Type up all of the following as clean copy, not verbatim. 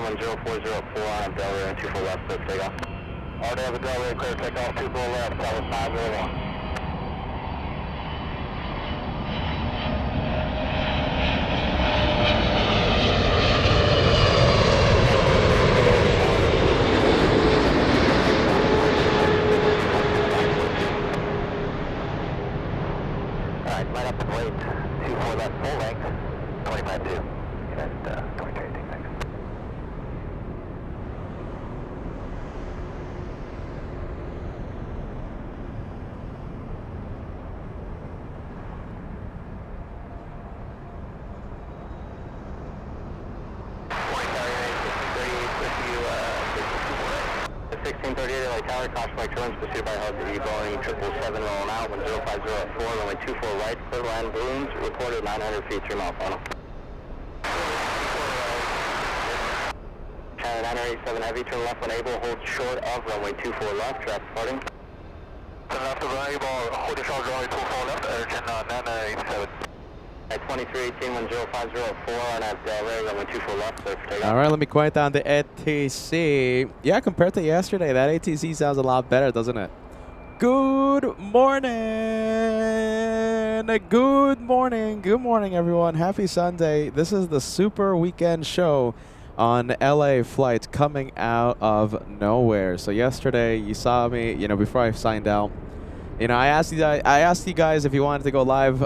10404 on Delray and 24 left, so takeoff. Already have a Delray clear takeoff, 24 left, that was 501. Alright, line up and wait, 24 left, full length, 25-2, and 23, thanks. Tower, caution light turns pursued by hub E Boeing 777 rolling out, 10504, runway 24 right, clear land balloons, recorded 900 feet, 3 mile final. China 987 heavy, turn left when able, hold short of runway 24 left, traffic departing. Turn left of runway able, hold short runway 24 left, China 987. At 2318 10504 on that runway 24 left, clear for takeoff. All right, let me quiet down the ATC. Yeah, compared to yesterday, that ATC sounds a lot better, doesn't it? Good morning. Good morning. Good morning, everyone. Happy Sunday. This is the Super Weekend Show on LA flights coming out of nowhere. So yesterday, you saw me, before I signed out. I asked you guys if you wanted to go live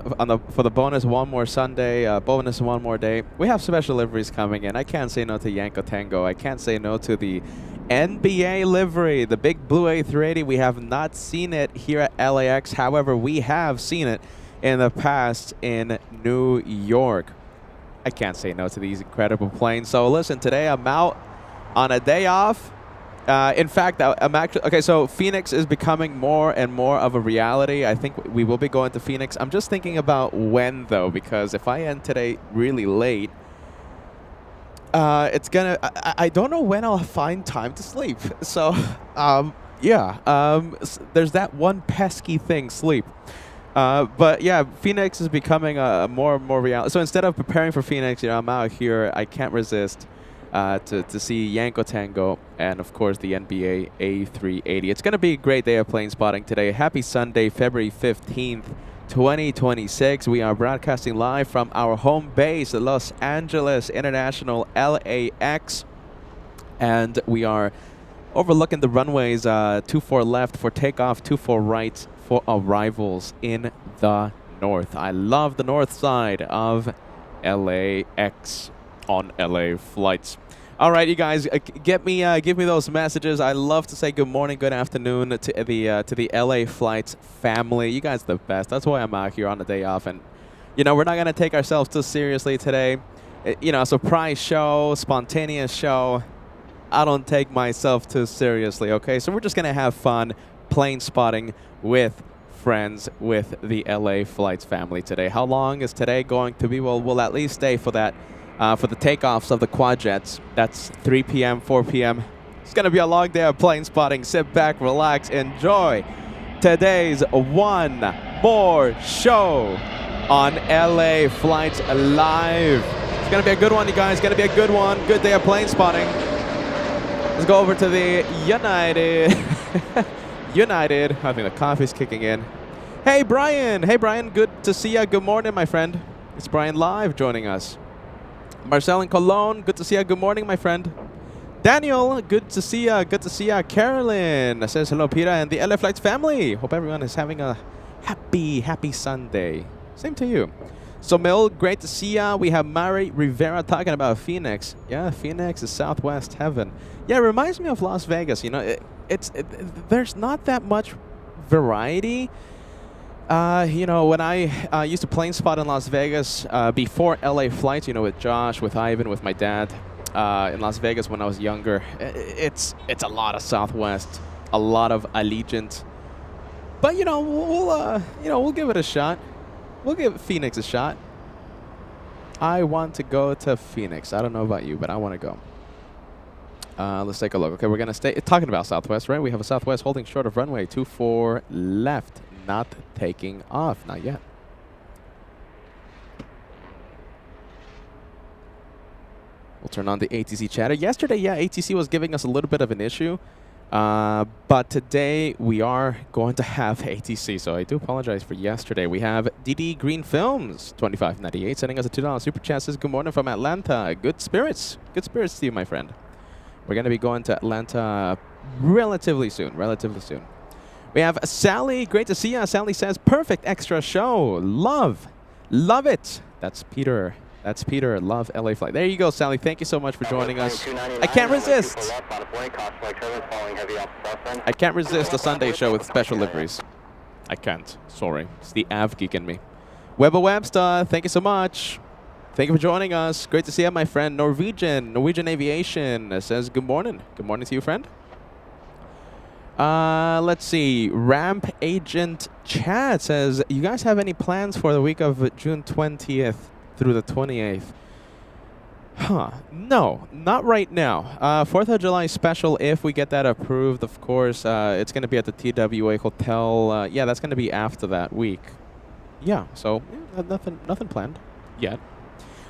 for the bonus one more Sunday, bonus one more day. We have special liveries coming in. I can't say no to Yanko Tango. I can't say no to the NBA livery, the big blue A380. We have not seen it here at LAX. However, we have seen it in the past in New York. I can't say no to these incredible planes. So listen, today I'm out on a day off. In fact, I'm actually okay. So Phoenix is becoming more and more of a reality. I think we will be going to Phoenix. I'm just thinking about when, though, because if I end today really late, it's gonna. I don't know when I'll find time to sleep. So, there's that one pesky thing, sleep. But yeah, Phoenix is becoming a more and more reality. So instead of preparing for Phoenix, I'm out here. I can't resist. To see Yanko Tango and, of course, the NBA A380. It's going to be a great day of plane spotting today. Happy Sunday, February 15th, 2026. We are broadcasting live from our home base, Los Angeles International, LAX. And we are overlooking the runways 24 left for takeoff, 24 right for arrivals in the north. I love the north side of LAX on LA flights. All right, you guys, give me those messages. I love to say good morning, good afternoon to the LA Flights family. You guys are the best. That's why I'm out here on the day off, and we're not gonna take ourselves too seriously today. A surprise show, spontaneous show. I don't take myself too seriously. Okay, so we're just gonna have fun plane spotting with friends with the LA Flights family today. How long is today going to be? Well, we'll at least stay for that. For the takeoffs of the quad jets. That's 3 p.m., 4 p.m. It's going to be a long day of plane spotting. Sit back, relax, enjoy today's one more show on LA Flights Live. It's going to be a good one, you guys. It's going to be a good one. Good day of plane spotting. Let's go over to the United. United. I think the coffee's kicking in. Hey, Brian. Hey, Brian. Good to see you. Good morning, my friend. It's Brian Live joining us. Marcel in Cologne, good to see you. Good morning, my friend. Daniel, good to see you. Good to see you. Carolyn says hello, Peter, and the LA Flights family. Hope everyone is having a happy Sunday. Same to you. So, Mil, great to see ya. We have Mari Rivera talking about Phoenix. Yeah, Phoenix is Southwest heaven. Yeah, it reminds me of Las Vegas. There's not that much variety. When I used to plane spot in Las Vegas before LA Flights, with Josh, with Ivan, with my dad in Las Vegas when I was younger, it's a lot of Southwest, a lot of Allegiant. But we'll give it a shot. We'll give Phoenix a shot. I want to go to Phoenix. I don't know about you, but I want to go. Let's take a look. Okay, we're gonna stay talking about Southwest, right? We have a Southwest holding short of runway 24 left. Not taking off, not yet. We'll turn on the ATC chatter. Yesterday, yeah, ATC was giving us a little bit of an issue. But today we are going to have ATC, so I do apologize for yesterday. We have DD Green Films, 2598, sending us a $2 super chat. Says, good morning from Atlanta. Good spirits. Good spirits to you, my friend. We're going to be going to Atlanta relatively soon. We have Sally. Great to see you. Sally says, perfect extra show. Love it. That's Peter. Love LA flight. There you go, Sally. Thank you so much for joining us. I can't resist. I can't resist a Sunday show with special liveries. I can't. Sorry. It's the Av geek in me. Webber Webster, thank you so much. Thank you for joining us. Great to see you, my friend. Norwegian Aviation says good morning. Good morning to you, friend. Let's see. Ramp Agent Chad says, you guys have any plans for the week of June 20th through the 28th? No, not right now. 4th of July special, if we get that approved, of course. It's going to be at the TWA Hotel. Yeah, that's going to be after that week. Yeah, so yeah, nothing planned yet.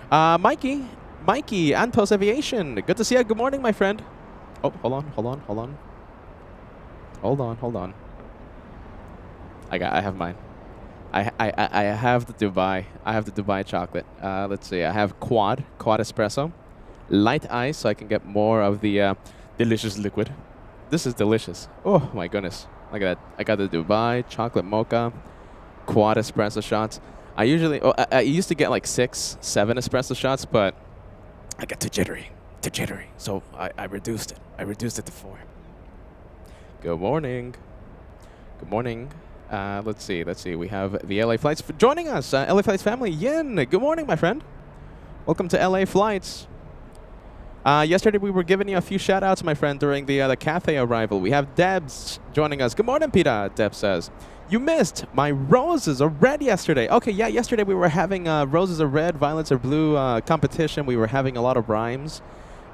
Mikey, Antos Aviation. Good to see you. Good morning, my friend. Oh, hold on. I have mine. I have the Dubai. I have the Dubai chocolate. Let's see. I have quad espresso, light ice, so I can get more of the delicious liquid. This is delicious. Oh my goodness! Look at that. I got the Dubai chocolate mocha, quad espresso shots. I used to get like 6, 7 espresso shots, but I got too jittery. So I reduced it. I reduced it to 4. Good morning. Let's see. We have the LA Flights joining us. LA Flights family, Yin. Good morning, my friend. Welcome to LA Flights. Yesterday we were giving you a few shout-outs, my friend, during the cafe arrival. We have Debs joining us. Good morning, Peter. Debs says, you missed my roses are red yesterday. Okay, yeah, yesterday we were having roses are red, violets are blue competition. We were having a lot of rhymes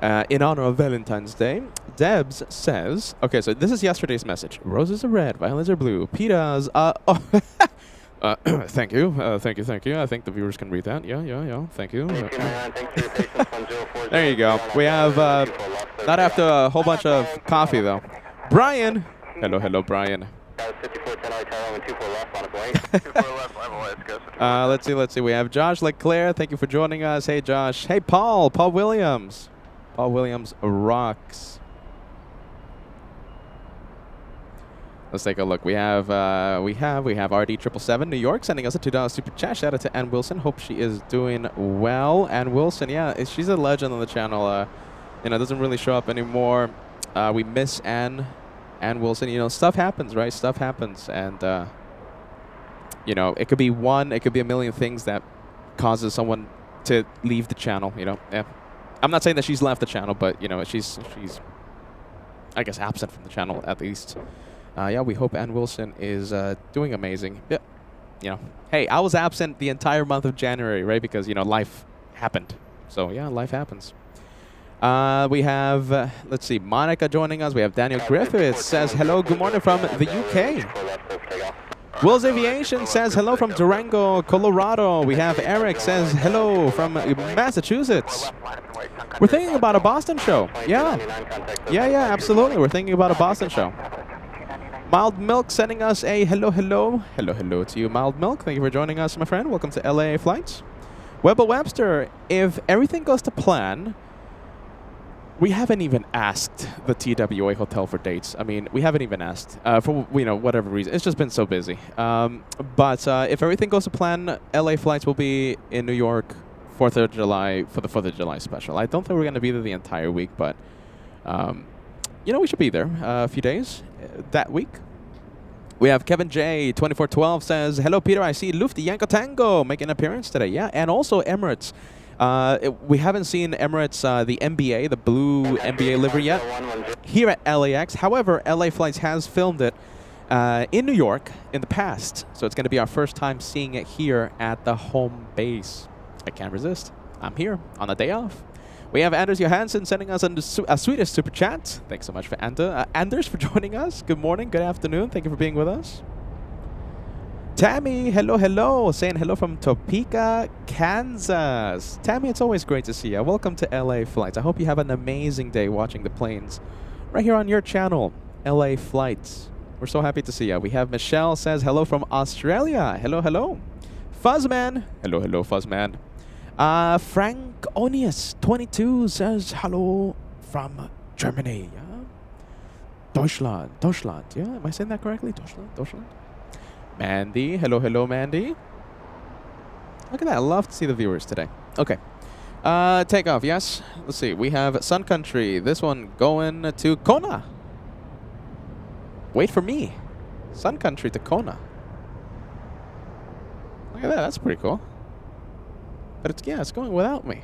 in honor of Valentine's Day. Debs says, okay, so this is yesterday's message. Roses are red, violets are blue. Peter's, thank you. I think the viewers can read that. Yeah. Thank you. There you go. We have, not after a whole bunch of coffee, though. Brian. Hello, Brian. Let's see. We have Josh Leclerc. Thank you for joining us. Hey, Josh. Hey, Paul Williams. Paul Williams rocks. Let's take a look. We have RD777 New York sending us a $2 super chat. Shout out to Ann Wilson. Hope she is doing well. Ann Wilson, yeah, she's a legend on the channel. Doesn't really show up anymore. We miss Ann Wilson. Stuff happens, right? Stuff happens, and it could be one, it could be a million things that causes someone to leave the channel. Yeah. I'm not saying that she's left the channel, but she's I guess absent from the channel at least. Yeah, we hope Ann Wilson is doing amazing. Yeah, hey, I was absent the entire month of January, right? Because life happened. So yeah, life happens. We have let's see, Monica joining us. We have Daniel Griffiths says hello, good morning from the UK. Will's Aviation says hello from Durango, Colorado. We have Eric says hello from Massachusetts. We're thinking about a Boston show. Yeah, absolutely. We're thinking about a Boston show. Mild Milk sending us a hello to you, Mild Milk. Thank you for joining us, my friend. Welcome to LA Flights. Webber Webster, if everything goes to plan, we haven't even asked the TWA Hotel for dates. I mean, we haven't even asked for whatever reason. It's just been so busy. But if everything goes to plan, LA Flights will be in New York 4th of July for the 4th of July special. I don't think we're going to be there the entire week, but we should be there a few days that week. We have Kevin J 2412 says, hello, Peter. I see Lufty Yanko Tango make an appearance today. Yeah, and also Emirates. We haven't seen Emirates, the MBA, the blue MBA livery yet here at LAX. However, LA Flights has filmed it in New York in the past. So it's going to be our first time seeing it here at the home base. I can't resist. I'm here on a day off. We have Anders Johansson sending us a Swedish super chat. Thanks so much for Anders for joining us. Good morning, good afternoon. Thank you for being with us. Tammy, hello, hello. Saying hello from Topeka, Kansas. Tammy, it's always great to see you. Welcome to LA Flights. I hope you have an amazing day watching the planes right here on your channel, LA Flights. We're so happy to see you. We have Michelle says hello from Australia. Hello, hello. Fuzzman. Hello, hello, Fuzzman. Frank Onius 22 says hello from Germany. Yeah? Deutschland. Deutschland. Yeah, am I saying that correctly? Deutschland. Deutschland. Mandy. Hello, hello, Mandy. Look at that. I love to see the viewers today. Okay. Takeoff, yes. Let's see. We have Sun Country. This one going to Kona. Wait for me. Sun Country to Kona. Look at that. That's pretty cool. But it's, yeah, it's going without me.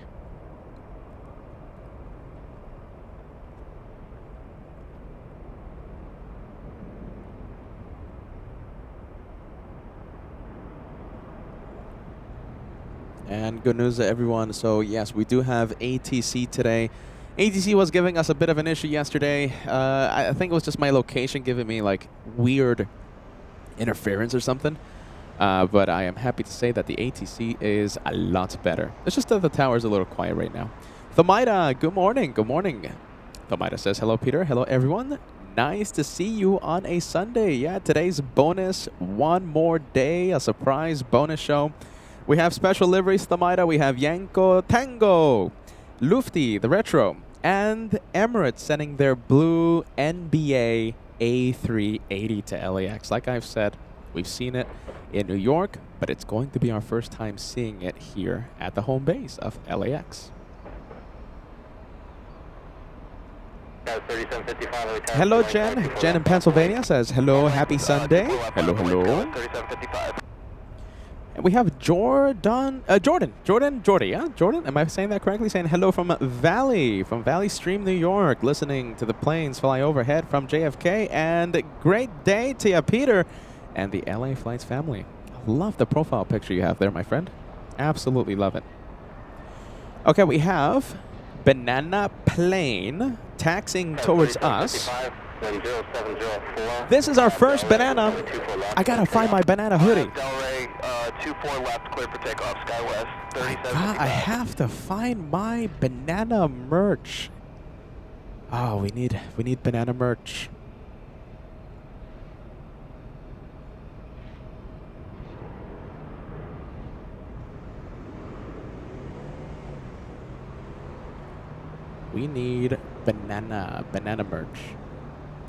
And good news to everyone. So yes, we do have ATC today. ATC was giving us a bit of an issue yesterday. I think it was just my location giving me like weird interference or something. But I am happy to say that the ATC is a lot better. It's just that the tower is a little quiet right now. Thamaida, good morning. Good morning. Thamaida says, hello, Peter. Hello, everyone. Nice to see you on a Sunday. Yeah, today's bonus, one more day, a surprise bonus show. We have special liveries, Thamaida. We have Yanko Tango, Lufty, the Retro, and Emirates sending their blue NBA A380 to LAX. Like I've said, we've seen it in New York, but it's going to be our first time seeing it here at the home base of LAX. Hello, Jen. Jen in Pennsylvania says, hello, happy Sunday. Hello, hello. And we have Jordan, yeah? Jordan, am I saying that correctly? Saying hello from Valley Stream, New York, listening to the planes fly overhead from JFK. And great day to you, Peter, and the LA Flights family. I love the profile picture you have there, my friend. Absolutely love it. Okay, we have Banana Plane taxiing towards us. This is our first banana. I gotta find my banana hoodie. 24 left, clear for takeoff, SkyWest. I have to find my banana merch. Oh, we need banana merch. We need banana merch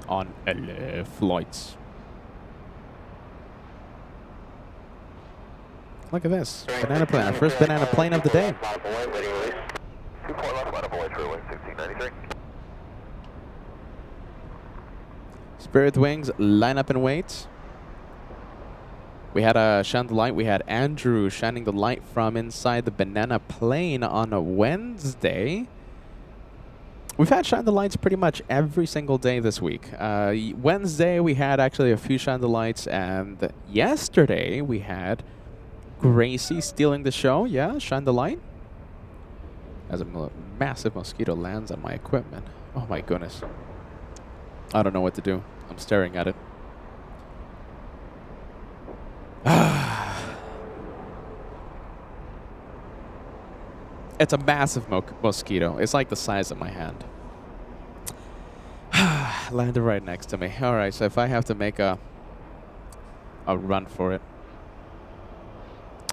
on LA Flights. Look at this. Banana plane. Our first banana plane of the day. Spirit Wings, line up and wait. We had a shine the light. We had Andrew shining the light from inside the banana plane on a Wednesday. We've had shine the lights pretty much every single day this week. Wednesday, we had actually a few shine the lights. And yesterday, we had Gracie stealing the show. Yeah, shine the light. As a massive mosquito lands on my equipment. Oh my goodness. I don't know what to do. I'm staring at it. It's a massive mosquito. It's like the size of my hand. Landed right next to me. All right, so if I have to make a run for it.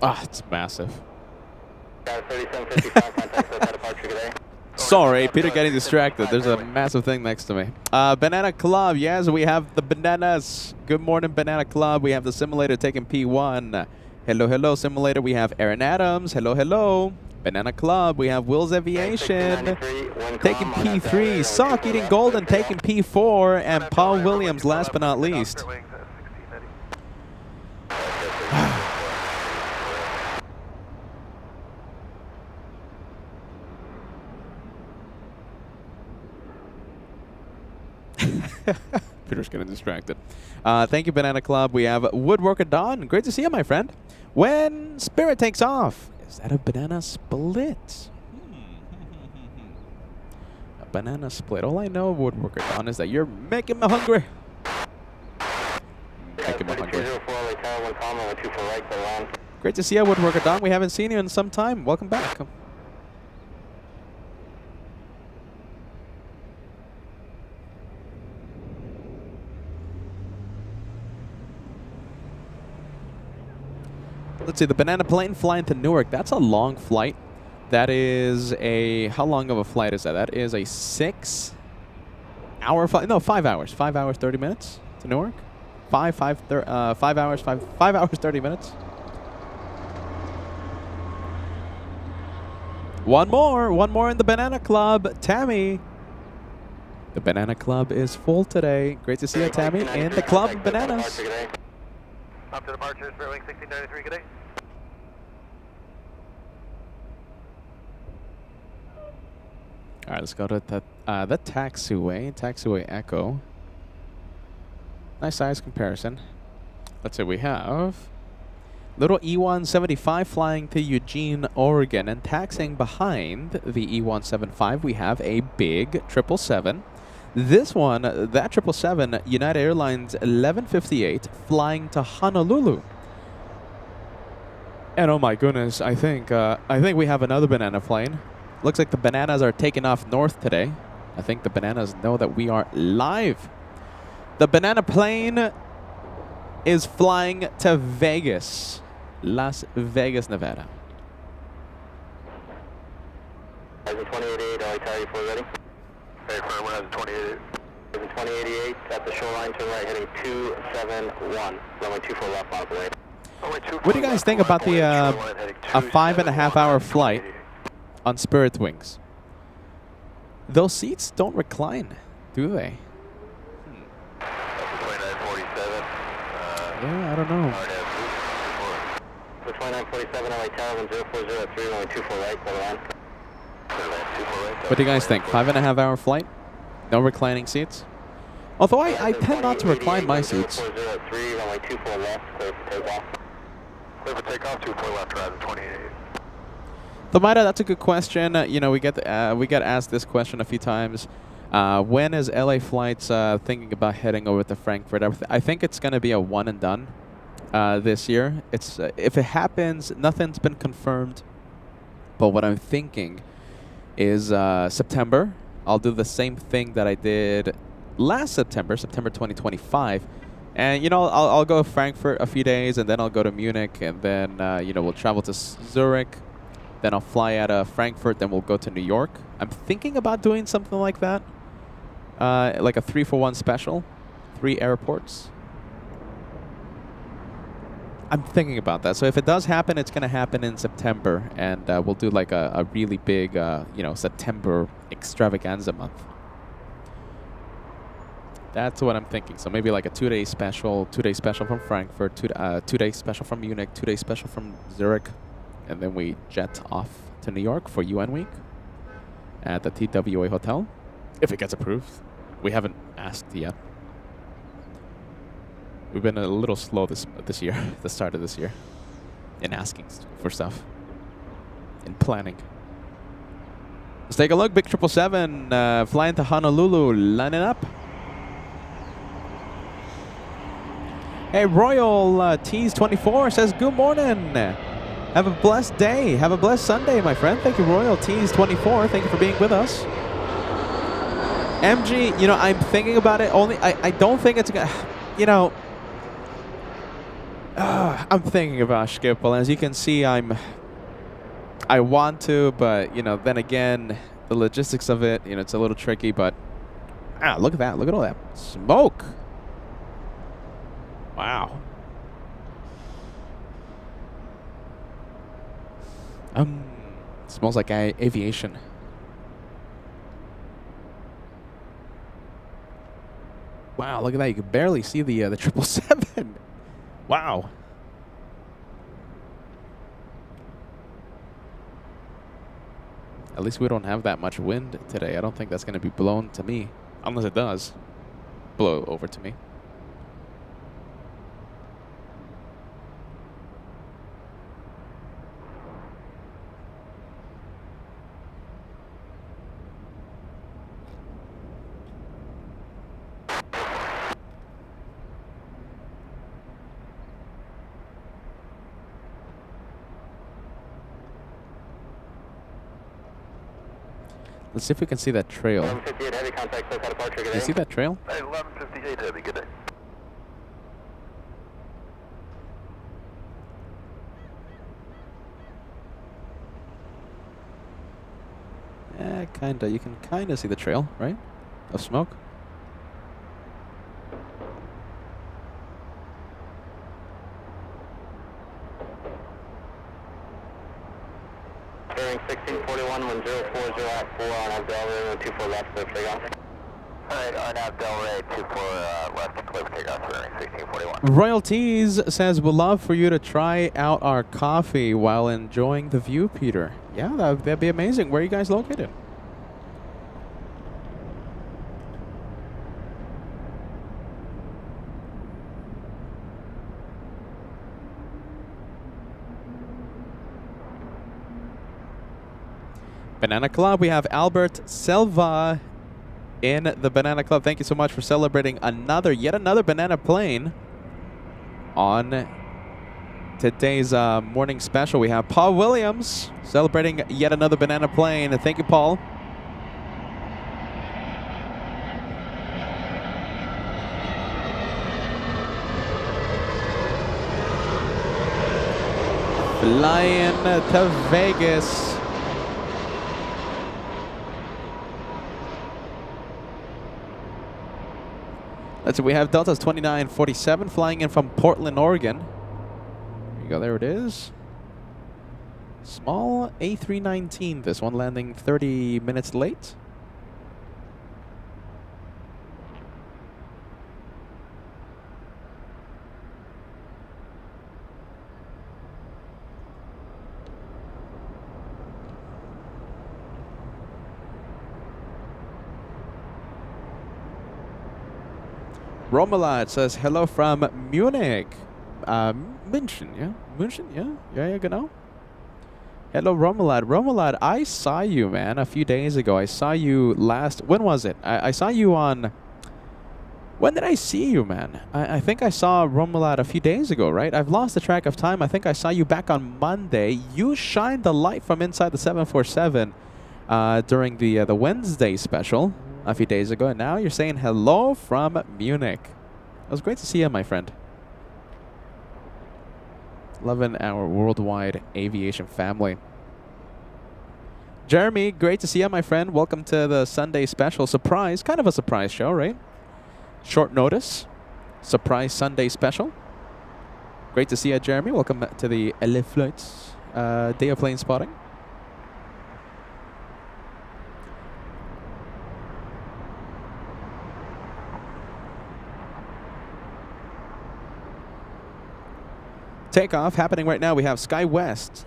Ah, it's massive. Sorry, Peter getting distracted. There's a massive thing next to me. Banana Club. Yes, we have the bananas. Good morning, Banana Club. We have the simulator taking P1. Hello, hello, simulator. We have Aaron Adams. Hello, hello. Banana Club. We have Will's Aviation taking P3. Sock eating golden taking P4. And Paul Williams, last but not least. Peter's getting distracted. Thank you, Banana Club. We have Woodworker Don. Great to see you, my friend. When Spirit takes off, is that a banana split? A banana split. All I know, Woodworker Don, is that you're making me hungry. Making me hungry. Tower 1 Comma, 124 right, clear land. Great to see you, Woodworker Don. We haven't seen you in some time. Welcome back. Let's see, the banana plane flying to Newark. That's a long flight. That is a, how long of a flight is that? That is a 6 hour flight. No, 5 hours. 5 hours, 30 minutes to Newark. 5 hours, 5 hours, 30 minutes. One more in the Banana Club. Tammy. The Banana Club is full today. Great to see you, Tammy, in the Club of Bananas. Up to departure, Spirit Wing 1693, good day. All right, let's go to the Taxiway Echo. Nice size comparison. Let's say we have little E175 flying to Eugene, Oregon, and taxiing behind the E175, we have a big 777. This one, that 777, United Airlines 1158, flying to Honolulu. And oh my goodness, I think we have another banana plane. Looks like the bananas are taking off north today. I think the bananas know that we are live. The banana plane is flying to Vegas, Las Vegas, Nevada. 2088, LA Tower 4 ready. Very firm, we're at 2088. 2088 at the shoreline to right, heading 271. Runway 24 left, miles away. What do you guys think about the a 5.5 hour flight on Spirit Wings? Those seats don't recline, do they? Yeah, I don't know. The 2947 LA Tower 1040 runway 24 right, clear land. What do you guys think? 5.5 hour flight? No reclining seats? Although I tend not to recline my seats. 0403 runway 24 left, clear for takeoff. Clear for takeoff, 24 left, horizon 28. Tomaida, that's a good question. You know, we get asked this question a few times. When is LA Flights thinking about heading over to Frankfurt? I think it's going to be a one and done this year. It's if it happens, nothing's been confirmed. But what I'm thinking is September. I'll do the same thing that I did last September, September 2025. And, you know, I'll go to Frankfurt a few days, and then I'll go to Munich, and then, you know, we'll travel to Zurich. Then I'll fly out of Frankfurt, then we'll go to New York. I'm thinking about doing something like that. Like a 3-for-1 special. 3 airports. I'm thinking about that. So if it does happen, it's going to happen in September. And we'll do like a really big, you know, September extravaganza month. That's what I'm thinking. So maybe like a 2-day special. 2-day special from Frankfurt. 2-day special from Munich. 2-day special from Zurich. And then we jet off to New York for UN Week at the TWA Hotel, if it gets approved. We haven't asked yet. We've been a little slow this year, the start of this year, in asking for stuff, in planning. Let's take a look. Big 777 flying to Honolulu, lining up. Hey, Royal Tease 24 says, good morning. Have a blessed day. Have a blessed Sunday, my friend. Thank you, Royal Tease 24. Thank you for being with us. MG, you know, I'm thinking about it. Only, I don't think it's gonna, you know, I'm thinking about Schiphol. As you can see, I want to, but, you know, then again, the logistics of it, you know, it's a little tricky, but, look at that. Look at all that smoke. Wow. Smells like aviation. Wow, look at that. You can barely see the 777. Wow. At least we don't have that much wind today. I don't think that's going to be blown to me. Unless it does blow over to me. Let's see if we can see that trail. 1158 heavy contact, SoCal departure, good Do day. you see that trail? Hey, 1158 heavy, good day. Yeah, kinda. You can kinda see the trail, right? Of smoke. Bearing 1641, 1040 at 4 on Abdel, 24 left, clear for takeoff. Alright, on Abdel Ray, 24 left, clear for takeoff, bearing 1641. Royalties says, we'd love for you to try out our coffee while enjoying the view, Peter. Yeah, that'd be amazing. Where are you guys located? Banana Club. We have Albert Silva in the Banana Club. Thank you so much for celebrating yet another banana plane on today's morning special. We have Paul Williams celebrating yet another banana plane. Thank you, Paul. Flying to Vegas. Let's see, we have Delta's 2947 flying in from Portland, Oregon. There you go, there it is. Small A319, this one landing 30 minutes late. Romelad says, hello from Munich. München, yeah? München, yeah? Yeah, genau. Hello, Romelad. Romelad, I saw you, man, a few days ago. I saw you when was it? I saw you on... When did I see you, man? I think I saw Romelad a few days ago, right? I've lost the track of time. I think I saw you back on Monday. You shined the light from inside the 747 during the Wednesday special a few days ago, and now you're saying hello from Munich. It was great to see you, my friend. Loving our worldwide aviation family. Jeremy, great to see you, my friend. Welcome to the Sunday special. Surprise, kind of a surprise show, right? Short notice. Surprise Sunday special. Great to see you, Jeremy. Welcome to the LA Flights Day of Plane Spotting. Takeoff happening right now. We have SkyWest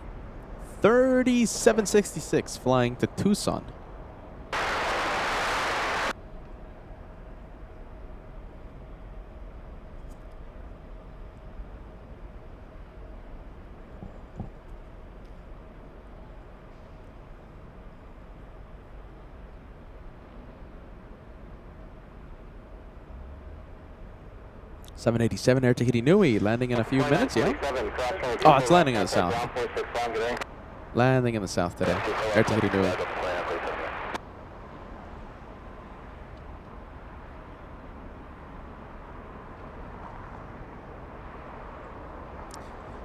3766 flying to Tucson. .787 Air Tahiti Nui landing in a few minutes, yeah? Oh, it's landing in the south. Landing in the south today. Air Tahiti Nui.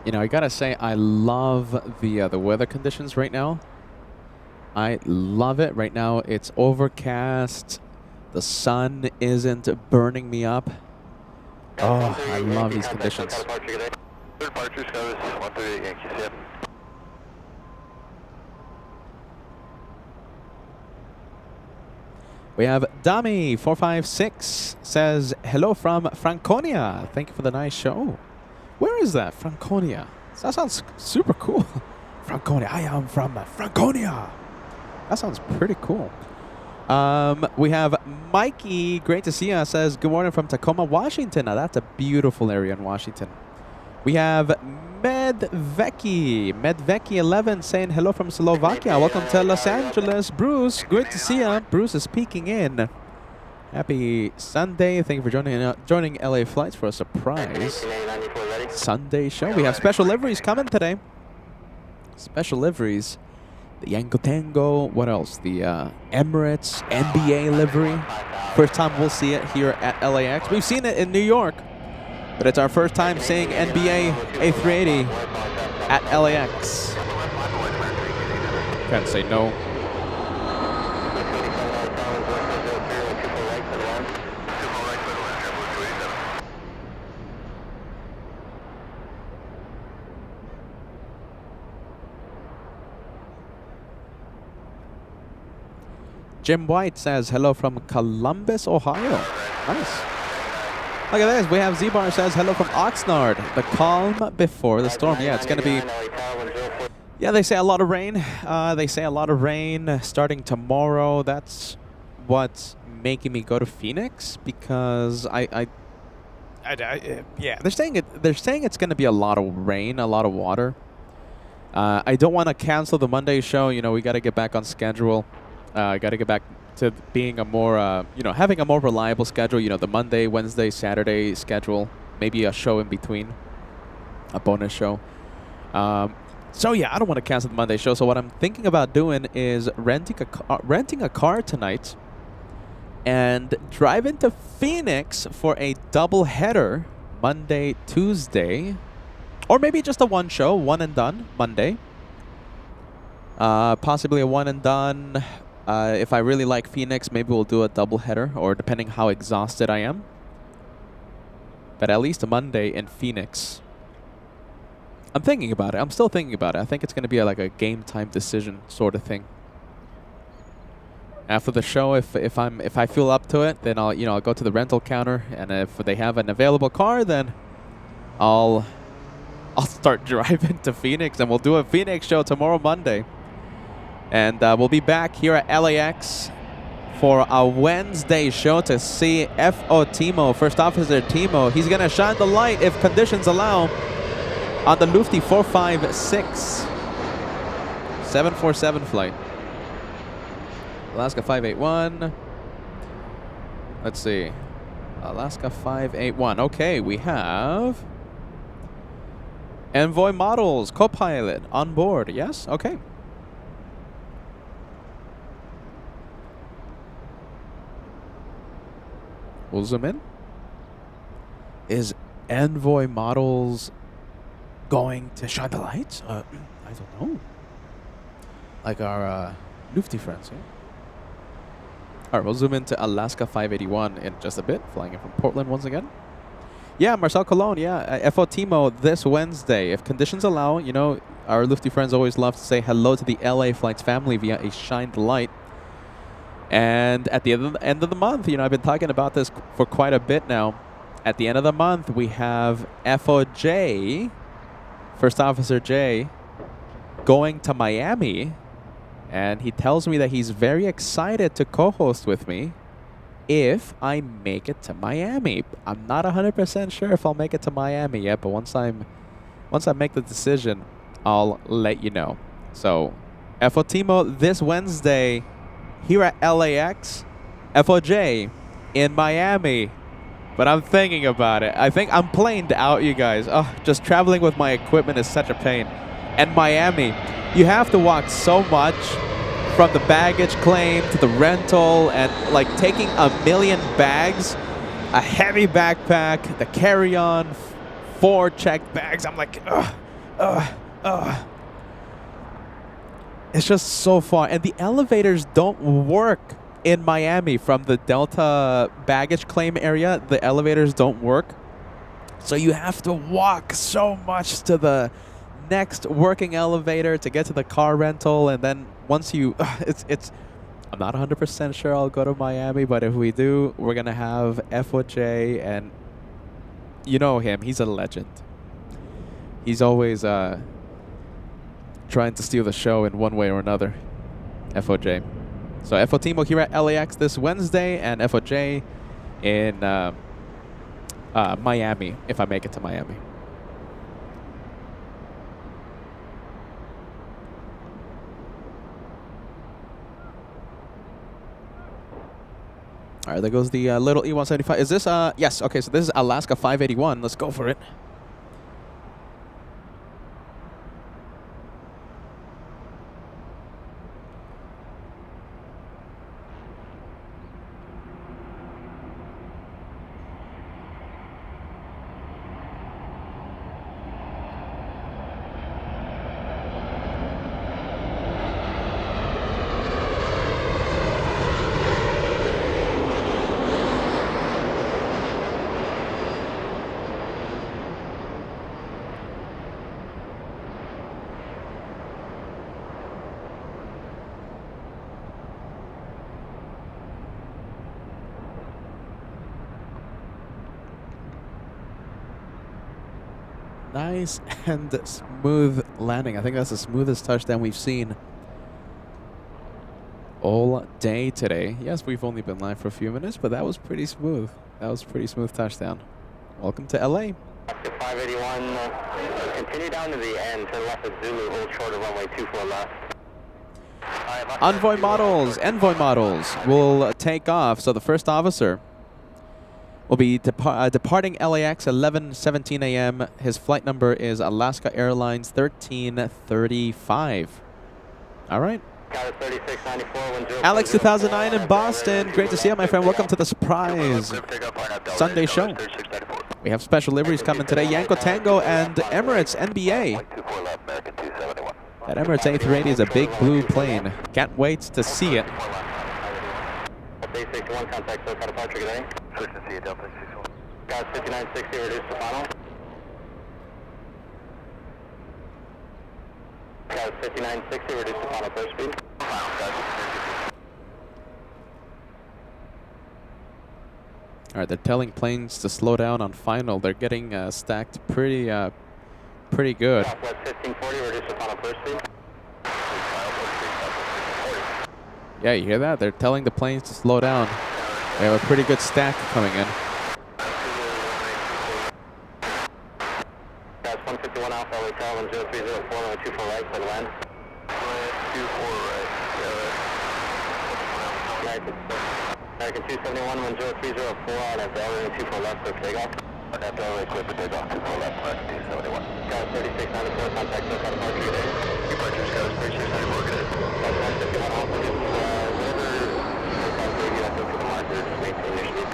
You know, I gotta say, I love the weather conditions right now. I love it. Right now, it's overcast. The sun isn't burning me up. Oh, I love these conditions. Departure service 138 Yankees, yep. We have Dami456 says, hello from Franconia. Thank you for the nice show. Where is that? Franconia. That sounds super cool. Franconia. I am from Franconia. That sounds pretty cool. We have Mikey, great to see you, says, good morning from Tacoma, Washington. Now, that's a beautiful area in Washington. We have Medveki11 saying hello from Slovakia. Welcome to Los Angeles. Bruce, great to see you. Bruce is peeking in. Happy Sunday. Thank you for joining LA Flights for a surprise Sunday show. We have special liveries coming today. Special liveries the Yanko Tango. What else? The Emirates NBA livery. First time we'll see it here at LAX. We've seen it in New York, but it's our first time seeing NBA A380 at LAX. Can't say no. Jim White says hello from Columbus, Ohio. Nice. Look at this. We have Z-Bar says hello from Oxnard. The calm before the storm. Yeah, it's going to be... Yeah, they say a lot of rain. They say a lot of rain starting tomorrow. That's what's making me go to Phoenix because yeah, they're saying it's going to be a lot of rain, a lot of water. I don't want to cancel the Monday show. You know, we got to get back on schedule. Got to get back to being a more, you know, having a more reliable schedule. You know, the Monday, Wednesday, Saturday schedule. Maybe a show in between, a bonus show. So yeah, I don't want to cancel the Monday show. So what I'm thinking about doing is renting a car tonight, and driving to Phoenix for a double header Monday, Tuesday, or maybe just a one show, one and done Monday. Possibly a one and done. If I really like Phoenix, maybe we'll do a double header, or depending how exhausted I am. But at least a Monday in Phoenix. I'm thinking about it. I'm still thinking about it. I think it's going to be like a game time decision sort of thing. After the show, if I feel up to it, then I'll go to the rental counter, and if they have an available car, then I'll start driving to Phoenix, and we'll do a Phoenix show tomorrow, Monday. And we'll be back here at LAX for a Wednesday show to see F.O. Timo, First Officer Timo. He's going to shine the light, if conditions allow, on the Lufty 456 747 flight. Alaska 581. Let's see. Alaska 581. Okay, we have Envoy Models, co-pilot on board. Yes? Okay. We'll zoom in. Is Envoy Models going to shine the lights? I don't know. Like our Lufty friends, yeah? All right, we'll zoom into Alaska 581 in just a bit, flying in from Portland once again. Yeah, Marcel Colon, yeah. F.O. Timo this Wednesday. If conditions allow, you know, our Lufty friends always love to say hello to the LA Flights family via a shined light. And at the end of the month, you know, I've been talking about this for quite a bit now. At the end of the month, we have FOJ, First Officer J, going to Miami. And he tells me that he's very excited to co-host with me if I make it to Miami. I'm not 100% sure if I'll make it to Miami yet, but once I make the decision, I'll let you know. So, FO Timo this Wednesday here at LAX, FOJ in Miami. But I'm thinking about it. I think I'm planed out, you guys. Oh, just traveling with my equipment is such a pain. And Miami, you have to walk so much from the baggage claim to the rental, and like taking a million bags, a heavy backpack, the carry-on, 4 checked bags. I'm like, It's just so far. And the elevators don't work in Miami from the Delta baggage claim area. The elevators don't work. So you have to walk so much to the next working elevator to get to the car rental. And then once you, I'm not 100% sure I'll go to Miami, but if we do, we're going to have FOJ, and you know him. He's a legend. He's always trying to steal the show in one way or another. FOJ. So FO Timo here at LAX this Wednesday, and FOJ in Miami, if I make it to Miami. All right, there goes the little E-175. Is this, yes, okay, so this is Alaska 581. Let's go for it. Nice and smooth landing. I think that's the smoothest touchdown we've seen all day today. Yes, we've only been live for a few minutes, but that was pretty smooth. That was a pretty smooth touchdown. Welcome to LA. Oscar 581, continue down to the end, turn left at Zulu, hold short of runway 24 left. Envoy models will take off. So the first officer will be departing LAX 11:17 a.m. His flight number is Alaska Airlines 1335. All right. Alex 2009 in Boston. Great to see you, my friend. Welcome to the surprise Sunday show. We have special liveries coming today. Yanko Tango and Emirates NBA. That Emirates A380 is a big blue plane. Can't wait to see it. Base 61, contact SoCal departure, good day. Switch to see Delta 61. Guys 5960, reduce to final. Guys 5960, reduce to final first speed. Final, guys. All right, they're telling planes to slow down on final. They're getting stacked pretty good. Southwest 1540, reduce to final first speed. Yeah, you hear that? They're telling the planes to slow down. They have a pretty good stack coming in. Guys 151 Alpha, Hotel 10304, runway 24 right, for the land. 24 right, American 271, 10304, out at Delray 24 left for takeoff. At Delray, clear for takeoff, 24 left, American 271. Guys 3694, contact SoCal departure, good day. Departure, guys 3694, good day. Guys 151 Alpha, whatever SoCal gave you, I think for the marker, just maintain your speed.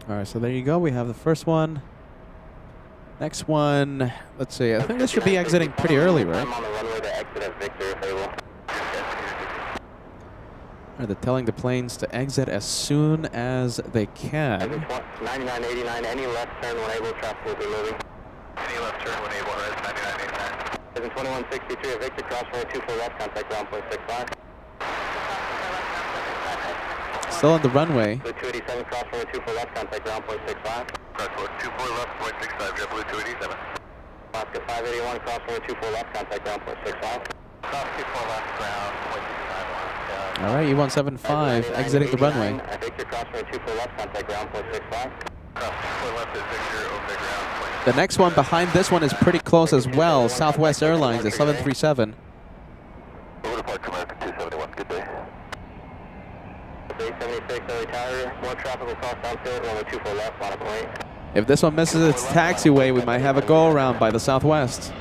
All right, so there you go. We have the first one. Next one, let's see. I think this should be exiting pretty early, right? I'm on the runway to exit at Victor, if they will. All right, they're telling the planes to exit as soon as they can. 9989, any left turn when able, traffic will be moving. Any left turn when able, right, 9989. 2163, at Victor, cross runway 24 left, contact ground point 65. Still on the runway. Blue 287, cross runway 24 left, contact ground point 65. Cross runway 24 left, point 65, jet blue 287. Oscar 581, cross runway 24 left, contact ground point 65. Cross 24 left, ground point 65. All right, E175 exiting the runway. At Victor, cross runway 24 left, contact ground point 65. Cross 24 left at Victor, over ground point 65. The next one behind this one is pretty close as well. Southwest Airlines, the 737. Over departure, American 271, good day. 876, early tower, more traffic will cross downfield, runway 24 left, line up and wait. If this one misses its taxiway, we might have a go around by the Southwest.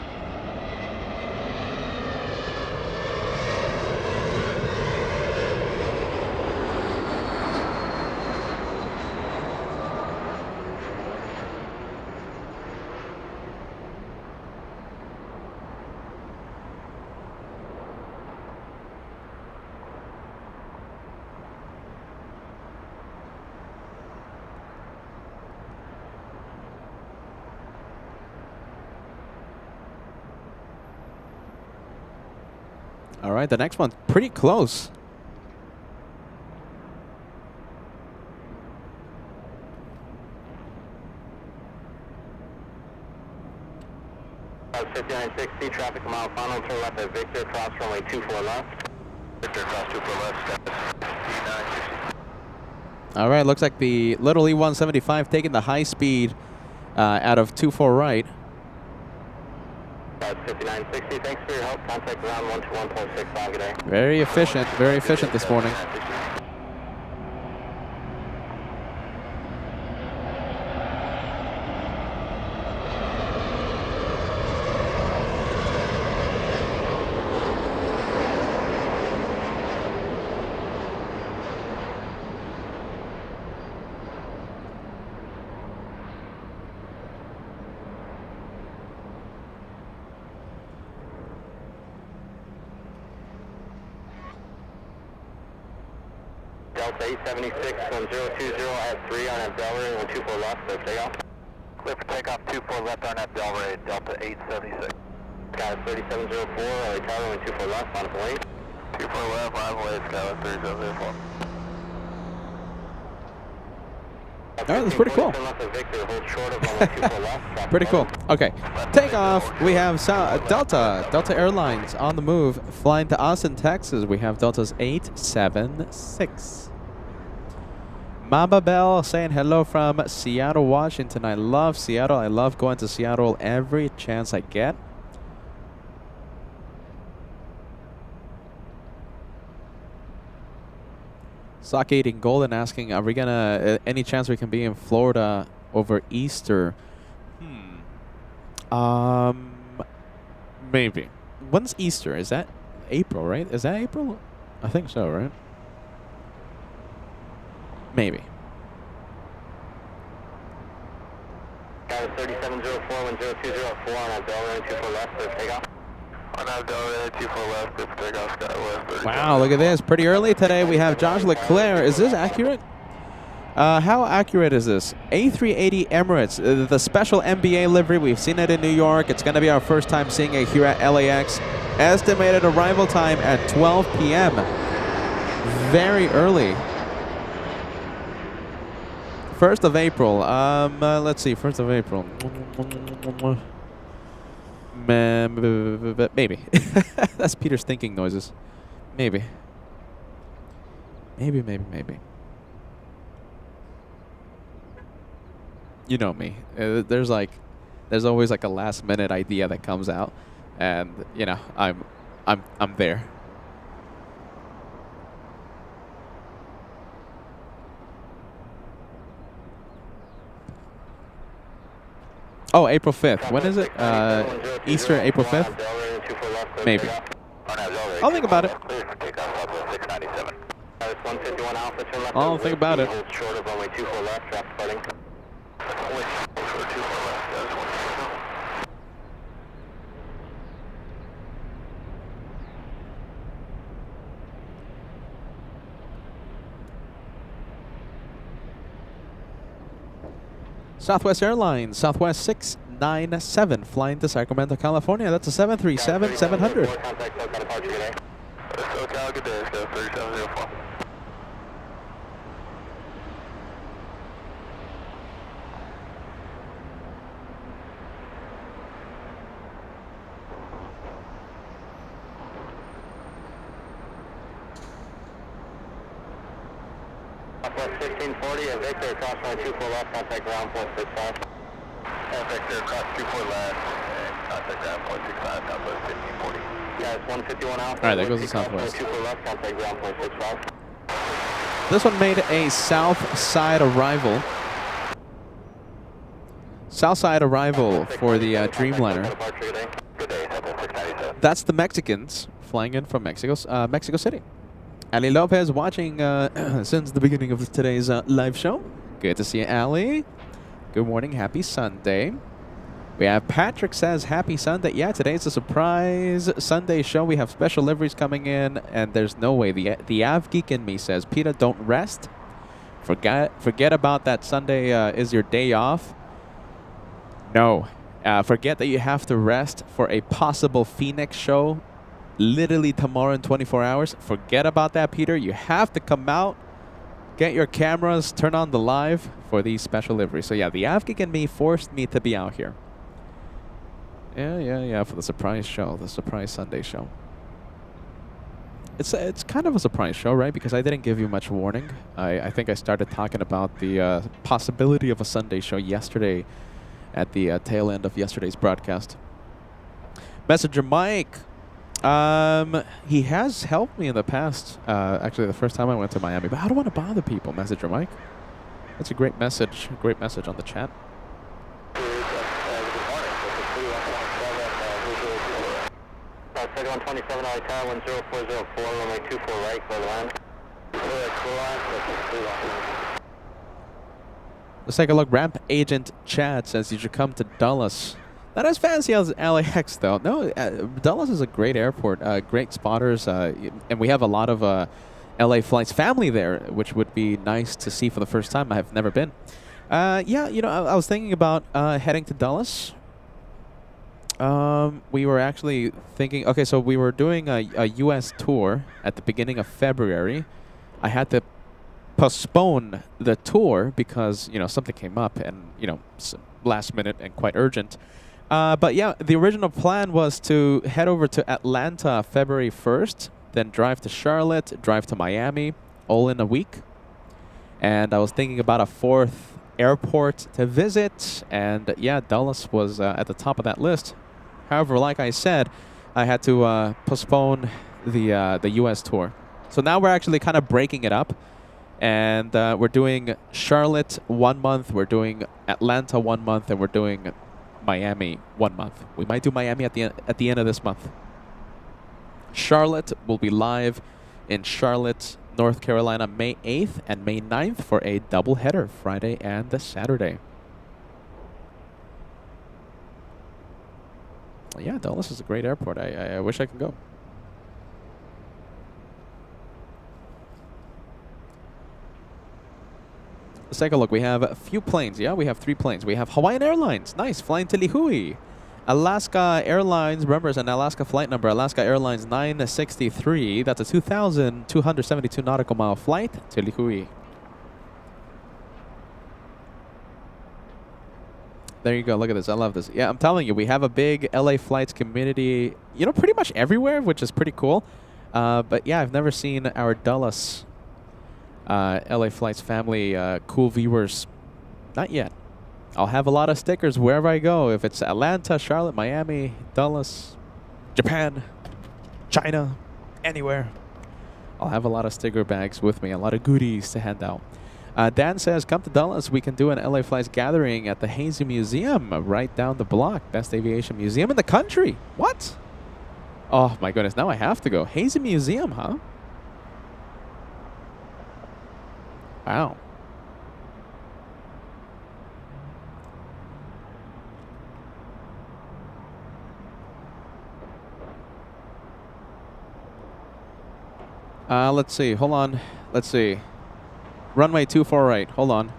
All right, the next one's pretty close. About 5960, traffic a mile final, turn left at Victor, cross runway 24 left. Victor, cross 24 left, status 5960. All right, looks like the little E175 taking the high speed out of 24 right. 5960, thanks for your help. Contact ground 121.65, good day. Very efficient this morning. Delta 876, 1020 at 3 on Delray, 124 left, so takeoff. Clear for takeoff, 24 left, RNAV Delray, Delta 876. Got it, 3704, LA Tower, runway 24 left, on way. 24 left, line away, Skyline 3704. All right, that's pretty cool. Pretty cool. Okay, takeoff. We have Delta Airlines on the move, flying to Austin, Texas. We have Delta's 876. Mama Bell saying hello from Seattle, Washington. I love Seattle. I love going to Seattle every chance I get. Sake Eating Golden asking, are we gonna, any chance we can be in Florida over Easter? Maybe. When's Easter? Is that April, right? Is that April? I think so, right? Maybe. Got it, 3704, 10204 on a Delray 24 left for takeoff. On a Delray 24 left, clear for takeoff, Skywest. Wow, look at this. Pretty early today. We have Josh Leclerc. Is this accurate? How accurate is this? A380 Emirates, the special NBA livery. We've seen it in New York. It's going to be our first time seeing it here at LAX. Estimated arrival time at 12 p.m. Very early. 1st of April. Let's see. 1st of April. Maybe. That's Peter's thinking noises. Maybe. Maybe. You know me. There's always like a last minute idea that comes out, and you know I'm there. Oh, April 5th. When is it? Easter, April 5th? Maybe. I'll think about it. I'll think about it. Southwest Airlines, Southwest 697, flying to Sacramento, California. That's a 737-700. SoCal, good day, Sky 3704. Southwest 1540, and Victor, cross line 24 left, contact ground point 65. And Victor, cross 24 left, and contact ground point 65, Southwest 1540. Yeah, it's 151 Alpha. All right, there goes the Southwest. 24 left, contact ground point 65. This one made a Southside arrival. Southside arrival for the Dreamliner. Good day, Southwest 697. That's the Mexicans flying in from Mexico City. Ali Lopez watching since the beginning of today's live show. Good to see you, Ali. Good morning. Happy Sunday. We have Patrick says happy Sunday. Yeah, today's a surprise Sunday show. We have special liveries coming in, and there's no way. The Av Geek in me says, Peter, don't rest. Forget about that Sunday is your day off. No. Forget that you have to rest for a possible Phoenix show literally tomorrow in 24 hours. Forget about that, Peter. You have to come out, get your cameras, turn on the live for these special liveries. So yeah, the Av Geek and me forced me to be out here. Yeah, for the surprise show, the surprise Sunday show. It's kind of a surprise show, right? Because I didn't give you much warning. I think I started talking about the possibility of a Sunday show yesterday at the tail end of yesterday's broadcast. Messenger Mike. He has helped me in the past. Actually, the first time I went to Miami. But I don't want to bother people, Messenger Mike. That's a great message. Great message on the chat. Second 127 LA Tower, 10404, runway 24 right, clear the land. Let's take a look. Ramp Agent Chad says you should come to Dulles. Not as fancy as LAX, though. No, Dulles is a great airport, great spotters, and we have a lot of LA flights family there, which would be nice to see for the first time. I have never been. Yeah, you know, I was thinking about heading to Dulles. We were actually thinking, okay, so we were doing a US tour at the beginning of February. I had to postpone the tour because, you know, something came up and, you know, last minute and quite urgent. But yeah, the original plan was to head over to Atlanta February 1st, then drive to Charlotte, drive to Miami, all in a week. And I was thinking about a fourth airport to visit, and yeah, Dulles was at the top of that list. However, like I said, I had to postpone the U.S. tour. So now we're actually kind of breaking it up, and we're doing Charlotte 1 month, we're doing Atlanta 1 month, and we're doing Miami 1 month. We might do Miami at the end of this month. Charlotte will be live in Charlotte, North Carolina, May 8th and May 9th for a doubleheader, Friday and Saturday. Yeah, Dulles is a great airport. I wish I could go. Let's take a look. We have a few planes. Yeah, we have 3 planes. We have Hawaiian Airlines. Nice, flying to Lihue. Alaska Airlines, remember, it's an Alaska flight number. Alaska Airlines 963. That's a 2,272 nautical mile flight to Lihue. There you go. Look at this. I love this. Yeah, I'm telling you, we have a big LA flights community, you know, pretty much everywhere, which is pretty cool. But yeah, I've never seen our Dulles LA Flights family cool viewers. Not yet. I'll have a lot of stickers wherever I go. If it's Atlanta, Charlotte, Miami, Dulles, Japan, China, anywhere, I'll have a lot of sticker bags with me, a lot of goodies to hand out. Dan says, come to Dulles. We can do an LA Flights gathering at the Hazy Museum right down the block. Best aviation museum in the country. What? Oh, my goodness. Now I have to go. Hazy Museum, huh? Wow. Let's see. Hold on. Let's see. Runway 24 right. Hold on.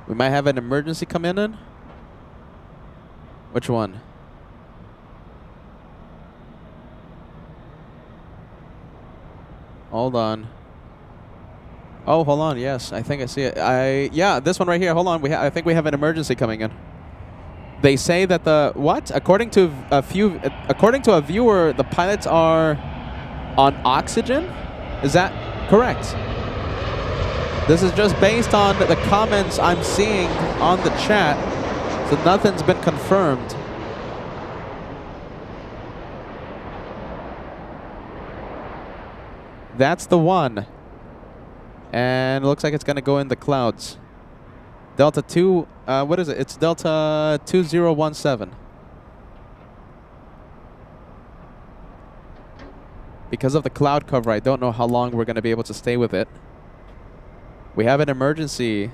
We might have an emergency come in. Which one? Hold on. Oh, hold on. Yes, I think I see it. Yeah, this one right here. Hold on. I think we have an emergency coming in. They say that what? According to a viewer, the pilots are on oxygen. Is that correct? This is just based on the comments I'm seeing on the chat, so nothing's been confirmed. That's the one. And it looks like it's going to go in the clouds. Delta 2, what is it? It's Delta 2017. Because of the cloud cover, I don't know how long we're going to be able to stay with it. We have an emergency.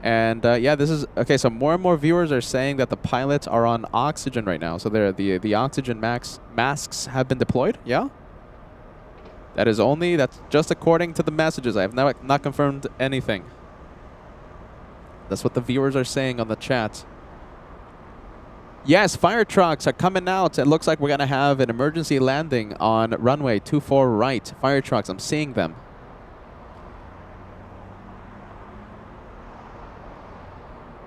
And yeah, this is... Okay, so more and more viewers are saying that the pilots are on oxygen right now. So the oxygen masks have been deployed, yeah? That's just according to the messages. I have not confirmed anything. That's what the viewers are saying on the chat. Yes, fire trucks are coming out. It looks like we're going to have an emergency landing on runway 24 right. Fire trucks, I'm seeing them.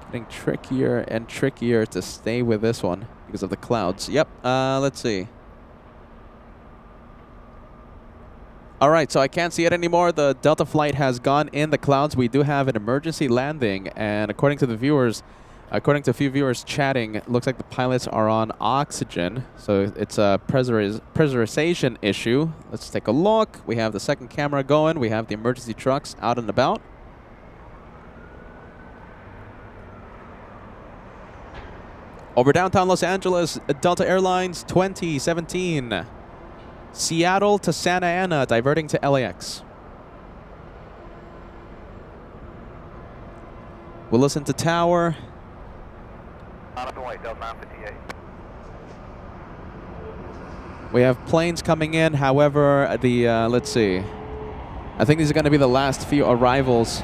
Getting trickier and trickier to stay with this one because of the clouds. Yep, let's see. All right, so I can't see it anymore. The Delta flight has gone in the clouds. We do have an emergency landing, and according to the viewers, according to a few viewers chatting, it looks like the pilots are on oxygen. So it's a pressurization issue. Let's take a look. We have the second camera going. We have the emergency trucks out and about. Over downtown Los Angeles, Delta Airlines 2017. Seattle to Santa Ana, diverting to LAX. We'll listen to Tower. We have planes coming in. However, let's see. I think these are going to be the last few arrivals.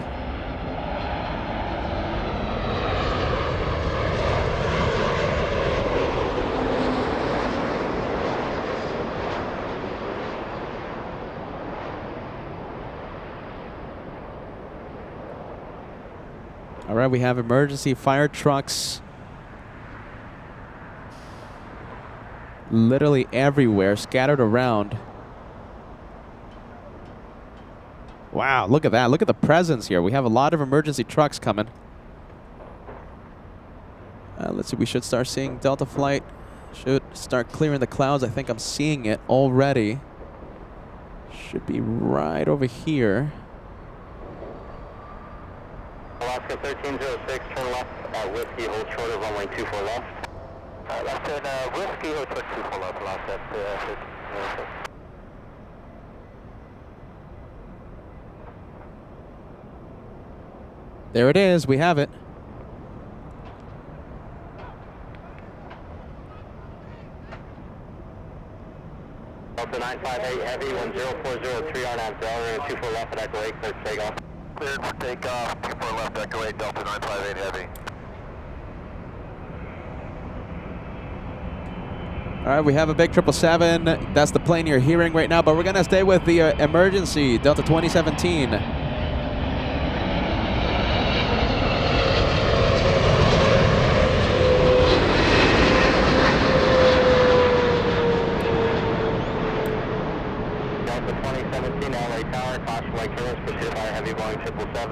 All right, we have emergency fire trucks literally everywhere, scattered around. Wow, look at that. Look at the presence here. We have a lot of emergency trucks coming. Let's see, we should start seeing Delta flight. Should start clearing the clouds. I think I'm seeing it already. Should be right over here. Alaska 1306, turn left at Whiskey, hold short of runway 24 left. Left in Whiskey, hold short 24 left, Alaska 1306. There it is. We have it. Delta 958 heavy, 10403 RNAV Delta, 24 left at Echo 8, cleared for takeoff. Cleared for takeoff, 24 left Echo 8, Delta 958 heavy. All right, we have a big 777. That's the plane you're hearing right now, but we're going to stay with the emergency, Delta 2017.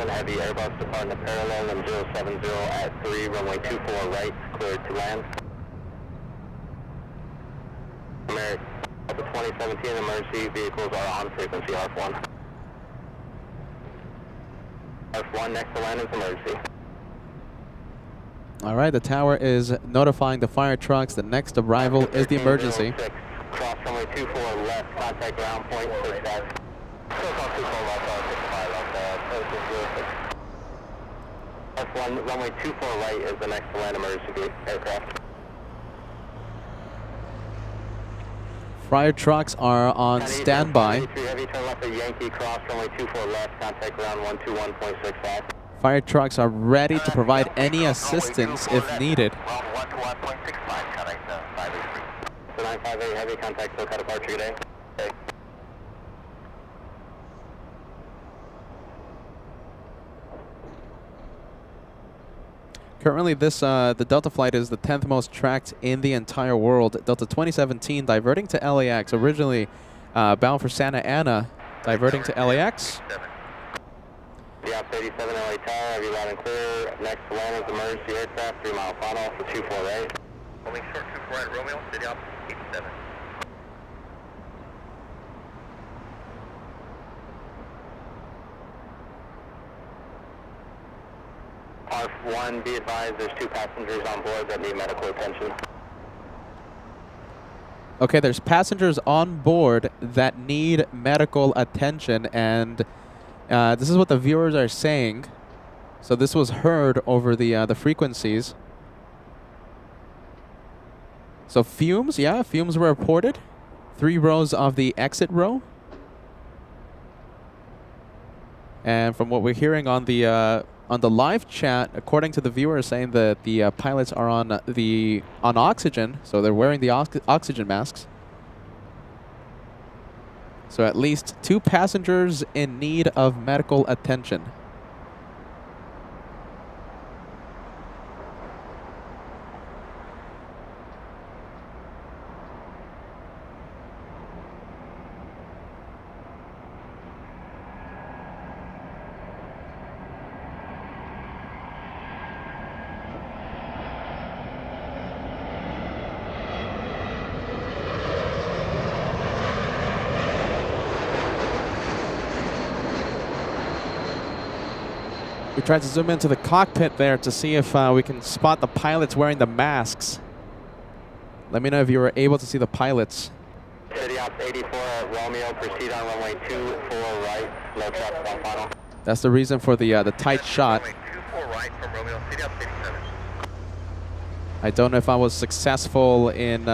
Heavy Airbus departing parallel and 070 at 3, runway 24 right, cleared to land. American Delta 2017 emergency vehicles are on frequency ARF1. ARF1 next to land is emergency. All right, the tower is notifying the fire trucks. The next arrival is the emergency. Cross runway 24 left, contact ground point 65. F1, runway 24 right is the next to land emergency aircraft. Fire trucks are on standby. Heavy, turn left at Yankee, cross runway 24 left, contact ground 121.65. Fire trucks are ready to provide any assistance if needed. Ground 121.65, contact 583. So 958 heavy, contact SoCal departure today. Okay. Currently, the Delta flight is the 10th most tracked in the entire world. Delta 2017 diverting to LAX, originally bound for Santa Ana, diverting to LAX. Yeah, 37 LA Tower, heavy loud and clear. Next to land is emergency aircraft, 3 mile final for 24 right. Holding short 24 right, Romeo, city op 87. ARF1, be advised there's 2 passengers on board that need medical attention. Okay, there's passengers on board that need medical attention, and this is what the viewers are saying. So this was heard over the frequencies. So fumes, yeah, fumes were reported. 3 rows of the exit row. And from what we're hearing on the live chat, according to the viewers, saying that the pilots are on oxygen, so they're wearing the oxygen masks. So at least 2 passengers in need of medical attention. We tried to zoom into the cockpit there to see if we can spot the pilots wearing the masks. Let me know if you were able to see the pilots. City Ops 84 at Romeo, proceed on runway 24 right, no traffic on final. That's the reason for the tight shot. Runway 24 right from Romeo, City Ops 87. I don't know if I was successful in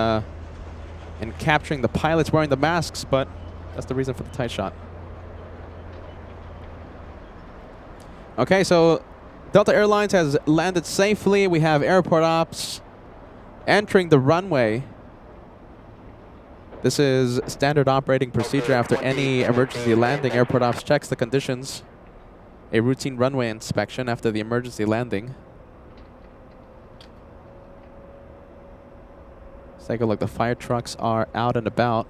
capturing the pilots wearing the masks, but that's the reason for the tight shot. Okay, so Delta Airlines has landed safely. We have airport ops entering the runway. This is standard operating procedure after any emergency landing. Airport ops checks the conditions a routine runway inspection after the emergency landing. Let's take a look. The fire trucks are out and about.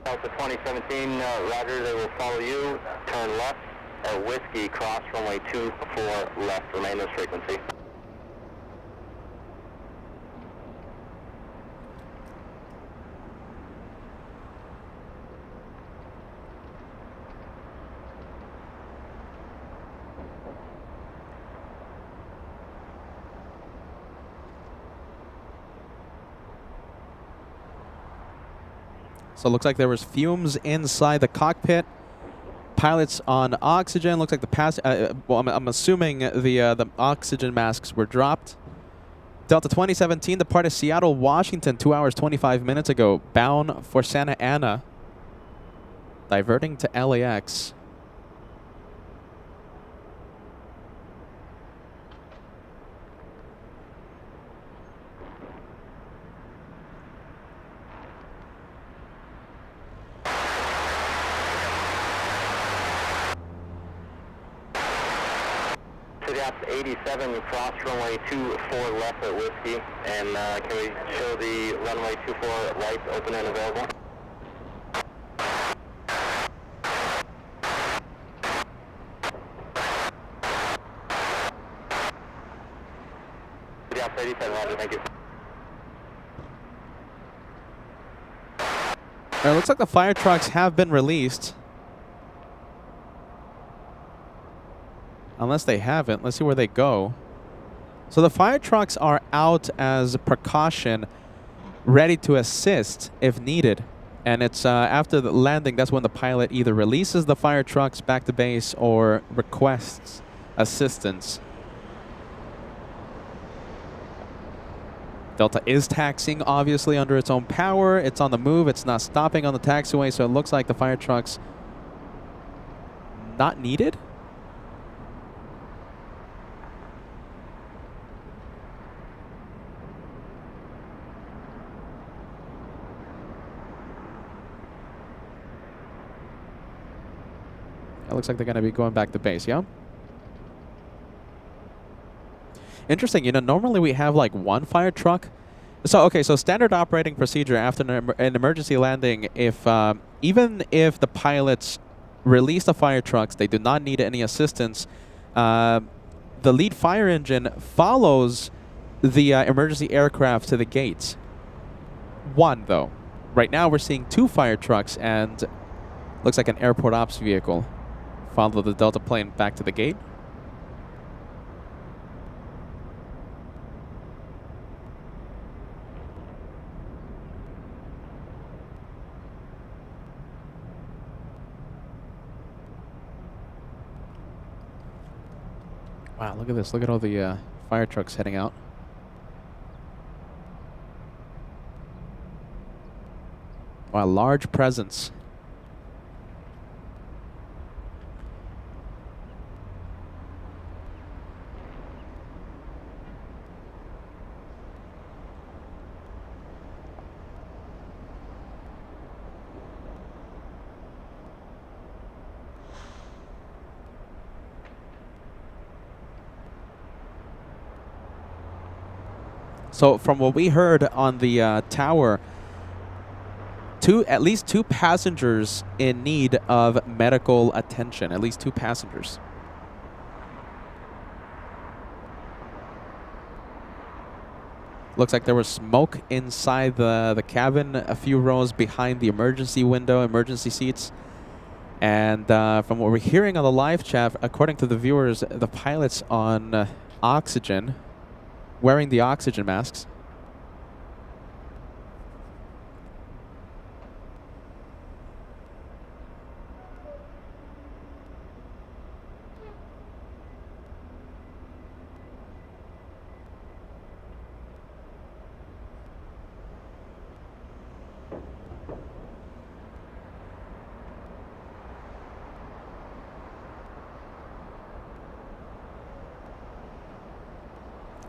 Delta 2017, Roger, they will follow you. Turn left at Whiskey, cross runway 24 left, remain this frequency. So it looks like there was fumes inside the cockpit. Pilots on oxygen. Looks like the well, I'm assuming the oxygen masks were dropped. Delta 2017 departed Seattle, Washington 2 hours 25 minutes ago, bound for Santa Ana, diverting to LAX. City 87, you cross runway 24 left at Whiskey, and can we show the runway 24 lights open and available? City 87, Roger, thank you. It looks like the fire trucks have been released. Unless they haven't. Let's see where they go. So the fire trucks are out as a precaution, ready to assist if needed. And it's after the landing, that's when the pilot either releases the fire trucks back to base or requests assistance. Delta is taxiing, obviously, under its own power. It's on the move. It's not stopping on the taxiway, so it looks like the fire trucks not needed. It looks like they're going to be going back to base, yeah? Interesting, you know, normally we have like one fire truck. So, okay, so standard operating procedure after an emergency landing, if even if the pilots release the fire trucks, they do not need any assistance, the lead fire engine follows the emergency aircraft to the gates. One, though. Right now we're seeing two fire trucks and looks like an airport ops vehicle follow the Delta plane back to the gate. Wow, look at this. Look at all the fire trucks heading out. Wow, large presence. So from what we heard on the tower, at least two passengers in need of medical attention. At least two passengers. Looks like there was smoke inside the cabin, a few rows behind the emergency window, emergency seats. And from what we're hearing on the live chat, according to the viewers, the pilots on oxygen, wearing the oxygen masks.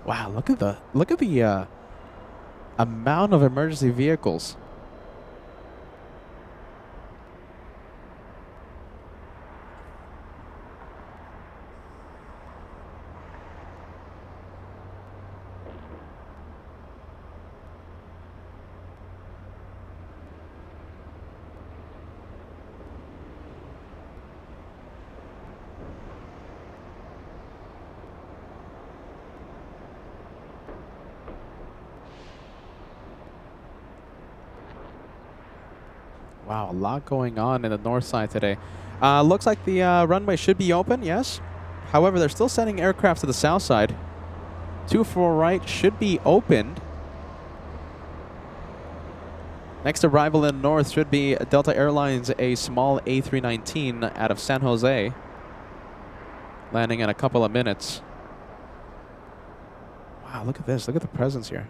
Wow, look at the amount of emergency vehicles. Wow, a lot going on in the north side today. Looks like the runway should be open, yes. However, they're still sending aircraft to the south side. 24 right should be opened. Next arrival in the north should be Delta Airlines, a small A319 out of San Jose. Landing in a couple of minutes. Wow, look at this. Look at the presence here.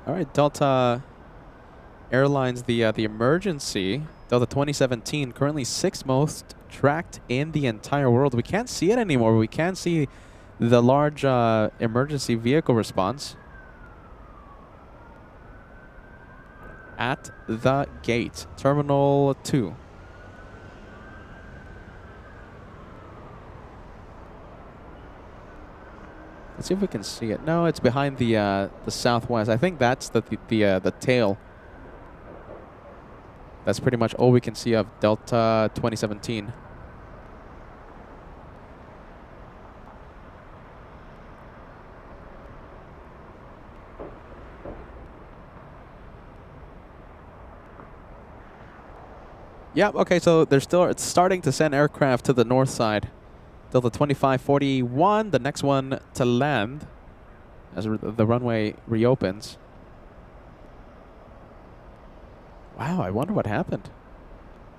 All right, Delta Airlines, the emergency, Delta 2017, currently 6th most tracked in the entire world. We can't see it anymore. We can't see the large emergency vehicle response at the gate, Terminal 2. Let's see if we can see it. No, it's behind the southwest. I think that's the tail. That's pretty much all we can see of Delta 2017. Yep, okay, so it's starting to send aircraft to the north side. Delta 2541, the next one to land as the runway reopens. Wow, I wonder what happened.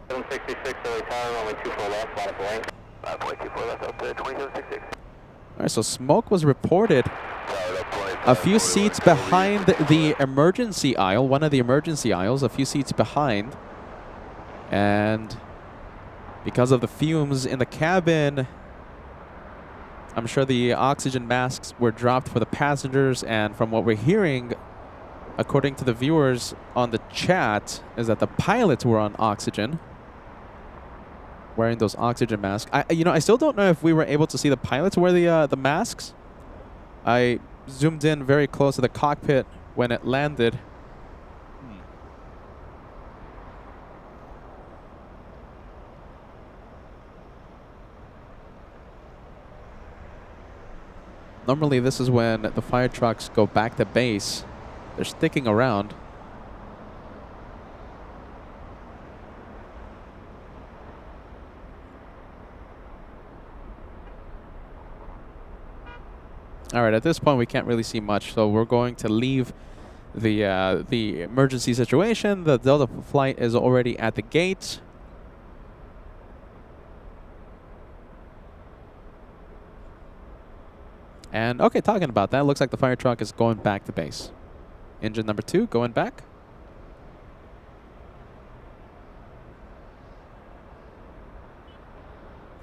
766 early tower, runway 24 left, line up lane. 5.24 left up to 2766. All right, so smoke was reported a few seats behind the emergency aisle, one of the emergency aisles, a few seats behind. And because of the fumes in the cabin, I'm sure the oxygen masks were dropped for the passengers, and from what we're hearing, according to the viewers on the chat, is that the pilots were on oxygen, wearing those oxygen masks. I still don't know if we were able to see the pilots wear the masks. I zoomed in very close to the cockpit when it landed. Normally, this is when the fire trucks go back to base. They're sticking around. All right, at this point, we can't really see much, so we're going to leave the emergency situation. The Delta flight is already at the gate. And, okay, talking about that, looks like the fire truck is going back to base. Engine number 2 going back.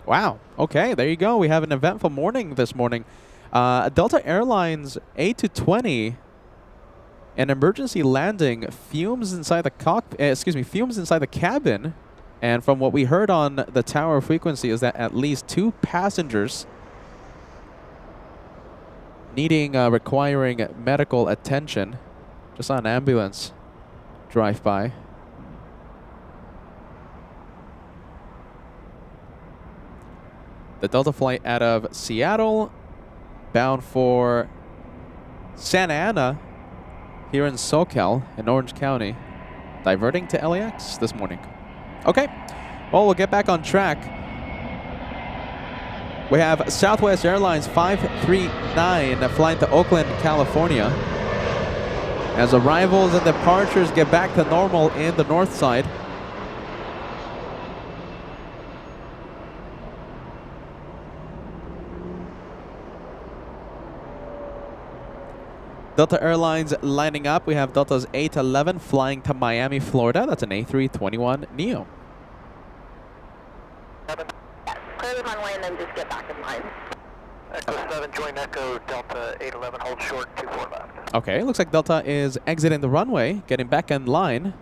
Wow. Okay, there you go. We have an eventful morning this morning. Delta Airlines A220, an emergency landing, fumes inside the fumes inside the cabin. And from what we heard on the tower frequency is that at least 2 passengers requiring medical attention. Just saw an ambulance drive by. The Delta flight out of Seattle, bound for Santa Ana, here in SoCal, in Orange County, diverting to LAX this morning. Okay, well, we'll get back on track. We have Southwest Airlines 539 flying to Oakland, California. As arrivals and departures get back to normal in the north side. Delta Airlines lining up. We have Delta's 811 flying to Miami, Florida. That's an A321neo. Clear the runway and then just get back in line. Echo 7, join Echo, Delta 811, hold short, 24 left. Okay, looks like Delta is exiting the runway, getting back in line.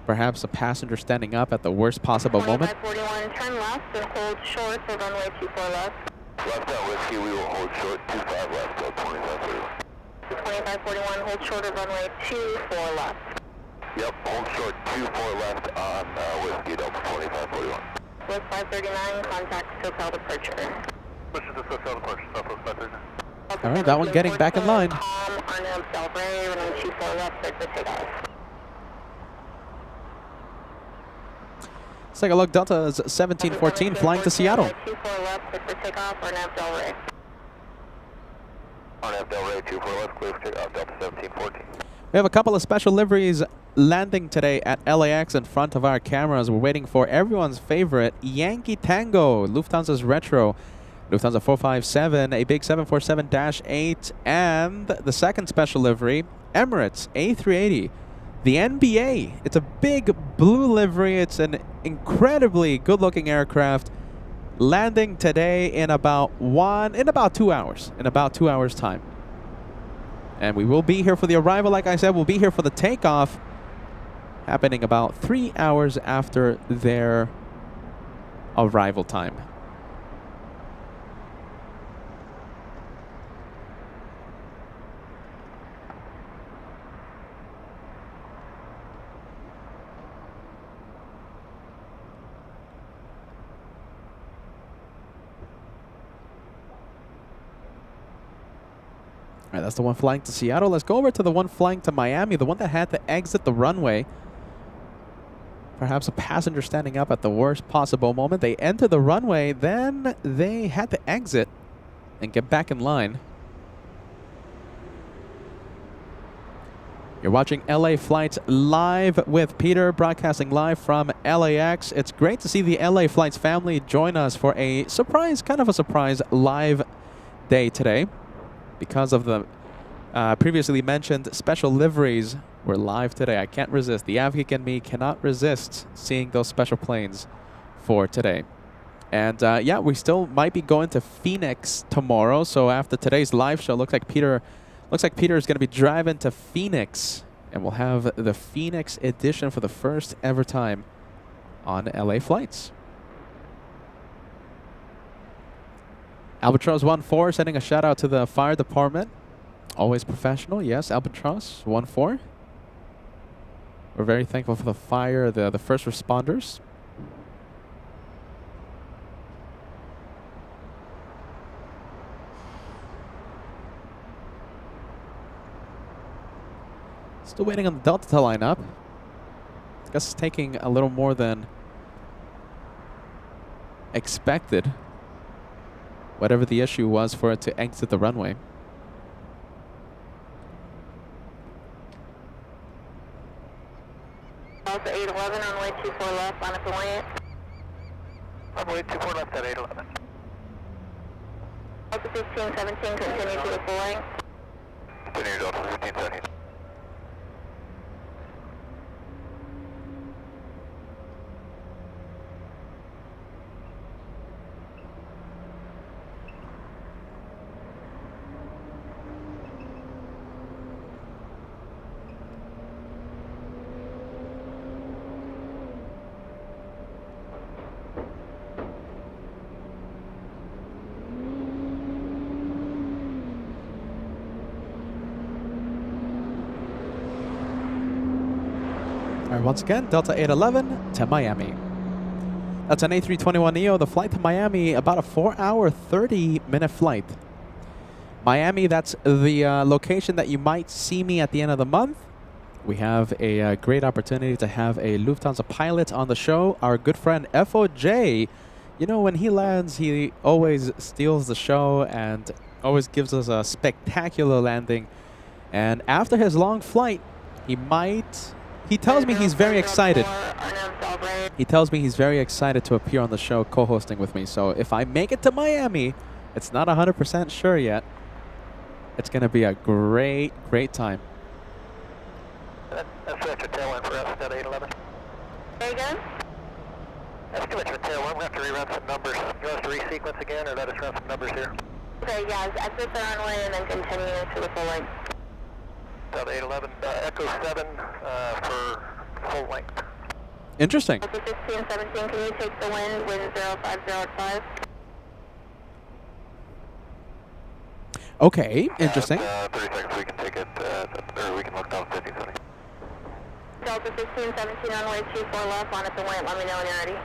Perhaps a passenger standing up at the worst possible moment. 2541, turn left and hold short for runway 24 left. Left out whiskey, we will hold short, 25 left, till 2541. 2541, hold short of runway 24 left. Yep, hold short 24 left on Whiskey Delta 4541. With 539, contact SoCal departure. Push to SoCal departure, Southwest 539. All right, that one getting back in line. Arnab Delray, runway 24 left, cleared for takeoff. Let's take a look. Delta is 1714 flying to Seattle. 24 left, cleared for takeoff, Arnab Delray. Arnab Delray 24 left, clear for takeoff, Delta 1714. We have a couple of special liveries landing today at LAX in front of our cameras. We're waiting for everyone's favorite Yankee Tango, Lufthansa's Retro, Lufthansa 457, a big 747-8, and the second special livery, Emirates A380, the NBA. It's a big blue livery. It's an incredibly good-looking aircraft landing today in about 2 hours. In about 2 hours' time. And we will be here for the arrival. Like I said, we'll be here for the takeoff, happening about 3 hours after their arrival time. All right, that's the one flying to Seattle. Let's go over to the one flying to Miami, the one that had to exit the runway. Perhaps a passenger standing up at the worst possible moment. They enter the runway, then they had to exit and get back in line. You're watching LA Flights live with Peter, broadcasting live from LAX. It's great to see the LA Flights family join us for a surprise, kind of a surprise live day today. Because of the previously mentioned special liveries, we're live today. I can't resist. The Advocate and me cannot resist seeing those special planes for today. And yeah, we still might be going to Phoenix tomorrow. So after today's live show, looks like Peter is going to be driving to Phoenix, and we'll have the Phoenix edition for the first ever time on LA Flights. Albatross 14 sending a shout out to the fire department. Always professional, yes, Albatross 14. We're very thankful for the fire, the first responders. Still waiting on the Delta to line up. I guess it's taking a little more than expected. Whatever the issue was for it to exit the runway. Delta 811, runway 24 left, line up and wait. Runway 24 left at 811. Delta 1517, continue to the full length. Continue Delta 1517. All right, once again, Delta 811 to Miami. That's an A321neo. The flight to Miami, about a 4-hour, 30-minute flight. Miami, that's the location that you might see me at the end of the month. We have a great opportunity to have a Lufthansa pilot on the show. Our good friend FOJ, you know, when he lands, he always steals the show and always gives us a spectacular landing. And after his long flight, he tells me he's very excited. He tells me he's very excited to appear on the show co-hosting with me. So if I make it to Miami, it's not 100% sure yet. It's going to be a great, great time. That's your tailwind for us at 811. There you go. That's too much of a tailwind. We'll have to rerun some numbers. You want us to resequence again, or let us run some numbers here? Okay, guys, exit the runway and then continue to the full length. Delta 811, Echo 7 for full length. Interesting. Delta 1517, can you take the wind 0505? Okay, interesting. 30 seconds, we can take it, or we can look down 1570. Delta 1517, runway 24 left, line up and wait, let me know when you're ready.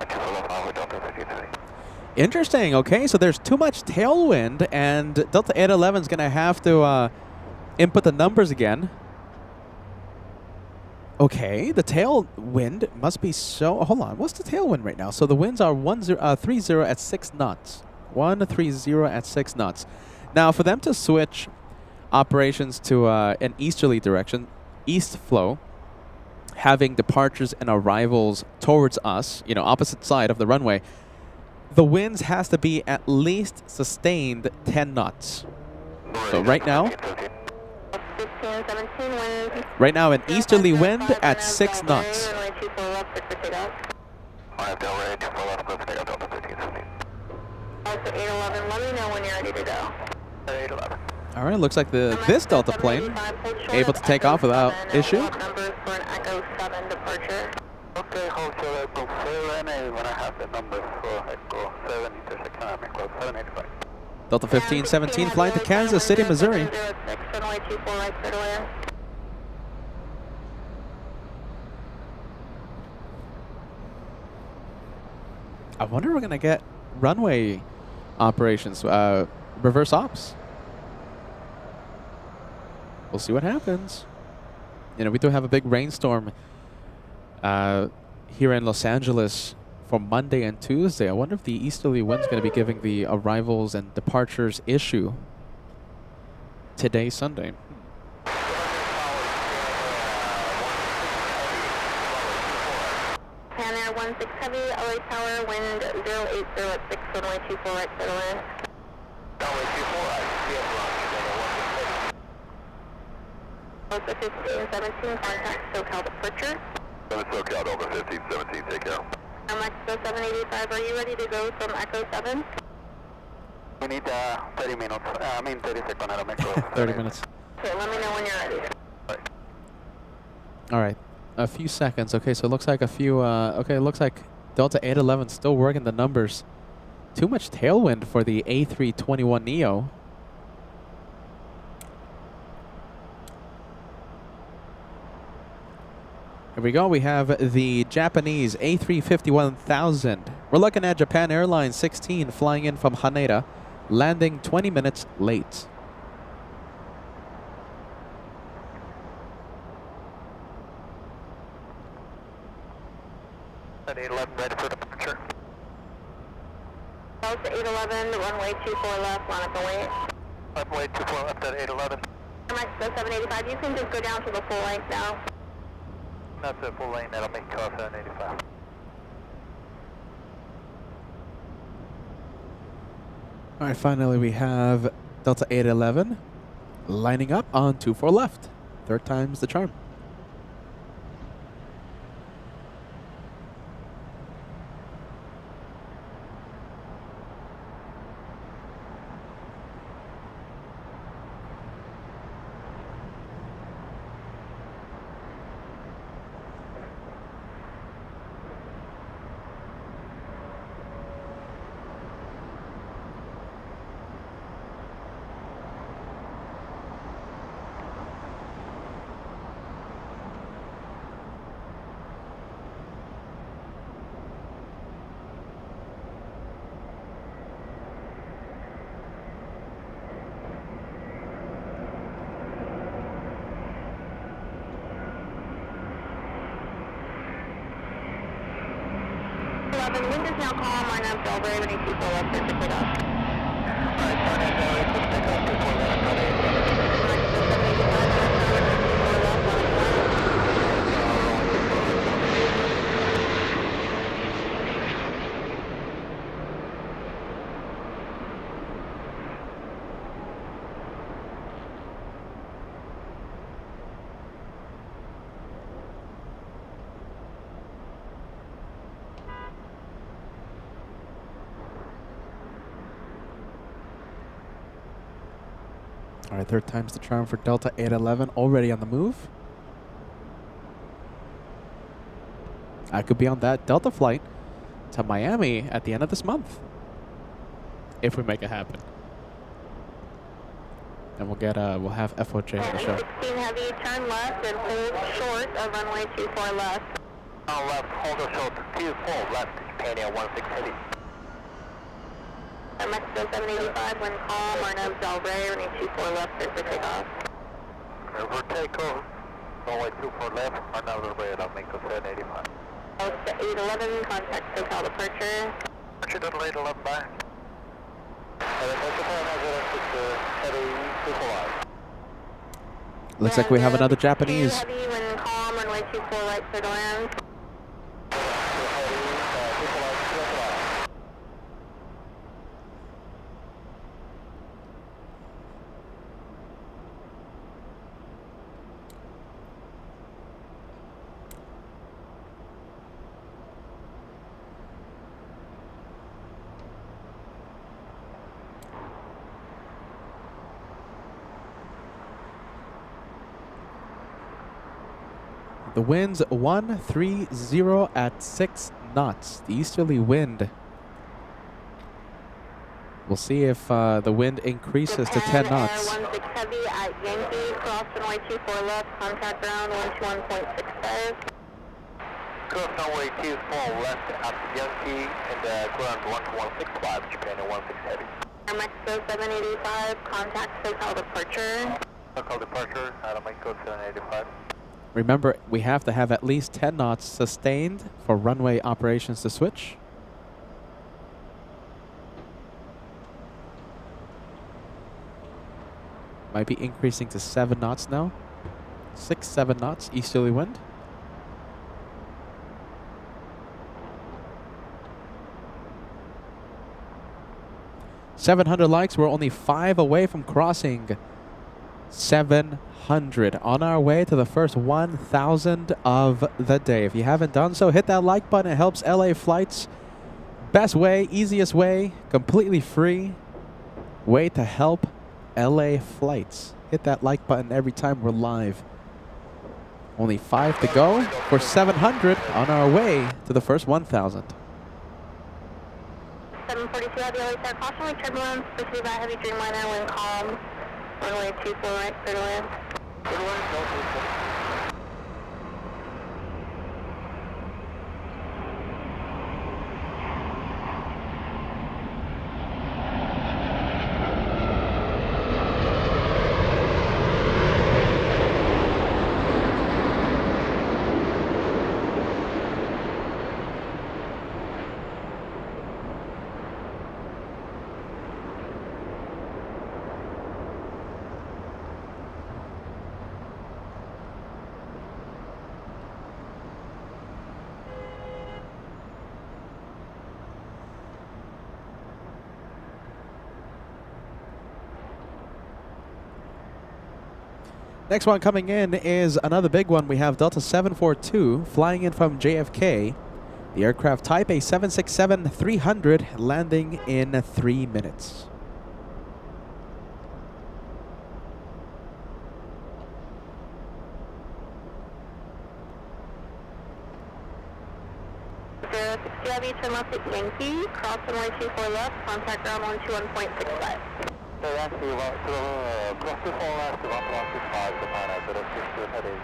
24 left, Bravo Delta 1530. Interesting. Okay, so there's too much tailwind, and Delta 811 is going to have to input the numbers again. Okay, the tailwind must be so... Hold on, what's the tailwind right now? So the winds are 30 at 6 knots. 130 at 6 knots. Now, for them to switch operations to an easterly direction, east flow, having departures and arrivals towards us, you know, opposite side of the runway, the winds has to be at least sustained 10 knots. So right now... 1517, wind. Right now, an easterly wind at 6 knots. Runway 24 left, clear for takeoff. I have Delray 24 left, clear for takeoff Delta 1517. Also 811, let me know when you're ready to go. 811. All right, looks like this Delta plane able to take off without issue. Numbers for an Echo 7 departure. Okay, hold short Echo 7, and when I have the numbers for Echo 7 intersection, I'm in close 785. Delta 1517 flying to Kansas City, Missouri. Runway 24 right, clear to land. I wonder if we're going to get runway operations, reverse ops. We'll see what happens. You know, we do have a big rainstorm here in Los Angeles for Monday and Tuesday. I wonder if the easterly wind's going to be giving the arrivals and departures issue today, Sunday. Pan Air 16 Heavy, LA Tower, wind 080 at 6, runway 24 right, clear to land. Delray 24, I see it wrong. Delta 1517, contact SoCal departure. 7 SoCal Delta 1517, take care. Echo 785, are you ready to go from Echo 7? We need 30 minutes, 30 seconds at Echo 30 minutes. Okay, let me know when you're ready. All right. A few seconds. Okay, so it looks like a few... okay, it looks like Delta 811 still working the numbers. Too much tailwind for the A321neo. Here we go. We have the Japanese A350-1000. We're looking at Japan Airlines 16 flying in from Haneda, landing 20 minutes late. At 811, ready for departure. Delta 811, runway 24 left, line up and wait. Runway 24 left at 811. Echo 785, you can just go down to the full length now. That's a full lane, that'll make 785. All right, finally we have Delta 811 lining up on 24 left. Third time's the charm. Wind is now calm, line up, Delray, runway 24 left, clear for takeoff. Alright, turn in Delray, clear for takeoff, 24 left at 811. All right, third time's the charm for Delta 811, already on the move. I could be on that Delta flight to Miami at the end of this month, if we make it happen. And we'll have FOJ in the show. 16 heavy, turn left and hold short of runway 24 left. On left, hold a short, 24 left, Japan Air 16 heavy. Mexico 785, wind calm, Arnhem Del Rey, runway 24 left, clear for takeoff. Clear for takeoff, runway 24 left, Arnhem Del Rey, Mexico 785. Delta 811, contact SoCal departure. Departure Delta 811, bye. Looks like we have another Japanese. Heavy, wind calm, runway 24 right, clear to land. The wind's 130 at 6 knots. The easterly wind. We'll see if the wind increases to 10 knots. 16 heavy at Yankee, cross runway 24 left, contact ground 121.65. Cross runway 24 left at Yankee and ground 12165, Japan Air 16 heavy. Mexico 785, contact SoCal departure. SoCal departure, Mexico 785. Remember, we have to have at least 10 knots sustained for runway operations to switch. Might be increasing to 7 knots now. 6, 7 knots easterly wind. $700 likes. We're only 5 away from crossing 700 on our way to the first 1,000 of the day. If you haven't done so, hit that like button. It helps LA flights. Best way, easiest way, completely free way to help LA flights. Hit that like button every time we're live. Only 5 to go for 700 on our way to the first 1,000. 742 heavy, LA Star, caution turbulence, specifically by heavy Dreamliner, wind calm. Runway 24 right, clear to land. Good one, Next one coming in is another big one. We have Delta 742 flying in from JFK. The aircraft Taipei 767-300 landing in 3 minutes. Heavy, turn left at Yankee, cross runway 24 left, contact ground 121.65. So that's the cross 24 left to 165, Japan Air 06 heading.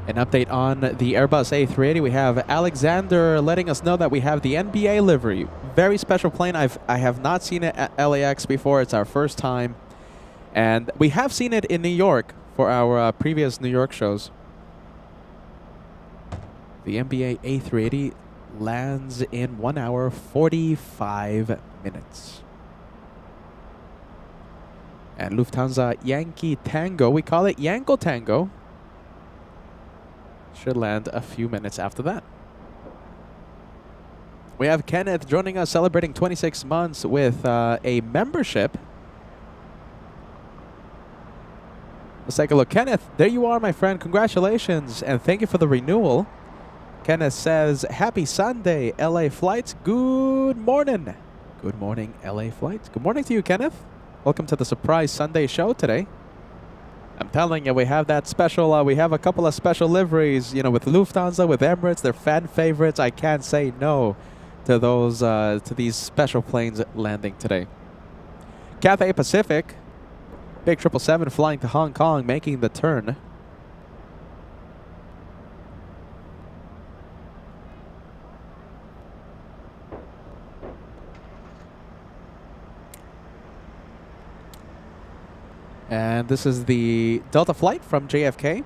An update on the Airbus A380. We have Alexander letting us know that we have the NBA livery. Very special plane. I have not seen it at LAX before. It's our first time. And we have seen it in New York for our previous New York shows. The NBA A380 lands in 1 hour, 45 minutes. And Lufthansa Yankee Tango, we call it Yanko Tango, should land a few minutes after that. We have Kenneth joining us, celebrating 26 months with a membership. Let's take a look. Kenneth, there you are, my friend. Congratulations, and thank you for the renewal. Kenneth says, happy Sunday, LA flights. Good morning. Good morning, LA flights. Good morning to you, Kenneth. Welcome to the surprise Sunday show today. I'm telling you, we have that special, we have a couple of special liveries, you know, with Lufthansa, with Emirates, they're fan favorites. I can't say no to those, to these special planes landing today. Cathay Pacific, big 777 flying to Hong Kong, making the turn. And this is the Delta flight from JFK.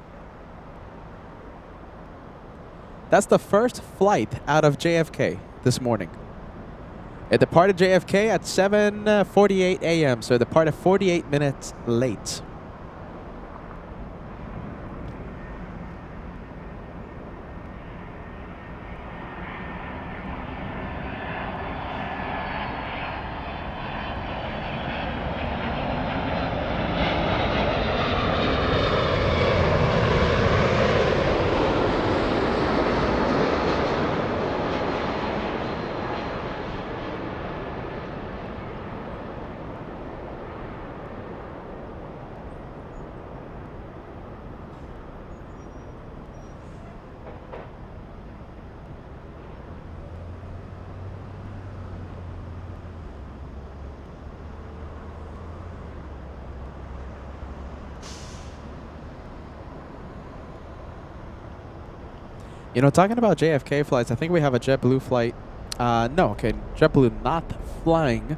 That's the first flight out of JFK this morning. It departed JFK at 7:48 a.m., so it departed 48 minutes late. You know, talking about JFK flights, I think we have a JetBlue flight. JetBlue not flying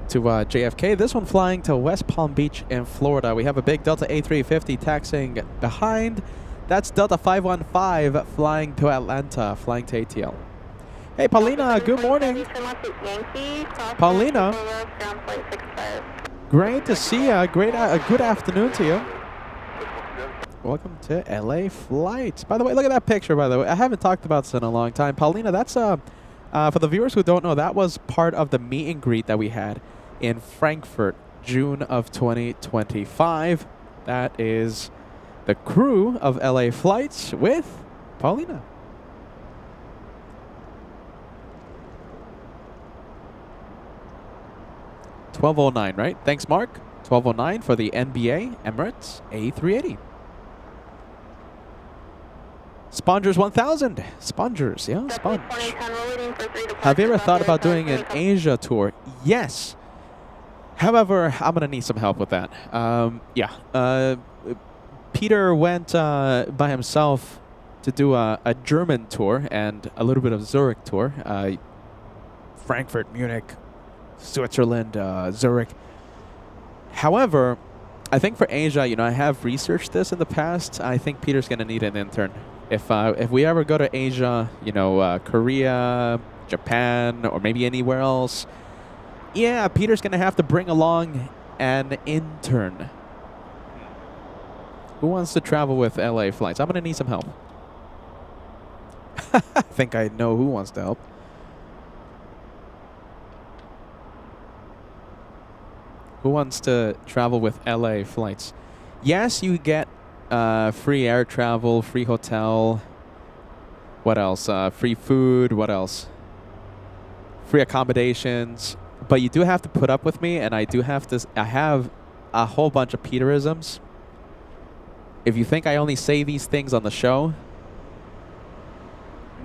to JFK. This one flying to West Palm Beach in Florida. We have a big Delta A350 taxiing behind. That's Delta 515 flying to Atlanta, flying to ATL. Hey, Paulina, good morning. Paulina, great to see you. Good afternoon to you. Welcome to LA Flights. By the way, look at that picture, by the way. I haven't talked about this in a long time. Paulina, that's, for the viewers who don't know, that was part of the meet and greet that we had in Frankfurt, June of 2025. That is the crew of LA Flights with Paulina. $12.09, right? Thanks, Mark. $12.09 for the NBA Emirates A380. Spongers 1000. Spongers, yeah, Sponge. Have you ever thought about doing an Asia tour? Yes. However, I'm going to need some help with that. Peter went by himself to do a German tour and a little bit of Zurich tour. Frankfurt, Munich, Switzerland, Zurich. However, I think for Asia, you know, I have researched this in the past. I think Peter's going to need an intern. If we ever go to Asia, you know, Korea, Japan, or maybe anywhere else, yeah, Peter's going to have to bring along an intern. Who wants to travel with LA Flights? I'm going to need some help. I think I know who wants to help. Who wants to travel with LA Flights? Yes, you get free air travel, free hotel. What else? Free food. What else? Free accommodations. But you do have to put up with me, and I have a whole bunch of Peterisms. If you think I only say these things on the show,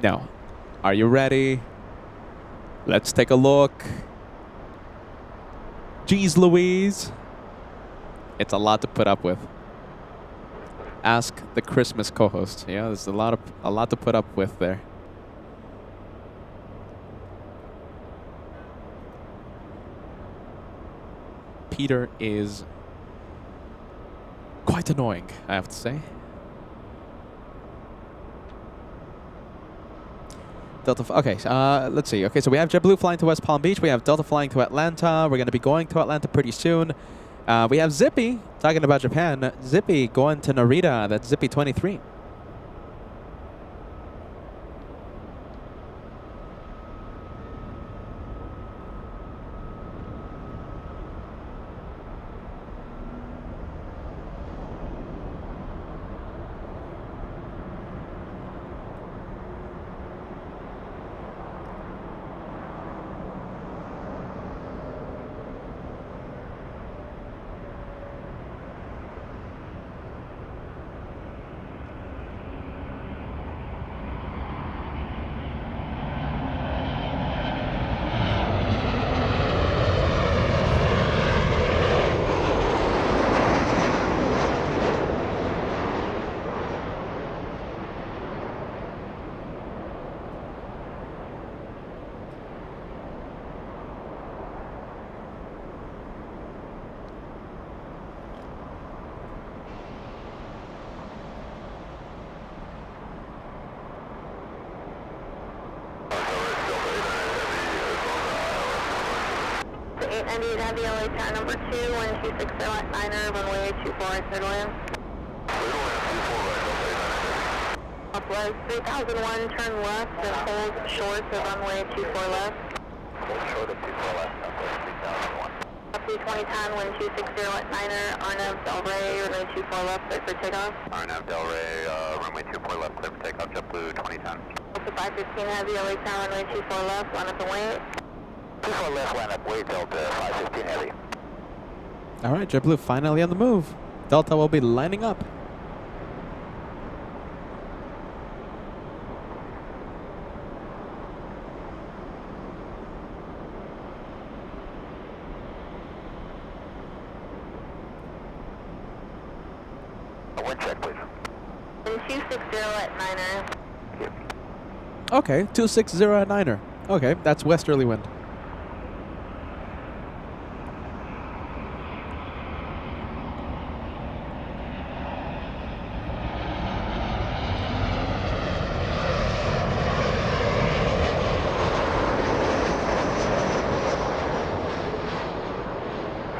no. Are you ready? Let's take a look. Jeez Louise. It's a lot to put up with. Ask the Christmas co-host. Yeah, there's a lot to put up with there. Peter is quite annoying, I have to say. Delta. Okay, let's see. Okay, so we have JetBlue flying to West Palm Beach. We have Delta flying to Atlanta. We're going to be going to Atlanta pretty soon. We have Zippy, talking about Japan. Zippy going to Narita. That's Zippy 23. 898 Heavy LA tower number 2, 1260 at 9er, runway 24 right, clear to land. Southwest 3001, turn left and hold short to runway 24 left. Hold short of 24 left, Southwest 3001. Up 2010, 1260 at 9er, Arnav Del Rey, runway 24 left, clear for takeoff. Arnav Del Rey, runway 24 left, clear for takeoff, JetBlue 2010. Delta 515 Heavy LA tower runway 24 left, line up and wait. 24 left, line up, wait, Delta 515 Heavy. All right, JetBlue finally on the move. Delta will be lining up. Wind check, please. And 260 at 9er. Okay, 260 at 9er. Okay, that's westerly wind.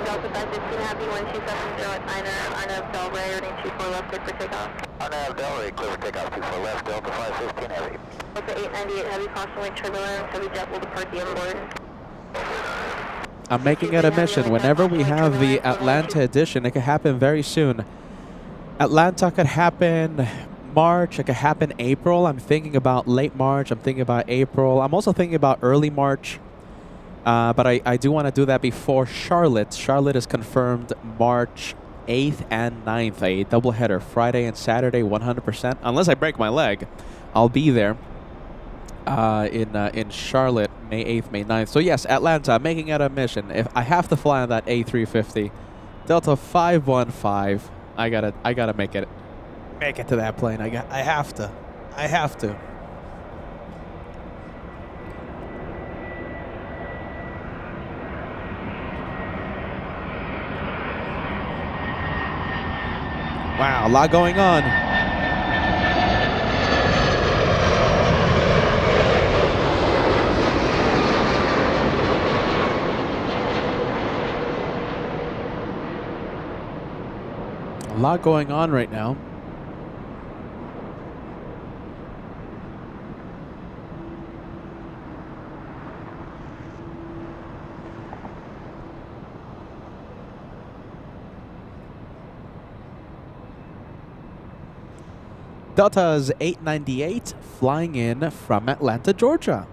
Delta 515 Heavy 1270 at 9er, Arnav Del Rey, running 24 left, clear for takeoff. Arnav Del Rey, clear for takeoff, 24 left, Delta 515 Heavy. Delta 898 Heavy, caution wind turbulence, heavy jet will depart the inboard. I'm making it a mission. Whenever we have the Atlanta edition, it could happen very soon. Atlanta could happen March. It could happen April. I'm thinking about late March. I'm thinking about April. I'm also thinking about early March. But I do want to do that before Charlotte. Charlotte is confirmed March 8th and 9th. A doubleheader, Friday and Saturday, 100%. Unless I break my leg, I'll be there in Charlotte, May 8th, May 9th. So yes, Atlanta, making it a mission. If I have to fly on that A350, Delta 515, I gotta make it to that plane. I have to. Wow, a lot going on. A lot going on right now. Delta's 898 flying in from Atlanta, Georgia.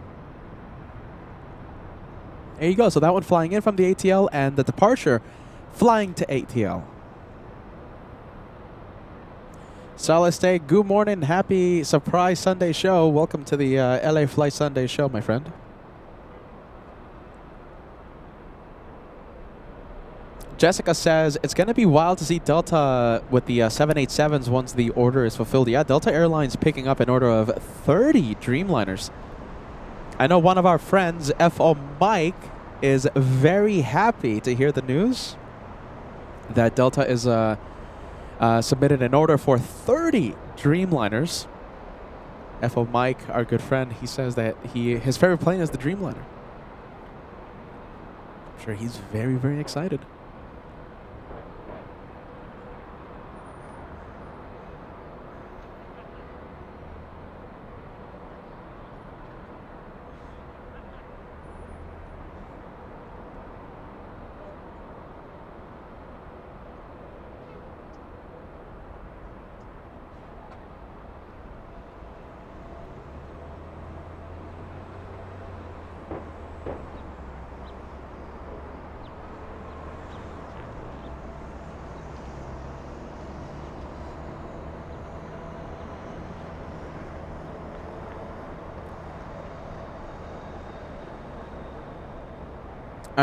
There you go. So that one flying in from the ATL and the departure flying to ATL. Celeste, good morning. Happy surprise Sunday show. Welcome to the LA Flight Sunday show, my friend. Jessica says, it's going to be wild to see Delta with the 787s once the order is fulfilled. Yeah, Delta Airlines picking up an order of 30 Dreamliners. I know one of our friends, F.O. Mike, is very happy to hear the news that Delta is submitted an order for 30 Dreamliners. F.O. Mike, our good friend, he says that his favorite plane is the Dreamliner. I'm sure he's very, very excited.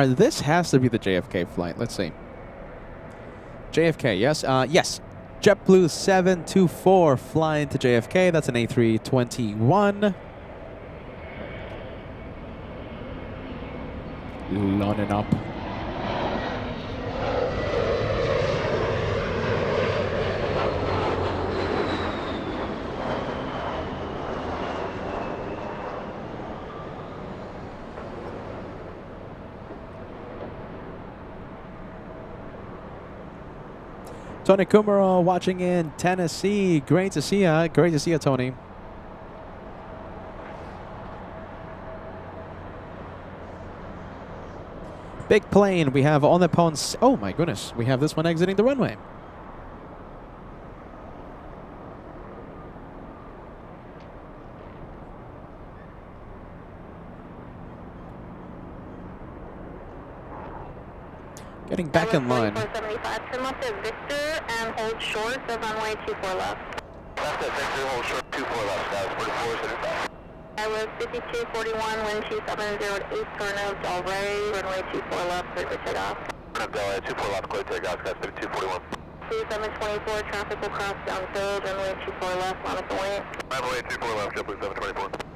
This has to be the JFK flight. Let's see. JFK, yes. Yes. JetBlue 724 flying to JFK. That's an A321. Loading up. Tony Kumaro watching in Tennessee. Great to see ya. Great to see ya, Tony. Big plane. We have on the pons. Oh my goodness. We have this one exiting the runway. Getting back in line. 7475, turn left at Victor and hold short of runway 24 left. Left at Victor, hold short 24 left, guys, 4475. I was 5241, wind 2708, turn of Del Rey, runway 24 left, clear for takeoff. Turn of Del Rey, 24 left, clear takeoff, guys, 5241. 2724, traffic will cross downfield, runway 24 left, monitor wing. Runway 24 left, JetBlue 724.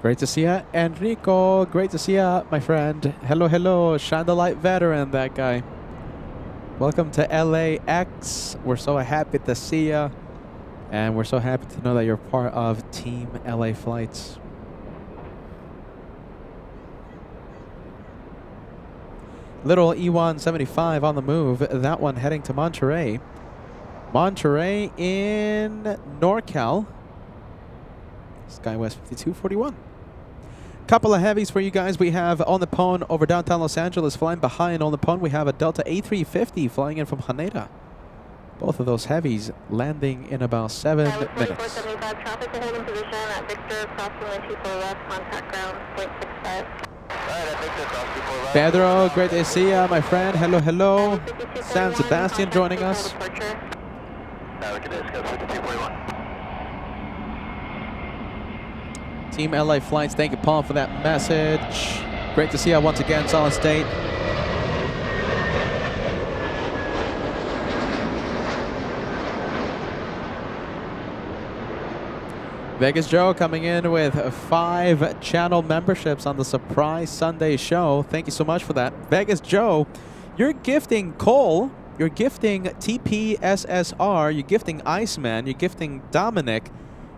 Great to see ya, Enrico. Great to see ya, my friend. Hello, hello, Shine the Light veteran, that guy. Welcome to LAX. We're so happy to see ya, and we're so happy to know that you're part of Team LA Flights. Little E175 on the move. That one heading to Monterey. Monterey in NorCal. SkyWest 5241. Couple of heavies for you guys. We have on the pone over downtown Los Angeles. Flying behind on the pone, we have a Delta A350 flying in from Haneda. Both of those heavies landing in about 7 minutes. 4475, traffic will hold in position at Victor, cross runway 24 left, contact ground, 0.65. Pedro, great to see ya, my friend. Hello, hello. San Sebastian joining us. Team LA Flights, thank you, Paul, for that message. Great to see you once again, solid state. Vegas Joe coming in with 5 channel memberships on the Surprise Sunday show. Thank you so much for that. Vegas Joe, you're gifting Cole, you're gifting TPSSR, you're gifting Iceman, you're gifting Dominic,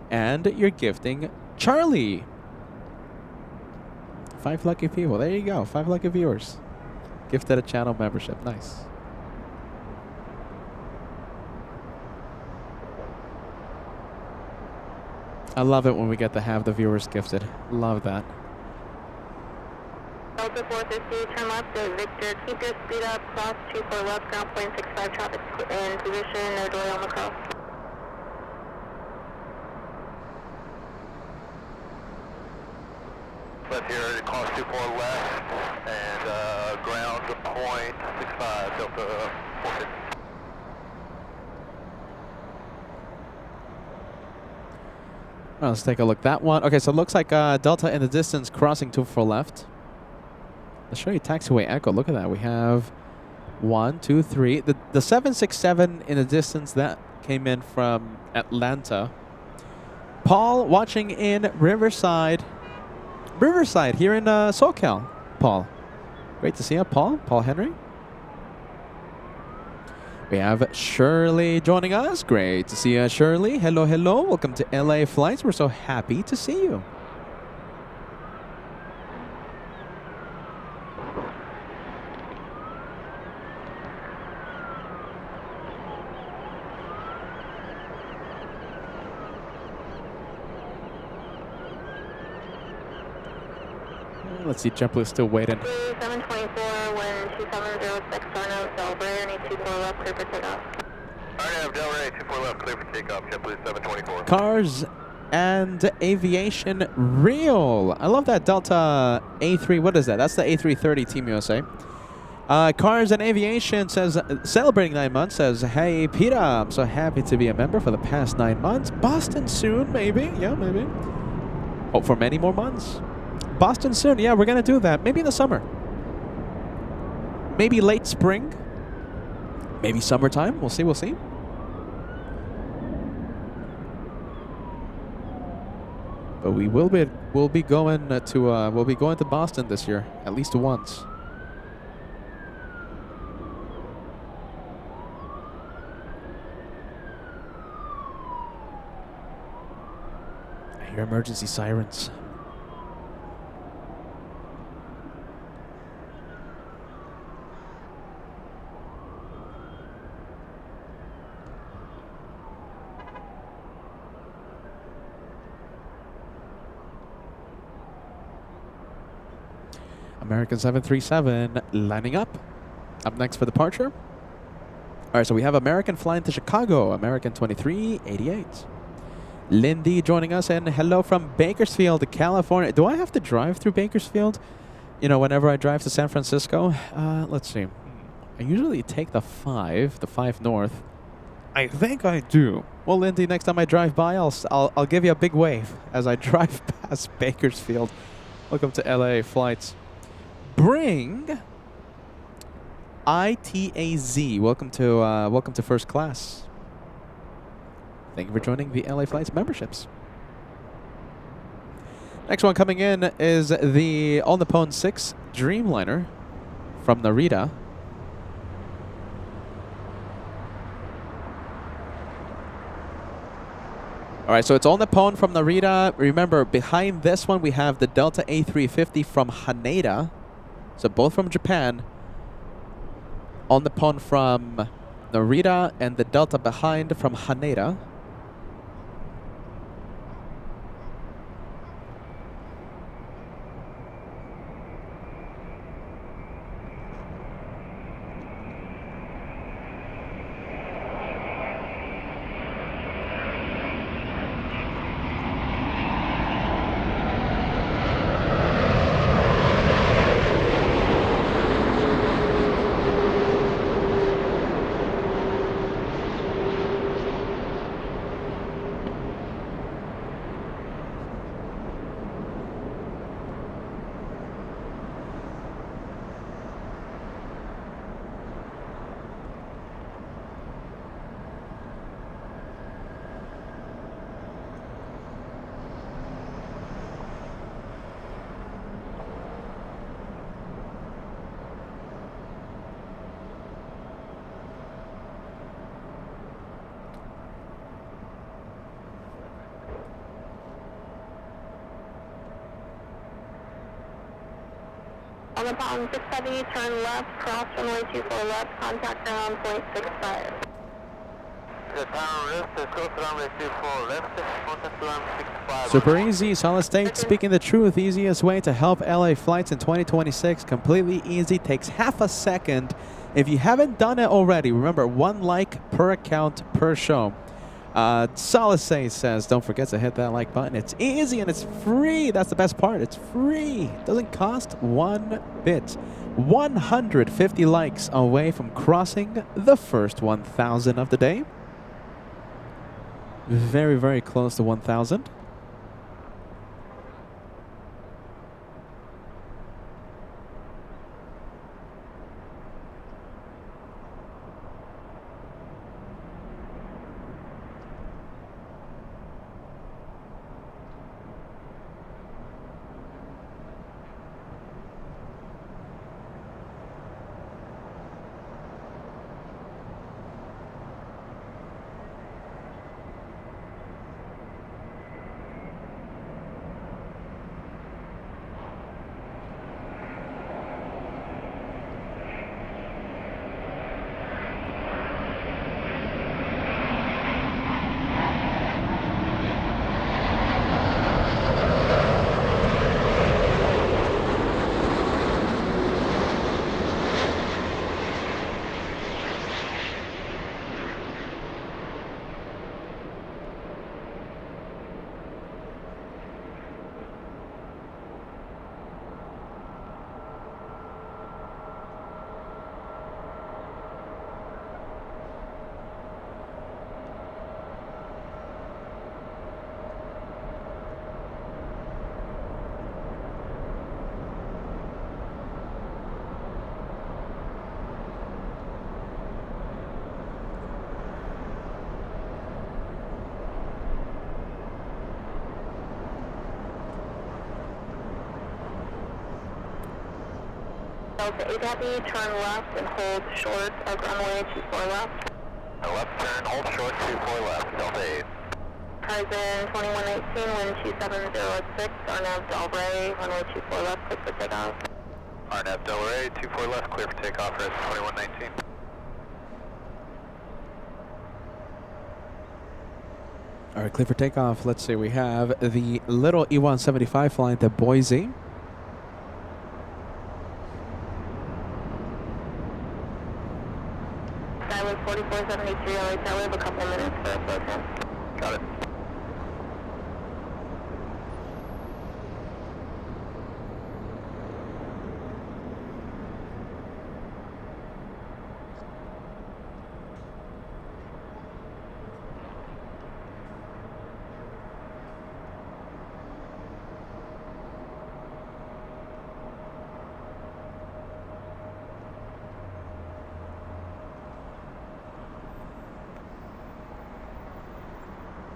and you're gifting Charlie. 5 lucky people. There you go. 5 lucky viewers. Gifted a channel membership. Nice. I love it when we get to have the viewers gifted. Love that. Delta 450, turn left at Victor. Keep your speed up. Cross 24 left, ground 0.65. Traffic in position. No delay on the cross. Left here, cross 24 left, and ground 0.65, Delta 450. Well, let's take a look. That one. Okay, so it looks like Delta in the distance crossing 24 left. Let's show you taxiway echo. Look at that. We have 1, 2, 3. The 767 in the distance that came in from Atlanta. Paul watching in Riverside. Riverside here in SoCal. Paul. Great to see you, Paul. Paul Henry. We have Shirley joining us. Great to see you, Shirley. Hello, hello. Welcome to LA Flights. We're so happy to see you. Let's see, JetBlue's still waiting. 724, wind 2706, turn of Del Rey, need 24 left, clear for takeoff. Alright, Del Rey, 24 left, clear for takeoff, JetBlue 724. Cars and Aviation Real. I love that Delta A3. What is that? That's the A330 Team USA. Cars and Aviation says, celebrating 9 months, says, hey, Peter, I'm so happy to be a member for the past 9 months. Boston soon, maybe. Yeah, maybe. Hope for many more months. Boston soon. Yeah, we're going to do that. Maybe in the summer. Maybe late spring. Maybe summertime. We'll see. We'll see. But we'll be going to Boston this year at least once. I hear emergency sirens. American 737 lining up. Up next for departure. All right, so we have American flying to Chicago, American 2388. Lindy joining us, and hello from Bakersfield, California. Do I have to drive through Bakersfield? You know, whenever I drive to San Francisco? Let's see. I usually take the 5 north. I think I do. Well, Lindy, next time I drive by, I'll give you a big wave as I drive past Bakersfield. Welcome to LA flights. Bring ITAZ. Welcome to first class. Thank you for joining the LA Flights memberships. Next one coming in is the All Nippon 6 Dreamliner from Narita. All right, so it's All Nippon from Narita. Remember, behind this one we have the Delta A350 from Haneda. So both from Japan. All Nippon from Narita and the Delta behind from Haneda. On the bottom 670, turn left, cross runway 24 left, contact ground point 65. Super easy, solid state, speaking the truth, easiest way to help LA flights in 2026. Completely easy, takes half a second. If you haven't done it already, remember, 1 like per account per show. Solid State says, don't forget to hit that like button. It's easy and it's free. That's the best part. It's free. Doesn't cost one bit. 150 likes away from crossing the first 1,000 of the day. Very, very close to 1,000. Delta 8 Heavy, turn left and hold short of runway 24 left. Left turn, hold short, 24 left, Delta 8. Horizon 2118, wind 2706, RNAV Del Rey, runway 24 left, clear for takeoff. RNAV Del Rey, 24 left, clear for takeoff, Horizon 2119. All right, clear for takeoff. Let's see, we have the little E-175 flying to Boise. Yeah, we have a couple minutes for a flow time. Got it.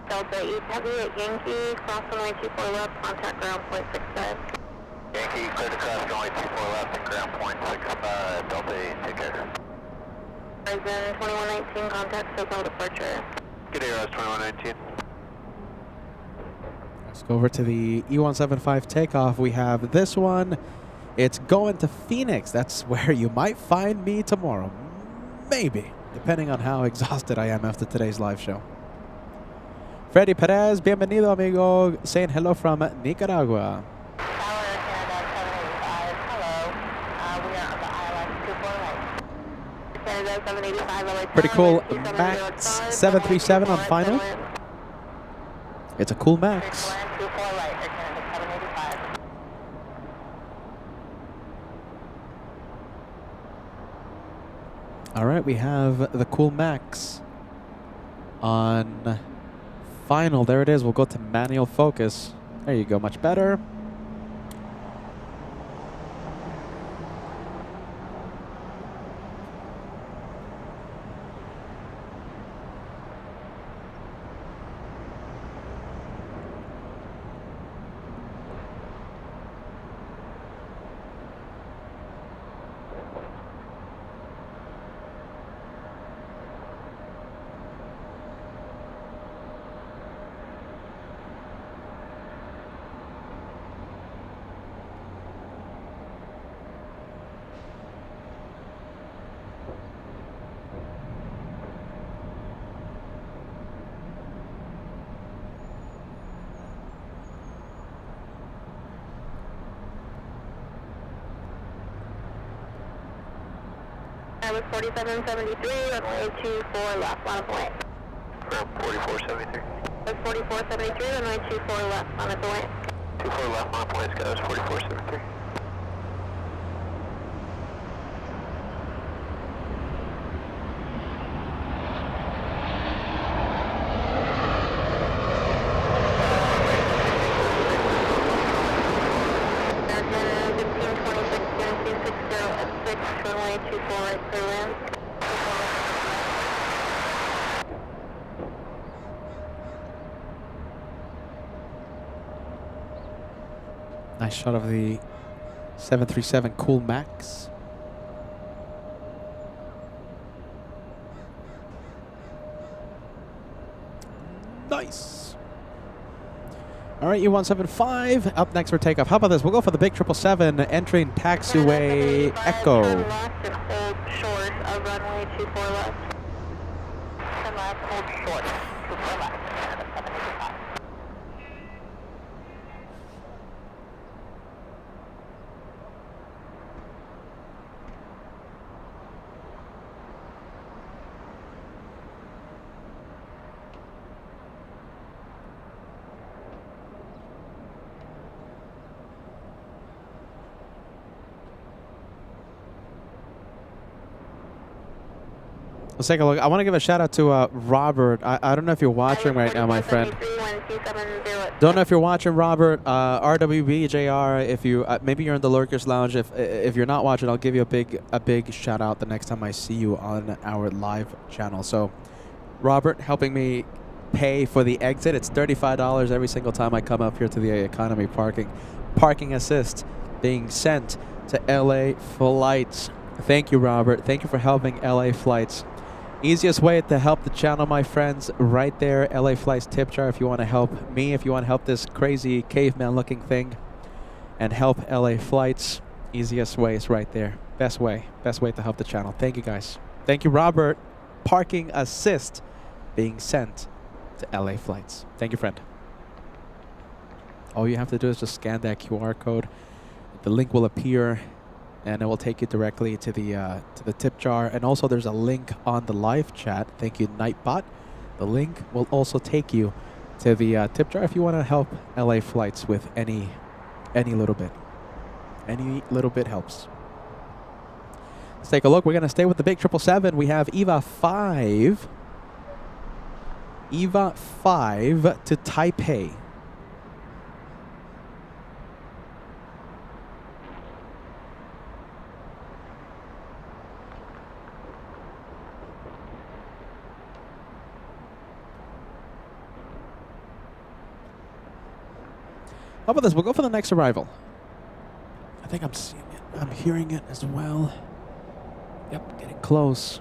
Delta East Heavy at Yankee, cross runway 24 left, contact ground point 65. Yankee, clear to cross runway 24 left and ground point 65. Delta 8, take care. Horizon 2119, contact SoCal departure. Good day, Rise 2119. Let's go over to the E175 takeoff. We have this one. It's going to Phoenix. That's where you might find me tomorrow. Maybe, depending on how exhausted I am after today's live show. Freddy Perez, bienvenido, amigo. Saying hello from Nicaragua. Tower Canada 785, hello. We are on the ILS 24 right. Canada 785, LA Pretty cool. Tower, Max 705, 737 on final. clear to land. It's a cool Clear Max. to land 24 right, Air Canada 785. All right, we have the cool Max on final. There it is. We'll go to manual focus. There you go. Much better. That was 4773, runway 24 left, line of way. Ground 4473. That was 4473, runway 24 left, line of way. 24 left, line point, Skies 4473. American 1526, Genesee 60 at 6, runway 24 right, clear land. Nice shot of the 737 Cool Max. Nice. All right, U175 up next for takeoff. How about this? We'll go for the big 777 entering Taxiway Echo. Turn left and hold short of runway 24 left. Turn left, hold short, 24 left, Canada 785. Let's take a look. I want to give a shout out to Robert. I don't know if you're watching right now, my friend. Don't know if you're watching, Robert. RWB JR. If you maybe you're in the Lurkers Lounge. If you're not watching, I'll give you a big shout out the next time I see you on our live channel. So, Robert helping me pay for the exit. It's $35 every single time I come up here to the economy parking. Parking assist being sent to LA Flights. Thank you, Robert. Thank you for helping LA Flights. Easiest way to help the channel, my friends, right there. LA Flights tip jar if you want to help me, if you want to help this crazy caveman looking thing and help LA Flights. Easiest way is right there. Best way to help the channel. Thank you, guys. Thank you, Robert. Parking assist being sent to LA Flights. Thank you, friend. All you have to do is just scan that QR code. The link will appear and it will take you directly to the tip jar. And also, there's a link on the live chat. Thank you, Nightbot. The link will also take you to the tip jar if you want to help LA flights with any little bit. Any little bit helps. Let's take a look. We're going to stay with the big 777. We have EVA 5. EVA 5 to Taipei. How about this? We'll go for the next arrival. I think I'm seeing it. I'm hearing it as well. Yep, getting close.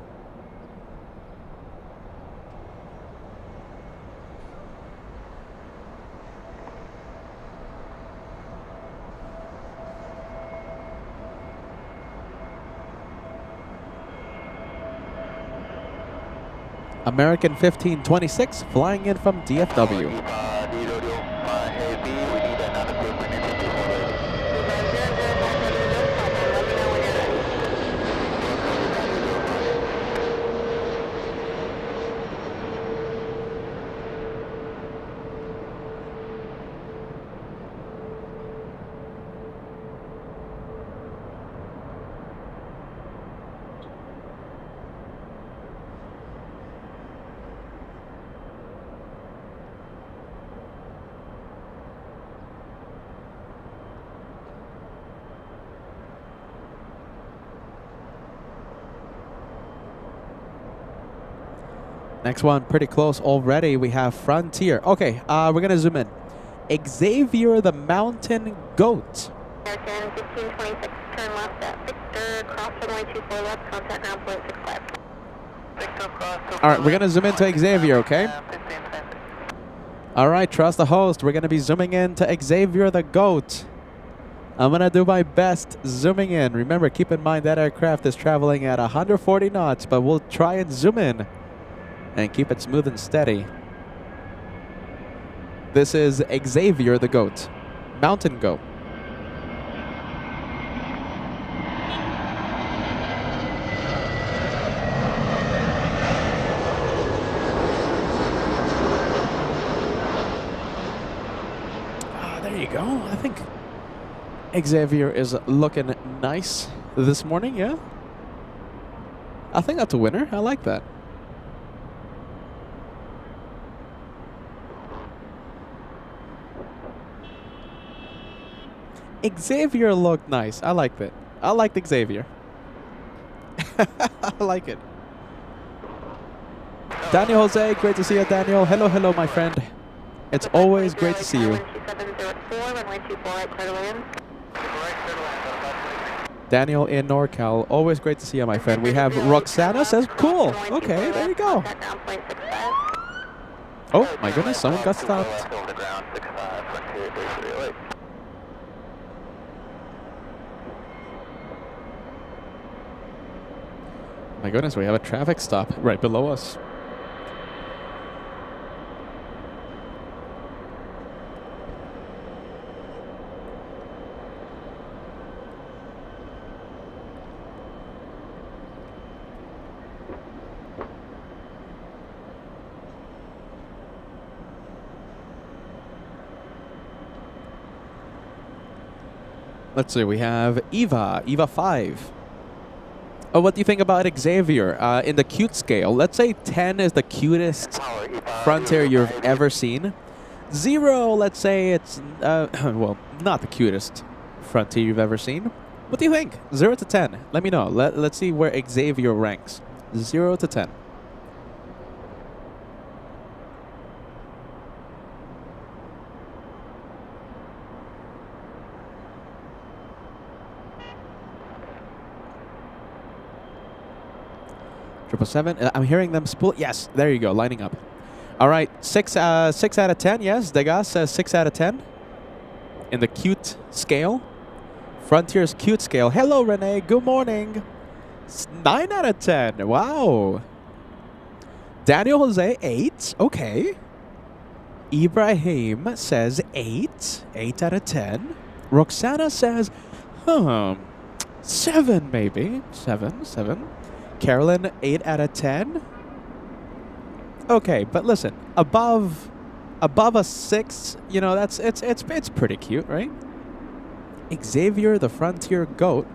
American 1526 flying in from DFW. Next one, pretty close already. We have Frontier. Okay, we're going to zoom in. Xavier the Mountain Goat. American 1526, turn left at Victor, cross runway 24 left, contact ground point 65. Victor cross. All right, we're going to zoom into Xavier, okay? All right, trust the host. We're going to be zooming in to Xavier the Goat. I'm going to do my best zooming in. Remember, keep in mind that aircraft is traveling at 140 knots, but we'll try and zoom in and keep it smooth and steady. This is Xavier the Goat. Mountain Goat. There you go. I think Xavier is looking nice this morning, yeah? I think that's a winner. I like that. Xavier looked nice. I liked it. I liked Xavier. I like it. Daniel Jose, great to see you, Daniel. Hello, hello, my friend. It's always great to see you. Daniel in NorCal, always great to see you, my friend. We have Roxana says, cool. Okay, there you go. Oh, my goodness, someone got stopped. My goodness, we have a traffic stop right below us. Let's see, we have EVA 5. Oh, what do you think about Xavier in the cute scale? Let's say 10 is the cutest Frontier you've ever seen. 0, let's say it's, well, not the cutest Frontier you've ever seen. What do you think? 0 to 10. Let me know. Let's see where Xavier ranks. 0 to 10. I'm hearing them spool. Yes, there you go, lining up. All right, 6 out of 10. Yes, Degas says 6 out of 10 in the cute scale. Frontier's cute scale. Hello, Renee. Good morning. 9 out of 10. Wow. Daniel Jose 8. Okay. Ibrahim says 8. 8 out of 10. Roxana says, 7 maybe. 7. Carolyn, 8 out of 10. Okay, but listen, above a 6, you know, it's pretty cute, right? Xavier, the Frontier Goat,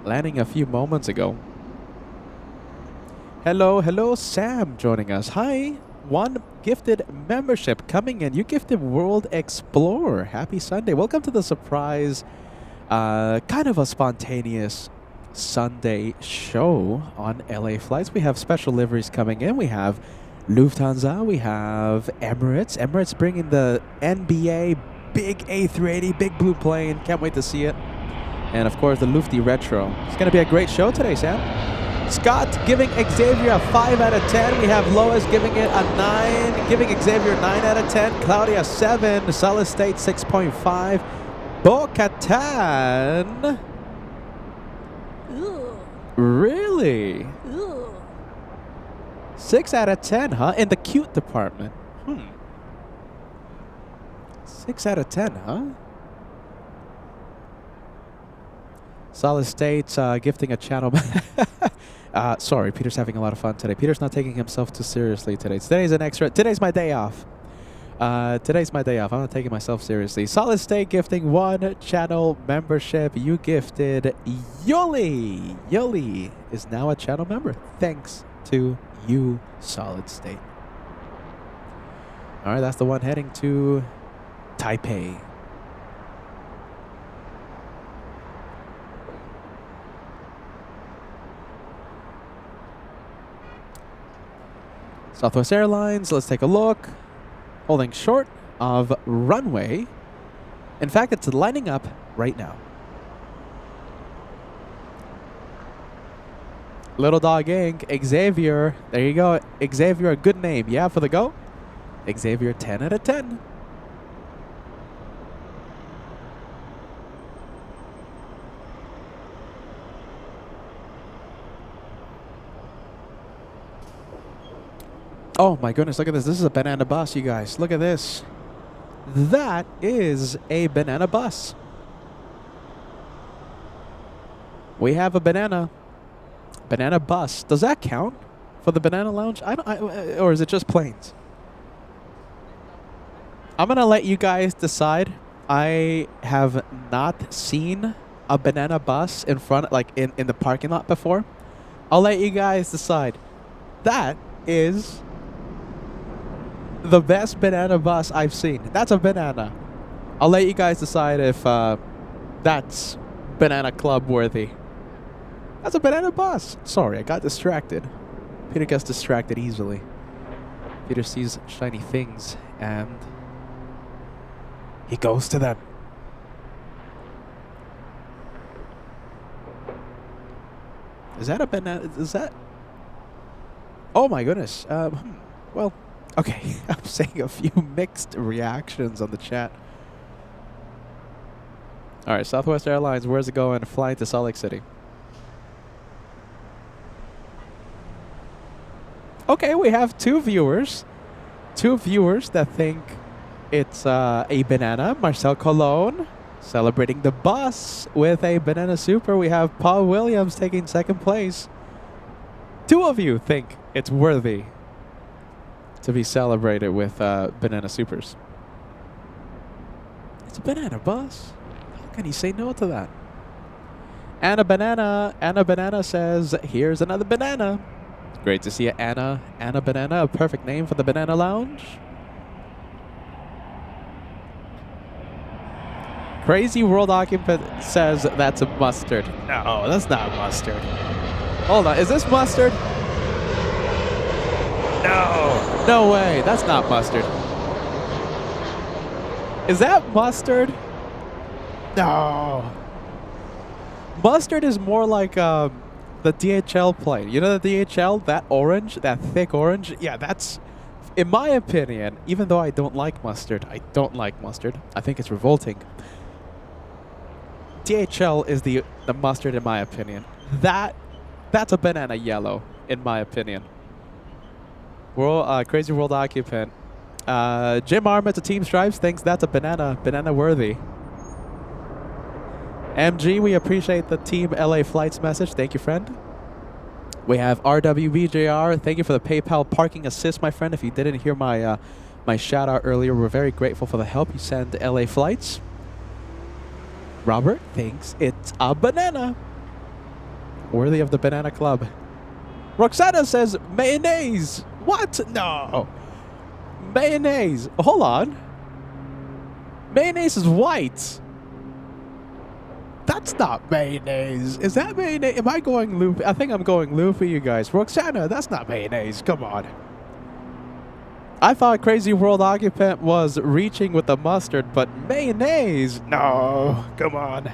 landing a few moments ago. Hello, Sam joining us. Hi, 1 gifted membership coming in. You gifted World Explorer. Happy Sunday. Welcome to the surprise, kind of a spontaneous Sunday show on LA flights. We have special liveries coming in. We have Lufthansa. We have Emirates. Emirates bringing the NBA big A380, big blue plane. Can't wait to see it. And of course, the Lufty Retro. It's going to be a great show today, Sam. Scott giving Xavier a 5 out of 10. We have Lois giving it a 9, giving Xavier 9 out of 10. Claudia 7. Solid State 6.5. Bo-Katan. Really? 6 out of 10, huh? In the cute department. 6 out of 10, huh? Solid State's gifting a channel. Sorry, Peter's having a lot of fun today. Peter's not taking himself too seriously today. Today's my day off. Today's my day off. I'm not taking myself seriously. Solid State gifting 1 channel membership. You gifted Yoli. Yoli is now a channel member. Thanks to you, Solid State. All right, that's the one heading to Taipei. Southwest Airlines, let's take a look. Holding short of Runway. In fact, it's lining up right now. Little Dog Inc. Xavier. There you go. Xavier, a good name. Yeah, for the go. Xavier, 10 out of 10. Oh my goodness, look at this. This is a banana bus, you guys. Look at this. That is a banana bus. We have a banana bus. Does that count for the banana lounge? Or is it just planes? I'm going to let you guys decide. I have not seen a banana bus in front, like in the parking lot before. I'll let you guys decide. That is the best banana bus I've seen. That's a banana. I'll let you guys decide if that's Banana Club worthy. That's a banana bus. Sorry, I got distracted. Peter gets distracted easily. Peter sees shiny things and he goes to them. Is that a banana? Is that? Oh my goodness. Well, okay. I'm saying a few mixed reactions on the chat. All right, Southwest Airlines, where's it going? Flying to Salt Lake City. Okay, we have two viewers that think it's a banana. Marcel Colon celebrating the bus with a banana super. We have Paul Williams taking second place. Two of you think it's worthy to be celebrated with banana supers. It's a banana bus. How can you say no to that? Anna Banana says, here's another banana. Great to see you, Anna Banana, a perfect name for the Banana Lounge. Crazy World Occupant says that's a mustard. No, that's not mustard. Hold on, is this mustard? No, no way, that's not mustard. Is that mustard? No. Mustard is more like the DHL plane. You know the DHL? That orange, that thick orange? Yeah, that's, in my opinion, even though I don't like mustard, I think it's revolting. DHL is the mustard in my opinion. That's a banana yellow, in my opinion. Crazy World Occupant. Jim Armit to Team Stripes thinks that's a banana worthy. MG, we appreciate the Team LA Flights message. Thank you, friend. We have RWBJR. Thank you for the PayPal parking assist, my friend. If you didn't hear my my shout out earlier, we're very grateful for the help you send to LA Flights. Robert thinks it's a banana. Worthy of the banana club. Roxana says mayonnaise. What? No. Mayonnaise. Hold on. Mayonnaise is white. That's not mayonnaise. Is that mayonnaise? Am I going loopy? I think I'm going loopy, you guys. Roxana, that's not mayonnaise. Come on. I thought Crazy World Occupant was reaching with the mustard, but mayonnaise? No. Come on.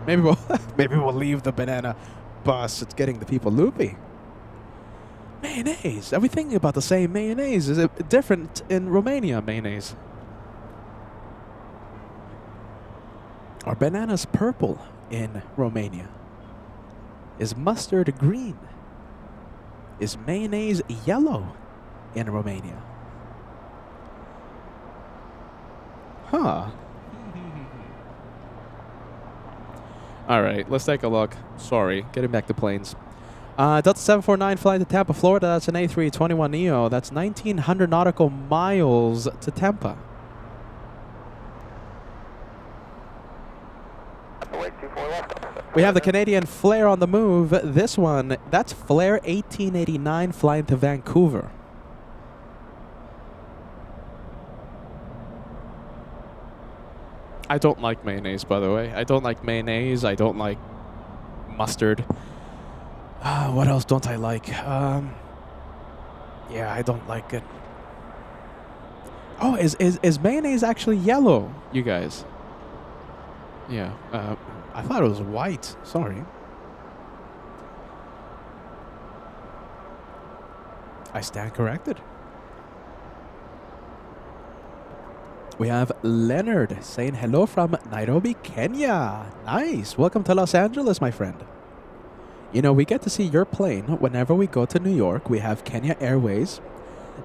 Maybe we'll leave the banana bus. It's getting the people loopy. Mayonnaise. Are we thinking about the same mayonnaise? Is it different in Romania, mayonnaise? Are bananas purple in Romania? Is mustard green? Is mayonnaise yellow in Romania? Huh. All right, let's take a look. Sorry, getting back to planes. Delta 749 flying to Tampa, Florida. That's an A321neo. That's 1,900 nautical miles to Tampa. We have the Canadian Flair on the move. This one, that's Flair 1889 flying to Vancouver. I don't like mayonnaise, by the way. I don't like mayonnaise. I don't like mustard. What else don't I like? Yeah, I don't like it. Oh, is mayonnaise actually yellow, you guys? Yeah, I thought it was white. Sorry. I stand corrected. We have Leonard saying hello from Nairobi, Kenya. Nice. Welcome to Los Angeles, my friend. You know, we get to see your plane whenever we go to New York. We have Kenya Airways.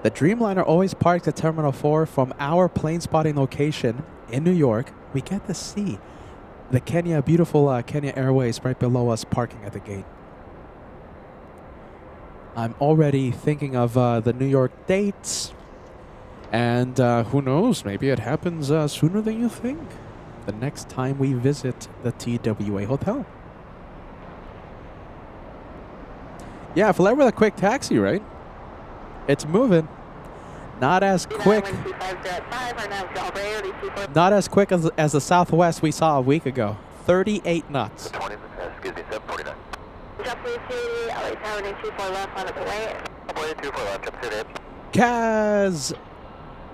The Dreamliner always parks at Terminal 4 from our plane spotting location in New York. We get to see the beautiful Kenya Airways right below us parking at the gate. I'm already thinking of the New York dates. And who knows, maybe it happens sooner than you think. The next time we visit the TWA Hotel. Yeah, Flair with a quick taxi, right? It's moving. Not as quick. Not as quick as the Southwest we saw a week ago. 38 knots. Excuse me, 749. Kaz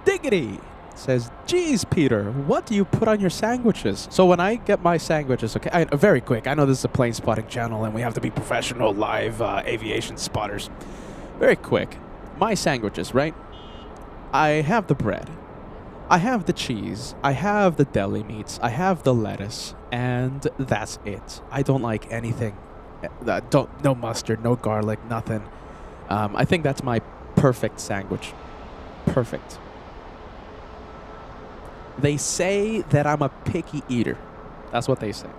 Diggity says, geez, Peter, what do you put on your sandwiches? So when I get my sandwiches, okay, very quick. I know this is a plane spotting channel and we have to be professional live aviation spotters. Very quick. My sandwiches, right? I have the bread. I have the cheese. I have the deli meats. I have the lettuce. And that's it. I don't like anything. No mustard, no garlic, nothing. I think that's my perfect sandwich. Perfect. They say that I'm a picky eater. That's what they say.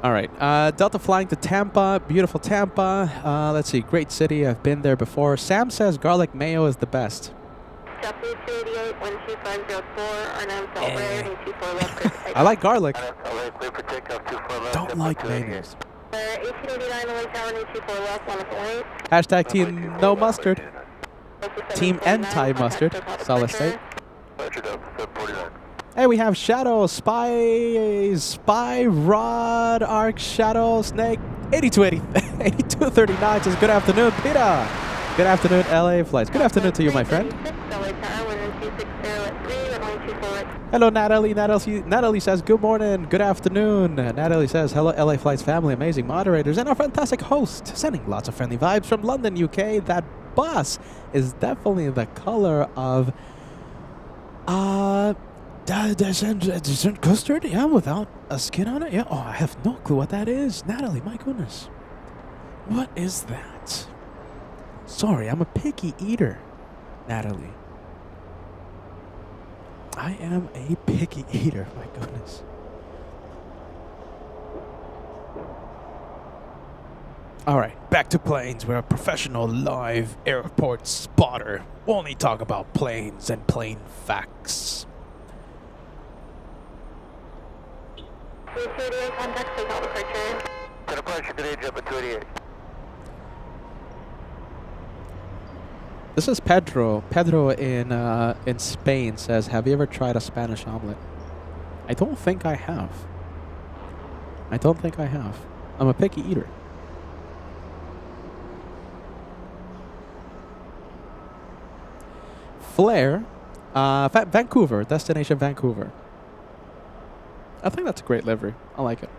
All right. Delta flying to Tampa. Beautiful Tampa. Let's see. Great city. I've been there before. Sam says garlic mayo is the best. I like garlic. Don't like mayonnaise. Hashtag team no mustard. Team anti-mustard. Solid state. Hey, we have Shadow, Spy, Rod, Arc, Shadow, Snake, 8239 says good afternoon, Peter. Good afternoon, LA Flights. Good afternoon to you, my friend. Hello, Natalie. Natalie says good morning, good afternoon. Natalie says hello, LA Flights family, amazing moderators, and our fantastic host. Sending lots of friendly vibes from London, UK. That bus is definitely the color of descent custard, yeah, without a skin on it. Yeah. Oh, I have no clue what that is. Natalie, my goodness. What is that? Sorry, I'm a picky eater, Natalie. I am a picky eater, my goodness. All right, back to planes. We're a professional live airport spotter. Only talk about planes and plane facts. With 288 contact, please hold departure. To departure, good age up at 288. This is Pedro. Pedro in Spain says, "Have you ever tried a Spanish omelet?" I don't think I have. I don't think I have. I'm a picky eater. Flair, Vancouver, destination Vancouver. I think that's a great livery. I like it.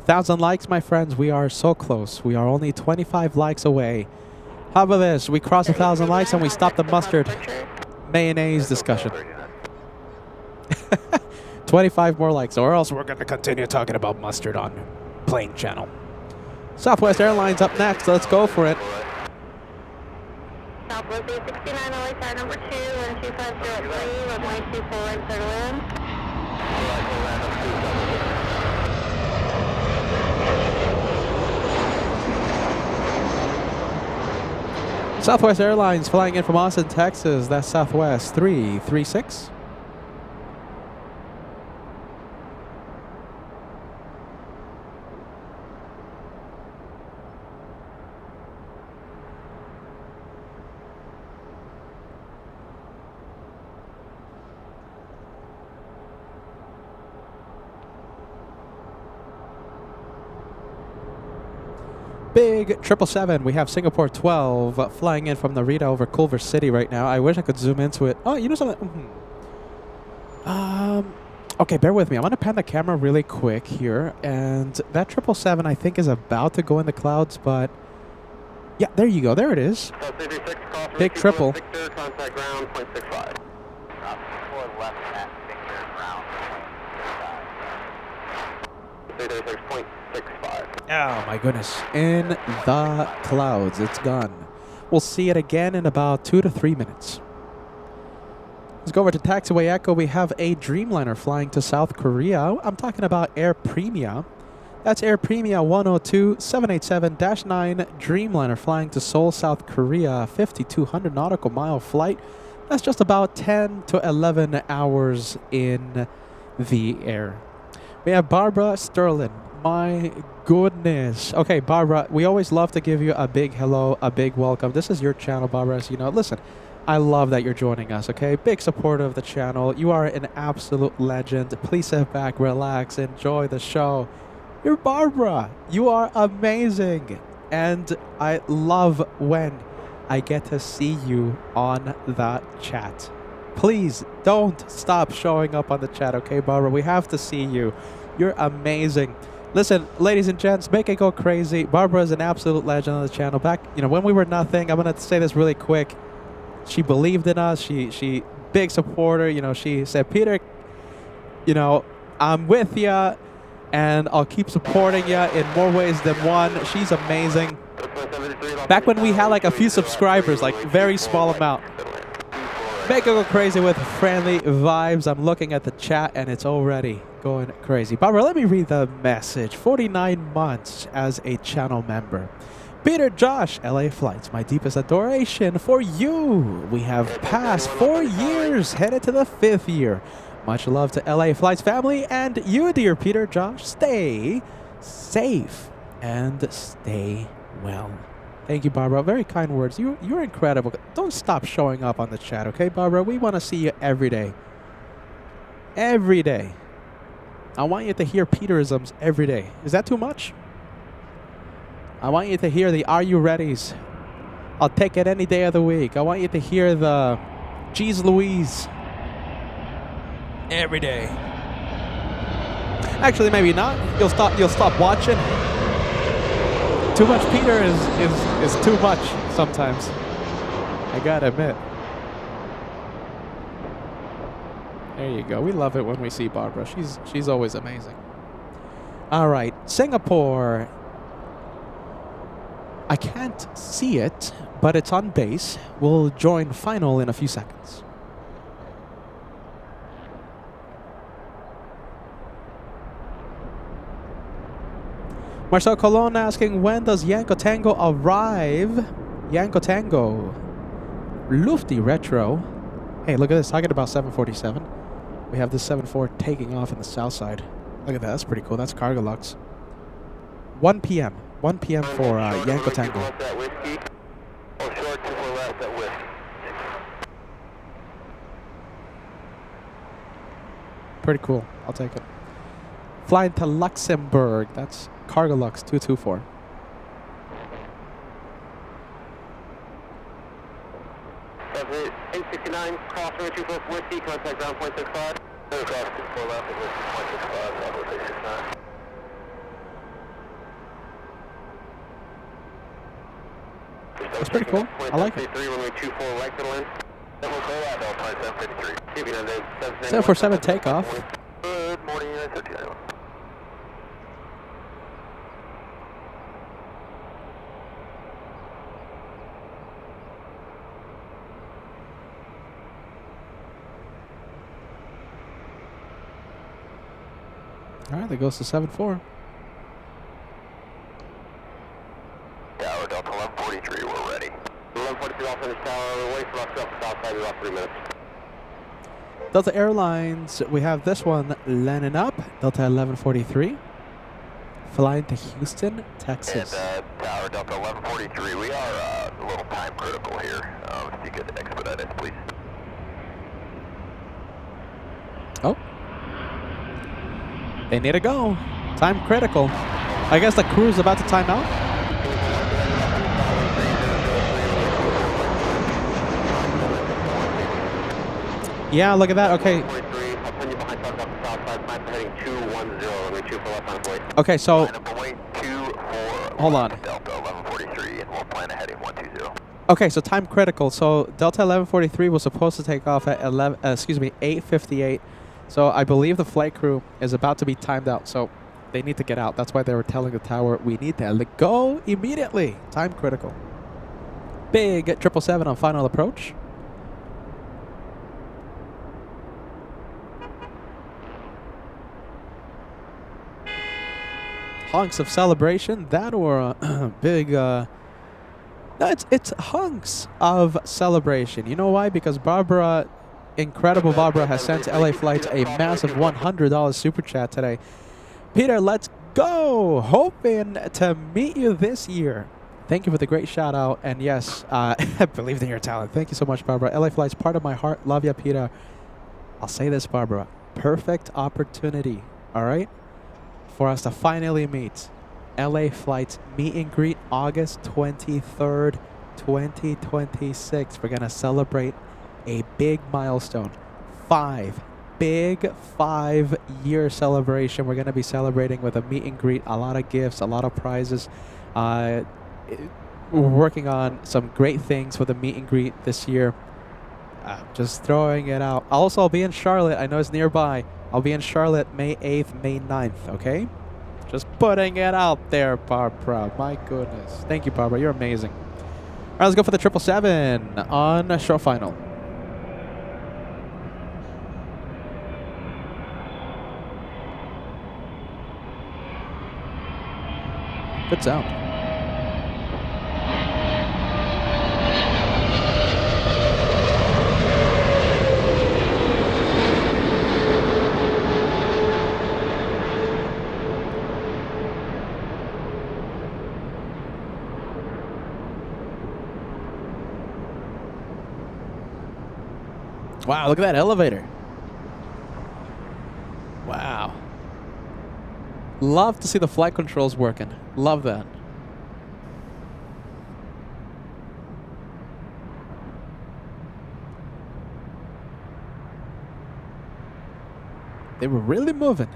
Thousand likes, my friends. We are so close. We are only 25 likes away. How about this? We cross 1,000 likes and we stop the mustard mayonnaise discussion. 25 more likes, or else we're going to continue talking about mustard on Plane Channel. Southwest Airlines up next. Let's go for it. Southwest 869, LA, tower number 2, 12503, runway 24 right, clear to land. Southwest Airlines flying in from Austin, Texas. That's Southwest 336. Big 777. We have Singapore 12 flying in from Narita over Culver City right now. I wish I could zoom into it. Oh, you know something? Okay, bear with me. I'm going to pan the camera really quick here. And that 777 I think is about to go in the clouds, but yeah, there you go. There it is. Big triple. Victor, contact ground, 0.65. Left at Victor, ground, 336.65. Oh my goodness. In the clouds. It's gone. We'll see it again in about 2 to 3 minutes. Let's go over to Taxiway Echo. We have a Dreamliner flying to South Korea. I'm talking about Air Premia. That's Air Premia 102 787-9 Dreamliner flying to Seoul, South Korea. 5,200 nautical mile flight. That's just about 10 to 11 hours in the air. We have Barbara Sterling. My goodness. Okay, Barbara, we always love to give you a big hello, a big welcome. This is your channel, Barbara, as you know. Listen, I love that you're joining us, okay? Big supporter of the channel. You are an absolute legend. Please sit back, relax, enjoy the show. You're Barbara. You are amazing. And I love when I get to see you on the chat. Please don't stop showing up on the chat, okay, Barbara? We have to see you. You're amazing. Listen, ladies and gents, make it go crazy. Barbara is an absolute legend on the channel. Back, when we were nothing, I'm going to say this really quick. She believed in us. She big supporter. She said, Peter, I'm with you, and I'll keep supporting you in more ways than one. She's amazing. Back when we had like a few subscribers, like very small amount. Make it go crazy with friendly vibes. I'm looking at the chat, and it's already going crazy. Barbara, let me read the message. 49 months as a channel member. Peter Josh, LA Flights, my deepest adoration for you. We have passed 4 years, headed to the 5th year. Much love to LA Flights family, and you, dear Peter Josh, stay safe and stay well. Thank you, Barbara. Very kind words. You're incredible. Don't stop showing up on the chat, okay, Barbara? We want to see you every day. Every day. I want you to hear Peterisms every day. Is that too much? I want you to hear the Are You Readies. I'll take it any day of the week. I want you to hear the Geez Louise every day. Actually, maybe not. You'll stop watching. Too much Peter is too much sometimes. I gotta admit. There you go. We love it when we see Barbara. She's always amazing. All right, Singapore. I can't see it, but it's on base. We'll join final in a few seconds. Marcel Colon asking, when does Yanko Tango arrive? Yanko Tango. Lufty Retro. Hey, look at this. Talking about 747. We have this 74 taking off in the Southside. Look at that. That's pretty cool. That's Cargo Lux. 1 p.m. 1 p.m. for Yanko Tango. Pretty cool. I'll take it. Flying to Luxembourg. That's Cargo Lux 224. That's 869, cross runway 24 whiskey, contact ground point 65. Cross 24 left at whiskey point 65, Bravo 669. That's pretty cool. I like it. runway 24 right to the left. 747 takeoff. Good morning, United 39. All right, that goes to 74. Tower Delta 1143, we're ready. 1143 off finish tower, we're waiting for us up the Southside in about 3 minutes. Delta Airlines, we have this one landing up. Delta 1143. Flying to Houston, Texas. And Tower Delta 1143, we are a little time critical here. If you could expedite it, please. Oh. They need to go. Time critical. I guess the crew is about to time out. Yeah, look at that. Okay. Okay, so hold on. Okay, so time critical. So Delta 1143 was supposed to take off at 8:58. So I believe the flight crew is about to be timed out. So they need to get out. That's why they were telling the tower we need to go immediately. Time critical. Big 777 on final approach. Hunks of celebration, that or a big no, it's hunks of celebration. You know why? Because Barbara, incredible Barbara, has sent LA Flights a massive $100 super chat today. Peter, let's go! Hoping to meet you this year. Thank you for the great shout out, and yes, I believed in your talent. Thank you so much, Barbara. LA Flights, part of my heart. Love ya, Peter. I'll say this, Barbara. Perfect opportunity, all right? For us to finally meet. LA Flights meet and greet August 23rd, 2026. We're going to celebrate a big milestone. 5-year celebration. We're going to be celebrating with a meet and greet, a lot of gifts, a lot of prizes. We're working on some great things for the meet and greet this year. Just throwing it out. Also, I'll be in Charlotte. I know it's nearby. I'll be in Charlotte May 8th, May 9th, okay? Just putting it out there, Barbara. My goodness. Thank you, Barbara. You're amazing. All right, let's go for the 777 on short final. Good sound. Wow, look at that elevator. Wow. Love to see the flight controls working. Love that. They were really moving.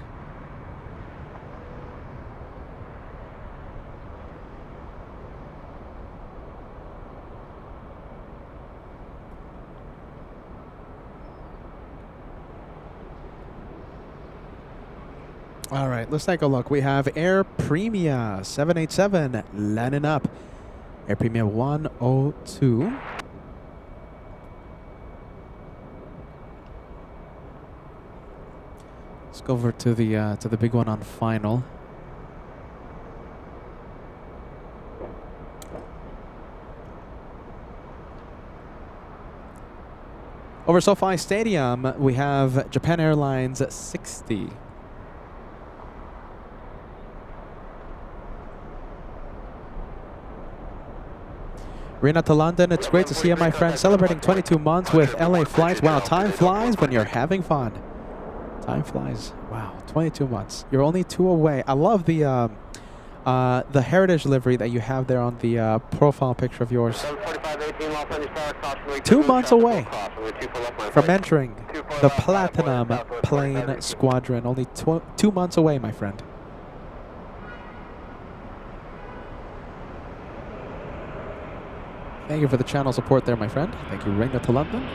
All right, let's take a look. We have Air Premia 787 landing up. Air Premia 102. Let's go over to the big one on final. Over SoFi Stadium, we have Japan Airlines 60. Rena to London, it's great to see you, my friend. Celebrating 22 months with LA flights. Wow, time flies when you're having fun. Time flies. Wow, 22 months. You're only 2 away. I love the heritage livery that you have there on the profile picture of yours. 2 months away from entering the Platinum Plane Squadron. Only 2 months away, my friend. Thank you for the channel support there, my friend. Thank you, Ringa to London.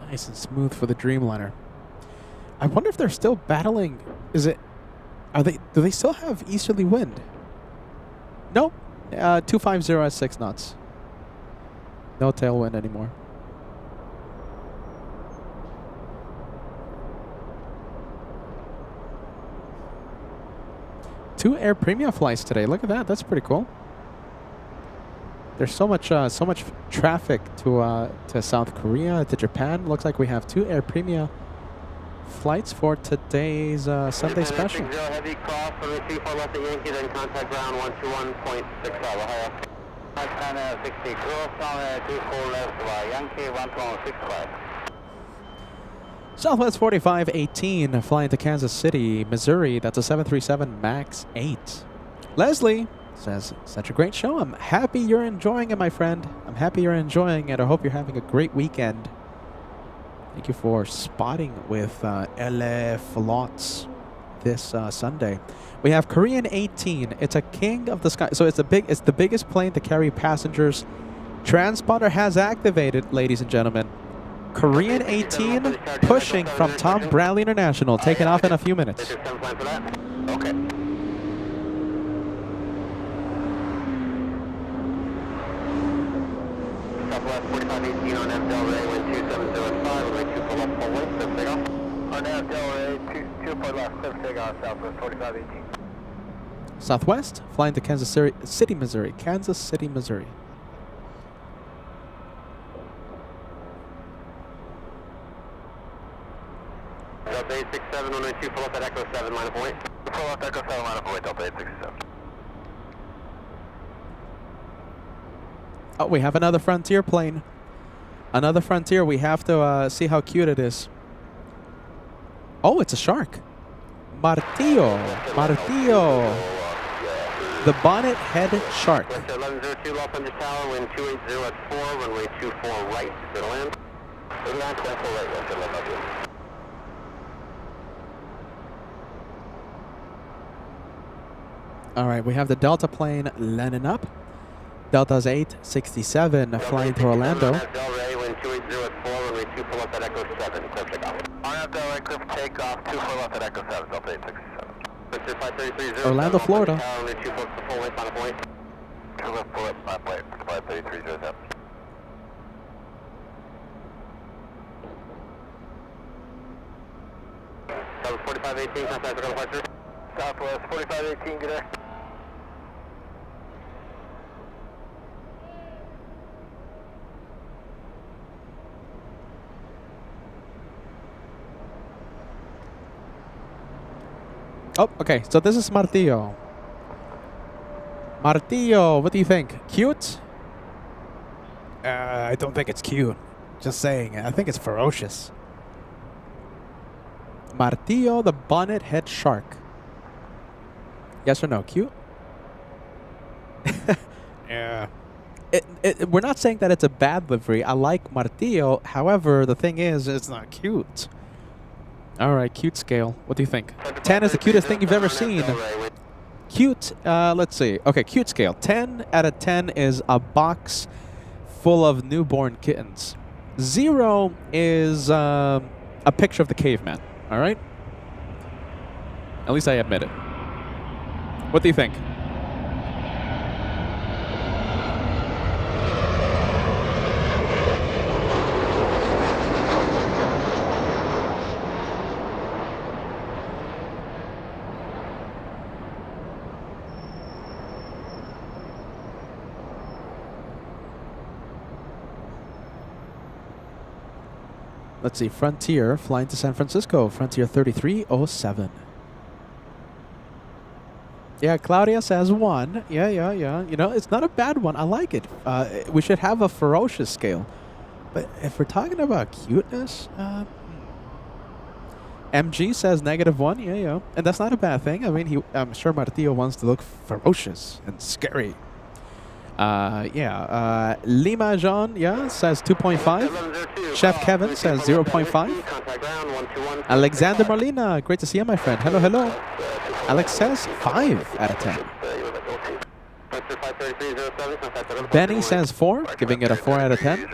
Nice and smooth for the Dreamliner. I wonder if they're still battling. Do they still have easterly wind? Nope. 250 at 6 knots. No tailwind anymore. Two Air Premia flights today. Look at that. That's pretty cool. There's so much traffic to South Korea, to Japan. Looks like we have 2 Air Premia flights for today's Sunday special. Heavy cross, 24 left at Yankee, then contact ground 121.65, Ohio. 60, cross on 24 left, Yankee 121.65. Southwest 4518 flying to Kansas City, Missouri. That's a 737 MAX 8. Leslie says, such a great show. I'm happy you're enjoying it, my friend. I'm happy you're enjoying it. I hope you're having a great weekend. Thank you for spotting with LA Flots this Sunday. We have Korean 18. It's a king of the sky. So it's the biggest plane to carry passengers. Transponder has activated, ladies and gentlemen. Korean 18 pushing from Tom Bradley International, taking off in a few minutes. Okay. Southwest 4518 on F Delray, wind 2705, runway 24 left, full length, clear takeoff. On F Delray, 24 left, clear takeoff, Southwest 4518. Southwest, flying to Kansas City, Missouri. Kansas City, Missouri. Delta 867, runway 24 left at Echo 7, line of point. 4 left, Echo 7, line of point, Delta 867. Oh, we have another Frontier plane. Another Frontier. We have to see how cute it is. Oh, it's a shark. Martillo. Martillo. The bonnet head shark. 1102 Los Angeles Tower, wind 280 at 4, runway 24 right, clear to land. 89, 24 right, West 1102. All right, we have the Delta plane landing up. Delta's 867 flying to Orlando. Delray, wind 280 at 4, runway 24 left at Echo 7, clear takeoff. On Delray, clear takeoff, 24 left at Echo 7, Delta 867. Orlando, Florida. Only 2 foot to full length on a point. 2 left, full left, 5 plate, 5307. Southwest 4518, contact for departure. Southwest 4518, good day. Oh, okay. So this is Martillo. Martillo, what do you think? Cute? I don't think it's cute. Just saying. I think it's ferocious. Martillo, the bonnet head shark. Yes or no? Cute? Yeah. we're not saying that it's a bad livery. I like Martillo. However, the thing is, it's not cute. All right, cute scale. What do you think? 10 is the cutest thing you've ever seen. Cute, let's see. Okay, cute scale. 10 out of 10 is a box full of newborn kittens. 0 is a picture of the caveman. All right? At least I admit it. What do you think? Let's see, Frontier flying to San Francisco, Frontier 3307. Yeah, Claudia says 1. Yeah. You know, it's not a bad one. I like it. We should have a ferocious scale. But if we're talking about cuteness, MG says -1. Yeah. And that's not a bad thing. I mean, I'm sure Martillo wants to look ferocious and scary. Lima Jean, says 2.5. Chef Kevin says 0.5. Alexander Marlina, great to see you, my friend. Hello. Alex says 5 out of 10. Benny says 4, giving it a 4 out of 10.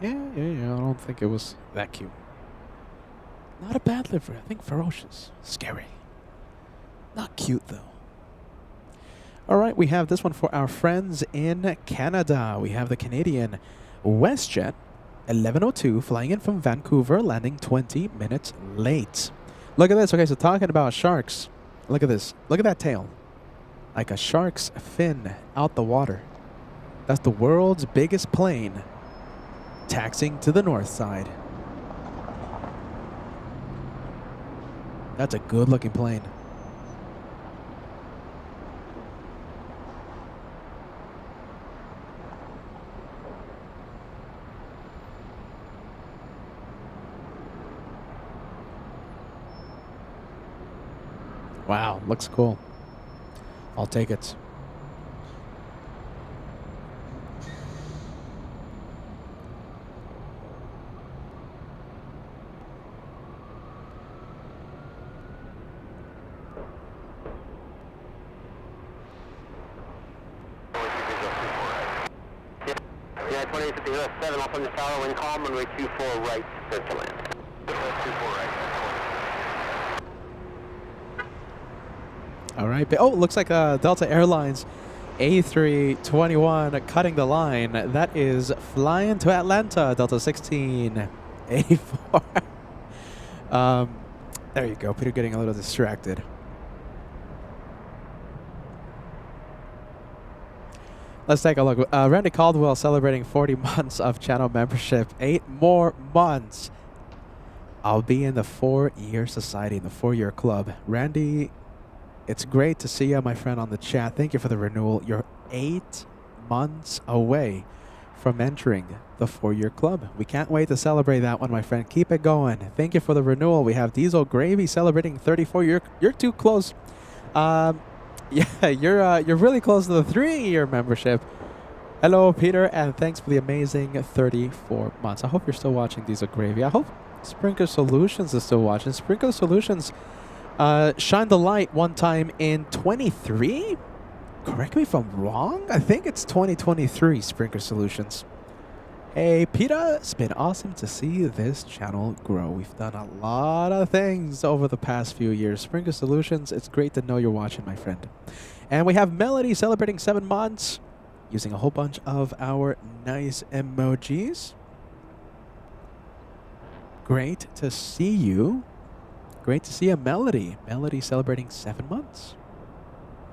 Yeah, I don't think it was that cute. Not a bad livery. I think ferocious, scary. Not cute, though. All right, we have this one for our friends in Canada. We have the Canadian WestJet 1102 flying in from Vancouver, landing 20 minutes late. Look at this. Okay, so talking about sharks. Look at this. Look at that tail. Like a shark's fin out the water. That's the world's biggest plane taxiing to the north side. That's a good-looking plane. Wow, looks cool. I'll take it. Yeah, 2850 off on the tower, wind calm, runway 24 right, clear to land. 24 right. All right. Oh, looks like Delta Airlines A321 cutting the line. That is flying to Atlanta, Delta 1684. There you go. Peter getting a little distracted. Let's take a look. Randy Caldwell celebrating 40 months of channel membership. 8 more months. I'll be in the 4-year society, in the 4-year club. Randy, it's great to see you, my friend, on the chat. Thank you for the renewal. You're 8 months away from entering the 4-year club. We can't wait to celebrate that one, my friend. Keep it going. Thank you for the renewal. We have Diesel Gravy celebrating 34. You're too close. Yeah, you're really close to the 3-year membership. Hello, Peter, and thanks for the amazing 34 months. I hope you're still watching Diesel Gravy. I hope Sprinkler Solutions is still watching. Sprinkler Solutions shined the light one time in 23? Correct me if I'm wrong. I think it's 2023, Sprinkler Solutions. Hey, Peter, it's been awesome to see this channel grow. We've done a lot of things over the past few years. Sprinkler Solutions, it's great to know you're watching, my friend. And we have Melody celebrating 7 months using a whole bunch of our nice emojis. Great to see you. Great to see a Melody. Melody celebrating 7 months.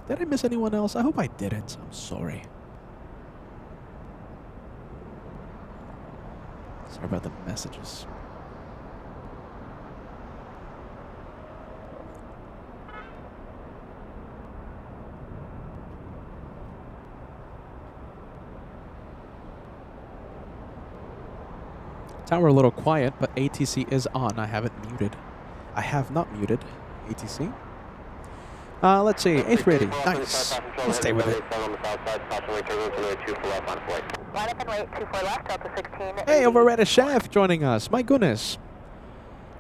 Did I miss anyone else? I hope I didn't. I'm sorry. Sorry about the messages. Tower a little quiet, but ATC is on. I haven't muted. I have not muted ATC. Let's see, A380, nice. We'll stay with it. On the Southside, Taxiway turbo to the 24 left on flight. Line up and wait, 24 left, Delta 16. Hey, Overrated Chef joining us. My goodness.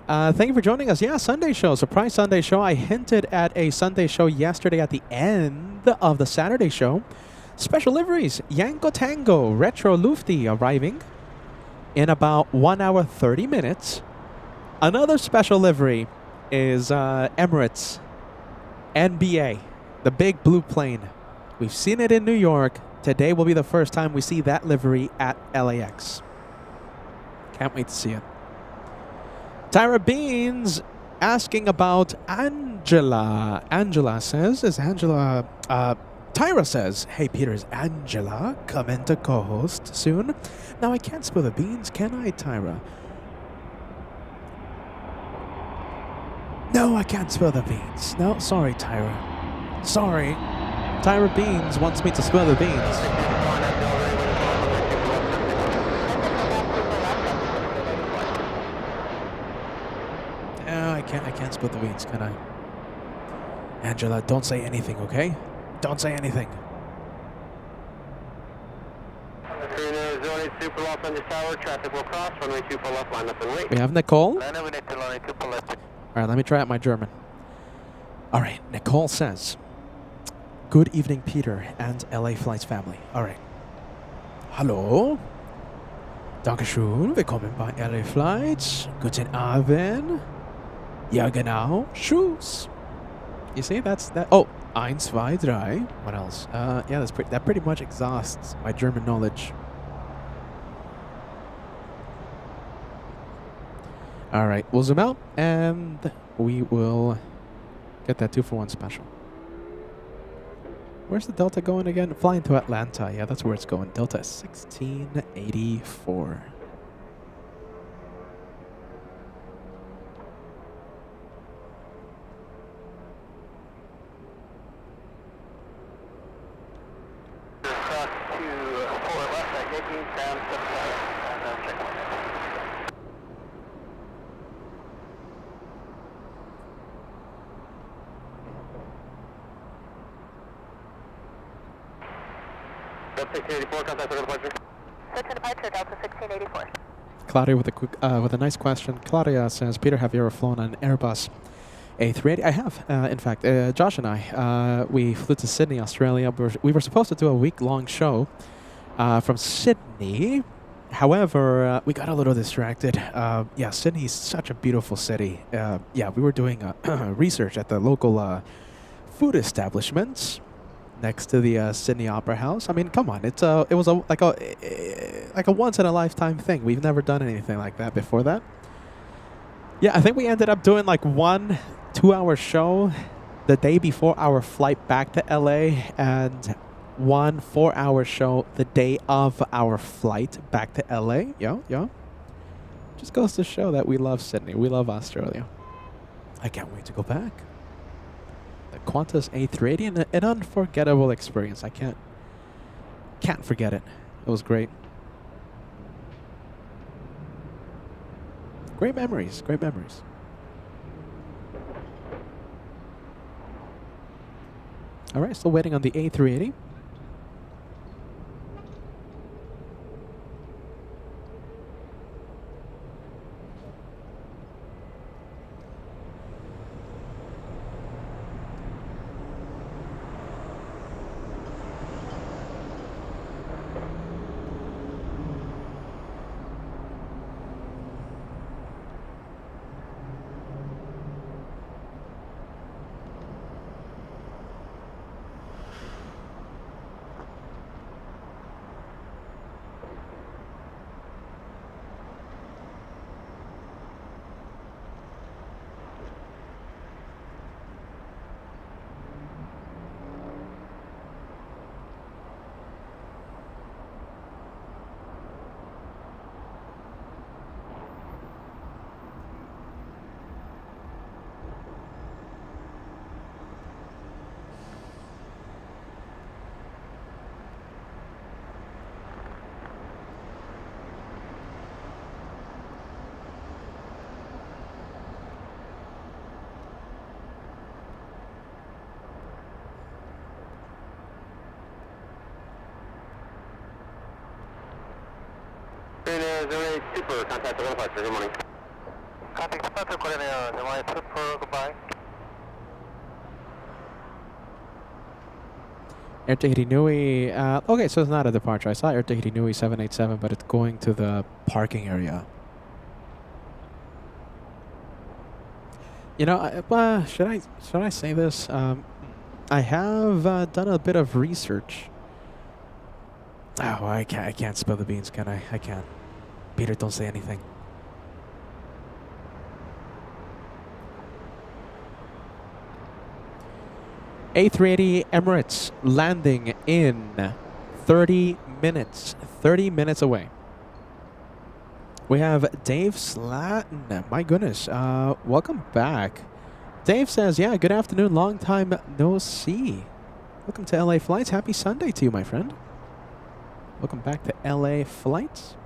Thank you for joining us. Yeah, Sunday show, surprise Sunday show. I hinted at a Sunday show yesterday at the end of the Saturday show. Special liveries, Yanko Tango, Retro Lufty arriving in about 1 hour 30 minutes. Another special livery is Emirates NBA, the big blue plane. We've seen it in New York. Today will be the first time we see that livery at LAX. Can't wait to see it. Tyra Beans asking about Angela. Angela says, is Angela... Tyra says, hey Peter, is Angela coming to co-host soon? Now I can't spill the beans, can I, Tyra? No, I can't spill the beans. No, sorry, Tyra. Sorry. Tyra Beans wants me to spill the beans. No, I can't spill the beans, can I? Angela, don't say anything, okay? Don't say anything. Super loft on the tower, traffic will cross, runway 24 left, line up and wait. We have Nicole. Line up, we need to line 24 left. All right, let me try out my German. All right, Nicole says, good evening, Peter and LA Flights family. All right. Hallo. Dankeschön. Willkommen bei LA Flights. Guten Abend. Ja, genau. Tschüss. You see, that's that. Oh, 1, 2, 3. What else? Yeah, that pretty much exhausts my German knowledge. All right, we'll zoom out and we will get that 2-for-1 special. Where's the Delta going again? Flying to Atlanta. Yeah, that's where it's going. Delta 1684. Delta 1684, contact for departure. Search and departure, Delta 1684. Claudia with a nice question. Claudia says, Peter, have you ever flown an Airbus A380? I have, in fact. Josh and I, we flew to Sydney, Australia. We were supposed to do a week-long show from Sydney. However, we got a little distracted. Yeah, Sydney is such a beautiful city. Yeah, we were doing research at the local food establishments next to the Sydney Opera House. I mean, come on, it was like a once in a lifetime thing. We've never done anything like that before that. Yeah, I think we ended up doing like 1 2-hour show the day before our flight back to LA and 1 4-hour show the day of our flight back to LA. Yeah. Just goes to show that we love Sydney. We love Australia. I can't wait to go back. The Qantas A380, an unforgettable experience. I can't forget it. It was great. Great memories. Great memories. All right, still waiting on the A380. 08 Super, contact the departure, good morning. Contact departure, coordinator, 08 Super, goodbye. Air Tahiti Nui. Okay, so it's not a departure. I saw Air Tahiti Nui 787, but it's going to the parking area. You know, should I say this? I have done a bit of research. Oh, I can't spill the beans, can I? I can't. Peter, don't say anything. A380 Emirates landing in 30 minutes. 30 minutes away. We have Dave Slatton. My goodness. Welcome back. Dave says, yeah, good afternoon. Long time no see. Welcome to LA Flights. Happy Sunday to you, my friend. Welcome back to LA Flights.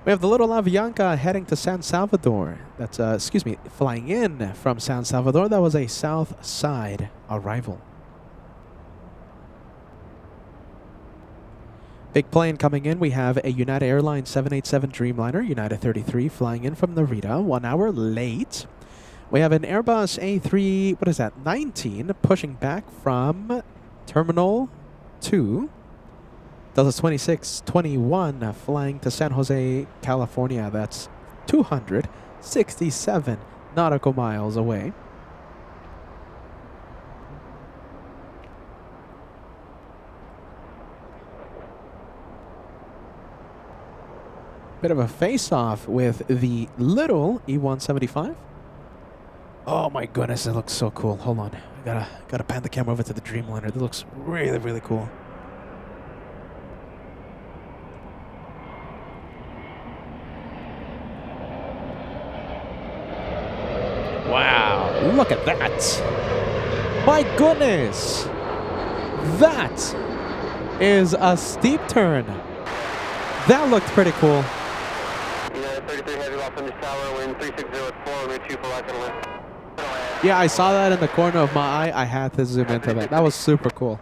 We have the little Avianca heading to San Salvador. That's, excuse me, flying in from San Salvador. That was a Southside arrival. Big plane coming in. We have a United Airlines 787 Dreamliner, United 33, flying in from Narita, 1 hour late. We have an Airbus A3, what is that, 19, pushing back from Terminal 2. Delta 2621 flying to San Jose, California. That's 267 nautical miles away. Bit of a face-off with the little E175. Oh my goodness, it looks so cool. Hold on, I gotta pan the camera over to the Dreamliner. That looks really, really cool. Wow, look at that. My goodness. That is a steep turn. That looked pretty cool. United 33 Heavy Loss on this tower, wind 360 at 4, route 2 for Lock and Land. Yeah, I saw that in the corner of my eye. I had to zoom into that. That was super cool.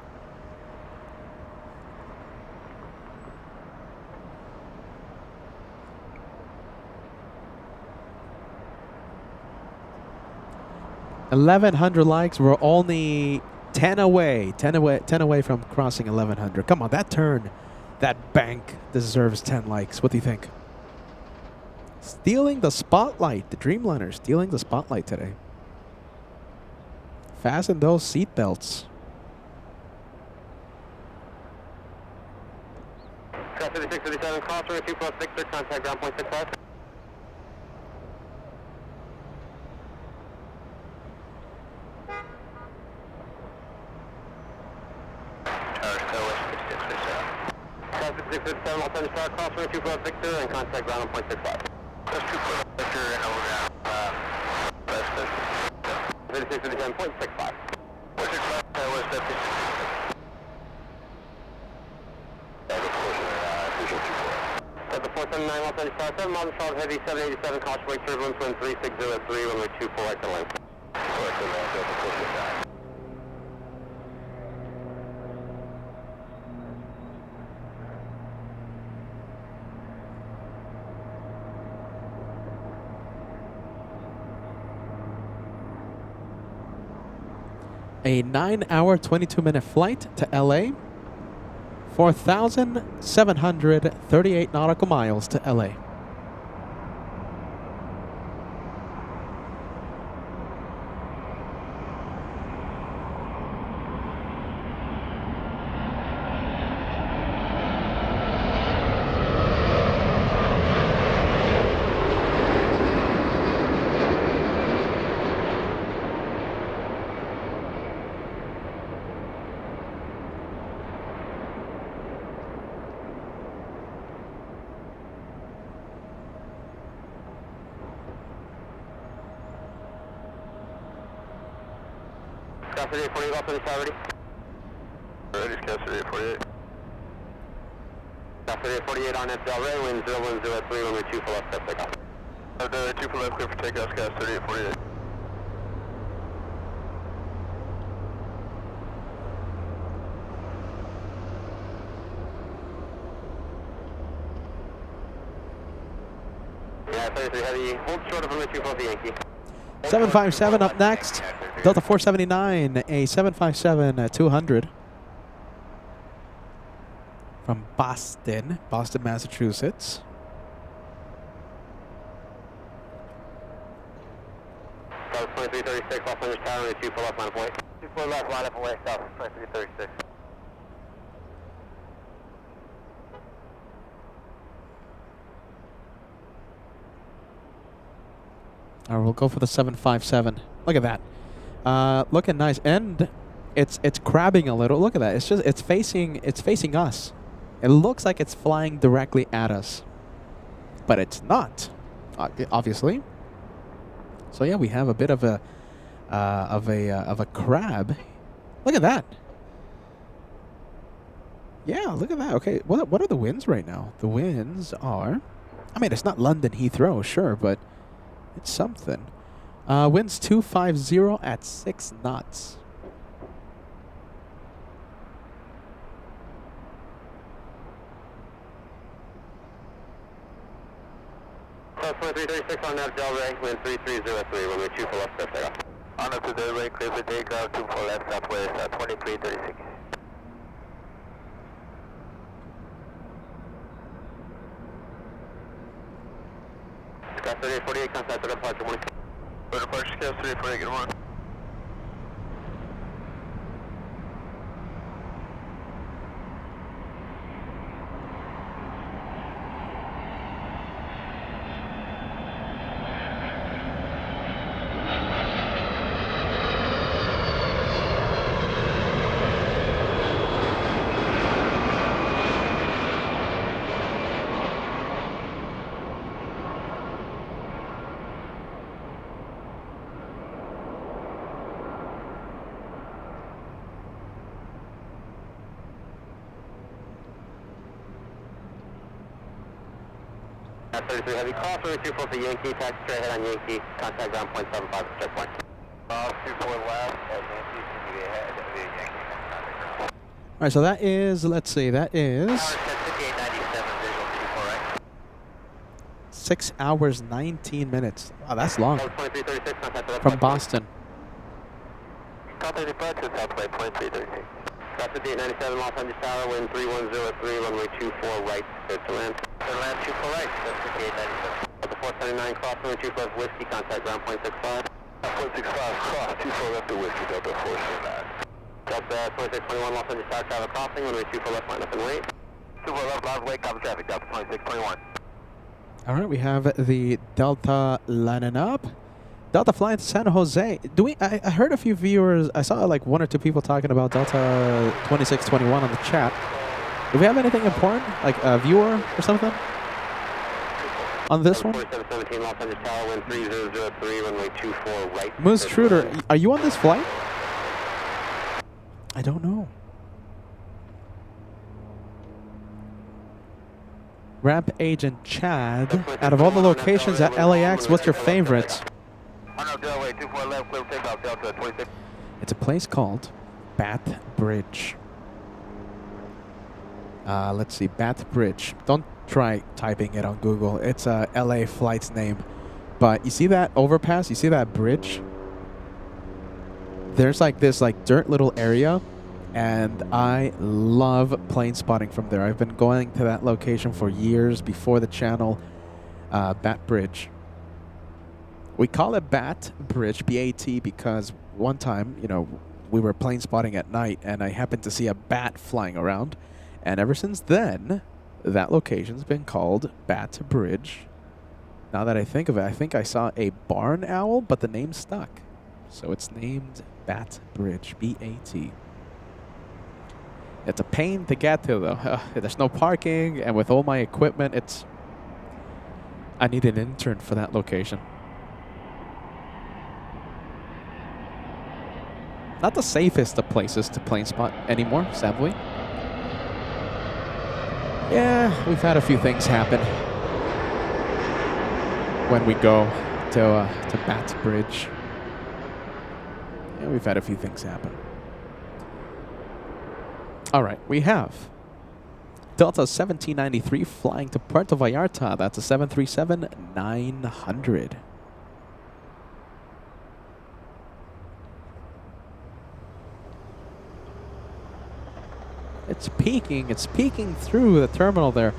$1,100 likes. We're only 10 away from crossing 1,100. Come on, that turn, that bank deserves 10 likes. What do you think? Stealing the spotlight. The Dreamliner stealing the spotlight today. Fasten those seatbelts. Craft 5657, crossing 2 plus Victor, contact ground point 65. Craft 5657, Los Angeles Tower, crossing 2 plus Victor, and contact ground on point 65. That's 2 plus Victor, and over down. 5657.65. 65, West 56. At the 479 Los Angeles Tower, 7 miles south, heavy 787, Causeway, turbulence, wind 360 at 3, runway 24, right to length. A 9-hour, 22-minute flight to LA. 4,738 nautical miles to LA. Cast 48, Los Angeles Tower, ready? Ready, Cast 48. Cast 48 on FL Ray, wind 010 at 3, runway 2 for left, step takeoff. Runway 2 for left, clear for takeoff, Cast 48. 33 Heavy, hold short of runway 24 for Yankee. 757 up next. Delta 479, a 757-200 from Boston, Massachusetts. South 2336, off English Tower, runway 24 left, line of way. 24 left, line of way, South 2336. All right, we'll go for the 757. Look at that. Looking nice, and it's crabbing a little. Look at that. It's facing us. It looks like it's flying directly at us, but it's not, obviously. So yeah, we have a bit of a crab. Look at that. Yeah, look at that. Okay, what are the winds right now? The winds are, I mean, it's not London Heathrow, sure, but it's something. Winds 250 at 6 knots. South 2336 on nav Delray, wind 3303, runway 24 left, clear takeoff. On up to Delray, clear for takeoff, 24 left, southwest, 2336. Sky 3848, contact for departure, morning. For departure, Sky 3848, good morning. At 33 Heavy, call for 24 for Yankee, taxi straight ahead on Yankee, contact ground point 75 at checkpoint. 24 left at Yankee, continue ahead via Yankee, contact ground. All right, so that is, let's see, that is Tower set 5897, visual 24 right. 6 hours 19 minutes. Wow, that's long. 2336, contact for From Boston. Contact departure, Southway 2336. South 5897, Los Angeles Tower, wind 3103, runway 24 right, clear to land. Clear to land, 24 right, that's 5897. At the 479, cross runway 24 left, whiskey, contact ground point 65. Point 65, cross 24 left to whiskey, Delta 479. Delta 2621, Los Angeles Tower, travel crossing, runway 24 left, line up and wait. 24 left, line wait, copy traffic, Delta 2621. All right, we have the Delta lining up. Delta flying to San Jose. I heard a few viewers, I saw like 1 or 2 people talking about Delta 2621 on the chat. Do we have anything important, like a viewer or something on this one? 4717, Los Angeles Tower, wind 3003, runway 24 right. Moose Truder, are you on this flight? I don't know. Ramp Agent Chad, out of all the locations at LAX, what's your favorite? It's a place called Bath Bridge. Let's see, Bath Bridge. Don't try typing it on Google. It's a LA flight's name. But you see that overpass? You see that bridge? There's like this dirt little area, and I love plane spotting from there. I've been going to that location for years before the channel. Bat Bridge. We call it Bat Bridge, B-A-T, because one time, we were plane spotting at night, and I happened to see a bat flying around. And ever since then, that location's been called Bat Bridge. Now that I think of it, I think I saw a barn owl, but the name stuck. So it's named Bat Bridge, B-A-T. It's a pain to get to, though. There's no parking, and with all my equipment, I need an intern for that location. Not the safest of places to plane spot anymore, sadly. Yeah, we've had a few things happen when we go to Bat Bridge. Yeah, we've had a few things happen. All right, we have Delta 1793 flying to Puerto Vallarta. That's a 737-900. It's peeking through the terminal there.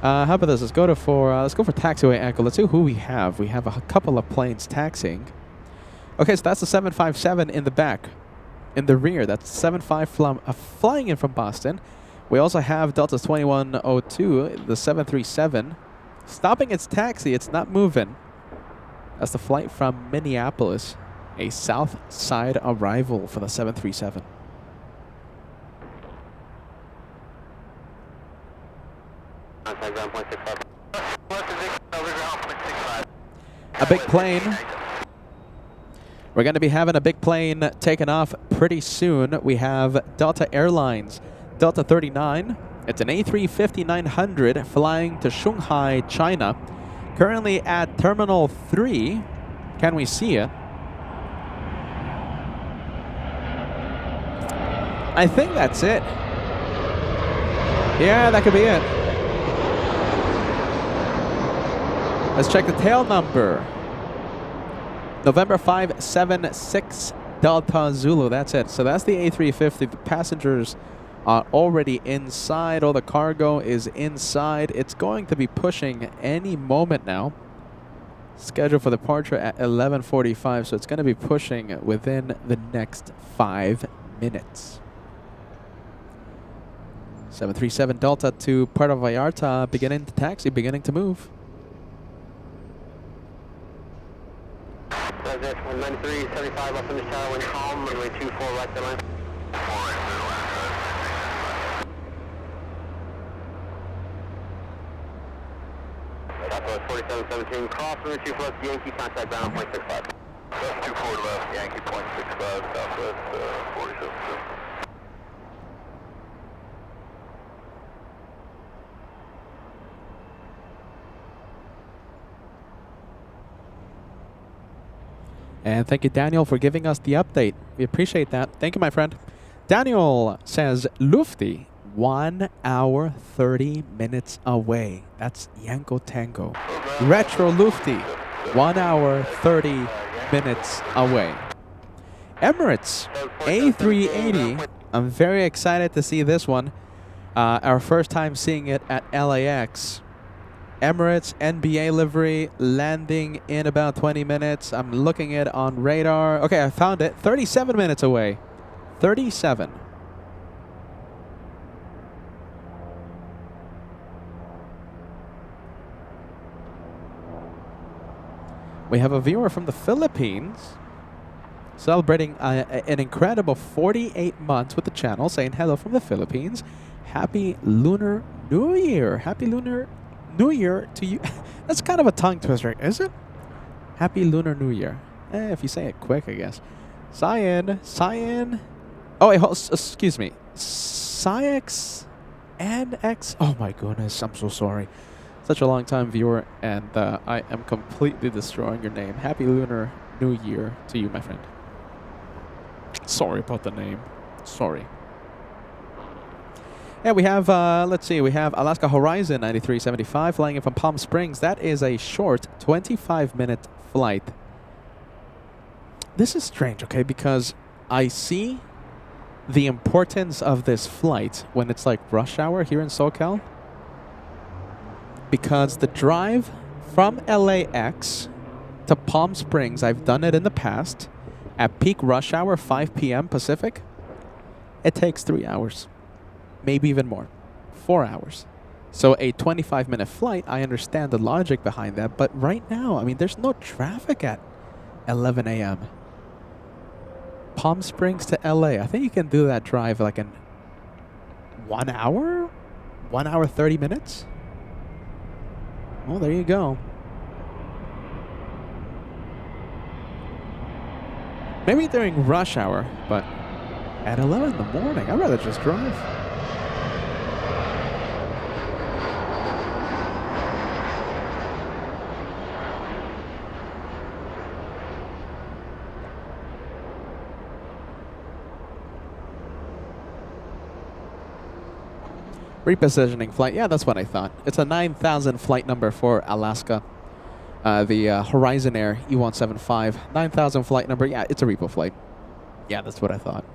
How about this? Let's go for Taxiway Echo. Let's see who we have. We have a couple of planes taxiing. Okay, so that's the 757 in the back, in the rear. That's 75 flying in from Boston. We also have Delta 2102, the 737, stopping its taxi. It's not moving. That's the flight from Minneapolis, a Southside arrival for the 737. A big plane. We're going to be having a big plane taken off pretty soon. We have Delta Airlines, Delta 39. It's an A350-900 flying to Shanghai, China. Currently at Terminal 3. Can we see it? I think that's it. Yeah, that could be it. Let's check the tail number. November 576 Delta Zulu. That's it. So that's the A350. The passengers are already inside. All the cargo is inside. It's going to be pushing any moment now. Scheduled for departure at 11:45. So it's going to be pushing within the next 5 minutes. 737 Delta to Puerto Vallarta, beginning to taxi, beginning to move. 193, 75 left on the tower, wind calm, runway 24 right to line. 4717, cross runway 24 left, Yankee, contact ground, 0.65. That's 24 left, Yankee, 0.65, southwest, 4717. And thank you, Daniel, for giving us the update. We appreciate that. Thank you, my friend. Daniel says, Lufty, 1 hour, 30 minutes away. That's Yanko Tango. Retro Lufty, 1 hour, 30 minutes away. Emirates, A380. I'm very excited to see this one. Our first time seeing it at LAX. Emirates NBA livery landing in about 20 minutes. I'm looking it on radar. Okay, I found it. 37 minutes away. 37. We have a viewer from the Philippines celebrating an incredible 48 months with the channel, saying hello from the Philippines. Happy Lunar New Year. Happy Lunar New Year to you. That's kind of a tongue twister, is it? Happy Lunar New Year. If you say it quick, I guess. Cyan. Oh, wait, excuse me. Cyax and X. Oh my goodness, I'm so sorry. Such a long time viewer, and I am completely destroying your name. Happy Lunar New Year to you, my friend. Sorry about the name. Sorry. Yeah, we have, let's see, we have Alaska Horizon 9375 flying in from Palm Springs. That is a short 25-minute flight. This is strange, okay, because I see the importance of this flight when it's like rush hour here in SoCal. Because the drive from LAX to Palm Springs, I've done it in the past, at peak rush hour, 5 p.m. Pacific, it takes 3 hours. Maybe even more. 4 hours. So a 25-minute flight, I understand the logic behind that. But right now, I mean, there's no traffic at 11 a.m. Palm Springs to LA. I think you can do that drive like in 1 hour? 1 hour, 30 minutes? Well, there you go. Maybe during rush hour, but at 11 in the morning, I'd rather just drive. Repositioning flight. Yeah, that's what I thought. It's a 9,000 flight number for Alaska. The Horizon Air E175. 9,000 flight number. Yeah, it's a repo flight. Yeah, that's what I thought.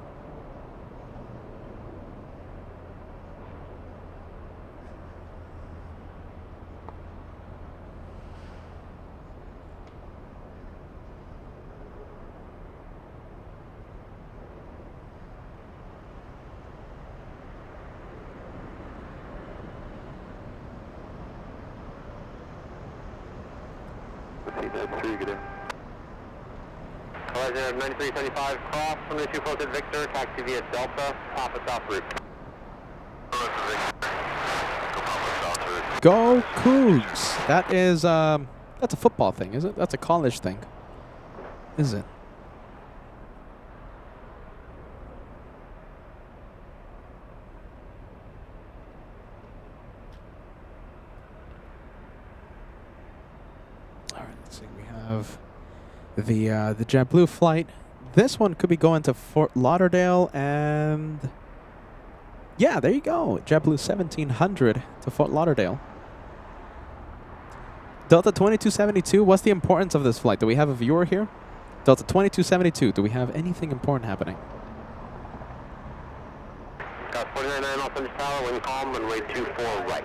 Horizon 9375, cross, runway 24 Victor, taxi via Delta, Papa South route. Go Cougs! That is, that's a football thing, is it? That's a college thing. Is it? All right, let's see. We have the JetBlue flight. This one could be going to Fort Lauderdale and... Yeah, there you go. JetBlue 1700 to Fort Lauderdale. Delta 2272, what's the importance of this flight? Do we have a viewer here? Delta 2272, do we have anything important happening? Got 49 off Center Tower, wind calm, runway 24 right.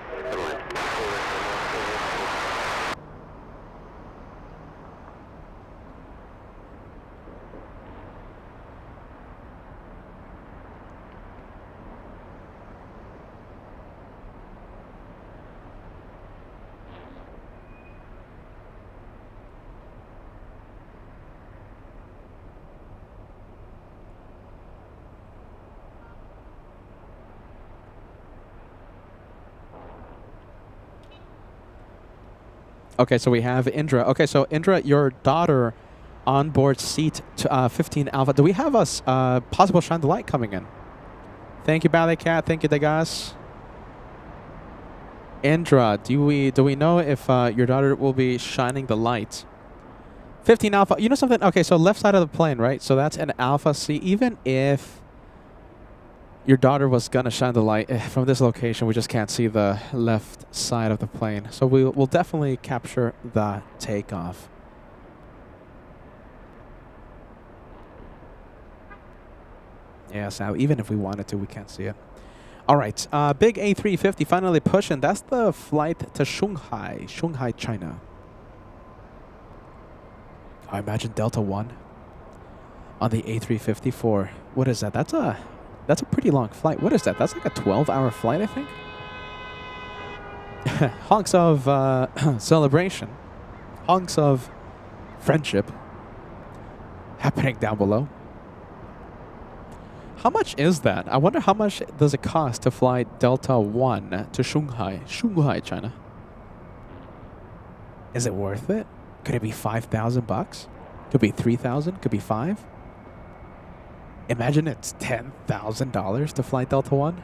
Okay, so we have Indra. Okay, so Indra, your daughter on board seat 15 Alpha. Do we have a possible shine the light coming in? Thank you, Ballet Cat. Thank you, Degas. Indra, do we know if your daughter will be shining the light? 15 Alpha. You know something? Okay, so left side of the plane, right? So that's an Alpha C. Even if your daughter was gonna shine the light from this location, we just can't see the left side of the plane. So we'll definitely capture the takeoff. Yeah, so even if we wanted to, we can't see it. All right, big A350 finally pushing. That's the flight to Shanghai, China. I imagine Delta 1 on the A350 for, what is that? That's a pretty long flight. What is that? That's like a 12-hour flight, I think. Honks of celebration. Honks of friendship happening down below. How much is that? I wonder how much does it cost to fly Delta 1 to Shanghai, China? Is it worth it? Could it be $5,000? Could be $3,000? Could be $5,000? Imagine it's $10,000 to fly Delta 1.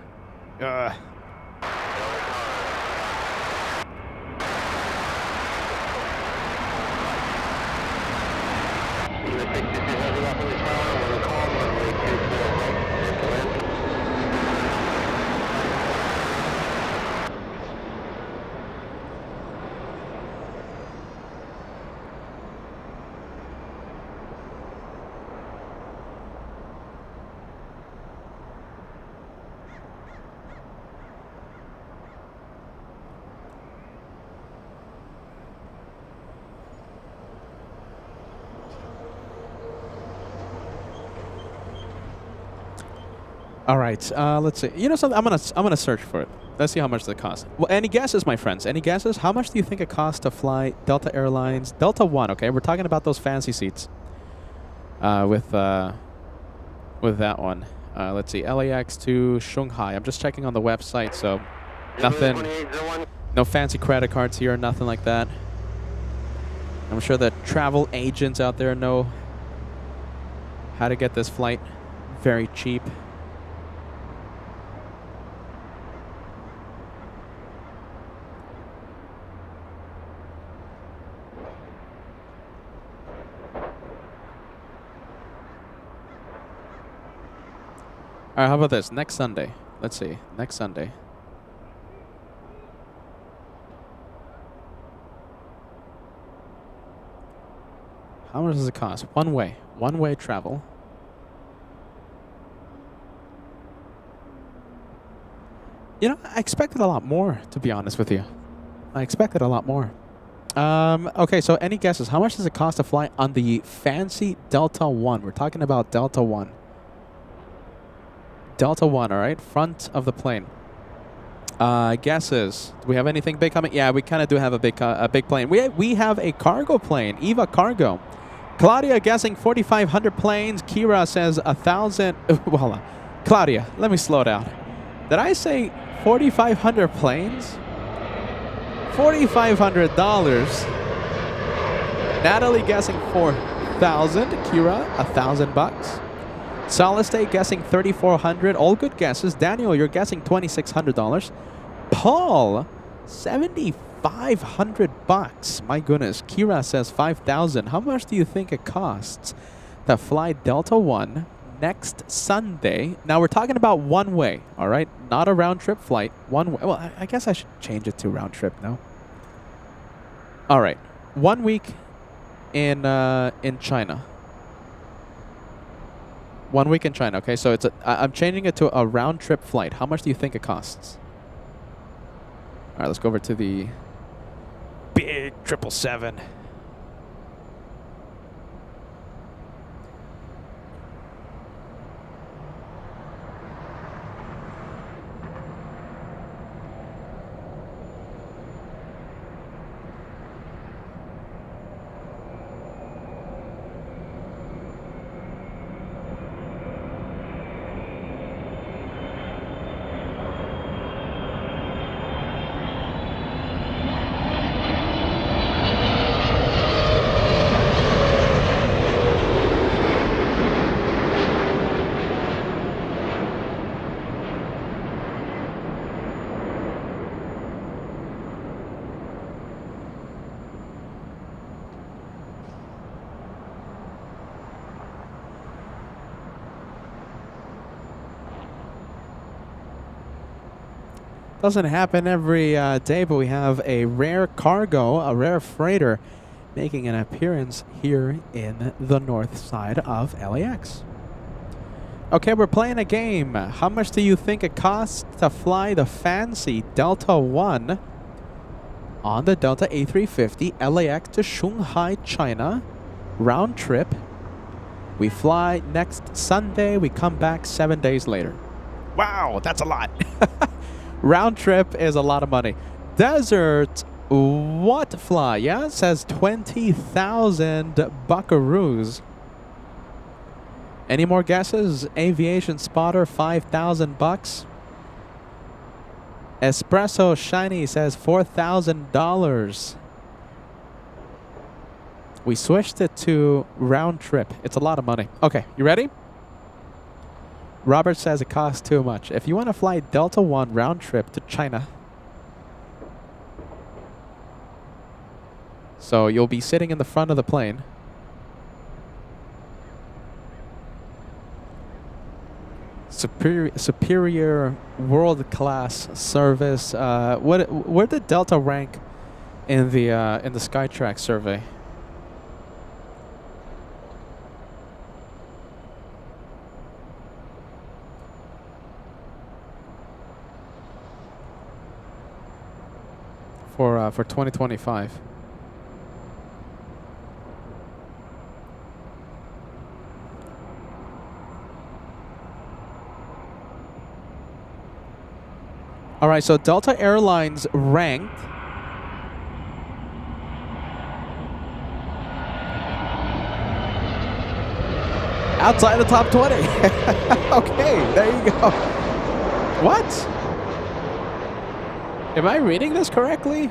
All right, let's see. You know something? I'm gonna search for it. Let's see how much that costs. Well, any guesses, my friends? Any guesses? How much do you think it costs to fly Delta Airlines Delta 1? Okay, we're talking about those fancy seats. With that one. Let's see, LAX to Shanghai. I'm just checking on the website, so nothing. No fancy credit cards here, nothing like that. I'm sure the travel agents out there know how to get this flight very cheap. All right, how about this? Next Sunday. Let's see. Next Sunday. How much does it cost? One-way travel. You know, I expected a lot more, to be honest with you. I expected a lot more. Okay, so any guesses? How much does it cost to fly on the fancy Delta One? We're talking about Delta One. Delta One, all right? Front of the plane. Guesses? Do we have anything big coming? Yeah, we kind of do have a big plane. We have a cargo plane, EVA Cargo. Claudia guessing 4,500 planes. Kira says 1,000. Well, hold on. Claudia, let me slow down. Did I say 4,500 planes? $4,500. Natalie guessing 4,000. Kira, $1,000. Soliste guessing 3,400. All good guesses. Daniel, you're guessing $2,600. Paul, $7,500. My goodness. Kira says 5,000. How much do you think it costs to fly Delta One next Sunday? Now we're talking about one way, all right? Not a round trip flight. One way. Well, I guess I should change it to round trip now. All right. 1 week in China. 1 week in China. Okay, so I'm changing it to a round trip flight. How much do you think it costs? All right, let's go over to the big 777. Doesn't happen every day, but we have a rare cargo, a rare freighter, making an appearance here in the north side of LAX. Okay, we're playing a game. How much do you think it costs to fly the fancy Delta One on the Delta A350 LAX to Shanghai, China, round trip? We fly next Sunday. We come back 7 days later. Wow, that's a lot. Round trip is a lot of money. Desert what fly? Yeah, it says 20,000 buckaroos. Any more guesses? Aviation Spotter, $5,000. Espresso Shiny says $4,000. We switched it to round trip. It's a lot of money. Okay, you ready? Robert says it costs too much. If you want to fly Delta One round trip to China, so you'll be sitting in the front of the plane. Superior world-class service. Where did Delta rank in the Skytrax survey? For 2025. All right, so Delta Airlines ranked outside the top 20. Okay, there you go. What? Am I reading this correctly?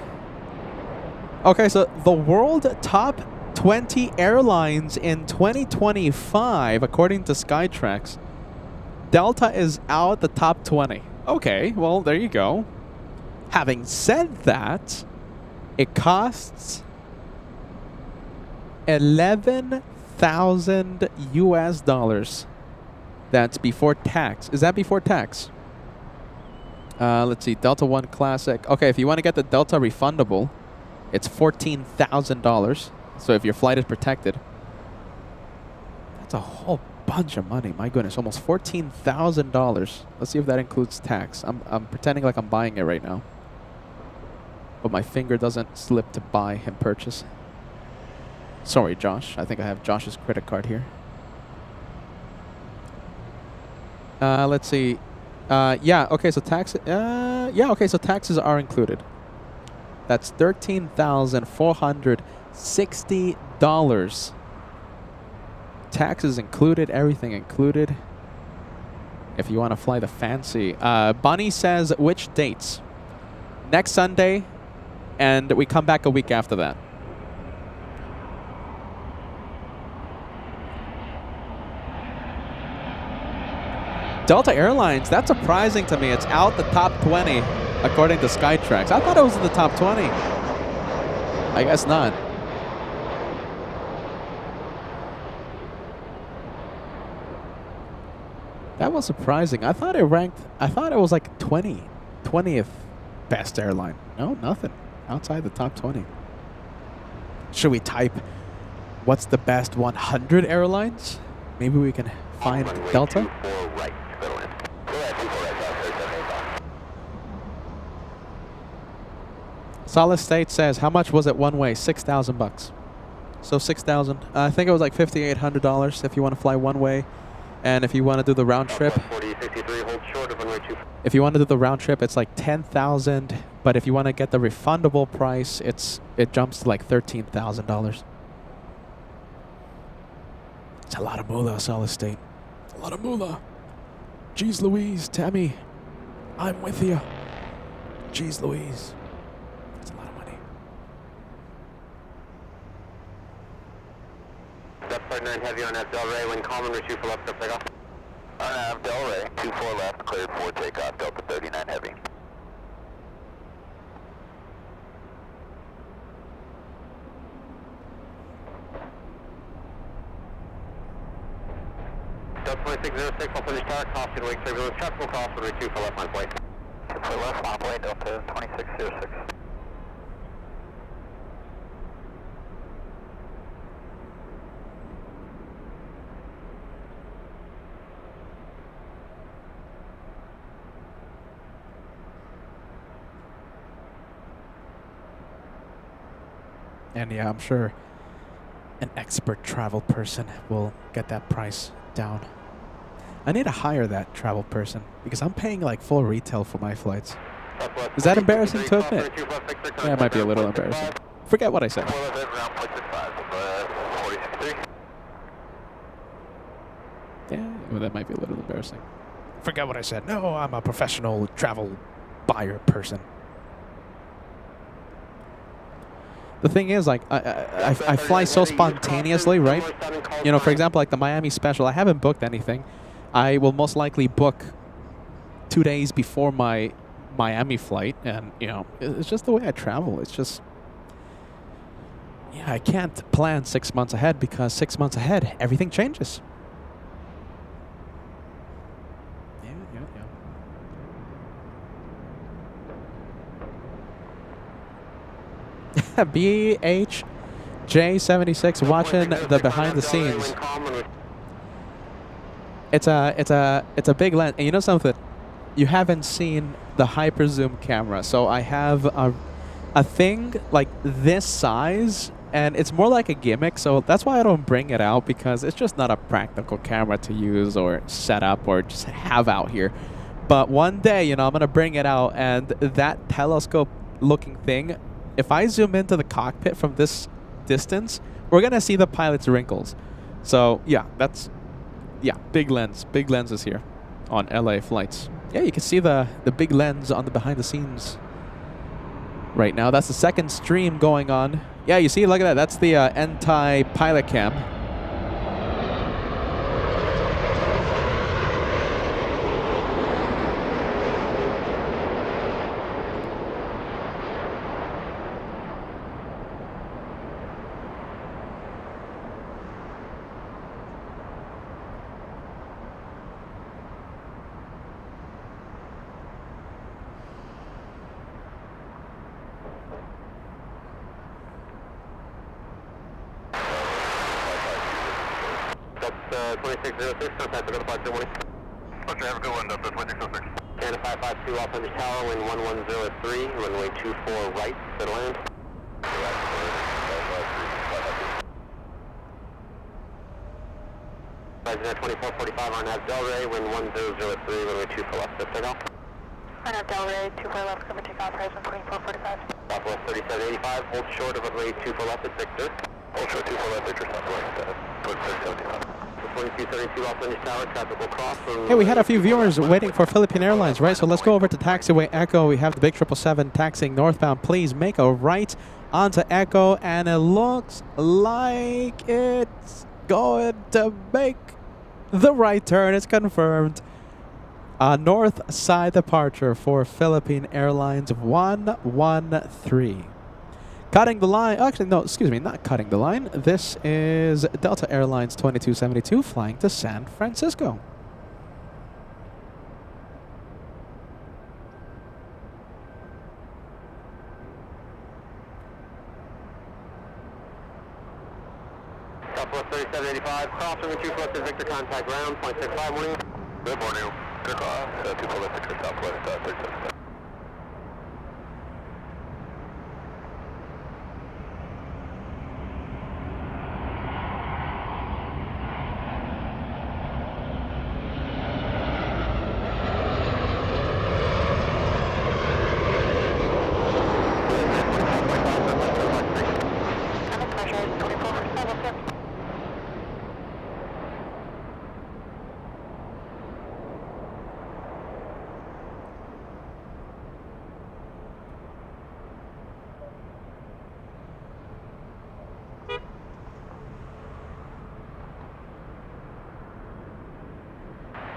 Okay, so the world top 20 airlines in 2025, according to Skytrax, Delta is out the top 20. Okay, well, there you go. Having said that, it costs 11,000 US dollars. That's before tax. Is that before tax? Let's see, Delta One Classic. Okay, if you want to get the Delta refundable, it's $14,000. So if your flight is protected, That's a whole bunch of money. My goodness, almost $14,000. Let's see if that includes tax. I'm pretending like I'm buying it right now, but my finger doesn't slip to buy and purchase. Sorry, Josh. I think I have Josh's credit card here. Let's see. Yeah. Okay. So tax. Yeah. Okay. So taxes are included. That's $13,460. Taxes included. Everything included. If you want to fly the fancy. Bonnie says which dates? Next Sunday, and we come back a week after that. Delta Airlines, that's surprising to me. It's out the top 20, according to Skytrax. I thought it was in the top 20. I guess not. That was surprising. I thought it was like 20th best airline. No, nothing. Outside the top 20. Should we type what's the best 100 airlines? Maybe we can find Delta. Solid State says, how much was it one way? $6,000. So 6,000. I think it was like $5,800 if you want to fly one way, and if you want to do the round trip. If you want to do the round trip, it's like 10,000. But if you want to get the refundable price, it jumps to like $13,000. It's a lot of moolah, Solid State. A lot of moolah. Jeez Louise, Tammy, I'm with you. Jeez Louise. That's a lot of money. Depth partner and heavy on that Delray, when common, retrieve for left, takeoff. On nav, Delray, 24 left, cleared for takeoff, Delta 39 heavy. Delta 2606, I'll finish tower, cost and wake turbulence, tropical cost, and retrieve for left line point. For left line point, Delta 2606. And yeah, I'm sure an expert travel person will get that price down. I need to hire that travel person because I'm paying like full retail for my flights. Is that embarrassing to admit? Yeah, it might be a little embarrassing. Forget what I said. Yeah, well, that might be a little embarrassing. Forget what I said. No, I'm a professional travel buyer person. The thing is, like, I fly so spontaneously, right? You know, for example, like the Miami special, I haven't booked anything. I will most likely book 2 days before my Miami flight, and, you know, it's just the way I travel. It's just, yeah, I can't plan 6 months ahead because 6 months ahead, everything changes. BHJ76 watching the behind the scenes. It's a big lens, and you know something? You haven't seen the hyper zoom camera, so I have a thing like this size, and it's more like a gimmick. So that's why I don't bring it out, because it's just not a practical camera to use or set up or just have out here. But one day, you know, I'm gonna bring it out, and that telescope-looking thing. If I zoom into the cockpit from this distance, we're going to see the pilot's wrinkles. So, yeah, big lenses here on LA flights. Yeah, you can see the big lens on the behind the scenes right now. That's the second stream going on. Yeah, you see, look at that. That's the anti-pilot cam. 2606, contact the departure morning. Okay, have a good one, Delta 2606. And 552 Los Angeles Tower, wind 1103, runway 24 right, clear to land. President 2445 on Nav Delray, wind 1003, runway 24 left, clear takeoff. On Nav Delray, 24 left, cover takeoff, horizon 2445. Southwest 3785, hold short of runway 24 left at Victor. Hold short 24 left, Victor, Southwest, 2675. 2232 Los Angeles Tower, traffic will cross. Hey, we had a few viewers waiting for Philippine Airlines, right? So let's go over to Taxiway Echo. We have the big 777 taxiing northbound. Please make a right onto Echo, and it looks like it's going to make the right turn. It's confirmed. North side departure for Philippine Airlines 113. Cutting the line, actually no, excuse me, not cutting the line. This is Delta Airlines 2272 flying to San Francisco. Southwest 3785, crossing with 24 left at Victor, contact ground, 0.65 morning. Good morning. Good cross, 24 left, Victor, Southwest, 3775.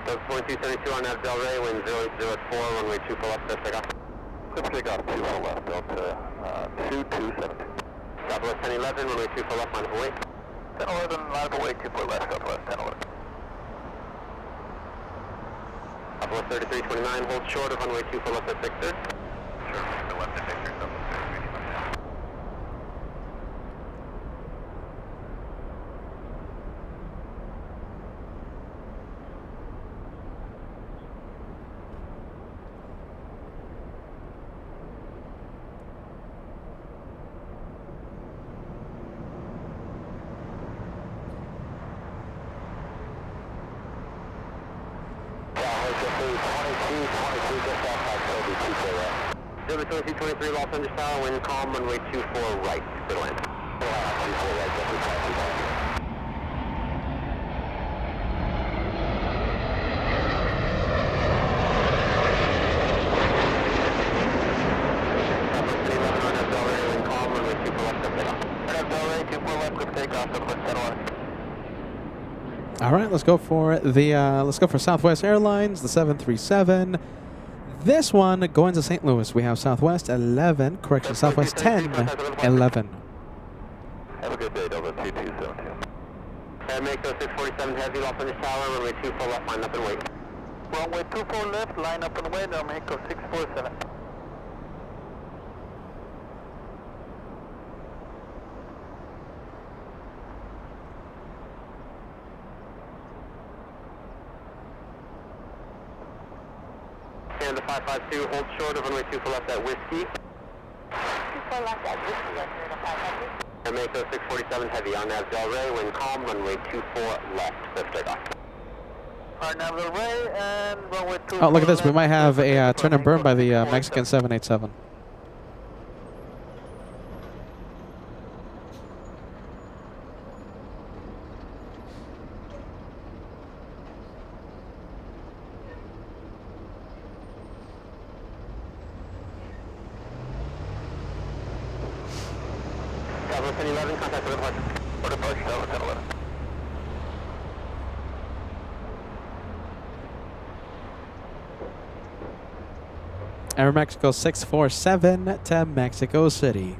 Does 4232 on Nav Delray, wind 0804, runway 24 left, clear takeoff. Clear takeoff, 24 left, Delta 2272. Southwest 1011, runway 24 left, line of away. 1011, line of away, 24 left, Southwest 1011. Southwest 3329, hold short of runway 24 left at Victor. Sure, the left at Victor, Southwest 3329. Delta 2223 Los Angeles Tower, wind calm, runway 24 right, clear to land. 24 right, Delta 2223. All right, let's go for Southwest Airlines, the 737. This one going to St. Louis. We have Southwest 11, correction, Southwest 1011. Have a good day, Delta 2272. Make those 647 heavy, Los Angeles Tower, runway 24 left, line up and wait. Runway 24 left, line up and wait, Mexico 647. And the 552, hold short of runway 24 left at Whiskey. 24 left at Whiskey, that's the 552. And make those 647 heavy on Nav Delray, wind calm, runway 24 left, clear takeoff. Nav Delray and runway 24 Oh, look at this. We might have a left, turn and burn by the Mexican 787. Southwest 1011, contact for departure. For departure, Southwest 1011. Aeromexico 647 to Mexico City.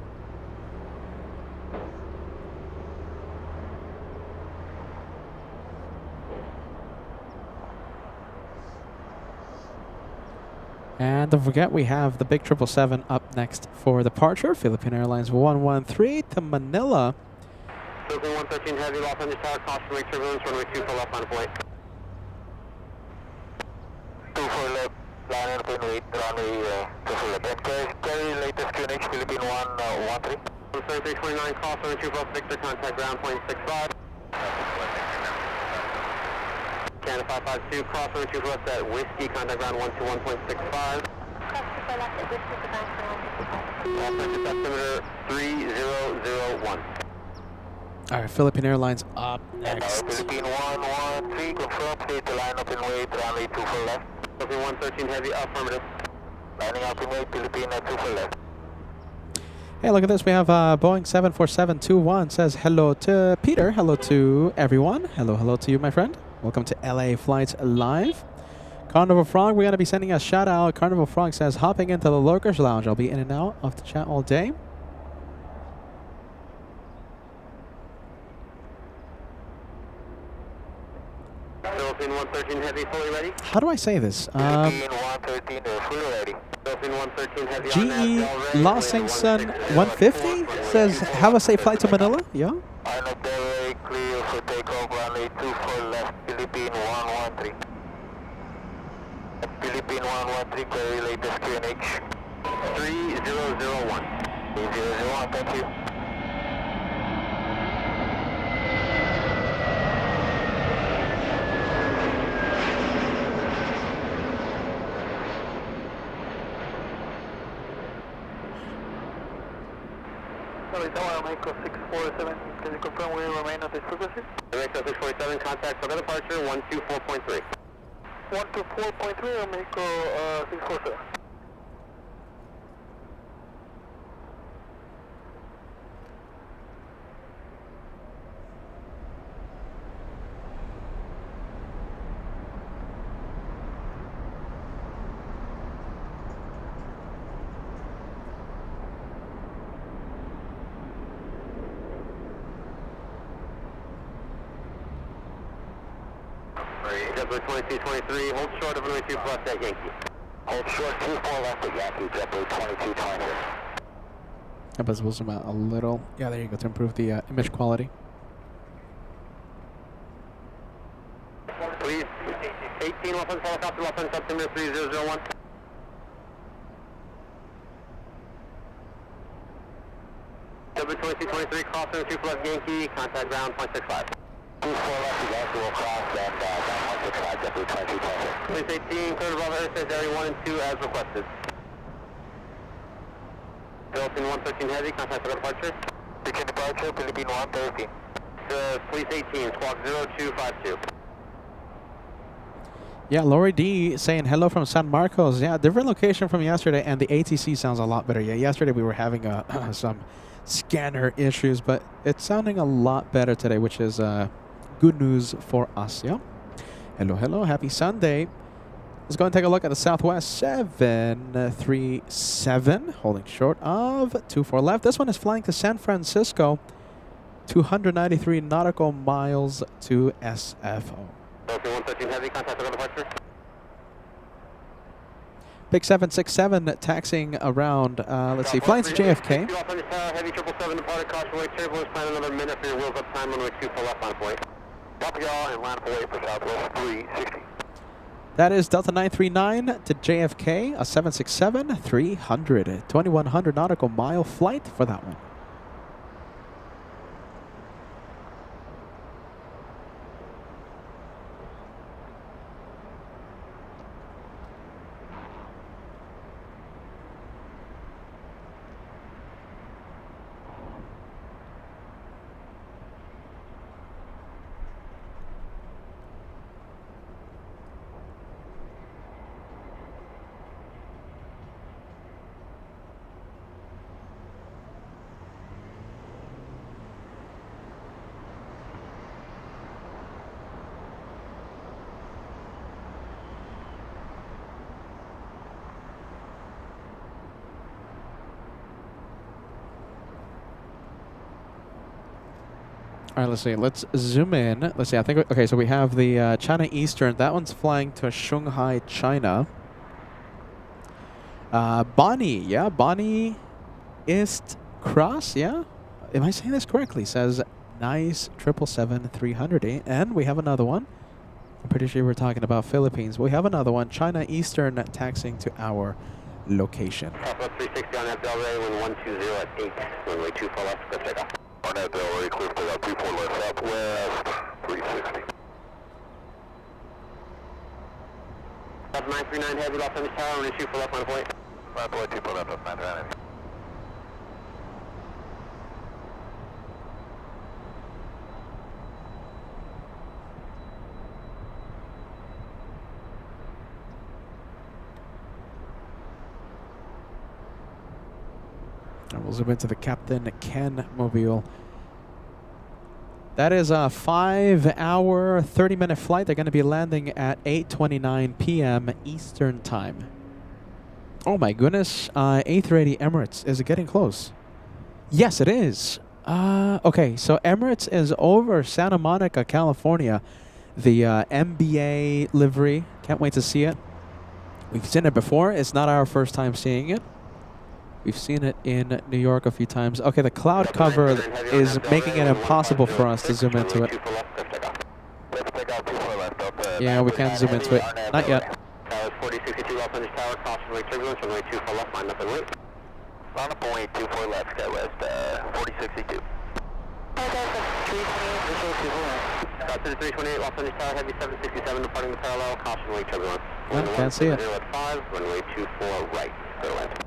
And don't forget, we have the big 777 up next for departure. Philippine Airlines 113 to Manila. Philippine 113 Heavy, Los Angeles Tower, caution, wake turbulence, runway 2 for left, line of wait. 2 for left, line of wait, runway 2 for left. And carry latest QNH, Philippine 113. 3329, call 72 plus Victor, contact ground point 65. Canada 552, cross 72 plus at Whiskey, contact ground 121.65. Altimeter 3001. All right, Philippine Airlines up next. Philippine 113, confirm, state to line up in wait, runway 2 for left. Philippine 113 Heavy, affirmative. Lining up in wait, Philippine 2 for left. Hey, look at this. We have Boeing 74721 says hello to Peter. Hello to everyone. Hello to you, my friend. Welcome to LA Flights Live. Carnival Frog, we're going to be sending a shout out. Carnival Frog says, hopping into the Lurkers Lounge. I'll be in and out of the chat all day. Philippine 113 Heavy, fully ready. How do I say this? Philippine 113, fully ready. Philippine 113 Heavy, GE Lassingson 150 says, have a safe flight to Manila. Yeah. I'm up there, clear for takeoff, runway 2 for left, Philippine 113. Philippine 113, carry latest QNH. 3001. 3001, thank you. Sorry, Tower Mexico 647, can you confirm we remain on this frequency? Mexico 647, contact for departure 124.3. 124.3 or Mexico 647? JetBlue 2223, hold short of runway 2 plus at Yankee. Hold short 24 left at Yankee, JetBlue 2220. Yeah, but we'll zoom out a little. Yeah, there you go, to improve the image quality. Please, 18 Los Angeles helicopter, Los Angeles altimeter 3001. JetBlue 2223, cross 2 plus Yankee, contact ground 0.65. 24 left, Yankee will cross and ground 0.65, JetBlue 2220. Please 18, clear above airspace area 1 and 2 as requested. Philippine 113 Heavy, contact for departure. Begin departure, Philippine 113. Police 18, squawk 0252. Yeah, Lori D saying hello from San Marcos. Yeah, different location from yesterday, and the ATC sounds a lot better. Yeah, yesterday we were having some scanner issues, but it's sounding a lot better today, which is good news for us. Yeah. Hello, happy Sunday. Let's go and take a look at the Southwest 737, holding short of 24 left. This one is flying to San Francisco, 293 nautical miles to SFO. Okay, 113 Heavy, contact for departure. Big 767 taxiing around, let's see, flying to JFK. Los Angeles Tower, Heavy 777 departed, caution wait, turbulence, plan another minute for your wheels up time, runway 2 for left, line for wait. Copy y'all and line for wait for Southwest 360. That is Delta 939 to JFK, a 767-300, 2100 nautical mile flight for that one. All right, let's see. Let's zoom in. Let's see. I think, okay, so we have the China Eastern. That one's flying to Shanghai, China. Bonnie, yeah, Bonnie East Cross, yeah? Am I saying this correctly? Says Nice 777-300. And we have another one. I'm pretty sure we're talking about Philippines. We have another one. China Eastern taxiing to our location. Southwest 360 on that Delray, wind 120 at 8, runway 24 left, clear takeoff. On that Delray, clear for that 24 left, Southwest 360. South 939 heavy, Los Angeles Tower, runway 24 left, line of flight. Line of flight 24 left, 939. And we'll zoom into the Captain Ken Mobile. That is a 5-hour, 30-minute flight. They're going to be landing at 8:29 p.m. Eastern Time. Oh my goodness. A380 Emirates. Is it getting close? Yes, it is. Okay, so Emirates is over Santa Monica, California. The MBA livery. Can't wait to see it. We've seen it before. It's not our first time seeing it. We've seen it in New York a few times. Okay, the cloud cover is making it impossible for us to zoom into it. Yeah, we can't zoom into it. Not yet. 4062 Los Angeles Tower, caution wake turbulence, runway 24 left, line up and wait. Line up and wait, 24 left, SkyWest, 4062. South 328 Los Angeles Tower, heavy 767 departing the parallel, caution wake turbulence. Can't see it. 0 at 5, runway 24 right, clear to land.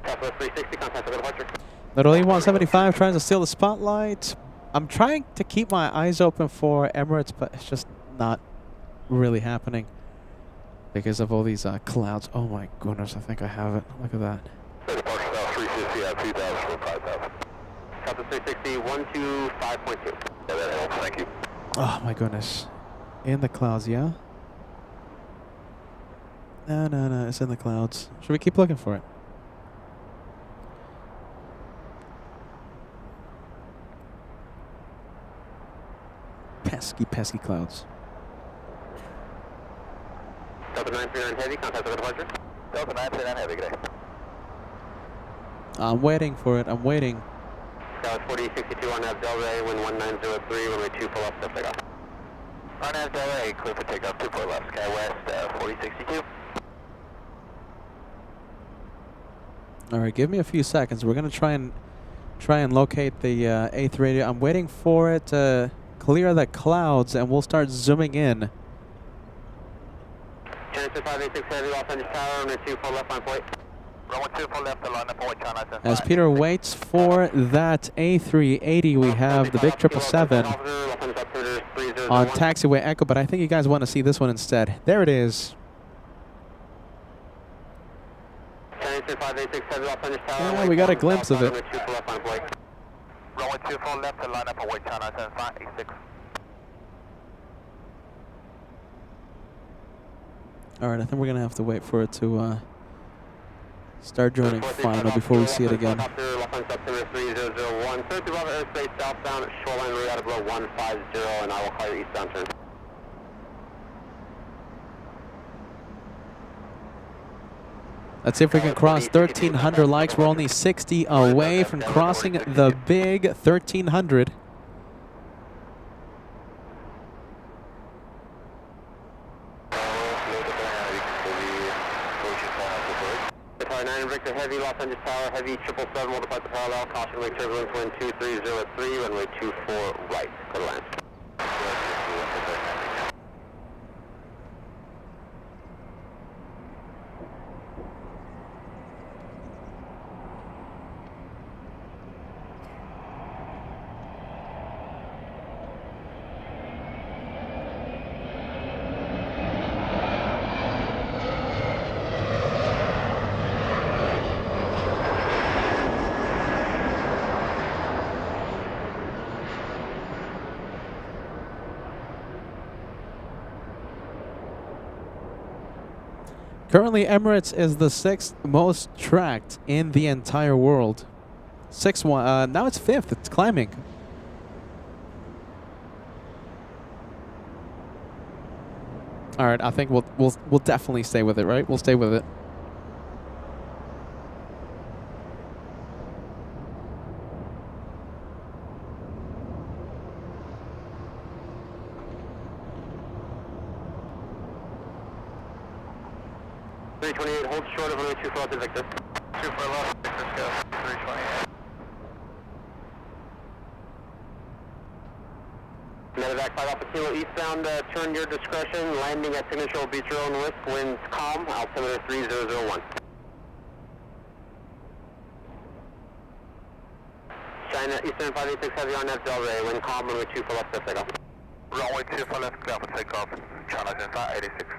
Southwest 360, contact with departure. Little E175 trying to steal the spotlight. I'm trying to keep my eyes open for Emirates, but it's just not really happening because of all these clouds. Oh my goodness, I think I have it. Look at that. Departure South 360 at 2000 from 5000. Southwest 360, 125.2. Yeah, that helps, thank you. Oh my goodness. In the clouds, yeah? No, it's in the clouds. Should we keep looking for it? Pesky clouds. Delta 939 heavy, contact with departure. Delta 939 heavy, good day. I'm waiting for it, I'm waiting. South 4062 on that Delray, wind 1903, runway 24 left, clear takeoff. On that Delray, clear for takeoff, 24 left, SkyWest 4062. Alright, give me a few seconds. We're gonna try and locate the A380. I'm waiting for it to clear the clouds and we'll start zooming in. Genesis 586 heavy, Los Angeles Tower, runway 24 left, line point. Runway 24 left, line up, point China. As Peter waits for that A380, we have the big 777 on Taxiway Echo, but I think you guys want to see this one instead. There it is. Genesis 586 heavy, Los Angeles Tower. Yeah, we got a glimpse of it. Runway 24 left, line point. Runway 24 left, line up, point China 7586. Alright, I think we're going to have to wait for it to start joining final before we see it again. Airspace southbound, shoreline rerouted below 150, and I will call your eastbound turn. Let's see if we can cross 1,300 likes. We're only 60 away from crossing the big 1,300. Victor heavy, Los Angeles Tower, heavy 777 will depart the parallel, caution wake turbulence, wind 2303, runway 24 right, clear to land. Currently, Emirates is the 6th most tracked in the entire world. 6-1. Now it's 5th. It's climbing. All right, I think we'll definitely stay with it, right? We'll stay with it. 328, hold short of runway 24 left to Victor. 24 left, Victor, go 328. Medevac 5 Alpha Kilo eastbound, turn your discretion. Landing at signature will be at your own risk. Winds calm, altimeter 3001. China Eastern 586 Heavy on Nav Del Rey, wind calm, runway 24 left to takeoff. Runway 24 left, clear for takeoff. China Eastern 586.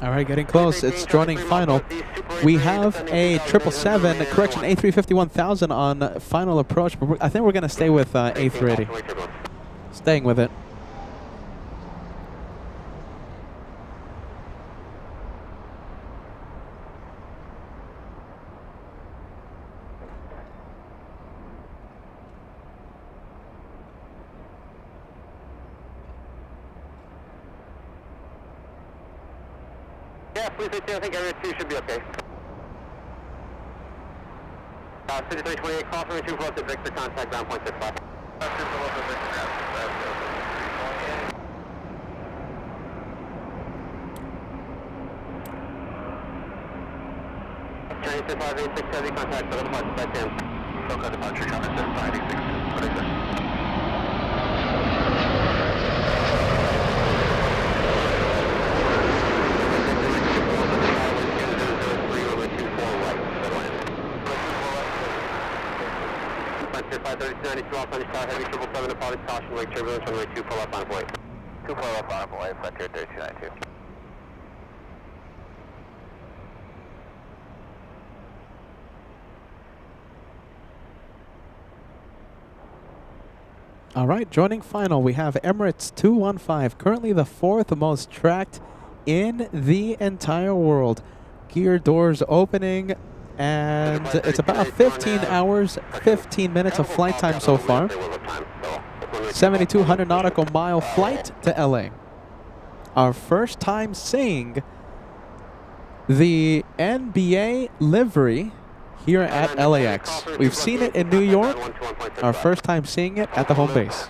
All right, getting close. It's joining final. We have a 777, correction, A350-1000 on final approach, but I think we're going to stay with A380. Staying with it. Yeah, please stay tuned. I think area 2 should be okay. 5328, call from 24 left to Victor, contact ground point 65. 24 left to Victor, ground 328. Chinese 586 Heavy, contact Southern Departure by 10. Southside departure, China 586. What is it? Off on tower, heavy 777, apologies, caution, wake turbulence, runway 24 left on avoid. 24 left on avoid, Frontier 3292. All right, joining final, we have Emirates 215, currently the 4th most tracked in the entire world. Gear doors opening, and it's about 15 hours, 15 minutes of flight time so far. 7,200 nautical mile flight to LA. Our first time seeing the NBA livery here at LAX. We've seen it in New York. Our first time seeing it at the home base.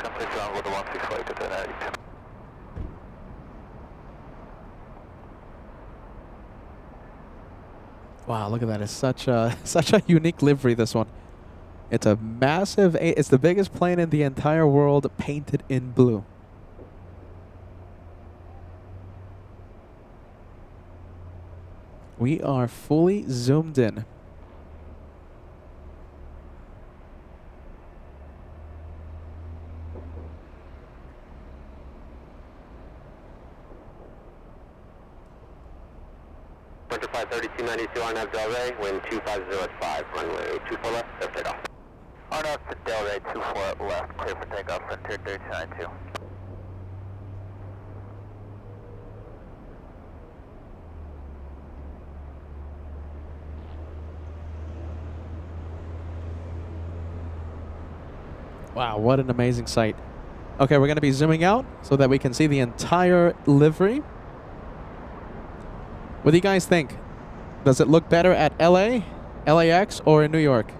Wow, look at that. It's such a unique livery, this one. It's a massive, it's the biggest plane in the entire world painted in blue. We are fully zoomed in. Winter 53292 RNAV Del Rey, wind 250 at 5, runway 24 left, clear for takeoff. RNAV to Del Rey 24 left, clear for takeoff, Frontier 3292. Wow, what an amazing sight. Okay, we're going to be zooming out so that we can see the entire livery. What do you guys think? Does it look better at LA, LAX, or in New York?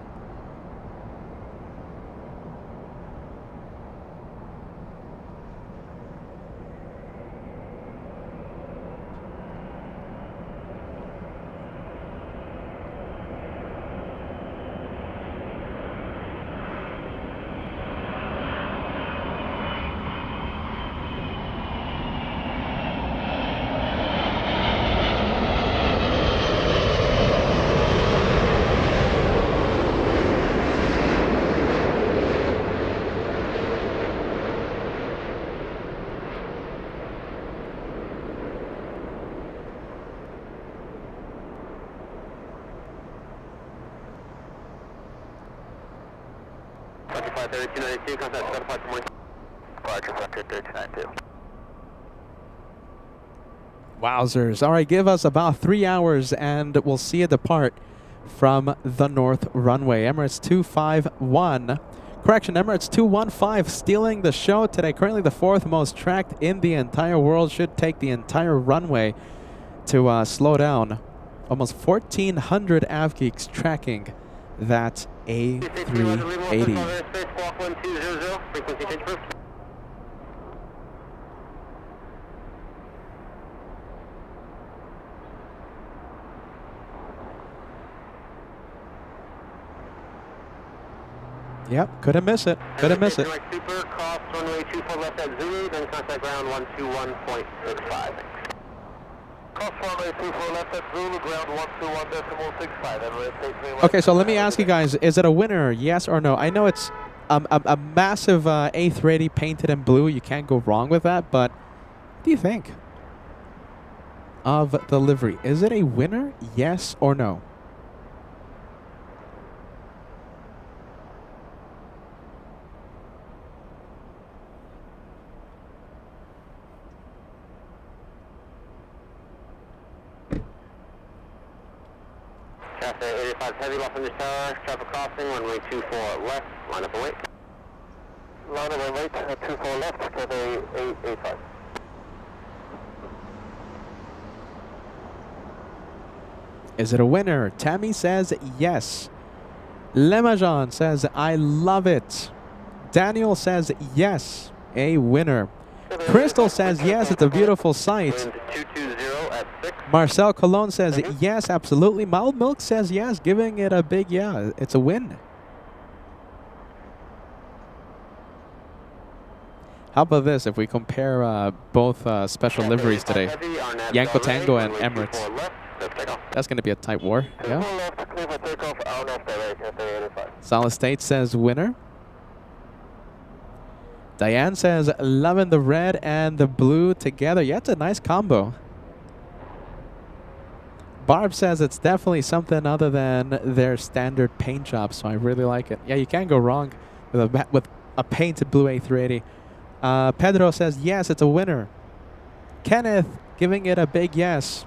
Wowzers. All right, give us about 3 hours and we'll see it depart from the north runway. Emirates 251, Correction, Emirates 215 stealing the show today. Currently the 4th most tracked in the entire world. Should take the entire runway to slow down. Almost 1,400 avgeeks tracking that A380. Yep, couldn't miss it. Couldn't miss it. Super, cross runway 24 left at Zulu, then contact ground 121.65. Cross runway 24 left at Zulu, ground 121.65. Okay, so let me ask you guys, is it a winner, yes or no? I know it's a massive A380 painted in blue. You can't go wrong with that, but what do you think of the livery? Is it a winner, yes or no? Cathay 85 Heavy, Los Angeles Tower, traffic crossing, runway 24 left, line up and wait. Line up and wait, 24 left, Cathay 885. Is it a winner? Tammy says yes. Lemajan says I love it. Daniel says yes, a winner. Crystal says yes, it's a beautiful sight. Wind 220 at 6. Marcel Cologne says yes, absolutely. Mild Milk says yes, giving it a big yeah. It's a win. How about this if we compare both special liveries today? Yanko Tango and Emirates. That's going to be a tight war. Yeah. Solid State says winner. Diane says loving the red and the blue together. Yeah, it's a nice combo. Barb says it's definitely something other than their standard paint job, so I really like it. Yeah, you can't go wrong with a painted blue A380. Pedro says yes, it's a winner. Kenneth giving it a big yes.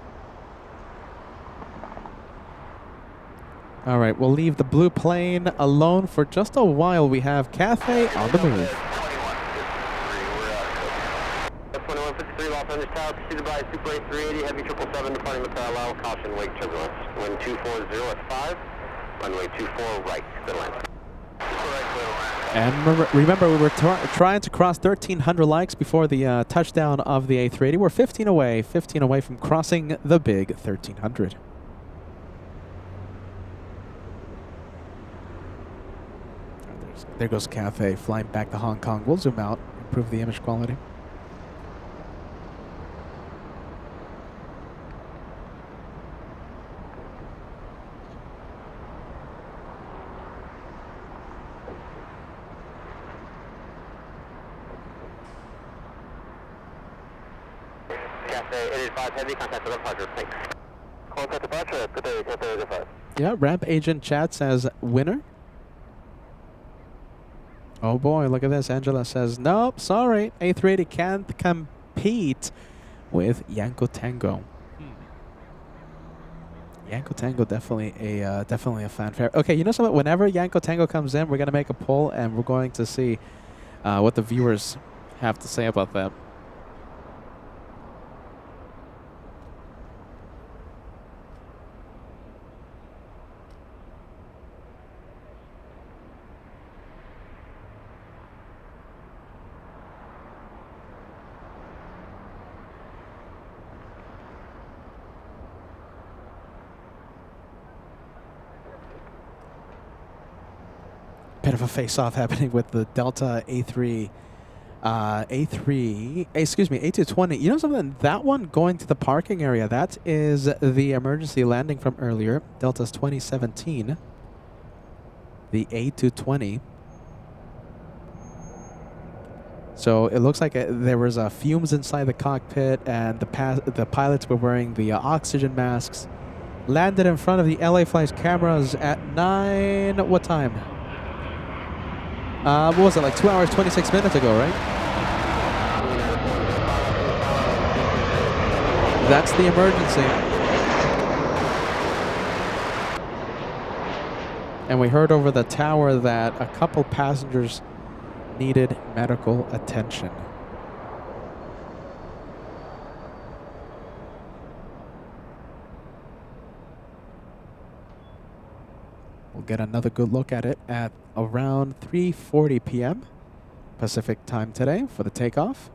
All right, we'll leave the blue plane alone for just a while. We have Cathay on the move. 2153 Los Angeles Tower, preceded by Super A380, Heavy 777 departing the parallel, caution wake turbulence. Wind 240 at 5, runway 24 right, clear land. And remember, we were trying to cross 1,300 likes before the touchdown of the A380. We're 15 away from crossing the big 1,300. There goes Cathay flying back to Hong Kong. We'll zoom out, improve the image quality. Cathay 885 Heavy, contact the departure, thanks. Contact departure, good day, Cathay 885. Yeah, Ramp Agent Chat says winner. Oh boy, look at this. Angela says, nope, sorry. A380 can't compete with Yanko Tango. Yanko Tango definitely a fanfare. Okay, you know something? Whenever Yanko Tango comes in, we're going to make a poll and we're going to see what the viewers have to say about that. Bit of a face-off happening with the Delta A220. You know something? That one going to the parking area, that is the emergency landing from earlier. Delta's 2017. The A220. So it looks like there was fumes inside the cockpit, and the pilots were wearing the oxygen masks. Landed in front of the LA Flights cameras at 9... What time? What was it, like 2 hours, 26 minutes ago, right? That's the emergency. And we heard over the tower that a couple passengers needed medical attention. We'll get another good look at it at around 3:40 p.m. Pacific time today for the takeoff.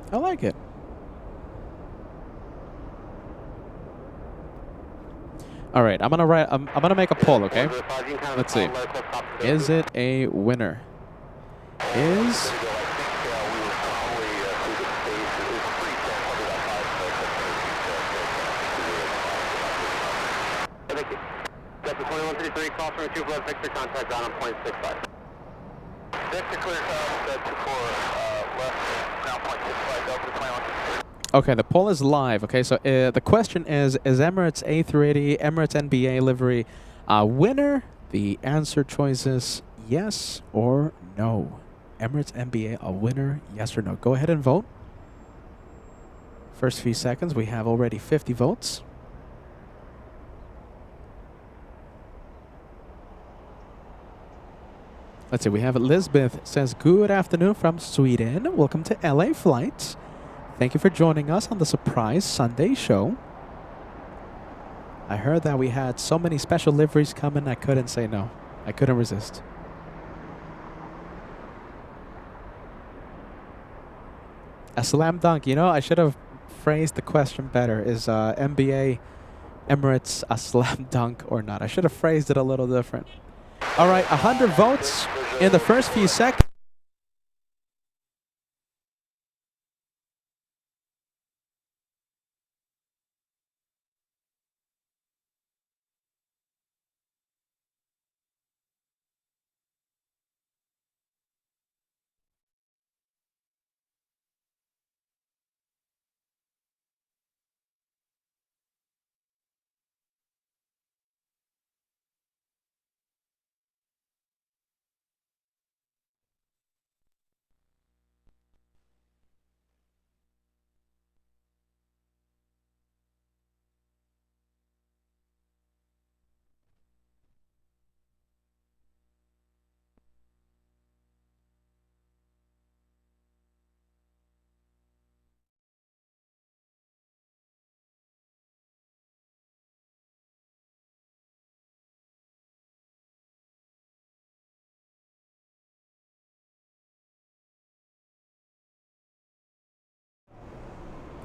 I like it. All right, I'm gonna make a poll, okay? Let's see. Is it a winner? Is Delta 2133, call from 2 blood Victor, contact ground on .65. Victor clear contact 24, left, ground .65, Delta 2133. okay, the poll is live. Okay, so the question is Emirates A380, Emirates NBA livery a winner? The answer choices yes or no. Emirates NBA a winner, yes or no. Go ahead and vote. First few seconds, we have already 50 votes. Let's see, we have Elizabeth says, good afternoon from Sweden. Welcome to LA Flights. Thank you for joining us on the surprise Sunday show. I heard that we had so many special liveries coming, I couldn't say no. I couldn't resist. A slam dunk. You know, I should have phrased the question better. Is NBA Emirates a slam dunk or not? I should have phrased it a little different. All right, 100 votes in the first few seconds.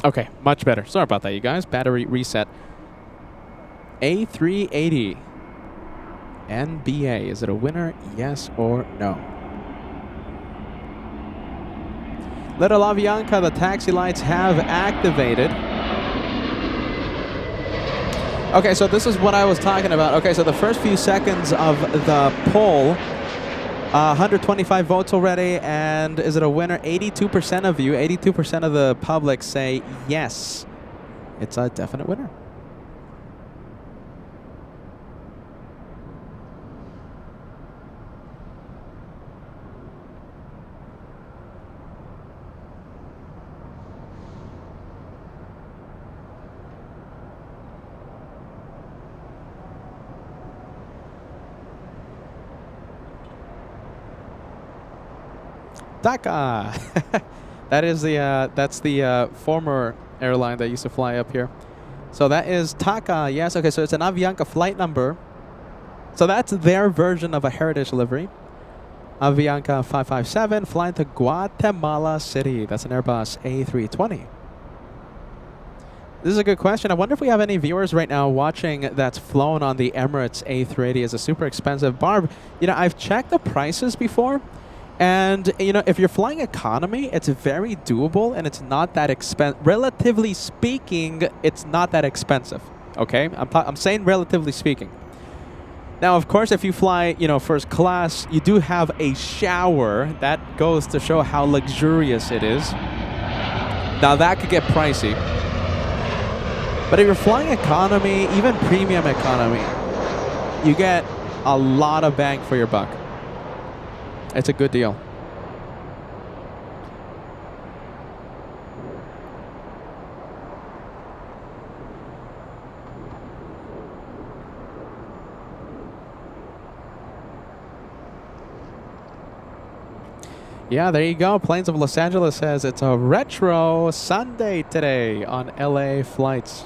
Okay, much better. Sorry about that, you guys. Battery reset. A380 NBA. Is it a winner? Yes or no? Little Avianca, the taxi lights have activated. Okay, so this is what I was talking about. Okay, so the first few seconds of the poll, 125 votes already, and is it a winner? 82% of you, 82% of the public say yes. It's a definite winner. Dhaka. That's the former airline that used to fly up here. So that is Taka. Yes. Okay. So it's an Avianca flight number. So that's their version of a heritage livery. Avianca 557 flying to Guatemala City. That's an Airbus A320. This is a good question. I wonder if we have any viewers right now watching that's flown on the Emirates A380. It's a super expensive. Barb, you know, I've checked the prices before. And, you know, if you're flying economy, it's very doable and it's not that expensive. Relatively speaking, it's not that expensive. Okay? I'm saying relatively speaking. Now, of course, if you fly, you know, first class, you do have a shower. That goes to show how luxurious it is. Now, that could get pricey. But if you're flying economy, even premium economy, you get a lot of bang for your buck. It's a good deal. Yeah, there you go. Planes of Los Angeles says it's a retro Sunday today on LA flights.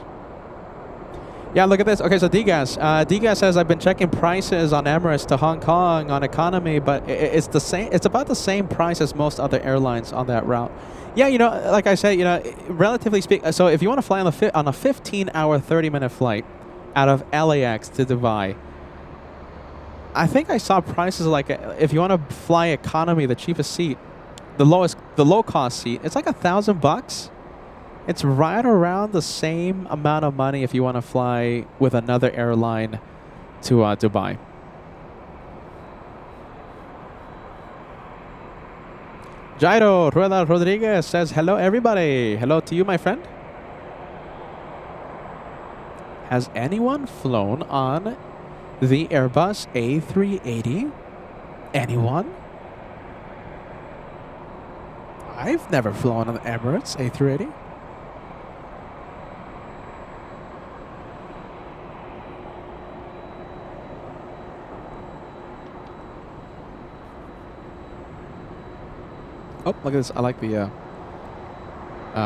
Yeah, look at this. Okay, so DGAS. DGAS says I've been checking prices on Emirates to Hong Kong on economy, but it's the same. It's about the same price as most other airlines on that route. Yeah, you know, like I said, you know, relatively speaking. So if you want to fly on a 15-hour, 30-minute flight out of LAX to Dubai, I think I saw prices like if you want to fly economy, the cheapest seat, the low-cost seat, it's like $1,000. It's right around the same amount of money if you want to fly with another airline to Dubai. Jairo Rueda Rodriguez says, hello, everybody. Hello to you, my friend. Has anyone flown on the Airbus A380? Anyone? I've never flown on the Emirates A380. Oh, look at this. I like the,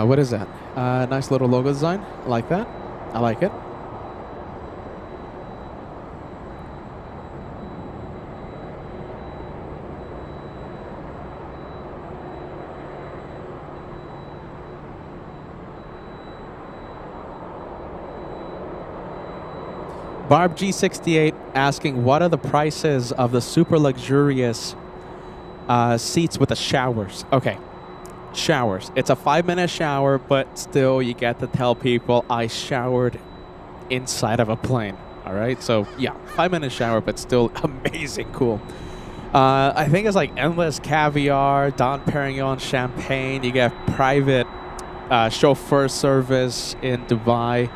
what is that? Nice little logo design. I like that. I like it. Barb G68 asking, what are the prices of the super luxurious seats with the showers? Okay, showers. It's a 5-minute shower, but still you get to tell people I showered inside of a plane. All right, so yeah, 5-minute shower, but still amazing cool. I think it's like endless caviar, Dom Perignon champagne. You get private chauffeur service in Dubai.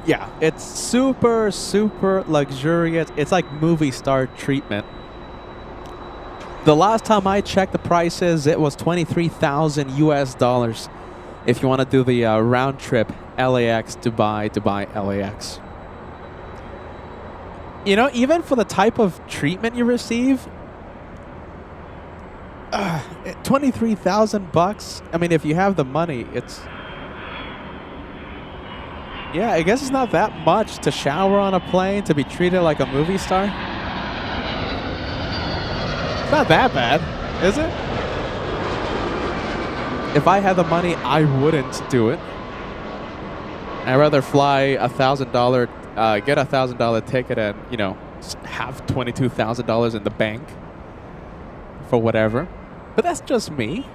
Yeah, it's super, super luxurious. It's like movie star treatment. The last time I checked the prices, it was $23,000 US if you want to do the round trip LAX, Dubai, Dubai, LAX. You know, even for the type of treatment you receive, $23,000. I mean, if you have the money, it's... Yeah, I guess it's not that much to shower on a plane, to be treated like a movie star. It's not that bad, is it? If I had the money, I wouldn't do it. I'd rather fly $1,000, get a $1,000 ticket and, you know, have $22,000 in the bank for whatever. But that's just me.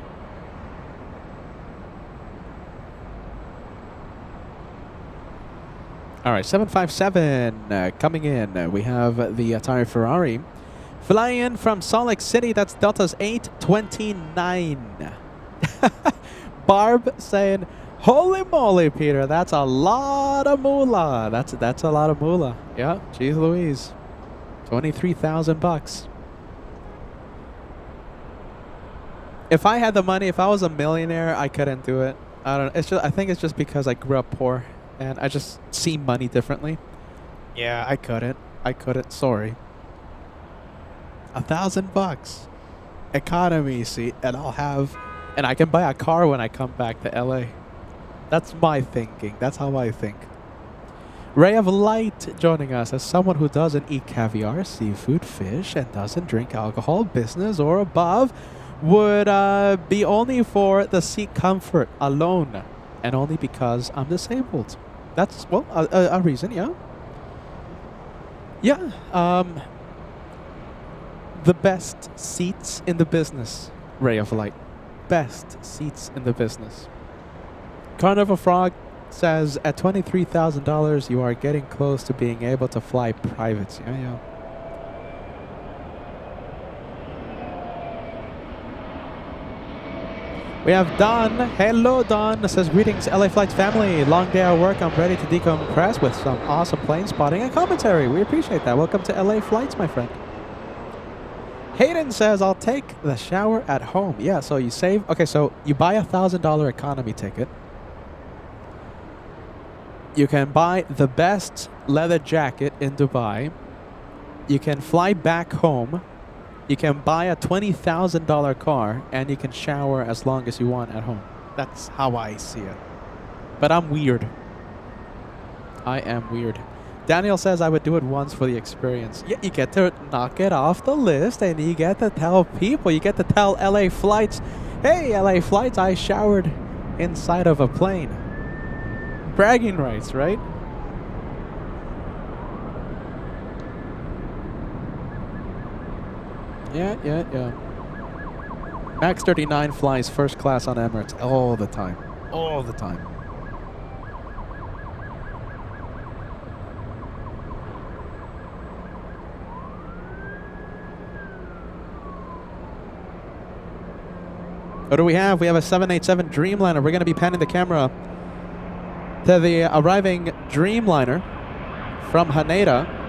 All right, 757 coming in. We have the Atari Ferrari flying in from Salt Lake City. That's Delta's 829. Barb saying, holy moly, Peter, that's a lot of moolah. That's a lot of moolah. Yeah, geez Louise. $23,000. If I had the money, if I was a millionaire, I couldn't do it. I don't know. It's just, I think it's just because I grew up poor. And I just see money differently. Yeah, I couldn't. Sorry. $1,000 economy seat, and I can buy a car when I come back to LA. That's my thinking. That's how I think. Ray of Light joining us as someone who doesn't eat caviar, seafood, fish, and doesn't drink alcohol, business or above, would be only for the seat comfort alone, and only because I'm disabled. That's, well, a reason, yeah. Yeah, the best seats in the business, Ray of Light. Best seats in the business. Carnival Frog says, at $23,000, you are getting close to being able to fly privates. Yeah, yeah. We have Don. Hello, Don. Says, greetings, LA Flights family. Long day at work. I'm ready to decompress with some awesome plane spotting and commentary. We appreciate that. Welcome to LA Flights, my friend. Hayden says, I'll take the shower at home. Yeah, so you save. Okay, so you buy $1,000 economy ticket. You can buy the best leather jacket in Dubai. You can fly back home You can buy a $20,000 car and you can shower as long as you want at home. That's how I see it. But I'm weird. I am weird. Daniel says I would do it once for the experience. Yeah, you get to knock it off the list and you get to tell people, you get to tell LA Flights, hey, LA Flights, I showered inside of a plane. Bragging rights, right? Yeah. Max 39 flies first class on Emirates all the time. All the time. What do we have? We have a 787 Dreamliner. We're going to be panning the camera to the arriving Dreamliner from Haneda.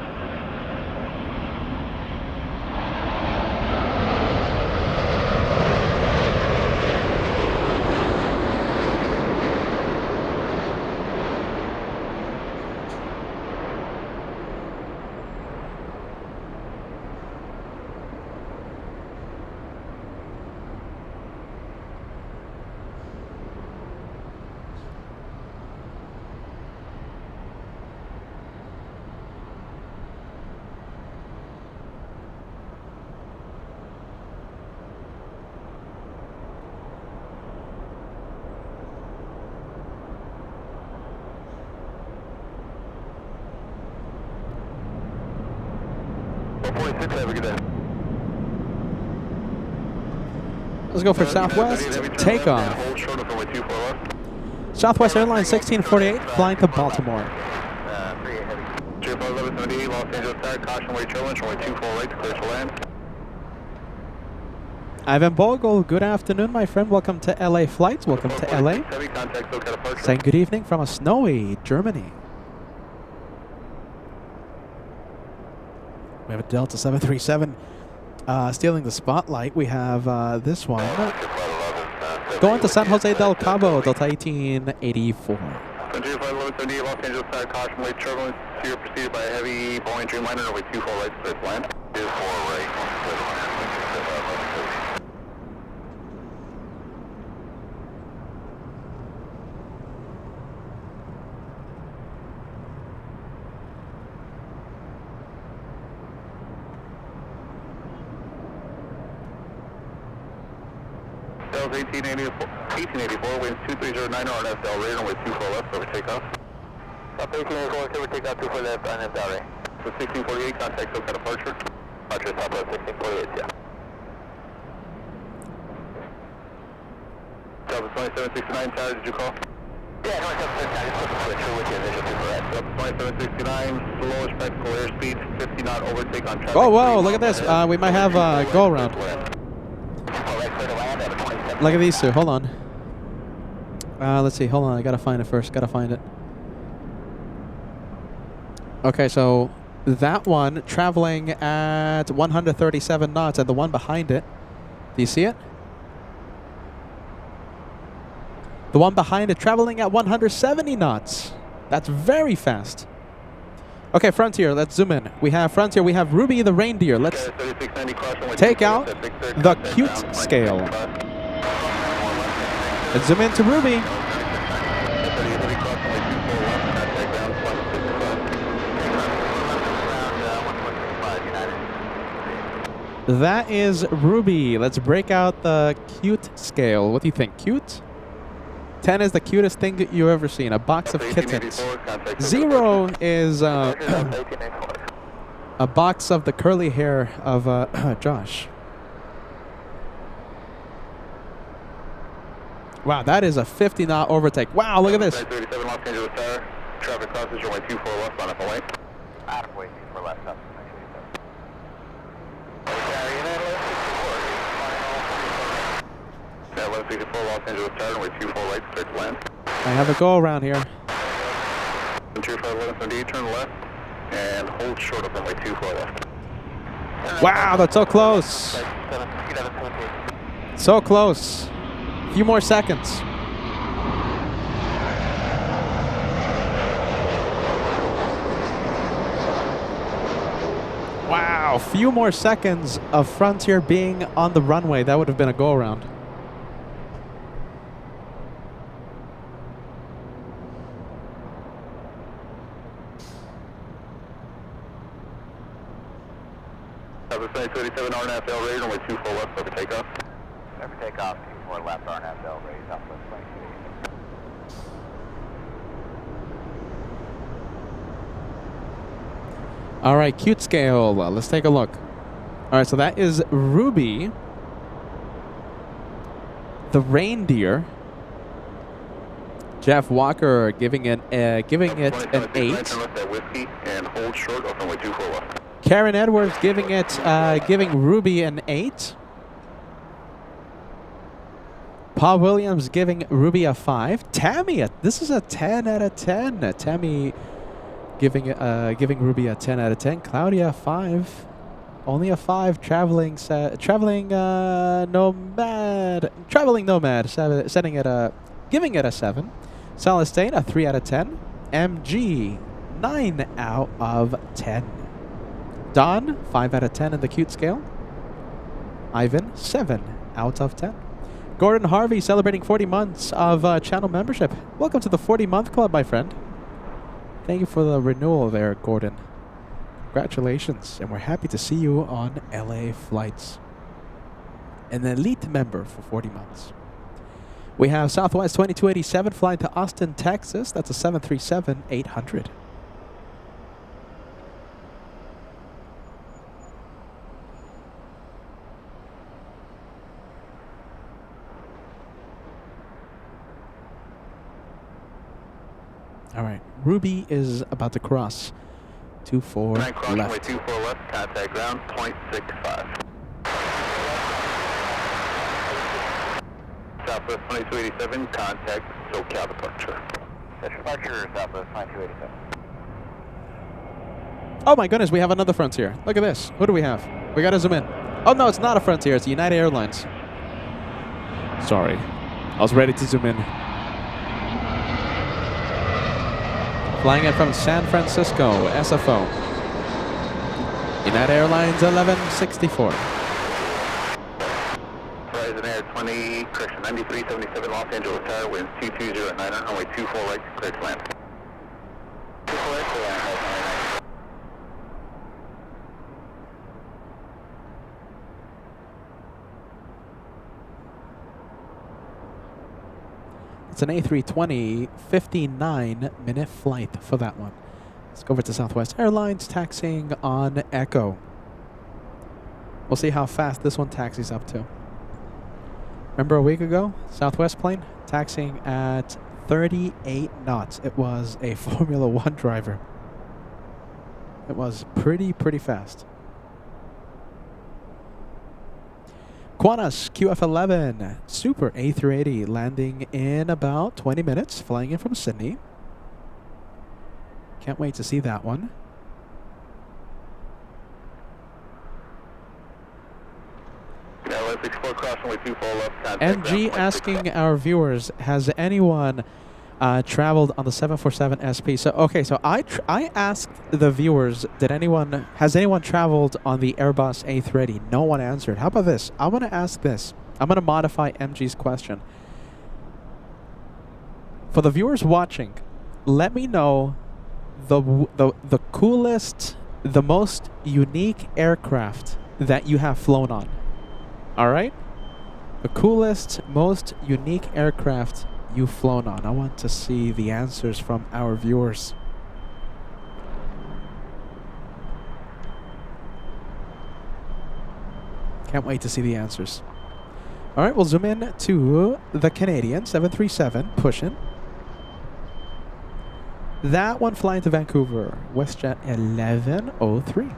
Let's go for Southwest takeoff. Southwest Airlines 1648 flying to Baltimore. Los Angeles Tower, caution way turbulence, runway 24 right to clear to land. Ivan Bogle, good afternoon, my friend. Welcome to LA Flights. Welcome to LA. Saying good evening from a snowy Germany. We have a Delta 737 stealing the spotlight. We have this one. Going to San Jose del Cabo, Delta 1884. Los Angeles Tower, caution way turbulence. You're preceded by a heavy Boeing Dreamliner, runway 24 right to clear to land. 24 right. Delta 1884, winds 2309 RNF Del Rey, runway 24 left, over takeoff. Up 1884, over takeoff, 24 left, RNF Del Rey. So 1648, contact SoCal departure. Departure Southwest 1648, yeah. Delta 2769, Tower, did you call? Yeah, 2769, just put the switcher with your visual super red. Delta 2769, slowest practical airspeed, 50 knot overtake on traffic. Oh, whoa, look at this. We might have a go around. Look at these two. Hold on. Let's see. Hold on. I gotta find it first. Gotta find it. Okay, so that one traveling at 137 knots, and the one behind it. Do you see it? The one behind it traveling at 170 knots. That's very fast. Okay, Frontier. Let's zoom in. We have Frontier. We have Ruby the reindeer. Let's take out the cute scale. Let's zoom into Ruby. That is Ruby. Let's break out the cute scale. What do you think? Cute? 10 is the cutest thing that you've ever seen. A box of kittens. 0 is a box of the curly hair of Josh. Wow, that is a 50 knot overtake. Wow, look at this. 37 Los Angeles Tower. Traffic crosses runway 24 left on FLA. Runway 24 left up. Yeah, 1164 Los Angeles Tower, runway 24 right, straight to land. I have a go around here. 25 1178, turn left, and hold short of runway 24 left. Wow, that's so close. So close. A few more seconds. Wow. a few more seconds of Frontier being on the runway. That would have been a go-around. Southwest 2027, RNF L ready, runway 24 left, for takeoff. Never take off, 24 left, RNF L ready, Southwest 2287. All right, cute scale. Let's take a look. All right, so that is Ruby, the reindeer. Jeff Walker giving it an 8. Whiskey and hold short of runway 24 left. Karen Edwards giving Ruby an 8. Paul Williams giving Ruby a 5. Tammy, this is a 10 out of 10. Tammy giving Ruby a 10 out of 10. Claudia 5. Only a 5. Traveling nomad. Setting it giving it a 7. Celestine a 3 out of 10. MG 9 out of 10. Don 5 out of 10 in the cute scale. Ivan 7 out of 10. Gordon Harvey celebrating 40 months of channel membership. Welcome to the 40-month club, my friend. Thank you for the renewal there, Gordon. Congratulations, and we're happy to see you on LA flights. An elite member for 40 months. We have Southwest 2287 flying to Austin, Texas. That's a 737-800. All right, Ruby is about to cross 24 left. Runway 24 left, contact ground, 0.65. Southwest 2287, contact SoCal departure. Departure, Southwest 2287. Oh my goodness, we have another Frontier. Look at this. Who do we have? We gotta zoom in. Oh no, it's not a Frontier, it's United Airlines. Sorry, I was ready to zoom in. Flying in from San Francisco, SFO. United Airlines 1164. Horizon Air 20, correction, 9377 Los Angeles Tower, winds 220 at 9 on runway 24 right, clear to land. 24 right to land, It's an A320, 59-minute flight for that one. Let's go over to Southwest Airlines, taxiing on Echo. We'll see how fast this one taxis up to. Remember a week ago, Southwest plane taxiing at 38 knots. It was a Formula One driver. It was pretty fast. Qantas QF11 Super A380 landing in about 20 minutes, flying in from Sydney. Can't wait to see that one. Now let's explore cross runway 24 left, contact NG asking our viewers, has anyone traveled on the 747 SP? So okay, so I asked the viewers, has anyone traveled on the Airbus A380? No one answered. How about this? I'm gonna ask this. I'm gonna modify MG's question. For the viewers watching, let me know the coolest, the most unique aircraft that you have flown on. All right? The coolest, most unique aircraft you've flown on. I want to see the answers from our viewers. Can't wait to see the answers. All right, we'll zoom in to the Canadian 737 pushing. That one flying to Vancouver, WestJet 1103.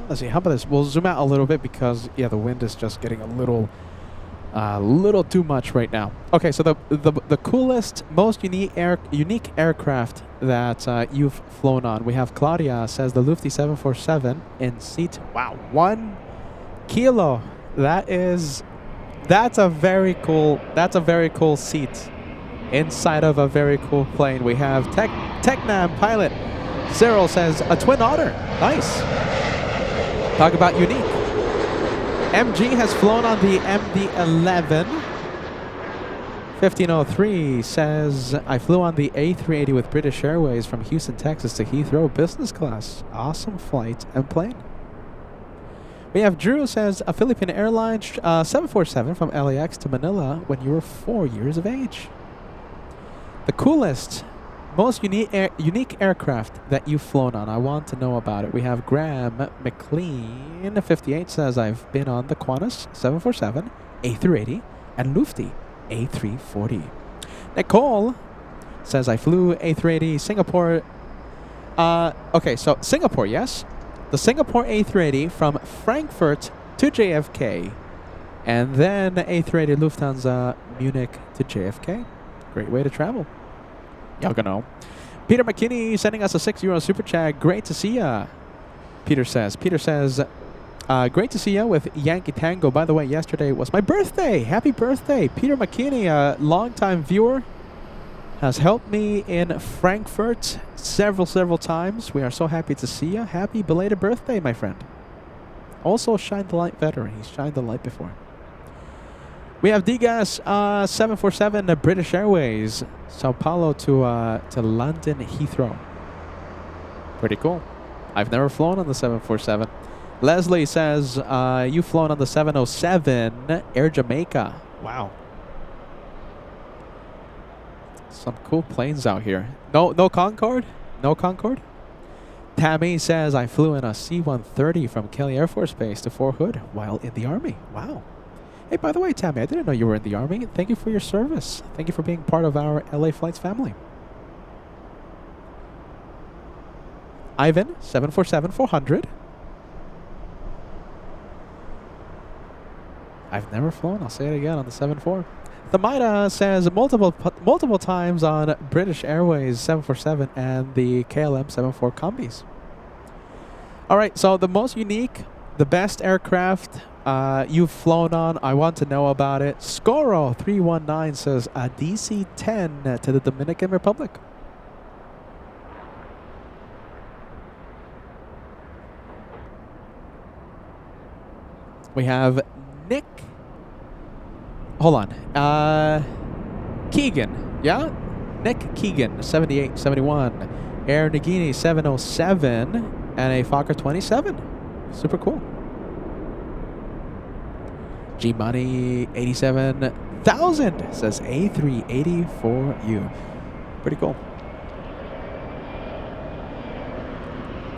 Let's see, how about this? We'll zoom out a little bit because, yeah, the wind is just getting a little A little too much right now. Okay, so the coolest, most unique aircraft that you've flown on. We have Claudia says the Lufty 747 in seat. Wow, 1 kilo. That's a very cool seat inside of a very cool plane. We have Technam pilot Cyril says a Twin Otter. Nice. Talk about unique. MG has flown on the MD-11. 1503 says, I flew on the A380 with British Airways from Houston, Texas to Heathrow business class. Awesome flight and plane. We have Drew says, a Philippine Airlines 747 from LAX to Manila when you were 4 years of age. The coolest, most unique aircraft that you've flown on. I want to know about it. We have Graham McLean 58 says, I've been on the Qantas 747, A380, and Lufty A340. Nicole says, I flew A380 Singapore. Okay, so Singapore, yes. The Singapore A380 from Frankfurt to JFK. And then A380 Lufthansa Munich to JFK. Great way to travel. Y'all gonna know. Peter McKinney sending us a €6 super chat. Great to see ya. Peter says, great to see ya with Yankee Tango. By the way, yesterday was my birthday. Happy birthday. Peter McKinney, a longtime viewer, has helped me in Frankfurt several times. We are so happy to see ya. Happy belated birthday, my friend. Also, Shine the Light veteran. He's shined the light before. We have Digas 747 British Airways, Sao Paulo to London Heathrow. Pretty cool. I've never flown on the 747. Leslie says you've flown on the 707 Air Jamaica. Wow. Some cool planes out here. No Concorde? No Concorde? Tammy says I flew in a C-130 from Kelly Air Force Base to Fort Hood while in the Army. Wow. Hey, by the way, Tammy, I didn't know you were in the Army. Thank you for your service. Thank you for being part of our LA Flights family. Ivan, 747-400. I've never flown. I'll say it again on the 74. Thamaida says multiple times on British Airways 747 and the KLM 74 combis. All right, so the most unique, the best aircraft you've flown on, I want to know about it. Scoro319 says a DC-10 to the Dominican Republic. We have Nick. Hold on. Keegan. Yeah? Nick Keegan, 7871. Air Nagini 707 and a Fokker 27. Super cool. G Money 87,000 says A380 for you. Pretty cool.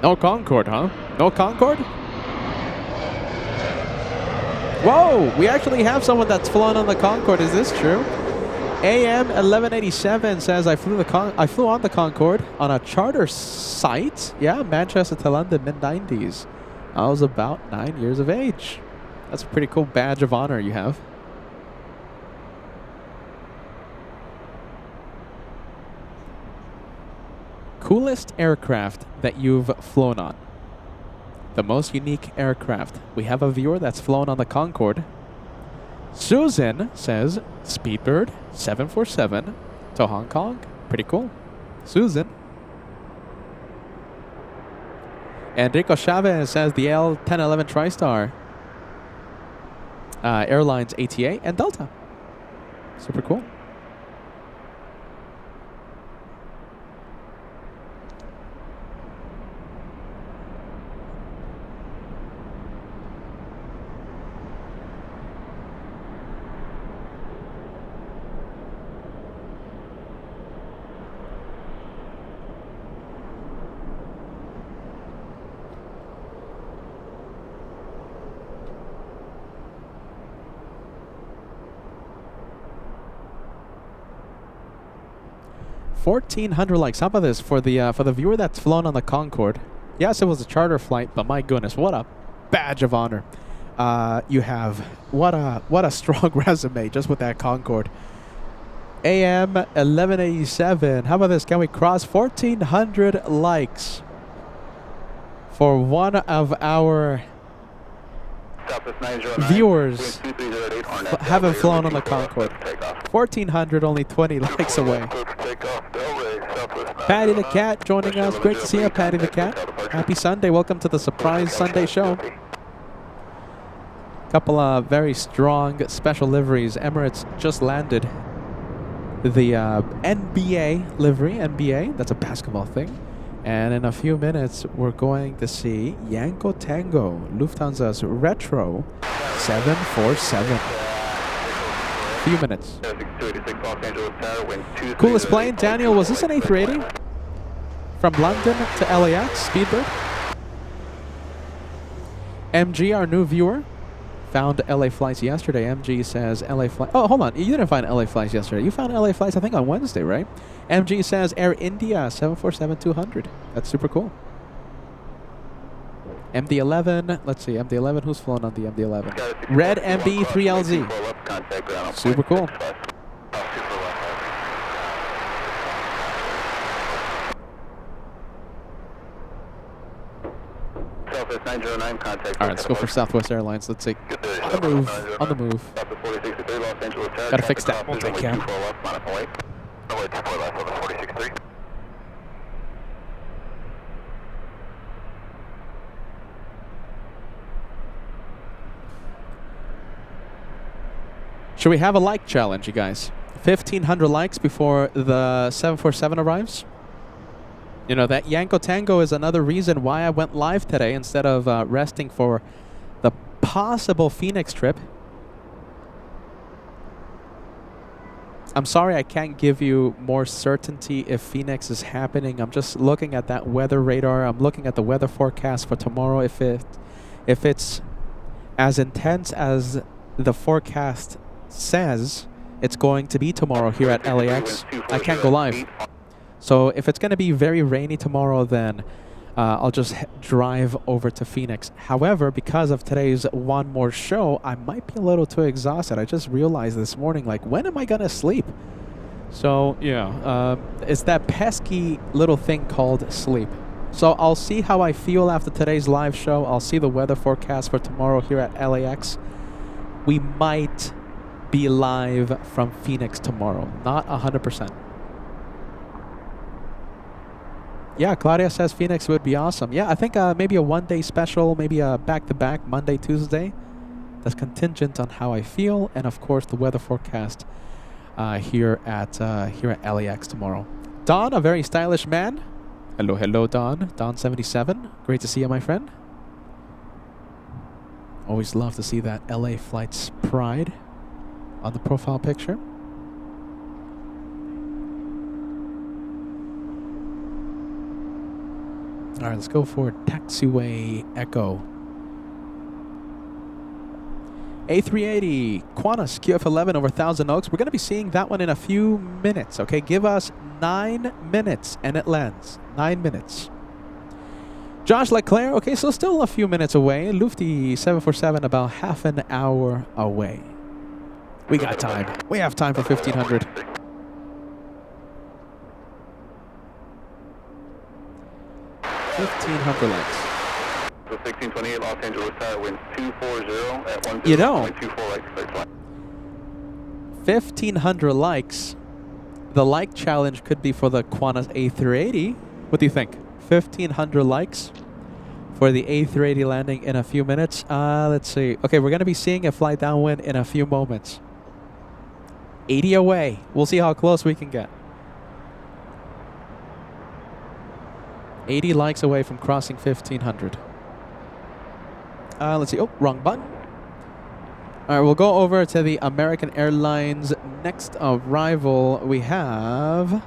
No Concorde, huh? No Concorde? Whoa! We actually have someone that's flown on the Concorde. Is this true? AM 1187 says I flew on the Concorde on a charter site. Yeah, Manchester to London, mid-90s. I was about 9 years of age. That's a pretty cool badge of honor you have. Coolest aircraft that you've flown on. The most unique aircraft. We have a viewer that's flown on the Concorde. Susan says Speedbird 747 to Hong Kong. Pretty cool. Susan. Enrico Chavez says the L1011 TriStar. Airlines ATA and Delta. Super cool. $1,400 likes. How about this for the viewer that's flown on the Concorde? Yes, it was a charter flight, but my goodness, what a badge of honor! you have what a strong resume just with that Concorde. AM 1187. How about this? Can we cross 1,400 likes for one of our viewers haven't flown on the Concorde? 1,400, only 20 likes away. Patty the Cat joining us. Great to see you, Patty the Cat. Happy Sunday. Welcome to the surprise Sunday show. Couple of very strong special liveries. Emirates just landed the NBA livery. NBA, that's a basketball thing. And in a few minutes, we're going to see Yanko Tango, Lufthansa's retro 747. Few minutes. Coolest plane, Daniel. Was this an A380 from London to LAX Speedbird? MG, our new viewer, found LA flights yesterday. MG says LA flight. Oh, hold on. You didn't find LA flights yesterday. You found LA flights, I think, on Wednesday, right? MG says Air India 747-200. That's super cool. MD-11. Let's see. MD-11. Who's flown on the MD-11? Red MB-3LZ. Super cool. All right, let's go for Southwest Airlines. Let's see. On the move. On the move. Gotta fix that multi-cam. Should we have a like challenge, you guys? 1,500 likes before the 747 arrives? You know, that Yanko Tango is another reason why I went live today instead of resting for the possible Phoenix trip. I'm sorry I can't give you more certainty if Phoenix is happening. I'm just looking at that weather radar. I'm looking at the weather forecast for tomorrow. If it's as intense as the forecast says it's going to be tomorrow here at LAX, I can't go live. So if it's going to be very rainy tomorrow, then I'll just drive over to Phoenix. However, because of today's one more show, I might be a little too exhausted. I just realized this morning, like, when am I going to sleep? So, yeah, it's that pesky little thing called sleep. So I'll see how I feel after today's live show. I'll see the weather forecast for tomorrow here at LAX. We might be live from Phoenix tomorrow. Not 100%. Yeah, Claudia says Phoenix would be awesome. Yeah, I think maybe a one-day special, maybe a back-to-back Monday, Tuesday. That's contingent on how I feel, and of course the weather forecast here at LAX tomorrow. Don, a very stylish man. Hello, hello, Don. Don77. Great to see you, my friend. Always love to see that LA Flights pride on the profile picture. All right, let's go for Taxiway Echo. A380 Qantas QF11 over Thousand Oaks. We're going to be seeing that one in a few minutes. Okay, give us 9 minutes and it lands. 9 minutes. Josh Leclerc. Okay, so still a few minutes away. Lufty 747 about half an hour away. We got time. We have time for 1,500. 1,500 likes. So 1628 Los Angeles Tower, wind 240 at 10.24 You know, likes. 1,500 likes. The like challenge could be for the Qantas A380. What do you think? 1,500 likes for the A380 landing in a few minutes. Let's see. Okay, we're going to be seeing it fly downwind in a few moments. 80 away. We'll see how close we can get. 80 likes away from crossing 1,500. Let's see. Oh, wrong button. All right, we'll go over to the American Airlines next arrival. We have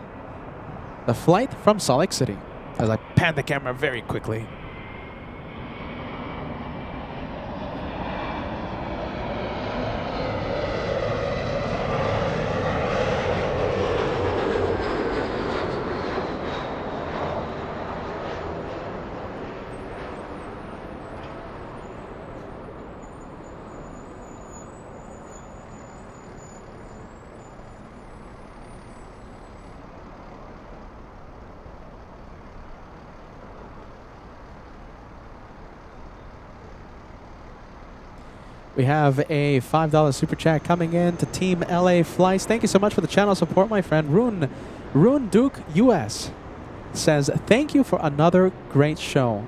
the flight from Salt Lake City. As I pan the camera very quickly. We have a $5 super chat coming in to Team LA Flights. Thank you so much for the channel support, my friend. Rune Duke US says, thank you for another great show.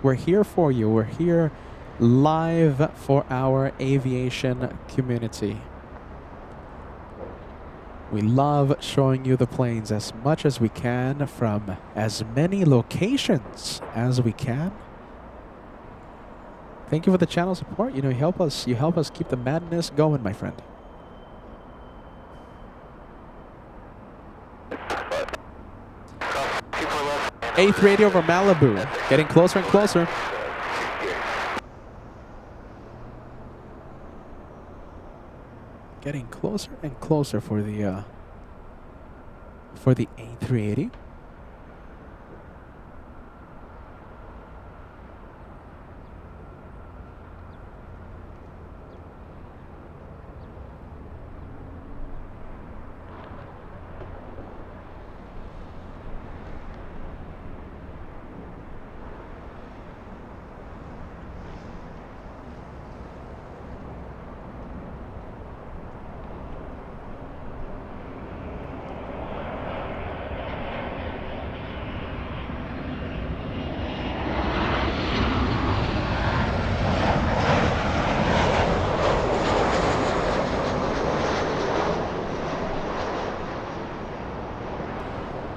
We're here for you. We're here live for our aviation community. We love showing you the planes as much as we can from as many locations as we can. Thank you for the channel support. You know, you help us keep the madness going, my friend. A380 over Malibu, getting closer and closer. Getting closer and closer for the A380.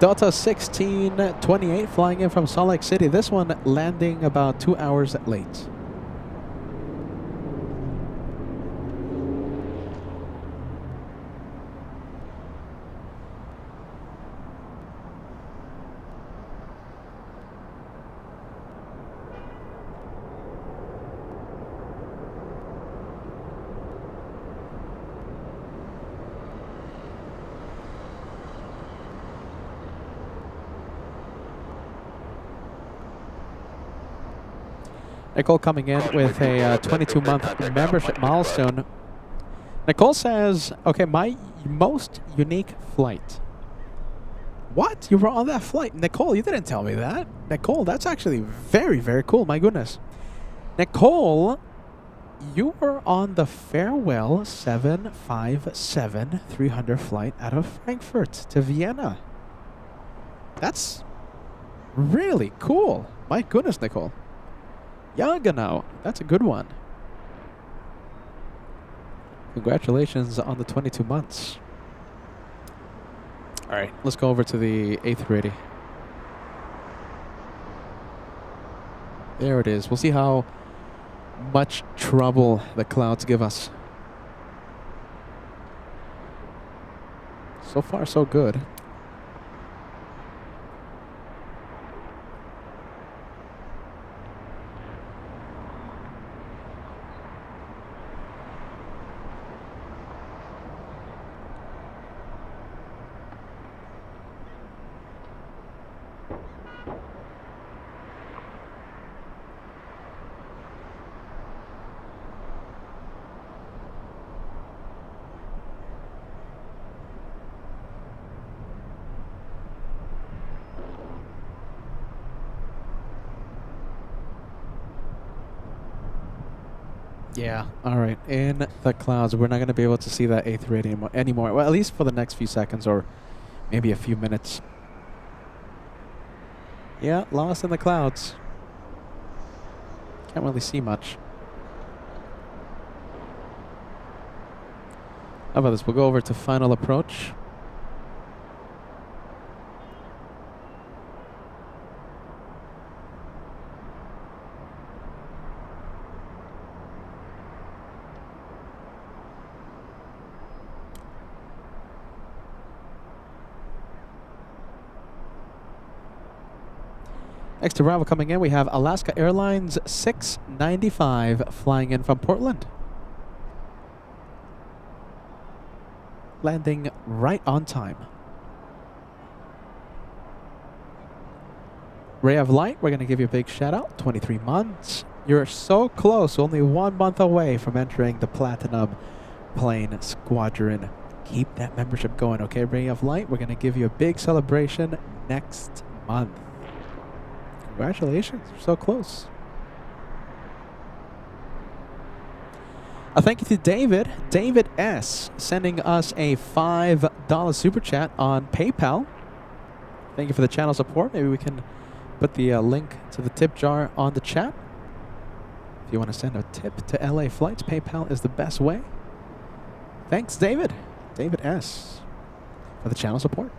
Delta 1628 flying in from Salt Lake City. This one landing about 2 hours late. Nicole coming in with a 22-month membership milestone. Nicole says, okay, my most unique flight. What? You were on that flight? Nicole, you didn't tell me that. Nicole, that's actually very, very cool. My goodness. Nicole, you were on the Farewell 757-300 flight out of Frankfurt to Vienna. That's really cool. My goodness, Nicole. Ja, genau. That's a good one. Congratulations on the 22 months. All right, let's go over to the A380. There it is. We'll see how much trouble the clouds give us. So far, so good. Yeah, all right. In the clouds. We're not going to be able to see that A380 anymore. Well, at least for the next few seconds or maybe a few minutes. Yeah, lost in the clouds. Can't really see much. How about this? We'll go over to final approach. Next arrival coming in, we have Alaska Airlines 695 flying in from Portland. Landing right on time. Ray of Light, we're going to give you a big shout out. 23 months. You're so close, only 1 month away from entering the Platinum Plane Squadron. Keep that membership going, okay, Ray of Light? We're going to give you a big celebration next month. Congratulations, you're so close. Thank you to David. David S. sending us a $5 super chat on PayPal. Thank you for the channel support. Maybe we can put the link to the tip jar on the chat. If you want to send a tip to LA Flights, PayPal is the best way. Thanks, David. David S. for the channel support.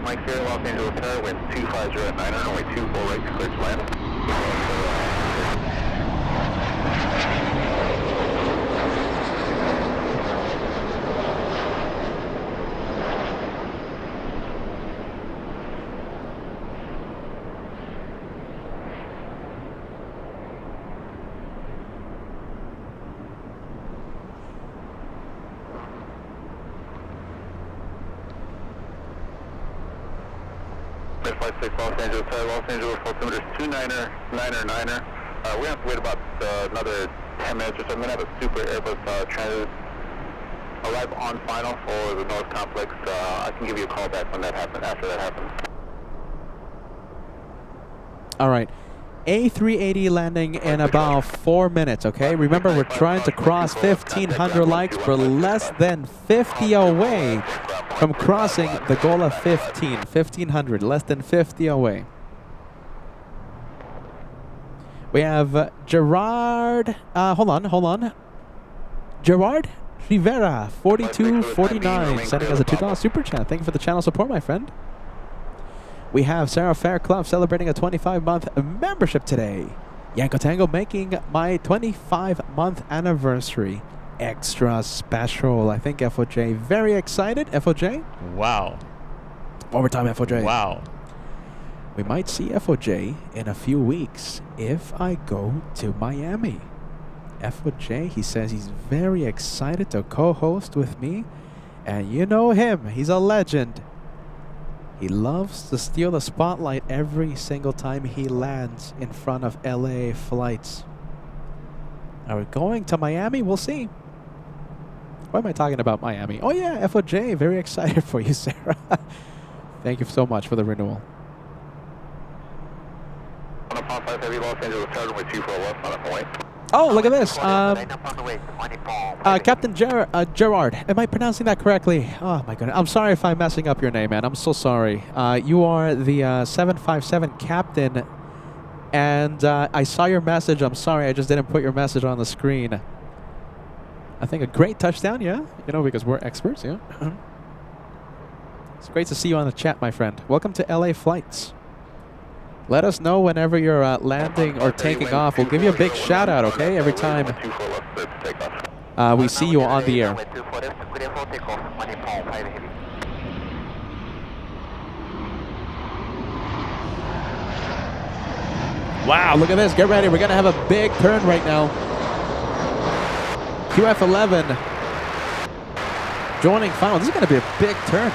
Mike here, Los Angeles Tower, wind 250 at 9, runway 24 right to clear to land. Flight 6 Los Angeles Tower, Los Angeles altimeter is 29er. We have to wait about another 10 minutes or so. I'm going to have a Super Airbus transit arrive on final for the North Complex. I can give you a call back when that happens, after that happens. All right. A380 landing in about 4 minutes, okay? Remember, we're trying to cross 1,500 likes. We're less than 50 away from crossing the goal of 1,500, less than 50 away. We have Gerard, hold on. Gerard Rivera, 4249, sending us a $2 super chat. Thank you for the channel support, my friend. We have Sarah Fairclough celebrating a 25-month membership today. Yanko Tango making my 25-month anniversary extra special. I think FOJ very excited. FOJ? Wow. One more time, FOJ. Wow. We might see FOJ in a few weeks if I go to Miami. FOJ, he says he's very excited to co-host with me. And you know him. He's a legend. He loves to steal the spotlight every single time he lands in front of LA flights. Are we going to Miami? We'll see. Why am I talking about Miami? Oh yeah, FOJ, very excited for you, Sarah. Thank you so much for the renewal. Oh, look at this. Captain Gerard, am I pronouncing that correctly? Oh my goodness. I'm sorry if I'm messing up your name, man. I'm so sorry. You are the 757 captain, and I saw your message. I'm sorry, I just didn't put your message on the screen. I think a great touchdown, yeah? You know, because we're experts, yeah? It's great to see you on the chat, my friend. Welcome to LA Flights. Let us know whenever you're landing or taking off. We'll give you a big shout out, okay? Every time we see you on the air. Wow, look at this. Get ready. We're going to have a big turn right now. QF11 joining final. This is going to be a big turn.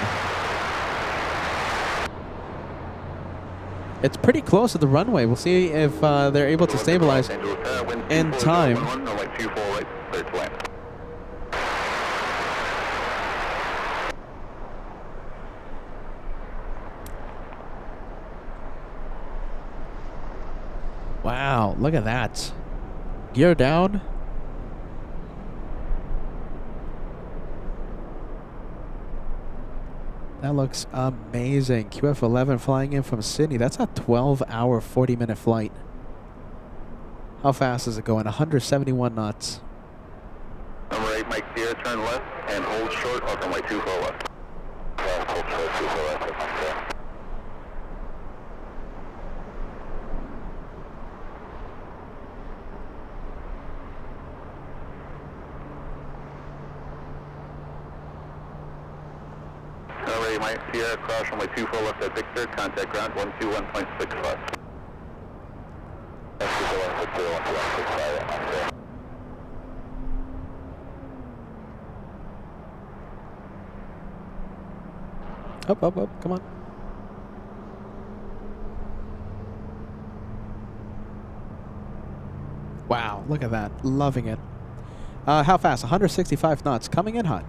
It's pretty close to the runway. We'll see if they're able to stabilize in time. Wow, look at that. Gear down. That looks amazing. QF11 flying in from Sydney. That's a 12-hour, 40-minute flight. How fast is it going? 171 knots. Number 8, Mike Sierra, turn left and hold short of runway 24 left. Hold short, 24 left. Alright, Mike, Sierra, cross runway 24 left at Victor, contact ground 121.65. Up, up, up, come on. Wow, look at that. Loving it. How fast? 165 knots. Coming in hot.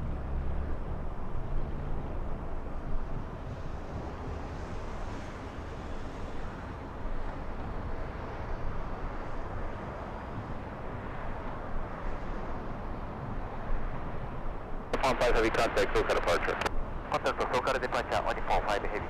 Palm 5 heavy contact, SoCal departure. Contact for SoCal departure on the Palm 5 heavy.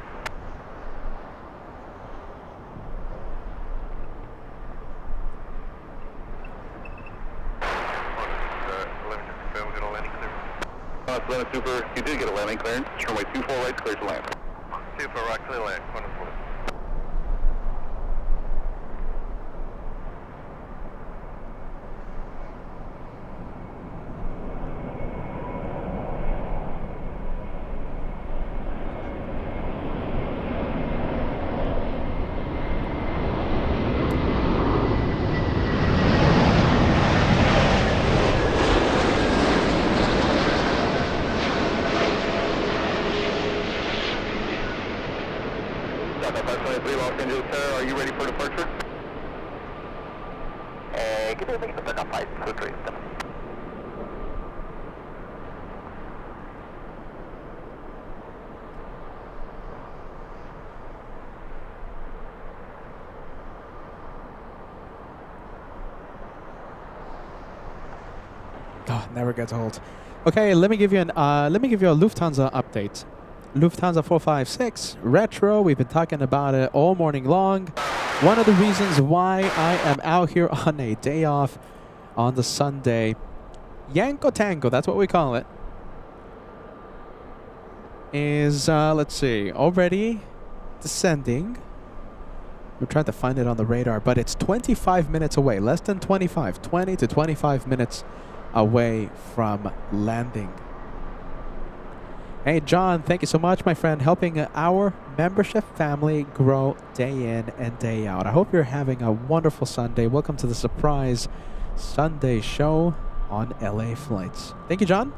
Atlanta Super, you did get a landing clearance. Runway 24 right, clear to land. 24 right, clear land. Wonderful. Los Angeles Tower, are you ready for departure? Give me a minute to 5 for 3. Oh, never gets old. Okay, let me give you a Lufthansa update. Lufthansa 456 retro. We've been talking about it all morning long. One of the reasons why I am out here on a day off on the Sunday, Yanko Tango, that's what we call it, is let's see, already descending. We're trying to find it on the radar, but it's 25 minutes away, less than 25, 20 to 25 minutes away from landing. Hey, John, thank you so much, my friend, helping our membership family grow day in and day out. I hope you're having a wonderful Sunday. Welcome to the surprise Sunday show on LA Flights. Thank you, John.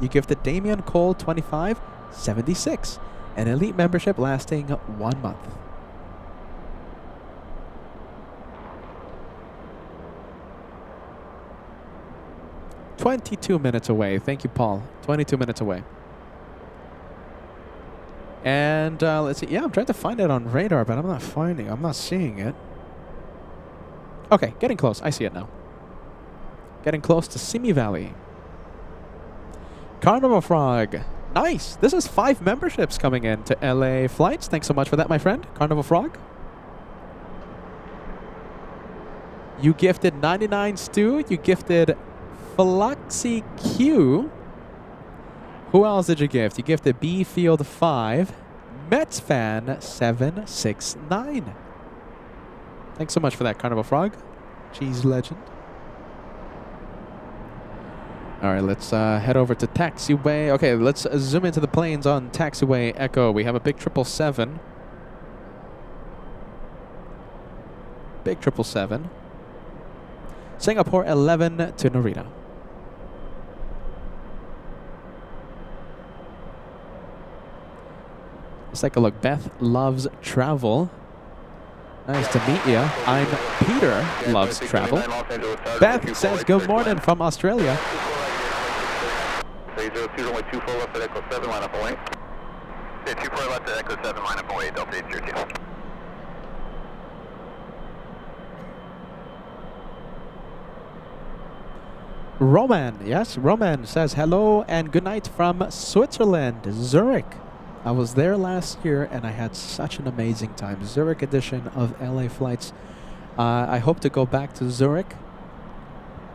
You gifted Damian Cole 2576, an elite membership lasting 1 month. "22 minutes away." Thank you, Paul. 22 minutes away. And let's see. Yeah, I'm trying to find it on radar, but I'm not seeing it. Okay, getting close. I see it now. Getting close to Simi Valley. Carnival Frog. Nice. This is 5 memberships coming in to LA Flights. Thanks so much for that, my friend. Carnival Frog. You gifted 99 Stu. You gifted Fluxy Q. Who else did you gift? You gifted B Field 5, Mets fan 769. Thanks so much for that, Carnival Frog. Cheese legend. All right, let's head over to Taxiway. Okay, let's zoom into the planes on Taxiway Echo. We have a big 777. Big 777. Singapore 11 to Narita. Let's take a look. Beth loves travel. Nice to meet you. I'm Peter loves travel. Beth says good morning from Australia. 302, runway 24 left at Echo 7, line up away. Yeah, 24 left at Echo 7, line up away, Delta 802. Roman, yes, Roman says hello and good night from Switzerland, Zurich. I was there last year and I had such an amazing time. Zurich edition of LA Flights. I hope to go back to Zurich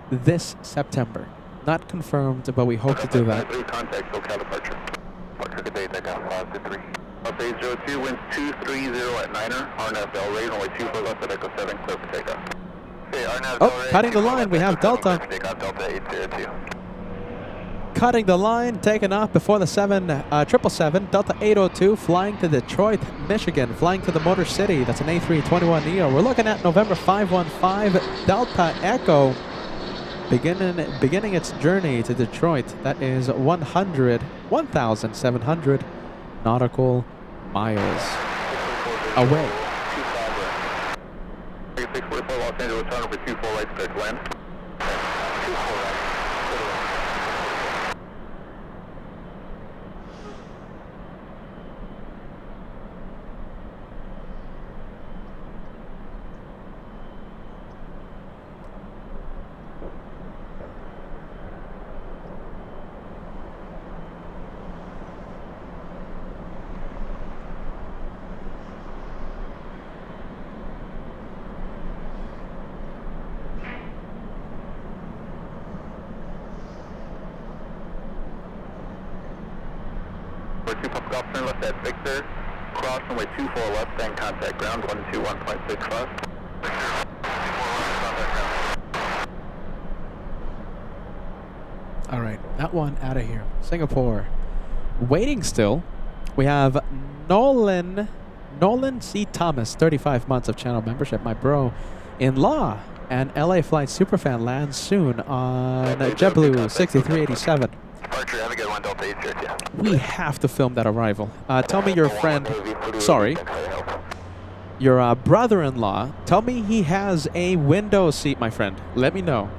this September. Not confirmed, but we hope to do that. Contact SoCal departure. Departure good day, takeoff 523. Delta 802, winds 230 at Niner. RNAV Del Rey, runway 24 left at Echo 7, clear for takeoff. Oh, cutting the line, we have Delta. Takeoff Delta 802. cutting the line, taking off before the 777, Delta 802, flying to Detroit, Michigan, flying to the Motor City. That's an A321neo. We're looking at November 515, Delta Echo, beginning its journey to Detroit. That is 1,700 nautical miles away. 644 Los Angeles, turn over 24 right, clear to land. 24 right. Turn left at Victor, cross runway 24 left, and contact ground 121.65. All right, that one out of here. Singapore. Waiting still. We have Nolan C. Thomas, 35 months of channel membership. My bro-in-law and LA Flight superfan lands soon on JetBlue 6387. Departure, have a good one, Delta 802. We have to film that arrival. Tell me your friend, sorry, your brother-in-law, tell me he has a window seat, my friend. Let me know.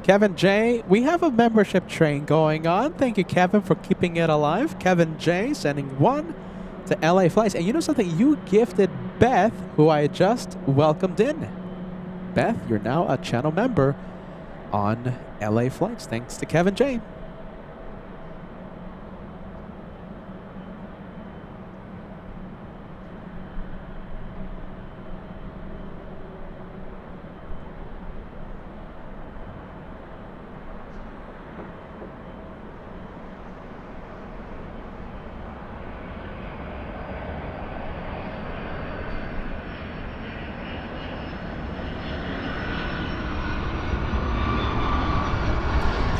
Kevin J, we have a membership train going on. Thank you, Kevin, for keeping it alive. Kevin J sending one to LA Flights. And you know something? You gifted Beth, who I just welcomed in. Beth, you're now a channel member on LA Flights. Thanks to Kevin J.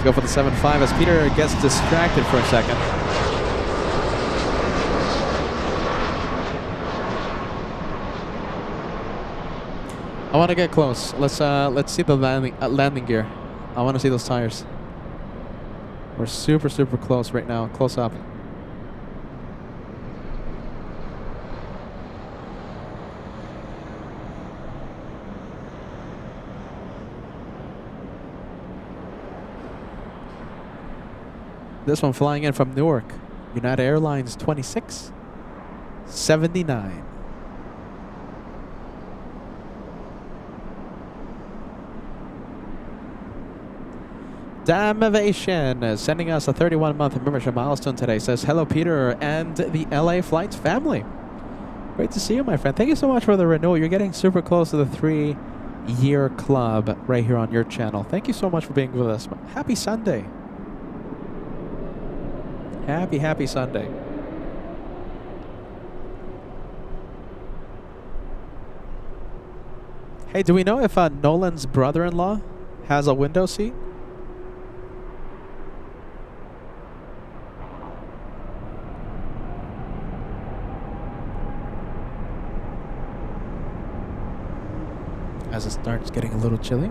Let's go for the 7.5 as Peter gets distracted for a second. I want to get close. Let's see the landing gear. I want to see those tires. We're super close right now. Close up. This one flying in from Newark, United Airlines 2679. Damn Aviation sending us a 31-month membership milestone today. Says, hello, Peter and the LA Flights family. Great to see you, my friend. Thank you so much for the renewal. You're getting super close to the 3-year club right here on your channel. Thank you so much for being with us. Happy Sunday. Happy Sunday. Hey, do we know if Nolan's brother-in-law has a window seat? As it starts getting a little chilly.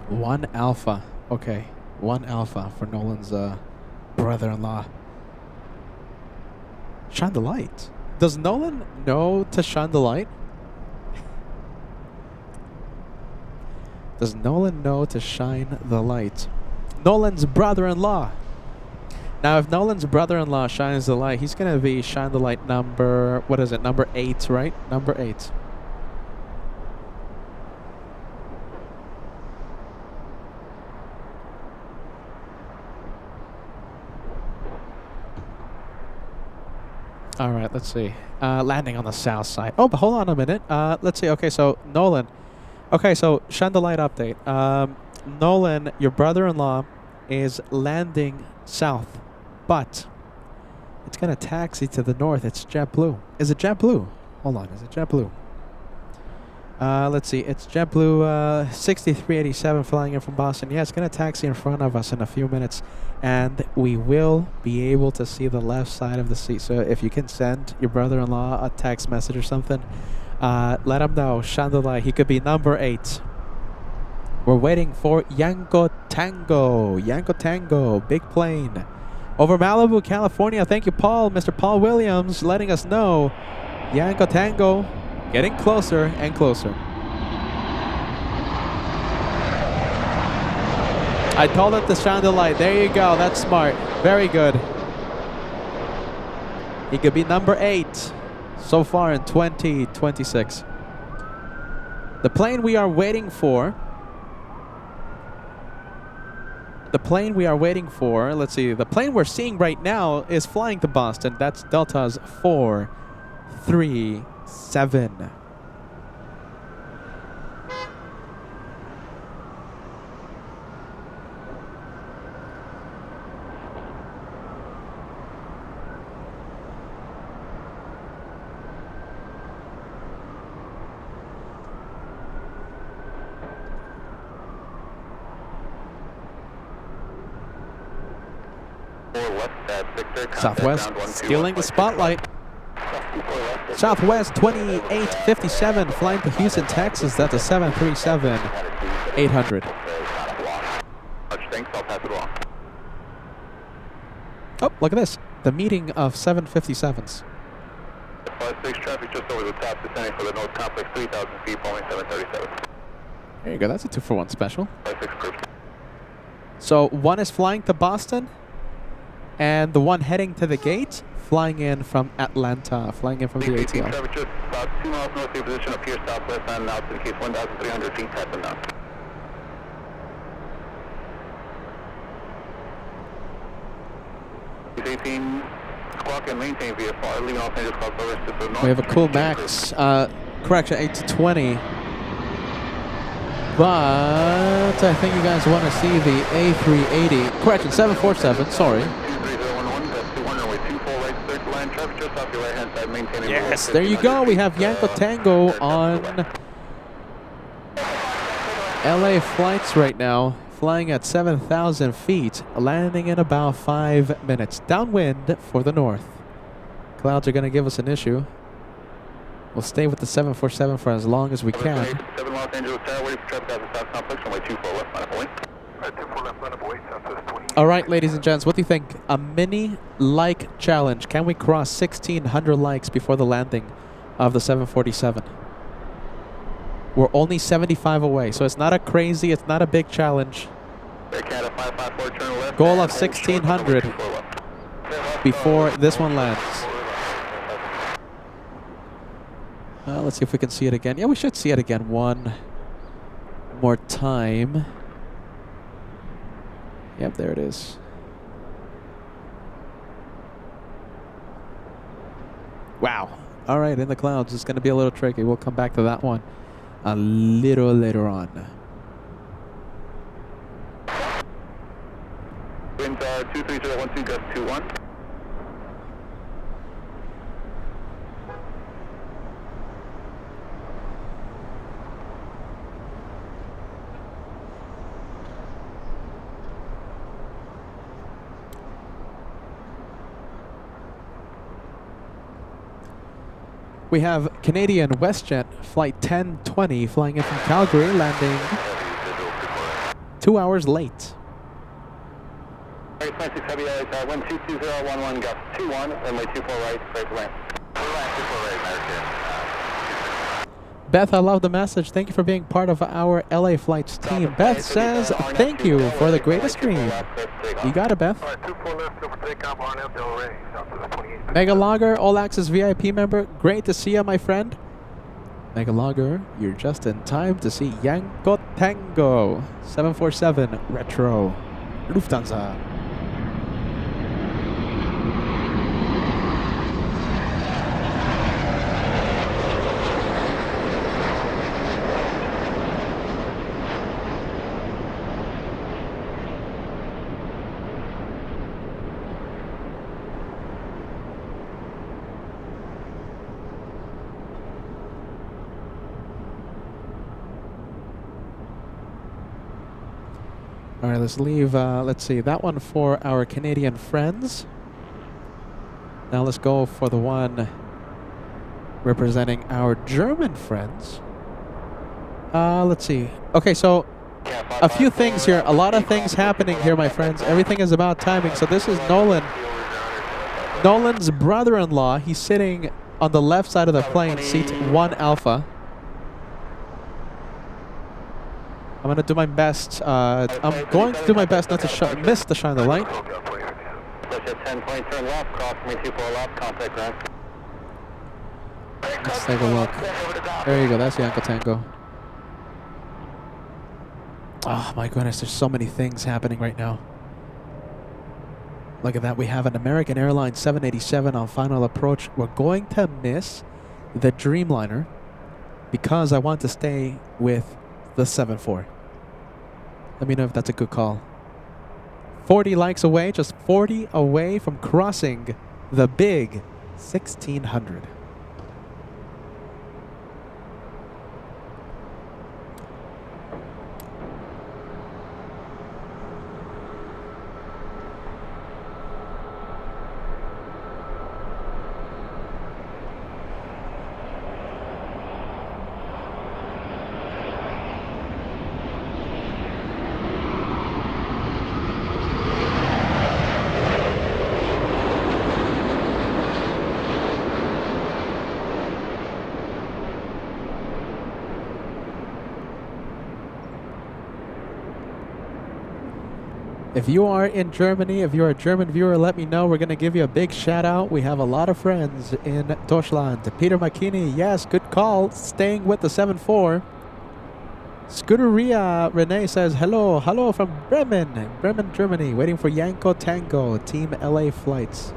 One Alpha. Okay. 1 Alpha for Nolan's brother-in-law. Shine the light. Does Nolan know to shine the light? Does Nolan know to shine the light? Nolan's brother-in-law. Now, if Nolan's brother-in-law shines the light, he's going to be shine the light number, what is it, number 8, right? Number 8. All right, let's see. Landing on the south side. Oh, but hold on a minute. Let's see. Okay, so Nolan. Okay, so shine the light update. Nolan, your brother-in-law, is landing south, but it's going to taxi to the north. It's JetBlue. Is it JetBlue? Hold on. Is it JetBlue? Let's see. It's JetBlue 6387 flying in from Boston. Yeah, it's going to taxi in front of us in a few minutes, and we will be able to see the left side of the seat. So if you can send your brother-in-law a text message or something, let him know. Shine the light. He could be number 8. We're waiting for Yanko Tango. Yanko Tango, big plane. Over Malibu, California. Thank you, Paul. Mr. Paul Williams letting us know. Yanko Tango getting closer and closer. I told him to shine the light. There you go. That's smart. Very good. He could be number 8 so far in 2026. The plane we are waiting for. Let's see, the plane we're seeing right now is flying to Boston. That's Delta's 437. Southwest stealing the spotlight. Southwest 2857 flying to Houston, Texas. That's a 737-800. Oh, look at this. The meeting of 757s. 56 traffic just over the top, descending for the North Complex, 3,000 feet, Boeing 737. There you go. That's a 2-for-1 special. 56 group. So one is flying to Boston, and the one heading to the gate, flying in from Atlanta, flying in from the ATL. Traffic just about 2 miles north of your position, appears southwest, and now to the case 1,300 feet, tap and down. He's 18, squawk and maintain VFR, leaving Los Angeles Cloud Service to the north. We have a cool max, correction, 8 to 20. But I think you guys want to see the A380. Correction, 747, sorry. Yes, there you go. We have Yanko Tango on LA flights right now, flying at 7,000 feet, landing in about 5 minutes. Downwind for the north. Clouds are going to give us an issue. We'll stay with the 747 for as long as we can. 7 Los Angeles Tower, waiting for traffic out of the South Complex, runway 24 left, line up away. Right, 24 left, line up away, Southwest 20. All right, ladies and gents, what do you think? A mini like challenge. Can we cross 1,600 likes before the landing of the 747? We're only 75 away, so it's not a crazy, it's not a big challenge. Goal of 1,600 before this one lands. Let's see if we can see it again. Yeah, we should see it again one more time. Yep, there it is. Wow. All right, in the clouds. It's going to be a little tricky. We'll come back to that one a little later on. Wind 23012, gust 21. We have Canadian WestJet Flight 1020 flying in from Calgary, landing 2 hours late. 26 Heavy, wind 22011, gust 21, runway 24 right, straight to land. Beth, I love the message. Thank you for being part of our LA Flights team. Beth says, thank you for the greatest stream. You got it, Beth. Alright, 24 left, go for takeoff, RNF Del Rey, south to the 28. Mega Logger, All Access VIP member. Great to see you, my friend. Mega Logger, you're just in time to see Yanko Tango 747 Retro Lufthansa. All right, let's leave, let's see, that one for our Canadian friends. Now let's go for the one representing our German friends. Let's see. Okay, so a few things here. A lot of things happening here, my friends. Everything is about timing. So this is Nolan. Nolan's brother-in-law. He's sitting on the left side of the plane, seat 1 Alpha. I'm going to do my best. I'm going to do my best not to miss the shine of the light. Just 10 point turn left, cross me 24 left, contact ground. Let's take a look. There you go. That's Yanko Tango. Oh my goodness, there's so many things happening right now. Look at that. We have an American Airlines 787 on final approach. We're going to miss the Dreamliner because I want to stay with the 7-4. Let me know if that's a good call. 40 likes away, just 40 away from crossing the big 1600. If you are in Germany, if you're a German viewer, let me know. We're going to give you a big shout out. We have a lot of friends in Deutschland. Peter McKinney, yes, good call. Staying with the 7-4. Scuderia Renee says, hello, hello from Bremen, Germany. Waiting for Yanko Tango, Team LA Flights.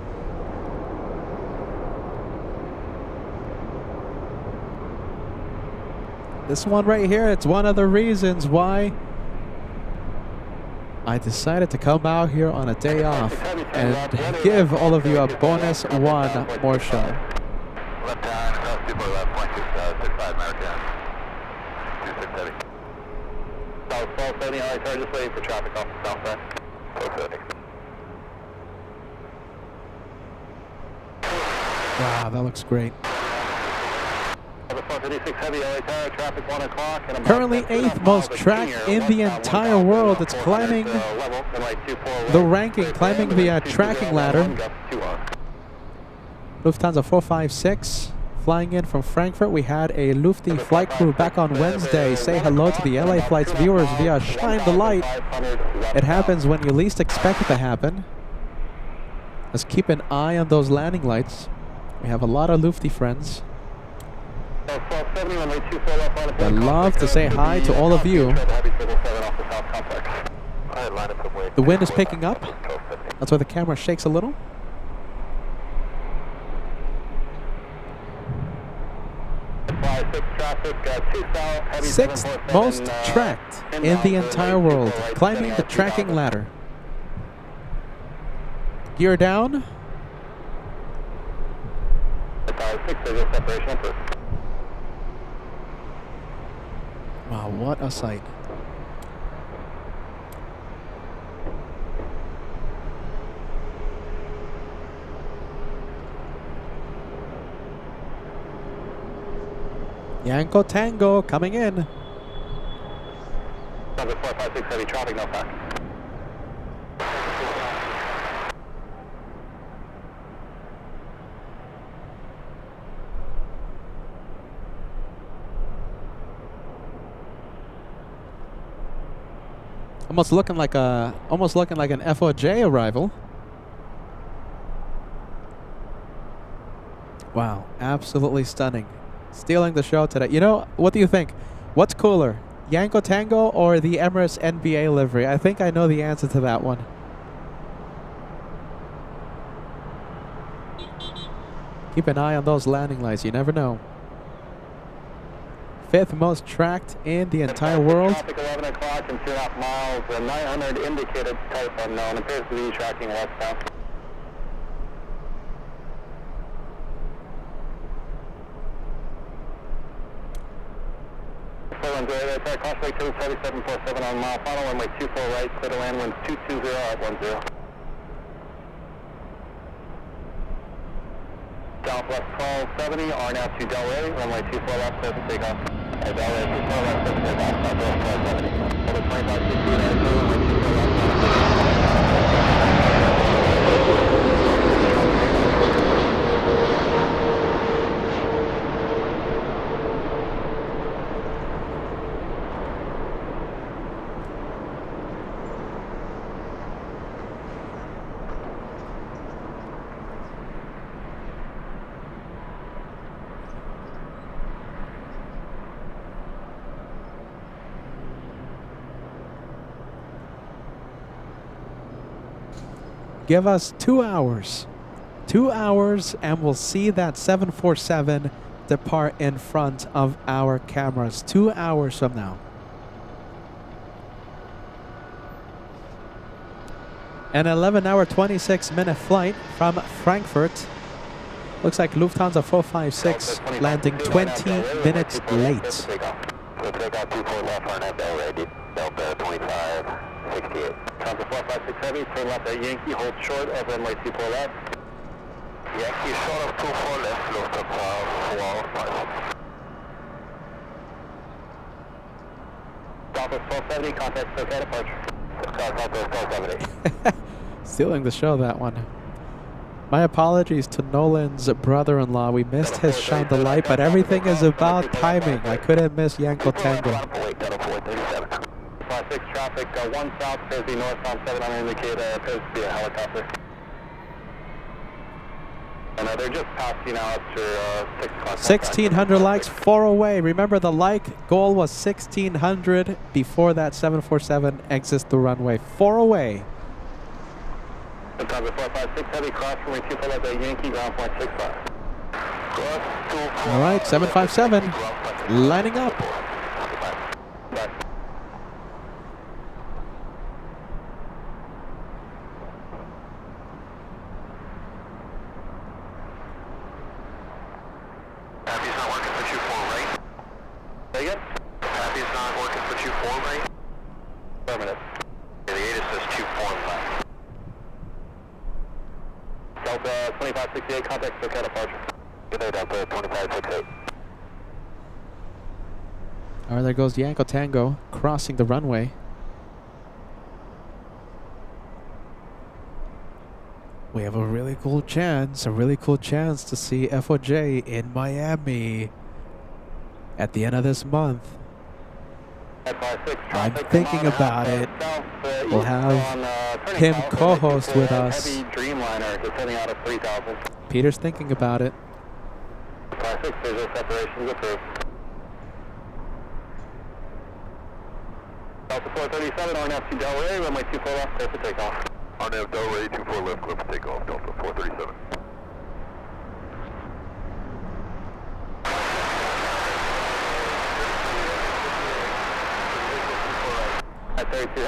This one right here, it's one of the reasons why I decided to come out here on a day off and give all of you a bonus one more shot. Left hand, cross 24 left, 65 American. 2670. South 1270, LA, sorry, just waiting for traffic off the south side. 1270. Wow, that looks great. Traffic 1 o'clock. Currently 8th most tracked in the entire world. It's climbing the ranking, climbing the tracking ladder. Lufthansa 456 flying in from Frankfurt. We had a Lufty flight crew back on Wednesday say hello to the LA Flights viewers via Shine the Light. It happens when you least expect it to happen. Let's keep an eye on those landing lights. We have a lot of Lufty friends. I'd love to say hi to all of you. The wind is picking up. That's why the camera shakes a little. Sixth most tracked in the entire world, climbing the tracking ladder. Gear down. Wow, what a sight. Yanko Tango coming in. Number 456 heavy traffic, no fact. Almost looking like an FOJ arrival. Wow, absolutely stunning. Stealing the show today. You know, what do you think? What's cooler, Yanko Tango or the Emirates NBA livery? I think I know the answer to that one. Keep an eye on those landing lights, you never know. 5th most tracked in the entire world. Traffic 11 o'clock and 2.5 miles, 900 indicated type unknown, appears to be tracking westbound. Crossway 247.47 on mile final, runway 24 right, clear to land, winds 220 at 10. Southwest 1270, R now to Delray, runway 24 left, clear for takeoff. Delray 24 left, clear for takeoff, Southwest 1270. Over 2560, runway 24 left, Give us 2 hours. 2 hours and we'll see that 747 depart in front of our cameras. 2 hours from now. An 11-hour, 26-minute flight from Frankfurt. Looks like Lufthansa 456 landing 20 minutes late. We'll take out 24 left, RNF ready, Delta 2568. Delta 456 heavy, turn left at Yankee, hold short of runway 24 left. Yankee short of 24 left, Lufthansa 456. Southwest 1270, contact SoCal departure. Southwest 1270. Stealing the show, that one. My apologies to Nolan's brother-in-law. We missed his shine the light, but everything is about timing. I couldn't miss Yanko Tango. 56 traffic, 1 south, appears to be northbound, 700 indicator, appears to be a helicopter. And they're just passing out to 6 o'clock. 1600 likes, 4 away. Remember, the like goal was 1600 before that 747 exits the runway. 4 away. Lufthansa 456 heavy, cross runway 24 left at Yankee, ground point 65. All right, 757 lining up. Happy's not working for 24 right. Say again? Happy's not working for 24 right. Affirmative. Yeah, the ATIS says 24 left. Delta 2568, contact SoCal departure. Good day, Delta 2568. All right, there goes Yanko Tango crossing the runway. We have a really cool chance to see FOJ in Miami at the end of this month. I'm thinking about it. We'll have him co-host with us. Heavy Dreamliner descending out of 3000. Peter's thinking about it. 56 visual separations approved. Delta 437, RNF to Delray, runway 24 left, clear for takeoff. RNF Delray, 24 left, clear for takeoff, Delta 437.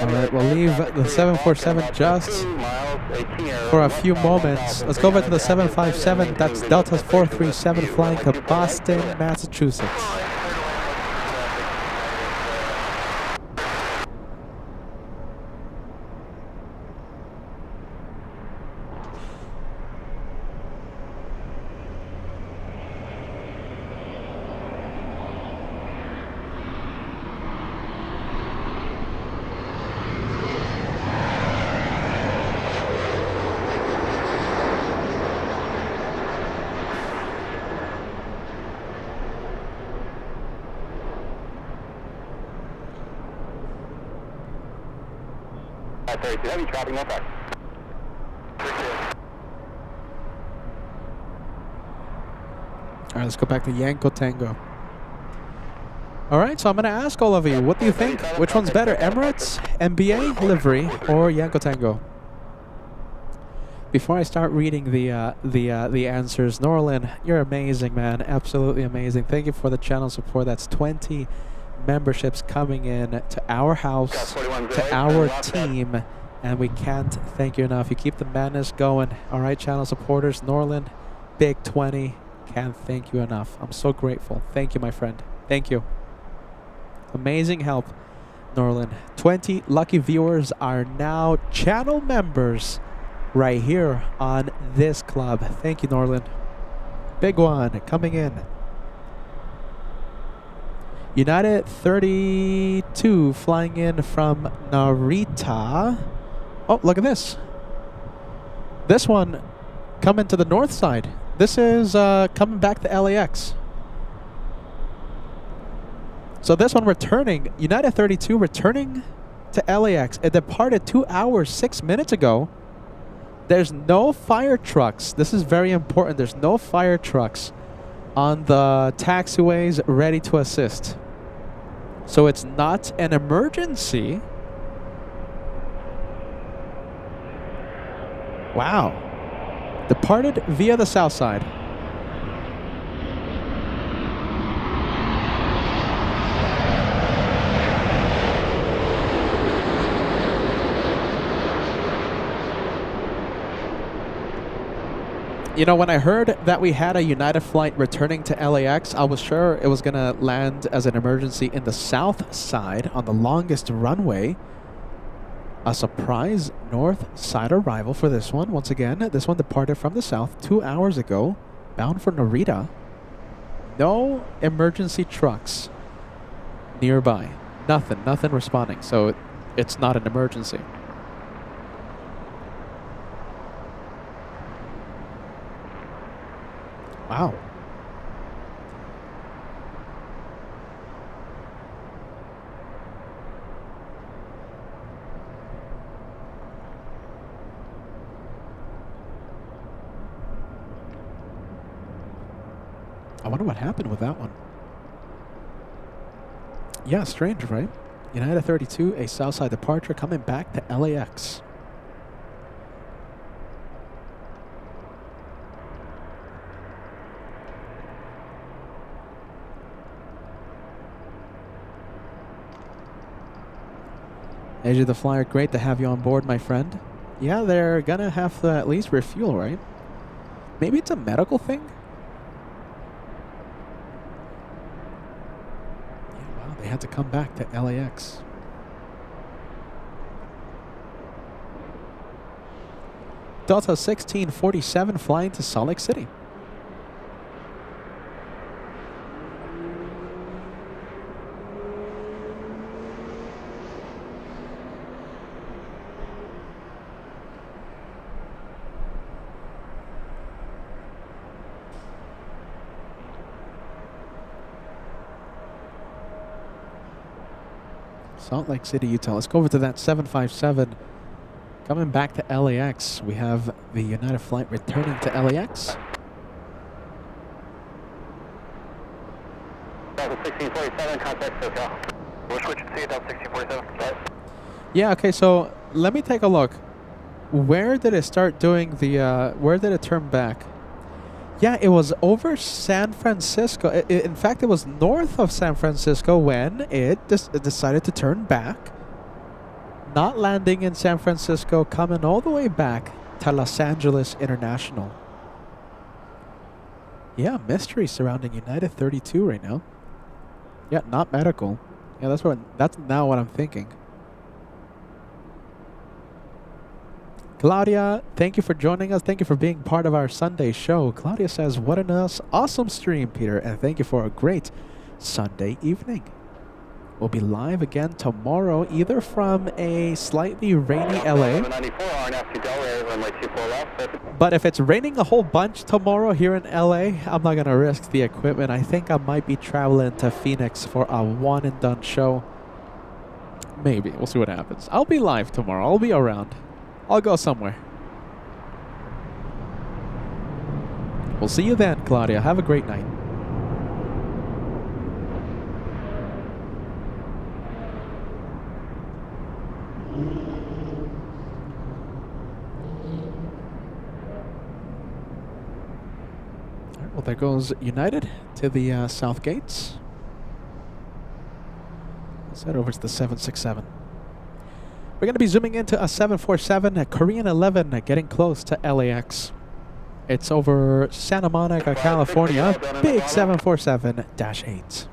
All right, we'll leave the 747 just for a few moments. Let's go back to the 757. That's Delta 437 flying to Boston, Massachusetts. 32 heavy, traffic, no back. All right, let's go back to Yanko Tango. All right, so I'm going to ask all of you, what do you think? Which one's better, Emirates, MBA, livery, or Yanko Tango? Before I start reading the answers, Norlin, you're amazing, man. Absolutely amazing. Thank you for the channel support. That's 20 memberships coming in to our house, to our team, and we can't thank you enough. You keep the madness going. All right, channel supporters, Norlin, big 20. Can't thank you enough. I'm so grateful. Thank you, my friend. Thank you. Amazing help, Norlin. 20 lucky viewers are now channel members right here on this club. Thank you, Norlin. Big one coming in. United 32 flying in from Narita. Oh, look at this. This one coming to the north side. This is coming back to LAX. So this one returning, United 32 returning to LAX. It departed 2 hours, 6 minutes ago. There's no fire trucks. This is very important. There's no fire trucks on the taxiways ready to assist. So it's not an emergency. Wow. Departed via the Southside. You know, when I heard that we had a United flight returning to LAX, I was sure it was going to land as an emergency in the south side on the longest runway. A surprise north side arrival for this one. Once again, this one departed from the south 2 hours ago, bound for Narita. No emergency trucks nearby. Nothing responding. So it's not an emergency. Wow. I wonder what happened with that one. Yeah, strange, right? United 32, a Southside departure coming back to LAX. AJ the Flyer, great to have you on board, my friend. Yeah, they're gonna have to at least refuel, right? Maybe it's a medical thing? Yeah, wow, they had to come back to LAX. Delta 1647 flying to Salt Lake City. Salt Lake City, Utah. Let's go over to that 757. Coming back to LAX, we have the United flight returning to LAX. Delta 1647, contact SoCal. We're switching to Delta 1647. Right. Yeah, okay, so let me take a look. Where did it start doing the, where did it turn back? Yeah, it was over San Francisco. In fact, it was north of San Francisco when it decided to turn back. Not landing in San Francisco, coming all the way back to Los Angeles International. Yeah, mystery surrounding United 32 right now. Yeah, not medical. Yeah, that's now what I'm thinking. Claudia, thank you for joining us. Thank you for being part of our Sunday show. Claudia says, what an awesome stream, Peter, and thank you for a great Sunday evening. We'll be live again tomorrow, either from a slightly rainy LA. But if it's raining a whole bunch tomorrow here in LA, I'm not going to risk the equipment. I think I might be traveling to Phoenix for a one and done show. Maybe. We'll see what happens. I'll be live tomorrow. I'll be around. I'll go somewhere. We'll see you then, Claudia. Have a great night. All right, well, there goes United to the south gates. Let's head over to the 767. We're going to be zooming into a 747, a Korean 11, getting close to LAX. It's over Santa Monica, California. Big 747-8.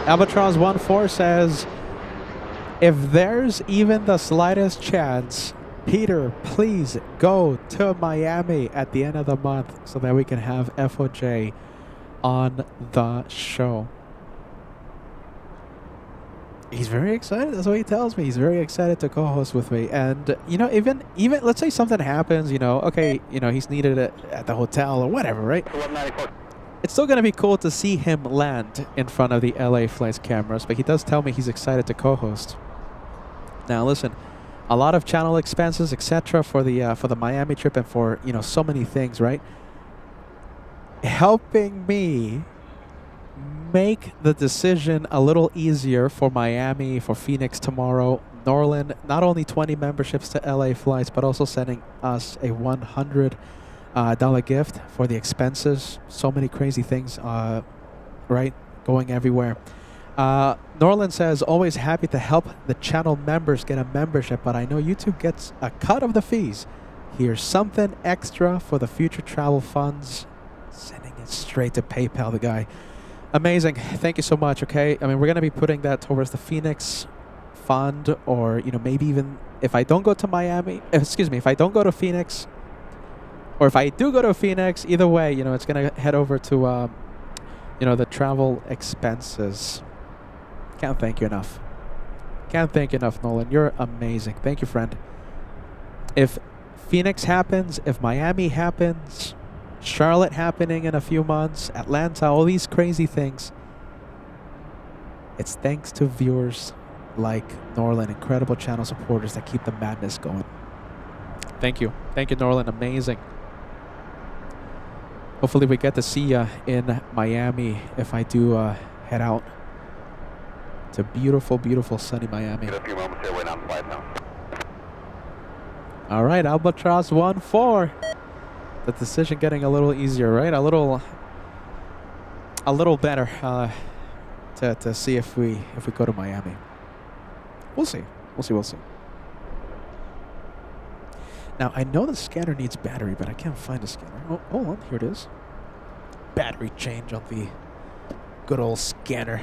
Albatross 14 says, if there's even the slightest chance, Peter, please go to Miami at the end of the month so that we can have FOJ on the show. He's very excited. That's what he tells me. He's very excited to co-host with me. And, you know, even let's say something happens, you know, okay, you know, he's needed at the hotel or whatever, right? It's still going to be cool to see him land in front of the LA Flights cameras, but he does tell me he's excited to co-host. Now, listen, a lot of channel expenses, etc., for the Miami trip and for, you know, so many things, right? Helping me make the decision a little easier for Miami, for Phoenix tomorrow. Norland, not only 20 memberships to LA Flights, but also sending us a $100 gift for the expenses. So many crazy things, right? Going everywhere. Norland says, always happy to help the channel members get a membership, but I know YouTube gets a cut of the fees. Here's something extra for the future travel funds. Sending it straight to PayPal, the guy. Amazing. Thank you so much, okay? I mean, we're going to be putting that towards the Phoenix fund, or, you know, maybe even if I don't go to Miami, if I don't go to Phoenix, or if I do go to Phoenix, either way, you know, it's going to head over to, you know, the travel expenses. Can't thank you enough. Can't thank you enough, Nolan. You're amazing. Thank you, friend. If Phoenix happens, if Miami happens, Charlotte happening in a few months, Atlanta, all these crazy things, it's thanks to viewers like Norland, incredible channel supporters that keep the madness going. Thank you. Thank you, Norland. Amazing. Hopefully we get to see you in Miami if I do head out to beautiful, beautiful sunny Miami. Get a few moments here, waiting on the flight now. All right, Albatross 14. The decision getting a little easier, right? A little better to see if we go to Miami. We'll see. We'll see. Now, I know the scanner needs battery, but I can't find a scanner. Oh, hold on. Here it is. Battery change on the good old scanner.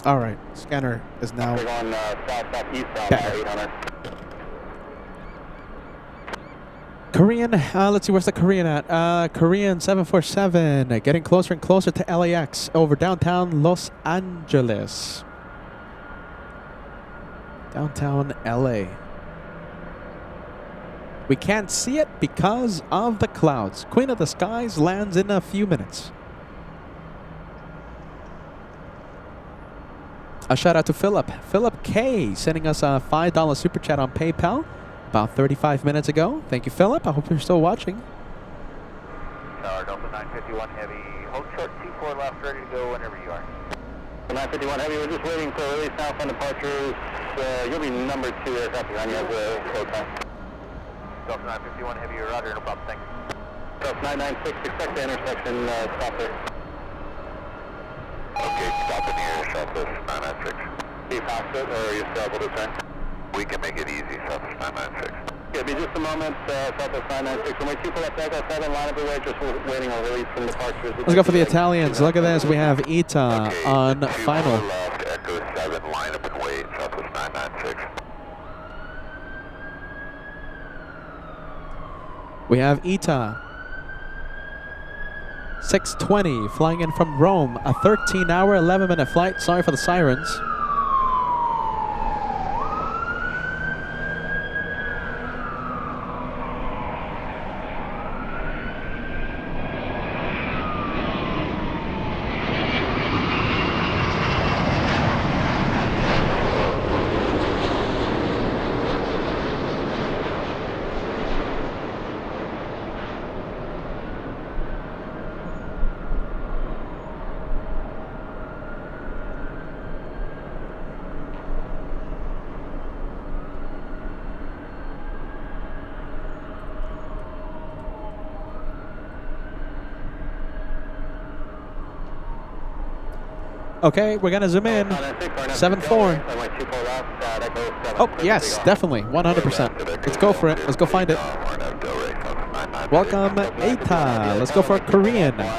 All right. Scanner is now We're going southeast on back. 800. Korean, let's see, where's the Korean at? Korean 747, getting closer and closer to LAX over downtown Los Angeles. Downtown LA. We can't see it because of the clouds. Queen of the Skies lands in a few minutes. A shout out to Philip. Philip K sending us a $5 super chat on PayPal about 35 minutes ago. Thank you, Philip. I hope you're still watching. Tower Delta 951 Heavy, hold short 24 left, ready to go whenever you are. 951 Heavy, we're just waiting for release now from departures. You'll be number 2 aircraft behind you as a slow time. Delta 951 Heavy, you're rudder, no problem, thanks. Delta 996, expect the intersection, stop there. Okay, stop in here, Southwest 996. you past it, or are you still able to turn? We can make it easy, Southwest 996. Yeah, be just a moment, Southwest 996. Runway 24 left, Echo 7, line up the way, just waiting on release from departures. Let's go for the Italians. Look at this. We have Ita on final. Left, Echo 7, line up and wait, Southwest 996. We have Ita. 6:20, flying in from Rome. A 13-hour, 11-minute flight. Sorry for the sirens. Okay, we're gonna zoom in. 7-4. Oh, yes, definitely. 100%. Let's go for it. Let's go find it. Welcome, Ata. Let's go for Korean. 24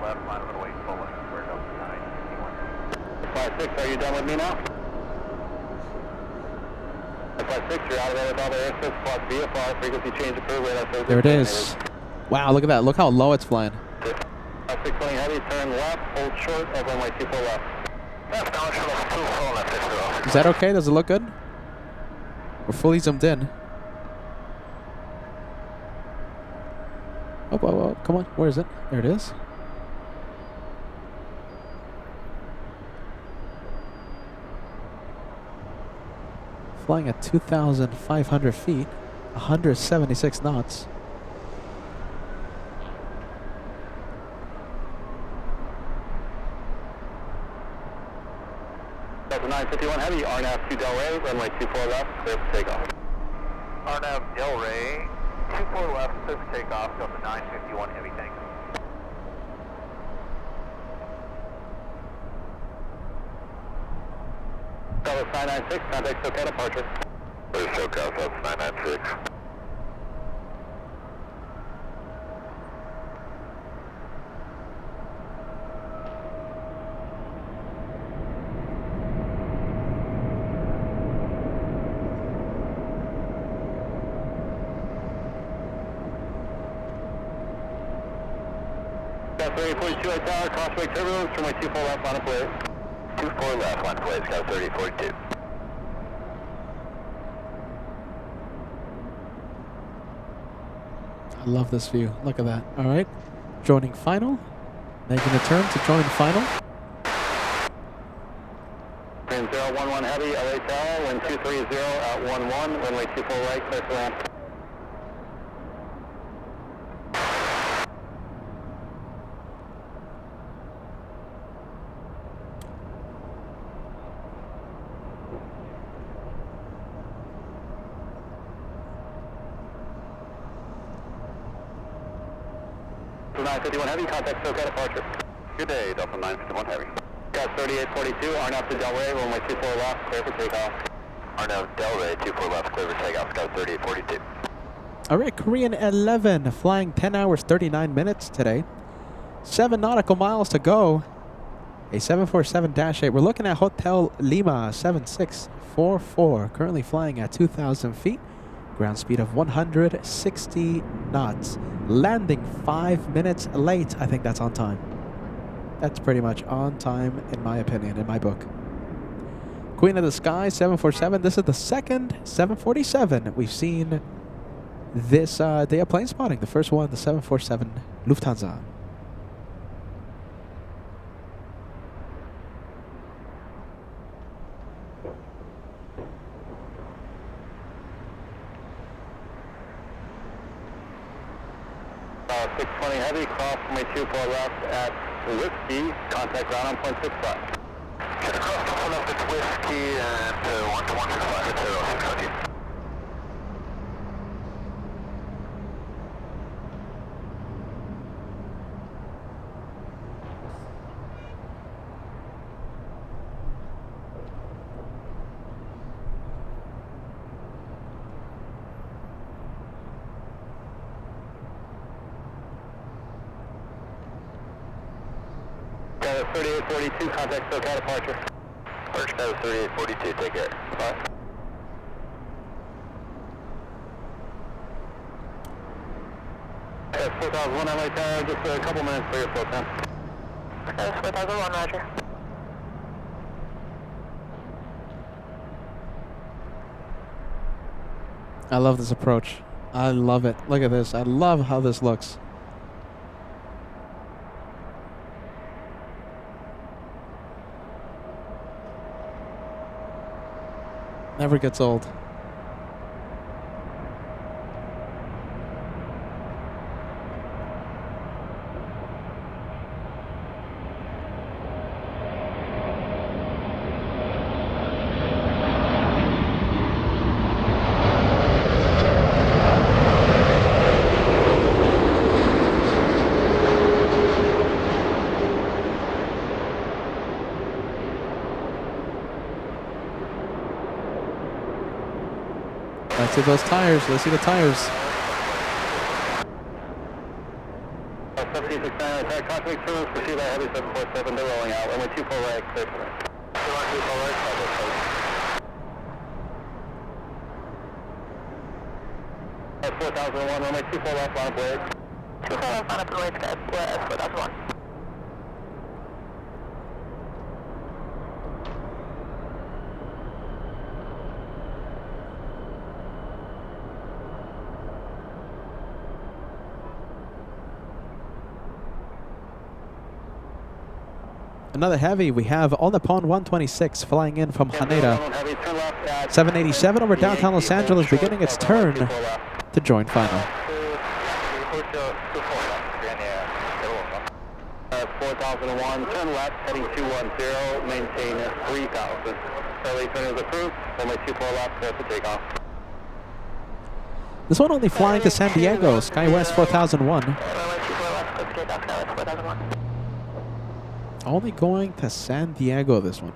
left, line up and wait, full left. We're up 951. 56, are you done with me now? 56, you're out of there with all the airspace, plus VFR, frequency change approved, radar. There it is. Wow, look at that. Look how low it's flying. 620 heavy, turn left, hold short of runway 24 left. Left, down, short left, 24 left, 60. Is that okay? Does it look good? We're fully zoomed in. Oh, whoa, whoa. Come on. Where is it? There it is. Flying at 2,500 feet, 176 knots. Delta 951 heavy, RNAV to Delray, runway 24 left, clear for takeoff. RNAV Delray, 24 left, clear for takeoff, Delta 951 heavy, thanks. Delta 996, contact SoCal departure. There's SoCal, Delta 996. Delta 3042 tower, crossway turbulence, runway 24 left, line of plate. 24 left, line plate, Scout 3042. I love this view. Look at that. All right. Joining final. Making a turn to join final. Wind 011 heavy, LA tower, wind 230 at 11, runway 24 right, clear for ramp. Delta 951 heavy, contact SoCal departure. Good day, Delta 951 heavy. Got 3842, RNAV to Delray, runway 24 left, clear for takeoff. RNAV Delray, 24 left, clear for takeoff, Scout 3842. All right, Korean 11 flying 10 hours 39 minutes today. 7 nautical miles to go. A 747-8. We're looking at Hotel Lima 7644. Currently flying at 2,000 feet. Ground speed of 160 knots. Landing 5 minutes late. I think that's on time. That's pretty much on time in my opinion, in my book. Queen of the Sky 747. This is the second 747 we've seen this day of plane spotting. The first one, the 747 Lufthansa. Uh, 620 heavy, cross runway 24 left at Whiskey, contact ground on 0.65. Get across to the left, it's Whiskey and 12165 at 0600. 3842, contact SoCal departure. First Skywards 3842, take care. Bye. That's 4001 LA Tower, just a couple minutes for your float time. That's 4001, roger. I love this approach. I love it. Look at this. I love how this looks. Never gets old. Let's see those tires. Let's see the tires. 1769, attack cosmic turbulence, proceed by heavy 747, they're rolling out. Runway 24 right, clear for me. 24 right, that's 4001, runway 24 left, line of blade. 24 left, line of blade, Skywards 4001. Another heavy. We have All Nippon 126 flying in from Haneda. 787 over downtown Los Angeles, beginning its turn to join final. 4001, turn left, heading 210, maintain 3000. LA turn is approved, runway 24 left, clear for takeoff. This one only flying to San Diego, SkyWest 4001. Runway 24 left, clear for takeoff, Skywards 4001. Only going to San Diego, this one.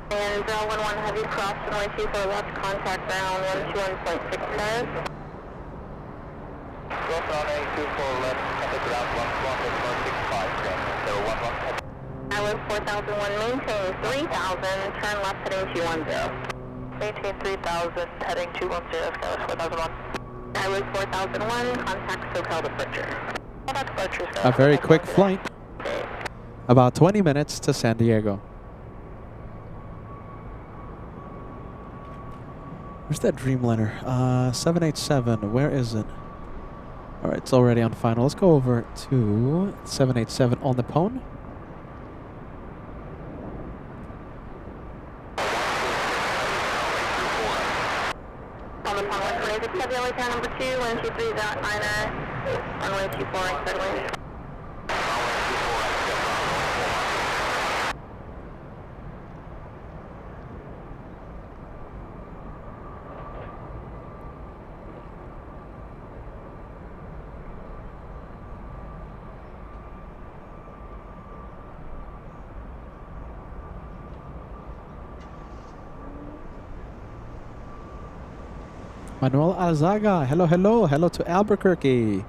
And 011 heavy cross runway 24 left, contact ground 121.65. Cross runway 24 left, contact ground 121.65, 011. I was 4001, maintain 3000, turn left heading 210. Maintain 3000, heading 210, Skywards 4001. I was 4001, contact SoCal departure. A very quick flight. About 20 minutes to San Diego. Where's that Dreamliner? 787, where is it? Alright, it's already on final. Let's go over to 787 All Nippon. All Nippon 126, heavy LA tower number 2, 123.9er, runway 24 right side wind. Manuel Alzaga, hello, hello, hello to Albuquerque.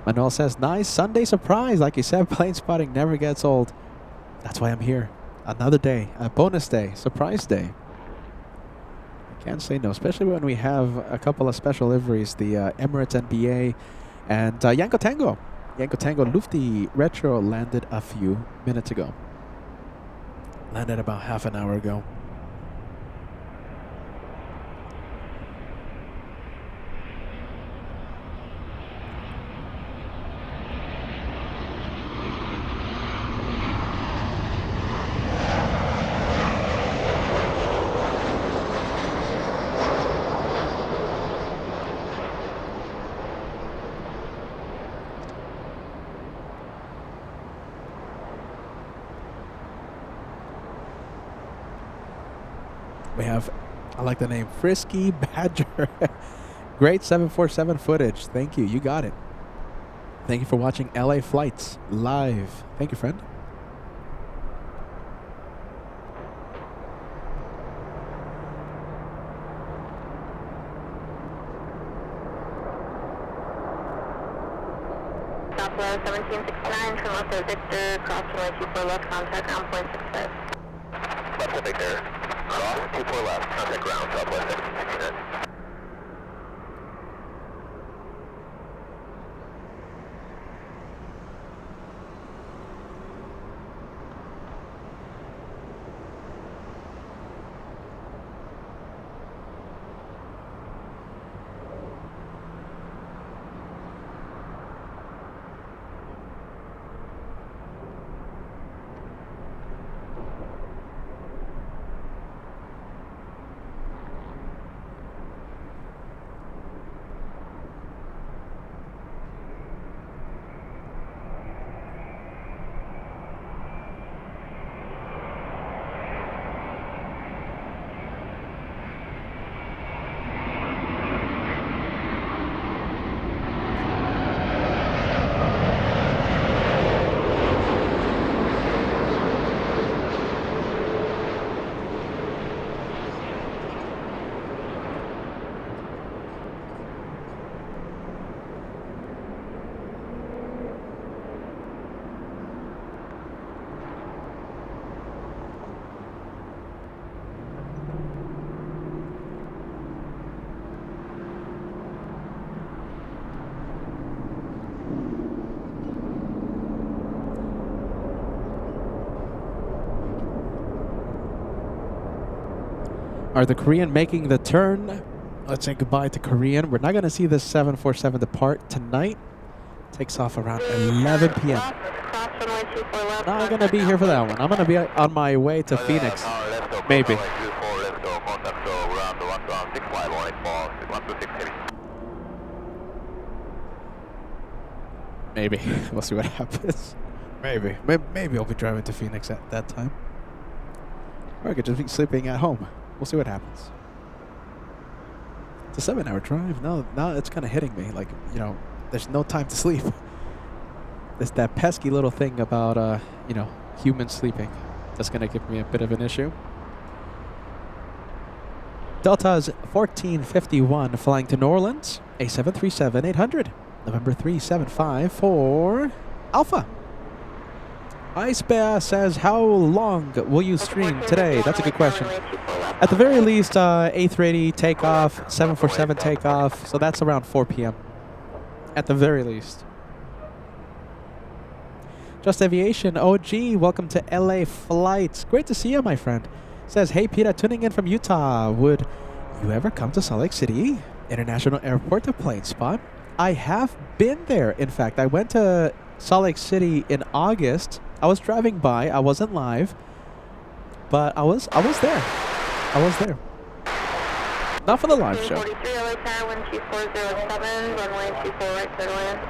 Manuel says, nice Sunday surprise. Like you said, plane spotting never gets old. That's why I'm here. Another day, a bonus day, surprise day. I can't say no, especially when we have a couple of special liveries, the Emirates NBA and Yanko Tango. Yanko Tango Lufty Retro landed a few minutes ago. Landed about half an hour ago. We have, I like the name, Frisky Badger. Great 747 footage. Thank you. You got it. Thank you for watching LA Flights live. Thank you, friend. Southwest 1769 from left of Victor, cross runway 24 left, contact ground point 65. Left of Victor. Cross 24 left, contact ground, Southwest 1769. Are the Korean making the turn? Let's say goodbye to Korean. We're not going to see this 747 depart tonight. Takes off around 11 p.m. Not going to be here for that one. I'm going to be on my way to Phoenix. Maybe. Maybe. We'll see what happens. Maybe. Maybe I'll be driving to Phoenix at that time. Or I could just be sleeping at home. We'll see what happens. It's a 7-hour drive. Now it's kind of hitting me. Like, you know, there's no time to sleep. It's that pesky little thing about, you know, humans sleeping. That's going to give me a bit of an issue. Delta's 1451 flying to New Orleans. A 737-800. November 375 for Alpha. Ice Bear says, how long will you stream today? That's a good question. At the very least, A380 takeoff, 747 takeoff. So that's around 4 p.m. At the very least. Just Aviation OG, welcome to LA Flights. Great to see you, my friend. Says, hey, Peter, tuning in from Utah. Would you ever come to Salt Lake City International Airport to plane spot? I have been there. In fact, I went to Salt Lake City in August. I was driving by. I wasn't live, but I was there. I was there. Not for the live show. 43 LA Tower, wind 2407, runway 24 right, clear to land.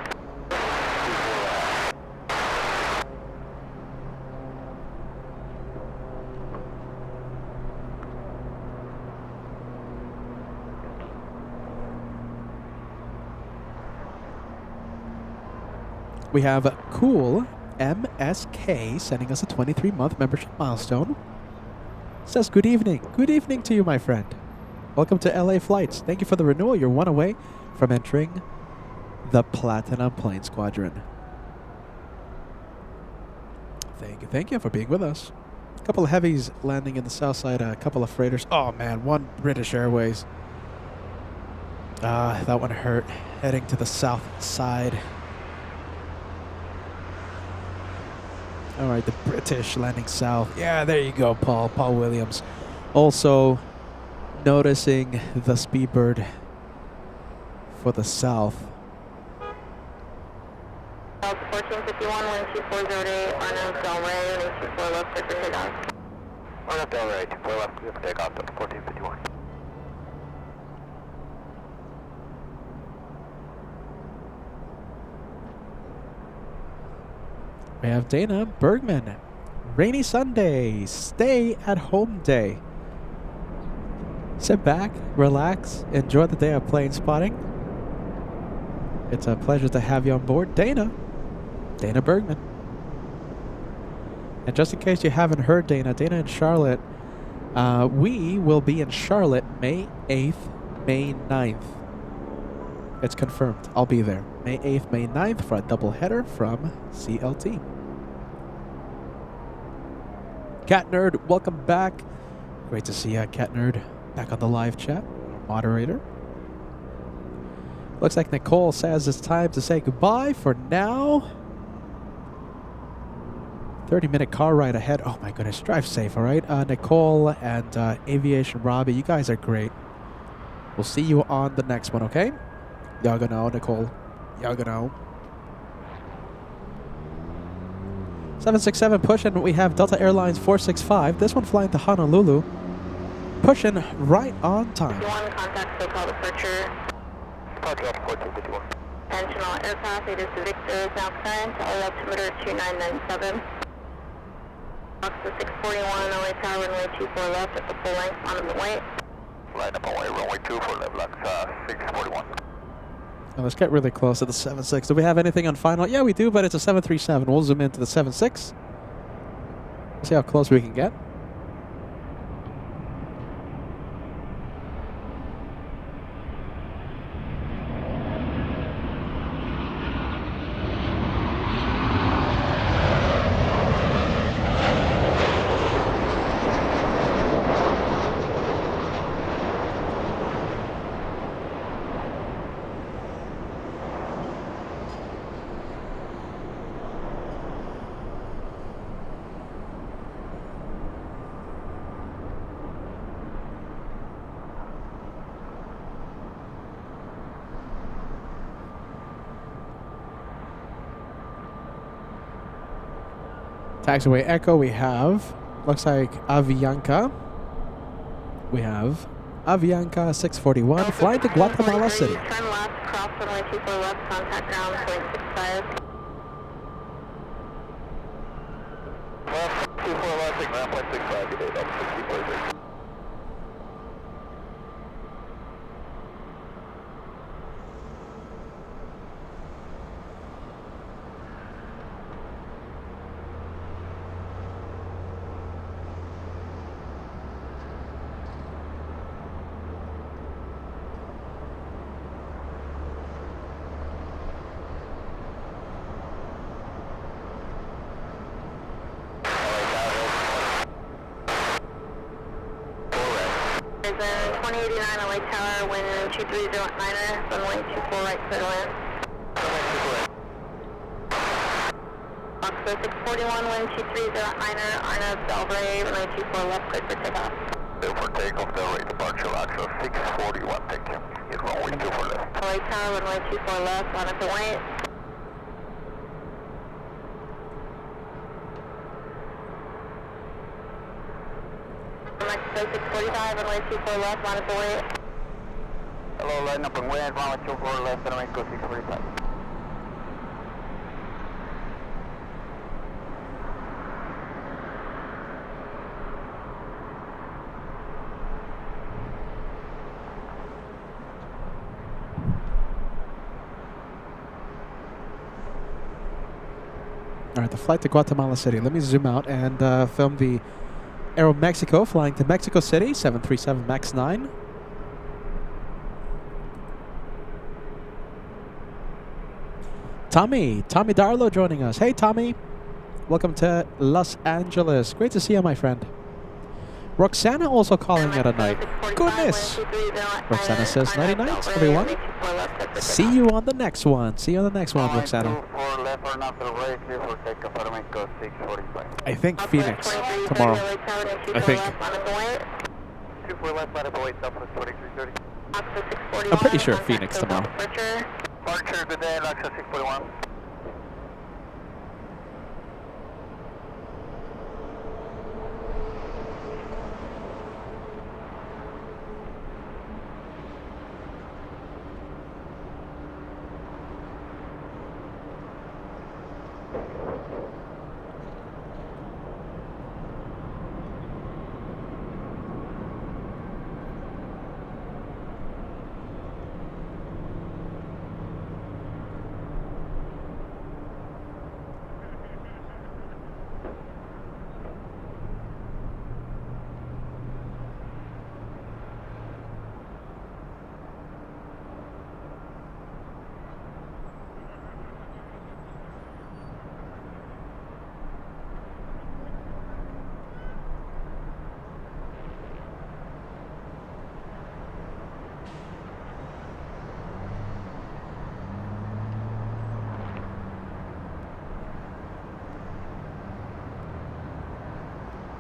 We have Cool MSK sending us a 23-month membership milestone. Says, good evening. Good evening to you, my friend. Welcome to LA Flights. Thank you for the renewal. You're one away from entering the Platinum Plane Squadron. Thank you for being with us. A couple of heavies landing in the Southside, a couple of freighters. Oh, man, one British Airways. That one hurt. Heading to the Southside. All right, the British landing south. Yeah, there you go, Paul. Paul Williams. Also noticing the Speedbird for the south. 1451, wind 2408, Arnold Del Rey, wind 24 left, clear for takeoff. Arnold Del Rey, 24 left, clear for takeoff, 1451. We have Dana Bergman. Rainy Sunday. Stay at home day. Sit back, relax, enjoy the day of plane spotting. It's a pleasure to have you on board, Dana Bergman. And just in case you haven't heard Dana and Charlotte, we will be in Charlotte May 8th, May 9th. It's confirmed. I'll be there. May 8th, May 9th for a doubleheader from CLT. Cat Nerd, welcome back. Great to see you, Cat Nerd, back on the live chat. Moderator. Looks like Nicole says it's time to say goodbye for now. 30-minute car ride ahead. Oh my goodness, drive safe, all right? Nicole and Aviation Robbie, you guys are great. We'll see you on the next one, okay? Y'all gonna know, Nicole. Y'all gonna know. 767 pushing. We have Delta Airlines 465. This one flying to Honolulu. Pushing right on time. 51, contact SoCal departure. Departure off 4251. Attention all aircraft, it is Victor, now current, all altimeter 2997. Foxtrot 641, LA Tower, runway 24 left at the full length, on the way. Line up away, runway 24 left, LAX 641. Now let's get really close to the 76. Do we have anything on final? Yeah, we do, but it's a 737. We'll zoom into the 76. See how close we can get. Taxiway Echo, we have, looks like Avianca. We have Avianca 641 flying to Guatemala City. Turn left, cross runway 24 left, contact ground, 0.65. Left, 24 left, ground 0.65, good day, that's 60.6. Horizon 2089 LA Tower, wind 2309er, runway 24 right, clear to land. Foxtrot 641, wind 2309er, Arnav Belgrade, runway 24 left, clear for takeoff. Clear for takeoff, Delray, departure, LAX 641, thank you. Get runway 24 left. LA Tower, runway 24 left, on at the white. Mexico 645, runway 24 left, line up the way. Hello, line up and wind, runway 24 left, and Mexico 645. All right, the flight to Guatemala City. Let me zoom out and film the Aeromexico flying to Mexico City, 737 MAX 9. Tommy Darlow joining us. Hey, Tommy. Welcome to Los Angeles. Great to see you, my friend. Roxana also calling it a night. Goodness. Roxana says 90 nights, everyone. See you on the next one. See you on the next one, Roxana. I think Phoenix tomorrow. I think. I'm pretty sure Phoenix tomorrow. Departure, good day, LAX 641.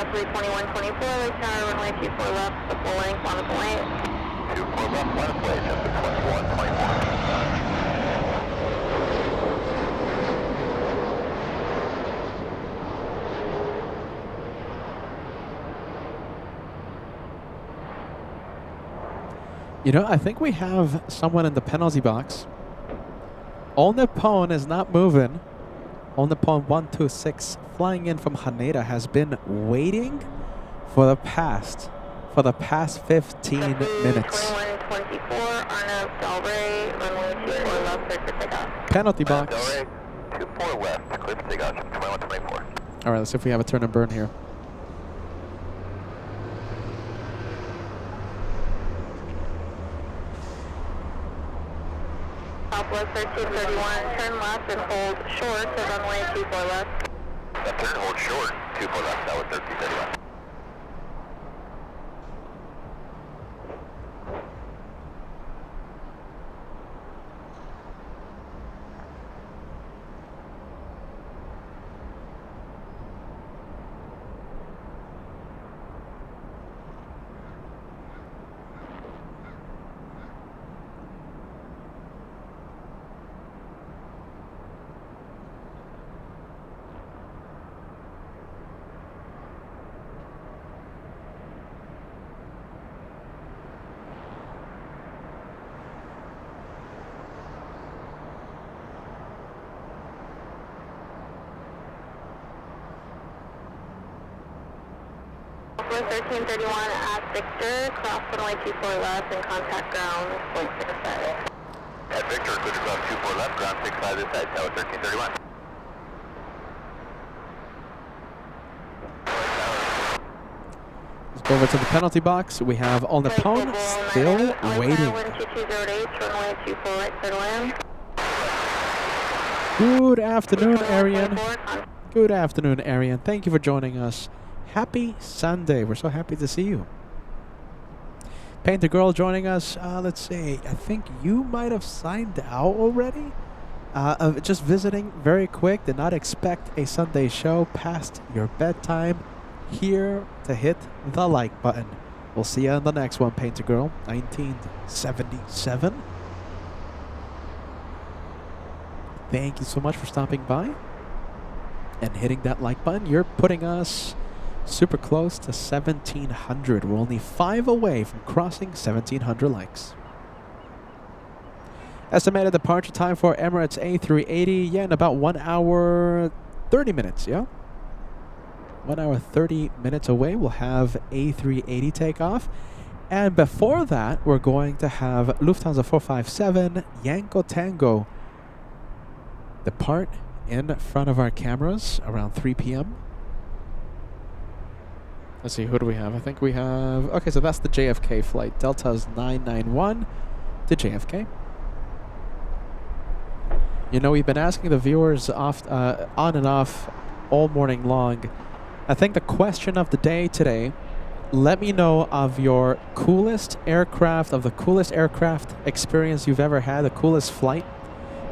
Delta 32124, right tower, runway 24 left, the full length, on the way. 24 left, line of way, Delta 2124. You know, I think we have someone in the penalty box. All Nippon is not moving. All Nippon 126 flying in from Haneda has been waiting for the past 15 minutes. 2124, Arnav Dalbury, runway 24 left, clear for takeoff. Penalty box. Delray, 24 left, clear for takeoff, 2124. All right, let's see if we have a turn and burn here. Southwest 1331, turn left and hold short to runway 24 left. That turn hold short, 24 left, that was 1331. Southwest 1331 at Victor, cross runway 24 left and contact ground, point 65. At Victor, clear to cross 24 left, ground 65 this side, tower 1331. Let's go over to the penalty box. We have All Nippon still waiting. Runway 24 right, clear to land. Good afternoon, Arian. Good afternoon, Arian. Thank you for joining us. Happy Sunday. We're so happy to see you. Painter Girl joining us. Let's see. I think you might have signed out already. Just visiting very quick. Did not expect a Sunday show past your bedtime. Here to hit the like button. We'll see you on the next one, Painter Girl. 1977. Thank you so much for stopping by and hitting that like button. You're putting us super close to 1,700. We're only 5 away from crossing 1,700 likes. Estimated departure time for Emirates A380, yeah, in about 1 hour 30 minutes, yeah? 1 hour 30 minutes away, we'll have A380 takeoff. And before that, we're going to have Lufthansa 457 Yanko Tango depart in front of our cameras around 3 p.m. Let's see, who do we have? I think we have... Okay, so that's the JFK flight. Delta's 991 to JFK. You know, we've been asking the viewers on and off all morning long. I think the question of the day today, let me know of your coolest aircraft, of the coolest aircraft experience you've ever had, the coolest flight.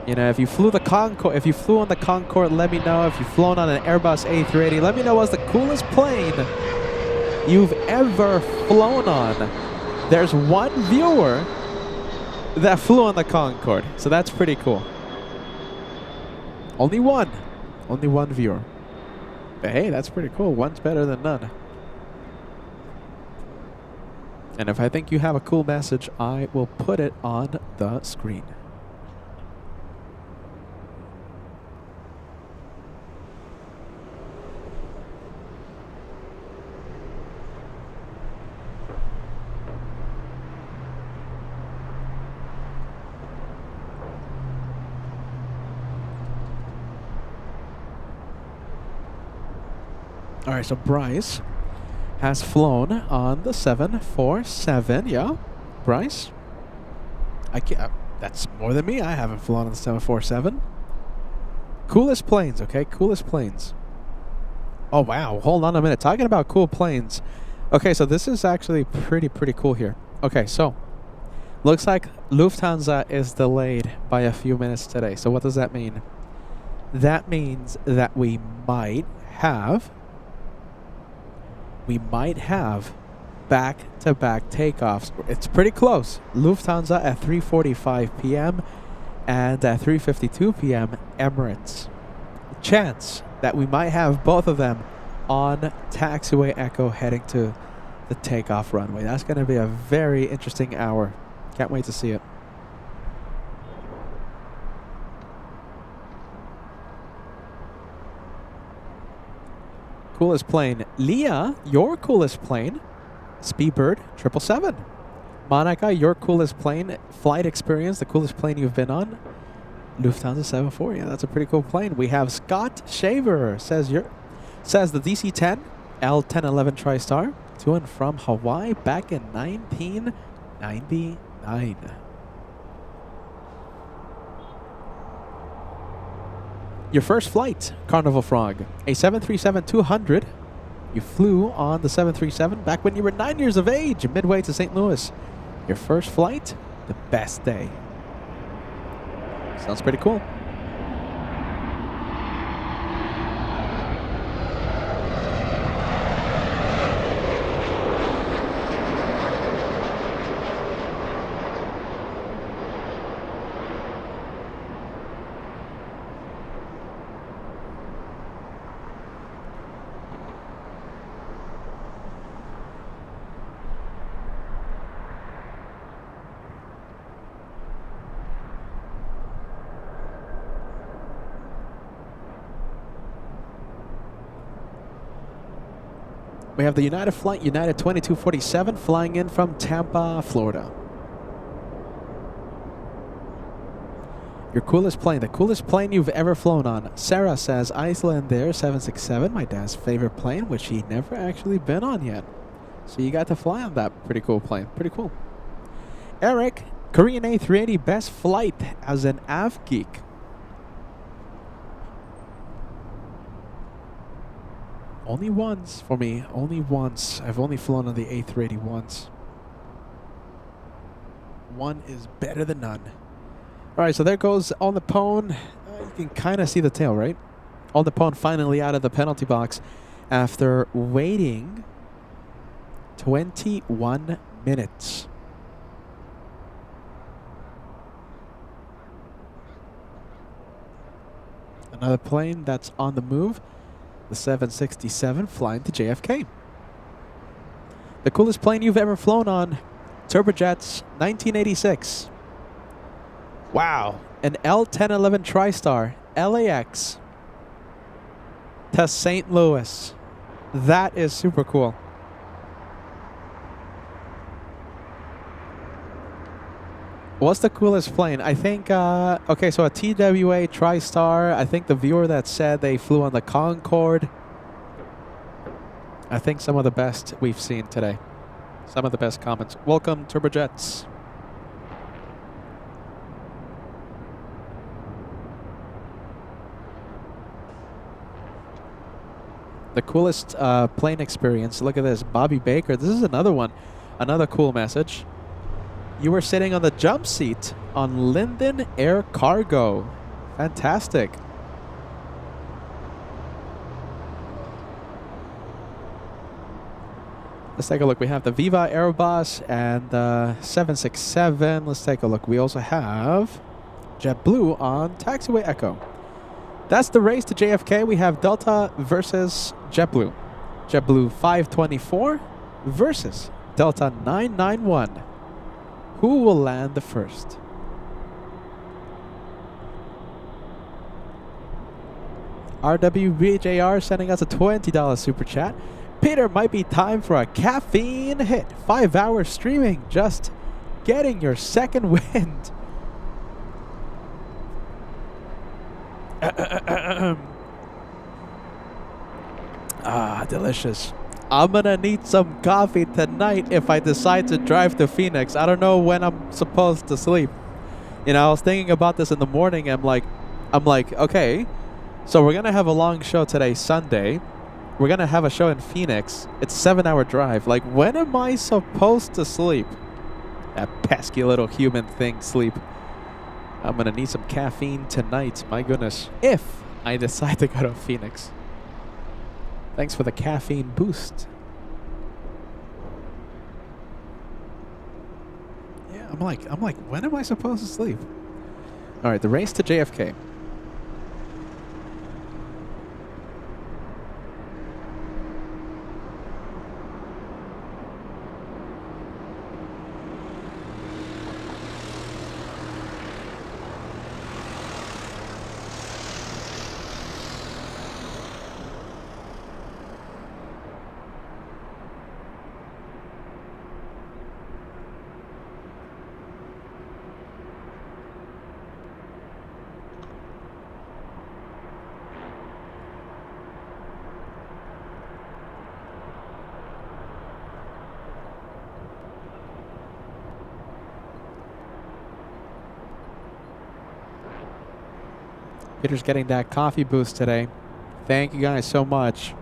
You know, if you flew the Concorde, if you flew on the Concorde, let me know. If you've flown on an Airbus A380, let me know what's the coolest plane you've ever flown on. There's one viewer that flew on the Concorde, so that's pretty cool. Only one viewer. But hey, that's pretty cool. One's better than none. And if I think you have a cool message, I will put it on the screen. All right, so Bryce has flown on the 747. Yeah, Bryce. I can't. That's more than me. I haven't flown on the 747. Coolest planes, okay? Coolest planes. Oh wow! Hold on a minute. Talking about cool planes. Okay, so this is actually pretty cool here. Okay, so looks like Lufthansa is delayed by a few minutes today. So what does that mean? That means that we might have we might have back-to-back takeoffs. It's pretty close. Lufthansa at 3:45 p.m. and at 3:52 p.m. Emirates. Chance that we might have both of them on Taxiway Echo heading to the takeoff runway. That's going to be a very interesting hour. Can't wait to see it. Coolest plane. Leah, your coolest plane. Speedbird 777. Monica, your coolest plane. Flight experience, the coolest plane you've been on. Lufthansa 74. Yeah, that's a pretty cool plane. We have Scott Shaver says the DC-10 L1011 TriStar to and from Hawaii back in 1999. Your first flight, Carnival Frog, a 737-200. You flew on the 737 back when you were 9 years of age, midway to St. Louis. Your first flight, the best day. Sounds pretty cool. We have the United flight, United 2247, flying in from Tampa, Florida. Your coolest plane, the coolest plane you've ever flown on. Sarah says Iceland Air 767, my dad's favorite plane, which he never actually been on yet. So you got to fly on that pretty cool plane. Pretty cool. Eric, Korean A380 best flight as an av geek. Only once for me. Only once. I've only flown on the A380 once. One is better than none. All right, so there goes On the Pone. You can kind of see the tail, right? On the Pone finally out of the penalty box after waiting 21 minutes. Another plane that's on the move. The 767 flying to JFK. The coolest plane you've ever flown on. Turbojets 1986. Wow. An L1011 TriStar LAX to St. Louis. That is super cool. What's the coolest plane? I think, okay, so a TWA TriStar. I think the viewer that said they flew on the Concorde. I think some of the best we've seen today. Some of the best comments. Welcome, Turbojets. The coolest plane experience. Look at this. Bobby Baker. This is another one. Another cool message. You were sitting on the jump seat on Linden Air Cargo. Fantastic. Let's take a look. We have the Viva Aerobus and the 767. Let's take a look. We also have JetBlue on Taxiway Echo. That's the race to JFK. We have Delta versus JetBlue. JetBlue 524 versus Delta 991. Who will land the first? RWBJR sending us a $20 super chat. Peter, might be time for a caffeine hit. 5 hours streaming, just getting your second wind. Ah, delicious. I'm gonna need some coffee tonight if I decide to drive to Phoenix. I don't know when I'm supposed to sleep. You know, I was thinking about this in the morning. I'm like, okay, so we're gonna have a long show today, Sunday. We're gonna have a show in Phoenix. It's a 7-hour drive. Like, when am I supposed to sleep? That pesky little human thing, sleep. I'm gonna need some caffeine tonight. My goodness, if I decide to go to Phoenix. Thanks for the caffeine boost. I'm like, when am I supposed to sleep? All right, the race to JFK. Peter's getting that coffee boost today. Thank you guys so much.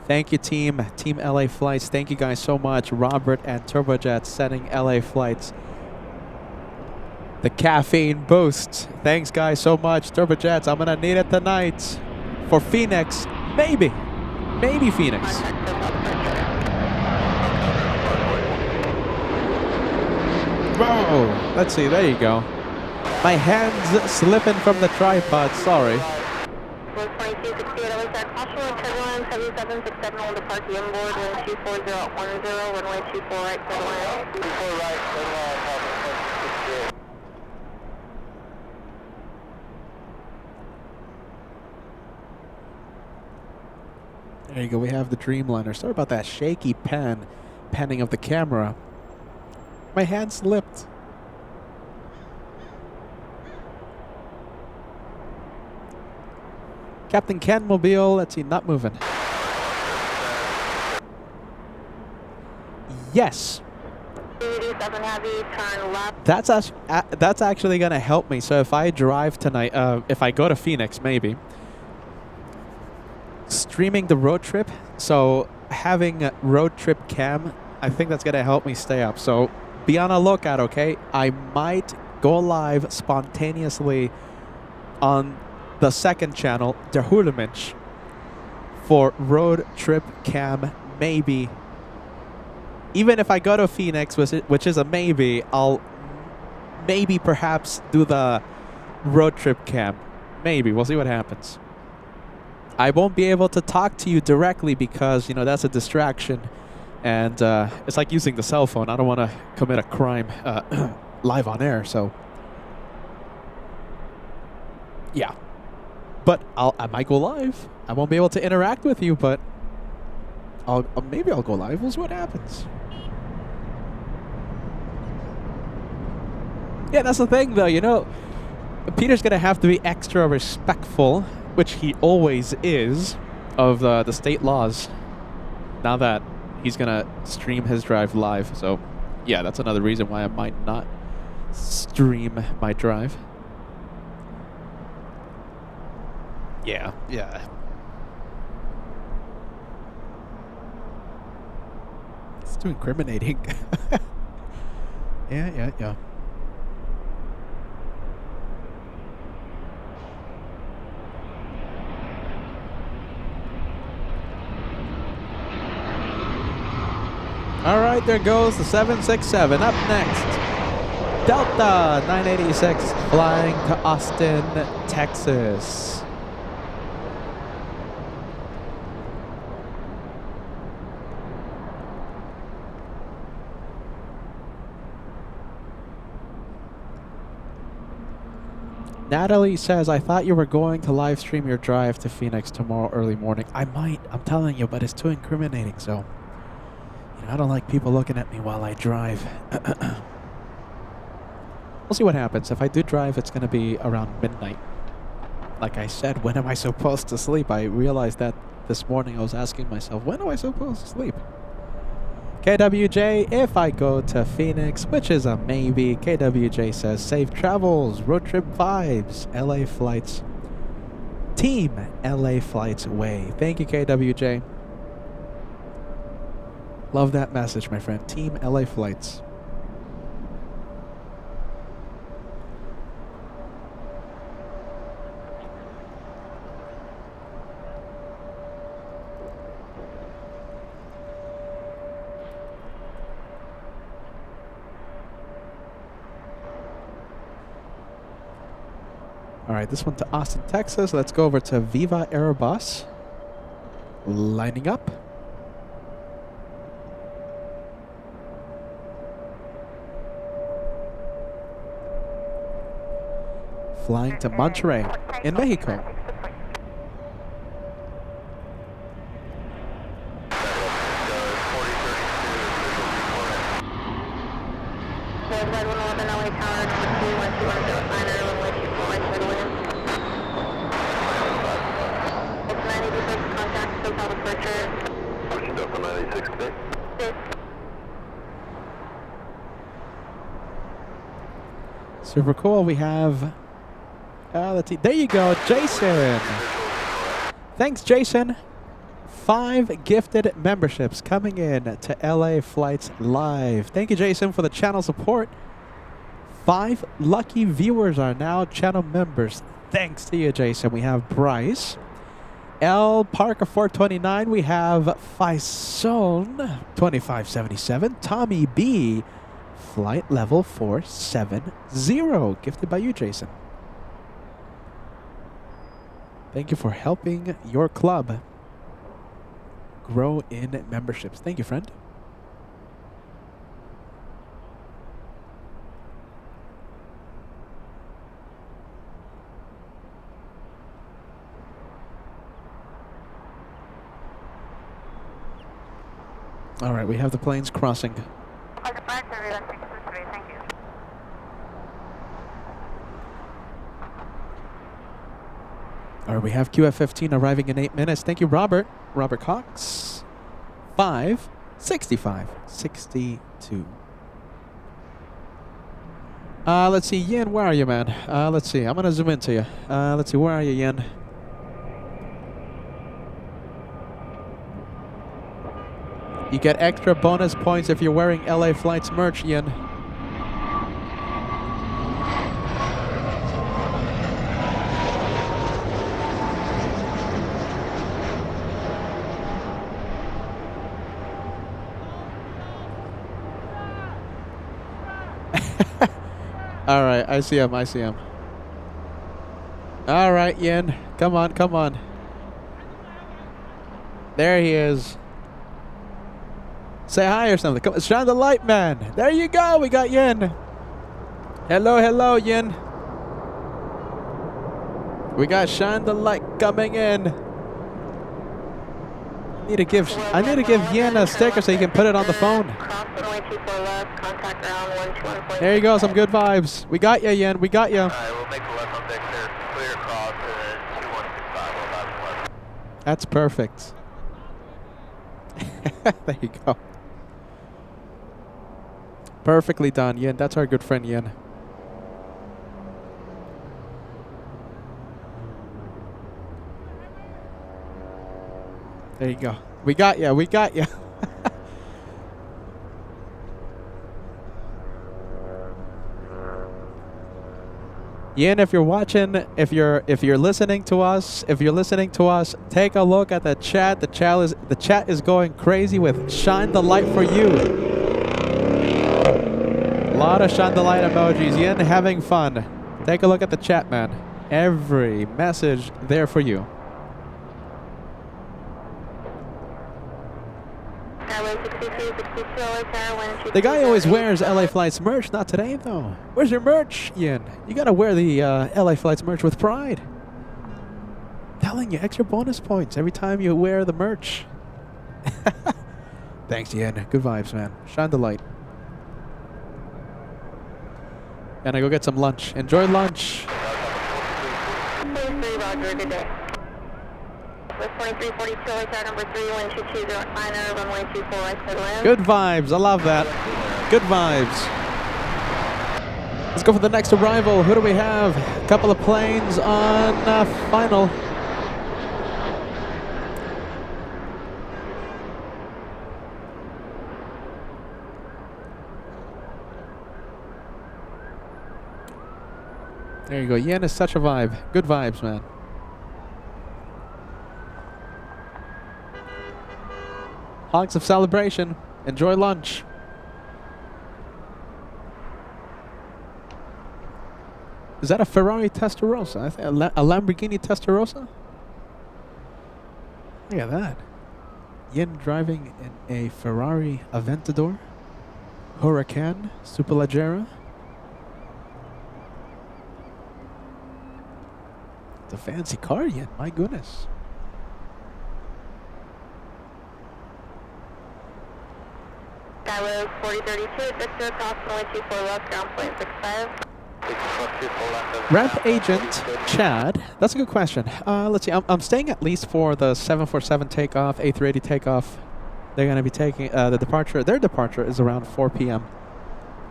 Thank you, Team LA Flights. Thank you guys so much. Robert and Turbojet setting LA Flights. The caffeine boost. Thanks, guys, so much. Turbojets, I'm going to need it tonight. For Phoenix, maybe. Maybe Phoenix. Whoa. Let's see. There you go. My hands slipping from the tripod. Sorry. 12268, LAX, caution with turbulence, heavy 767, hold departure inboard, wind 24010, runway 24 right, clear to land. 24 right, clear to land, copy, 168. There you go. We have the Dreamliner. Sorry about that shaky panning of the camera. My hand slipped. Captain Ken Mobile, let's see, not moving. Yes. 87 heavy, turn left. That's actually gonna help me. So if I drive tonight, if I go to Phoenix, maybe streaming the road trip. So having a road trip cam, I think that's gonna help me stay up. So be on a lookout, okay? I might go live spontaneously on the second channel, Der Hulemensch, for road trip cam, maybe. Even if I go to Phoenix, which is a maybe, I'll maybe perhaps do the road trip cam. Maybe. We'll see what happens. I won't be able to talk to you directly because, you know, that's a distraction. And it's like using the cell phone. I don't want to commit a crime live on air, so yeah. But I might go live. I won't be able to interact with you, but maybe I'll go live. We'll see what happens. Yeah, that's the thing, though. You know, Peter's gonna have to be extra respectful, which he always is, of the state laws. Now that he's gonna stream his drive live, so yeah, that's another reason why I might not stream my drive. Yeah. It's too incriminating. Yeah. All right, there goes the 767. Up next, Delta 986 flying to Austin, Texas. Natalie says, I thought you were going to live stream your drive to Phoenix tomorrow early morning. I might, I'm telling you, but it's too incriminating, so you know, I don't like people looking at me while I drive. We'll see what happens. If I do drive, it's going to be around midnight. Like I said, when am I supposed to sleep? I realized that this morning. I was asking myself, when am I supposed to sleep? KWJ, if I go to Phoenix, which is a maybe, KWJ says, safe travels, road trip vibes, LA flights, Team LA Flights way. Thank you, KWJ. Love that message, my friend. Team LA Flights. All right, this one to Austin, Texas. Let's go over to Viva Aerobus. Lining up. Flying to Monterrey in Mexico. Super cool. We have, let's see. There you go, Jason. Thanks, Jason. 5 gifted memberships coming in to LA Flights Live. Thank you, Jason, for the channel support. 5 lucky viewers are now channel members. Thanks to you, Jason. We have Bryce. L Parker 429. We have Faison 2577. Tommy B. Flight level 470. Gifted by you, Jason. Thank you for helping your club grow in memberships. Thank you, friend. All right, we have the planes crossing. All right, we have QF15 arriving in 8 minutes. Thank you, Robert. Robert Cox. 565 62. Let's see, Yin, where are you, man? Let's see, I'm gonna zoom into you. Let's see, where are you, Yin? You get extra bonus points if you're wearing LA Flights merch, Yin. All right, I see him. I see him. All right, Yin. Come on, come on. There he is. Say hi or something. Come on, shine the light, man. There you go. We got Yin. Hello, hello, Yin. We got shine the light coming in. I need to give Yin a sticker so he can put it on the phone. There you go, some good vibes. We got you, Yin. We got you. All right, we'll make the left on deck there. Clear across and then 2165. That's perfect. There you go. Perfectly done, Yin. That's our good friend, Yin. There you go. We got you. We got you. Yin, if you're watching, if you're listening to us, take a look at the chat. The chat is going crazy with shine the light for you. A lot of shine the light emojis. Yin having fun. Take a look at the chat, man. Every message there for you. The guy always wears LA Flights merch. Not today, though. Where's your merch, Yin? You gotta wear the LA Flights merch with pride. Telling you, extra bonus points every time you wear the merch. Thanks, Yin. Good vibes, man. Shine the light. And I go get some lunch. Enjoy lunch. Roger, good day. With 2342, hotel number 3, 12209, runway 24, right side land. Good vibes. I love that. Good vibes. Let's go for the next arrival. Who do we have? A couple of planes on final. There you go. Yen is such a vibe. Good vibes, man. Honks of celebration. Enjoy lunch. Is that a Ferrari Testarossa? I think a Lamborghini Testarossa? Look at that. Yin driving in a Ferrari Aventador. Huracan Superleggera. It's a fancy car, Yin. My goodness. Skyway 4032, Victor, approximately 24 left, ground point 65. Ramp agent Chad. That's a good question. Let's see. I'm staying at least for the 747 takeoff, A380 takeoff. They're going to be taking the departure. Their departure is around 4 p.m.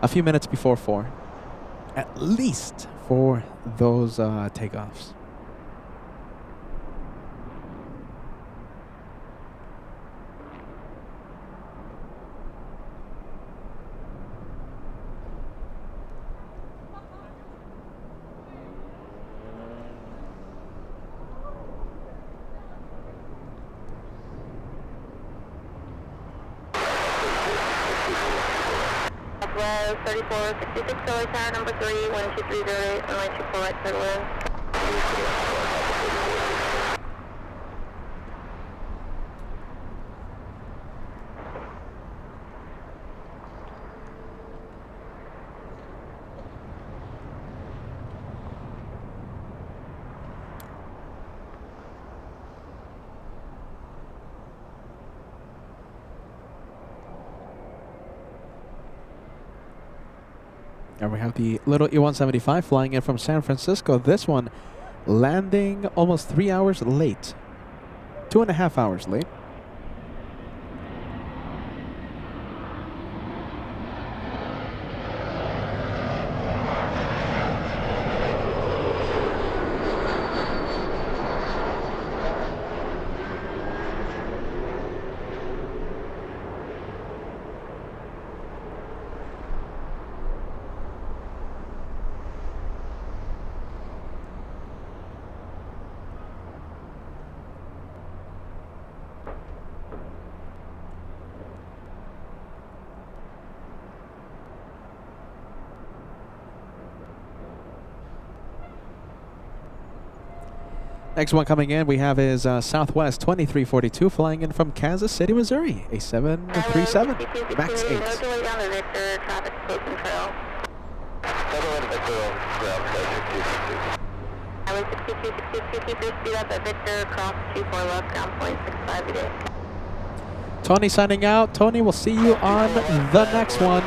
A few minutes before 4. At least for those takeoffs. Southwest 3466, Philly Tower number 3, 12308, runway 24 right, turtle in. And we have the little E-175 flying in from San Francisco. This one landing almost 3 hours late. 2.5 hours late. Next one coming in, we have is Southwest 2342 flying in from Kansas City, Missouri. A 737 MAX 8. No delay down to Victor, traffic close control. I was 62, keep your speed up at Victor, cross 24 left, ground point 65 today. Tony signing out. Tony, we'll see you on the next one.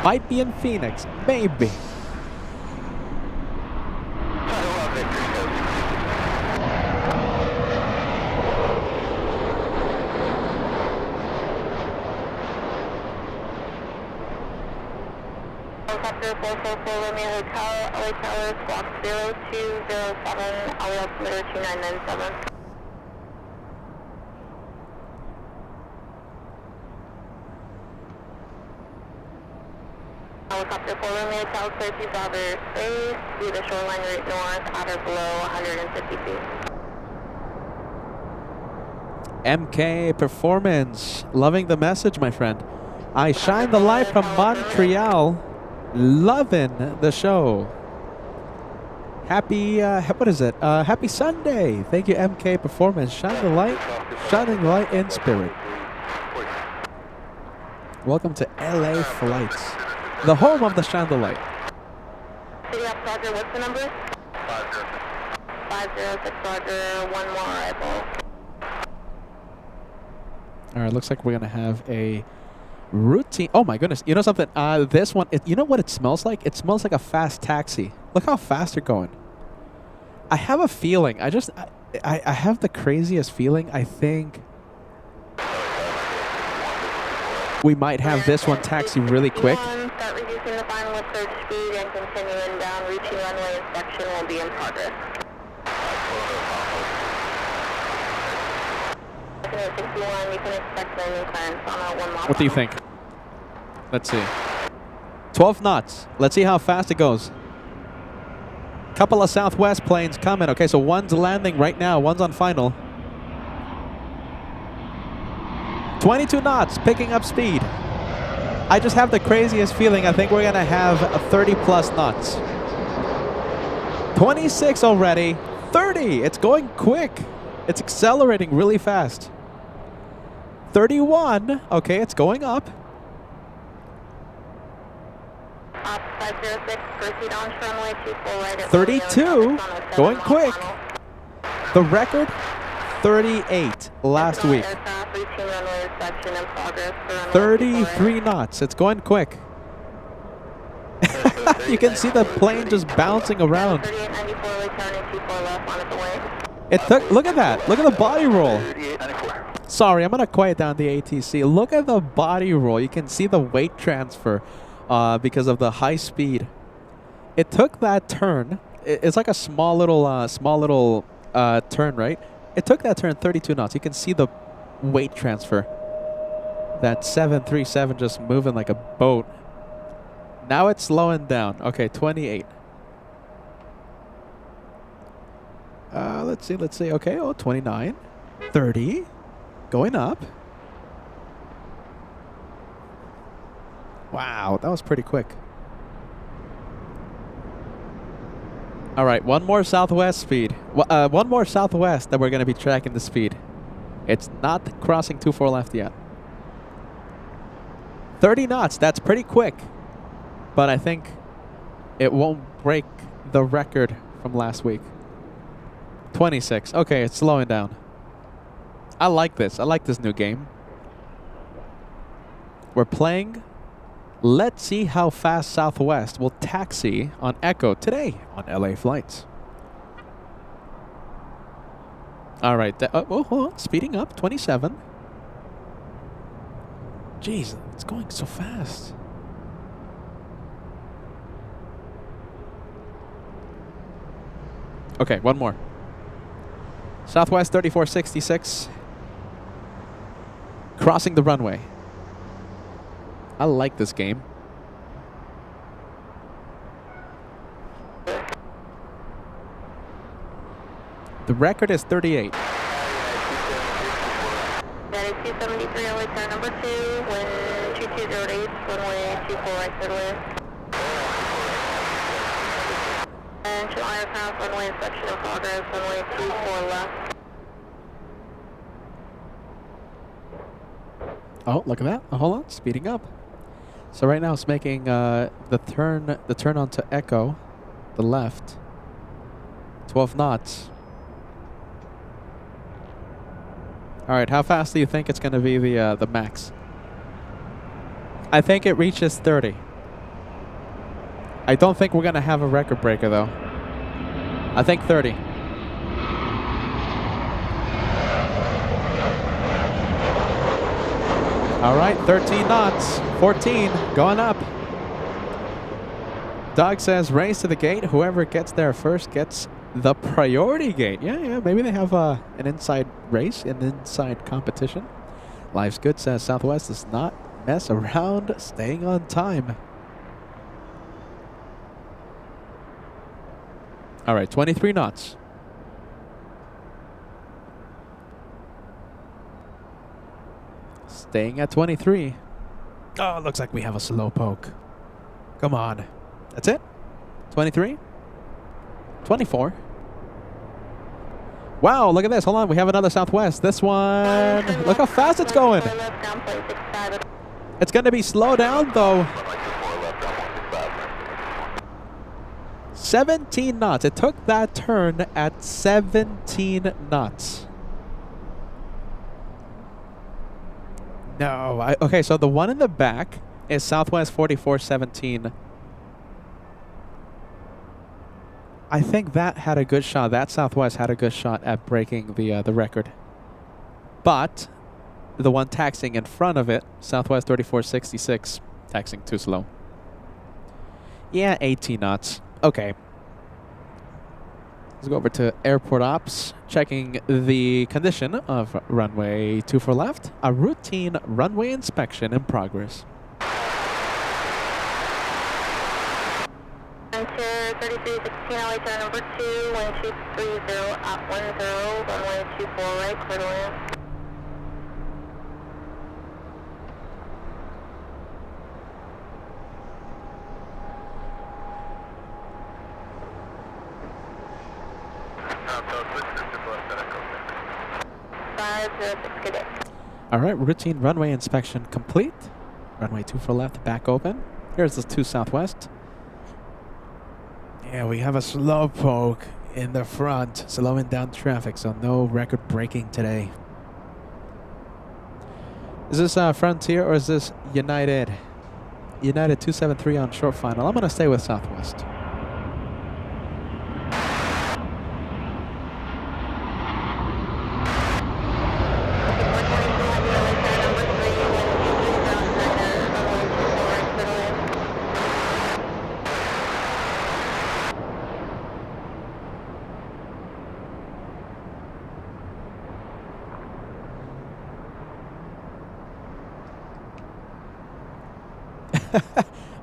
Might be in Phoenix, maybe. Helicopter 444 Romeo Hotel, LA Tower, squawk 0207, LA altimeter 2997. Helicopter 4 Romeo Hotel, clear to Bravo space, through the shoreline right north, at or below 150 feet. MK Performance. Loving the message, my friend. I shine the light from Montreal. Loving the show. Happy, what is it? Happy Sunday. Thank you, MK Performance. Shine the light, shining the light in spirit. Welcome to LA Flights, the home of the Shine the Light. City up, Roger, what's the number? 506, Roger, one more arrival. All right, looks like we're going to have a routine. Oh my goodness. You know something? This one, you know what it smells like? It smells like a fast taxi. Look how fast they're going. I have a feeling. I have the craziest feeling. I think we might have this one taxi really quick. Start reducing the final approach speed and continue inbound. Reaching runway inspection will be in progress. 61, you can expect landing clearance on a 1 mile. What do you think? Let's see. 12 knots. Let's see how fast it goes. Couple of Southwest planes coming. Okay, so one's landing right now. One's on final. 22 knots, picking up speed. I just have the craziest feeling. I think we're going to have 30 plus knots. 26 already. 30. It's going quick. It's accelerating really fast. 31. Okay, it's going up. 506, proceed on runway 24 right at 32. Going quick. The record, 38 last week. 33 knots. It's going quick. You can see the plane just bouncing around. It took, look at that. Look at the body roll. Sorry, I'm going to quiet down the ATC. Look at the body roll. You can see the weight transfer because of the high speed. It took that turn. It's like a small little turn, right? It took that turn 32 knots. You can see the weight transfer. That 737 just moving like a boat. Now it's slowing down. Okay, 28. Let's see. Okay, 29. 30. Going up. Wow, that was pretty quick. All right, one more southwest speed. One more southwest that we're going to be tracking the speed. It's not crossing 24 left yet. 30 knots, that's pretty quick. But I think it won't break the record from last week. 26. Okay, it's slowing down. I like this. I like this new game. We're playing. Let's see how fast Southwest will taxi on Echo today on LA flights. All right. Oh, hold on. Speeding up. 27. Jeez, it's going so fast. Okay, one more. Southwest 3466. Crossing the runway. I like this game. The record is 38. That is 273, LA car number 2, wind 2208, runway 24 right clear. And July aircraft, runway inspection in progress, runway 24 left. Oh, look at that. Oh, hold on, speeding up. So right now it's making the turn onto Echo, the left. 12 knots. All right, how fast do you think it's going to be the max? I think it reaches 30. I don't think we're going to have a record breaker though. I think 30. All right, 13 knots, 14, going up. Doug says, race to the gate. Whoever gets there first gets the priority gate. Yeah, maybe they have an inside race, an inside competition. Life's Good says, Southwest does not mess around, staying on time. All right, 23 knots. Staying at 23. Oh, it looks like we have a slow poke. Come on. That's it? 23? 24. Wow, look at this. Hold on. We have another Southwest. This one. Look how fast it's going. It's going to be slow down, though. 17 knots. It took that turn at 17 knots. No. Okay, so the one in the back is Southwest 4417. I think that had a good shot. That Southwest had a good shot at breaking the record. But the one taxiing in front of it, Southwest 3466, taxiing too slow. Yeah, 18 knots. Okay. Let's go over to airport ops, checking the condition of runway 24 left. A routine runway inspection in progress. Enter 3316 LA car number 2, wind 230 at 10, runway 24 right, clear to land. 506, good day. All right, routine runway inspection complete. Runway 24 left, back open. Here's the 2 Southwest. Yeah, we have a slowpoke in the front, slowing down traffic, so no record breaking today. Is this Frontier or is this United? United 273 on short final. I'm going to stay with Southwest.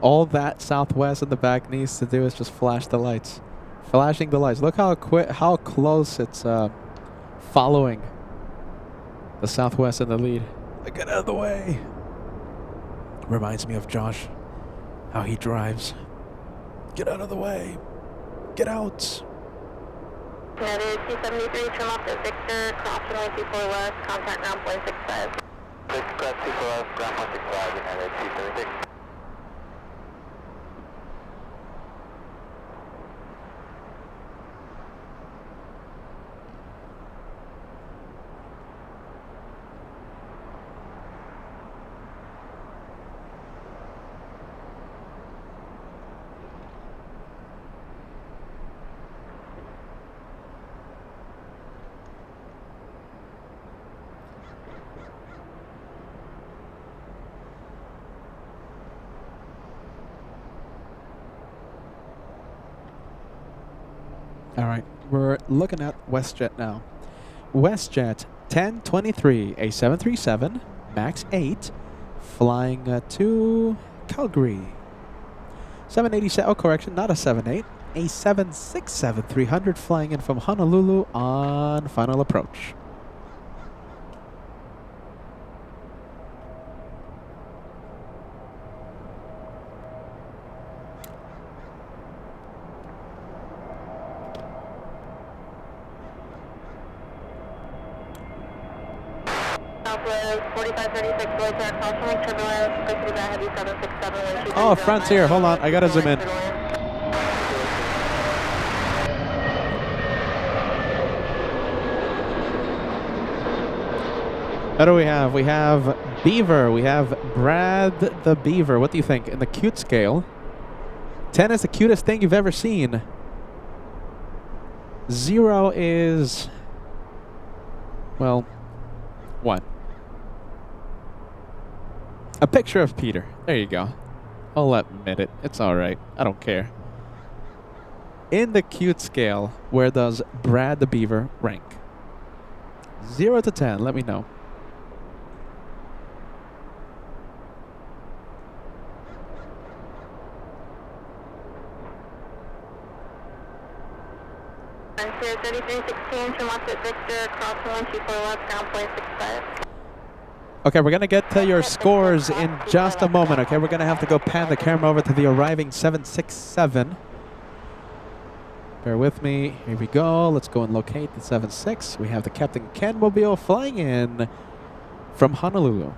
All that Southwest in the back needs to do is just flash the lights. Flashing the lights. Look how how close it's following the Southwest in the lead. Get out of the way. Reminds me of Josh, how he drives. Get out of the way. Get out. United 273, turn left at Victor, cross runway 24 west, contact ground point 65. 24 left, ground point 65, United 273. All right, we're looking at WestJet now. WestJet 1023, a 737, MAX 8, flying to Calgary. 787, oh correction, not a 78, a 767-300 flying in from Honolulu on final approach. Southwest 4536, right there, crossing turbulence, go to that heavy 767. Oh, Frontier, hold on, I gotta zoom in. What do we have? We have Beaver, we have Brad the Beaver. What do you think? In the cute scale, 10 is the cutest thing you've ever seen. 0 is, well, 1. A picture of Peter. There you go. I'll admit it. It's alright. I don't care. In the cute scale, where does Brad the Beaver rank? 0 to 10. Let me know. Frontier 3316, turn left at Victor, crossing 124 left, ground point 65. Okay, we're going to get to your scores in just a moment, okay? We're going to have to go pan the camera over to the arriving 767. Bear with me. Here we go. Let's go and locate the 76. We have the Captain Ken Mobile flying in from Honolulu.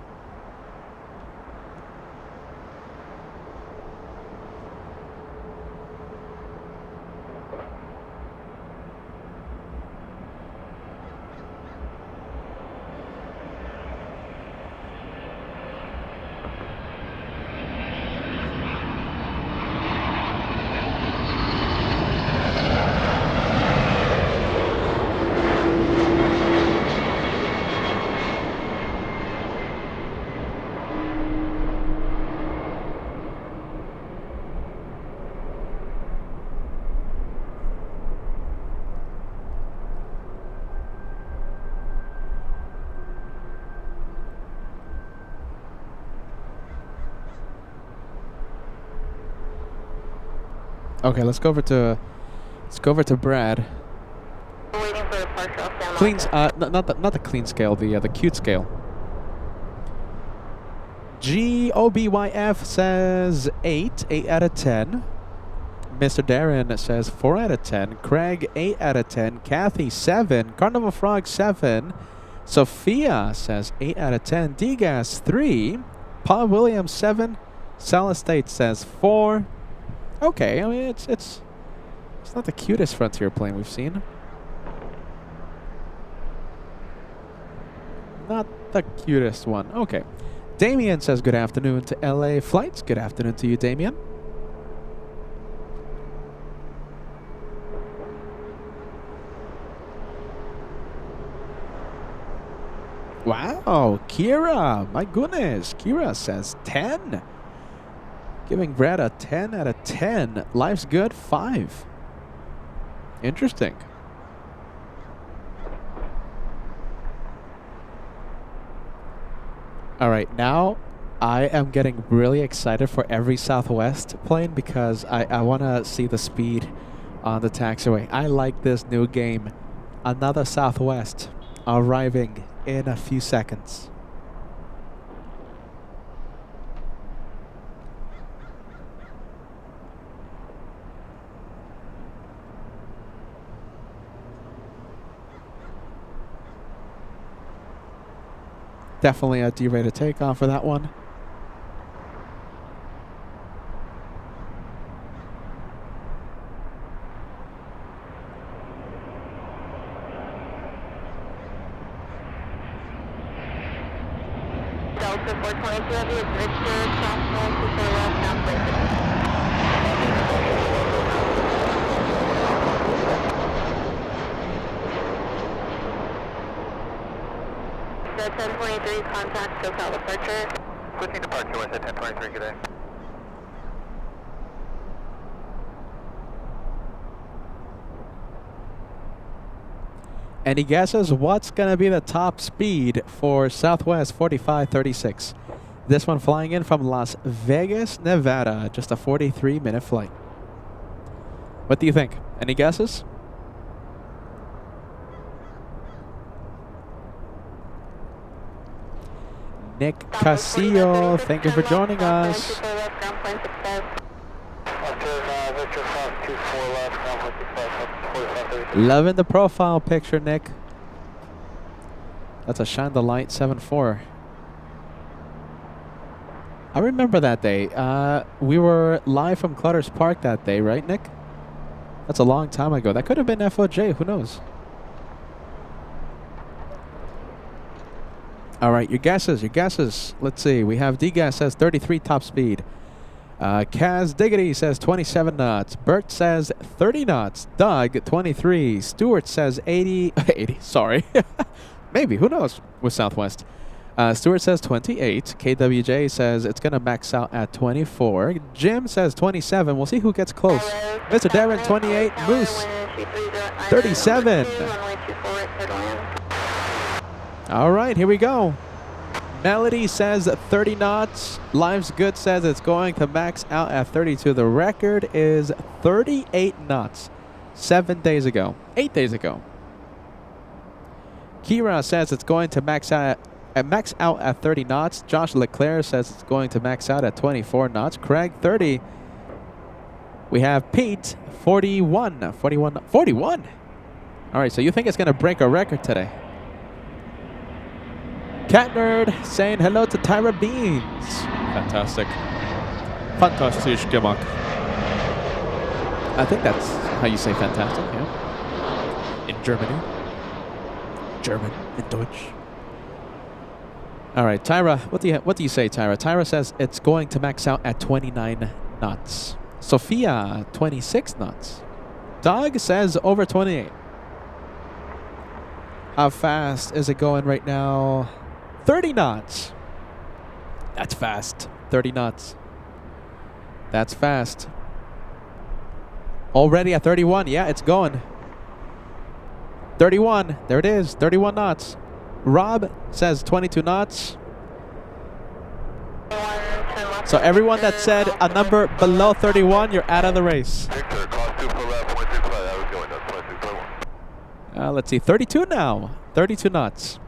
Okay, let's go over to Brad. We're waiting for departure off San Clean, Marcos. not the clean scale, the cute scale. GOBYF says 8 out of 10. Mr. Darren says 4 out of 10. Craig, 8 out of 10. Kathy, 7. Carnival Frog, 7. Sophia says 8 out of 10. Degas, 3. Paul Williams, 7. Sal State says 4. Okay, I mean, it's not the cutest Frontier plane we've seen. Not the cutest one. Okay. Damien says good afternoon to LA Flights. Good afternoon to you, Damien. Wow, Kira. My goodness. Kira says 10. Giving Brad a 10 out of 10. Life's good, 5. Interesting. All right, now I am getting really excited for every Southwest plane because I want to see the speed on the taxiway. I like this new game. Another Southwest arriving in a few seconds. Definitely a D-rated takeoff for that one. Delta 422 Heavy, it's Victor, crosswalk, 24 left, now The 1023 contact SoCal departure. Switching departure with at 1023, good day. Any guesses what's going to be the top speed for Southwest 4536? This one flying in from Las Vegas, Nevada. Just a 43-minute flight. What do you think? Any guesses? Nick Casillo, thank you for joining us. Loving the profile picture, Nick. That's a Shine the Light 7.4. I remember that day. We were live from Clutter's Park that day, right, Nick? That's a long time ago. That could have been FOJ. Who knows? All right, your guesses, your guesses. Let's see. We have D-Gas says 33 top speed. Kaz Diggity says 27 knots. Bert says 30 knots. Doug, 23. Stewart says 80. 80, sorry. Maybe, who knows with Southwest. Stewart says 28. KWJ says it's going to max out at 24. Jim says 27. We'll see who gets close. Mr. Darren, 28. Moose, 37. All right, here we go. Melody says 30 knots. Lives Good says it's going to max out at 32. The record is 38 knots 7 days ago. 8 days ago. Kira says it's going to max out at 30 knots. Josh Leclerc says it's going to max out at 24 knots. Craig, 30. We have Pete, 41. 41? All right, so you think it's going to break a record today? Cat Nerd saying hello to Tyra Beans. Fantastic. Fantastisch gemacht. I think that's how you say fantastic, yeah. In Germany. German in Deutsch. All right, Tyra, what do you say, Tyra? Tyra says it's going to max out at 29 knots. Sophia, 26 knots. Doug says over 28. How fast is it going right now? 30 knots. That's fast. 30 knots. That's fast. Already at 31. Yeah, it's going. 31. There it is. 31 knots. Rob says 22 knots. So everyone that said a number below 31, you're out of the race. Let's see. 32 now. 32 knots.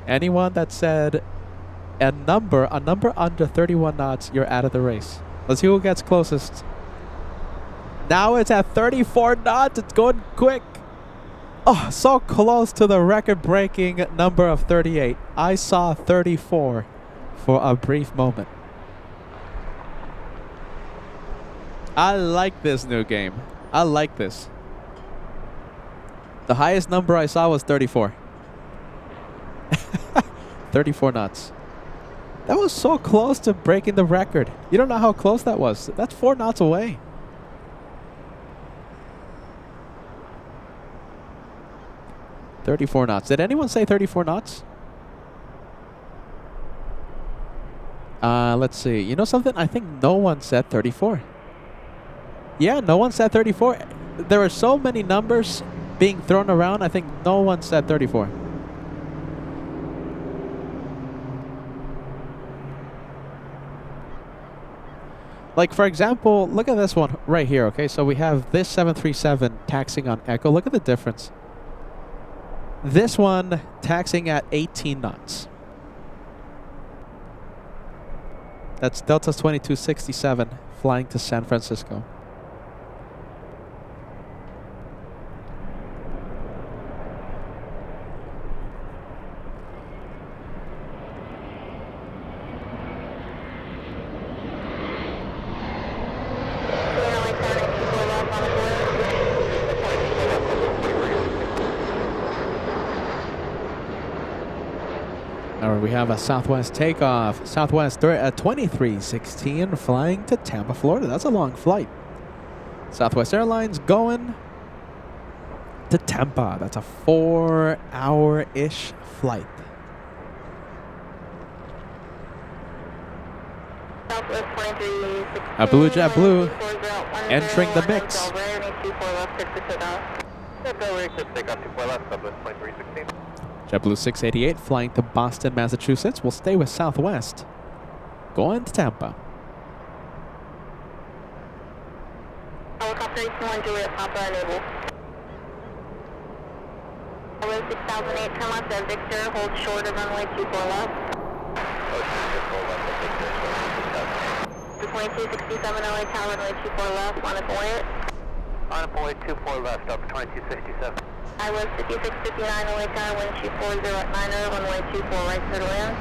Anyone that said a number under 31 knots, you're out of the race. Let's see who gets closest. Now it's at 34 knots. It's going quick. Oh, so close to the record-breaking number of 38. I saw 34 for a brief moment. I like this new game. I like this. The highest number I saw was 34. 34 knots. That was so close to breaking the record. You don't know how close that was. That's 4 knots away. $34 knots. Did anyone say 34 knots? Let's see. You know something? I think no one said 34. Yeah, no one said 34. There are so many numbers being thrown around. I think no one said 34. Like, for example, look at this one right here, okay? So we have this 737 taxiing on Echo. Look at the difference. This one taxiing at 18 knots. That's Delta's 2267 flying to San Francisco. We have a Southwest takeoff. Southwest 2316 flying to Tampa, Florida. That's a long flight. Southwest Airlines going to Tampa. That's a 4-hour-ish flight. Southwest 2316. Blue JetBlue entering the mix. JetBlue 688 flying to Boston, Massachusetts. We'll stay with Southwest. Going to Tampa. Helicopter 81 Juliet Papa enable. Runway 6008, turn left at Victor, hold short of runway 24 left. 2267 LA Tower, runway 24 left, on a point. On a point 24 left, up 2267. I was 5659 LA Tower, wind 240 at 90, runway 24 right clear to land.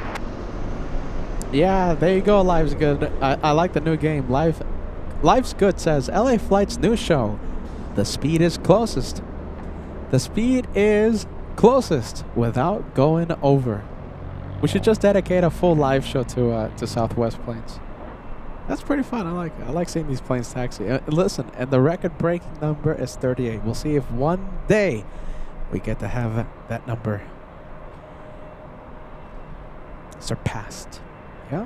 Yeah, there you go. Live's good. I like the new game. Life's good says LA Flight's new show. The speed is closest. The speed is closest without going over. We should just dedicate a full live show to Southwest planes. That's pretty fun. I like it. I like seeing these planes taxi. Listen, and the record-breaking number is 38. We'll see if one day we get to have that number surpassed. Yeah,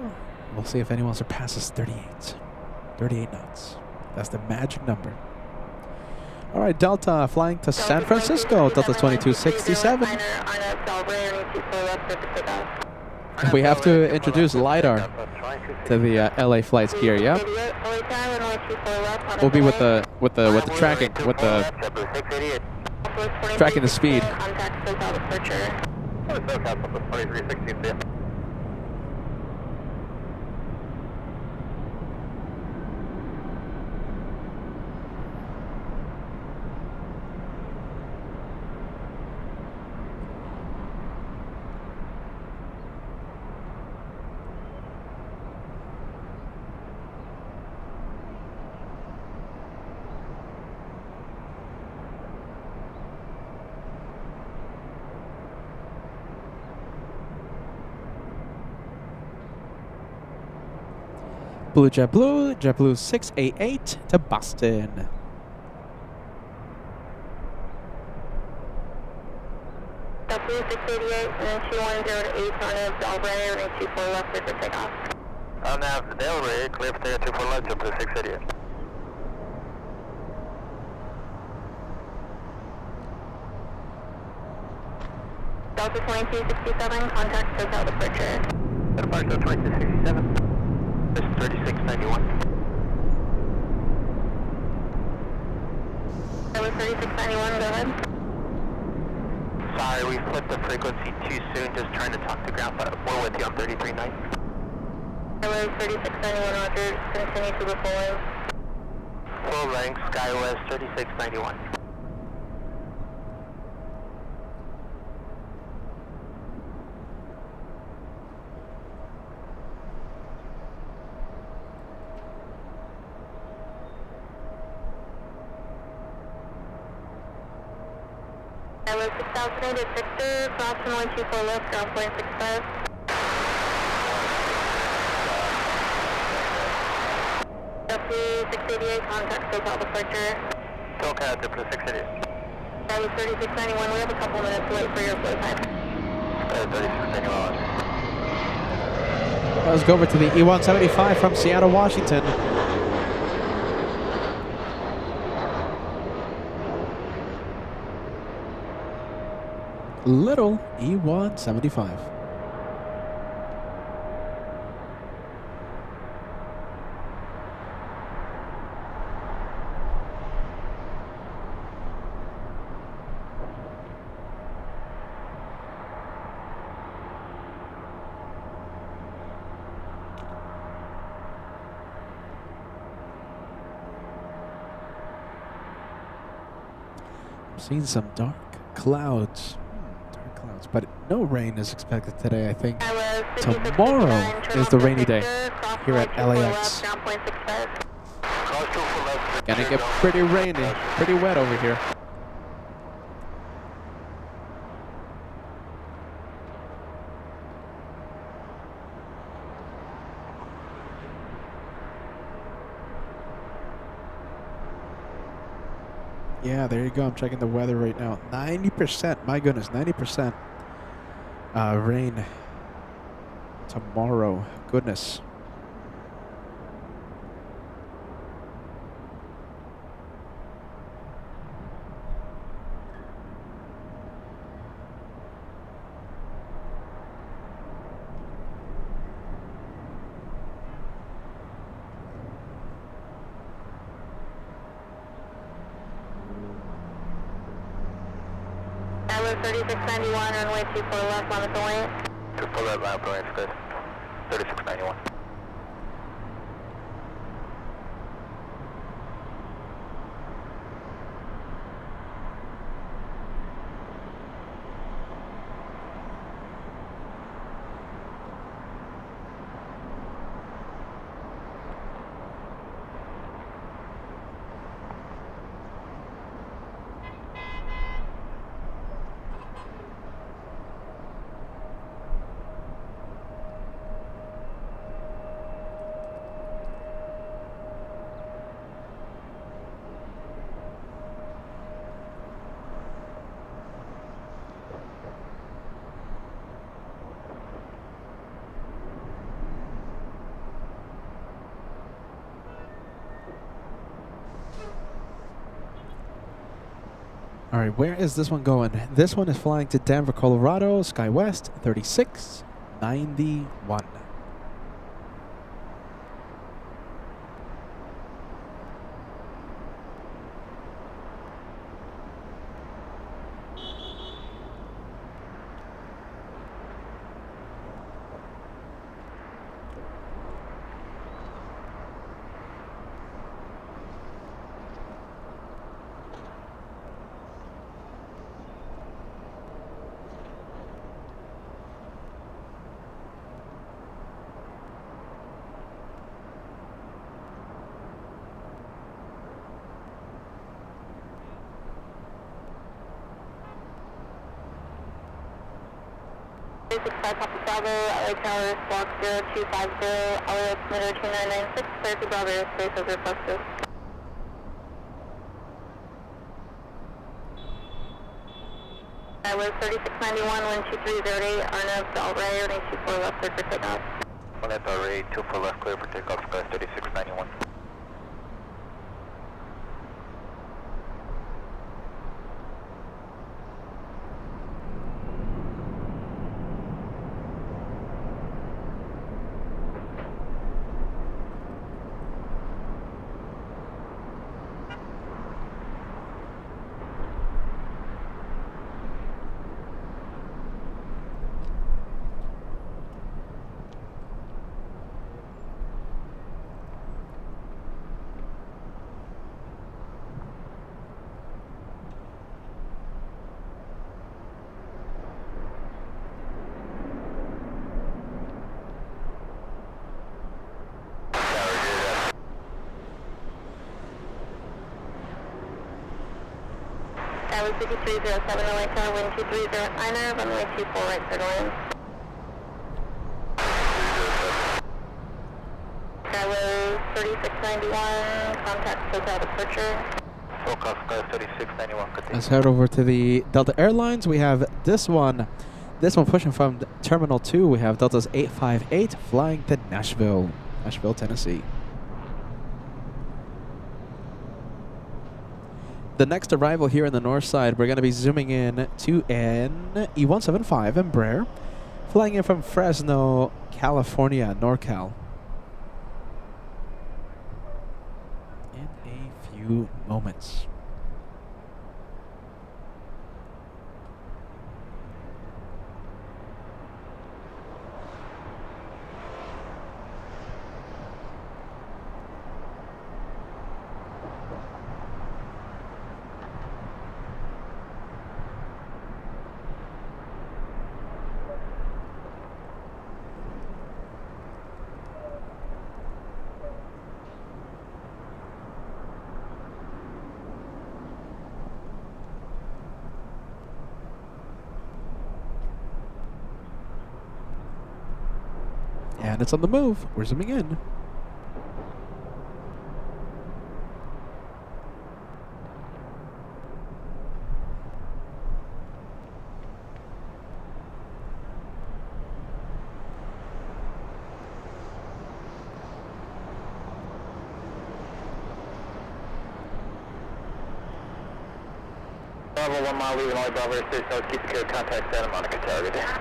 we'll see if anyone surpasses 38. 38 knots. That's the magic number. All right, Delta flying to San Francisco. Delta 2267. We have to introduce LiDAR to the LA flights here, yeah? We'll be with the tracking, with the tracking the speed. Blue JetBlue, JetBlue 688 to Boston. JetBlue 688 and then 210 to 8 on a Belgrade and 24 left clear for takeoff. On the Delray, clear for takeoff 24 left, JetBlue 688. Delta 2267, contact Hotel departure. Departure 2267. This is 3691. That was 3691, go ahead. Sorry, we flipped the frequency too soon, just trying to talk to ground, but we're with you on 33.9. Airways 3691 Roger, continue to the full length. Full length, SkyWest 3691. Airways 6008 at Victor, cross runway 24 left, ground point 65. Delta 688, contact SoCal departure. SoCal to 688. Airways 3691, we have a couple minutes to wait for your flow time. 3691. Let's go over to the E175 from Seattle, Washington. Little E175. I'm seeing some dark clouds. But no rain is expected today, I think. Tomorrow is the rainy day here at LAX. Gonna get pretty rainy, pretty wet over here. Yeah, there you go. I'm checking the weather right now. 90%. My goodness, 90%. Rain tomorrow. Goodness. Airways 3691, runway 24 left, on the way. 24 left, line up, good. 3691. All right, where is this one going? This one is flying to Denver, Colorado, SkyWest 3691. Papa Bravo, LA Tower, Squawk 0250, LA altimeter 2996, clear to Bravo airspace as requested. Airways 3691, wind 2308, Arnav, Delray, running 24 left, clear for takeoff. Arnav, Delray, 24 left, clear for takeoff, Sky 3691. 5307 LA car, wind 2309, runway 24 right clear to land. Skyway 3691, contact Hotel departure. Forecast Sky 3691, continue. Let's head over to the Delta Airlines. We have this one pushing from Terminal 2. We have Delta's 858 flying to Nashville, Tennessee. The next arrival here in the north side, we're going to be zooming in to an E175 Embraer, flying in from Fresno, California, NorCal. In a few moments. And it's on the move. We're zooming in. Bravo 1 mile, leaving all Bravo 6, South, keep secure, contact Santa Monica target.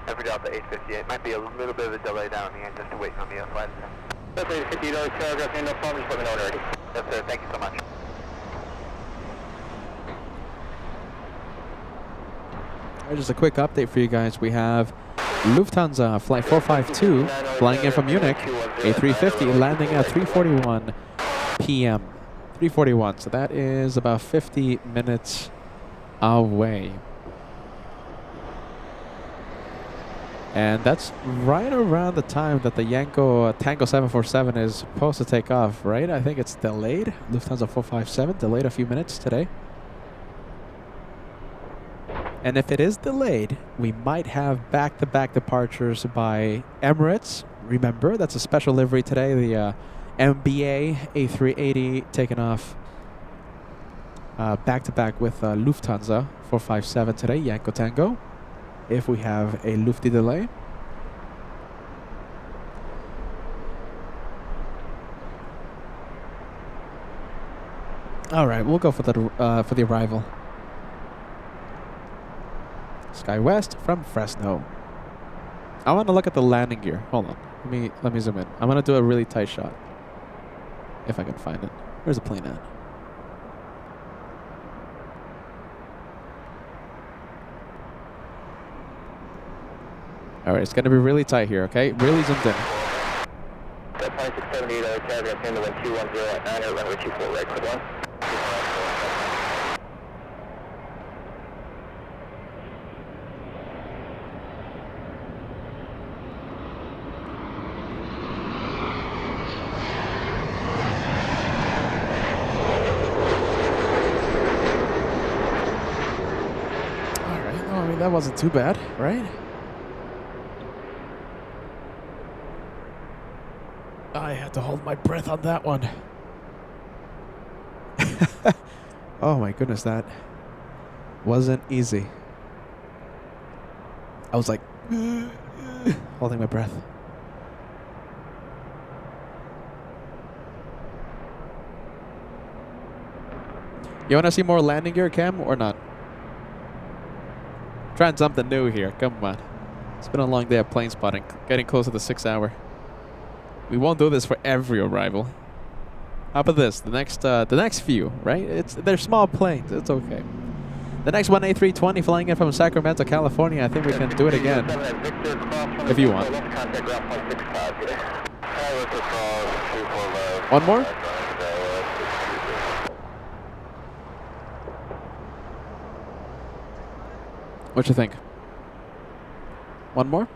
Every Delta 858. Might be a little bit of a delay down the end just to wait on the flight. That's 850, telegraph, no problem, just let me know when ready. Yes, sir. Thank you so much. Alright, just a quick update for you guys. We have Lufthansa flight 452 flying in from Munich, A350 landing at 3:41 p.m. 3:41, so that is about 50 minutes away. And that's right around the time that the Yanko Tango 747 is supposed to take off, right? I think it's delayed. Lufthansa 457 delayed a few minutes today. And if it is delayed, we might have back-to-back departures by Emirates. Remember, that's a special livery today. The MBA A380 taking off back-to-back with Lufthansa 457 today, Yanko Tango. If we have a Lufty delay. All right, we'll go for the arrival. Sky West from Fresno. I want to look at the landing gear. Hold on, let me zoom in. I'm gonna do a really tight shot, if I can find it. Where's the plane at? All right, it's going to be really tight here, okay? Really zoomed in. That 2678, telegraph, in the wind 210 at 9, runway 24 right, quick one. All right, well, I mean, that wasn't too bad, right? I had to hold my breath on that one. Oh my goodness, that wasn't easy. I was like holding my breath. You want to see more landing gear, Cam, or not? Trying something new here. Come on. It's been a long day of plane spotting. Getting close to the 6 hour. We won't do this for every arrival. How about this? The next few, right? They're small planes. It's okay. The next one, A320, flying in from Sacramento, California. I think we can do it again. If you want. One more? What you think? One more?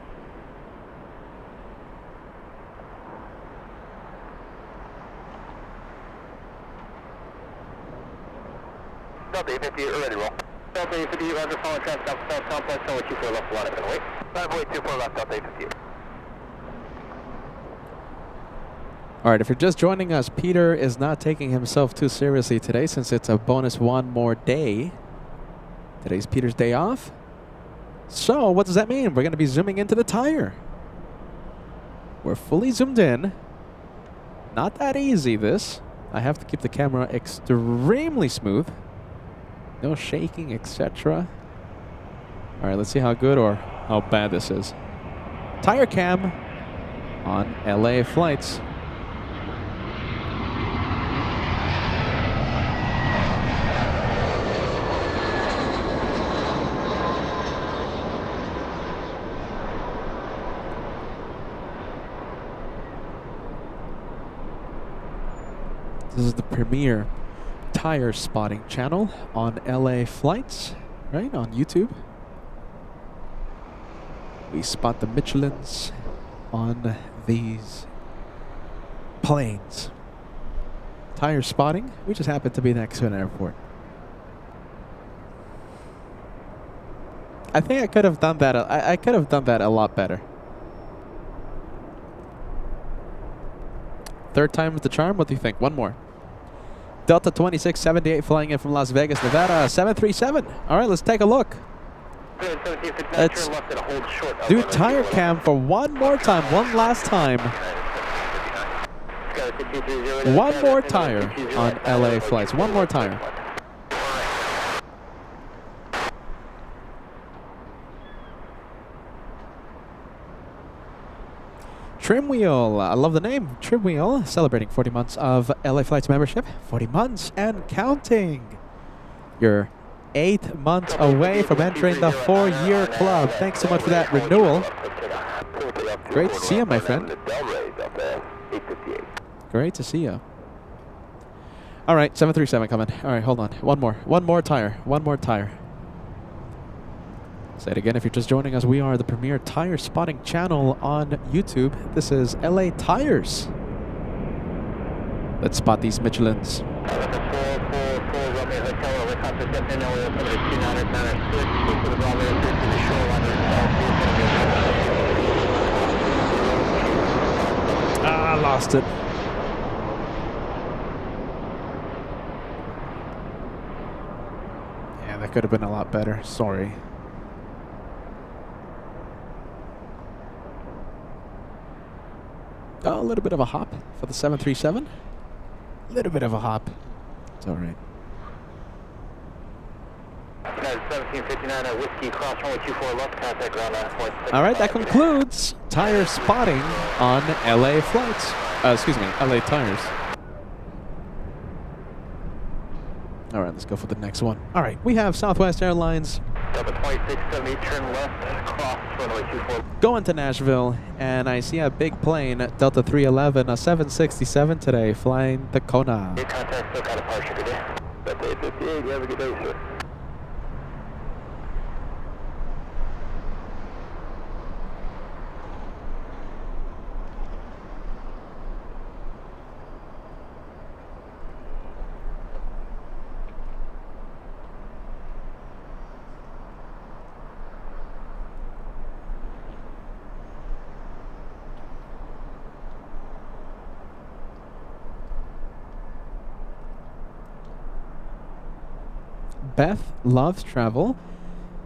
Delta 850, ready to roll. Delta 850, roger, following traffic, South complex, runway 24 left, line up and wait. Runway 24 left, Delta 850. All right, if you're just joining us, Peter is not taking himself too seriously today since it's a bonus one more day. Today's Peter's day off. So what does that mean? We're going to be zooming into the tire. We're fully zoomed in. Not that easy, this. I have to keep the camera extremely smooth. No shaking, etc. All right, let's see how good or how bad this is. Tire cam on LA flights. This is the premier tire spotting channel on LA flights, right, on YouTube. We spot the Michelins on these planes. Tire spotting, we just happen to be next to an airport. I think I could have done that. I could have done that a lot better. Third time with the charm. What do you think? One more. Delta 2678 flying in from Las Vegas, Nevada, 737. All right, let's take a look. Let's do tire cam for one more time, one last time. One more tire on LA flights. One more tire. Trim Wheel, I love the name. Trim Wheel, celebrating 40 months of LA Flights membership. 40 months and counting. You're 8 months away from entering the 4-year club. Thanks so much for that renewal. Great to see you, my friend. Great to see you. All right, 737 coming. All right, hold on. One more tire. One more tire. Say it again if you're just joining us. We are the premier tire spotting channel on YouTube. This is LA Tires. Let's spot these Michelins. Ah, lost it. Yeah, that could have been a lot better. Sorry. Oh, a little bit of a hop for the 737. A little bit of a hop. It's all right. 1759 Whiskey Cross Runway 24 left, contact ground 9.6. All right, that concludes tire spotting on LA flights. Excuse me, LA tires. All right, let's go for the next one. All right, we have Southwest Airlines. Delta 2670, turn left, cross runway 24. Going to Nashville, and I see a big plane, Delta 311, a 767 today, flying to Kona. Your contact still got a departure today. Delta 858, you have a good day, sir. Beth loves travel,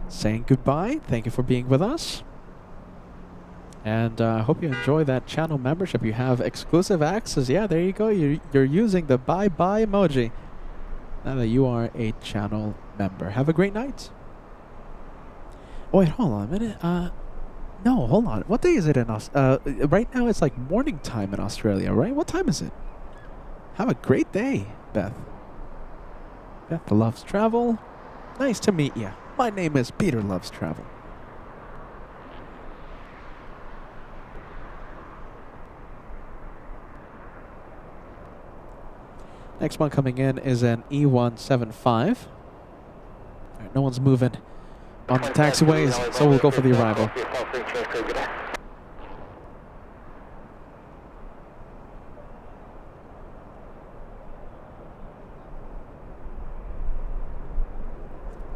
saying goodbye. Thank you for being with us. And I hope you enjoy that channel membership. You have exclusive access. Yeah, there you go. You're using the bye-bye emoji now that you are a channel member. Have a great night. Oh, wait, hold on a minute. No, hold on. What day is it in right now it's like morning time in Australia, right? What time is it? Have a great day, Beth. Beth loves travel. Nice to meet you. My name is Peter Loves Travel. Next one coming in is an E175. All right, no one's moving on the taxiways, so we'll go for the arrival.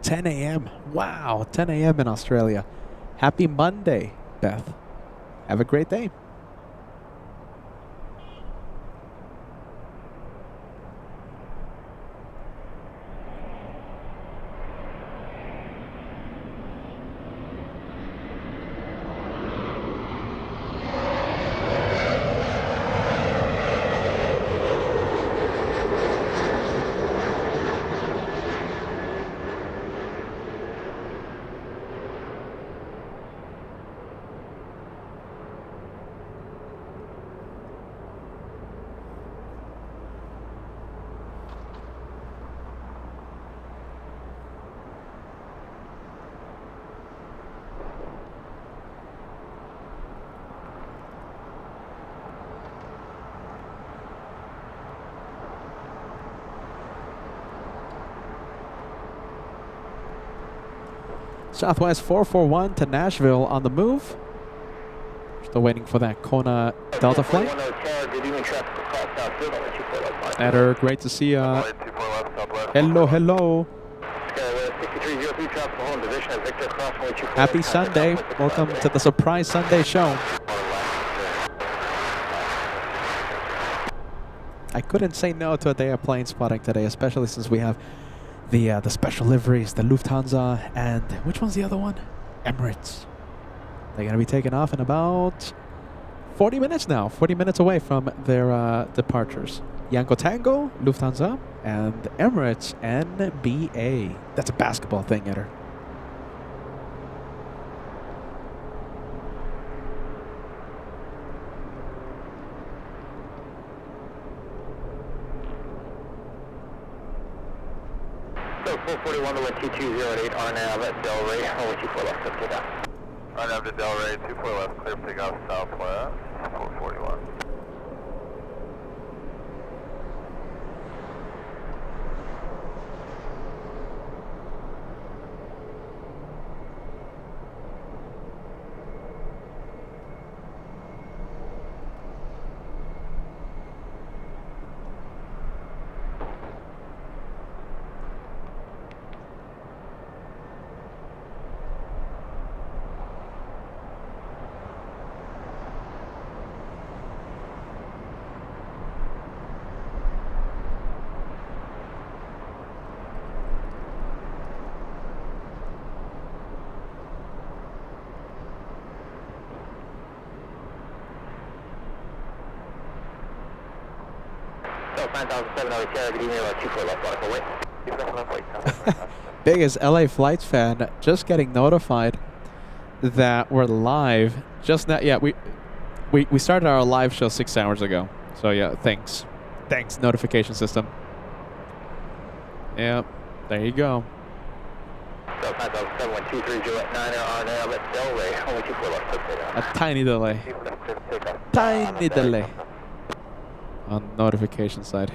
10 a.m. Wow, 10 a.m. in Australia. Happy Monday, Beth. Have a great day. Southwest 441 to Nashville on the move. Still waiting for that Kona Delta flight. Eder, great to see you. Hello, hello. Happy Sunday. Welcome to the Surprise Sunday show. I couldn't say no to a day of plane spotting today, especially since we have the special liveries, the Lufthansa, and which one's the other one? Emirates. They're going to be taking off in about 40 minutes now. 40 minutes away from their departures. Yanko Tango, Lufthansa, and Emirates NBA. That's a basketball thing, Eder. So 441 to 2208 RNAV at Delray, 024 left, 50 down. RNAV to Delray, 24 left, clear takeoff southwest, 441. Biggest LA Flights fan just getting notified that we're live just now. Yeah, we started our live show 6 hours ago. So yeah, thanks notification system. Yep, there you go. A tiny delay. Tiny delay on notification side.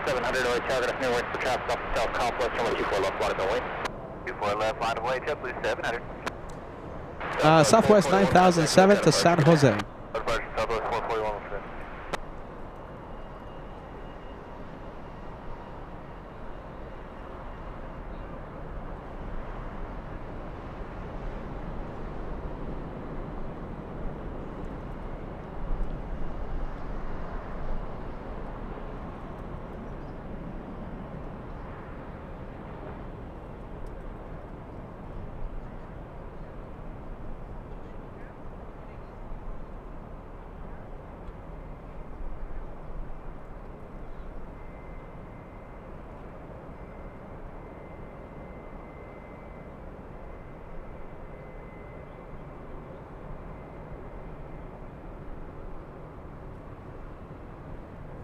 700 OH, target near west for traffic off the south complex, 24 left, line of away. 24 left, line of way, JetBlue 700. Southwest 9007 to San Jose. Southwest 441.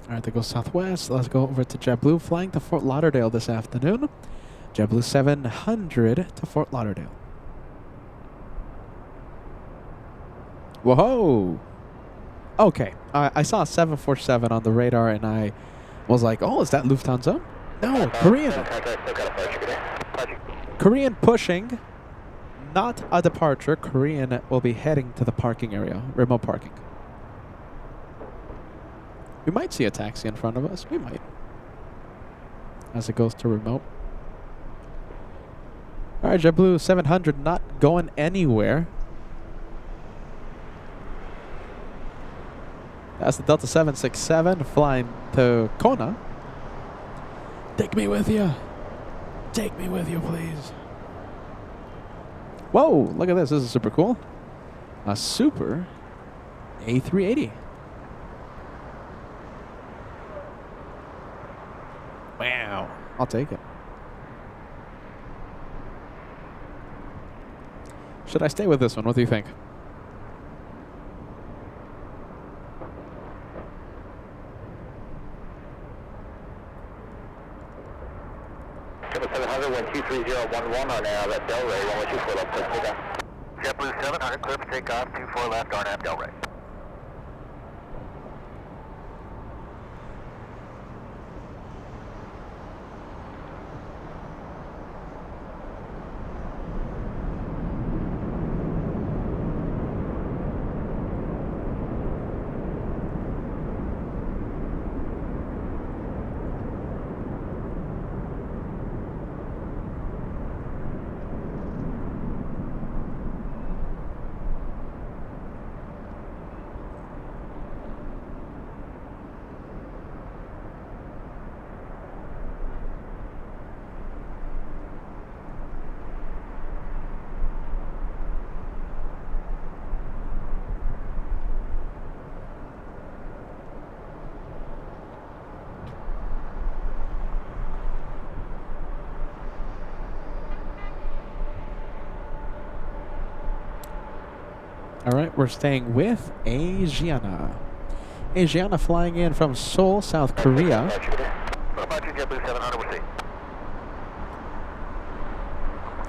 All right, there goes Southwest. Let's go over to JetBlue, flying to Fort Lauderdale this afternoon. JetBlue 700 to Fort Lauderdale. Whoa! Okay, I saw a 747 on the radar, and I was like, "Oh, is that Lufthansa?" No, Korean. Korean pushing, not a departure. Korean will be heading to the parking area, remote parking. We might see a taxi in front of us. We might, as it goes to remote. All right, JetBlue 700 not going anywhere. That's the Delta 767 flying to Kona. Take me with you. Take me with you, please. Whoa, look at this. This is super cool. A Super A380. Wow. I'll take it. Should I stay with this one? What do you think? 700, wind 23011 on Delray, 1124 left, clear for takeoff. JetBlue 700, clear for takeoff, 24 left, RNAV Delray. All right, we're staying with Asiana. Asiana flying in from Seoul, South Korea. What about you, JetBlue 700, we'll see.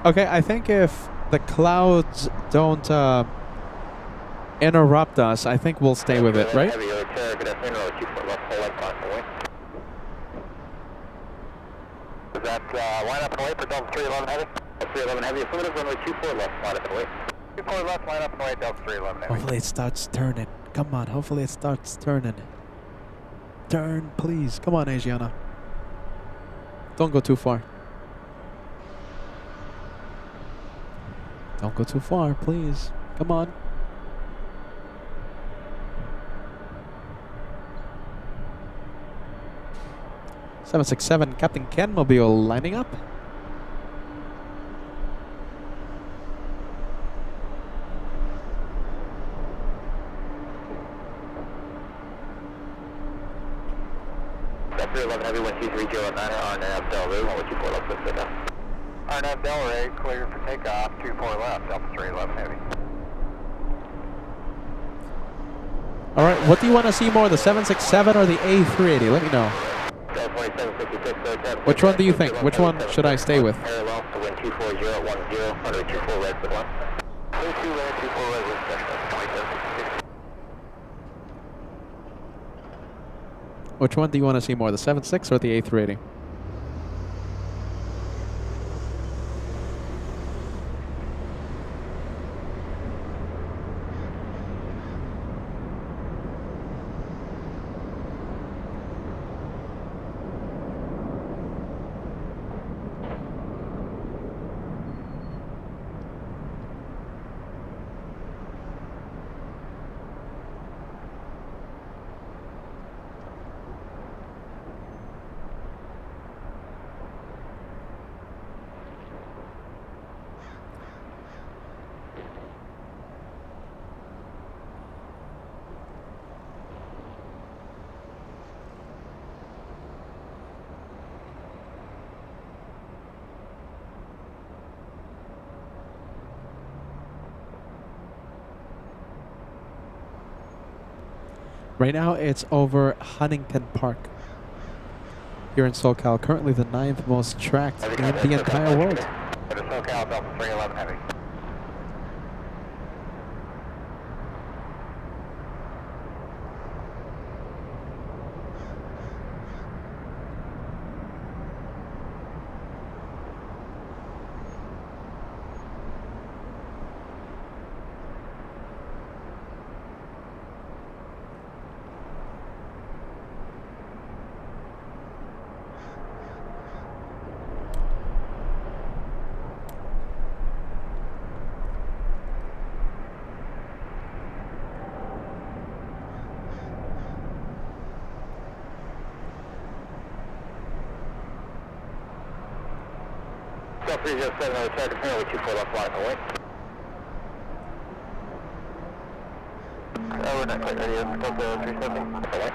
Okay, I think if the clouds don't interrupt us, I think we'll stay with it, right? Heavy Hotel, good afternoon, 24 left, full left, on the way. Is that line up and wait for Delta 311 Heavy? Delta 311 Heavy, affirmative, runway 24 left, line up and wait. 24 left, line up and wait, Delta 311 Heavy. Hopefully it starts turning. Come on, hopefully it starts turning. Turn, please. Come on, Asiana. Don't go too far. Don't go too far, please. Come on. (767) Captain Ken Mobile lining up. Delta 311 Heavy, 12309 RNAV Delray, 124 left, clear for takeoff. RNAV Delray, clear for takeoff, 24 left, Delta 311 Heavy. All right, what do you want to see more, the 767 or the A380? Let me know. Which one do you think? Which one should I stay with? Parallel to wind 24010, runway 24 red, good one. 22 red, 24 red, wind special, 2766. Which one do you want to see more, the 76 or the A380? Right now, it's over Huntington Park here in SoCal. Currently the 9th most tracked in the entire world. SoCal, Delta 311 Heavy. Delta 307, another target, apparently 24 left line away. We're not quite ready yet for Delta 370. Away.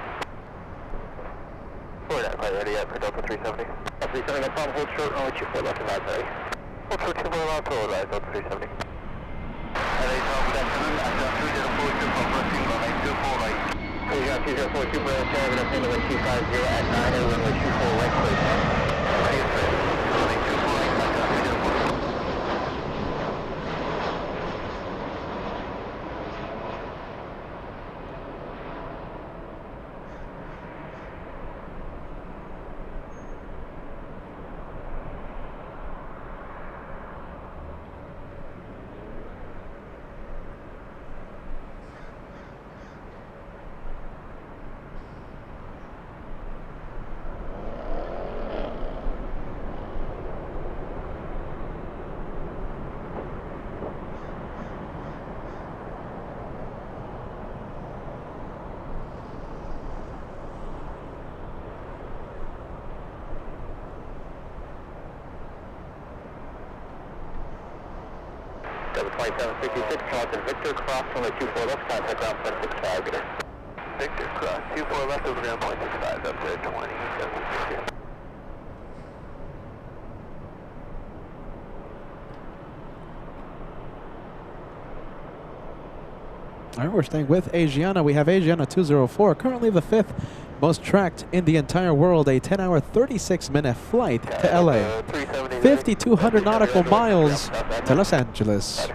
We're not quite ready yet for Delta 370. Delta 370, no problem, hold short, runway 24 left and right, ready. Hold short, 24 left, hold right, Delta 370. LA, good afternoon, I got 3042 from Brooklyn, runway 24 right. We got 2042 for the target, up runway 250 at 9, and runway 24 right, please. See you straight. Runway 24 right, I got 3042. Delta 2756, Charlton Victor, cross runway 24 left, contact ground 0.65, good day. Victor, cross 24 left, over ground 0.65, up to 2760. All right, we're staying with Asiana. We have Asiana 204, currently the 5th most tracked in the entire world, a 10-hour, 36-minute flight to LA. 5,200 nautical miles to Los Angeles.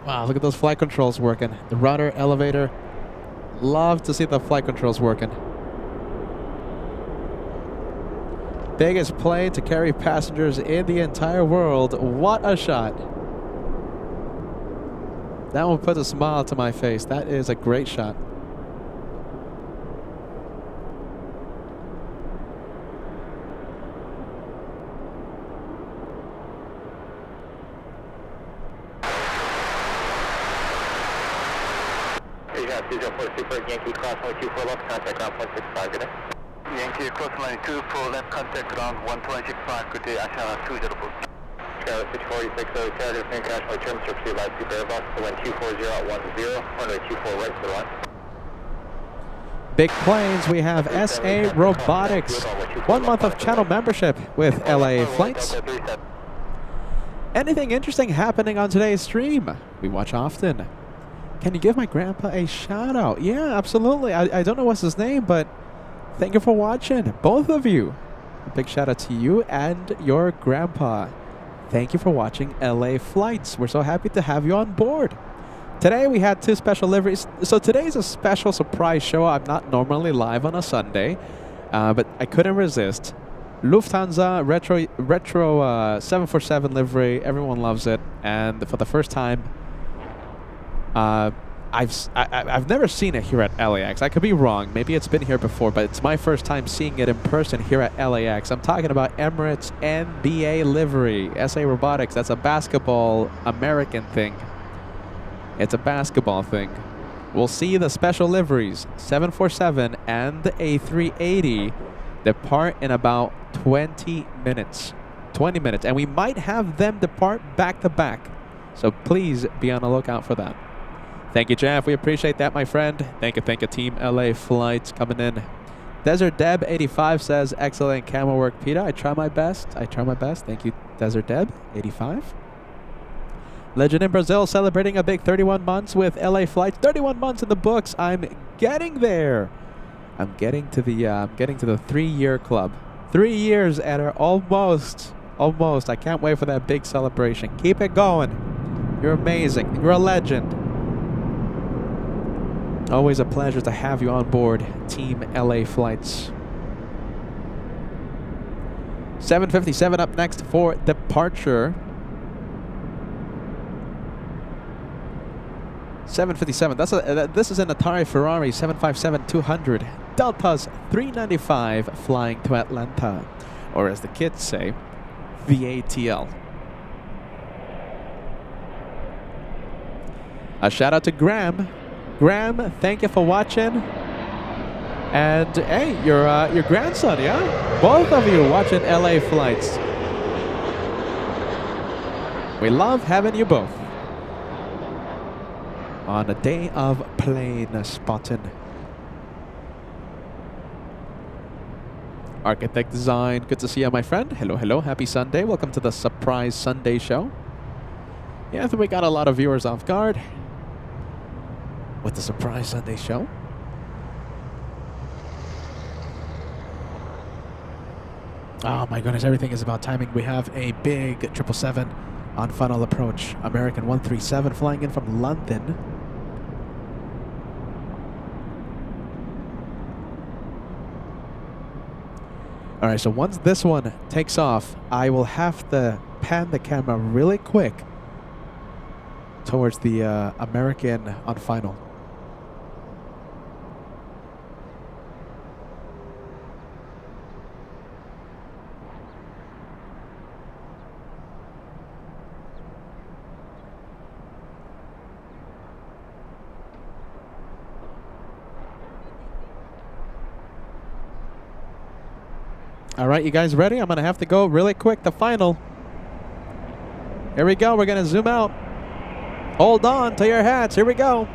Wow, look at those flight controls working. The rudder, elevator. Love to see the flight controls working. Biggest plane to carry passengers in the entire world. What a shot. That one puts a smile to my face. That is a great shot. Yankee cross line 24 left, contact ground 165, good day. Yankee cross line 24 left, contact ground 165, good day, Asiana 204. Skyline 646, target of international terms, surface live Super Airbus, wind 24010, runway 24 right to the line. Big planes, we have SA Robotics. 1 month of channel membership with LA Flights. Anything interesting happening on today's stream? We watch often. Can you give my grandpa a shout out? Yeah, absolutely. I don't know what's his name, but thank you for watching. Both of you. A big shout out to you and your grandpa. Thank you for watching LA Flights. We're so happy to have you on board. Today we had 2 special liveries. So today's a special surprise show. I'm not normally live on a Sunday, but I couldn't resist. Lufthansa retro 747 livery. Everyone loves it, and for the first time, I've never seen it here at LAX. I could be wrong. Maybe it's been here before, but it's my first time seeing it in person here at LAX. I'm talking about Emirates NBA livery. SA Robotics. That's a basketball American thing. It's a basketball thing. We'll see the special liveries, 747 and the A380, depart in about 20 minutes. 20 minutes. And we might have them depart back to back. So please be on the lookout for that. Thank you, Jeff. We appreciate that, my friend. Thank you, Team LA Flights coming in. Desert Deb 85 says, excellent camera work, Peter. I try my best. Thank you, Desert Deb 85. Legend in Brazil celebrating a big 31 months with LA Flights. 31 months in the books. I'm getting there. I'm getting to the 3-year club. 3 years, Eder. Almost. I can't wait for that big celebration. Keep it going. You're amazing. You're a legend. Always a pleasure to have you on board, Team LA Flights. 757 up next for departure. 757. This is an Atari Ferrari 757-200 Deltas 395 flying to Atlanta, or as the kids say, VATL. A shout out to Graham. Graham, thank you for watching. And hey, your grandson, yeah? Both of you watching LA Flights. We love having you both on a day of plane spotting. Architect Design, good to see you, my friend. Hello, happy Sunday. Welcome to the Surprise Sunday show. Yeah, I think we got a lot of viewers off guard with the Surprise Sunday show. Oh my goodness, everything is about timing. We have a big 777 on final approach. American 137 flying in from London. Alright, so once this one takes off, I will have to pan the camera really quick towards the American on final. All right, you guys ready? I'm going to have to go really quick. The final. Here we go. We're going to zoom out. Hold on to your hats. Here we go.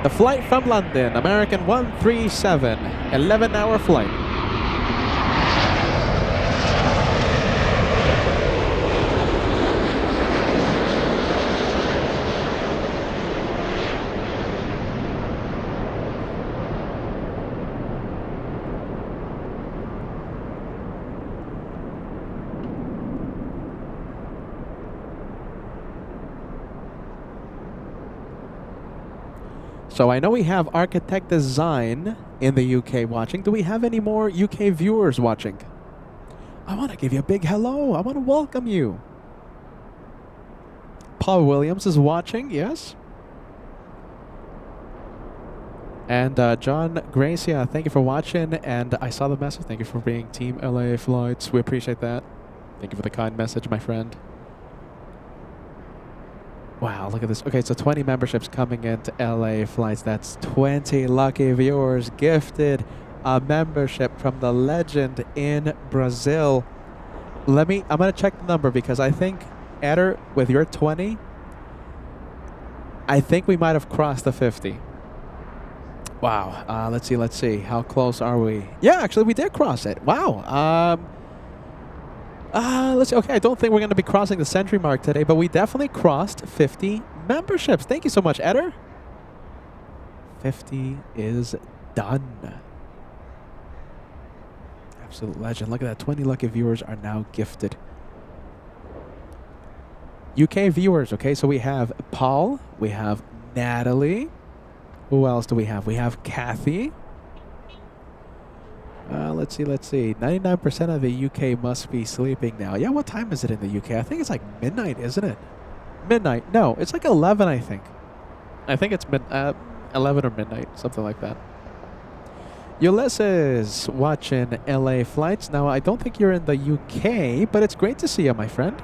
The flight from London, American 137, 11-hour flight. So I know we have Architect Design in the UK watching. Do we have any more UK viewers watching? I want to give you a big hello. I want to welcome you. Paul Williams is watching, yes. And John Gracia, thank you for watching. And I saw the message. Thank you for being Team LA Flights. We appreciate that. Thank you for the kind message, my friend. Wow, look at this. Okay, so 20 memberships coming into LA Flights. That's 20 lucky viewers gifted a membership from the legend in Brazil. I'm going to check the number because I think, Eder, with your 20, I think we might have crossed the 50. Wow. Let's see. How close are we? Yeah, actually, we did cross it. Wow. Let's see. Okay, I don't think we're going to be crossing the century mark today, but we definitely crossed 50 memberships. Thank you so much, Eder. 50 is done. Absolute legend. Look at that. 20 lucky viewers are now gifted. UK viewers, okay? So we have Paul, we have Natalie. Who else do we have? We have Kathy. Let's see. 99% of the UK must be sleeping now. Yeah, what time is it in the UK? I think it's like midnight, isn't it? Midnight. No, it's like 11, I think. I think it's 11 or midnight, something like that. Ulysses watching LA flights. Now, I don't think you're in the UK, but it's great to see you, my friend.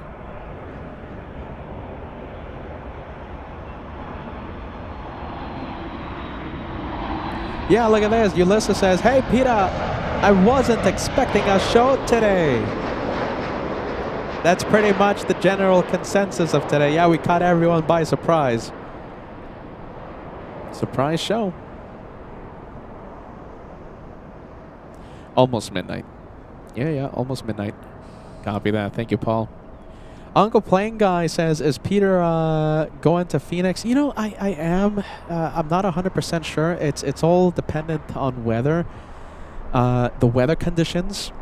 Yeah, look at this. Ulysses says, "Hey, Peter, I wasn't expecting a show today." That's pretty much the general consensus of today. Yeah, we caught everyone by surprise. Surprise show. Almost midnight. Yeah, almost midnight. Copy that. Thank you, Paul. Uncle Plane Guy says, "Is Peter going to Phoenix?" You know, I am. I'm not 100% sure. It's all dependent on weather. The weather conditions.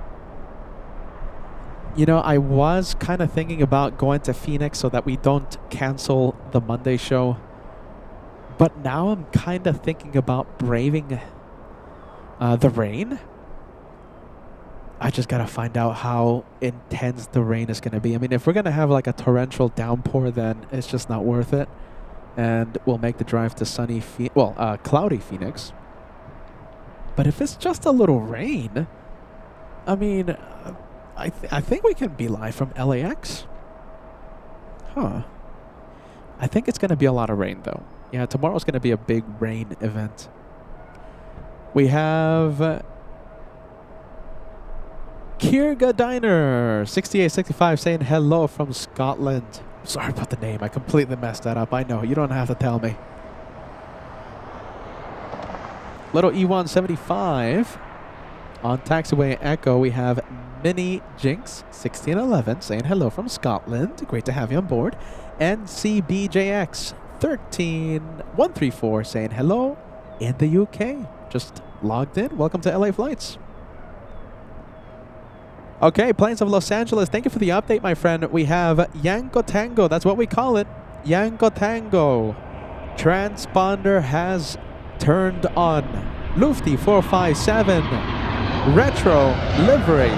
You know, I was kind of thinking about going to Phoenix so that we don't cancel the Monday show. But now I'm kind of thinking about braving the rain. I just got to find out how intense the rain is going to be. I mean, if we're going to have like a torrential downpour, then it's just not worth it. And we'll make the drive to cloudy Phoenix. But if it's just a little rain, I mean, I think we can be live from LAX. Huh. I think it's going to be a lot of rain, though. Yeah, tomorrow's going to be a big rain event. We have Kirga Diner 6865 saying hello from Scotland. Sorry about the name. I completely messed that up. I know. You don't have to tell me. Little E175 on Taxiway Echo. We have Mini Jinx 1611 saying hello from Scotland. Great to have you on board. NCBJX 13134 saying hello in the UK. Just logged in. Welcome to LA Flights. Okay, Plains of Los Angeles, thank you for the update, my friend. We have Yanko Tango, that's what we call it. Yanko Tango. Transponder has turned on. Lufty 457. Retro livery.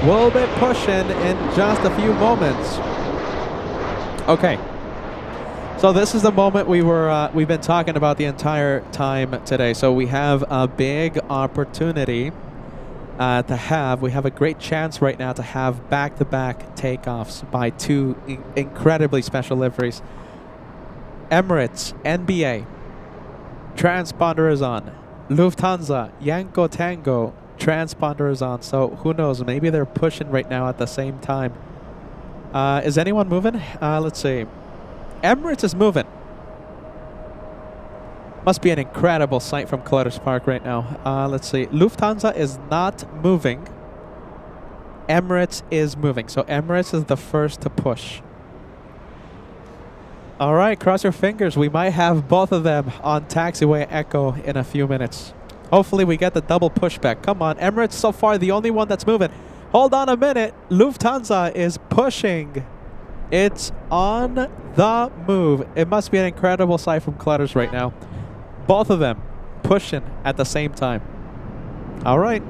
We'll be pushing in just a few moments. Okay. So this is the moment we've been talking about the entire time today. So we have a big opportunity we have a great chance right now to have back-to-back takeoffs by two incredibly special liveries. Emirates, NBA, transponder is on. Lufthansa, Yanko Tango, transponder is on. So who knows, maybe they're pushing right now at the same time. Is anyone moving? Let's see. Emirates is moving. Must be an incredible sight from Clutters Park right now. Let's see. Lufthansa is not moving. Emirates is moving. So Emirates is the first to push. All right, cross your fingers. We might have both of them on Taxiway Echo in a few minutes. Hopefully we get the double pushback. Come on, Emirates so far the only one that's moving. Hold on a minute. Lufthansa is pushing. It's on the move. It must be an incredible sight from Clutters right now. Both of them pushing at the same time. All right.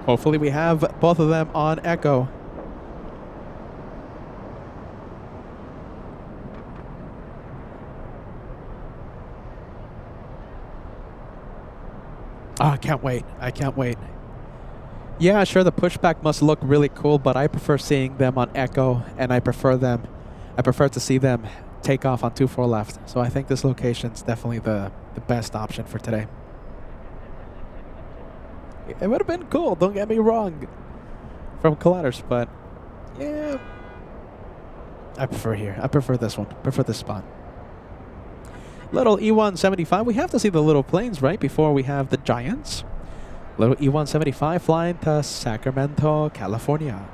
Hopefully we have both of them on Echo. Oh, I can't wait. I can't wait. Yeah, sure, the pushback must look really cool, but I prefer seeing them on Echo, and I prefer to see them take off on 24 left. So I think this location's definitely the best option for today. It would have been cool, don't get me wrong, from Clutters, but yeah, I prefer here. I prefer this one. Prefer this spot. Little E175. We have to see the little planes, right, before we have the giants. Little E175 flying to Sacramento, California.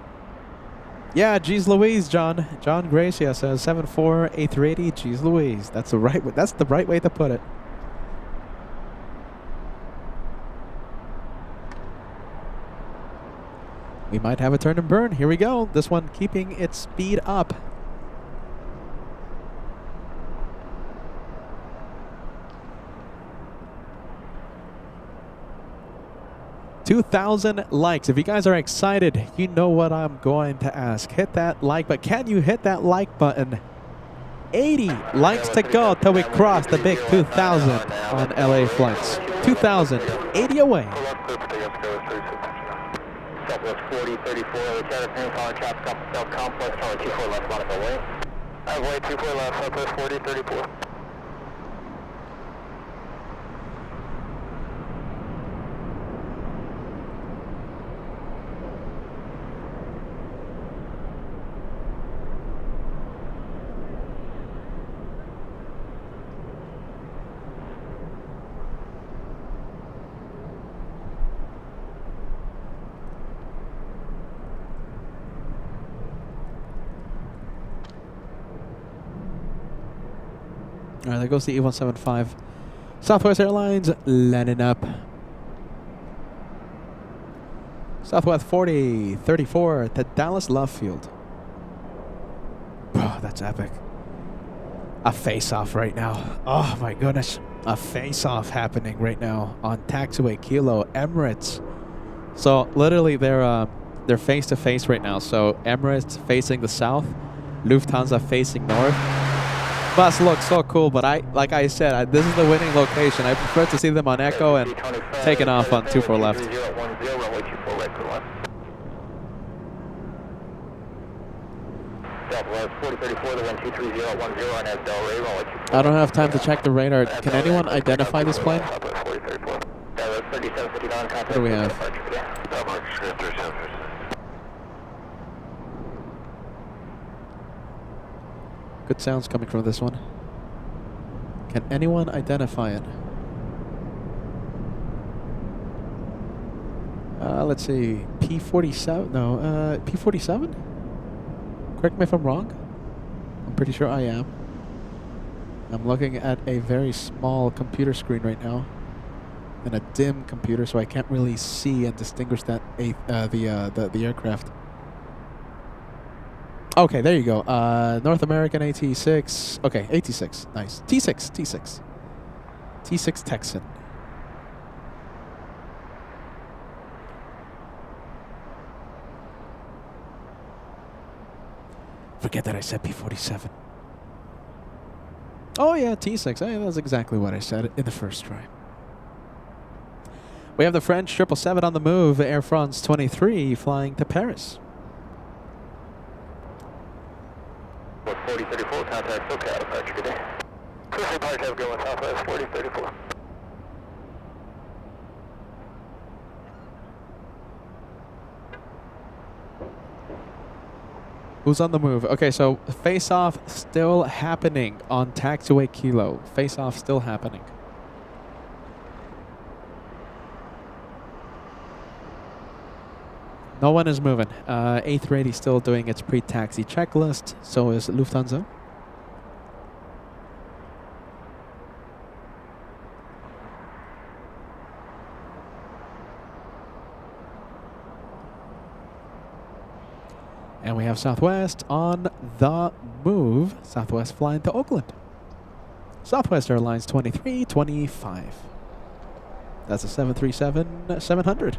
Yeah, geez Louise, John. John Gracia says 74A380, geez Louise. That's the right way to put it. We might have a turn and burn. Here we go. This one keeping its speed up. 2,000 likes. If you guys are excited, you know what I'm going to ask. Hit that like button. Can you hit that like button? 80 likes to go till we cross the big 2,000 on LA flights. 2,000, 80 away. Southwest 4034, Chatterton, calling traffic off the South Complex, calling 24 left, Monaco way. I have way 24 left, Southwest 4034. All right, there goes the E175. Southwest Airlines landing up. Southwest 4034 to Dallas Love Field. Bro, that's epic. A face-off right now. Oh my goodness. A face-off happening right now on Taxiway Kilo Emirates. So literally they're face-to-face right now. So Emirates facing the south, Lufthansa facing north. Must look so cool, but like I said, this is the winning location. I prefer to see them on Echo and taking off on 24 left. I don't have time to check the radar. Can anyone identify this plane? What do we have? Good sounds coming from this one. Can anyone identify it? Let's see. P47? No, P47? Correct me if I'm wrong. I'm pretty sure I am. I'm looking at a very small computer screen right now. And a dim computer, so I can't really see and distinguish that the aircraft. Okay, there you go. North American AT6. Okay, AT6. Nice. T6. T6 Texan. Forget that I said P47. Oh, yeah, T6. That's exactly what I said in the first try. We have the French 777 on the move. Air France 23 flying to Paris. 4034, contact SoCal, departure, good day. First departure, have a good one, Southwest 4034. Who's on the move? Okay, so face-off still happening on Taxiway Kilo. Face-off still happening. No one is moving. A380 still doing its pre-taxi checklist. So is Lufthansa. And we have Southwest on the move. Southwest flying to Oakland. Southwest Airlines 2325. That's a 737-700.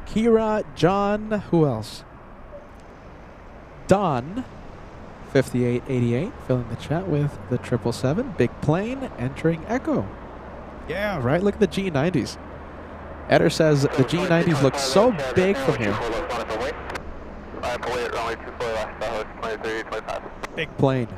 Kira, John, who else? Don, 5888, filling the chat with the 777. Big plane entering Echo. Yeah, right? Look at the G90s. Eder says the G90s look so big from here. Big plane.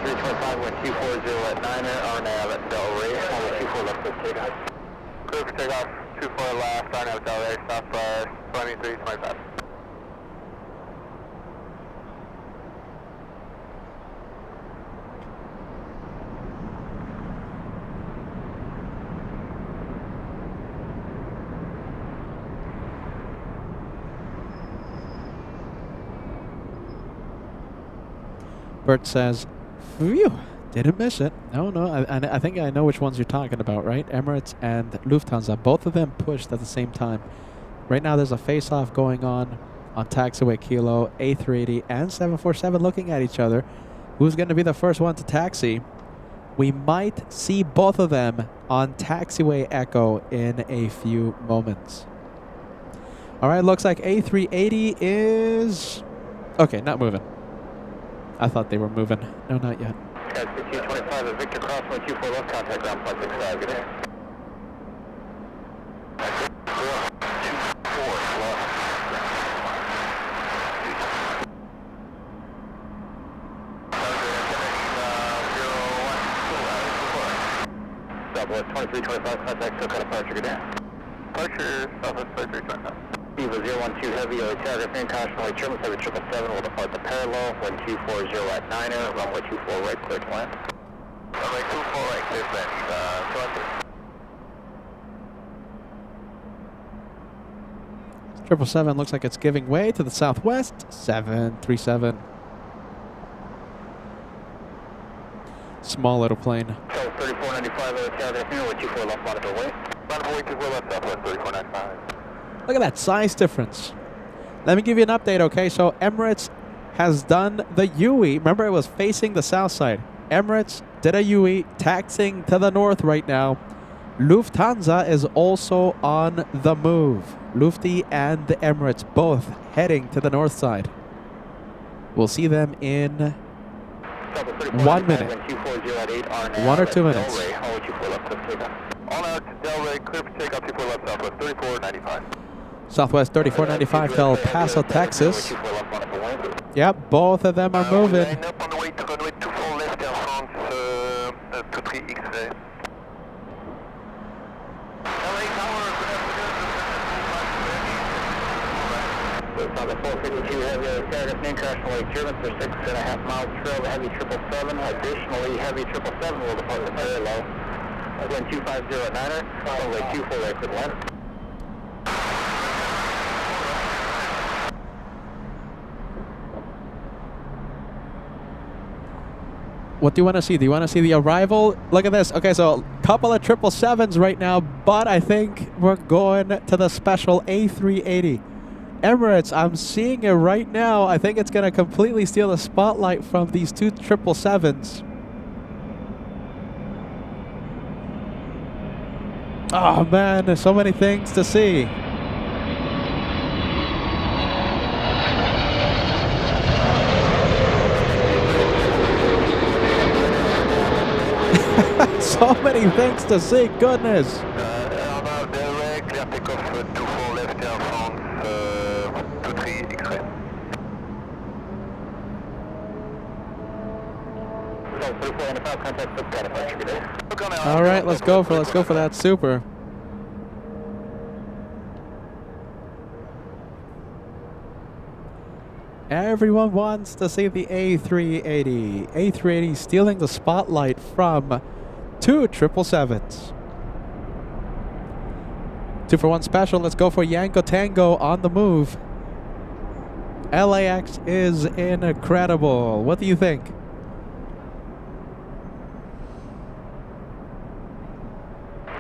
2325, wind 240 at 9er, RNAV at Del Rey, runway 24 left for takeoff. Clear for takeoff, 24 left, RNAV Del Rey, Southside, 2325. Bert says, phew, didn't miss it. No, I think I know which ones you're talking about, right? Emirates and Lufthansa, both of them pushed at the same time. Right now there's a face-off going on Taxiway Kilo, A380 and 747 looking at each other. Who's going to be the first one to taxi? We might see both of them on Taxiway Echo in a few moments. All right, looks like A380 is... okay, not moving. I thought they were moving. No, not yet. Taxi 225 at Victor Cross, 124 left, contact ground 0.65, good day. 24 left. Southwest 2325, contact SoCal departure, good day. Departure, Southwest 2325. Viva 012 Heavy, telegraph caution, German 7777 will depart the parallel, 1240 at 9er, runway 24 right, clear to land. Runway 24 right, clear to land, selected. 777 looks like it's giving way to the southwest. 737. Small little plane. So 3495 telegraph, runway 24 left, monitor way. Runway 24 left, Southwest 3495. Look at that size difference. Let me give you an update, okay? So Emirates has done the UE. Remember, it was facing the south side. Emirates did a UE, taxiing to the north right now. Lufthansa is also on the move. Lufty and the Emirates both heading to the north side. We'll see them in 1 minute. 1 or 2 minutes. On out to Del Rey, clear for takeoff, 24 left, Southwest 3495. Southwest 3495 to El Paso, Texas. Yep, both of them are moving. Line up on the way to runway 24 left, Air France, 23 X-ray. LA Tower, on the 452 heavy telegraph main crash runway German for 6.5 miles trail the heavy 777. Additionally, heavy 777 will depart the parallel. Wind 250 at 9er, runway 24 right for the land. What do you want to see? Do you want to see the arrival? Look at this. Okay, so a couple of 777s right now, but I think we're going to the special A380. Emirates, I'm seeing it right now. I think it's going to completely steal the spotlight from these two 777s. Oh man, there's so many things to see. So many things to see, goodness. Now Del Rey, clear takeoff, 24 left, Air France, 23 X-ray. So 3495, contact SoCal departure, good day. All right, let's go for that super. Everyone wants to see the A380. A380 stealing the spotlight from two 777s. 2 for 1 special. Let's go for Yanko Tango on the move. LAX is incredible. What do you think?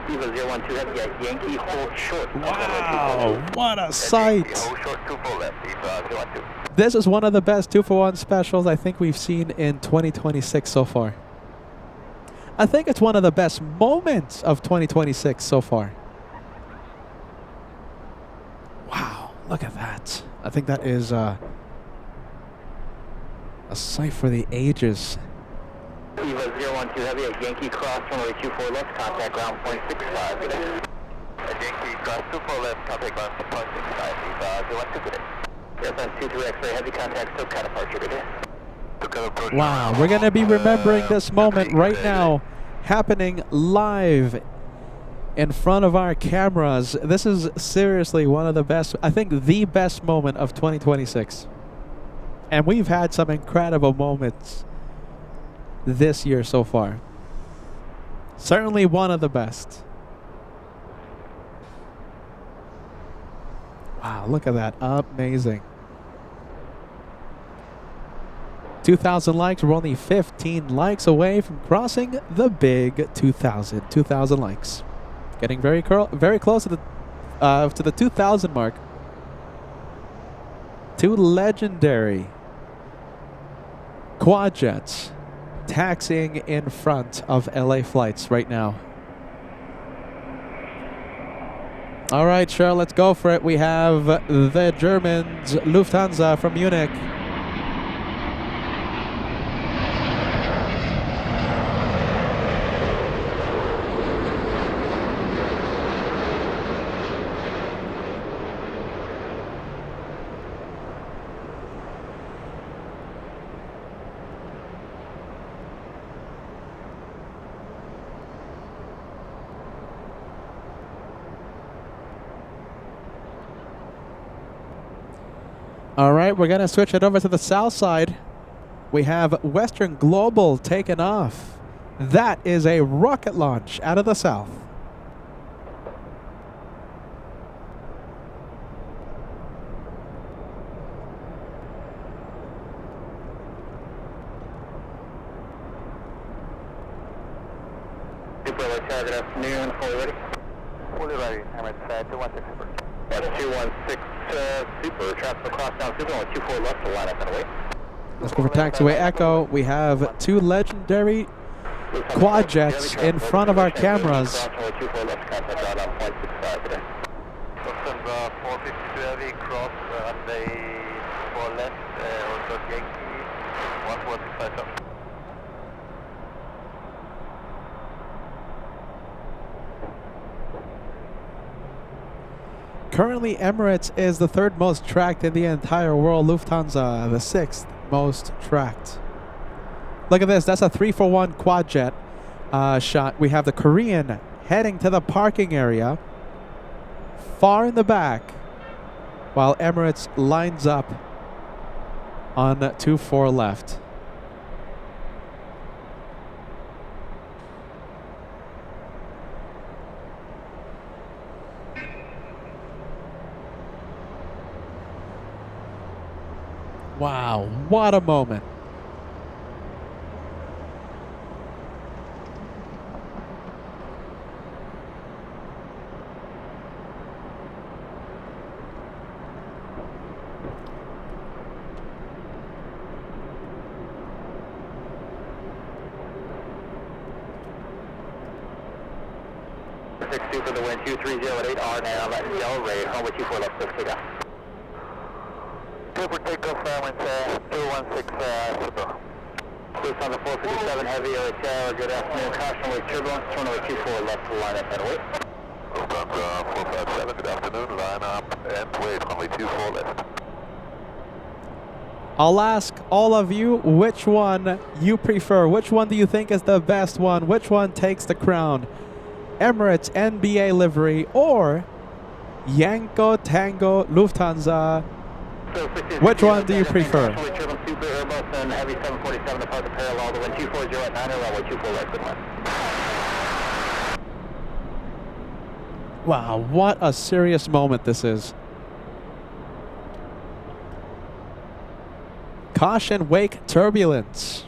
Viva 012 heavy at Yankee, hold short. Wow, what a sight. Hold short, 24 left, Viva 012. This is one of the best 2 for 1 specials I think we've seen in 2026 so far. I think it's one of the best moments of 2026 so far. Wow, look at that. I think that is a sight for the ages. Viva 012 heavy at Yankee Cross, runway 24 left, contact ground 0.65, good day. At Yankee Cross, 24 left, contact ground 0.65, Viva 012, good day. Airplane 23 X-ray heavy contact SoCal departure, good day. Wow, we're going to be remembering this moment right now, happening live in front of our cameras. This is seriously one of the best, I think the best moment of 2026. And we've had some incredible moments this year so far. Certainly one of the best. Wow, look at that. Amazing. 2,000 likes. We're only 15 likes away from crossing the big 2,000. 2,000 likes. Getting very close to the 2,000 mark. Two legendary quad jets taxiing in front of LA flights right now. All right, sure, let's go for it. We have the Germans, Lufthansa from Munich. All right, we're going to switch it over to the Southside. We have Western Global taken off. That is a rocket launch out of the south. Super, good afternoon, fully ready? Fully ready, Emirates 216 Super. That's 216 Super, traffic across down Super, only 24 left to line up and away. Let's go for Taxiway Echo. We have two legendary quad jets in front of our cameras. 24 left, contact out on 0.65 today. Lufthansa 452 heavy, cross runway 4 left, also Yankee 1465 top. Currently, Emirates is the third most tracked in the entire world. Lufthansa, the sixth most tracked. Look at this. That's a 3-for-1 quad jet shot. We have the Korean heading to the parking area far in the back, while Emirates lines up on 2-4 left. Wow, what a moment. For the wind 2308 R now, let Del Ray, runway 24 left, let's take off. Super takeoff, Emirates 216 Super. Lufthansa 457 heavy, hotel, good afternoon, caution with turbulence, runway 24 left to line up and wait. Lufthansa 457, good afternoon, line up and wait, runway 24 left. I'll ask all of you which one you prefer. Which one do you think is the best one? Which one takes the crown? Emirates NBA livery or Yanko Tango Lufthansa? Which one do you prefer? Super Airbus and heavy 747 depart the parallel to wind 240 at 9 runway 24 left, good one. Wow, what a serious moment this is. Caution, wake, turbulence.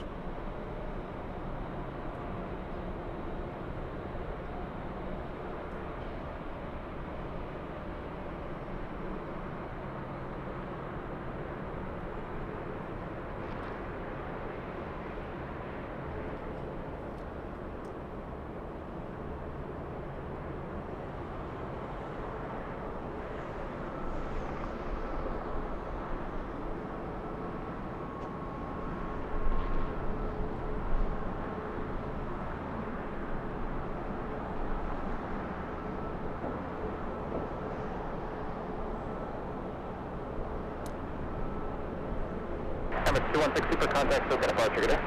Emirates 216 Super contact, still got a departure, good day.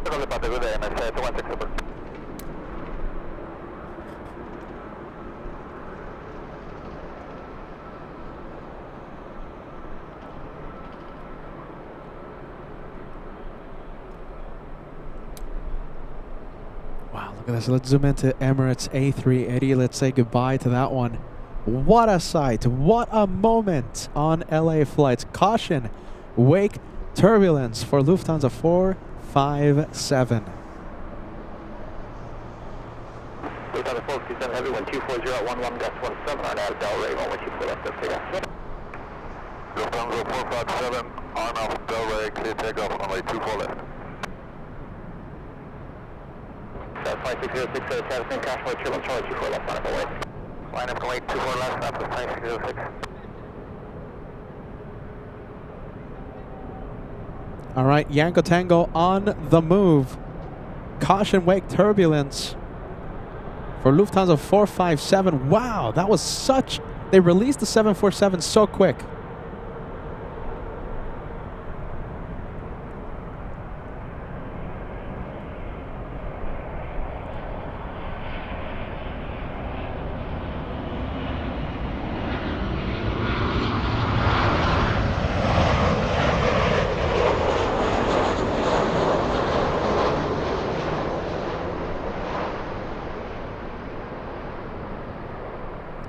Still got a departure, good day, Emirates 216 Super. Wow, look at this. Let's zoom into Emirates A380. Let's say goodbye to that one. What a sight. What a moment on LA flights. Caution, wake, turbulence for Lufthansa 457. Lufthansa 457 Heavy, 124 at 11, gust 17 on out Delray, 124 left, that's takeoff. Lufthansa 457 on off Delray, clear takeoff, runway 24 left. Flight 606, Tatterson, Taxiway, turbulence, runway 24 left, on away. Line up runway 24 left, stop with flight 606. All right, Yanko Tango on the move. Caution, wake, turbulence for Lufthansa 457. Wow, that was such... They released the 747 so quick.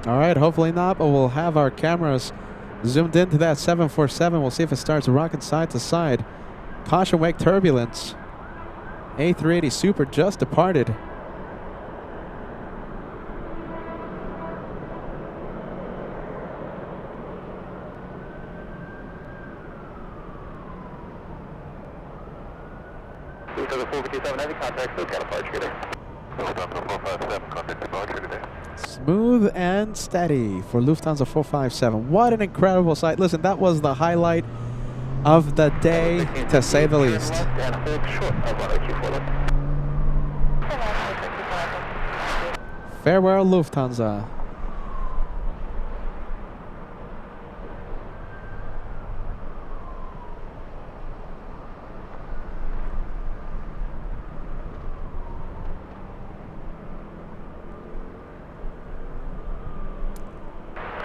All right, hopefully not, but we'll have our cameras zoomed into that 747. We'll see if it starts rocking side to side. Caution, wake, turbulence. A380 Super just departed. Lufthansa 457 Heavy, contact, still got a departure, good day. Lufthansa 457, contact departure, good day. Smooth and steady for Lufthansa 457. What an incredible sight. Listen, that was the highlight of the day, to say the least. And hold short of runway 24 left. Farewell, Lufthansa.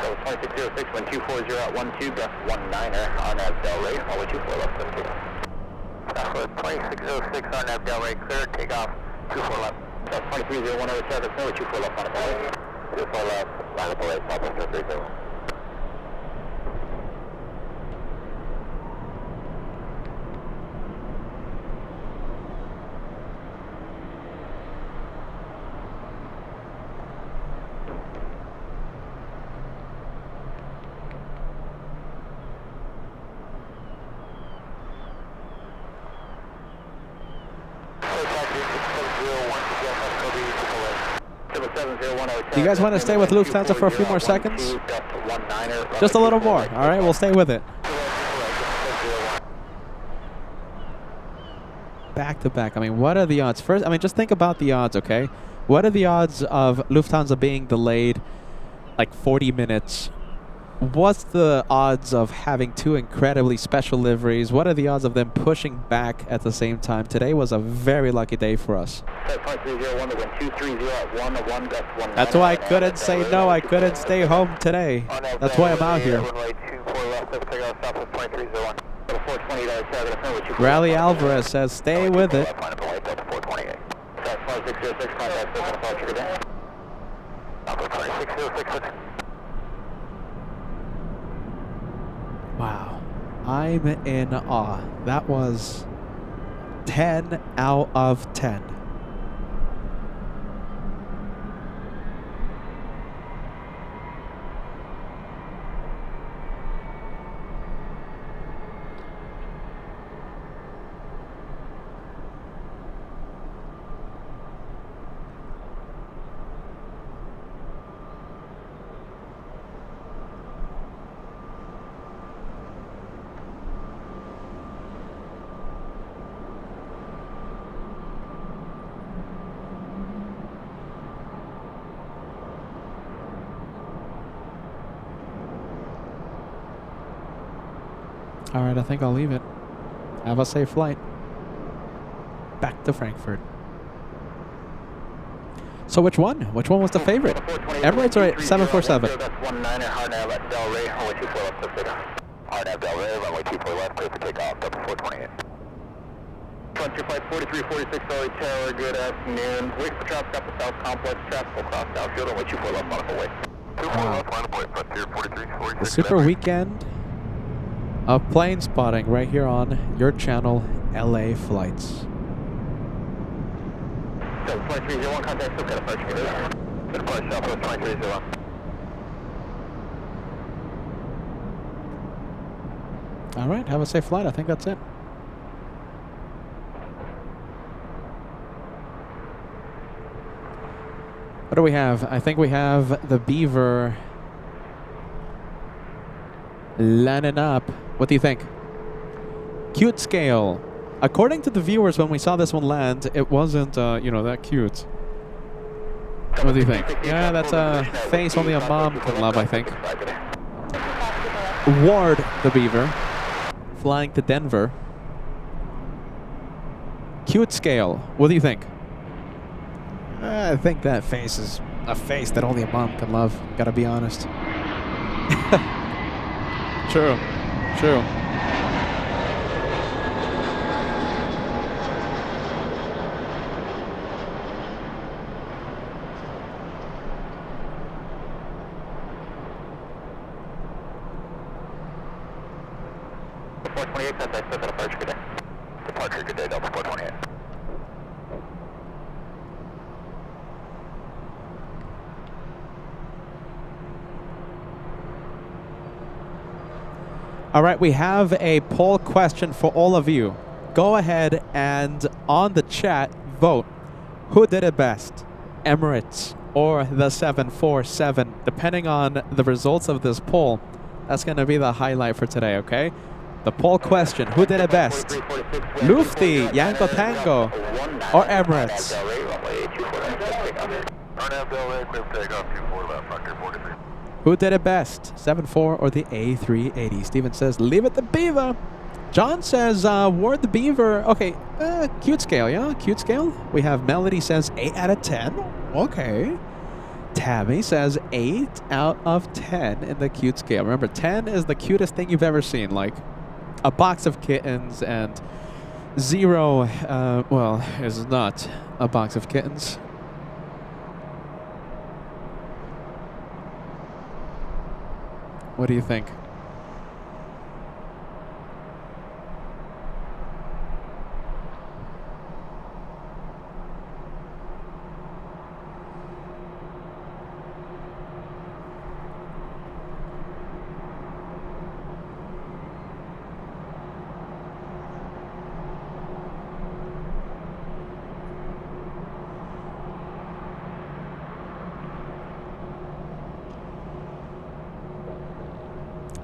So 2606, 1240 at 12, gust 19er, RNAV Delray, runway 24 left, then takeoff. Southwest 2606, RNAV Delray, clear, takeoff, 24 left. South 2301 over service, runway 24 left, on a belly. 24 left, line up away, Southwest 330. Do you guys want to stay with Lufthansa for a few more seconds? Just a little more. All right, we'll stay with it. Back to back. I mean, what are the odds? First, I mean, just think about the odds, okay? What are the odds of Lufthansa being delayed like 40 minutes? What's the odds of having two incredibly special liveries? What are the odds of them pushing back at the same time? Today was a very lucky day for us. That's why I couldn't say no. I couldn't stay home today. That's why I'm out here. Rally Alvarez says stay with it. Wow, I'm in awe. That was 10 out of 10. All right, I think I'll leave it. Have a safe flight. Back to Frankfurt. So which one? Which one was the favorite? Emirates or 747? That's 19 hard nav at Del Rey, runway 24 left, clear for takeoff. Hard nav Del Rey, runway 24 left, clear for takeoff, double 428. Frontier flight 4346 Delray Tower, good afternoon. Wait for traffic up the South Complex, traffic will cross downfield, runway 24 left, line of way. 24 left, line of way, Frontier 4346. The super weekend of plane spotting right here on your channel, LA Flights. So 2301, contact still got a departure. Good departure, Southwest 2301. All right, have a safe flight. I think that's it. What do we have? I think we have the Beaver lining up. What do you think? Cute scale. According to the viewers, when we saw this one land, it wasn't, you know, that cute. What do you think? Yeah, that's a face only a mom can love, I think. Ward the Beaver, flying to Denver. Cute scale. What do you think? I think that face is a face that only a mom can love. Gotta be honest. True. True. Departure, good day. Departure, good day, Delta 428. All right, we have a poll question for all of you. Go ahead and on the chat, vote. Who did it best? Emirates or the 747? Depending on the results of this poll, that's going to be the highlight for today, okay? The poll question, who did it best? Lufty, Yanko Tango, or Emirates? Who did it best? 74 or the A380? Steven says, leave it the Beaver. John says, Ward the Beaver. Okay, cute scale, yeah? Cute scale. We have Melody says 8 out of 10. Okay. Tammy says 8 out of 10 in the cute scale. Remember, 10 is the cutest thing you've ever seen. Like a box of kittens, and 0, well, is not a box of kittens. What do you think?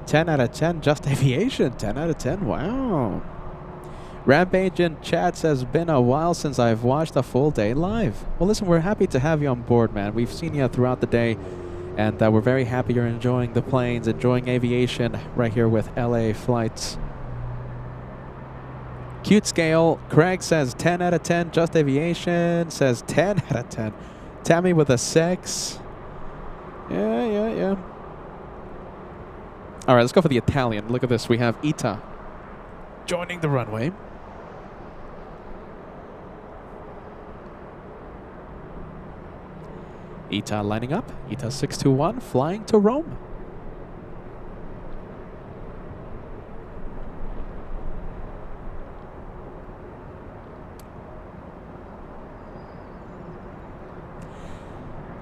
Ten out of 10, just aviation. 10 out of 10, wow. Rampage in chat says, been a while since I've watched a full day live. Well, listen, we're happy to have you on board, man. We've seen you throughout the day, and we're very happy you're enjoying the planes, enjoying aviation right here with LA Flights. Cute scale. Craig says 10 out of 10, just aviation. Says 10 out of 10. Tammy with a 6. Yeah. All right, let's go for the Italian. Look at this. We have Ita joining the runway. Ita lining up. Ita 621 flying to Rome.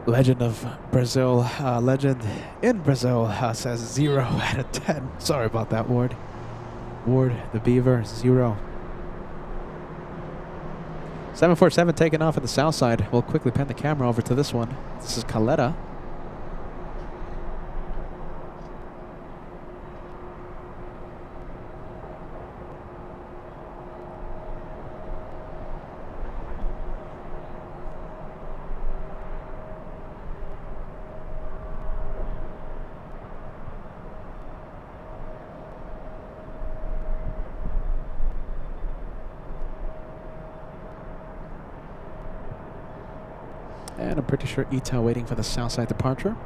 Legend of Brazil, legend in Brazil says 0 out of 10. Sorry about that, Ward. Ward, the Beaver, 0. 747 taking off at the Southside. We'll quickly pan the camera over to this one. This is Caletta. And I'm pretty sure ETA waiting for the Southside departure.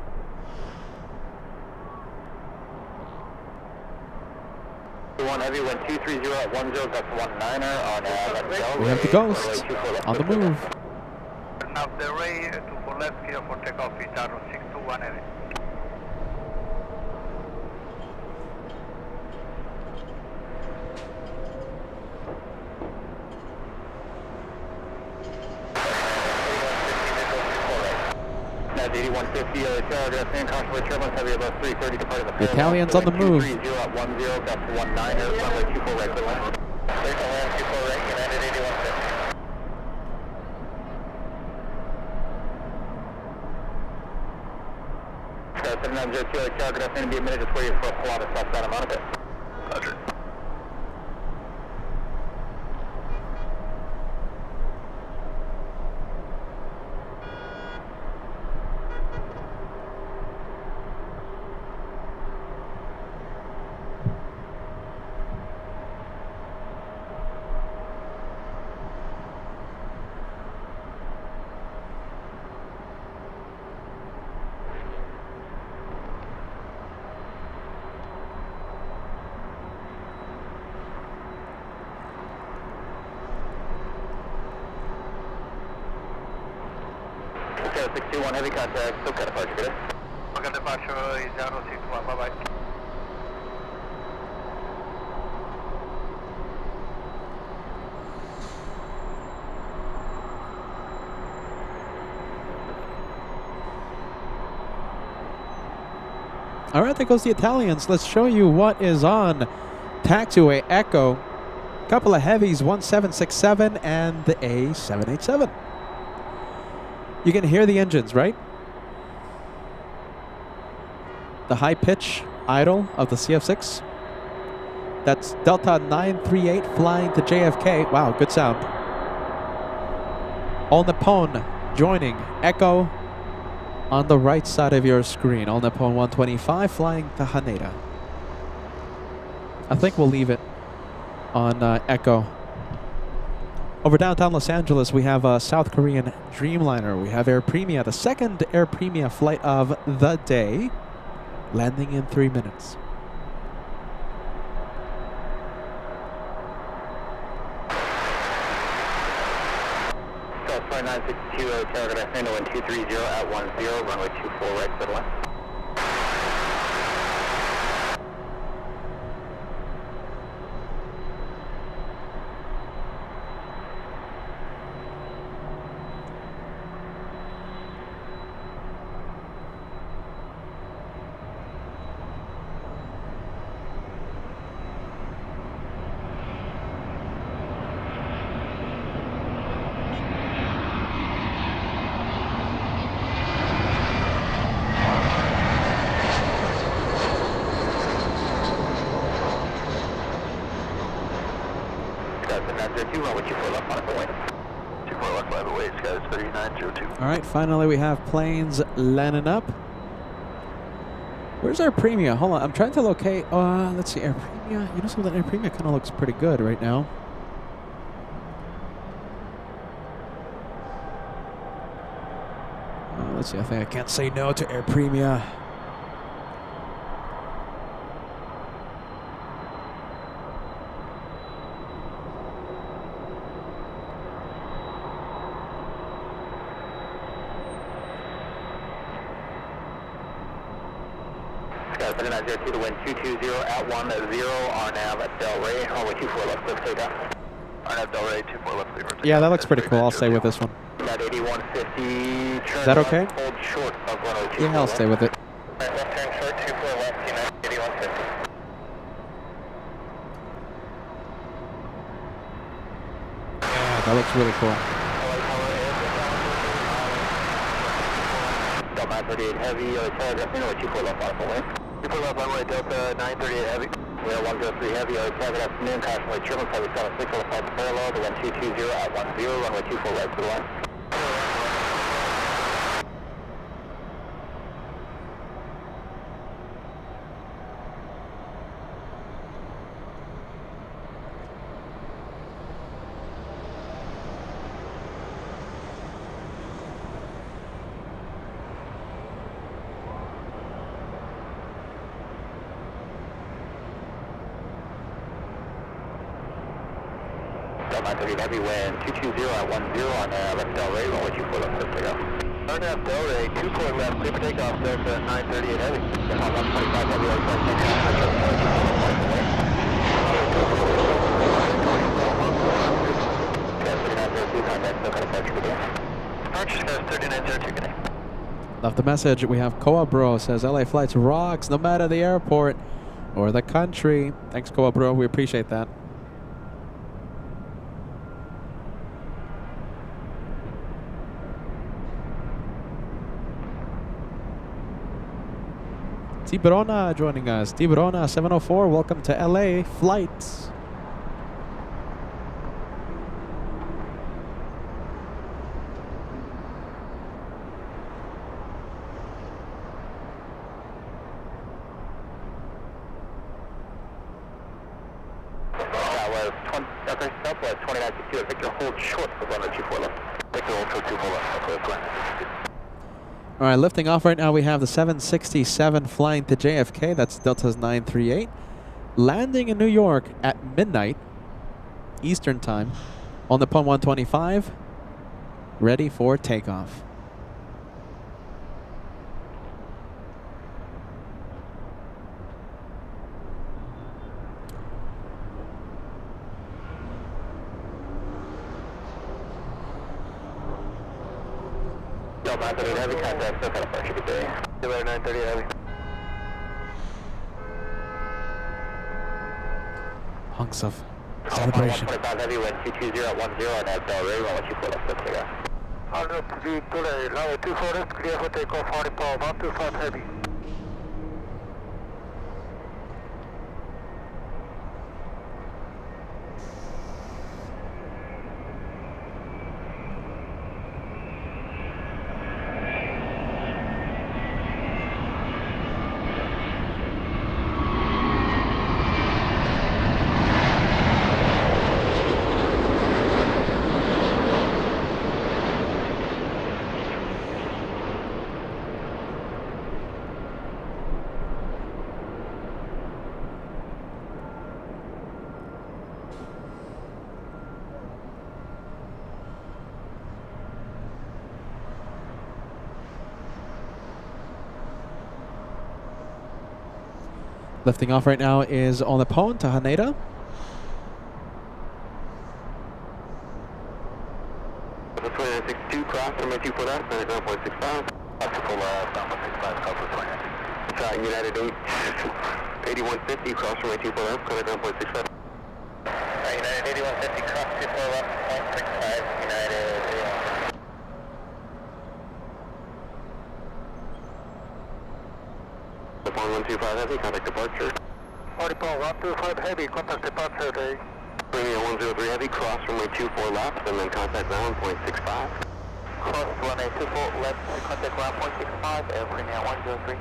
One heavy, wind 230 at 10, that's 19er on We have the Ghost on the move. Now the Ray 24 left, clear for takeoff, ETA 621 heavy. That's 8150, telegraph in, constantly turbulence, heavy above 330, departing the The Italians on the move. 230 at 10, that's 19er, runway 24 right, clear line. Clear to land, 24 right, United 8150. Sky 7902, telegraph in, be admitted, just waiting for a pull out of Southside of Monaco. Roger. Okay, 621 heavy contact, still got departure, good. Local departure is 061, bye-bye. All right, there goes the Italians. Let's show you what is on Taxiway Echo. Couple of heavies, 1767 and the A787. You can hear the engines, right? The high pitch idle of the CF6. That's Delta 938 flying to JFK. Wow, good sound. All Nippon joining Echo on the right side of your screen. All Nippon 125 flying to Haneda. I think we'll leave it on Echo. Over downtown Los Angeles, we have a South Korean Dreamliner. We have Air Premia, the second Air Premia flight of the day, landing in 3 minutes. Southside 962, telegraph in, wind 230 at 10, runway 24 right, clear line. All right, finally we have planes landing up. Where's Air Premia? Hold on, I'm trying to locate. Let's see, Air Premia. You know something? Air Premia kind of looks pretty good right now. Let's see. I think I can't say no to Air Premia. To the wind 220 at 10, RNAV at Del Rey, runway 24 left, clear for takeoff. RNAV Del Rey, 24 left, clear for takeoff. Yeah, that looks pretty cool. I'll stay with this one. At 8150, Is that okay? Hold short of runway 24 Yeah, I'll stay with it. Right, left turn short, 24 left, United 8150. Yeah, that looks really cool. Delta 938 heavy, telegraph in, runway 24 left, on lane. 24 left, runway Delta 938 heavy. We are 103 heavy, telegraph in, constantly turbulence, heavy 76 on the flight parallel, the wind 220 at 10, runway 24 right to the line. 938 heavy, wind 220 at 10 on left Delray, runway 24 left, clear takeoff. Turn left Delray, 24 left, clear for takeoff, Delta 938 heavy. Yeah, on 125 heavy, right side, Left the message. We have Koa Bro says LA flights rocks no matter the airport or the country. Thanks, Koa Bro. We appreciate that. Tiburona joining us. Tiburona 704. Welcome to LA flights. Southwest 2962, Victor hold short of runway 24 left. Victor hold short 24 left. All right, lifting off right now, we have the 767 flying to JFK. That's Delta's 938. Landing in New York at midnight, Eastern time, on the pun 125. Ready for takeoff. Delta 938 heavy, contact Southside approach, good day. Delta 938 heavy. Hunks of celebration. 125 heavy, wind 220 at 10 on that Delray, runway 24 left, clear takeoff. Alright, to be Delray, runway 24 left, clear for takeoff, hard power 125 heavy. Lifting off right now is on the Pone to Haneda. The 2962 cross, runway 24 left, 99.65. That's full left, 9.65, call for 29. United 8150, cross runway 24 left, 99.65. United 8150, cross 24 left, 0.65, United 8150. Upon 125 heavy, contact departure. Upon 125 heavy, contact departure day. Bringing a 103 heavy, cross runway 24 left, and then contact ground 0.65. Cross runway 24 left, contact ground 0.65, and bringing a 103.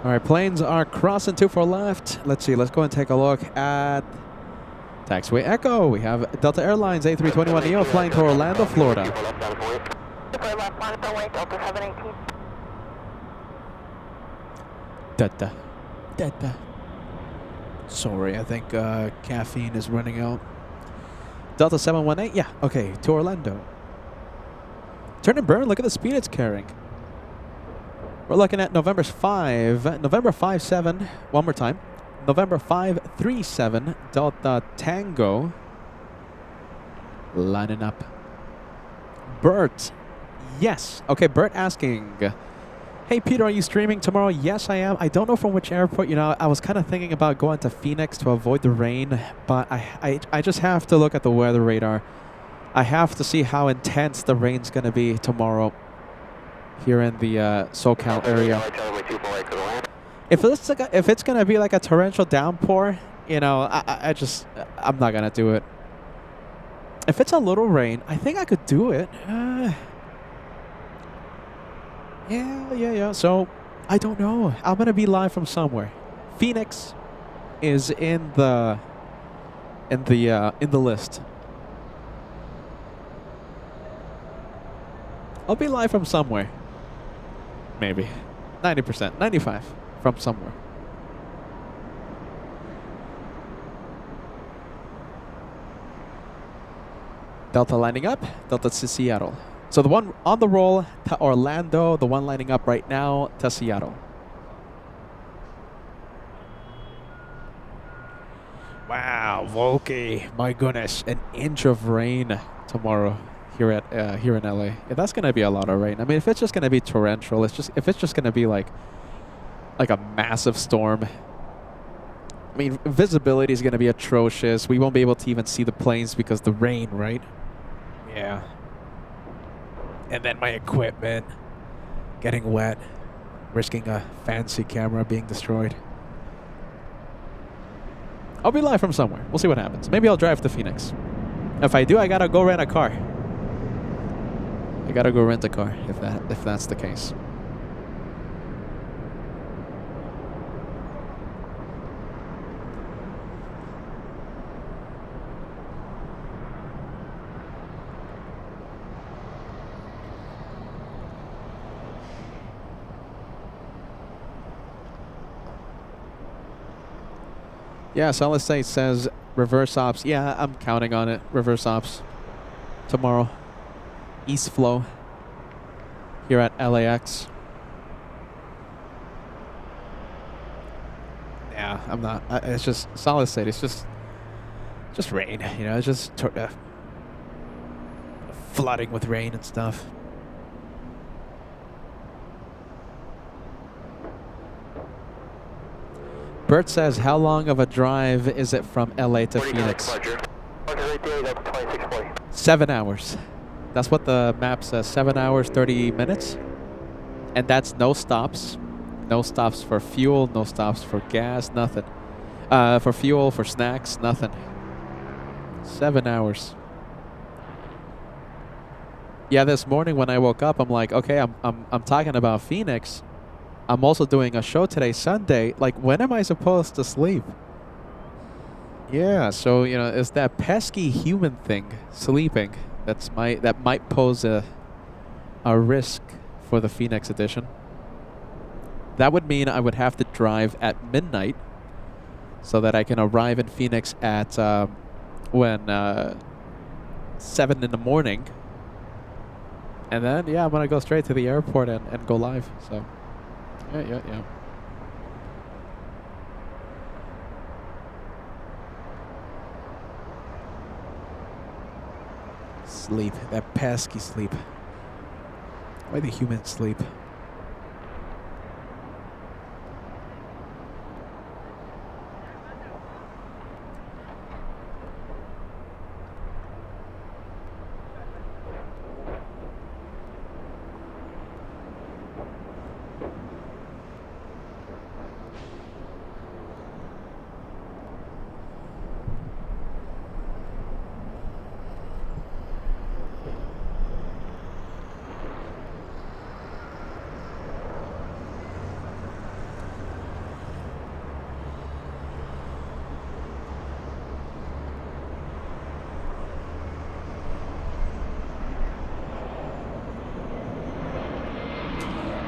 All right, planes are crossing 24 left. Let's see, let's go and take a look at Taxiway Echo. We have Delta Airlines A321neo flying to Orlando, Florida. Super left, line runway, Delta 718. Da. Sorry, I think caffeine is running out. Delta 718, yeah, okay, to Orlando. Turn and burn, look at the speed it's carrying. We're looking at November 5-7, one more time. November 537, Delta Tango. Lining up. Bert. Yes. Okay, Bert asking, hey, Peter, are you streaming tomorrow? Yes, I am. I don't know from which airport. You know, I was kind of thinking about going to Phoenix to avoid the rain, but I just have to look at the weather radar. I have to see how intense the rain's going to be tomorrow here in the SoCal area. If it's gonna be like a torrential downpour, you know, I'm not gonna do it. If it's a little rain, I think I could do it. Yeah. So I don't know. I'm gonna be live from somewhere. Phoenix is in the list. I'll be live from somewhere. Maybe. 90%, 95 from somewhere. Delta lining up, Delta to Seattle. So the one on the roll to Orlando, the one lining up right now to Seattle. Wow, Volky, my goodness, an inch of rain tomorrow here in LA. Yeah, that's gonna be a lot of rain. I mean, if it's just gonna be torrential, if it's just gonna be like a massive storm. I mean, visibility is gonna be atrocious. We won't be able to even see the planes because the rain, right? Yeah. And then my equipment getting wet, risking a fancy camera being destroyed. I'll be live from somewhere. We'll see what happens. Maybe I'll drive to Phoenix. If I do, I gotta go rent a car. I gotta go rent a car if that's the case. Yeah, Solid State says reverse ops. Yeah, I'm counting on it. Reverse ops tomorrow. East flow here at LAX. Yeah, I'm not. It's just Solid State. It's just rain. You know, it's just flooding with rain and stuff. Bert says, how long of a drive is it from LA to Phoenix? 7 hours. That's what the map says. 7 hours, 30 minutes. And that's no stops. No stops for fuel, no stops for gas, nothing. For fuel, for snacks, nothing. 7 hours. Yeah, this morning when I woke up, I'm like, okay, I'm talking about Phoenix. I'm also doing a show today, Sunday. Like, when am I supposed to sleep? Yeah, so, you know, it's that pesky human thing, sleeping, that might pose a risk for the Phoenix edition. That would mean I would have to drive at midnight so that I can arrive in Phoenix at 7 in the morning. And then, yeah, I'm going to go straight to the airport and go live, so... Yeah. Sleep. That pesky sleep. Why the humans sleep?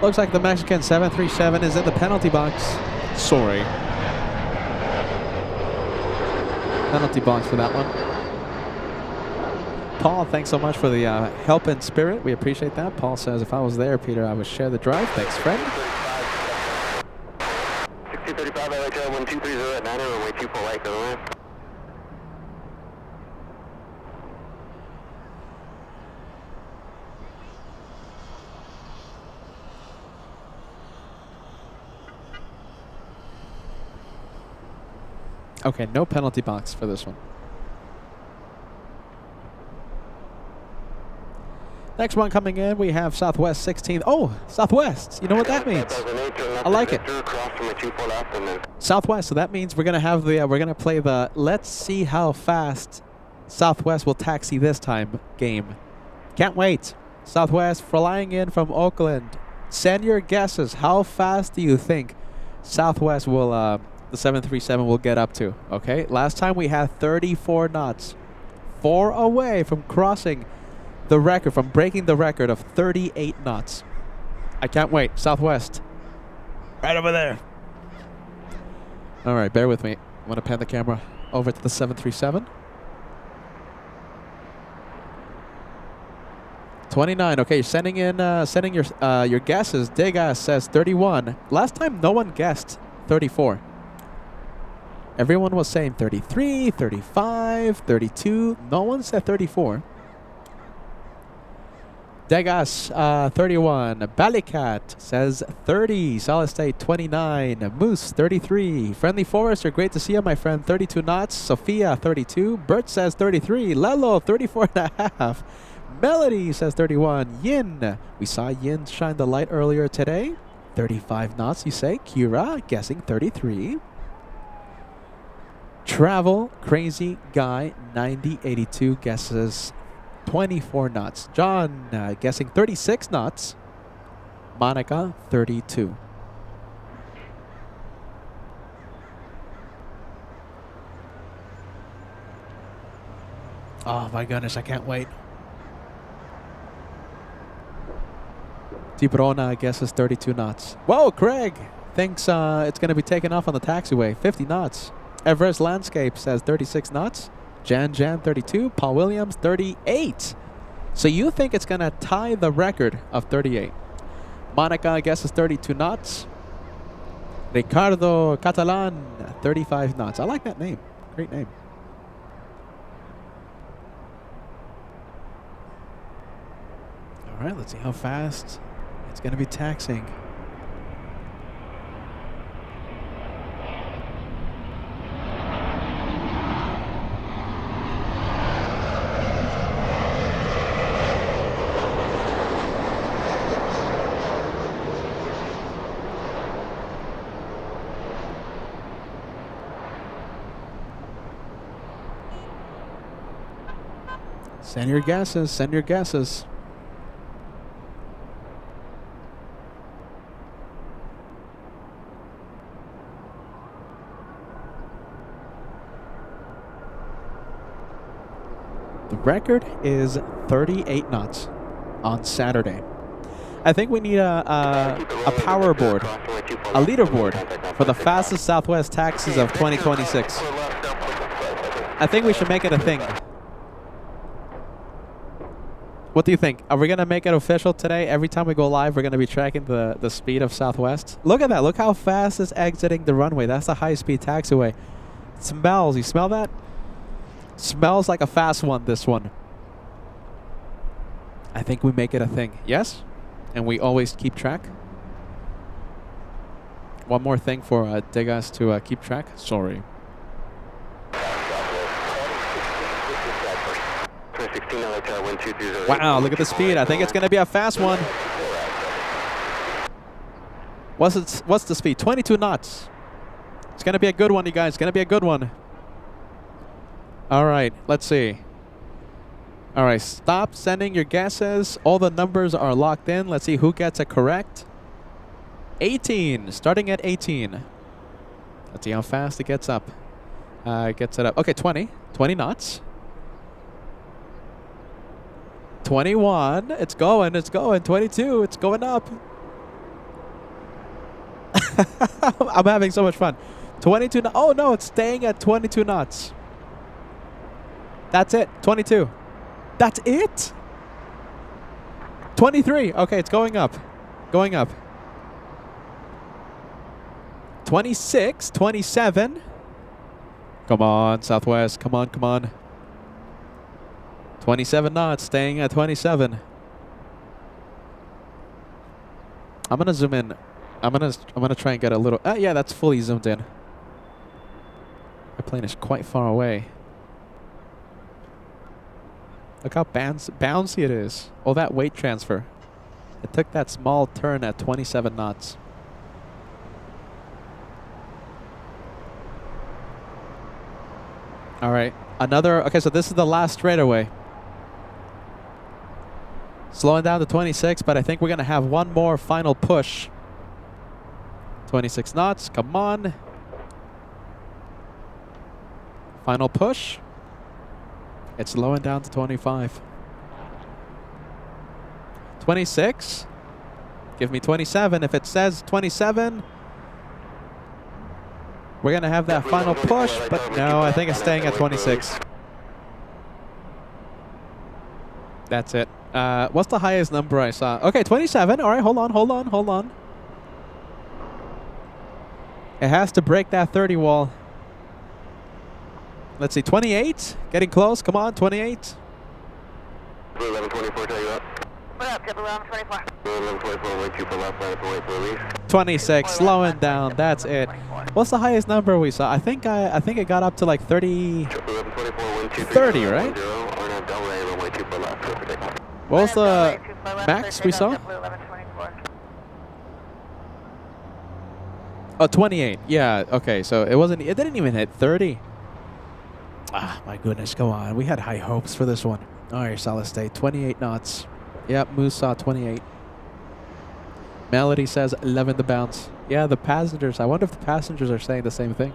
Looks like the Mexican 737 is in the penalty box. Sorry. Penalty box for that one. Paul, thanks so much for the help and spirit. We appreciate that. Paul says, if I was there, Peter, I would share the drive. Thanks, friend. 6235 LHL 1230 at 9 runway 24 right, go on. Okay, no penalty box for this one. Next one coming in, we have Southwest 16. Oh, Southwest. You know what that means? I like it. Southwest. So that means we're gonna have the we're gonna play the let's see how fast Southwest will taxi this time game. Can't wait. Southwest flying in from Oakland. Send your guesses. How fast do you think Southwest will the 737 will get up to? Okay. Last time we had 34 knots. 4 away from crossing the record, from breaking the record of 38 knots. I can't wait. Southwest, Right over there. All right, bear with me. I'm going to pan the camera over to the 737. 29. Okay, you're sending your guesses. Degas says 31. Last time, no one guessed 34. Everyone was saying 33, 35, 32. No one said 34. Degas, 31. Balicat says 30. Solid State, 29. Moose, 33. Friendly Forester, great to see you, my friend. 32 knots. Sophia, 32. Bert says 33. Lelo, 34 and a half. Melody says 31. Yin. We saw Yin shine the light earlier today. 35 knots, you say. Kira, guessing 33. Travel, Crazy Guy, 9082, guesses 24 knots. John, guessing 36 knots. Monica, 32. Oh my goodness, I can't wait. Tibrona guesses 32 knots. Whoa, Craig thinks it's going to be taken off on the taxiway. 50 knots. Everest Landscape says 36 knots. Jan 32. Paul Williams 38. So you think it's going to tie the record of 38. Monica guesses 32 knots. Ricardo Catalan 35 knots. I like that name. Great name. All right, let's see how fast it's going to be taxiing. Send your guesses. Send your guesses. The record is 38 knots on Saturday. I think we need a power board, a leaderboard for the fastest Southwest taxis of 2026. I think we should make it a thing. What do you think? Are we going to make it official today? Every time we go live, we're going to be tracking the speed of Southwest. Look at that. Look how fast it's exiting the runway. That's a high-speed taxiway. It smells. You smell that? Smells like a fast one, this one. I think we make it a thing. Yes? And we always keep track? One more thing for Degas to keep track. Sorry. Wow, look at the speed. I think it's going to be a fast one. What's the speed? 22 knots. It's going to be a good one, you guys. It's going to be a good one. All right, let's see. All right, stop sending your guesses. All the numbers are locked in. Let's see who gets it correct. 18, starting at 18. Let's see how fast it gets up. Gets it up. Okay, 20 knots. 21, it's going. 22, it's going up. I'm having so much fun. 22, oh no, it's staying at 22 knots. That's it, 22. That's it? 23, okay, it's going up. 26, 27. Come on, Southwest, come on. 27 knots, staying at 27. I'm gonna zoom in. I'm gonna try and get a little. Yeah, that's fully zoomed in. My plane is quite far away. Look how bouncy it is. All that weight transfer. It took that small turn at 27 knots. All right, another. Okay, so this is the last straightaway. Slowing down to 26, but I think we're going to have one more final push. 26 knots, come on. Final push. It's slowing down to 25. 26. Give me 27. If it says 27, We're going to have that final push, but no, I think it's staying at 26. That's it. What's the highest number I saw? Okay, 27. All right, hold on. It has to break that 30 wall. Let's see, 28? Getting close. Come on, 28. 1124, tell you what. What up, Triple 1124? 1124, wait 2 for left, right, wait for release. 26, slowing down. That's it. What's the highest number we saw? I think it got up to like 30. 1124, wind 30, right? What was the max we saw? Oh, 28. Yeah. Okay. So it didn't even hit 30. Ah, my goodness. Go on. We had high hopes for this one. All right, solid state. 28 knots. Yep. Moose saw 28. Melody says 11 to bounce. Yeah, the passengers. I wonder if the passengers are saying the same thing.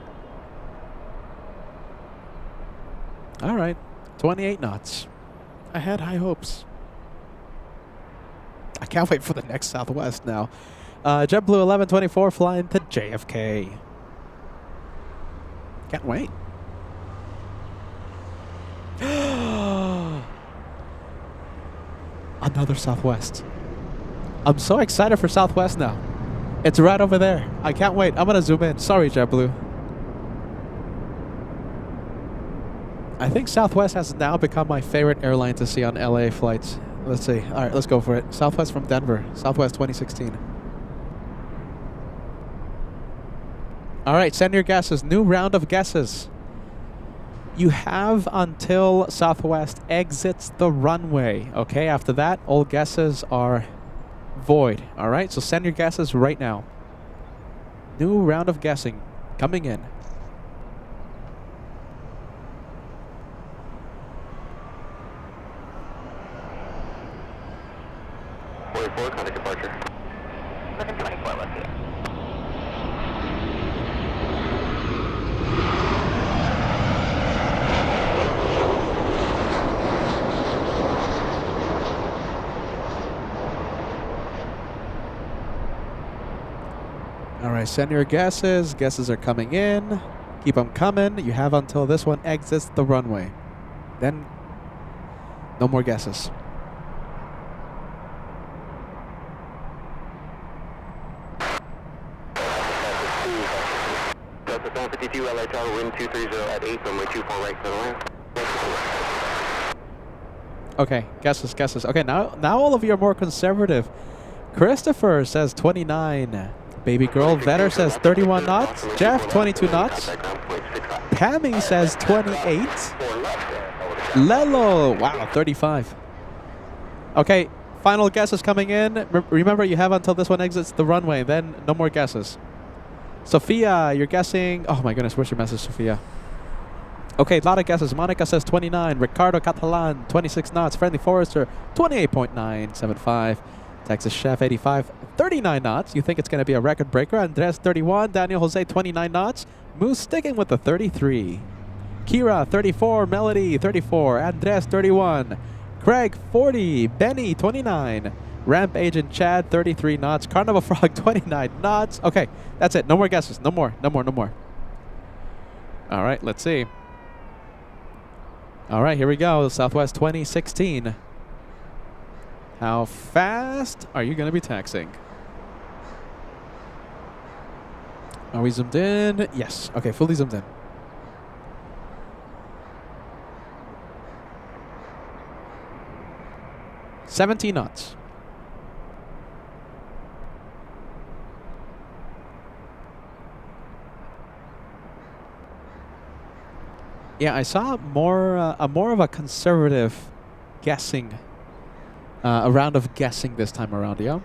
All right. 28 knots. I had high hopes. I can't wait for the next Southwest now. JetBlue 1124 flying to JFK. Can't wait. Another Southwest. I'm so excited for Southwest now. It's right over there. I can't wait. I'm going to zoom in. Sorry, JetBlue. I think Southwest has now become my favorite airline to see on LA flights. Let's see. All right, let's go for it. Southwest from Denver. Southwest 2016. All right, send your guesses. New round of guesses. You have until Southwest exits the runway. Okay, after that, all guesses are void. All right, so send your guesses right now. New round of guessing coming in. Contact departure. Looking 24, let's see. All right, send your guesses. Guesses are coming in. Keep them coming. You have until this one exits the runway. Then, no more guesses. Delta 752, LA Tower, wind 230 at 8, runway 24 right for the land. Okay, guesses. Okay, now all of you are more conservative. Christopher says 29. Baby girl Vetter says 31 knots. Jeff 22 knots. Tammy says 28. Lelo, wow, 35. Okay, final guesses coming in. Remember, you have until this one exits the runway. Then no more guesses. Sophia, you're guessing. Oh my goodness, where's your message, Sophia? Okay, a lot of guesses. Monica says 29. Ricardo Catalan, 26 knots. Friendly Forester, 28.975. Texas Chef, 85. 39 knots. You think it's going to be a record breaker. Andres, 31. Daniel Jose, 29 knots. Moose sticking with the 33. Kira, 34. Melody, 34. Andres, 31. Craig, 40. Benny, 29. Ramp Agent Chad, 33 knots. Carnival Frog, 29 knots. Okay, that's it. No more guesses. No more. All right, let's see. All right, here we go. Southwest 2016. How fast are you going to be taxiing? Are we zoomed in? Yes. Okay, fully zoomed in. $17 knots. Yeah, I saw more of a conservative guessing, a round of guessing this time around, yeah?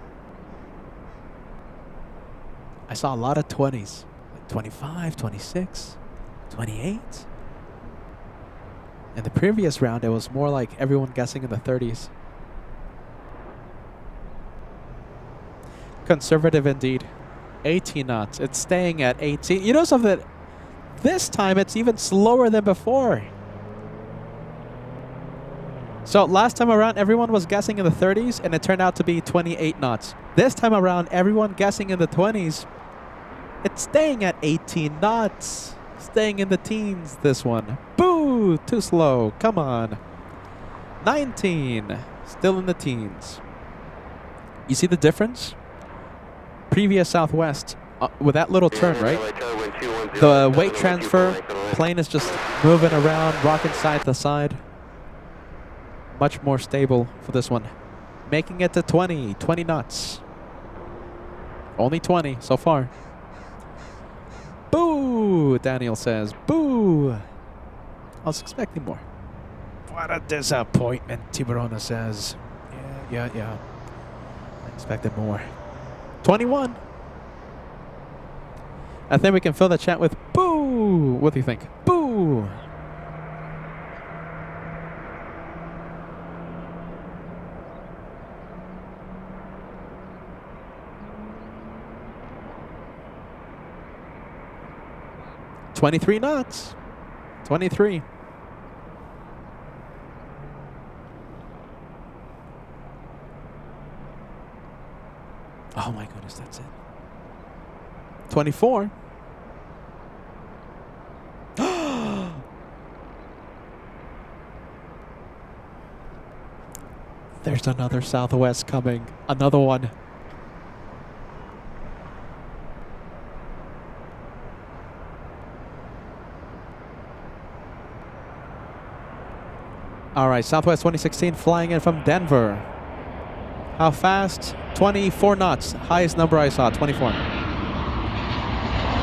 I saw a lot of 20s, like 25, 26, 28. In the previous round, it was more like everyone guessing in the 30s. Conservative indeed. 18 knots. It's staying at 18. You know something? This time, it's even slower than before. So last time around, everyone was guessing in the 30s, and it turned out to be 28 knots. This time around, everyone guessing in the 20s, It's staying at 18 knots. Staying in the teens, this one. Boo! Too slow. Come on. 19. Still in the teens. You see the difference? Previous Southwest, with that little turn, right? The weight transfer, plane is just moving around, rocking side to side. Much more stable for this one. Making it to 20 knots. Only 20 so far. Boo, Daniel says. Boo. I was expecting more. What a disappointment, Tiburona says. Yeah. I expected more. 21. I think we can fill the chat with boo. What do you think? Boo. $23 knots. 23. Oh my goodness, that's it. 24. There's another Southwest coming. Another one. All right, Southwest 2016 flying in from Denver. How fast? 24 knots. Highest number I saw, 24.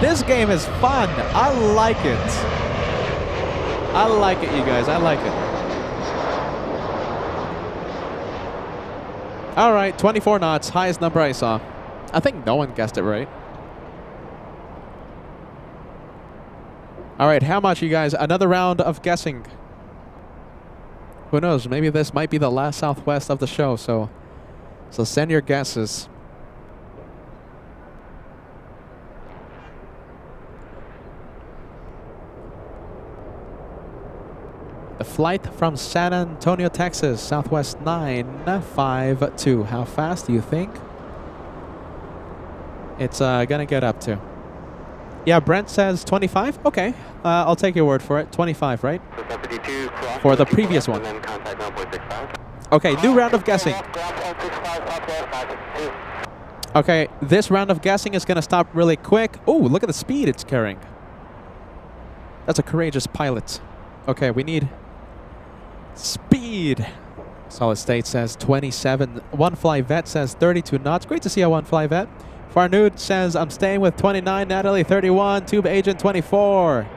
This game is fun. I like it. I like it, you guys. I like it. All right, 24 knots. Highest number I saw. I think no one guessed it right. All right, how much, you guys? Another round of guessing. Who knows? Maybe this might be the last Southwest of the show, so send your guesses. The flight from San Antonio, Texas, Southwest 952. How fast do you think it's gonna get up to? Yeah, Brent says 25. Okay, I'll take your word for it. 25, right? For the previous one. Okay, new round of guessing. Okay, this round of guessing is gonna stop really quick. Oh, look at the speed it's carrying. That's a courageous pilot. Okay, we need speed. Solid State says 27. One Fly Vet says 32 knots. Great to see a One Fly Vet. Farnood says, I'm staying with 29. Natalie 31. Tube Agent 24.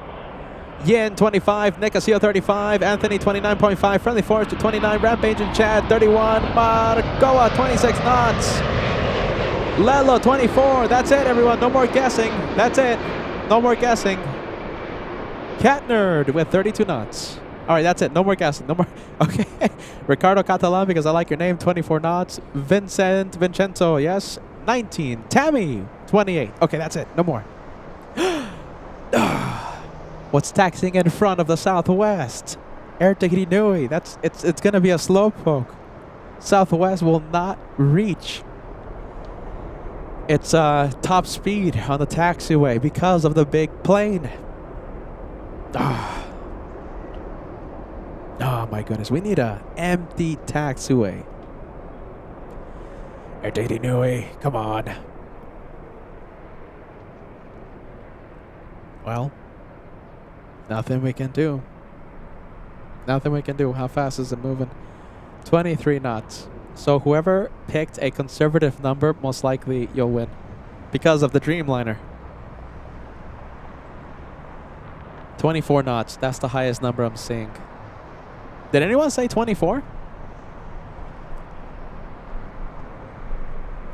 Yin 25. Nick Asio 35. Anthony 29.5. Friendly Force to 29. Ramp Agent Chad 31. Margoa 26 knots. Lelo 24. That's it, everyone. No more guessing. That's it. No more guessing. Cat Nerd with 32 knots. All right, that's it. No more guessing. No more. Okay. Ricardo Catalan, because I like your name, 24 knots. Vincenzo, yes. 19. Tammy, 28. Okay, that's it. No more. What's taxiing in front of the Southwest? Air Tahiti Nui. It's gonna be a slowpoke. Southwest will not reach its top speed on the taxiway because of the big plane. Oh my goodness, we need a empty taxiway. Air Tahiti Nui, come on. Well, nothing we can do. Nothing we can do. How fast is it moving? 23 knots. So whoever picked a conservative number, most likely you'll win because of the Dreamliner. 24 knots. That's the highest number I'm seeing. Did anyone say 24?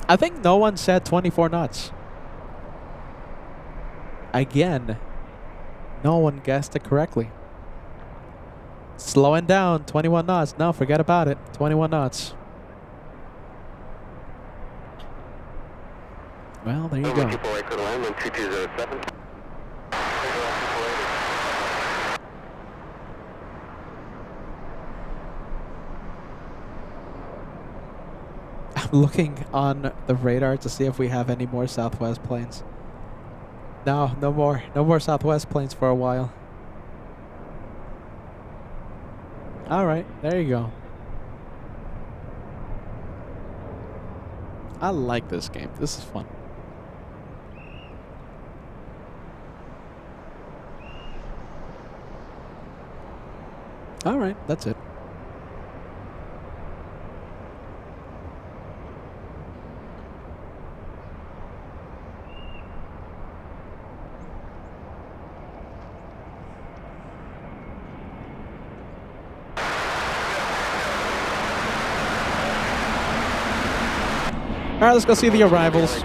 I think no one said 24 knots. Again, no one guessed it correctly. Slowing down, 21 knots. No, forget about it. 21 knots. Well, there you go. I'm looking on the radar to see if we have any more Southwest planes. No, no more. No more Southwest planes for a while. Alright, there you go. I like this game. This is fun. Alright, that's it. Alright, let's go see the arrivals.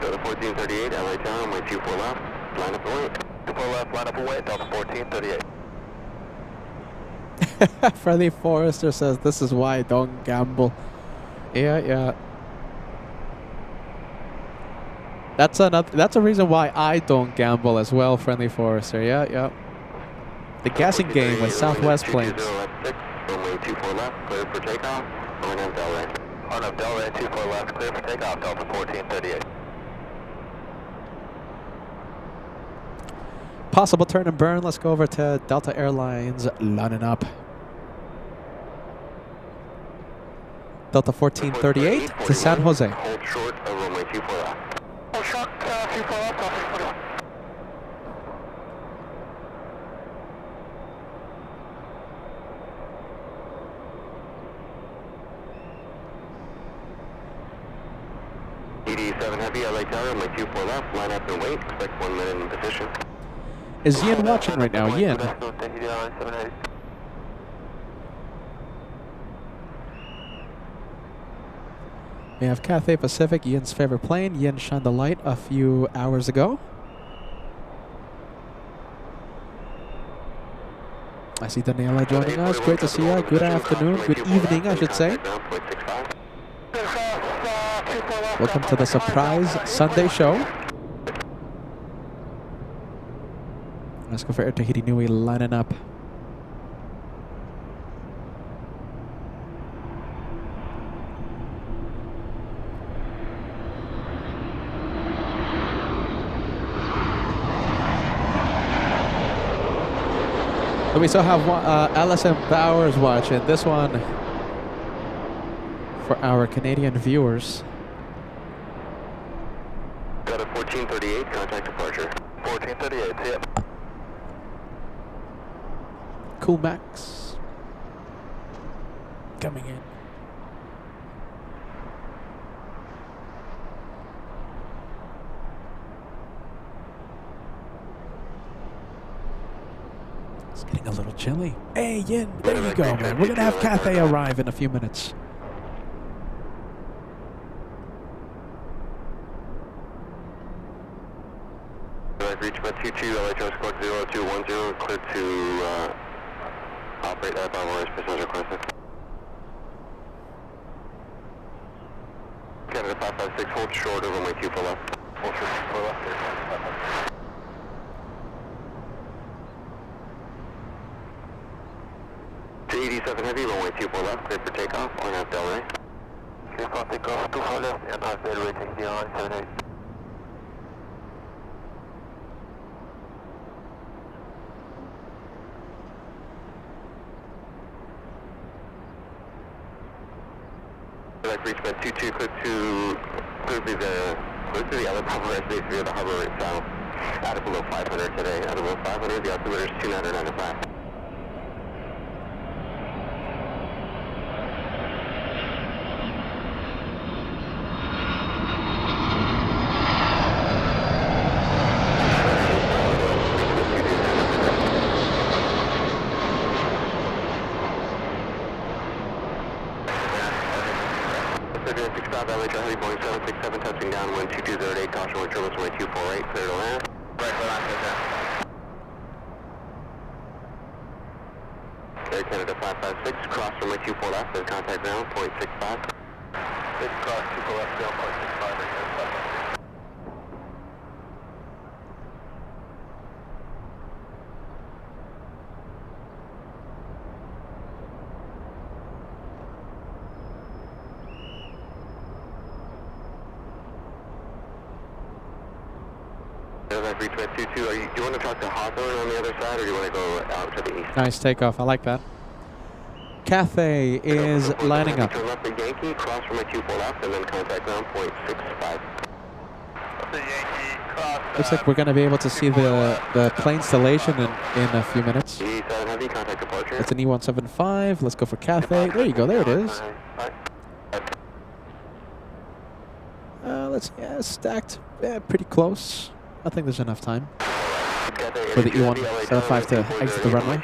Go to 1438, LA Tower, runway 24 left, line up and wait. 24 left, line up and wait, Delta 1438. Freddie Forrester says this is why I don't gamble. Yeah. That's a reason why I don't gamble as well, Friendly Forrester. Yeah. The guessing game with Southwest planes. Runway 24 left, clear for takeoff. On up Delray. On up Delray, 24 left, clear for takeoff, Delta 1438. Possible turn and burn. Let's go over to Delta Airlines, lining up. Delta 1438 to San Jose. Hold short of runway 24 left. Hold short, 24 left, Delta 41. ED7 Heavy, LA Tower, runway 24 left, line up and wait, expect 1 minute in position. Is Ian watching right now? Ian. We have Cathay Pacific, Ian's favorite plane. Ian shined the light a few hours ago. I see Daniela joining us. Great to see you. Good afternoon. Good evening, I should say. Welcome to the surprise Sunday show. Let's go for Air Tahiti Nui lining up. And we still have Alison Bowers watching. This one for our Canadian viewers. Got a 1438, contact departure. 1438, yep. Cool Max coming in. It's getting a little chilly. Hey, Yin, there you go, man. We're going to have Cathay arrive in a few minutes. Reach about 22, LHO squad 0210, clear to operate that bomb as passenger requested. Canada 556, hold short of runway 24 left. Hold short 24 left, here, 556. To 87 Heavy, runway 24 left, clear for takeoff, on out Delray. Clear for takeoff, 24 left, and out Delray, taking the on 78. Reach bed 22, clear to the other Bravo base via the harbor right south. Out of below 500 today. Out of below 500, the altimeter is 2995. Heavy Boeing 767 touching down, wind 2208, caution wind turbulence, runway 248, clear to land. Right, for land, Air Canada 556, cross runway 24 left, and contact ground, 0.65. Cross 24 left, ground, 0.65, right here. Livery 22, do you want to talk to Hawthorne on the other side, or do you want to go out to the east? Nice takeoff. I like that. Cathay is lining up. Turn left the Yankee, cross from my 24 left, and then contact ground point 65. The Yankee cross. Looks like we're going to be able to see the plane installation in a few minutes. E7 Heavy, contact departure. It's an E175. Let's go for Cathay. There you go. There it is. Let's stacked. Yeah, pretty close. I think there's enough time for the E175 to exit the runway.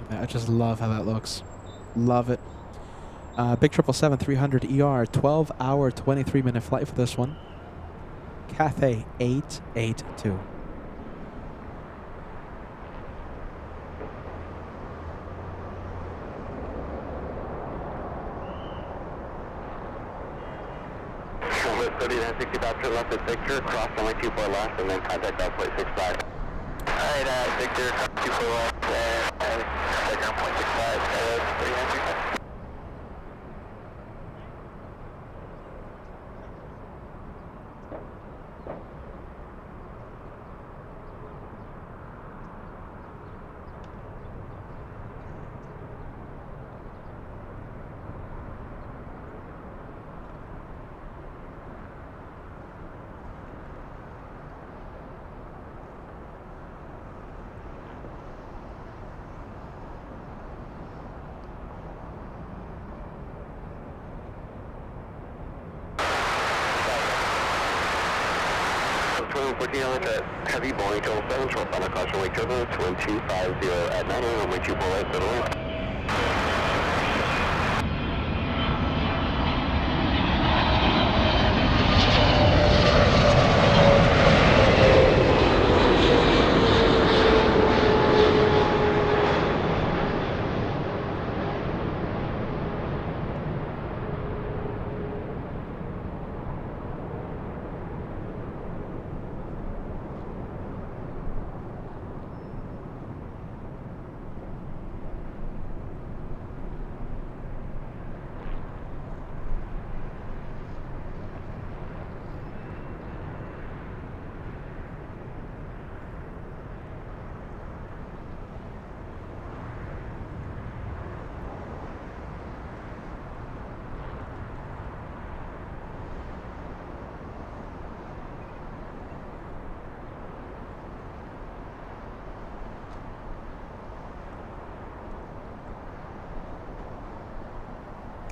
I just love how that looks. Love it. Big 777-300 ER, 12-hour, 23-minute flight for this one. Cathay 882. Left at Victor, cross runway 24 left, and then contact ground point 65. Alright, Victor, 24 left, and contact ground point 65. Heavy Boeing 777, short final caution weight turbulence, wind 250 at 9 a.m. runway 24 right, settle in.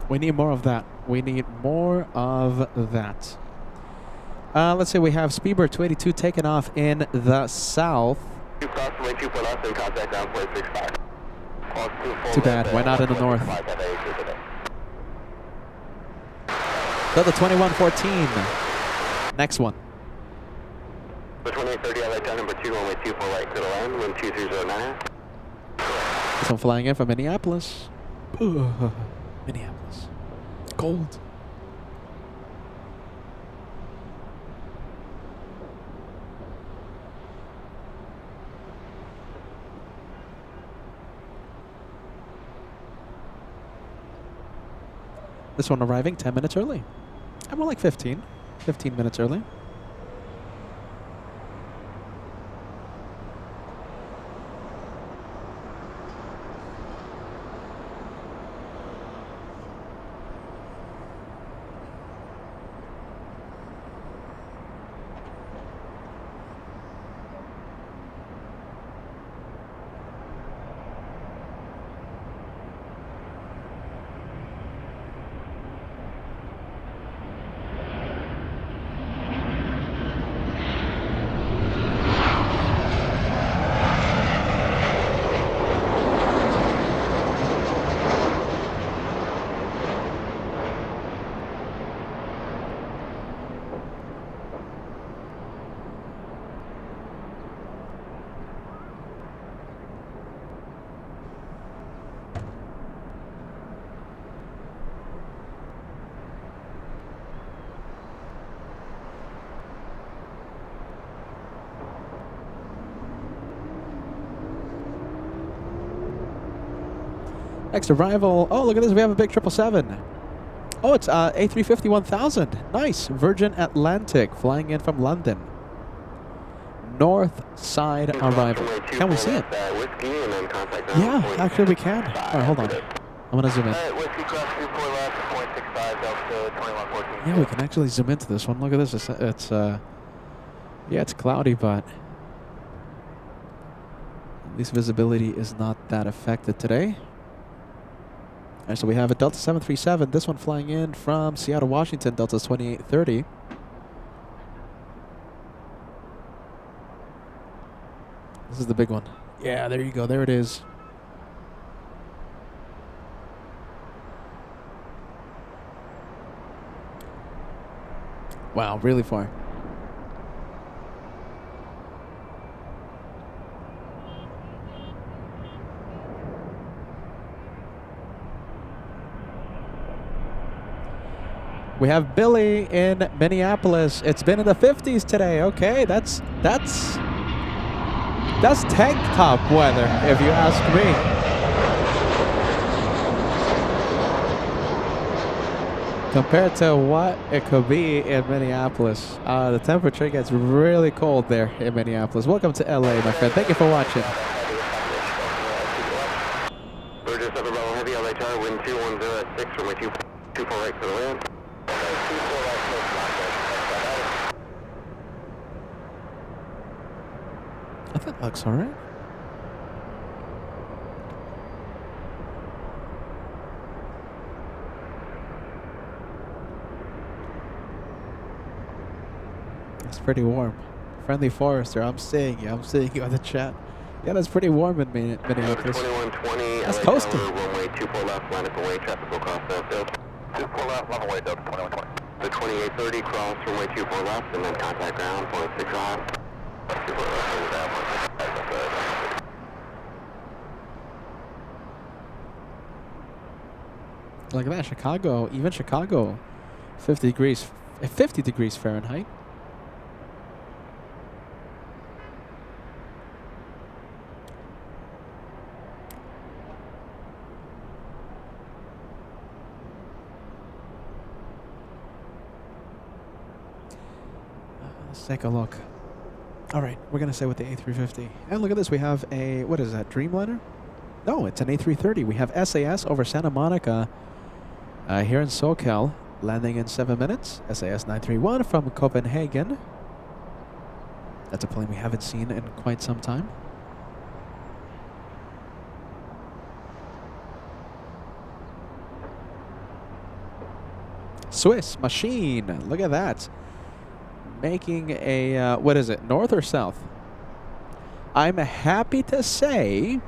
We need more of that. We need more of that. Let's say we have Speedbird 282 taking off in the south. Too Too bad. Why not in the north? Delta 2114. Next one. The 2830 LA 10 number 2, runway 24 right, clear to land, wind 2309. This one flying in from Minneapolis. Ugh. Minneapolis. Cold. This one arriving 10 minutes early. I'm more like 15 minutes early. Next arrival. Oh, look at this. We have a big 777. Oh, it's A350 1000. Nice. Virgin Atlantic flying in from London. North side arrival. Can we see it? Yeah, actually we can. All right, hold on. I'm going to zoom in. Whiskey cross 24 left, 0.65, Delta 2114. Yeah, we can actually zoom into this one. Look at this. It's yeah, it's cloudy, but at least visibility is not that affected today. All right, so we have a Delta 737. This one flying in from Seattle, Washington, Delta 2830. This is the big one. Yeah, there you go. There it is. Wow, really far. We have Billy in Minneapolis. It's been in the 50s today. Okay, that's tank top weather, if you ask me. Compared to what it could be in Minneapolis. The temperature gets really cold there in Minneapolis. Welcome to LA, my friend. Thank you for watching. Burgess Upper Bravo Heavy, LA Tower, wind 210 at 6, runway 24 right for the land. I think that looks alright. It's pretty warm. Friendly Forester, I'm seeing you. I'm seeing you on the chat. Yeah, that's pretty warm in Minneapolis. 2120, That's LA coasting. Tower, runway 24 left, line up away, traffic will cross the field. 24 left, level way, Delta 2120. The 2830 cross runway 24 left, and then contact ground, 0.6 off. 24 left, hold down, 165. Look at that, Chicago, even Chicago, 50 degrees Fahrenheit. Let's take a look. All right, we're gonna say with the A350. And look at this, we have a, what is that, Dreamliner? No, it's an A330. We have SAS over Santa Monica here in SoCal, landing in 7 minutes. SAS 931 from Copenhagen. That's a plane we haven't seen in quite some time. Swiss Machine, look at that. Making a, what is it, north or south? I'm happy to say,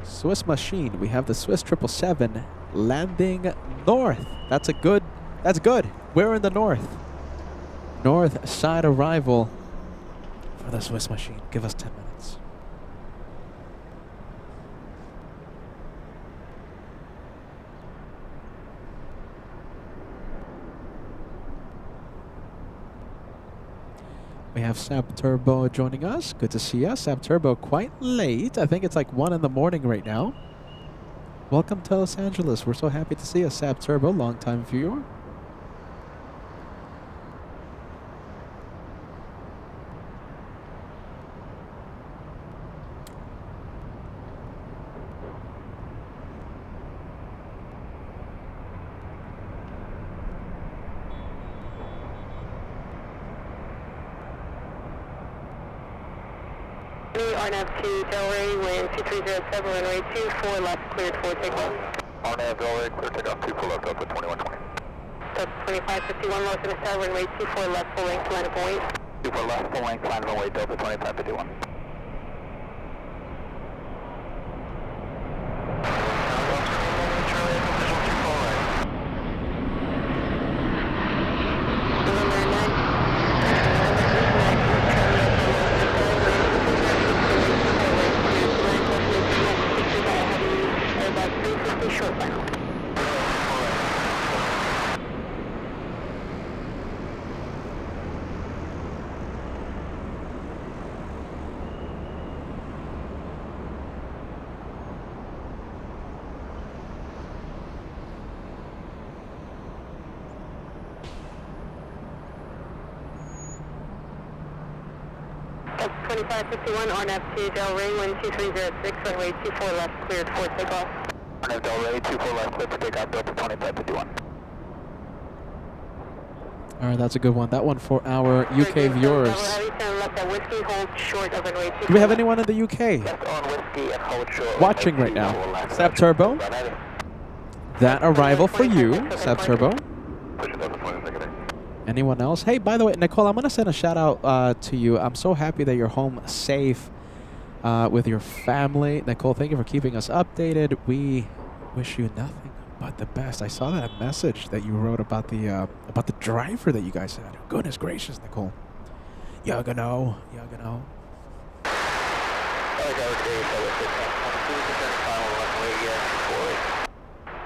Swiss Machine, we have the Swiss 777 landing north. That's good. We're in the north. North side arrival for the Swiss Machine. Give us 10 minutes. We have Sab Turbo joining us. Good to see us. Sab Turbo quite late. I think it's like 1 in the morning right now. Welcome to Los Angeles. We're so happy to see us, Sab Turbo, longtime viewer. RNAV to Delray, wind 2307, runway 24 left, cleared for takeoff. RNAV Delray, clear takeoff, 24 left, Delta 2120. Delta 2551, Los Angeles, runway 24 left, full length, line up and wait. 24 left, full length, line runway, Delta 2551. Delta 2551 on F2 Del Rey, wind 2306, runway 24 left, cleared for takeoff. On Del Rey, 24 left, cleared for takeoff, Delta 2551. All right, that's a good one. That one for our UK viewers. Do we have anyone in the UK watching right now? Sab Turbo. That arrival for you, Sab Turbo. Anyone else? Hey, by the way, Nicole, I'm going to send a shout out to you. I'm so happy that you're home safe with your family. Nicole, thank you for keeping us updated. We wish you nothing but the best. I saw that message that you wrote about the driver that you guys had. Goodness gracious, Nicole. You're gonna know.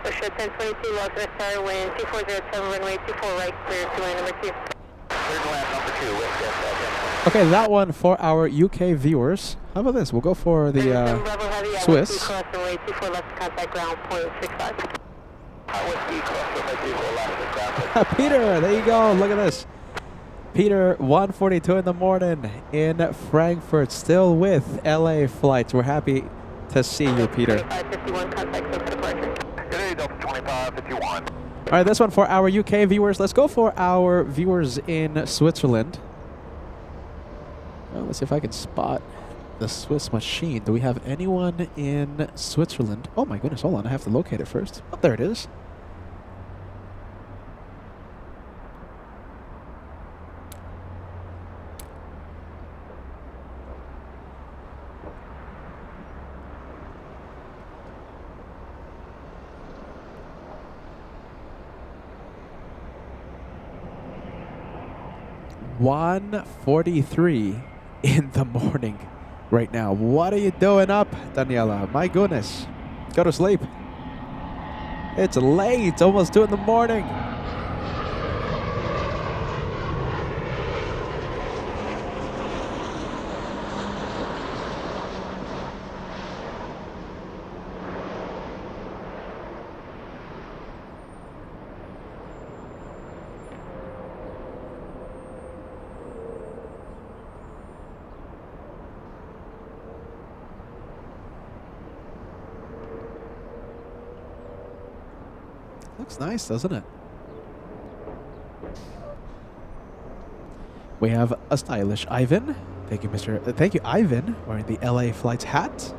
Push 1022, lost in star, wind 2407, runway 24 right, clear to lane number 2. Third land number 2, West. Okay, that one for our UK viewers. How about this? We'll go for the Swiss. Runway 24 left, contact ground, 0.65. Peter, there you go. Look at this. Peter, 1:42 in the morning in Frankfurt, still with LA flights. We're happy to see you, Peter. 2551, contact for departure. Good day, Delta 2551. All right, this one for our UK viewers. Let's go for our viewers in Switzerland. Well, let's see if I can spot the Swiss machine. Do we have anyone in Switzerland? Oh my goodness, hold on. I have to locate it first. Oh, there it is. $1:43 in the morning right now. What are you doing up, Daniela? My goodness. Go to sleep. It's late. Almost 2 in the morning. Looks nice, doesn't it? We have a stylish Ivan. Thank you, Thank you, Ivan, wearing the LA Flights hat.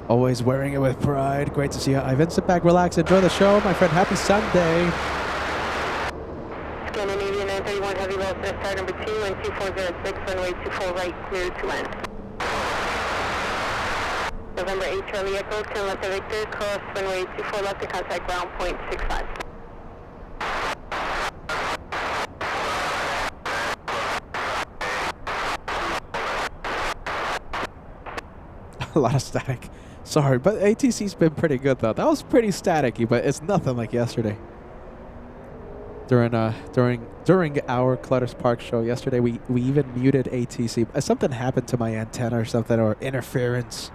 Always wearing it with pride. Great to see you, Ivan. Sit back, relax, enjoy the show, my friend. Happy Sunday. Scandinavian 931 heavy loss at star number 2 and 2406, runway 24 right, clear to land. November 8 Charlie Echo, 10 left of Victor, cross runway 24 left to contact ground, 0.65. A lot of static. Sorry, but ATC's been pretty good though. That was pretty staticky, but it's nothing like yesterday. During our Clutters Park show yesterday, we even muted ATC. Something happened to my antenna or something, or interference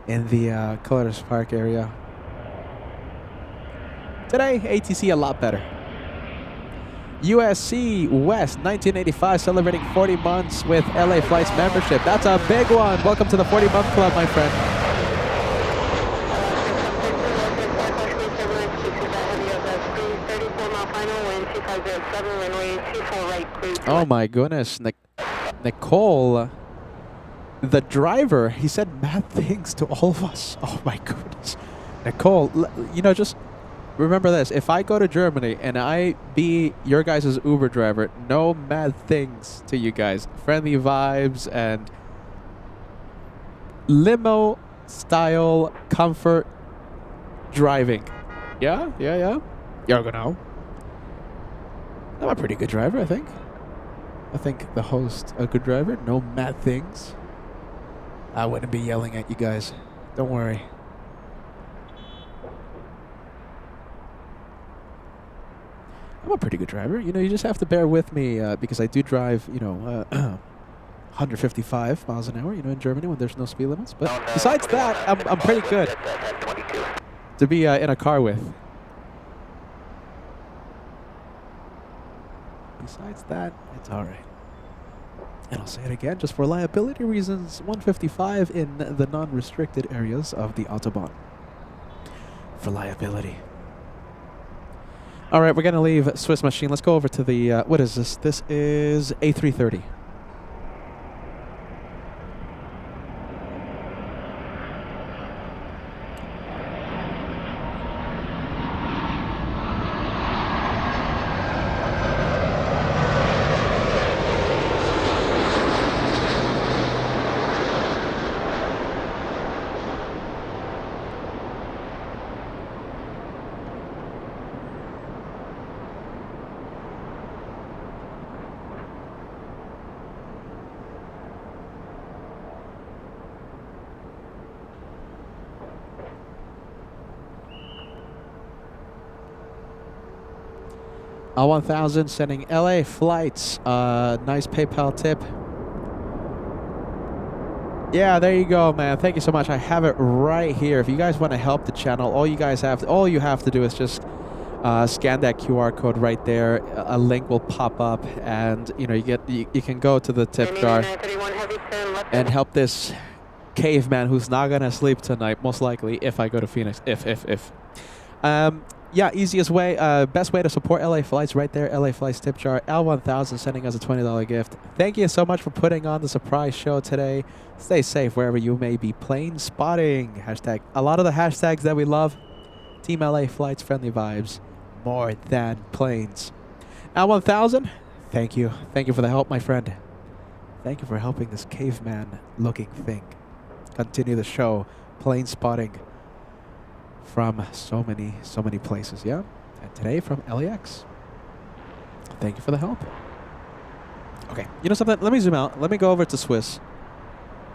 in the Clutters Park area. Today, ATC a lot better. USC West 1985 celebrating 40 months with LA Flights membership. That's a big one. Welcome to the 40-month club, my friend. Oh my goodness, Nicole, the driver, he said mad things to all of us. Oh my goodness. Nicole, you know, just remember this. If I go to Germany and I be your guys' Uber driver, no mad things to you guys. Friendly vibes and limo style comfort driving. Yeah. You're gonna know. I'm a pretty good driver, I think. I think the host a good driver. No mad things. I wouldn't be yelling at you guys. Don't worry. I'm a pretty good driver. You know, you just have to bear with me because I do drive, 155 miles an hour, in Germany when there's no speed limits. But besides that, I'm pretty good to be in a car with. Besides that, it's all right. And I'll say it again, just for liability reasons, 155 in the non-restricted areas of the Autobahn. For liability. All right, we're going to leave Swiss Machine. Let's go over to the, what is this? This is A330. L1000 sending LA flights. Nice PayPal tip. Yeah, there you go, man. Thank you so much. I have it right here. If you guys want to help the channel, all you have to do is just scan that QR code right there. A link will pop up, and you can go to the tip jar and help this caveman who's not gonna sleep tonight, most likely, if I go to Phoenix. If. Yeah, easiest way, best way to support LA Flights right there. LA Flights tip jar. L1000 sending us a $20 gift. Thank you so much for putting on the surprise show today. Stay safe wherever you may be. Plane spotting. Hashtag. A lot of the hashtags that we love. Team LA Flights, friendly vibes. More than planes. L1000, thank you. Thank you for the help, my friend. Thank you for helping this caveman looking thing continue the show. Plane spotting. From so many places, yeah? And today from LAX. Thank you for the help. Okay, you know something? Let me zoom out. Let me go over to Swiss.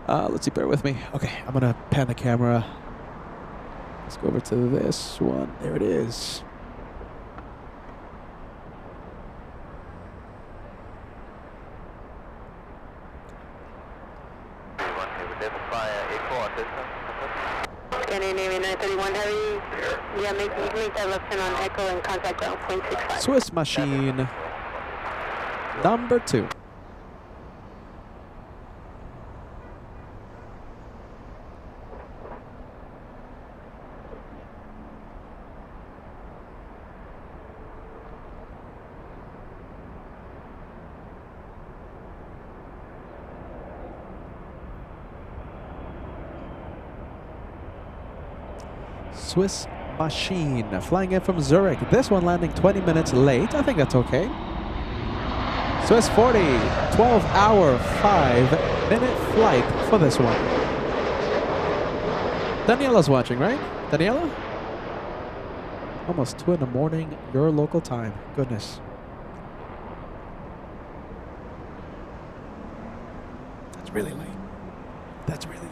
Let's see, bear with me. Okay, I'm gonna pan the camera. Let's go over to this one. There it is. Navy 931 Heavy. Yeah, make that left turn on Echo and contact ground 0.65. Swiss Machine number 2. Swiss Machine flying in from Zurich. This one landing 20 minutes late. I think that's okay. Swiss 40, 12-hour, 5-minute flight for this one. Daniela's watching, right? Daniela? Almost 2 in the morning, your local time. Goodness. That's really late. That's really late.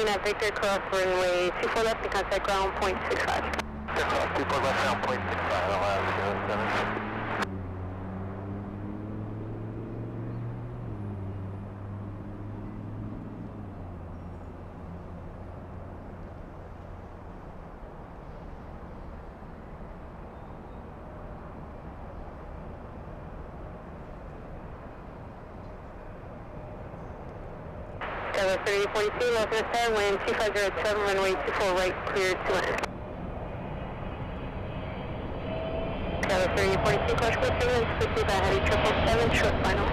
At Victor Cross Runway 24 left to contact ground 0.65. 24 left ground 0.65. Tower 3042, Northwest Side, wind 2507, runway 24 right, cleared to land. Tower 3042, crash course signals, proceed by heavy 777, short final.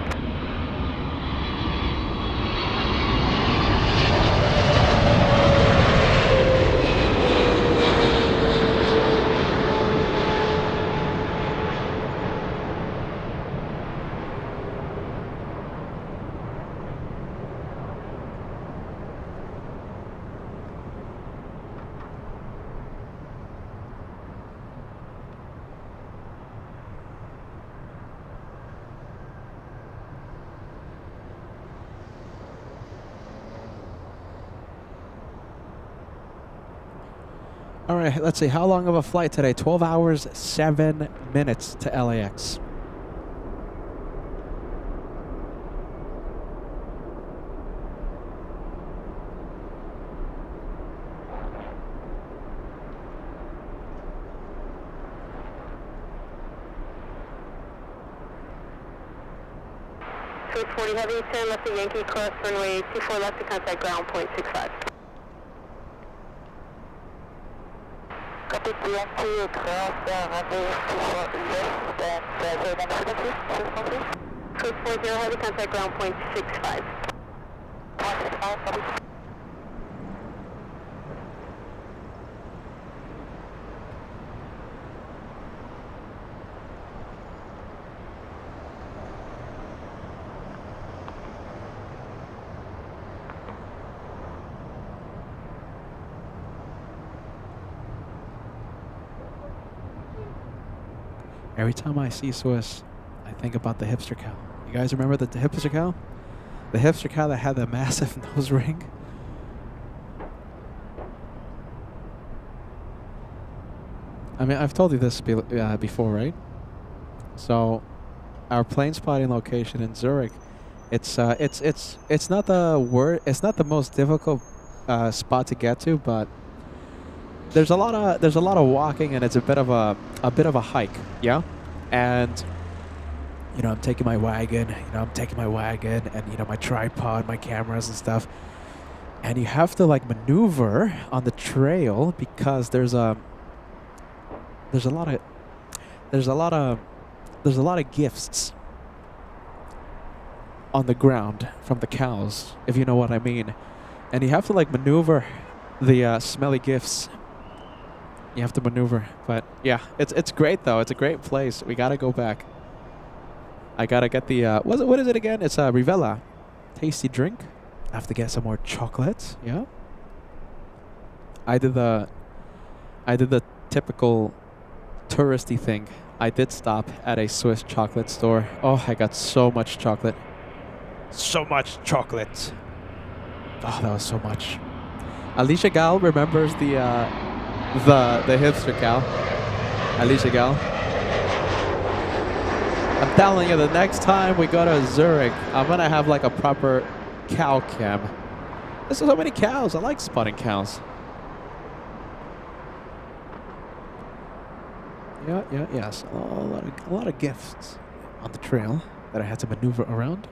All right, let's see. How long of a flight today? 12 hours, 7 minutes to LAX. Swiss 40 Heavy, turn left to Yankee, cross runway 24 left to contact ground point 65. Copy Yankee, cross runway 24 left and sorry, number frequency, Swiss 40 Heavy, contact ground point 65. 165, copy. Every time I see Swiss, I think about the hipster cow. You guys remember the hipster cow? The hipster cow that had the massive nose ring? I mean, I've told you this before, right? So, our plane spotting location in Zurich, it's not the most difficult spot to get to, but there's a lot of walking, and it's a bit of a hike, yeah. And I'm taking my wagon, and my tripod, my cameras and stuff, and you have to like maneuver on the trail because there's a lot of gifts on the ground from the cows, if you know what I mean, and you have to like maneuver the smelly gifts. You have to maneuver, but yeah, it's great though. It's a great place. We gotta go back. I gotta get the what is it again? It's a Rivella, tasty drink. I have to get some more chocolates. Yeah. I did the typical touristy thing. I did stop at a Swiss chocolate store. Oh, I got so much chocolate. So much chocolate. Oh, that was so much. Alicia Gal remembers the hipster cow. Alicia Gal. I'm telling you, the next time we go to Zurich, I'm gonna have like a proper cow cam. There's so many cows. I like spotting cows. Yes. A lot of gifts on the trail that I had to maneuver around.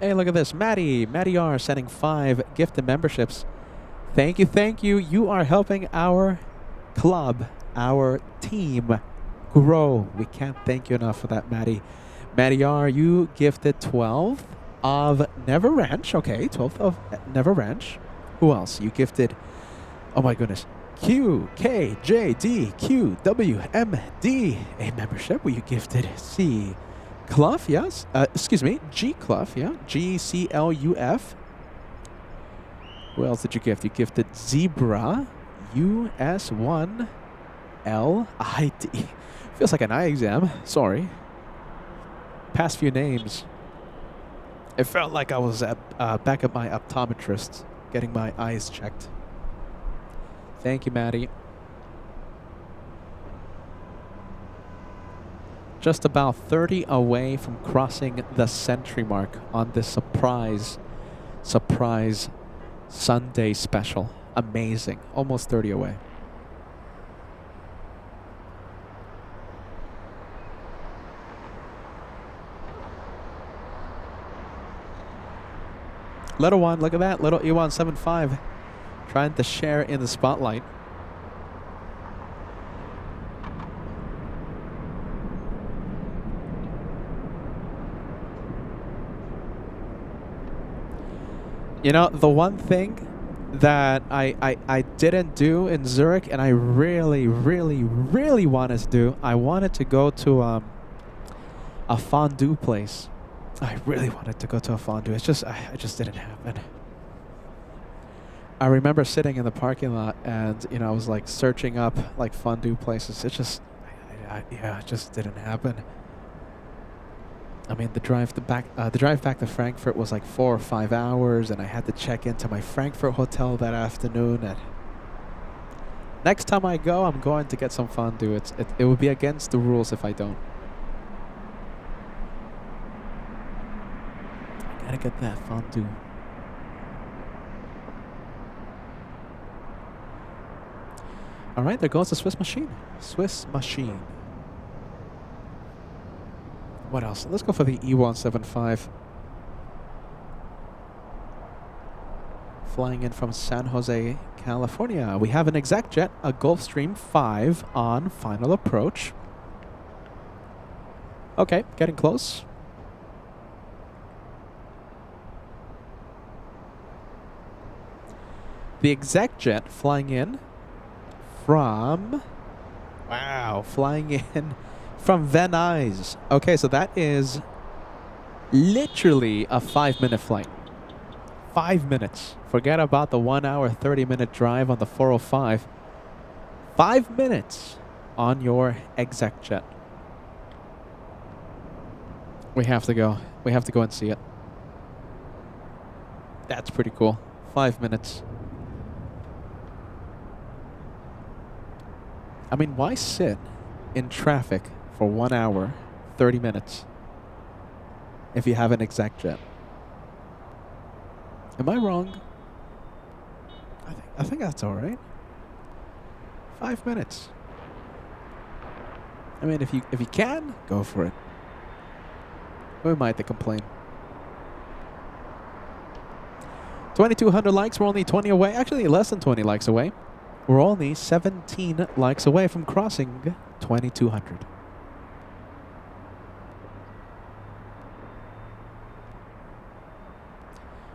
Hey, look at this. Maddie R sending 5 gifted memberships. Thank you. You are helping our club, our team grow. We can't thank you enough for that, Maddie. Maddie R, you gifted 12 of Never Ranch. Okay, 12 of Never Ranch. Who else? You gifted, oh my goodness, Q, K, J, D, Q, W, M, D. A membership. Well, you gifted C. Clough, yes. G Clough, yeah. GCLUF. Who else did you gift? You gifted Zebra, US1, LID. Feels like an eye exam. Sorry. Past few names. It felt like I was back at my optometrist getting my eyes checked. Thank you, Maddie. Just about 30 away from crossing the century mark on this surprise Sunday special. Amazing. Almost 30 away. Little one, look at that. Little E175 trying to share in the spotlight. You know, the one thing that I didn't do in Zurich, and I really wanted to do, I wanted to go to a fondue place. I really wanted to go to a fondue. It's just, it just didn't happen. I remember sitting in the parking lot and, I was like searching up like fondue places. It just, it just didn't happen. I mean, the drive back to Frankfurt was like 4 or 5 hours, and I had to check into my Frankfurt hotel that afternoon. And next time I go, I'm going to get some fondue. It would be against the rules if I don't. I gotta get that fondue. All right, there goes the Swiss machine. Swiss machine. What else? Let's go for the E175. Flying in from San Jose, California. We have an exec jet, a Gulfstream 5 on final approach. Okay, getting close. The exec jet flying in from... Wow, flying in from Van Nuys. Okay, so that is literally a 5-minute flight. 5 minutes. Forget about the 1 hour, 30-minute drive on the 405. 5 minutes on your exec jet. We have to go. We have to go and see it. That's pretty cool. 5 minutes. I mean, why sit in traffic for 1 hour, 30 minutes if you have an exec jet? Am I wrong? I think that's all right. 5 minutes. I mean, if you can, go for it. Who am I to complain? 2,200 likes. We're only 20 away. Actually, less than 20 likes away. We're only 17 likes away from crossing 2,200.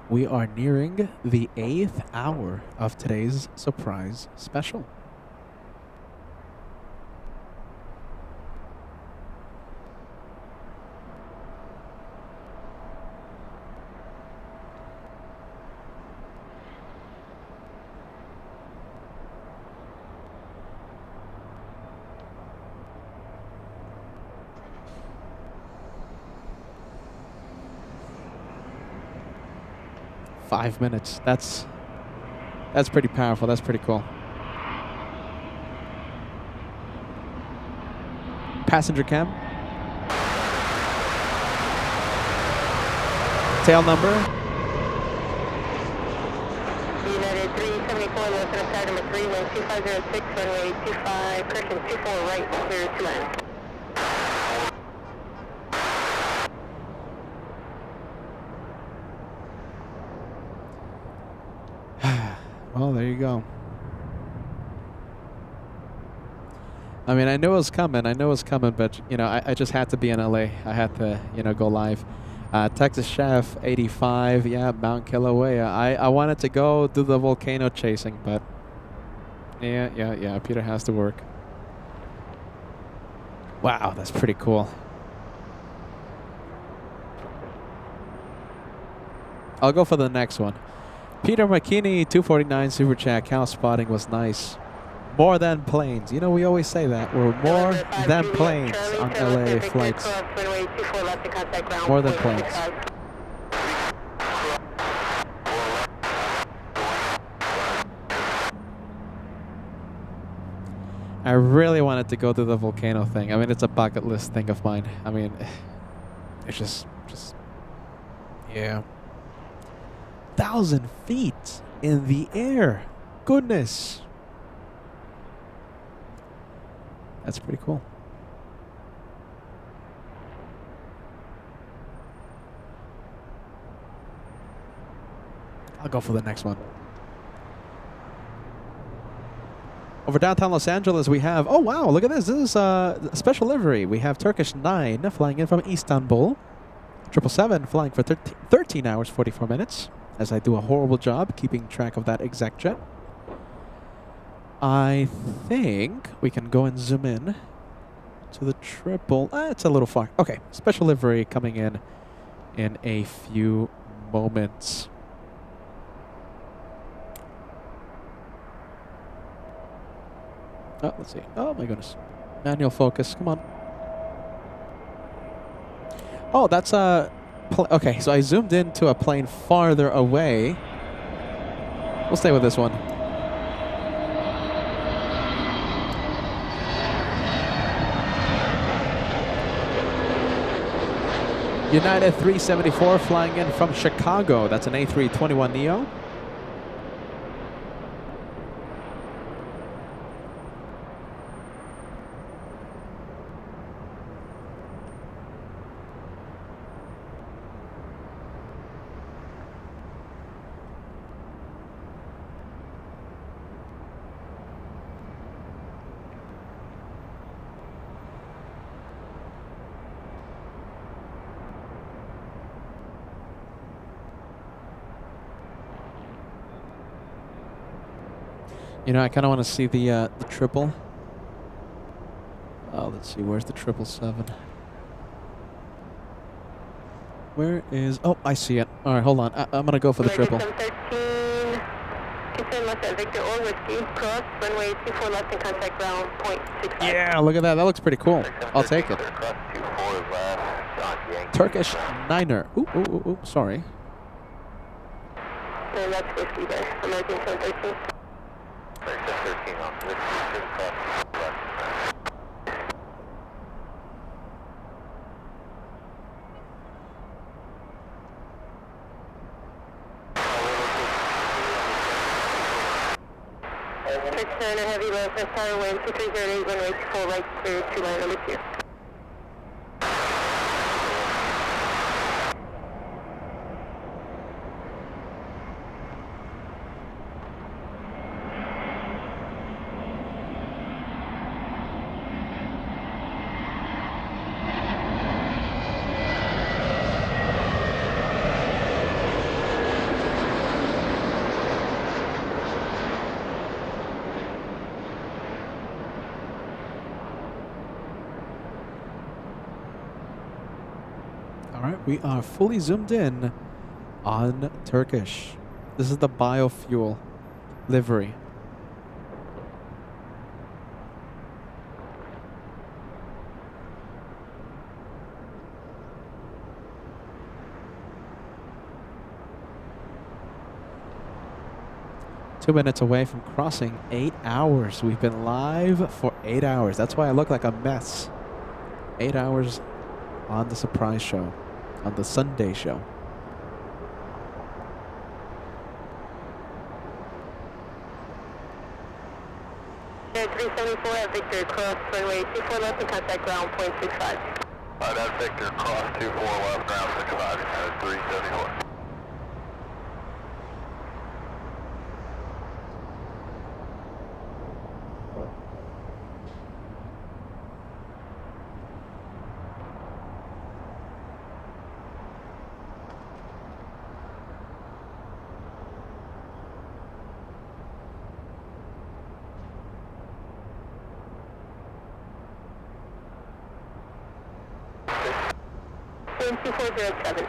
We are nearing the 8th hour of today's surprise special. .5 minutes. That's pretty powerful. That's pretty cool. Passenger cam. Tail number. United 374, Lieutenant Side number 3, wind 2506, runway 25, correction 24 right, clear to land. Well, there you go. I mean, I knew it was coming. But, you know, I just had to be in LA. I had to, you know, go live. Texas Chef 85, yeah, Mount Kilauea. I wanted to go do the volcano chasing, but yeah, Peter has to work. Wow, that's pretty cool. I'll go for the next one. Peter McKinney, 249 super chat. Cow spotting was nice. More than planes. You know, we always say that. We're more than planes on LA flights. More than planes. I really wanted to go to the volcano thing. I mean, it's a bucket list thing of mine. I mean, it's just yeah. 1,000 feet in the air. Goodness. That's pretty cool. I'll go for the next one. Over downtown Los Angeles, we have... Oh, wow. Look at this. This is a special livery. We have Turkish 9 flying in from Istanbul. 777 flying for 13 hours, 44 minutes. As I do a horrible job keeping track of that exec jet. I think we can go and zoom in to the triple. It's a little far. Okay, special livery coming in a few moments. Oh, let's see. Oh my goodness. Manual focus. Come on. Oh, that's a... Okay, so I zoomed into a plane farther away. We'll stay with this one. United 374 flying in from Chicago. That's an A321neo. You know, I kind of want to see the triple. Oh, let's see. Where's the 777? Where is... Oh, I see it. All right, hold on. I'm going to go for the triple. 13, confirm left at Victor or Whiskey, cross, runway 24 left and contact ground, 0.65. Yeah, look at that. That looks pretty cool. I'll take it. Cross 24 left on Yankee. Turkish Niner. Ooh, sorry. And that's Whiskey there, American 713. 13 off this, cross left. Turn a heavy low, first tower wind, 2308, runway 24 right, clear to line number 2. All right, we are fully zoomed in on Turkish. This is the biofuel livery. Two minutes away from crossing 8 hours. We've been live for 8 hours. That's why I look like a mess. 8 hours on the surprise show, on the Sunday show. Air 374 at Victor, cross runway 24 left and contact ground, 0.65. That's Victor, cross 24 left, ground 65, United 374. Wind 2407.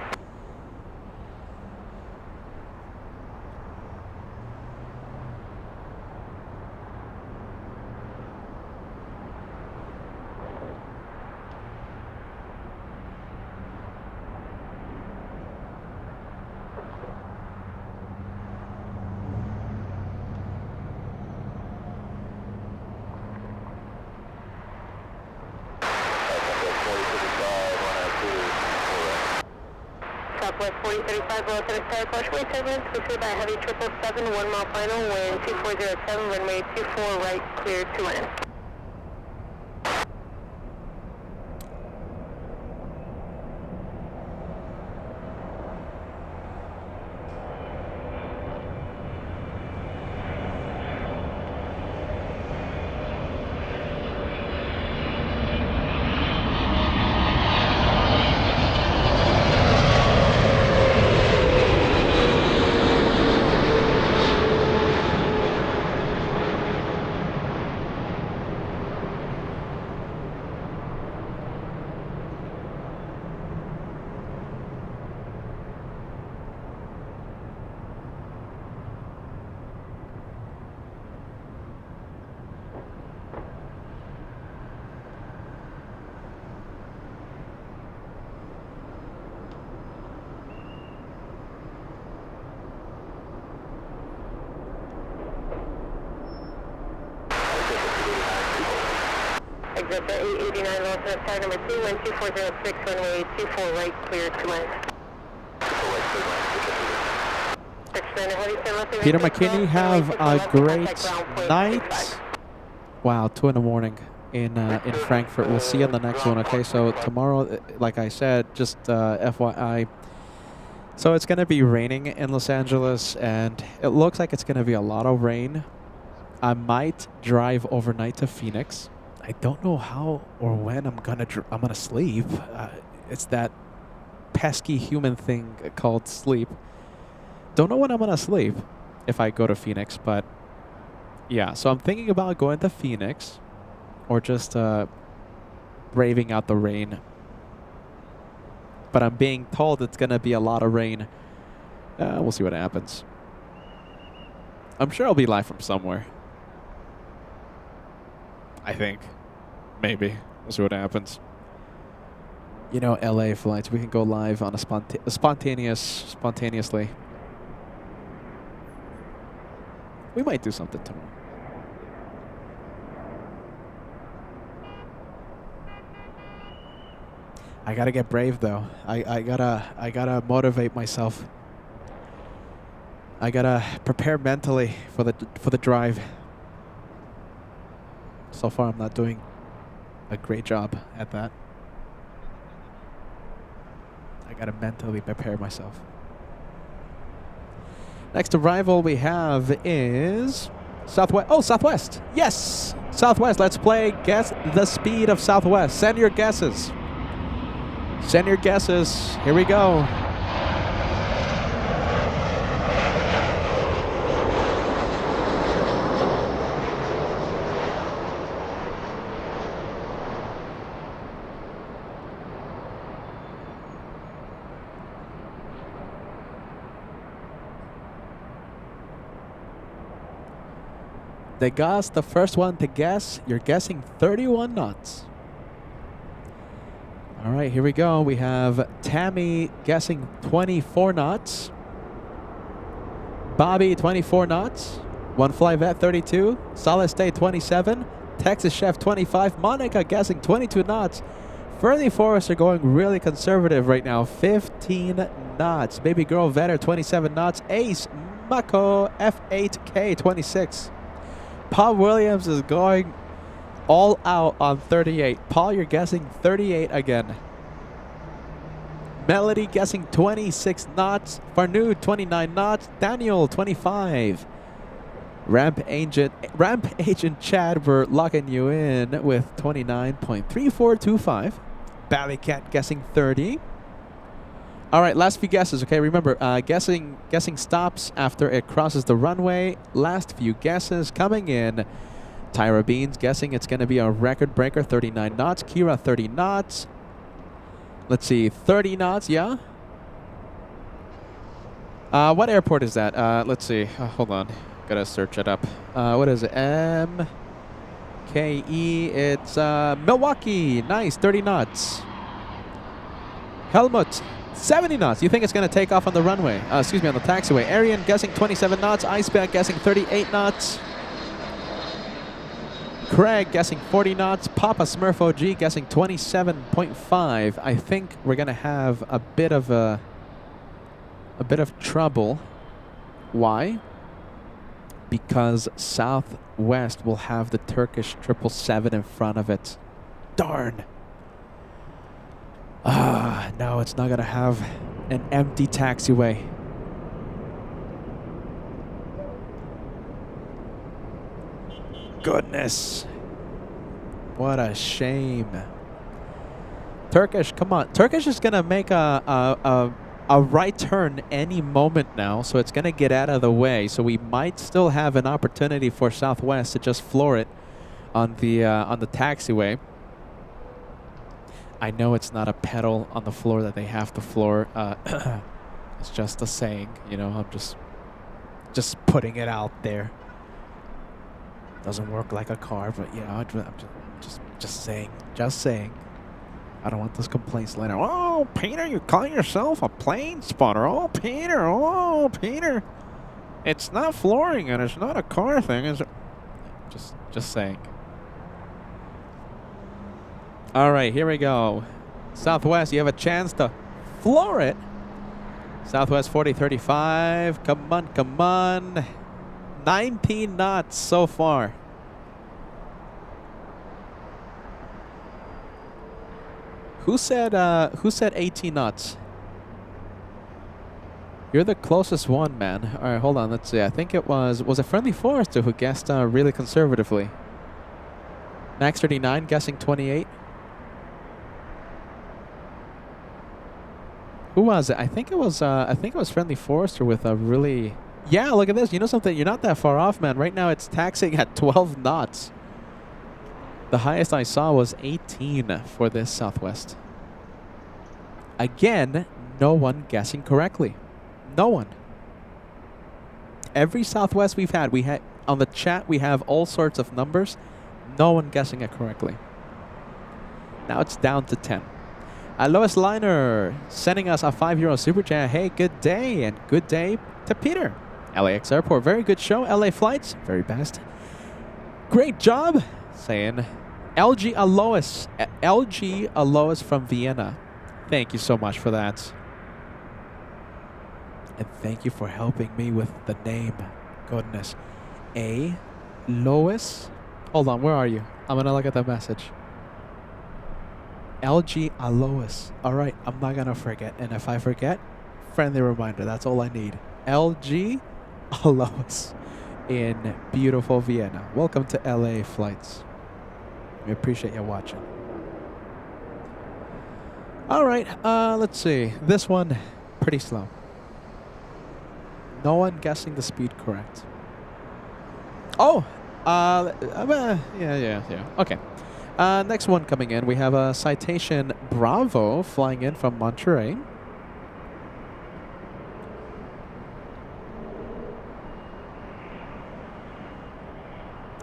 Southwest 4035, below center sky, partially turbulence, pursued by a heavy 777, 1 mile final, wind 2407, runway 24 right, clear to land. Exit 889 Los Angeles, number 2, wind 2406, runway 24 right, clear to land. Peter McKinney, have a great night. Wow, 2 in the morning in Frankfurt. We'll see you on the next one, okay? So tomorrow, like I said, just FYI. So it's going to be raining in Los Angeles, and it looks like it's going to be a lot of rain. I might drive overnight to Phoenix. I don't know how or when I'm gonna sleep. It's that pesky human thing called sleep. Don't know when I'm gonna sleep if I go to Phoenix, but yeah. So I'm thinking about going to Phoenix or just braving out the rain. But I'm being told it's gonna be a lot of rain. We'll see what happens. I'm sure I'll be live from somewhere. I think. Maybe. We'll see what happens. You know, LA flights, we can go live on a spontaneously. We might do something tomorrow. I gotta get brave though. I gotta motivate myself. I gotta prepare mentally for the drive. So far, I'm not doing a great job at that. I gotta mentally prepare myself. Next arrival we have is Southwest. Oh, Southwest. Yes, Southwest. Let's play Guess the Speed of Southwest. Send your guesses. Send your guesses. Here we go. The first one to guess, you're guessing 31 knots. All right, here we go. We have Tammy guessing 24 knots. Bobby, 24 knots. One Fly Vet, 32. Solid State, 27. Texas Chef, 25. Monica guessing 22 knots. Fernie Forrester going really conservative right now, 15 knots. Baby Girl Vetter, 27 knots. Ace Mako F8K, 26. Paul Williams is going all out on 38. Paul, you're guessing 38 again. Melody guessing 26 knots. Farnood, 29 knots. Daniel, 25. Ramp Agent Chad, we're locking you in with 29.3425. Ballycat guessing 30. All right, last few guesses, okay? Remember, guessing stops after it crosses the runway. Last few guesses coming in. Tyra Beans guessing it's going to be a record breaker, 39 knots. Kira, 30 knots. Let's see, 30 knots, yeah? What airport is that? Let's see. Hold on. Gotta search it up. What is it? MKE. It's Milwaukee. Nice, 30 knots. Helmut, 70 knots. You think it's going to take off on the runway? Excuse me, on the taxiway. Arian guessing 27 knots. Iceberg guessing 38 knots. Craig guessing 40 knots. Papa Smurf OG guessing 27.5. I think we're going to have a bit of trouble. Why? Because Southwest will have the Turkish 777 in front of it. Darn. No, it's not going to have an empty taxiway. Goodness. What a shame. Turkish, come on. Turkish is going to make a right turn any moment now, so it's going to get out of the way. So we might still have an opportunity for Southwest to just floor it on the taxiway. I know it's not a pedal on the floor that they have to floor. It's just a saying, you know. I'm just putting it out there. Doesn't work like a car, but yeah, I'm just saying. Just saying. I don't want those complaints later. Oh, Peter, you call yourself a plane spotter? Oh, Peter. Oh, Peter. It's not flooring and it's not a car thing, is it? Just saying. All right, here we go. Southwest, you have a chance to floor it. Southwest 4035. Come on, come on. 19 knots so far. Who said 18 knots? You're the closest one, man. All right, hold on. Let's see. I think it was a Friendly Forester who guessed really conservatively. Max 39 guessing 28. Who was it? I think it was Friendly Forester with a really. Yeah, look at this. You know something? You're not that far off, man. Right now it's taxiing at 12 knots. The highest I saw was 18 for this Southwest. Again, no one guessing correctly. No one. Every Southwest we had on the chat, we have all sorts of numbers. No one guessing it correctly. Now it's down to 10. Lois Liner sending us a €5 super chat. Hey, good day, and good day to Peter. LAX Airport, very good show. LA flights, very best. Great job, saying LG Alois from Vienna. Thank you so much for that. And thank you for helping me with the name. Goodness. Lois? Hold on, where are you? I'm going to look at the message. LG Alois. All right, I'm not going to forget. And if I forget, friendly reminder. That's all I need. LG Alois in beautiful Vienna. Welcome to LA flights. We appreciate you watching. All right, let's see. This one, pretty slow. No one guessing the speed correct. Oh, yeah. Okay. Next one coming in, we have a Citation Bravo flying in from Monterey.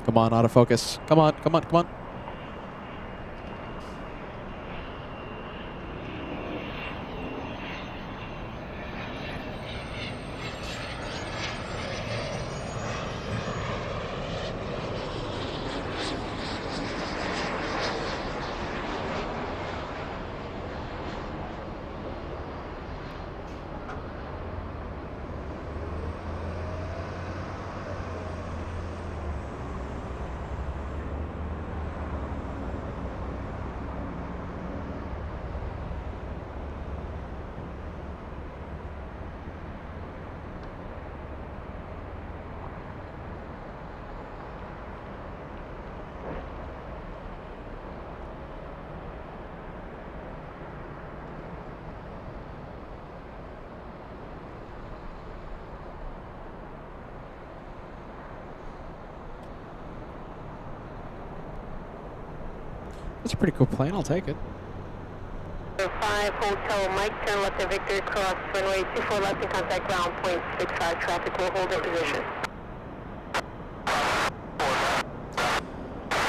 Come on, autofocus. Come on. That's a pretty cool plane. I'll take it. 5 Hotel Mike, turn left at Victor, cross runway 24 left and contact ground point 65. Traffic will hold in position.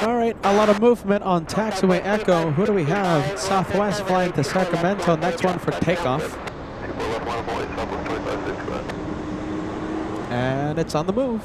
All right, a lot of movement on Taxiway Echo. Who do we have? Southwest flying to Sacramento. Next one for takeoff. And it's on the move.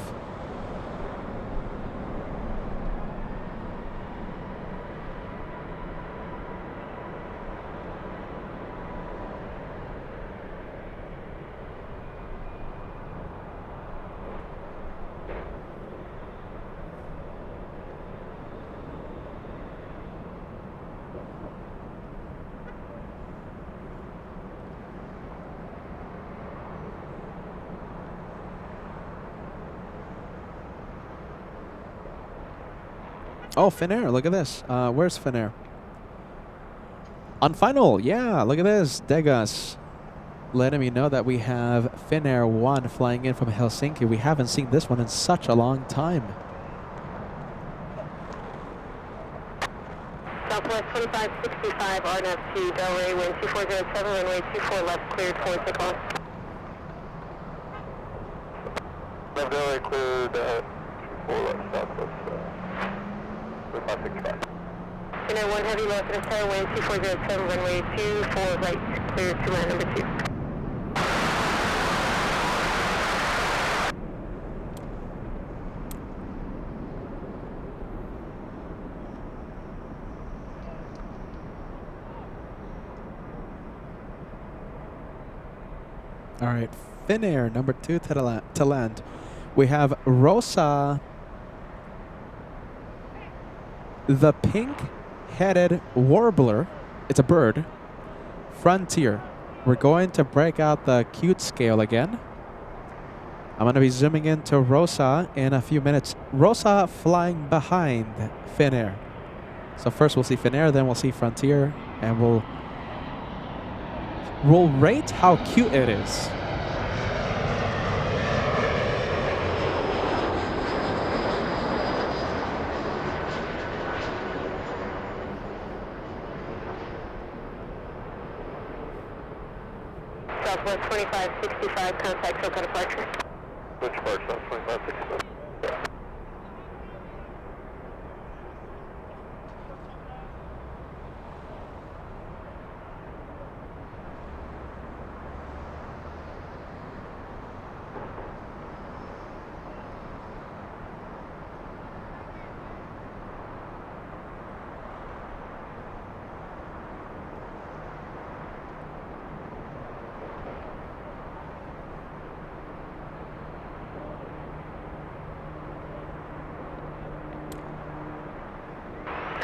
Oh, Finnair, look at this. Where's Finnair? On final, yeah, look at this. Degas letting me know that we have Finnair 1 flying in from Helsinki. We haven't seen this one in such a long time. Southwest 2565, RNAV to Delray, wind 2407, runway 24 left, cleared for takeoff. Left Delray cleared 24 left, Southwest. Finnair 1 heavy loss in the wind 2407, runway 24 right, cleared to line number 2. All right, Finnair, number 2 to land. We have Rosa, the pink-headed warbler. It's a bird. Frontier. We're going to break out the cute scale again. I'm going to be zooming into Rosa in a few minutes. Rosa flying behind Finnair. So first we'll see Finnair, then we'll see Frontier, and we'll rate how cute it is. Southwest 2565, contact Soka departure. Which part? South 2565.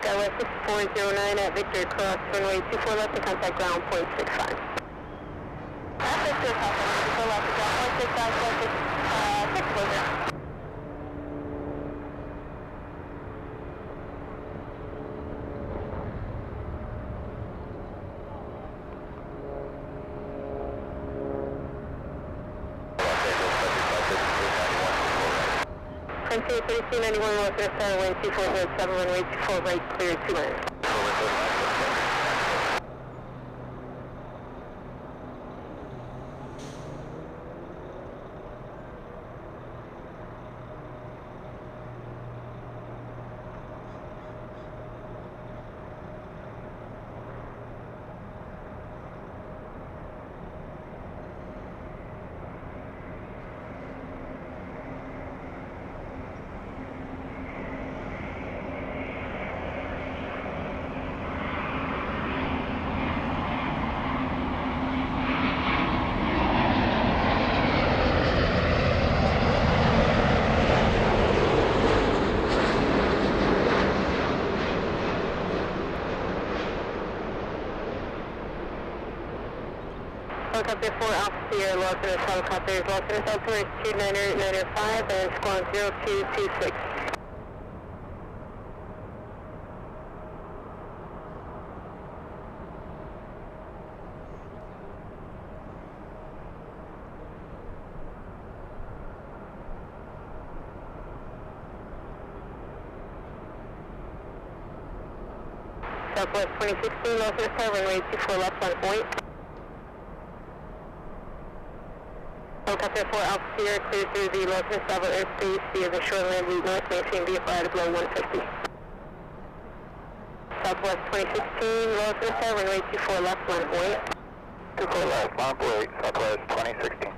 Skywest 6409 at Victor, cross runway 24 left to contact ground point 65. At Victor, cross runway 24 left to ground point 65, flexible ground. Frontier 3291, Los Angeles, wind 2407, runway 24 right, clear 2 minutes. Helicopter 4 Alpha Sierra, Los Angeles helicopters, Los Angeles altimeter 29905 and squawk 0226. Southwest 2016, Los Angeles, runway 24 left on point. Helicopter 4 Alpha Sierra, clear through the Los Angeles Bravo airspace via the shoreline route north, maintain VFR at below 150. Southwest 2016, Los Angeles, runway 24 left, land point. 24 left, line point, Southwest 2016.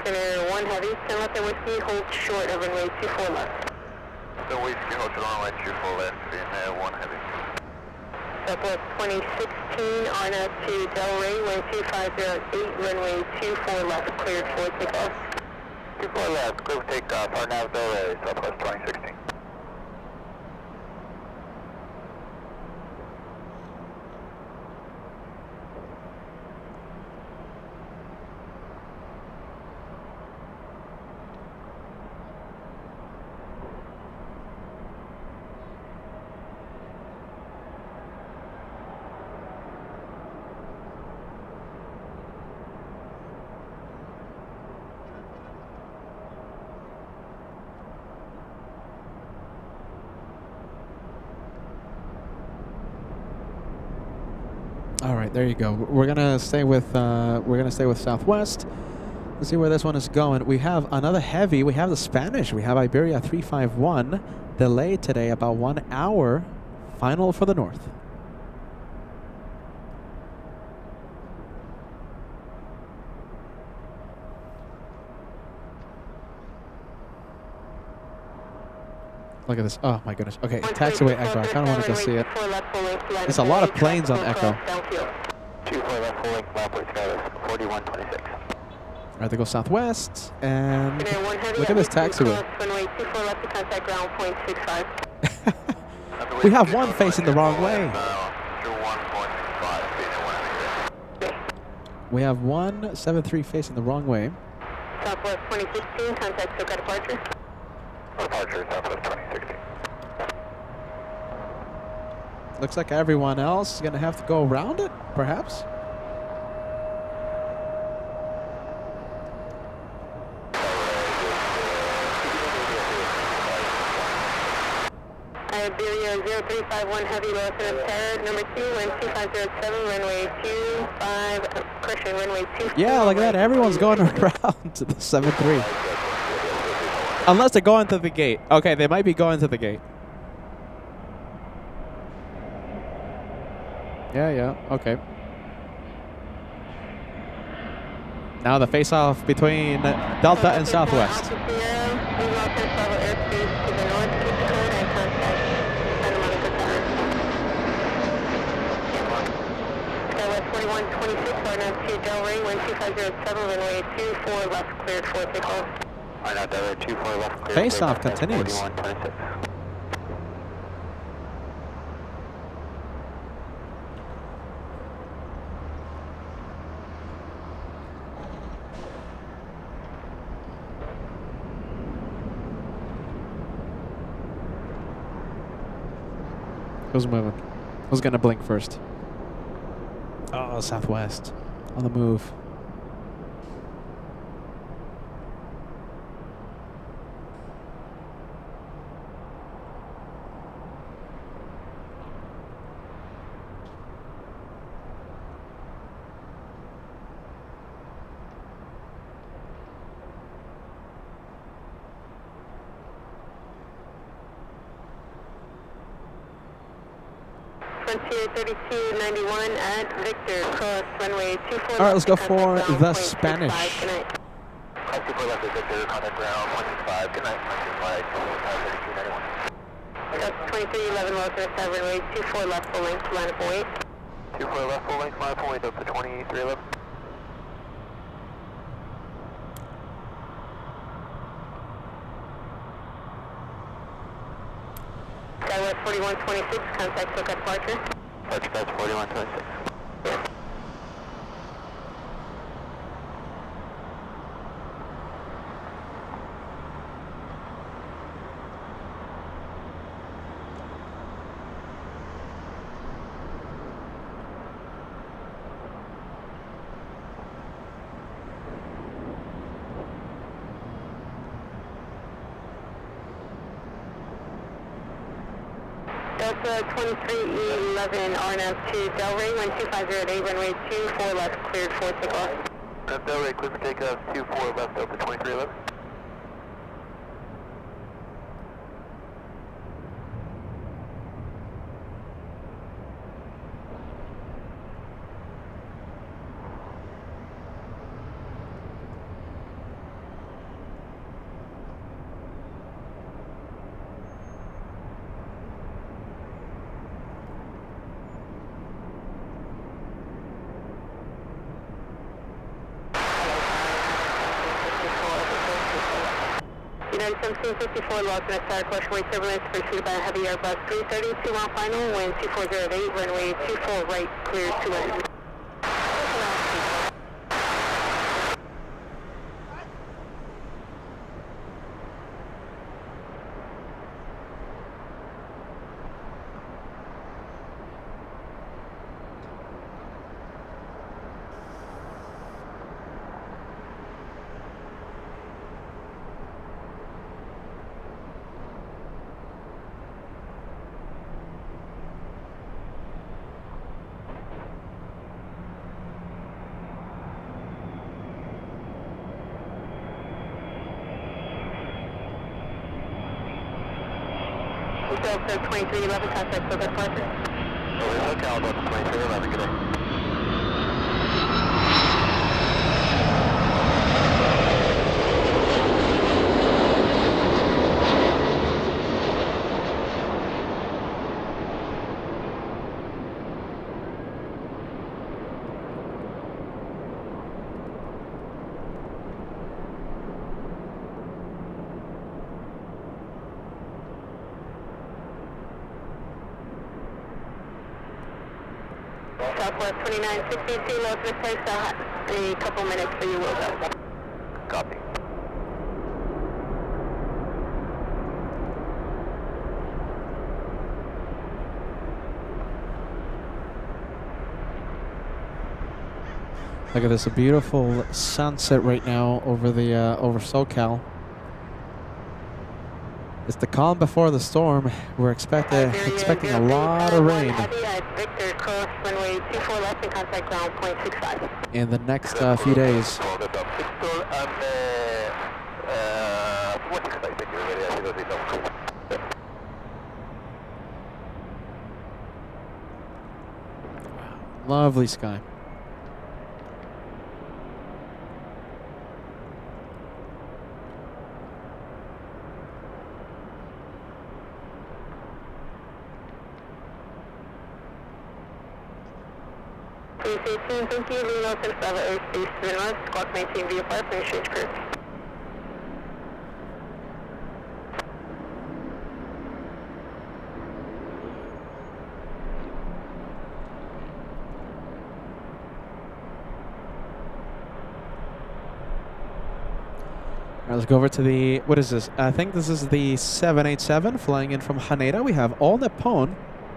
Center 1 heavy, 10 left at whiskey, hold short of runway 24 left. So whiskey, hold to runway 24 left, in 1 heavy. Southwest 2016, on up to Delray, wind 2508, runway 24 left, cleared for takeoff. 24 left, clear for takeoff, hard nav Delray, Southwest 2016. All right, there you go. We're gonna stay with Southwest. Let's see where this one is going. We have another heavy. We have the Spanish. We have Iberia 351. Delayed today about 1 hour. Final for the north. Look at this. Oh my goodness. Okay, taxiway echo. I kind of want to go see it. There's a lot of planes on echo. 24 left, full length, line point, Skywest 4126. Alright, they go southwest, and Runway 1 heavy. look at this taxiway. Runway 24 left to contact ground point 65. We have one facing the wrong way. We have 173 facing the wrong way. Southwest 2016, contact SoCal departure. Departure, Southwest 2016. Looks like everyone else is going to have to go around it, perhaps. Iberia 0351 heavy low center number 2, wind 2507, runway 25, correction, runway 2. Yeah, look at that. Everyone's going around to the 7-3. Unless they're going to the gate. Okay, they might be going to the gate. Yeah, okay. Now the face-off between Delta and Southwest. Southwest 4126, RNAV 2 Delray, wind 2507, runway 24 left, cleared for takeoff. RNAV Delray 24 left, cleared. Face-off continues. 4126. Who's moving? Who's gonna blink first? Oh, Southwest. On the move. Frontier 3291 at Victor, cross runway 24. All right, let's go for the Spanish. Good night. 24 left is Victor, contact ground 165. Good night. Flight 3291. That's 2311 low center runway 24 left full length, line up and wait. 24 left full length, line up and wait up to 2311. Southwest 4126, contact SoCal departure. Departure, that's 4126. Delta 2311, RNAV 2 Delray, wind 2508, runway 24 left, cleared for takeoff. Delray, clear for takeoff, 24 left over 2311. United 1754, lost in a star question, way turbulence, pursued by a heavy Airbus 330, 2 mile final, wind 2408, runway 24 right, clear to land. Delta 2311, contact SoCal departure. Over SoCal, Delta 2311, good day. Southwest 2962, low to place, a couple minutes for you will go. Copy. Look at this, a beautiful sunset right now over the over SoCal. It's the calm before the storm. We're expecting a lot of rain Victor, cross runway 24 left and contact ground point 65. in the next few days. Lovely sky. Thank you. Lino 7 airspace 3 squawk 19 VFR, finish change crew. All right, let's go over to the, what is this? I think this is the 787 flying in from Haneda. We have All Nippon.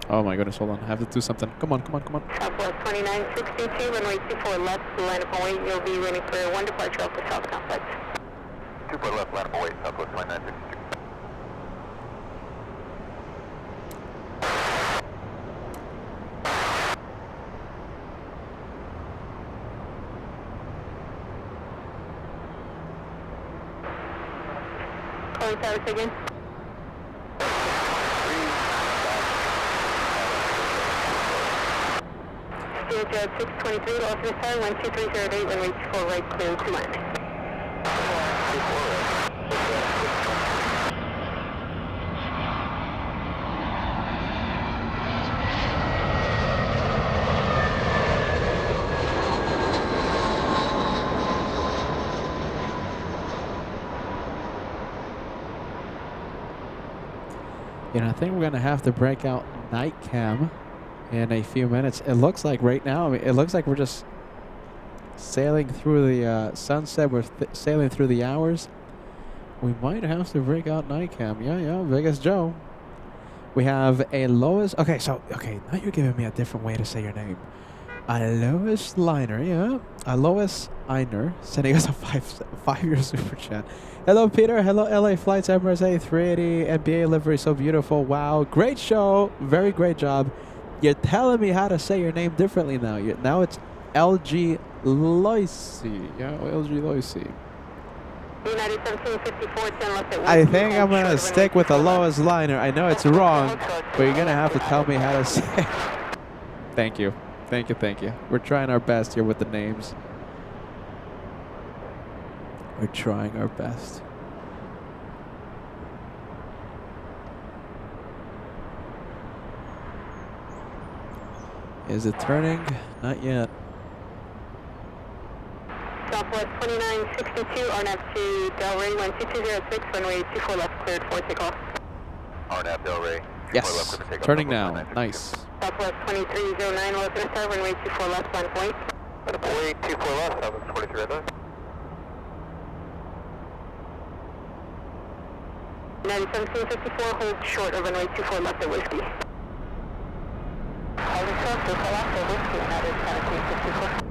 Oh my goodness, hold on. I have to do something. Come on, come on, come on. Southwest 2962, runway 24 left, line up and wait. You'll be waiting for one departure off the South Complex. 24 left, line up and wait, Southwest 2962. Calling service again. Steer 623, alternate side, 12308, runway 24 right, clear to land. You know, I think we're going to have to break out night cam in a few minutes. It looks like right now, I mean, it looks like we're just sailing through the sunset. We're sailing through the hours. We might have to break out night cam. Yeah, Vegas Joe. We have a Lois. Okay, now you're giving me a different way to say your name. Alois Liner, yeah. Alois Einer sending us a five-year super chat. Hello, Peter. Hello, LA Flights, Emirates A380, NBA livery, so beautiful. Wow, great show. Very great job. You're telling me how to say your name differently now. Now it's LG Loisy. Yeah, LG Loisy. United 1754, 10 left at I think I'm going to stick with Alois Liner. I know it's wrong, but you're going to have to tell me how to say it. Thank you. Thank you. We're trying our best here with the names. We're trying our best. Is it turning? Not yet. Southwest 2962, RNAV to Delray, 12206, runway 24 left, cleared for takeoff. RNAV Delray. Yes, turning now. Nice. Southwest 2309, left and start, runway 24 left, line point. Runway 24 left, Southwest 23 left. United 1754, hold short of runway 24 left at Whiskey. Holding short, 24 left at Whiskey, United 1754.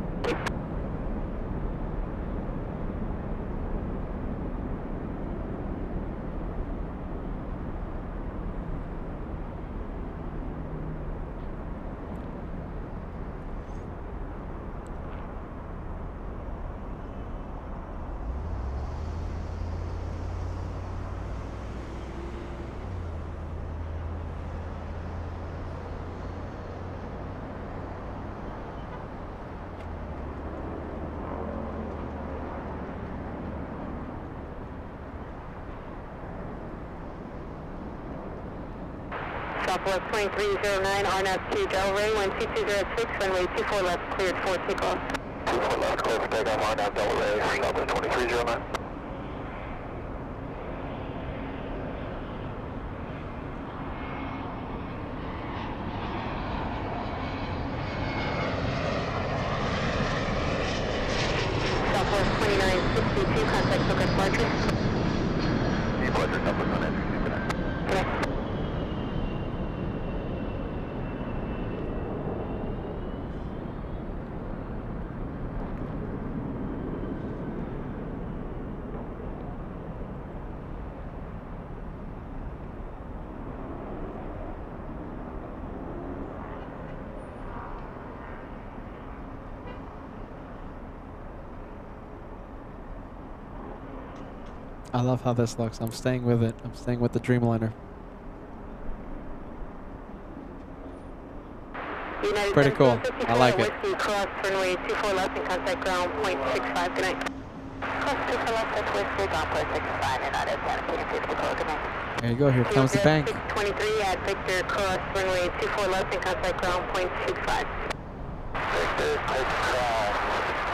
Southwest 2309, RNAV to Delray, 12206, runway 24 left, cleared for takeoff. 24 left, clear for takeoff, RNAV Delray, Southwest 2309. I love how this looks. I'm staying with it. I'm staying with the Dreamliner. United Pretty cool. 1754 I like it. Whiskey, cross runway 24 left and contact ground point 65. Good night. Cross 24 left at Whiskey, ground point 65, United 1754. Good night. There you go. Here comes the bank. 623 at Victor, cross runway 24 left and contact ground point 65. Victor, take ground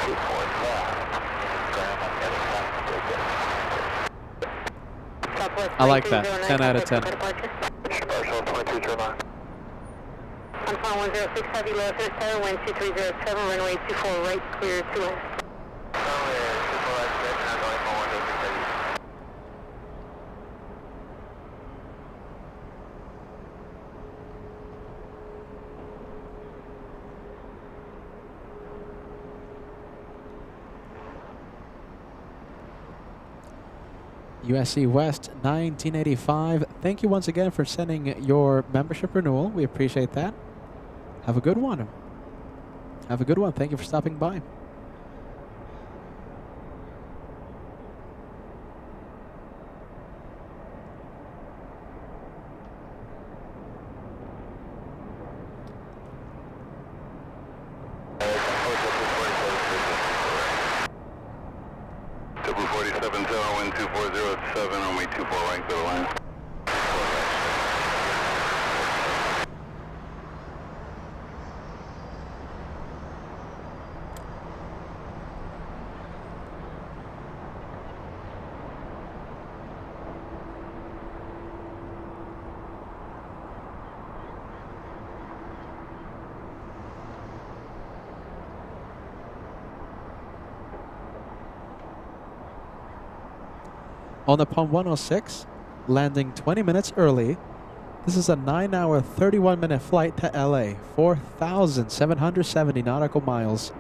24 left. Ground on the other side. Southwest I like that. 2209, 10 out of 10. Commercial 2209. On phone 106 heavy low center, wind 2307, runway 24 right, clear 2 left. Runway 24 right, clear, and going for 106 heavy. USC West 1985. Thank you once again for sending your membership renewal. We appreciate that. Have a good one. Have a good one. Thank you for stopping by. On the Palm 106, landing 20 minutes early. This is a 9-hour, 31-minute flight to LA, 4,770 nautical miles.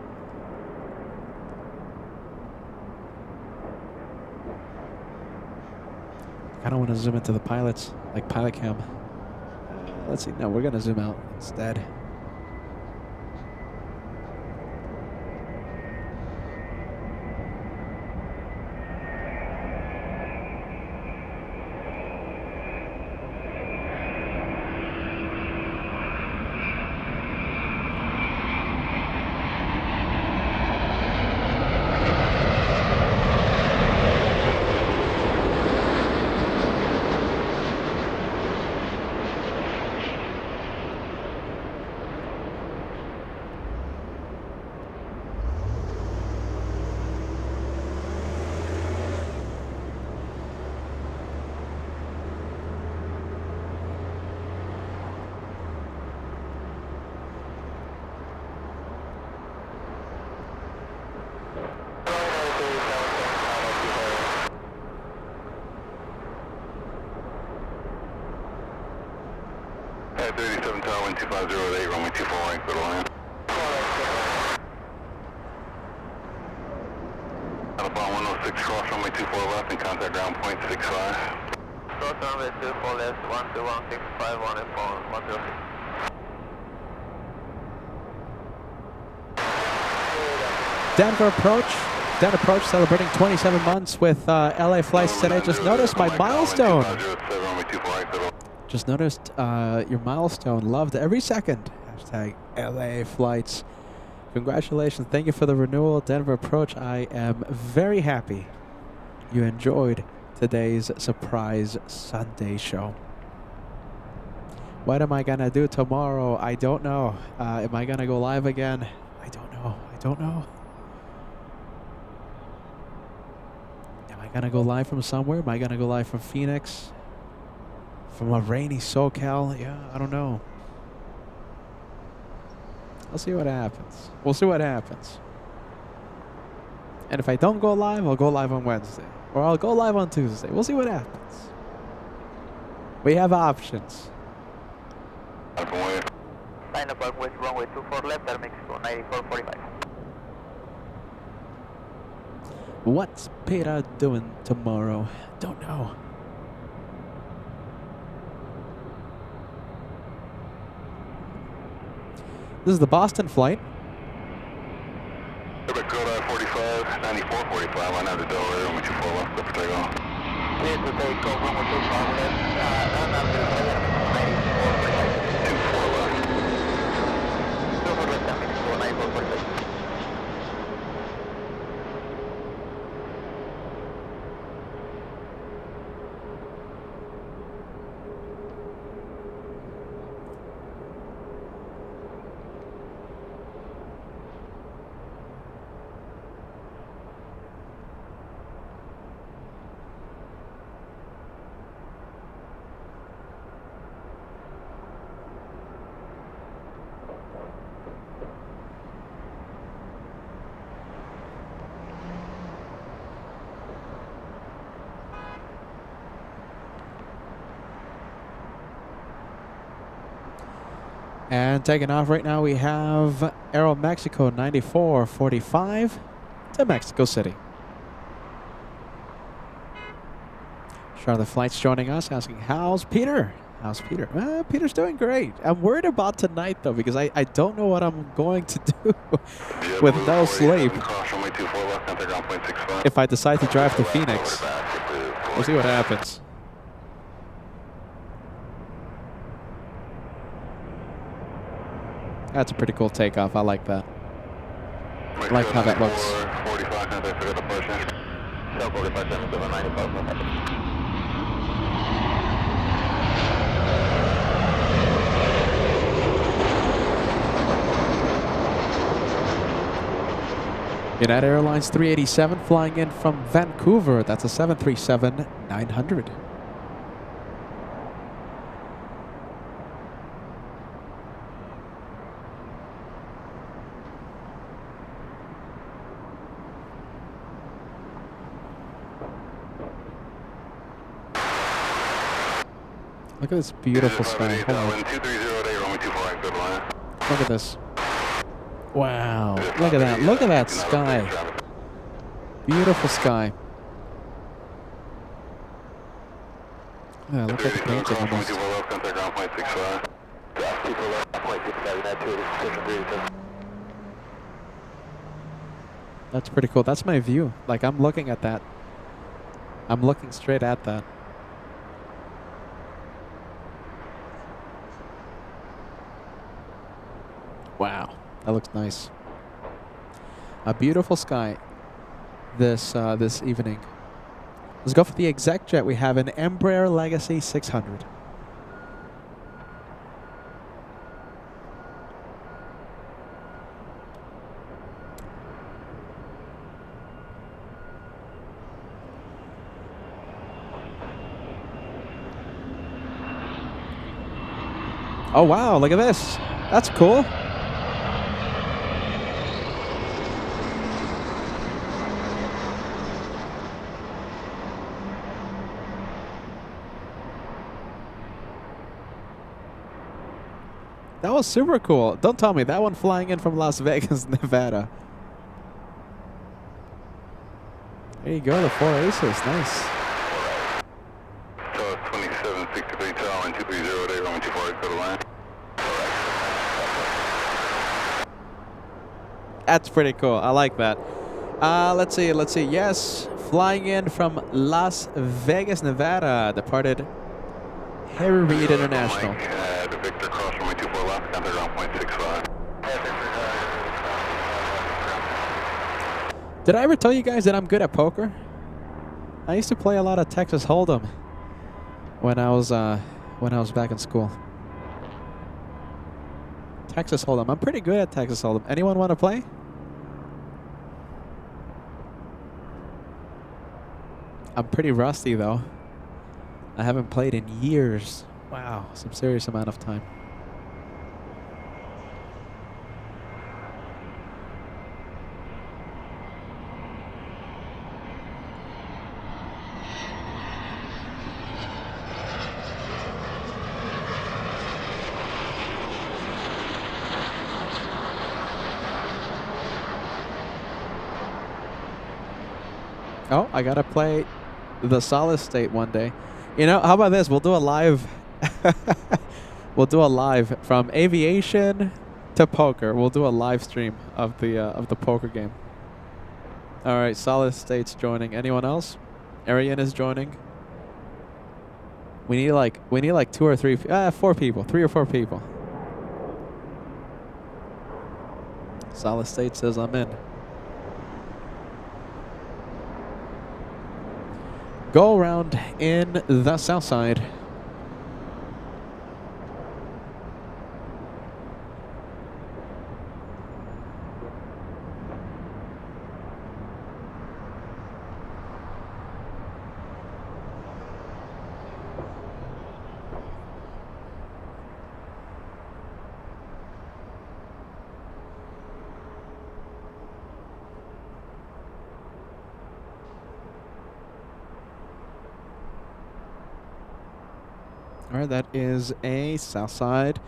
I don't want to zoom into the pilots, like pilot cam. Let's see, no, we're going to zoom out instead. At 37 Tower, wind 2508, runway 24 right, go to land. Alabama 106, cross runway 24 left and contact ground point 65. Cross runway 24 left, 12165, 106. Denver approach. Denver approach celebrating 27 months with LA flights today. Just noticed my milestone. Just noticed your milestone. Loved every second. Hashtag LA flights. Congratulations. Thank you for the renewal. Denver approach. I am very happy you enjoyed today's surprise Sunday show. What am I going to do tomorrow? I don't know. Am I going to go live again? I don't know. I don't know. Am I going to go live from somewhere? Am I going to go live from Phoenix? From a rainy SoCal? Yeah, I don't know. I'll see what happens. We'll see what happens. And if I don't go live, I'll go live on Wednesday. Or I'll go live on Tuesday. We'll see what happens. We have options. Line up with runway 24 left, that makes 9445. What's Peter doing tomorrow? Don't know. This is the Boston flight. Quebec Code I-45, 9445, line out to Delaware, runway 24 left, left takeoff. Clear to take off runway 25 left, and after 24 left. 24 left, 10 minutes, 94 46. And taking off right now, we have Aero Mexico 9445 to Mexico City. Charlotte Flight's joining us, asking, how's Peter? How's Peter? Peter's doing great. I'm worried about tonight, though, because I don't know what I'm going to do with no sleep if I decide to drive to Phoenix. We'll see what happens. That's a pretty cool takeoff. I like that. I like how that looks. United Airlines 387 flying in from Vancouver. That's a 737-900. Look at this beautiful sky. Look at this. Wow. Look at that. Look at that sky. Beautiful sky. Yeah, look at the painting on this. That's pretty cool. That's my view. Like, I'm looking at that. I'm looking straight at that. Wow, that looks nice. A beautiful sky this this evening. Let's go for the exec jet. We have an Embraer Legacy 600. Oh wow, look at this. That's cool. That was super cool. Don't tell me that one flying in from Las Vegas, Nevada. There you go, the 4 aces. Nice. 2763 Tower 230 day, runway 24 go to land. That's pretty cool. I like that. Let's see. Yes, flying in from Las Vegas, Nevada, departed Harry Reid International. The Victor cross runway 24 left, contact ground point 65. Did I ever tell you guys that I'm good at poker? I used to play a lot of Texas Hold'em when I was back in school. Texas Hold'em. I'm pretty good at Texas Hold'em. Anyone want to play? I'm pretty rusty though. I haven't played in years. Wow, some serious amount of time. Oh, I gotta play the solid state one day. You know, how about this? We'll do a live. We'll do a live from aviation to poker. We'll do a live stream of the poker game. All right, solid state's joining. Anyone else? Arian is joining. We need like 2 or 3, 4 people, 3 or 4 people. Solid State says I'm in. Go around in the Southside. All right, that is a Southside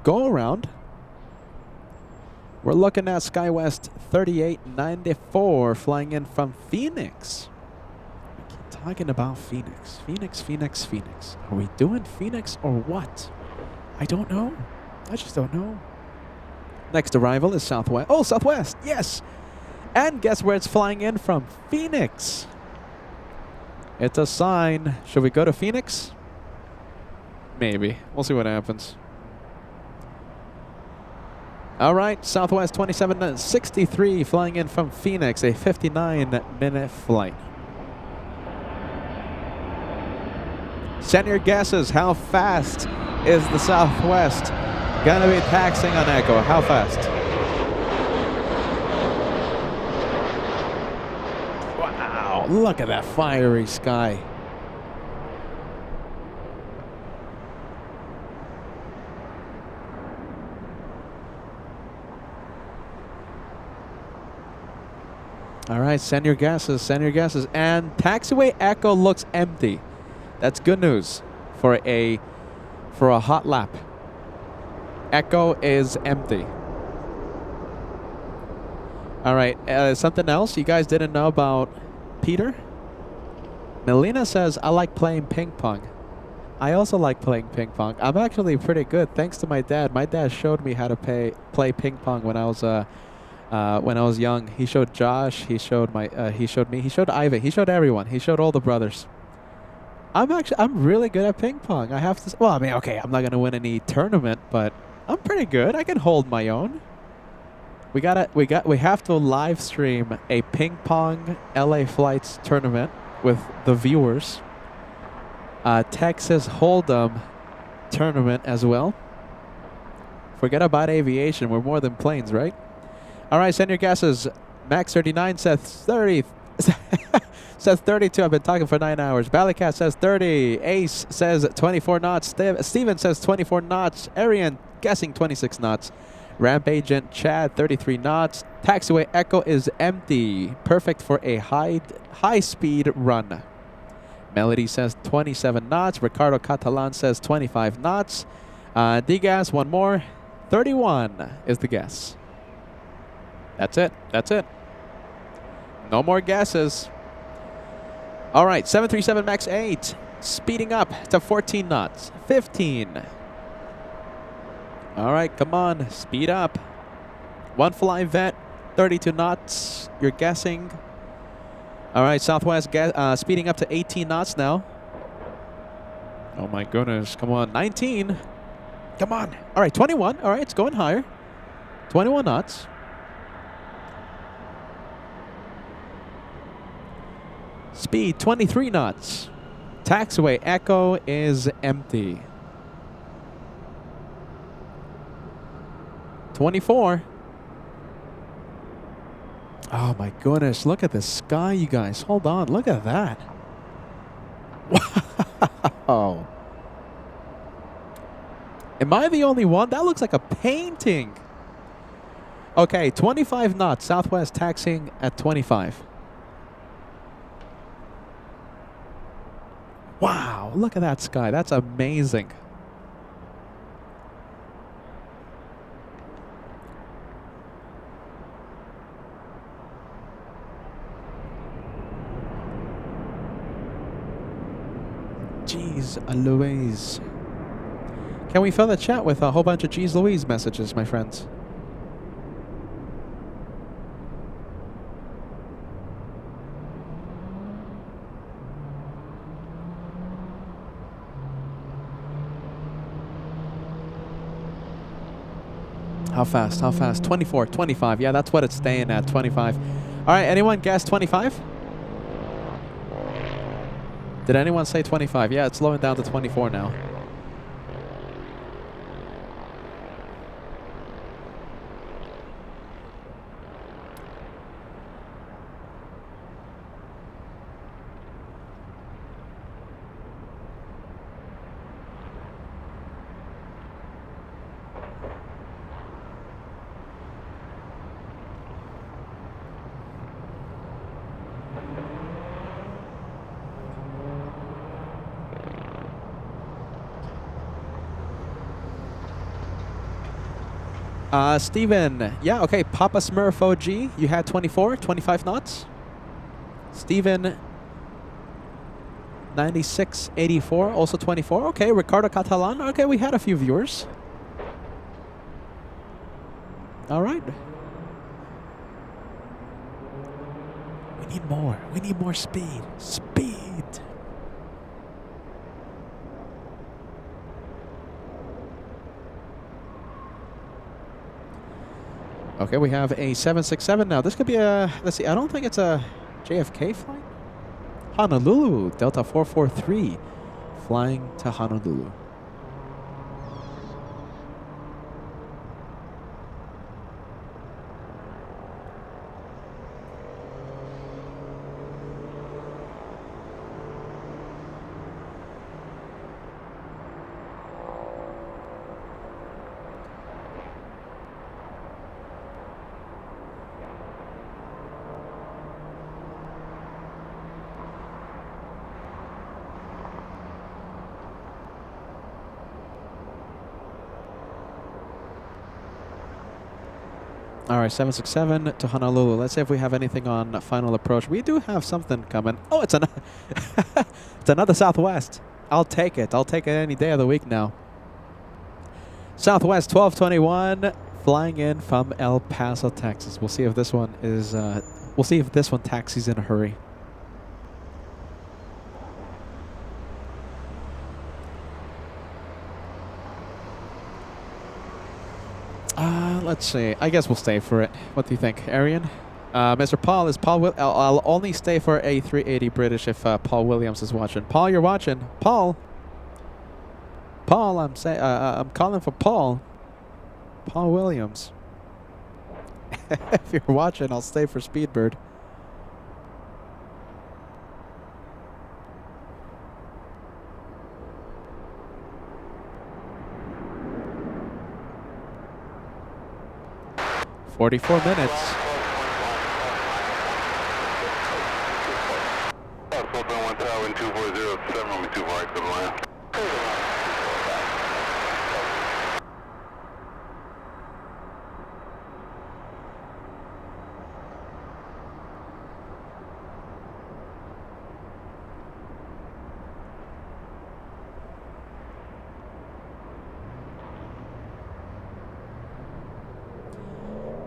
go around. We're looking at SkyWest 3894 flying in from Phoenix. We keep talking about Phoenix. Phoenix. Are we doing Phoenix or what? I don't know. I just don't know. Next arrival is Southwest. Oh, Southwest. Yes. And guess where it's flying in from? Phoenix. It's a sign. Should we go to Phoenix? Maybe. We'll see what happens. All right, Southwest 2763 flying in from Phoenix, a 59-minute flight. Send your guesses. How fast is the Southwest gonna be taxiing on Echo? How fast? Wow, look at that fiery sky. All right, send your guesses, And Taxiway Echo looks empty. That's good news for a hot lap. Echo is empty. All right, something else you guys didn't know about Peter? Melina says, I like playing ping pong. I also like playing ping pong. I'm actually pretty good, thanks to my dad. My dad showed me how to play ping pong when I was young. He showed Josh, he showed me, he showed Ivan, he showed everyone, he showed all the brothers. I'm really good at ping pong. I have to, well, I mean, okay, I'm not gonna win any tournament, but I'm pretty good. I can hold my own. We have to live stream a ping pong LA Flights tournament with the viewers. Texas Hold'em tournament as well. Forget about aviation. We're more than planes, right? All right, send your guesses. Max39 says 30. Says 32. I've been talking for 9 hours. Ballycat says 30. Ace says 24 knots. Steven says 24 knots. Arian guessing 26 knots. Ramp Agent Chad 33 knots. Taxiway Echo is empty. Perfect for a high speed run. Melody says 27 knots. Ricardo Catalan says 25 knots. D-Gas, one more. 31 is the guess. That's it. No more guesses. All right, 737 MAX 8. Speeding up to 14 knots. 15. All right, come on. Speed up. One fly vet. 32 knots. You're guessing. All right, Southwest speeding up to 18 knots now. Oh, my goodness. Come on. 19. Come on. All right, 21. All right, it's going higher. 21 knots. Speed 23 knots. Taxiway Echo is empty. 24. Oh my goodness, look at the sky, you guys. Hold on, look at that. Wow. Am I the only one? That looks like a painting. Okay, 25 knots. Southwest taxiing at 25. Wow, look at that sky. That's amazing. Jeez Louise. Can we fill the chat with a whole bunch of Jeez Louise messages, my friends? How fast? How fast? 24, 25. Yeah, that's what it's staying at, 25. All right, anyone guess 25? Did anyone say 25? Yeah, it's slowing down to 24 now. Steven, yeah, okay, Papa Smurf OG, you had 24, 25 knots. Steven, 9684, also 24. Okay, Ricardo Catalan, okay, we had a few viewers. All right. We need more speed. Speed. Okay, we have a 767 now. This could be a, let's see, I don't think it's a JFK flight. Honolulu, Delta 443, flying to Honolulu. All right, 767 to Honolulu. Let's see if we have anything on final approach. We do have something coming. Oh, it's another, it's another Southwest. I'll take it. I'll take it any day of the week now. Southwest 1221, flying in from El Paso, Texas. We'll see if this one is. We'll see if this one taxis in a hurry. Let's see. I guess we'll stay for it. What do you think, Arian? Mr. Paul, is Paul? I'll only stay for a 380 British if Paul Williams is watching. Paul, you're watching. Paul. Paul, I'm calling for Paul. Paul Williams. If you're watching, I'll stay for Speedbird. "44 minutes.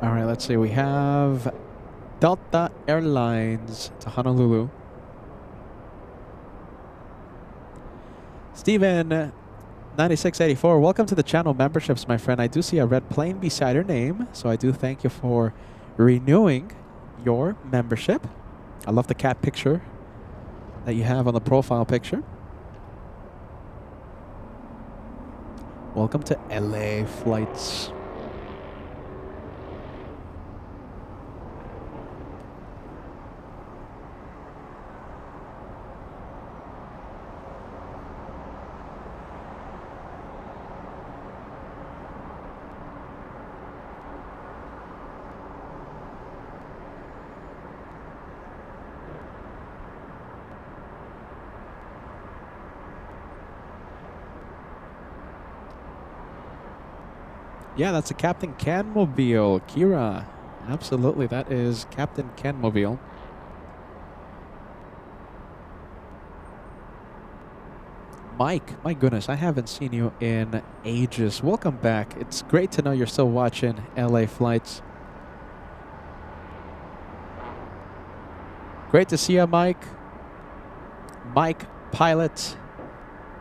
All right, let's see. We have Delta Airlines to Honolulu. Steven, 9684, welcome to the channel memberships, my friend. I do see a red plane beside your name, so I do thank you for renewing your membership. I love the cat picture that you have on the profile picture. Welcome to LA Flights. Yeah, that's a Captain Canmobile, Kira. Absolutely, that is Captain Canmobile. Mike, my goodness, I haven't seen you in ages. Welcome back. It's great to know you're still watching LA Flights. Great to see you, Mike. Mike Pilot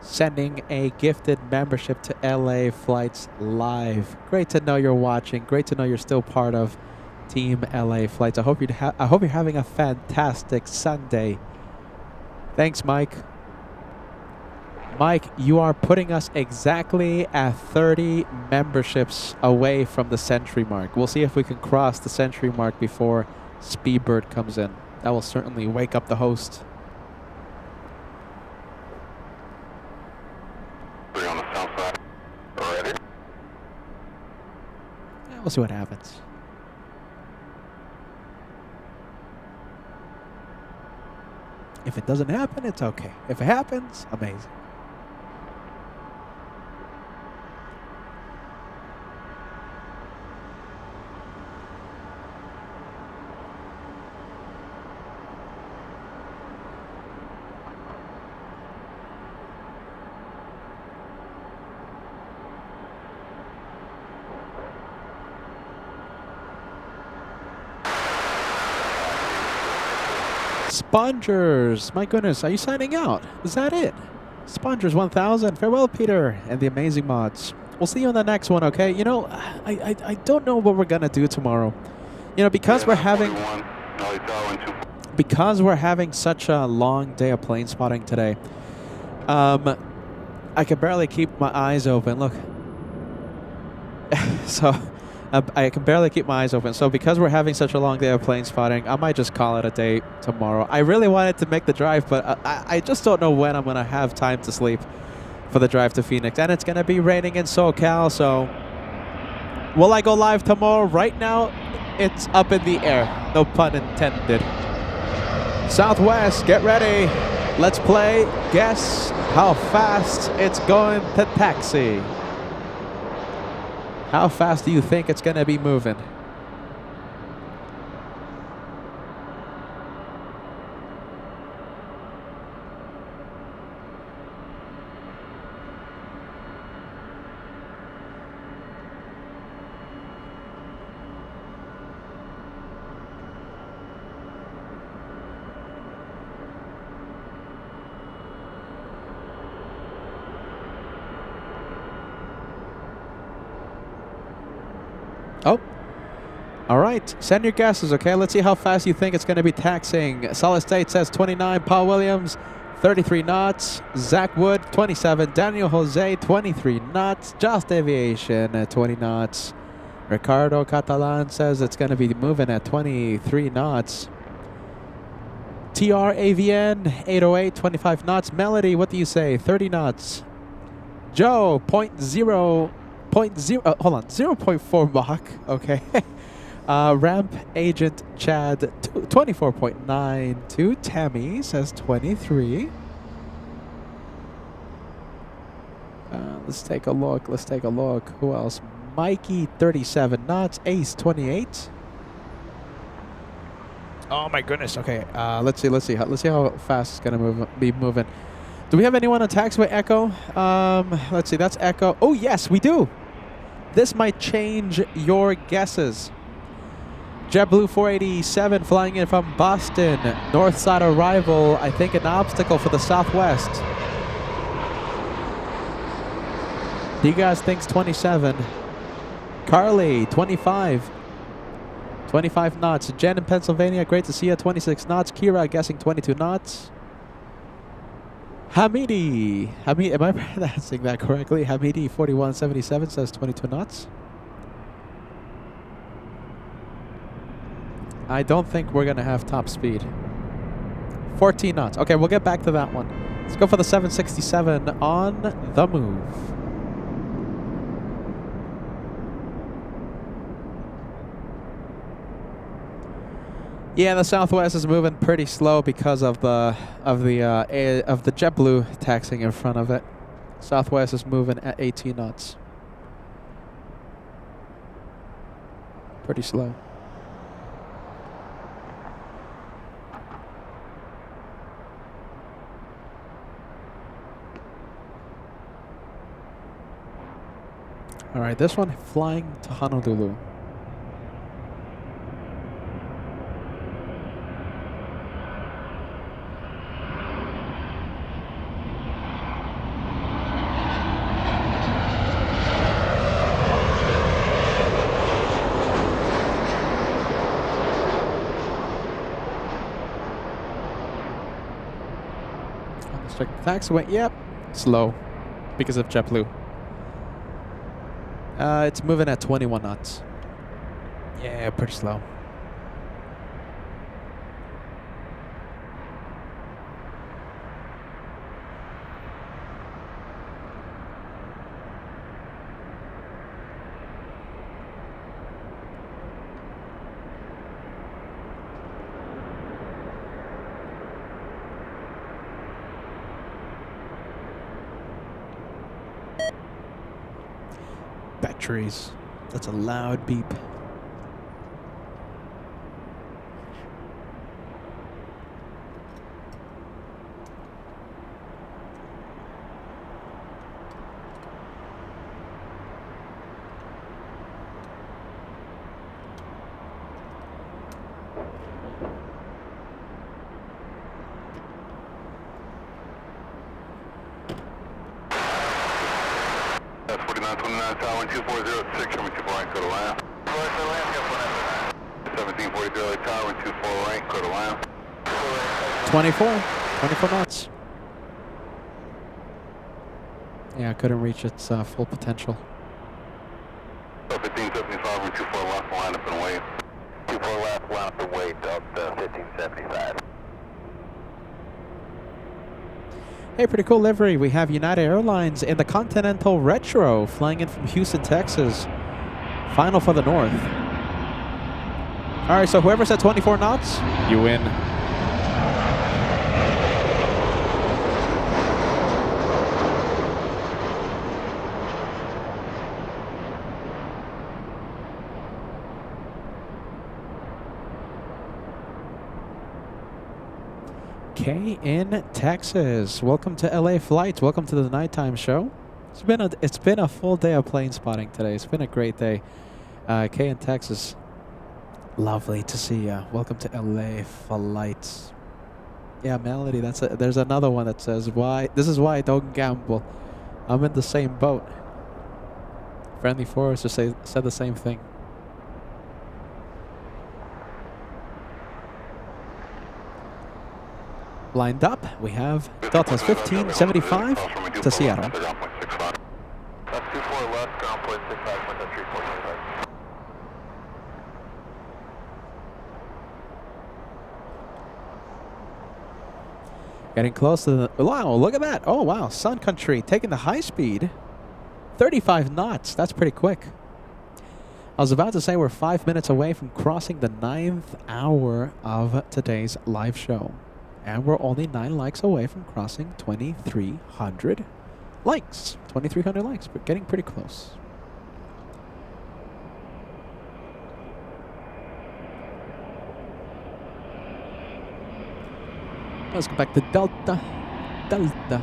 sending a gifted membership to LA Flights Live. Great to know you're watching. Great to know you're still part of Team LA Flights. I hope you're having a fantastic Sunday. Thanks, Mike. Mike, you are putting us exactly at 30 memberships away from the century mark. We'll see if we can cross the century mark before Speedbird comes in. That will certainly wake up the host. We're on the Southside. Ready? Yeah, we'll see what happens. If it doesn't happen, it's okay. If it happens, amazing. Spongers, my goodness, are you signing out? Is that it? Spongers 1000, farewell Peter and the amazing mods. We'll see you on the next one, okay? You know, I don't know what we're gonna do tomorrow. You know, because we're having such a long day of plane spotting today. I can barely keep my eyes open. Look. So I can barely keep my eyes open. So because we're having such a long day of plane spotting, I might just call it a day tomorrow. I really wanted to make the drive, but I just don't know when I'm going to have time to sleep for the drive to Phoenix. And it's going to be raining in SoCal, so will I go live tomorrow? Right now, it's up in the air. No pun intended. Southwest, get ready. Let's play Guess How Fast It's Going to Taxi. How fast do you think it's going to be moving? Oh, all right. Send your guesses, okay? Let's see how fast you think it's going to be taxiing. Solid State says 29. Paul Williams, 33 knots. Zach Wood, 27. Daniel Jose, 23 knots. Just Aviation, 20 knots. Ricardo Catalan says it's going to be moving at 23 knots. TR AVN, 808, 25 knots. Melody, what do you say? 30 knots. Joe, 0.4 Mach, okay. Ramp Agent Chad, 24.92. Tammy says 23. Let's take a look. Who else? Mikey, 37 knots. Ace, 28. Oh my goodness. Okay. Let's see how fast it's gonna be moving. Do we have anyone on Taxiway Echo? Let's see. That's Echo. Oh yes, we do. This might change your guesses. JetBlue 487 flying in from Boston. North side arrival. I think an obstacle for the Southwest. Do you guys think it's 27? Carly, 25. 25 knots. Jen in Pennsylvania, great to see you. 26 knots. Kira guessing 22 knots. Hamidi, am I pronouncing that correctly? Hamidi 4177 says 22 knots. I don't think we're going to have top speed. 14 knots. Okay, we'll get back to that one. Let's go for the 767 on the move. Yeah, the Southwest is moving pretty slow because of the JetBlue taxiing in front of it. Southwest is moving at 18 knots. Pretty slow. All right, this one flying to Honolulu. Let's check the taxiway. Yep, slow because of JetBlue. It's moving at 21 knots. Yeah, pretty slow. Batteries. That's a loud beep. That's 4929 Tower 2406, coming 24 right, go to land. 1740 Tower 24 right, go to land. 24 knots. Yeah, I couldn't reach its full potential. 1575 and 24 left, line up and wait. 24 left, line up and wait, up to 1575. Hey, pretty cool livery. We have United Airlines in the Continental Retro flying in from Houston, Texas. Final for the North. All right, so whoever's at 24 knots, you win. Kay in Texas. Welcome to LA Flights. Welcome to the nighttime show. It's been a full day of plane spotting today. It's been a great day. Kay in Texas. Lovely to see ya. Welcome to LA Flights. Yeah, Melody. There's another one that says why. This is why I don't gamble. I'm in the same boat. Friendly Forrester said the same thing. Lined up, we have Delta's 1575 to Seattle. That's 24 left, ground point 65, window 3425. Getting close to the... Wow, look at that. Oh, wow. Sun Country taking the high speed. 35 knots. That's pretty quick. I was about to say we're 5 minutes away from crossing the 9th hour of today's live show. And we're only 9 likes away from crossing 2,300 likes. 2,300 likes. We're getting pretty close. Let's go back to Delta. Delta.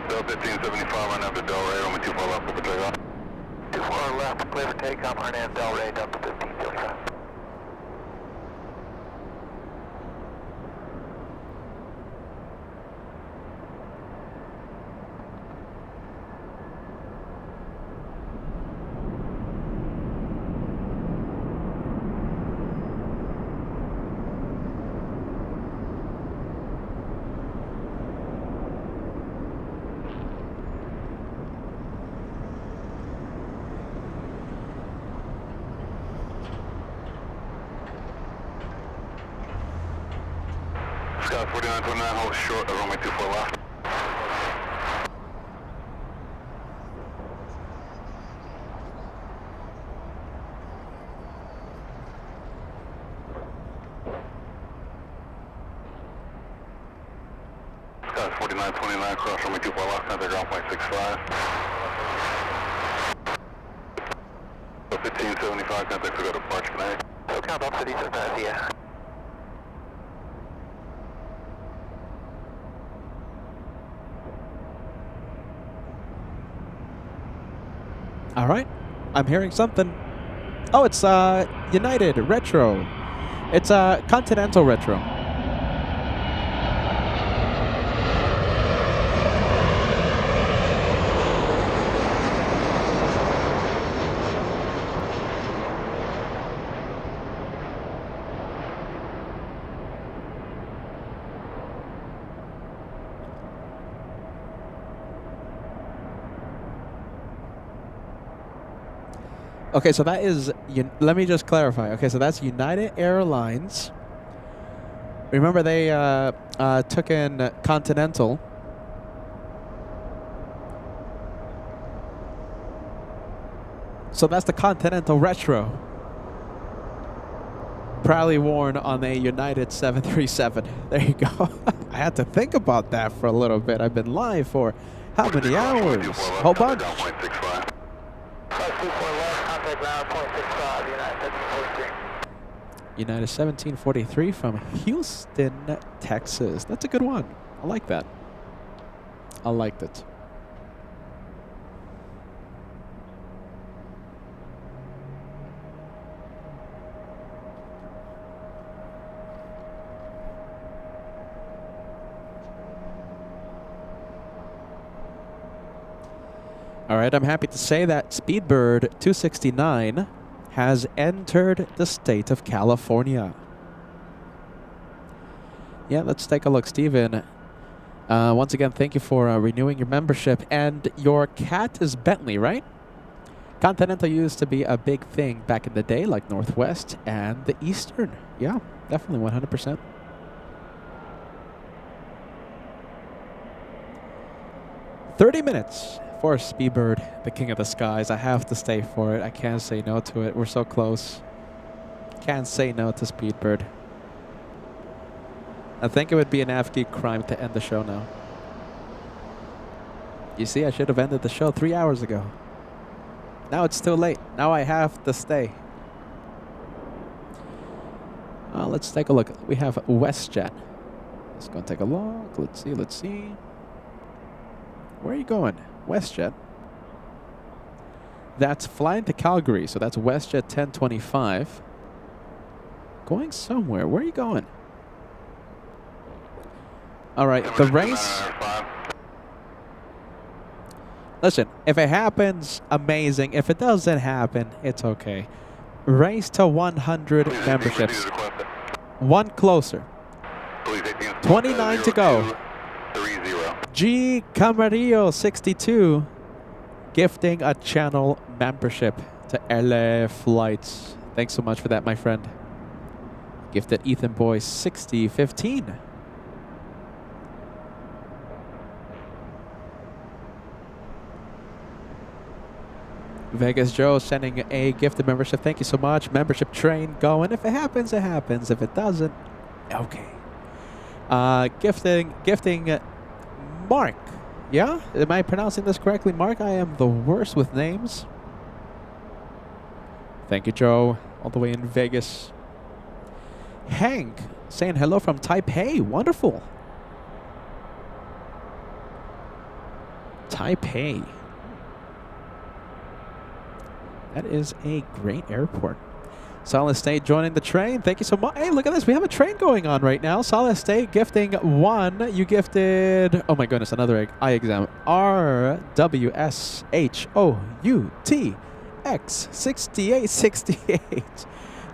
Delta 1575, run up to Delray, runway 24 left, over takeoff. 24 left, clear for takeoff, Hernan Delray, Delta 1575. Scott 4929, hold short of runway 24 left. Scott 4929, cross runway 24 left, contact ground point 65. 1575, contact to go to Parch Connect. So count up cities at that, yeah. All right. I'm hearing something. Oh, it's United Retro. It's Continental Retro. Okay, so that is. Let me just clarify. Okay, so that's United Airlines. Remember they took in Continental. So that's the Continental Retro. Proudly worn on a United 737. There you go. I had to think about that for a little bit. I've been live for how many hours? Whole bunch. United 1743 from Houston, Texas. That's a good one. I like that. I liked it. All right, I'm happy to say that Speedbird 269 has entered the state of California. Yeah, let's take a look, Steven. Once again, thank you for renewing your membership. And your cat is Bentley, right? Continental used to be a big thing back in the day, like Northwest and the Eastern. Yeah, definitely 100%. "30 minutes for Speedbird, the king of the skies. I have to stay for it. I can't say no to it. We're so close. Can't say no to Speedbird. I think it would be an AFG crime to end the show now. You see, I should have ended the show 3 hours ago. Now it's too late. Now I have to stay. Let's take a look. We have WestJet. Let's go and take a look. Let's see. Where are you going? WestJet. That's flying to Calgary, so that's WestJet 1025. Going somewhere. Where are you going? All right, the race. Listen, if it happens, amazing. If it doesn't happen, it's okay. Race to 100 memberships. One closer. 29 to go. G Camarillo 62 gifting a channel membership to LA Flights. Thanks so much for that, my friend. Gifted Ethan Boy 6015. Vegas Joe sending a gifted membership. Thank you so much. Membership train going. If it happens, it happens. If it doesn't, okay. Gifting Mark. Yeah? Am I pronouncing this correctly? Mark, I am the worst with names. Thank you, Joe. All the way in Vegas. Hank saying hello from Taipei. Wonderful. Taipei. That is a great airport. Solid State joining the train. Thank you so much. Hey, look at this. We have a train going on right now. Solid State gifting one. You gifted, oh my goodness, another eye exam. RWSHOUTX6868.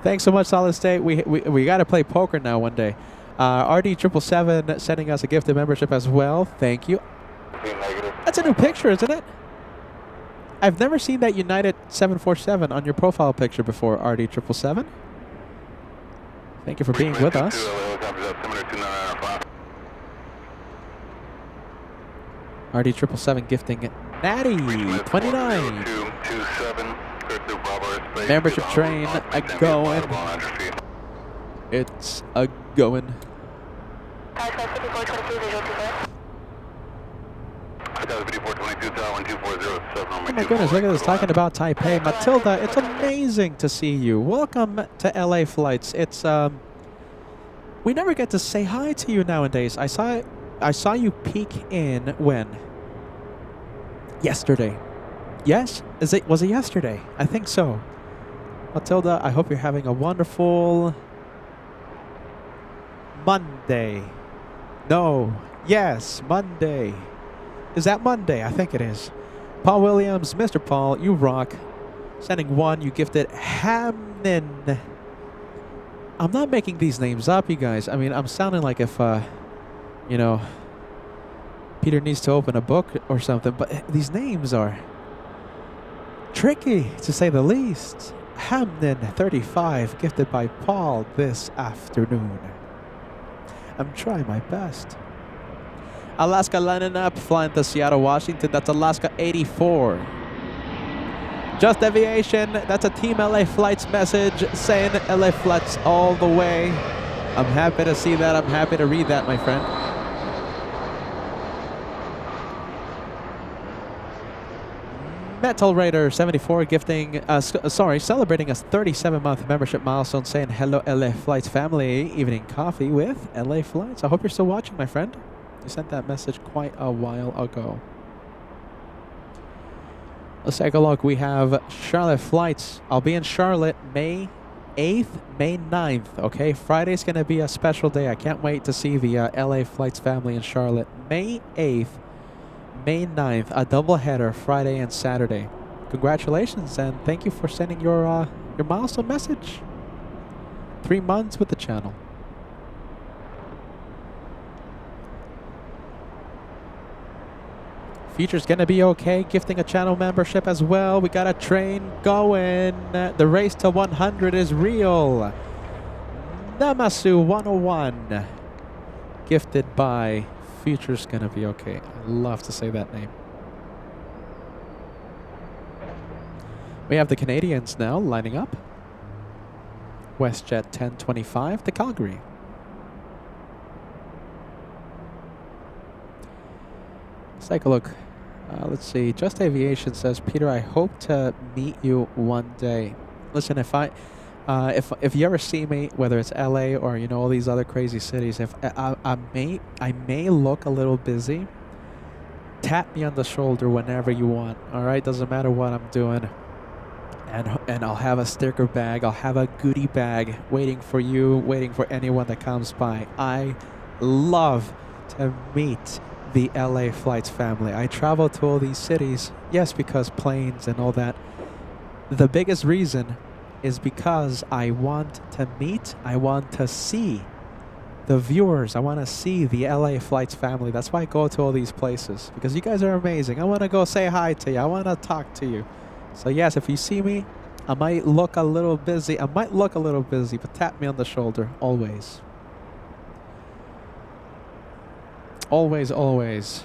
Thanks so much, Solid State. We got to play poker now one day. RD777 sending us a gifted membership as well. Thank you. That's a new picture, isn't it? I've never seen that United 747 on your profile picture before, RD777. Thank you for being with us. RD777 gifting Natty 29. Membership train a-going. It's a-going. Oh my goodness, look at this, talking about Taipei. Matilda, it's amazing to see you. Welcome to LA Flights. It's, we never get to say hi to you nowadays. I saw you peek in when? Yesterday. Yes? Was it yesterday? I think so. Matilda, I hope you're having a wonderful Monday. No. Yes, Monday. Is that Monday? I think it is. Paul Williams, Mr. Paul, you rock. Sending one, you gifted Hamnin. I'm not making these names up, you guys. I mean, I'm sounding like if, you know, Peter needs to open a book or something. But these names are tricky to say the least. Hamden 35 gifted by Paul this afternoon. I'm trying my best. Alaska lining up, flying to Seattle, Washington. That's Alaska 84. Just Aviation, that's a Team LA Flights message saying LA Flights all the way. I'm happy to see that. I'm happy to read that, my friend. Metal Raider 74 gifting, celebrating a 37-month membership milestone, saying hello LA Flights family, evening coffee with LA Flights. I hope you're still watching, my friend. You sent that message quite a while ago. Let's take a look. We have Charlotte flights. I'll be in Charlotte May 8th, May 9th. Okay, Friday's going to be a special day. I can't wait to see the LA Flights family in Charlotte. May 8th, May 9th, a doubleheader, Friday and Saturday. Congratulations, and thank you for sending your milestone message. 3 months with the channel. Future's gonna be okay, gifting a channel membership as well. We got a train going. The race to 100 is real. Namasu 101, gifted by Future's gonna be okay. I love to say that name. We have the Canadians now lining up. WestJet 1025 to Calgary. Let's take a look. Let's see. Just Aviation says, Peter, I hope to meet you one day. Listen, if you ever see me, whether it's LA or all these other crazy cities, if I may look a little busy, tap me on the shoulder whenever you want. All right, doesn't matter what I'm doing, and I'll have a sticker bag, I'll have a goodie bag waiting for you, waiting for anyone that comes by. I love to meet the LA Flights family. I travel to all these cities, yes, because planes and all that. The biggest reason is because I want to meet, I want to see the viewers. I want to see the LA Flights family. That's why I go to all these places, because you guys are amazing. I want to go say hi to you. I want to talk to you. So yes, if you see me, I might look a little busy. But tap me on the shoulder, always. Always, always.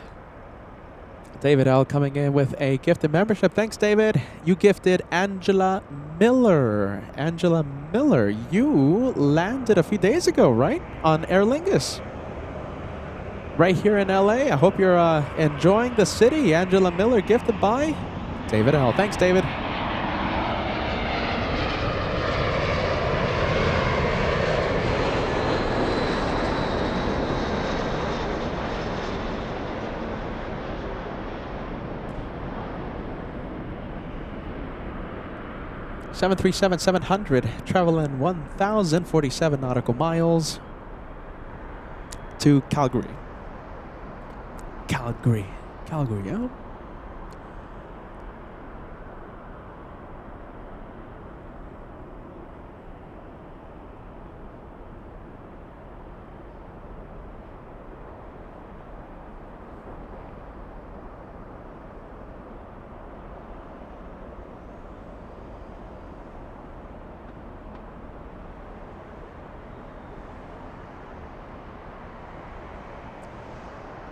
David L. coming in with a gifted membership. Thanks, David. You gifted Angela Miller. Angela Miller, you landed a few days ago, right? On Aer Lingus. Right here in LA. I hope you're enjoying the city. Angela Miller, gifted by David L. Thanks, David. (737-700) traveling 1,047 nautical miles to Calgary. Calgary, yeah.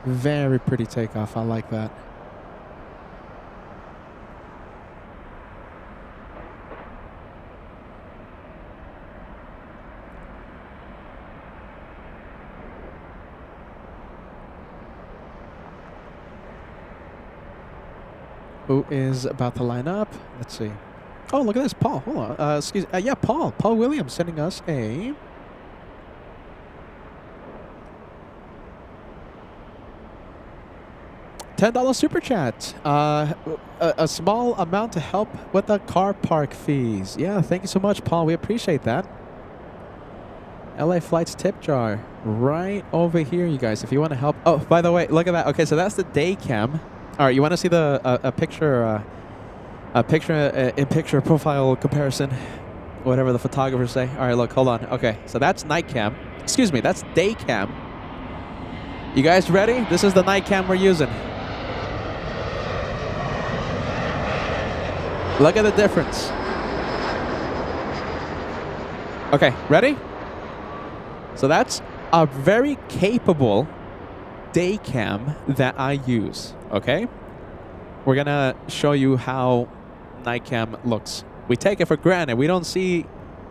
Very pretty takeoff. I like that. Who is about to line up? Let's see. Oh, look at this. Paul. Hold on. Excuse me. Yeah, Paul. Paul Williams sending us a $10 super chat. A small amount to help with the car park fees. Yeah, thank you so much, Paul. We appreciate that. LA Flights tip jar right over here, you guys. If you want to help. Oh, by the way, look at that. Okay, so that's the day cam. All right, you want to see the picture profile comparison, whatever the photographers say. All right, look, hold on. Okay, so that's night cam. Excuse me, that's day cam. You guys ready? This is the night cam we're using. Look at the difference. Okay, ready? So that's a very capable day cam that I use, okay? We're gonna show you how night cam looks. We take it for granted. We don't see,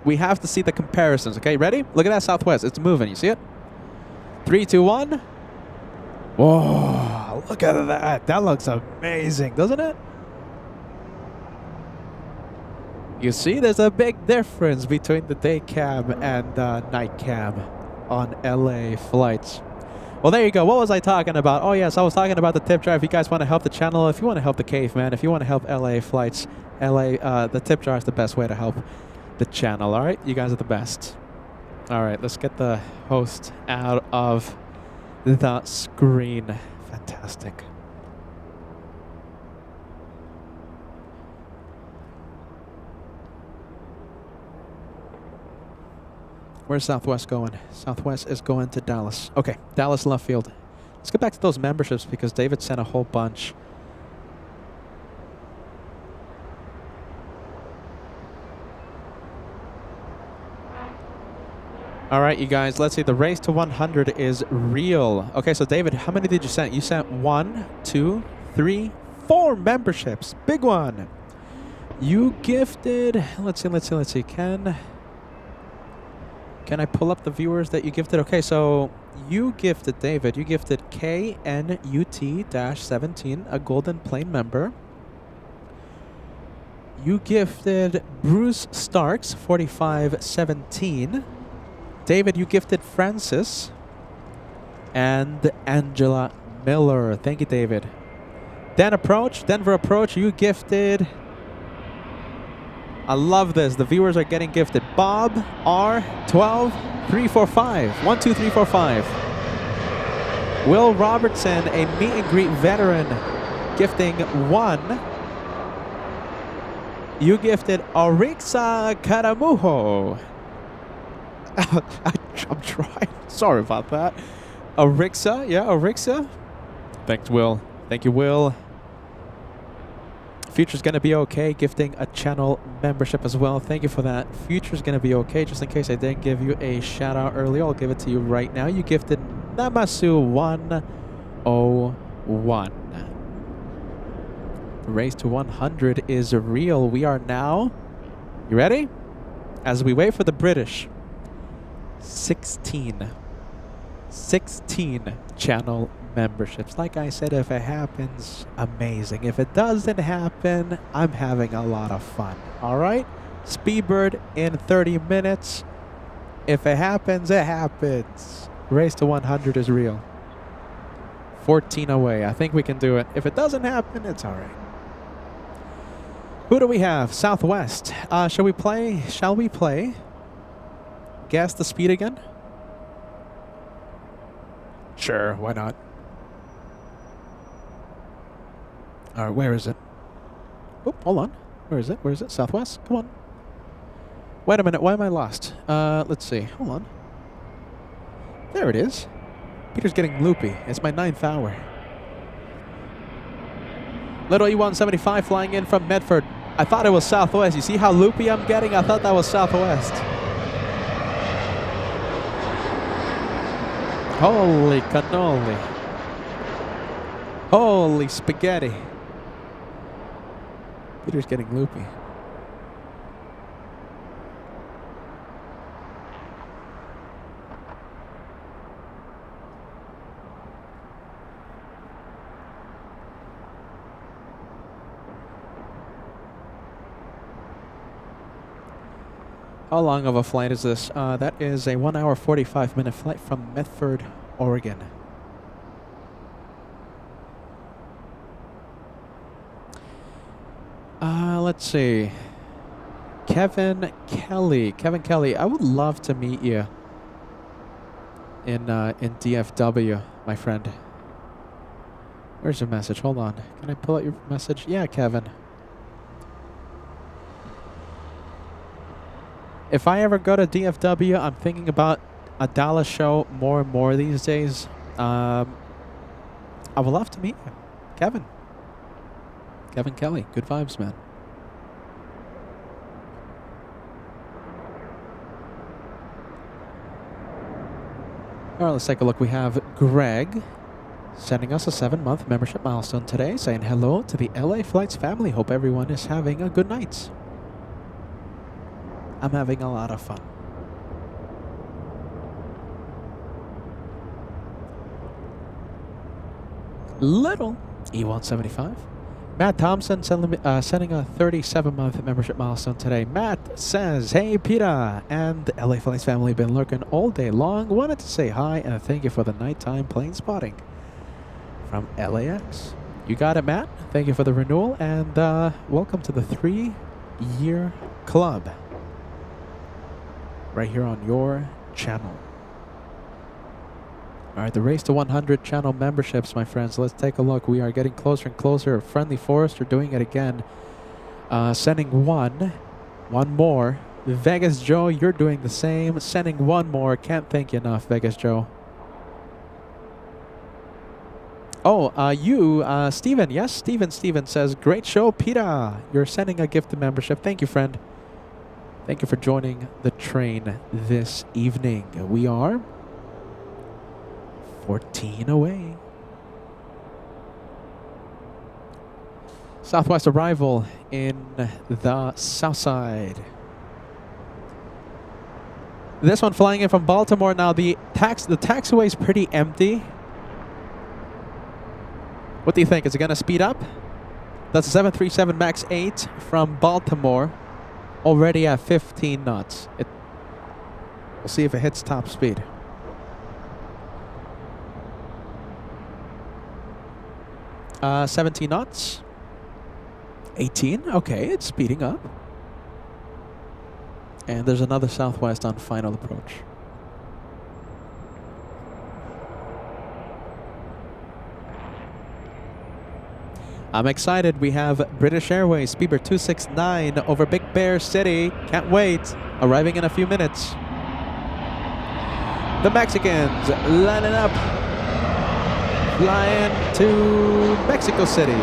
we have to see the comparisons, okay? Ready? Look at that Southwest. It's moving. You see it? 3, 2, 1. Whoa, look at that. That looks amazing, doesn't it? You see, there's a big difference between the day cam and night cam on LA flights. Well, there you go. What was I talking about? Oh, yes, I was talking about the tip jar. If you guys want to help the channel, if you want to help the caveman, if you want to help LA flights, the tip jar is the best way to help the channel, all right? You guys are the best. All right, let's get the host out of the screen. Fantastic. Where's Southwest going? Southwest is going to Dallas. Okay, Dallas left field. Let's get back to those memberships because David sent a whole bunch. All right, you guys, let's see. The race to 100 is real. Okay, so David, how many did you send? You sent 1, 2, 3, 4 memberships. Big one. You gifted, let's see. Can I pull up the viewers that you gifted? Okay, so you gifted, David, you gifted KNUT-17, a Golden Plane member. You gifted Bruce Starks, 4517. David, you gifted Francis and Angela Miller. Thank you, David. Denver Approach, you gifted. I love this. The viewers are getting gifted. Bob R12345. 12345. Will Robertson, a meet and greet veteran, gifting 1. You gifted Orixa Caramujo. I'm trying. Sorry about that. Orixa, yeah, Orixa. Thanks, Will. Thank you, Will. Future's gonna be okay, gifting a channel membership as well. Thank you for that. Future's gonna be okay. Just in case I didn't give you a shout out earlier, I'll give it to you right now. You gifted Namasu101. The race to 100 is real. We are now, you ready? As we wait for the British, 16 channel memberships. Like I said, if it happens, amazing. If it doesn't happen, I'm having a lot of fun. All right? Speedbird in 30 minutes. If it happens, it happens. Race to 100 is real. 14 away. I think we can do it. If it doesn't happen, it's all right. Who do we have? Southwest. Shall we play? Guess the speed again? Sure, why not? All right, where is it? Oh, hold on. Where is it? Southwest? Come on. Wait a minute. Why am I lost? Let's see. Hold on. There it is. Peter's getting loopy. It's my 9th hour. Little E175 flying in from Medford. I thought it was Southwest. You see how loopy I'm getting? I thought that was Southwest. Holy cannoli. Holy spaghetti. Peter's getting loopy. How long of a flight is this? That is a 1 hour 45 minute flight from Medford, Oregon. Let's see. Kevin Kelly, I would love to meet you in DFW, my friend. Where's your message? Hold on. Can I pull out your message? Yeah, Kevin. If I ever go to DFW, I'm thinking about a Dallas show more and more these days. I would love to meet you. Kevin Kelly. Good vibes, man. All right, let's take a look. We have Greg sending us a 7-month membership milestone today, saying hello to the LA Flights family. Hope everyone is having a good night. I'm having a lot of fun. Little E175. Matt Thompson sending a 37-month membership milestone today. Matt says, hey, Peter and the LA Flights family, been lurking all day long. Wanted to say hi and thank you for the nighttime plane spotting from LAX. You got it, Matt. Thank you for the renewal and welcome to the 3-year club right here on your channel. All right, the race to 100 channel memberships, my friends. Let's take a look. We are getting closer and closer. Friendly Forrester doing it again. Sending one more. Vegas Joe, you're doing the same. Sending one more. Can't thank you enough, Vegas Joe. Oh, you, Steven. Yes, Steven says, great show, Peter. You're sending a gift of membership. Thank you, friend. Thank you for joining the train this evening. We are 14 away. Southwest arrival in the Southside. This one flying in from Baltimore now. The taxiway is pretty empty. What do you think? Is it going to speed up? That's a 737 MAX 8 from Baltimore. Already at 15 knots. We'll see if it hits top speed. 17 knots. 18. Okay, it's speeding up. And there's another Southwest on final approach. I'm excited. We have British Airways Speedbird 269 over Big Bear City. Can't wait. Arriving in a few minutes. The Mexicans lining up. Flying to Mexico City.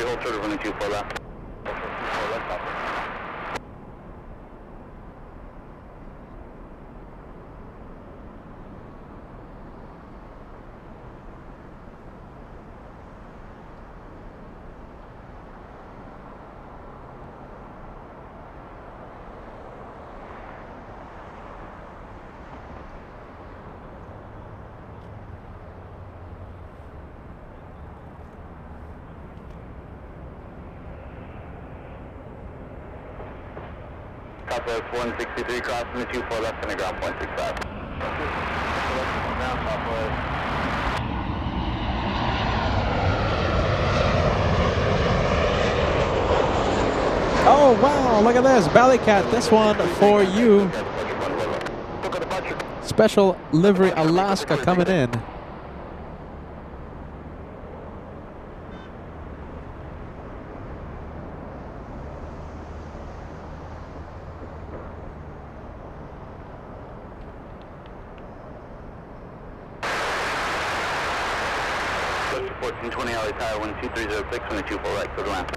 Hold short of runway 24 left. Southwest 163 crossing the 24 left and the ground point 65. Oh, wow. Look at this. Ballycat. This one for you. Special livery Alaska coming in. Tower 12306 when the 24 right to the land.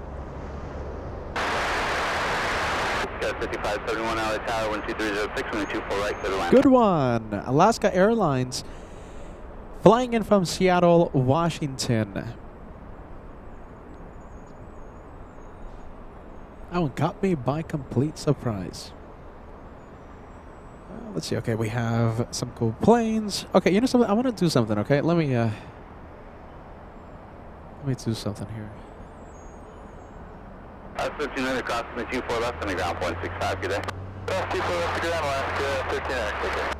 5571 LA Tower 12306 when the 24 right to the land. Good one. Alaska Airlines flying in from Seattle, Washington. That one caught me by complete surprise. Let's see. Okay, we have some cool planes. Okay, you know something? I want to do something. Okay, let me do something here. 1300 crossing the 24 left and the ground point 65. Good day. 24 left to ground last 1300. Take care.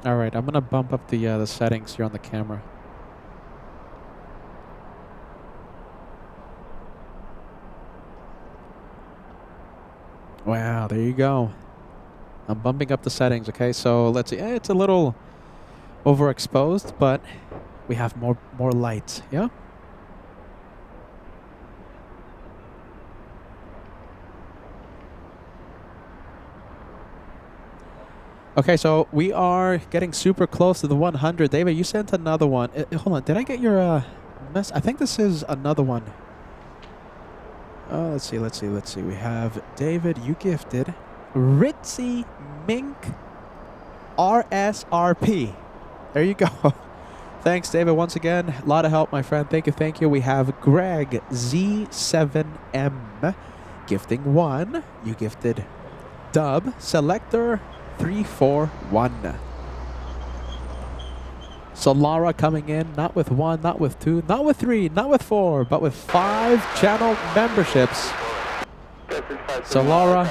All right, I'm gonna bump up the settings here on the camera. Wow, there you go. I'm bumping up the settings. Okay, so let's see. It's a little overexposed, but we have more light. Yeah. Okay, so we are getting super close to the 100. David, you sent another one. Hold on, did I get your mess? I think this is another one. Let's see. We have David, you gifted Ritzy Mink RSRP. There you go. Thanks, David, once again. A lot of help, my friend. Thank you. We have Greg Z7M gifting 1. You gifted Dub Selector 341. So Laura coming in, not with 1, not with 2, not with 3, not with 4, but with 5 channel memberships. So Laura,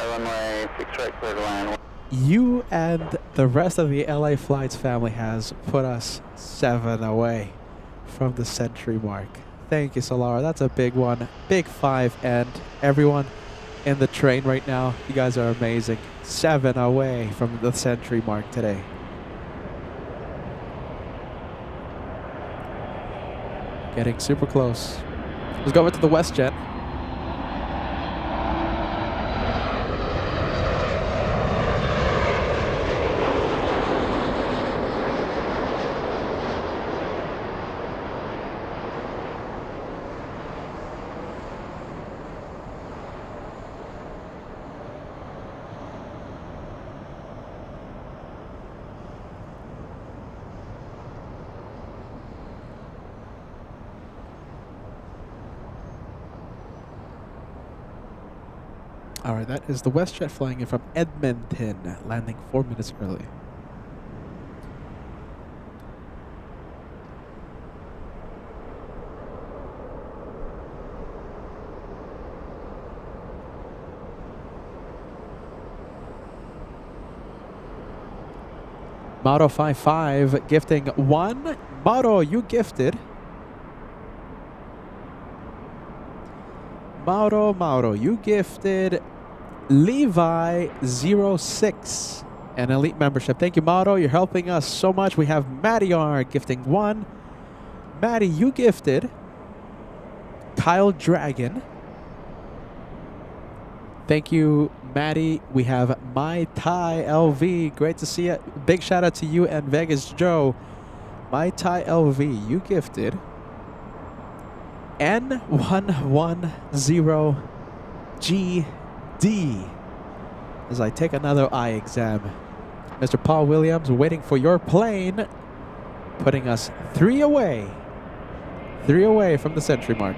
you and the rest of the LA Flights family has put us 7 away from the century mark. Thank you, Solara. That's a big one. Big 5. And everyone in the train right now, you guys are amazing. 7 away from the century mark today. Getting super close. Let's go over to the WestJet. All right, that is the WestJet flying in from Edmonton, landing 4 minutes early. Mauro55 gifting 1. Mauro, you gifted. Mauro, you gifted Levi06, an elite membership. Thank you, Mauro. You're helping us so much. We have Matty R gifting 1. Matty, you gifted Kyle Dragon. Thank you, Matty. We have My Thai LV. Great to see you. Big shout out to you and Vegas Joe. My Thai LV, you gifted N110GD as I take another eye exam. Mr. Paul Williams waiting for your plane, putting us 3 away. 3 away from the century mark.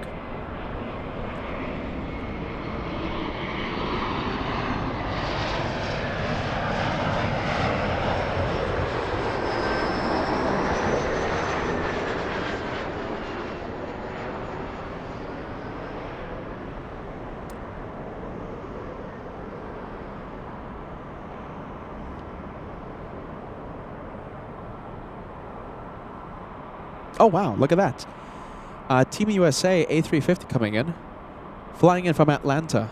Oh, wow, look at that. Team USA A350 coming in. Flying in from Atlanta.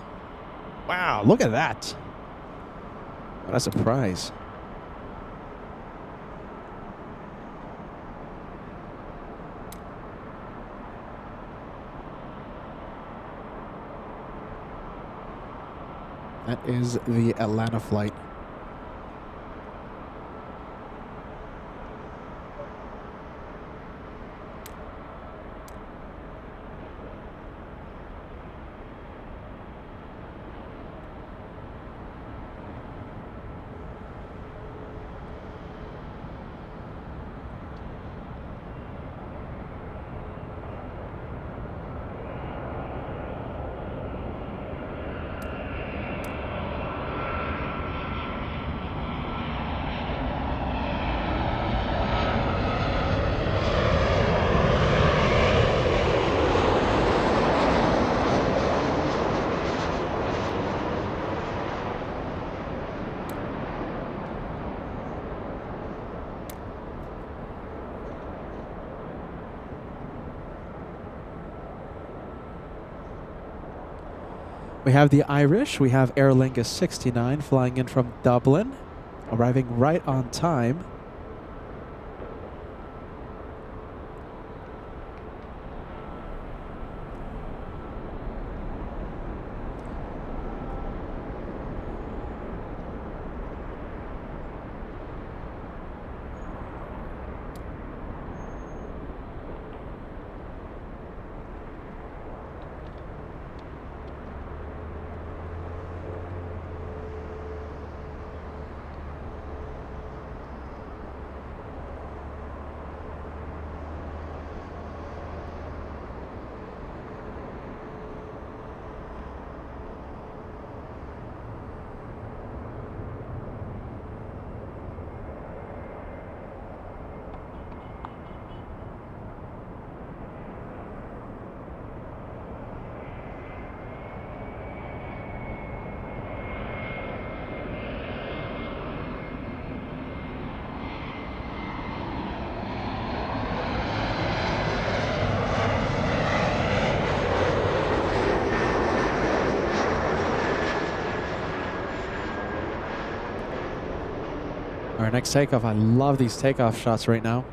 Wow, look at that. What a surprise. That is the Atlanta flight. We have the Irish. We have Aer Lingus 69 flying in from Dublin, arriving right on time. Our next takeoff. I love these takeoff shots right now.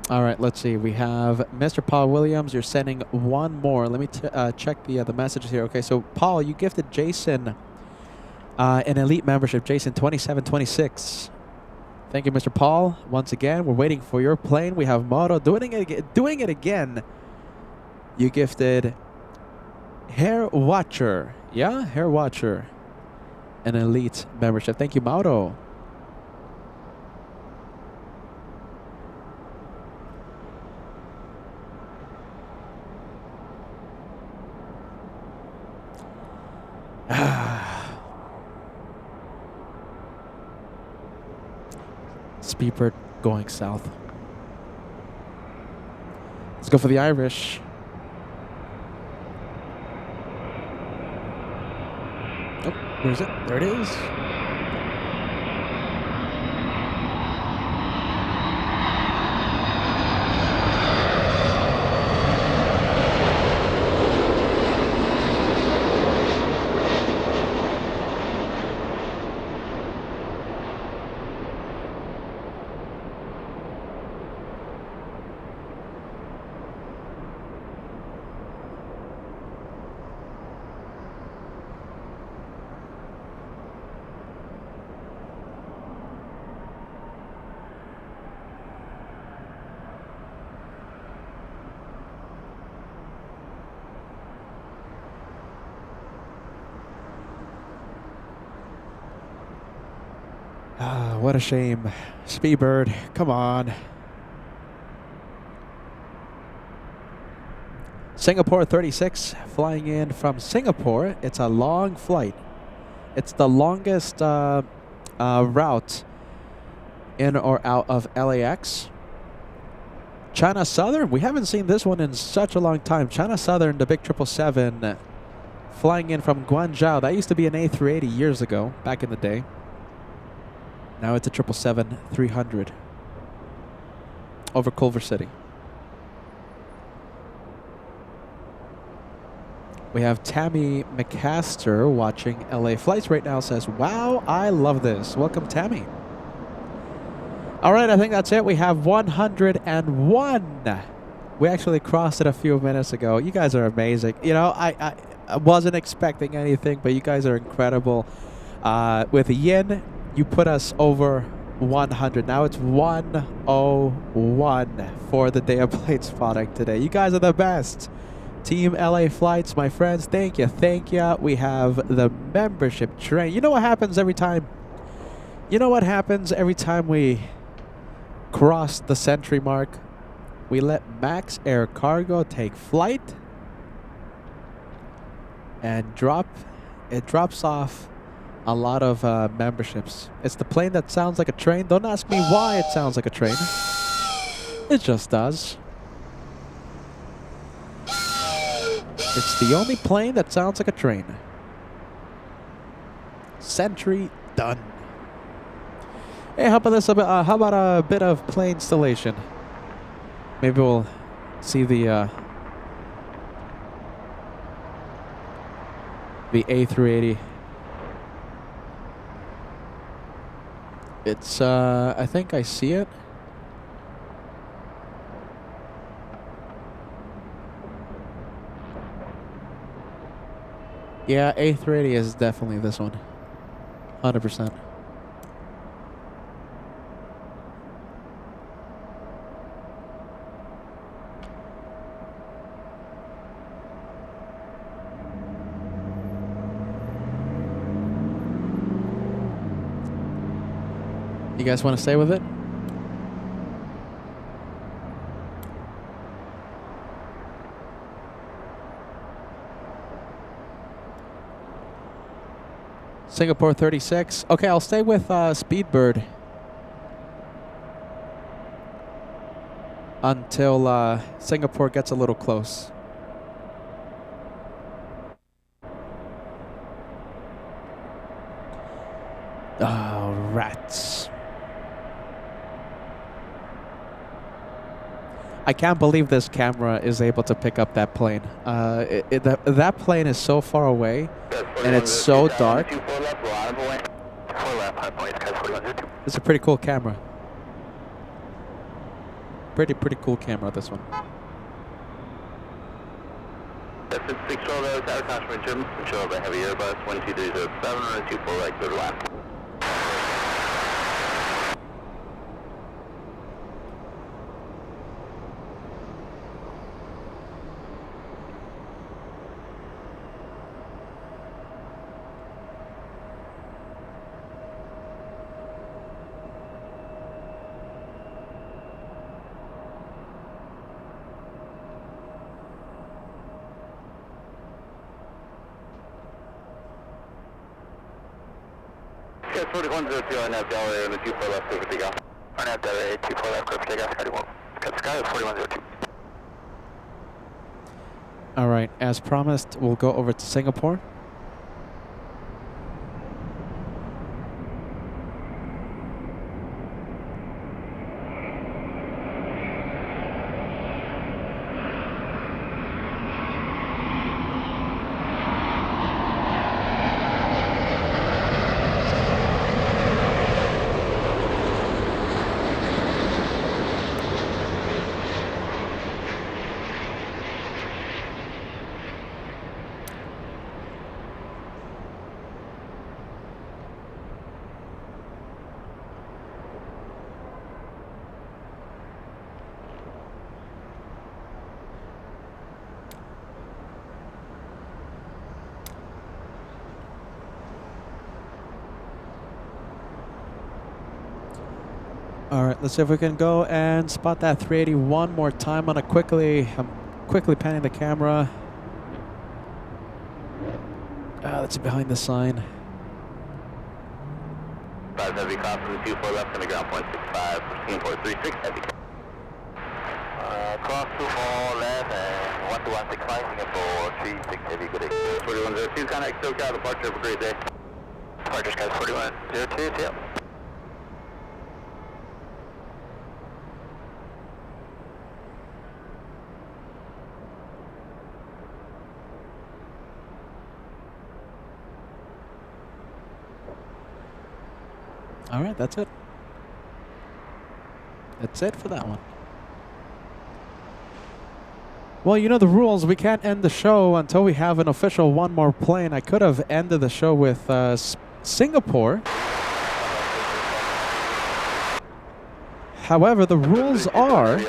All right, let's see. We have Mr. Paul Williams. You're sending one more. Let me check the messages here. Okay, so Paul, you gifted Jason an elite membership. Jason 2726. Thank you, Mr. Paul. Once again, we're waiting for your plane. We have Moto doing it again. You gifted Hair Watcher. Yeah, Hair Watcher. An elite membership. Thank you, Mauro. Speedbird going south. Let's go for the Irish. Oh, where is it? There it is. What a shame. Speedbird, come on. Singapore 36, flying in from Singapore. It's a long flight. It's the longest route in or out of LAX. China Southern, we haven't seen this one in such a long time. China Southern, the big 777, flying in from Guangzhou. That used to be an A380 years ago, back in the day. Now it's a 777-300 over Culver City. We have Tammy McCaster watching LA Flights right now. Says, wow, I love this. Welcome, Tammy. All right, I think that's it. We have 101. We actually crossed it a few minutes ago. You guys are amazing. You know, I wasn't expecting anything, but you guys are incredible. With Yin, you put us over 100. Now it's 101 for the day of plate spotting today. You guys are the best. Team LA Flights, my friends, thank you. Thank you. We have the membership train. You know what happens every time? You know what happens every time we cross the century mark? We let Max Air Cargo take flight and it drops off a lot of memberships. It's the plane that sounds like a train. Don't ask me why it sounds like a train. It just does. It's the only plane that sounds like a train. Century done. Hey, how about this? How about a bit of plane installation? Maybe we'll see the A380. It's I think I see it. Yeah, A380 is definitely this one. 100%. You guys want to stay with it? Singapore 36. Okay, I'll stay with Speedbird until Singapore gets a little close. Oh, rats. I can't believe this camera is able to pick up that plane. That plane is so far away, and it's so dark. It's a pretty cool camera. Pretty cool camera, this one. That's it, 612, tower caution, Jim. Control the heavy Airbus 1207 and 24 right, clear to land. Yes, 4102 on that Delaware and the 24 left, clear for takeoff. On that Delaware, 24 left, clear for takeoff, Sky 1. Cut Sky, 4102. All right, as promised, we'll go over to Singapore. All right, let's see if we can go and spot that 380 one more time on it quickly. I'm quickly panning the camera. Let's see behind the sign. 5 heavy cross from the 24 left on the ground point 65, Singapore 36 heavy. Cross 24 left and 12165 Singapore 36 heavy, good day. 4102, contact SoCal, departure, have a great day. Departure Sky 4102, yep. All right, that's it. That's it for that one. Well, you know the rules. We can't end the show until we have an official one more plane. I could have ended the show with Singapore. However, the rules are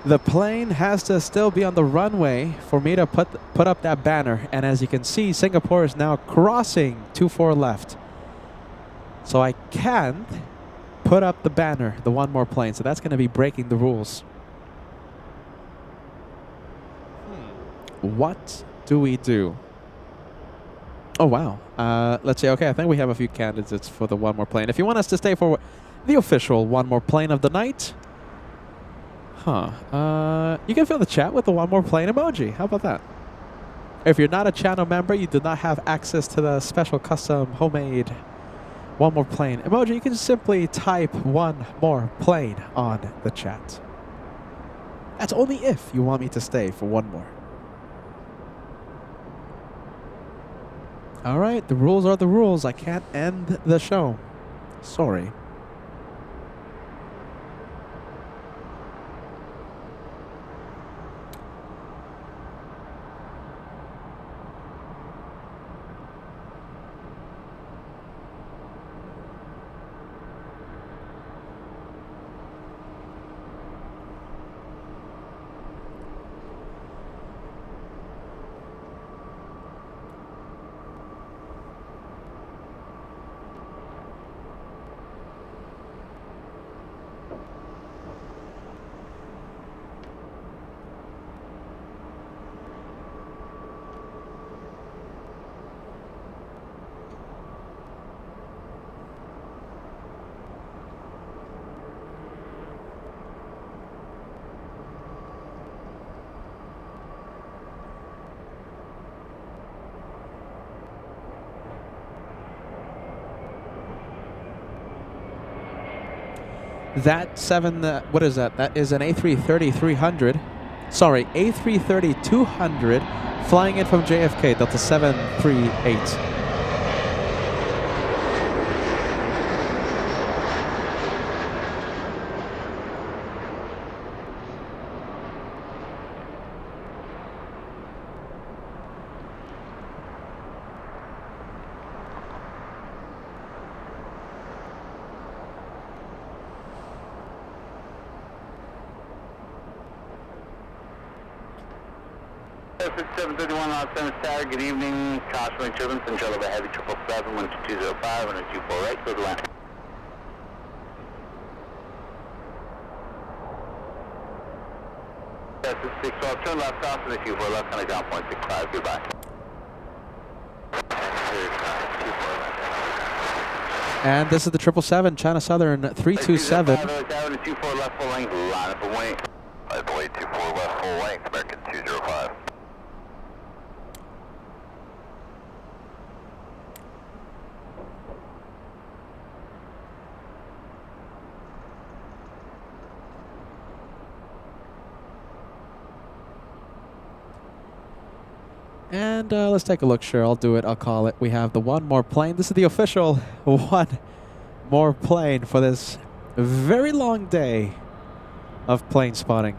the plane has to still be on the runway for me to put up that banner. And as you can see, Singapore is now crossing 24 left. So I can't put up the banner, the one more plane. So that's going to be breaking the rules. What do we do? Oh, wow. Let's see. Okay, I think we have a few candidates for the one more plane. If you want us to stay for the official one more plane of the night, you can fill the chat with the one more plane emoji. How about that? If you're not a channel member, you do not have access to the special custom homemade one more plane emoji, you can simply type one more plane on the chat. That's only if you want me to stay for one more. All right, the rules are the rules. I can't end the show. Sorry. That what is that? That is an A330-300. Sorry, A330-200 flying in from JFK, Delta 738. It's 731 Los Angeles Tower. Good evening. Caution turbulence. Control of a heavy 777, 12205, and a 24 right. Go to land. Yes, it's 612. Turn left off and a 24 left. Coming down 0.65. Goodbye. And this is the 777, China Southern 327. 24 left full length. Line up and wait. I believe 24 left full length, American 205. And let's take a look. Sure, I'll do it. I'll call it. We have the one more plane. This is the official one more plane for this very long day of plane spotting.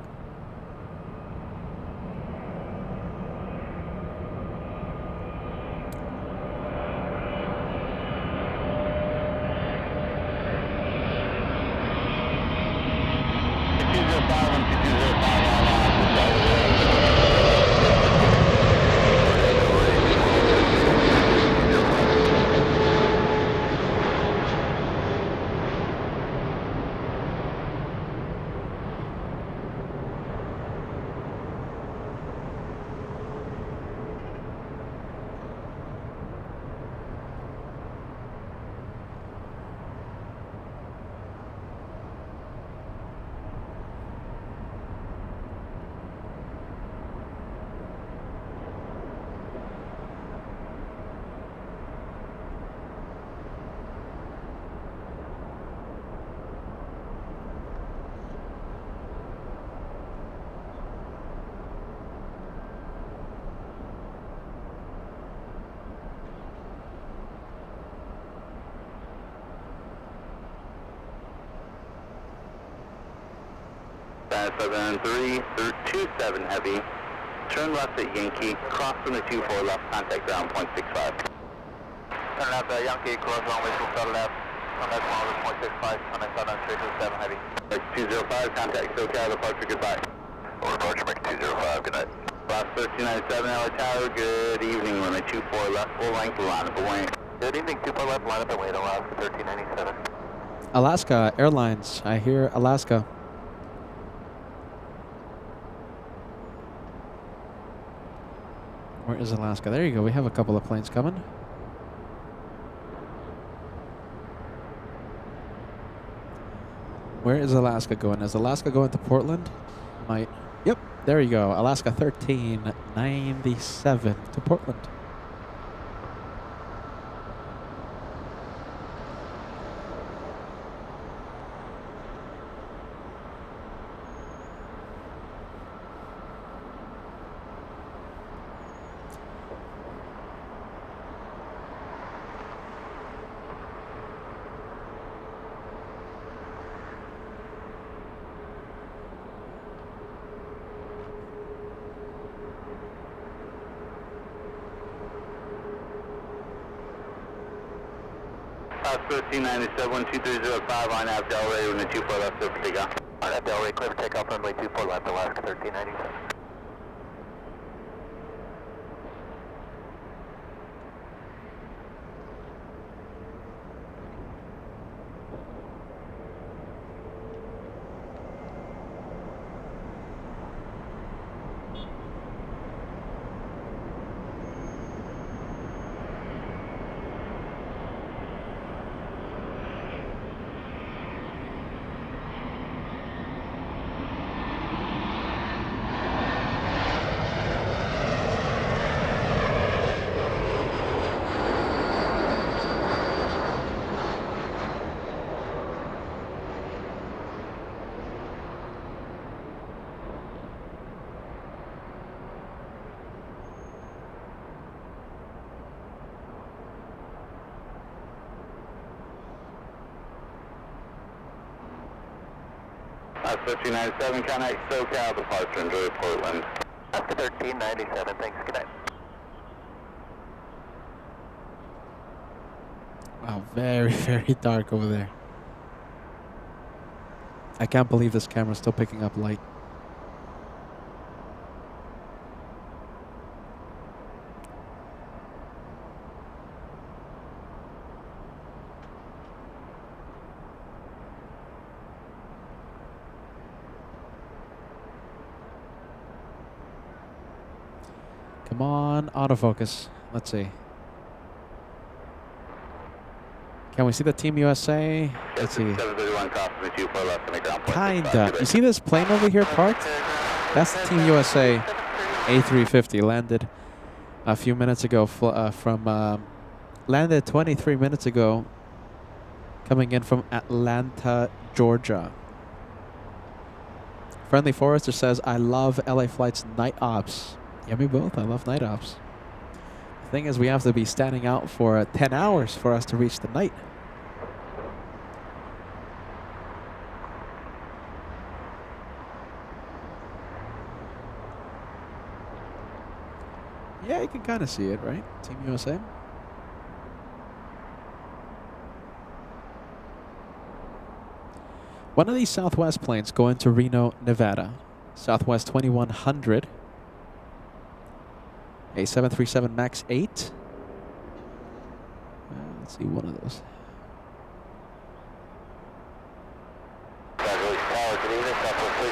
Southern 327 heavy. Turn left at Yankee. Cross from the 24 left. Contact ground 0.65. Turn left at Yankee. Cross runway 24 left. Contact ground 0.65. Contact Southern 327 heavy. 205. Contact SoCal. Departure. Goodbye. Over departure, American 205. Good night. Lost 1397 LA Tower. Good evening. Runway 24 left. Full length. Line up and wait. Good evening. 24 left. Line up and wait. Alaska 1397. Alaska Airlines. I hear Alaska. Where is Alaska? There you go. We have a couple of planes coming. Where is Alaska going? Is Alaska going to Portland? Might. Yep. There you go. Alaska 1397 to Portland. 1397, 1205 on out Delray, runway 24 left, clear for takeoff. On out Delray, clear for takeoff, runway 24 left, Alaska 1397. Alaska 1397, contact SoCal, departure, enjoy Portland. Alaska 1397, thanks, good night. Wow, very, very dark over there. I can't believe this camera's still picking up light. Come on, autofocus. Let's see. Can we see the Team USA? Let's see. 731 cross from the 24 left on the ground point. Kinda. You see this plane over here parked? That's the Team USA A350. Landed a few minutes ago landed 23 minutes ago, coming in from Atlanta, Georgia. Friendly Forester says, I love LA Flight's night ops. Yeah, me both. I love night ops. The thing is, we have to be standing out for 10 hours for us to reach the night. Yeah, you can kind of see it, right? Team USA. One of these Southwest planes going to Reno, Nevada. Southwest 2100. A 737 MAX 8. Let's see, one of those.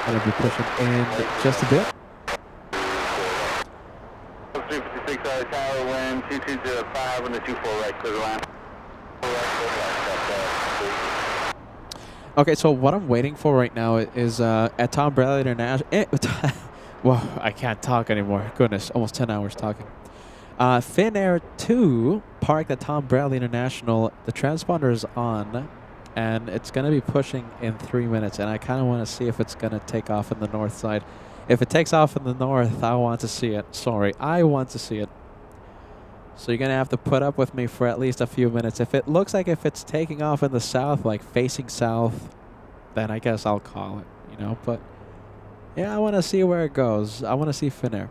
Gonna be pushing in just a bit. 356 tower, wind 2205 on the 24 right, clear the line. Okay, so what I'm waiting for right now is at Tom Bradley International. Whoa, I can't talk anymore. Goodness, almost 10 hours talking. Finnair 2 parked at Tom Bradley International. The transponder is on, and it's going to be pushing in 3 minutes. And I kind of want to see if it's going to take off in the north side. If it takes off in the north, I want to see it. Sorry, I want to see it. So you're going to have to put up with me for at least a few minutes. If it looks like if it's taking off in the south, like facing south, then I guess I'll call it, you know. But yeah, I want to see where it goes. I want to see Finnair.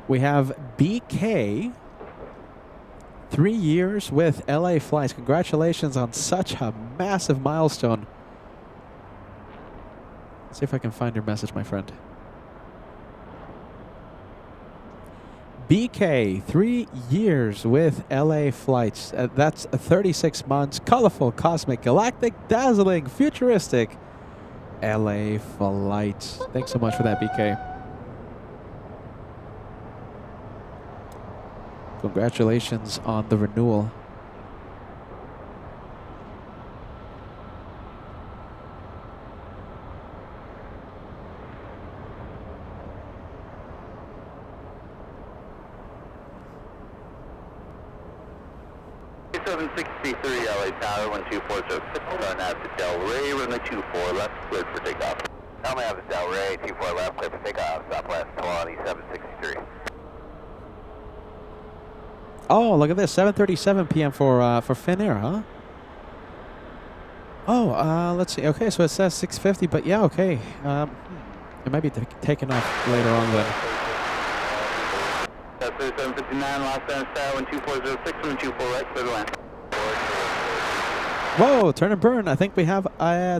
We have BK, 3 years with LA Flights. Congratulations on such a massive milestone. Let's see if I can find your message, my friend. BK, 3 years with LA Flights. That's 36 months. Colorful, cosmic, galactic, dazzling, futuristic LA Flights. Thanks so much for that, BK. Congratulations on the renewal. 2763 LA Tower, 12406, starting out to Del Rey, runway 24 left, cleared for takeoff. Only have the Del Rey, 24 left, clear for takeoff, Southwest 2763. Oh, look at this. 7:37 p.m. for Finnair, huh? Oh, let's see. Okay, so it says 6:50, but yeah, okay. It might be taken off later on then. That's 3759, Los Angeles Tower, 12406, 124 right, clear to land. Whoa, turn and burn. I think we have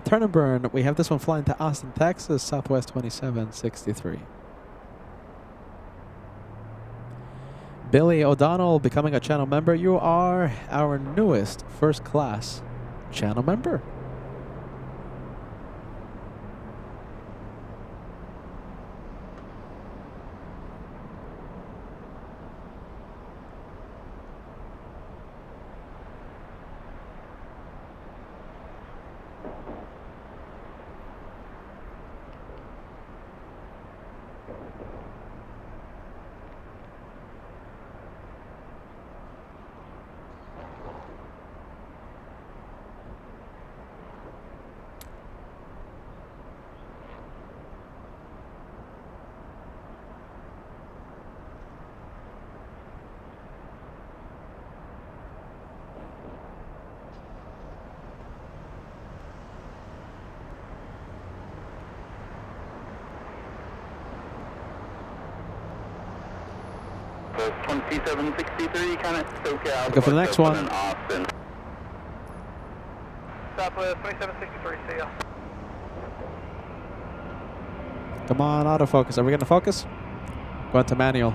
turn and burn. We have this one flying to Austin, Texas, Southwest 2763. Billy O'Donnell becoming a channel member. You are our newest first class channel member. So 2763, kind of stoke out. Go for the next one. In Austin. Southwest 2763, see ya. Come on, autofocus. Are we going to focus? Go into manual.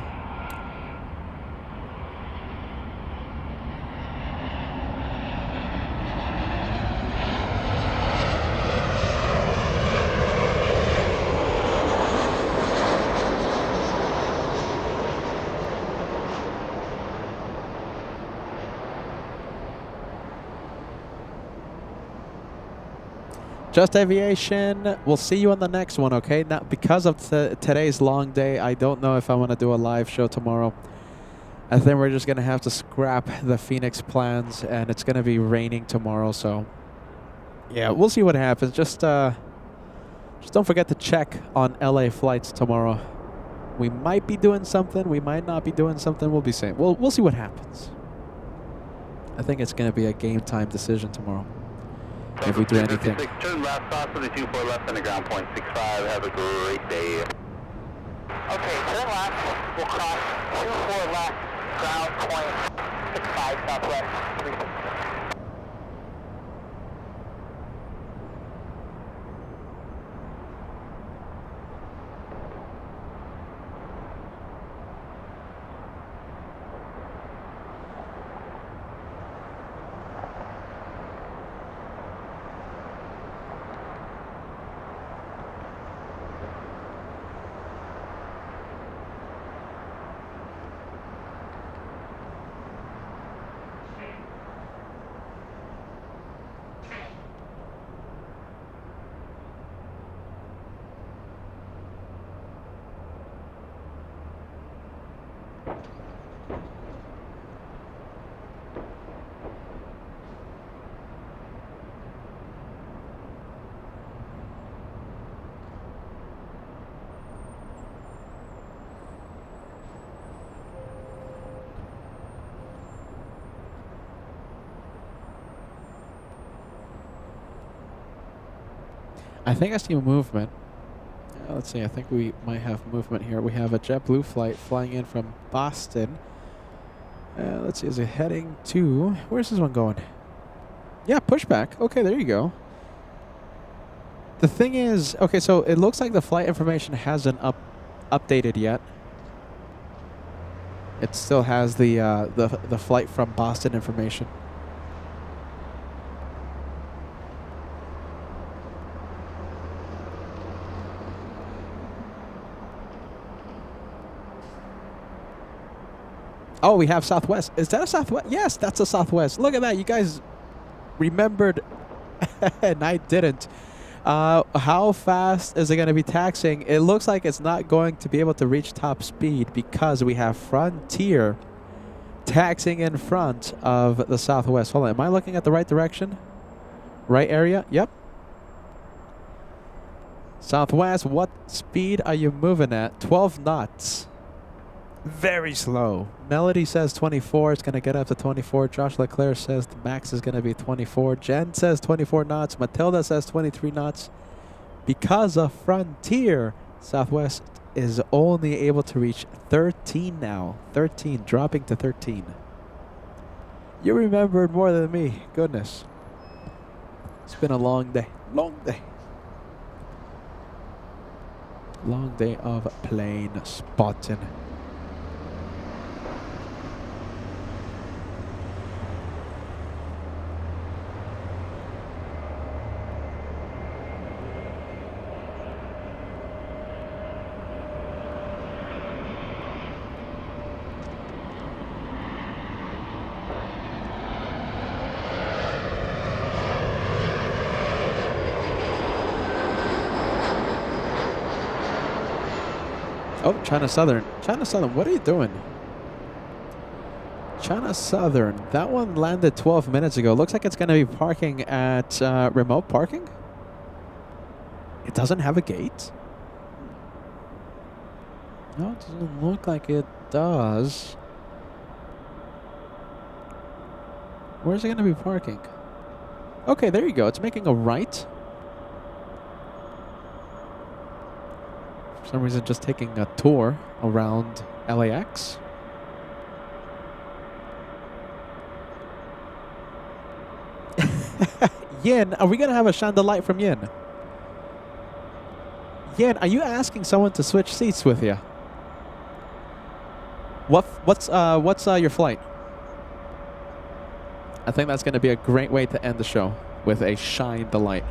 Just Aviation, we'll see you on the next one, okay? Now, because of today's long day, I don't know if I want to do a live show tomorrow. I think we're just going to have to scrap the Phoenix plans, and it's going to be raining tomorrow, so yeah, we'll see what happens. Just don't forget to check on LA flights tomorrow. We might be doing something, we might not be doing something, we'll be saying. We'll see what happens. I think it's going to be a game time decision tomorrow. If we do anything. Turn left, possibly 24 left on the ground point 65. Have a great day. Okay, turn left. We'll cross 24 left, ground point 65, Southwest 360. I think I see movement. Let's see, I think we might have movement here. We have a JetBlue flight flying in from Boston. Let's see, is it heading to... Where's this one going? Yeah, pushback. Okay, there you go. The thing is... Okay, so it looks like the flight information hasn't updated yet. It still has the flight from Boston information. Oh, we have Southwest. Is that a Southwest? Yes, that's a Southwest. Look at that. You guys remembered and I didn't. How fast is it going to be taxiing? It looks like it's not going to be able to reach top speed because we have Frontier taxiing in front of the Southwest. Hold on, am I looking at the right direction? Right area? Yep. Southwest, what speed are you moving at? 12 knots. Very slow. Melody says 24. It's going to get up to 24. Josh Leclerc says the max is going to be 24. Jen says 24 knots. Matilda says 23 knots. Because of Frontier, Southwest is only able to reach 13 now. 13, dropping to 13. You remembered more than me. Goodness. It's been a long day. Long day. Long day of plane spotting. Oh, China Southern. China Southern, what are you doing? China Southern. That one landed 12 minutes ago. Looks like it's going to be parking at remote parking. It doesn't have a gate. No, it doesn't look like it does. Where's it going to be parking? Okay, there you go. It's making a right. For some reason, just taking a tour around LAX. Yin, are we going to have a chandelier from Yin? Yin, are you asking someone to switch seats with you? What's your flight? I think that's going to be a great way to end the show with a shine the light.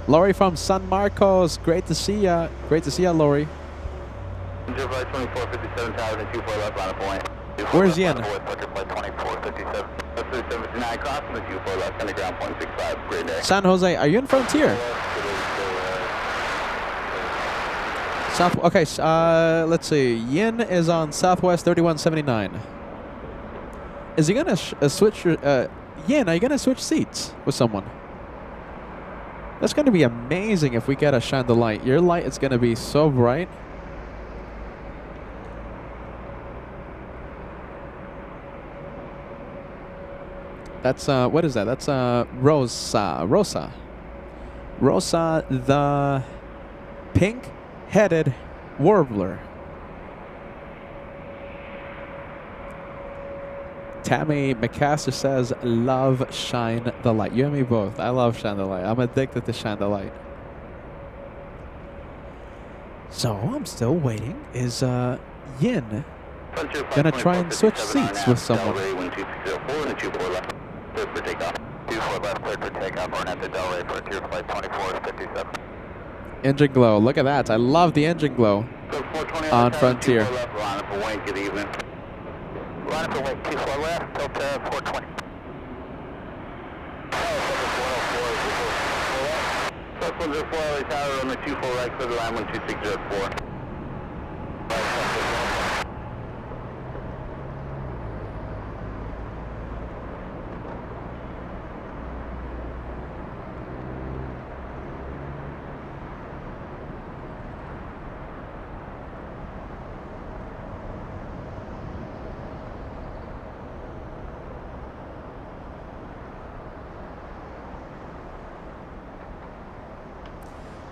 Lori from San Marcos, great to see ya. Great to see ya, Lori. 2457 tower and 24 left line of point. Where's Yen? 2457. 79 crossing the 24 left on the ground point 65. Great day. San Jose, are you in Frontier? South. Okay, let's see. Yin is on Southwest 3179. Is he gonna switch your? Yin, are you gonna switch seats with someone? That's gonna be amazing if we get a shine the light. Your light is gonna be so bright. That's what is that? That's Rosa. Rosa, the pink-headed warbler. Tammy McCaster says, love Shine the Light. You and me both. I love Shine the Light. I'm addicted to Shine the Light. So, I'm still waiting. Is Yin gonna try and switch seats with someone? For takeoff. 24 left, cleared for takeoff. We're at the Delray for tier flight 2457. Engine glow. Look at that. I love the engine glow on Frontier. Line up for wing. Good evening. Line up for wing. 24 left. Delta 420. Plus 104 LA Tower on the 24 right, clear the line 12604.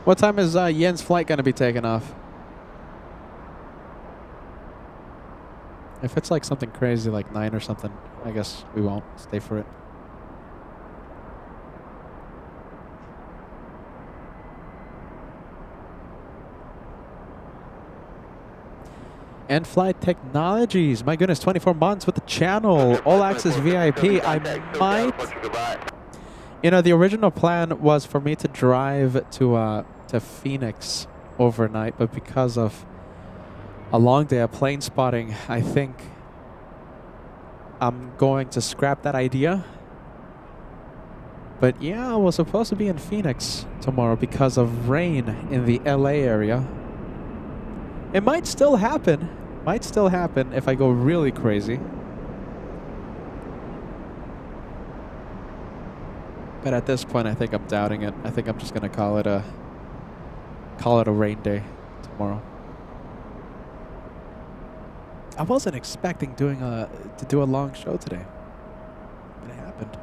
What time is Yen's flight going to be taking off? If it's like something crazy like 9 or something, I guess we won't stay for it. And Flight Technologies. My goodness, 24 months with the channel. All Access VIP. I might... You know, the original plan was for me to drive to Phoenix overnight, but because of a long day of plane spotting, I think I'm going to scrap that idea. But yeah, I was supposed to be in Phoenix tomorrow because of rain in the LA area. It might still happen. Might still happen if I go really crazy. But at this point, I think I'm doubting it. I think I'm just gonna call it a rain day tomorrow. I wasn't expecting to do a long show today. But it happened.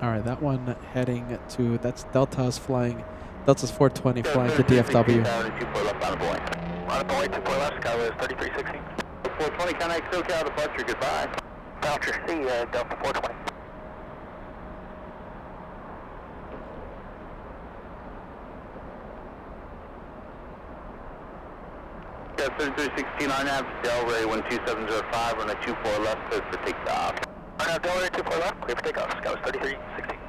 All right, that one heading to, that's Delta's 420 flying to DFW. On the way, 2 left, Skyway is 3316. 420, Connect, SoCal departure, goodbye. Voucher C, Delta 420. Yeah, 3316 RNAV, Delray 12705 on a 24 left, cleared for takeoff. RNAV Delray 24 left, clear for takeoff, Skyway 3316.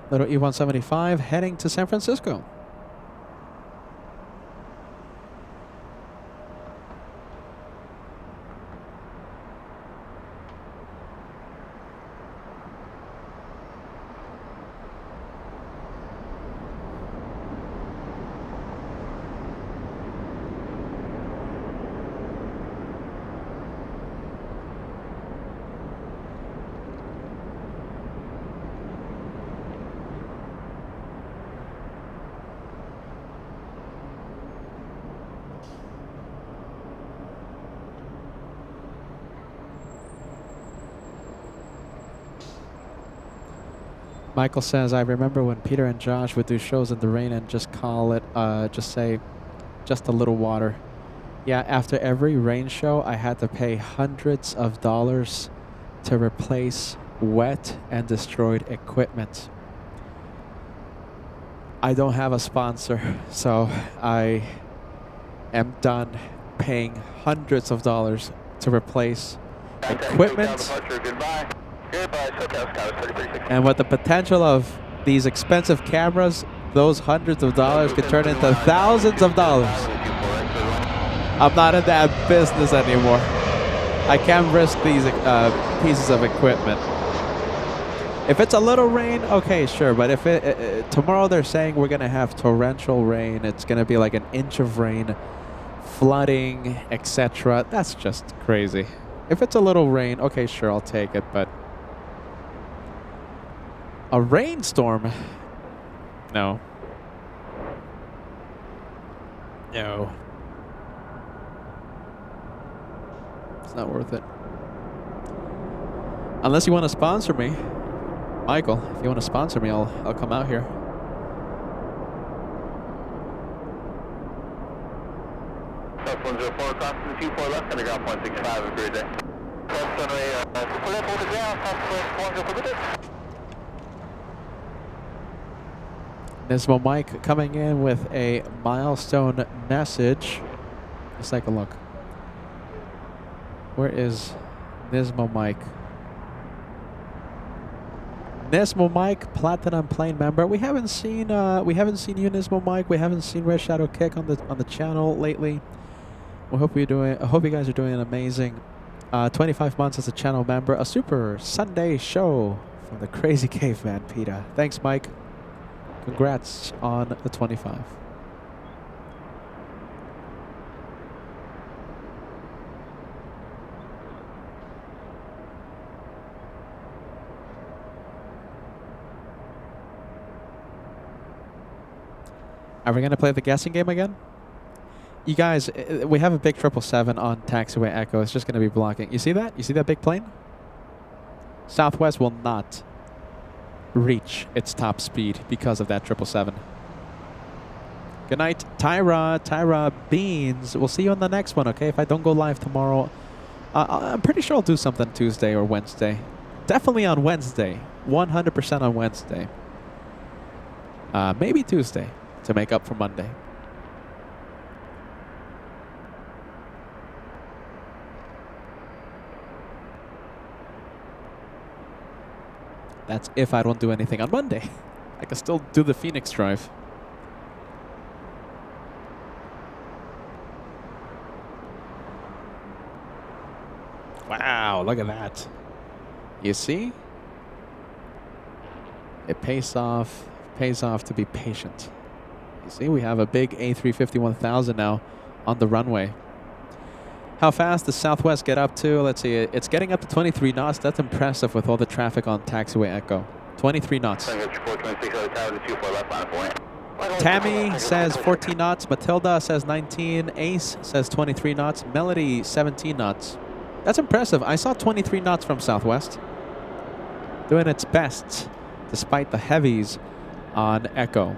Little E175 heading to San Francisco. Michael says, I remember when Peter and Josh would do shows in the rain and just call it, just say, just a little water. Yeah, after every rain show, I had to pay hundreds of dollars to replace wet and destroyed equipment. I don't have a sponsor, so I am done paying hundreds of dollars to replace equipment. Goodbye. Goodbye, SoCal, Skyway 3316. And with the potential of these expensive cameras, those hundreds of dollars could turn into thousands of dollars. I'm not in that business anymore. I can't risk these pieces of equipment. If it's a little rain, okay, sure. But if tomorrow they're saying we're gonna have torrential rain, it's gonna be like an inch of rain, flooding, etc. That's just crazy. If it's a little rain, okay, sure, I'll take it. But a rainstorm? No. No. It's not worth it. Unless you want to sponsor me. Michael, if you want to sponsor me, I'll come out here. South 104, crossing the 24 left, underground 0.65, have a great day. South Runway, 2 left, hold it down, Southwest 104. Nismo Mike coming in with a milestone message. Let's take a look. Where is Nismo Mike? Nismo Mike, Platinum Plane member. We haven't seen you, Nismo Mike. We haven't seen Red Shadow Kick on the channel lately. I hope you guys are doing amazing. 25 months as a channel member. A super Sunday show from the Crazy Caveman PETA. Thanks, Mike. Congrats on the 25. Are we going to play the guessing game again? You guys, we have a big 777 on Taxiway Echo. It's just going to be blocking. You see that? You see that big plane? Southwest will not reach its top speed because of that 777. Good night, Tyra Beans. We'll see you on the next one, okay? If I don't go live tomorrow, I'm pretty sure I'll do something Tuesday or Wednesday. Definitely on Wednesday. 100% on Wednesday. Maybe Tuesday to make up for Monday. That's if I don't do anything on Monday. I can still do the Phoenix drive. Wow, look at that. You see? It pays off to be patient. You see, we have a big A350-1000 now on the runway. How fast does Southwest get up to? Let's see, it's getting up to 23 knots. That's impressive with all the traffic on Taxiway Echo. 23 knots. Tammy says 14 knots. Matilda says 19. Ace says 23 knots. Melody, 17 knots. That's impressive. I saw 23 knots from Southwest. Doing its best despite the heavies on Echo.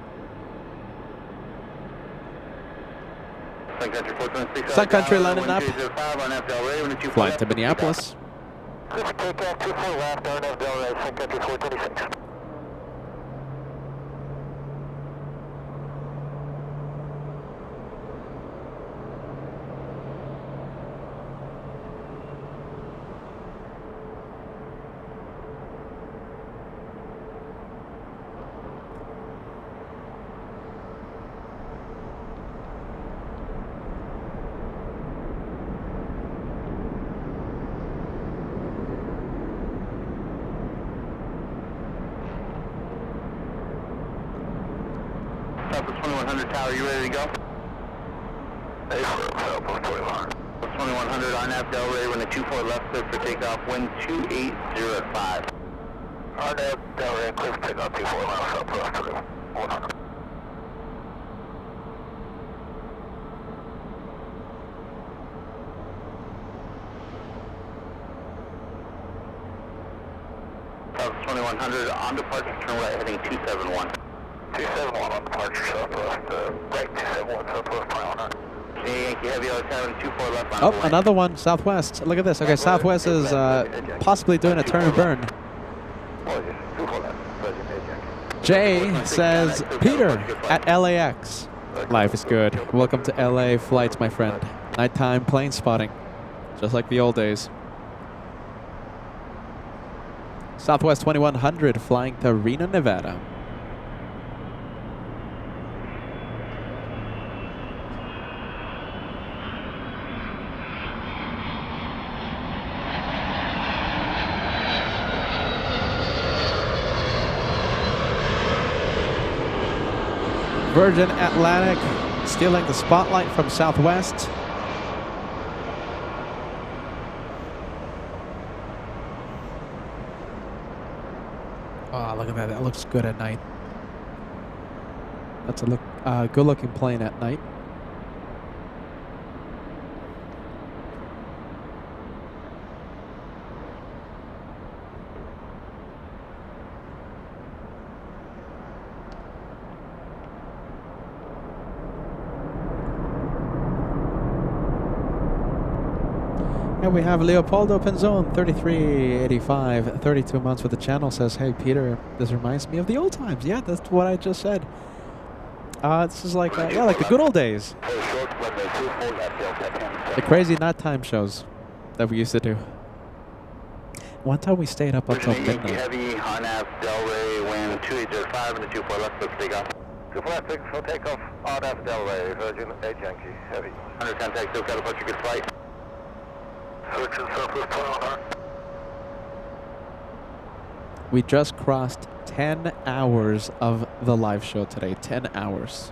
Sun Country lining up. Flying to Minneapolis. Takeoff 24 left, RNF Delray, Sun Country 426. Southwest 2100 tower, you ready to go? Southwest 2100. 2100 on app Delray, when the 24 left clear for takeoff, wind 2805. RNF Delray, clear for takeoff 24 miles southwest 2100. Southwest 2100 on departure, turn right heading 271. 271 on departure southwest, right 271 southwest 2100. Yankee Heavy on 724 left on Oh, another one. Southwest. Look at this. Okay, Southwest is possibly doing a turn and burn. Jay says, Peter at LAX. Life is good. Welcome to LA flights, my friend. Nighttime plane spotting. Just like the old days. Southwest 2100 flying to Reno, Nevada. Virgin Atlantic stealing the spotlight from Southwest. Oh, look at that. That looks good at night. That's a good-looking plane at night. And we have Leopoldo Penzone, 3385, 32 months with the channel, says, hey, Peter, this reminds me of the old times. Yeah, that's what I just said. This is like, yeah, like the good old days. The crazy nighttime shows that we used to do. One time we stayed up until midnight. Heavy on app Delray, wind 2805 and the 24 left clear for takeoff. 24 left for takeoff on app Delray, Virgin Yankee Heavy. 100 contact, still got a bunch of good flight. Searching Southwest 2100. We just crossed 10 hours of the live show today. 10 hours.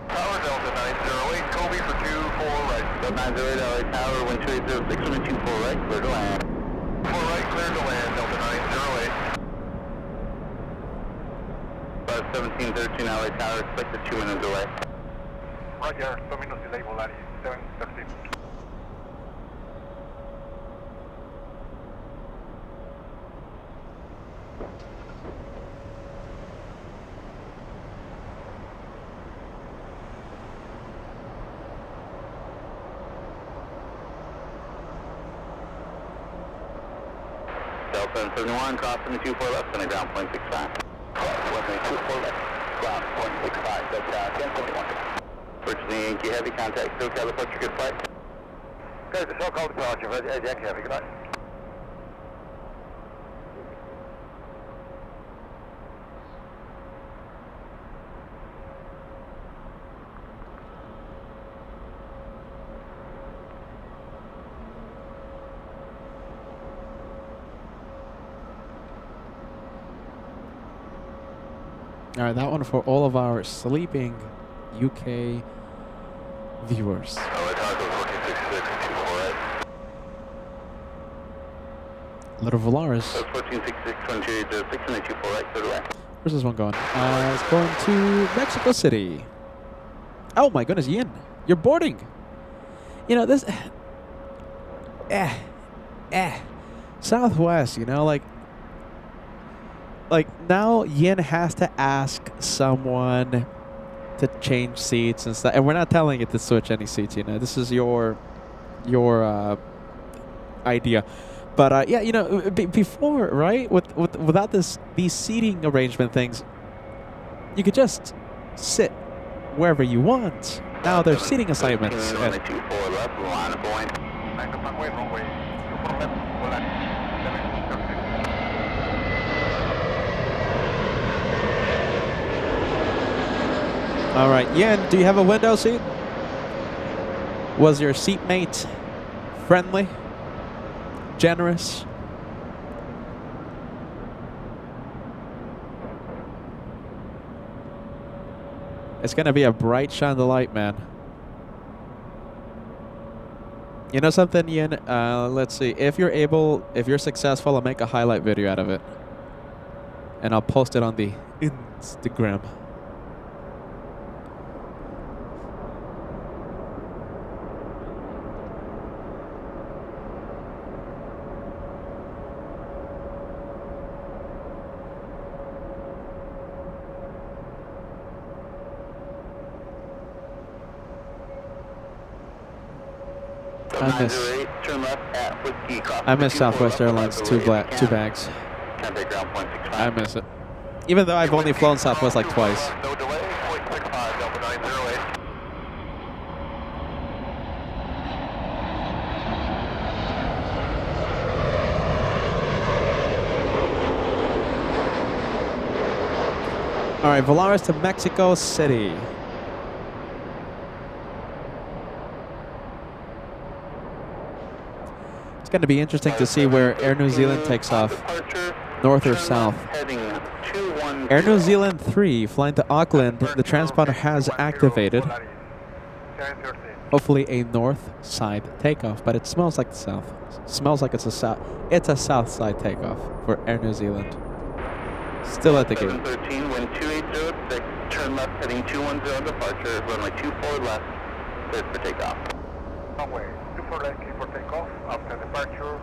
Tower Delta 908, Kobe for 24 right. Delta 908 LA Tower, wind 2806 and 24 right, clear to land. 4 right, clear to land, Delta 908. 1713 LA Tower, expected 2 minutes away. Roger, 2 minutes delay, Volaris, 713. Delta 71, crossing the 24 left on the ground point 65. 24 left, ground point 65, that's 1071. Virginia Yankee Heavy, contact still California, good flight. Okay, the so-called departure of Yankee Heavy, good night. All right, that one for all of our sleeping UK viewers. Little Volaris. 1466, right, clear away. Where's this one going? It's going to Mexico City. Oh my goodness, Yin, you're boarding. You know, this... Southwest, you know, like now Yin has to ask someone to change seats and stuff, and we're not telling it to switch any seats. You know, this is your idea. But yeah, you know, before, right, without these seating arrangement things, you could just sit wherever you want. Now there's seating assignments. All right, Yen, do you have a window seat? Was your seatmate friendly? Generous? It's gonna be a bright shine the light, man. You know something, Yin? Let's see. If you're successful, I'll make a highlight video out of it. And I'll post it on the Instagram. I miss Southwest Airlines two bags. I miss it. Even though I've only flown Southwest like twice. No delay, 0.65, Delta 908. All right, Volaris to Mexico City. It's going to be interesting to see where Air New Zealand takes off, north or south. Air New Zealand 3 flying to Auckland. The transponder has activated. Hopefully a north side takeoff, but it smells like the south. Smells like it's a south side takeoff for Air New Zealand. Still at the gate. 713, wind 2806, turn left heading 210 departure, runway 24 left, cleared for takeoff. Runway 24 left, clear for takeoff. After departure,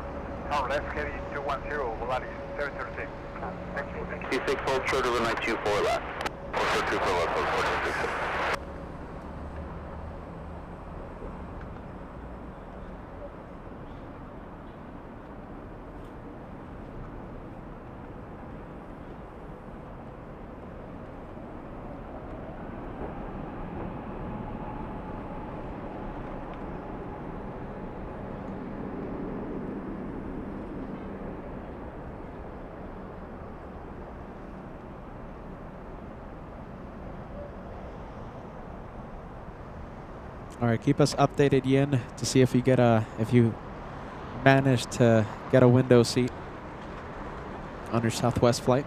turn left heading 210, Volaris 713. Thank you. C6, hold short of runway 24 left. Hold short 24 left, hold 1466. All right, keep us updated, Yin, to see if you manage to get a window seat on your Southwest flight.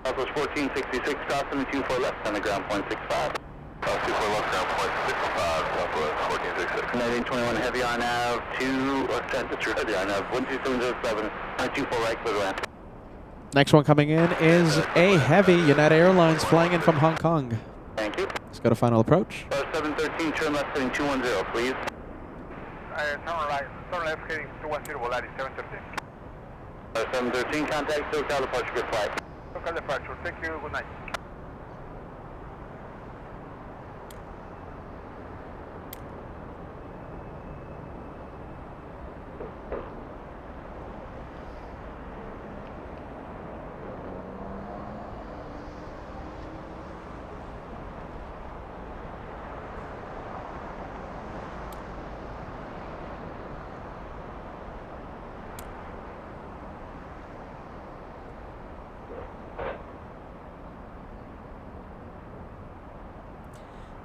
Southwest 1466, crossing 24 left on the ground point 65. 24 left, ground point 65, Southwest 1466. 1921 heavy on nav 2, that's your heavy on nav 12707, 924 right, clear land. Next one coming in is a heavy United Airlines flying in from Hong Kong. Thank you. Let's go to final approach. 713, turn left heading 210, please. Turn left heading 210, Volaris 713. 713, contact SoCal departure, good flight. Local departure, thank you, good night.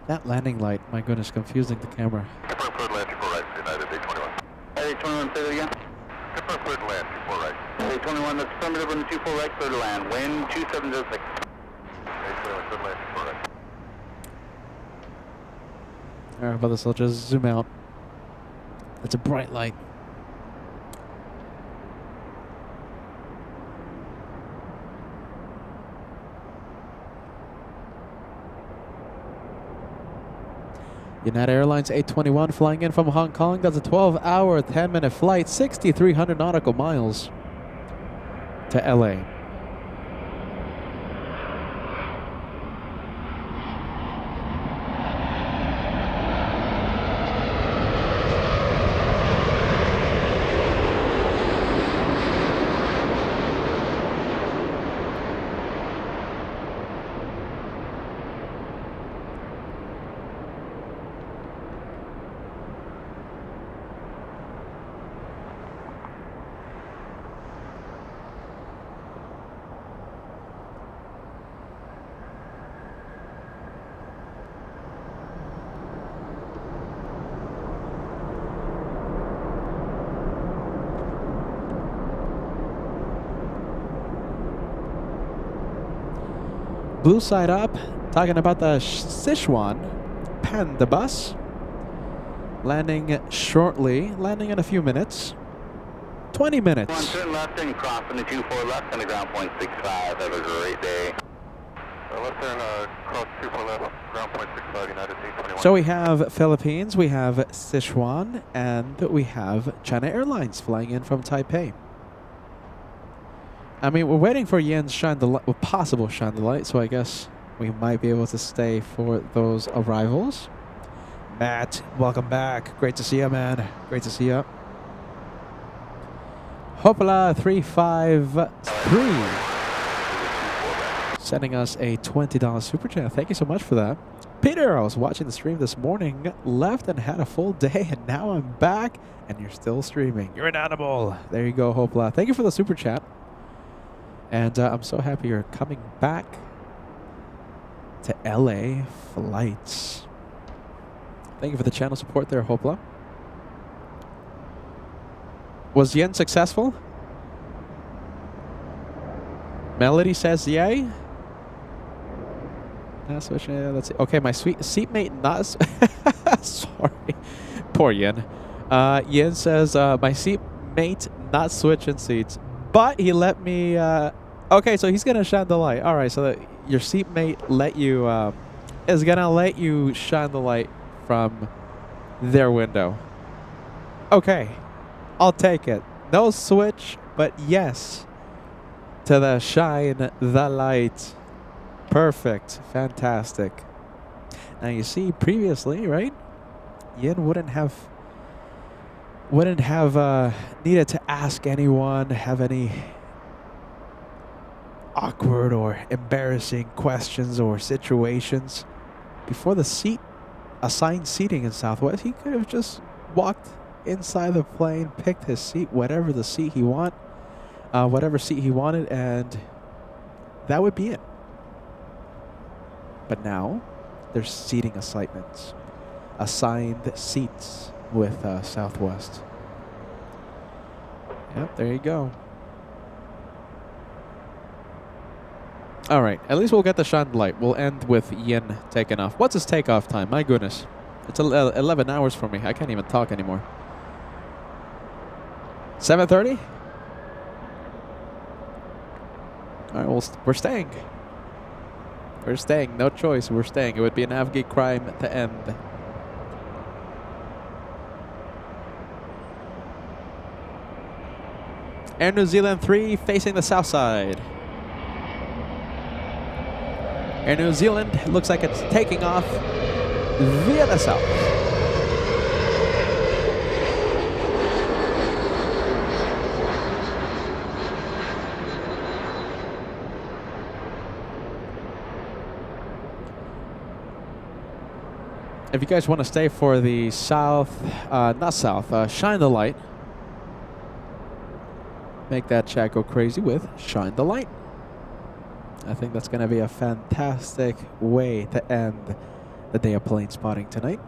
That landing light, my goodness, confusing the camera. Confirm cleared land 24 right, United 821. 821, say that again. Confirm cleared land 24 right. 821, that's affirmative on the 24 right, clear to land. Wind 2706. 821, cleared land 24 right. Alright, but this will just zoom out. It's a bright light. United Airlines 821 flying in from Hong Kong. That's a 12-hour, 10-minute flight, 6,300 nautical miles to LA. Blue side up, talking about the Sichuan Panda bus. Landing shortly, landing in a few minutes. 20 minutes. One turn left and cross on the 24 left on the ground point 65. Have a great day. Left turn, cross 24 left, ground point 65, United 821. So we have Philippines, we have Sichuan, and we have China Airlines flying in from Taipei. I mean, we're waiting for Yen's shine the light, possible shine the light, so I guess we might be able to stay for those arrivals. Matt, welcome back. Great to see you, man. Great to see you. Hopala 353 sending us a $20 super chat. Thank you so much for that. Peter, I was watching the stream this morning, left and had a full day, and now I'm back, and you're still streaming. You're an animal. There you go, Hopala. Thank you for the super chat. And I'm so happy you're coming back to LA flights. Thank you for the channel support there, Hopla. Was Yen successful? Melody says yay. Let's see. Okay, my sweet seatmate not. Sorry, poor Yen. Yen says my seatmate not switching seats, but he let me. Okay, so he's gonna shine the light. All right, so that your seatmate let you is gonna let you shine the light from their window. Okay, I'll take it. No switch, but yes to the shine the light. Perfect, fantastic. Now you see, previously, right? Yin wouldn't have needed to ask anyone, have any awkward or embarrassing questions or situations. Before the assigned seating in Southwest, he could have just walked inside the plane, picked his seat, whatever seat he wanted, and that would be it. But now, there's seating assignments, assigned seats with Southwest. Yep, there you go. All right, at least we'll get the shine light. We'll end with Yin taking off. What's his takeoff time? My goodness. It's 11 hours for me. I can't even talk anymore. 7:30? All right, well, we're staying. We're staying. No choice. We're staying. It would be an Afghan crime to end. Air New Zealand 3 facing the Southside. Air New Zealand looks like it's taking off via the south. If you guys want to stay for the shine the light. Make that chat go crazy with shine the light. I think that's going to be a fantastic way to end the day of plane spotting tonight.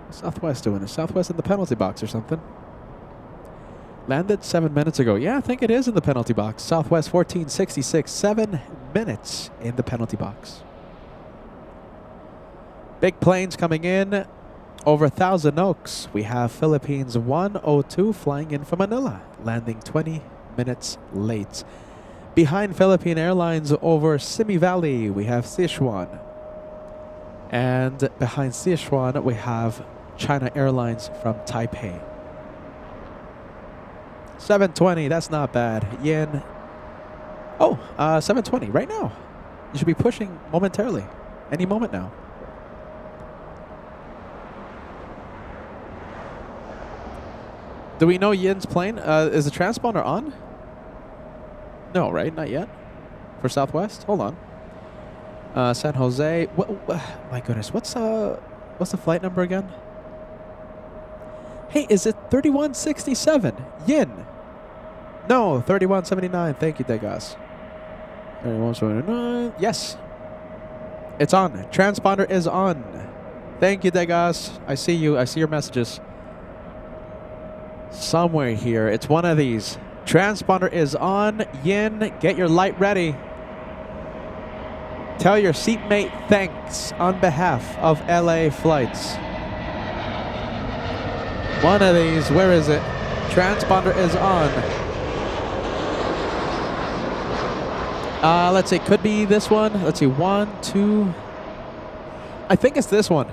Southwest doing? Is Southwest in the penalty box or something? Landed 7 minutes ago. Yeah, I think it is in the penalty box. Southwest 1466, 7 minutes in the penalty box. Big planes coming in. Over Thousand Oaks, we have Philippines 102 flying in from Manila, landing 20 minutes late. Behind Philippine Airlines over Simi Valley, we have Sichuan. And behind Sichuan, we have China Airlines from Taipei. 720, that's not bad. Yen. Oh, 720 right now. You should be pushing momentarily. Any moment now. Do we know Yin's plane? Is the transponder on? No, right? Not yet. For Southwest? Hold on. San Jose. My goodness. What's the flight number again? Hey, is it 3167? Yin. No, 3179. Thank you, Degas. 3179. Yes. It's on. Transponder is on. Thank you, Degas. I see you. I see your messages. Somewhere here. It's one of these. Transponder is on. Yin, get your light ready. Tell your seatmate thanks on behalf of LA flights. One of these. Where is it? Transponder is on. Let's see. Could be this one. Let's see. 1, 2. I think it's this one.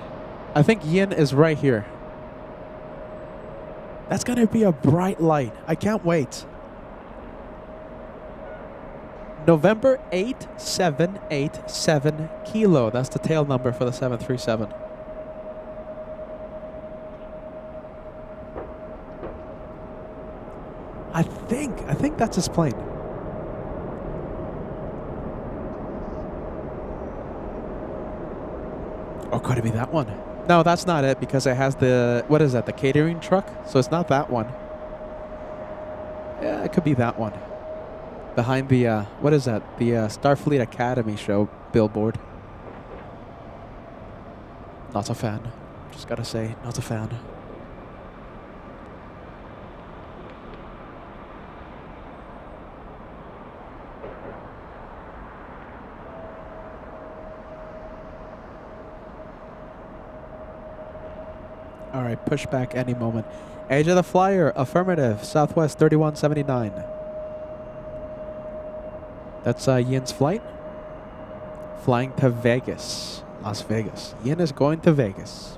I think Yin is right here. That's going to be a bright light. I can't wait. November 8787 Kilo. That's the tail number for the 737. I think that's his plane. Or could it be that one? No, that's not it because it has the, what is that, the catering truck? So it's not that one. Yeah, it could be that one. Behind the, what is that? The Starfleet Academy show billboard. Not a fan. Just gotta say, not a fan. All right, push back any moment. Edge of the flyer, affirmative. Southwest 3179. That's Yin's flight. Flying to Vegas, Las Vegas. Yin is going to Vegas.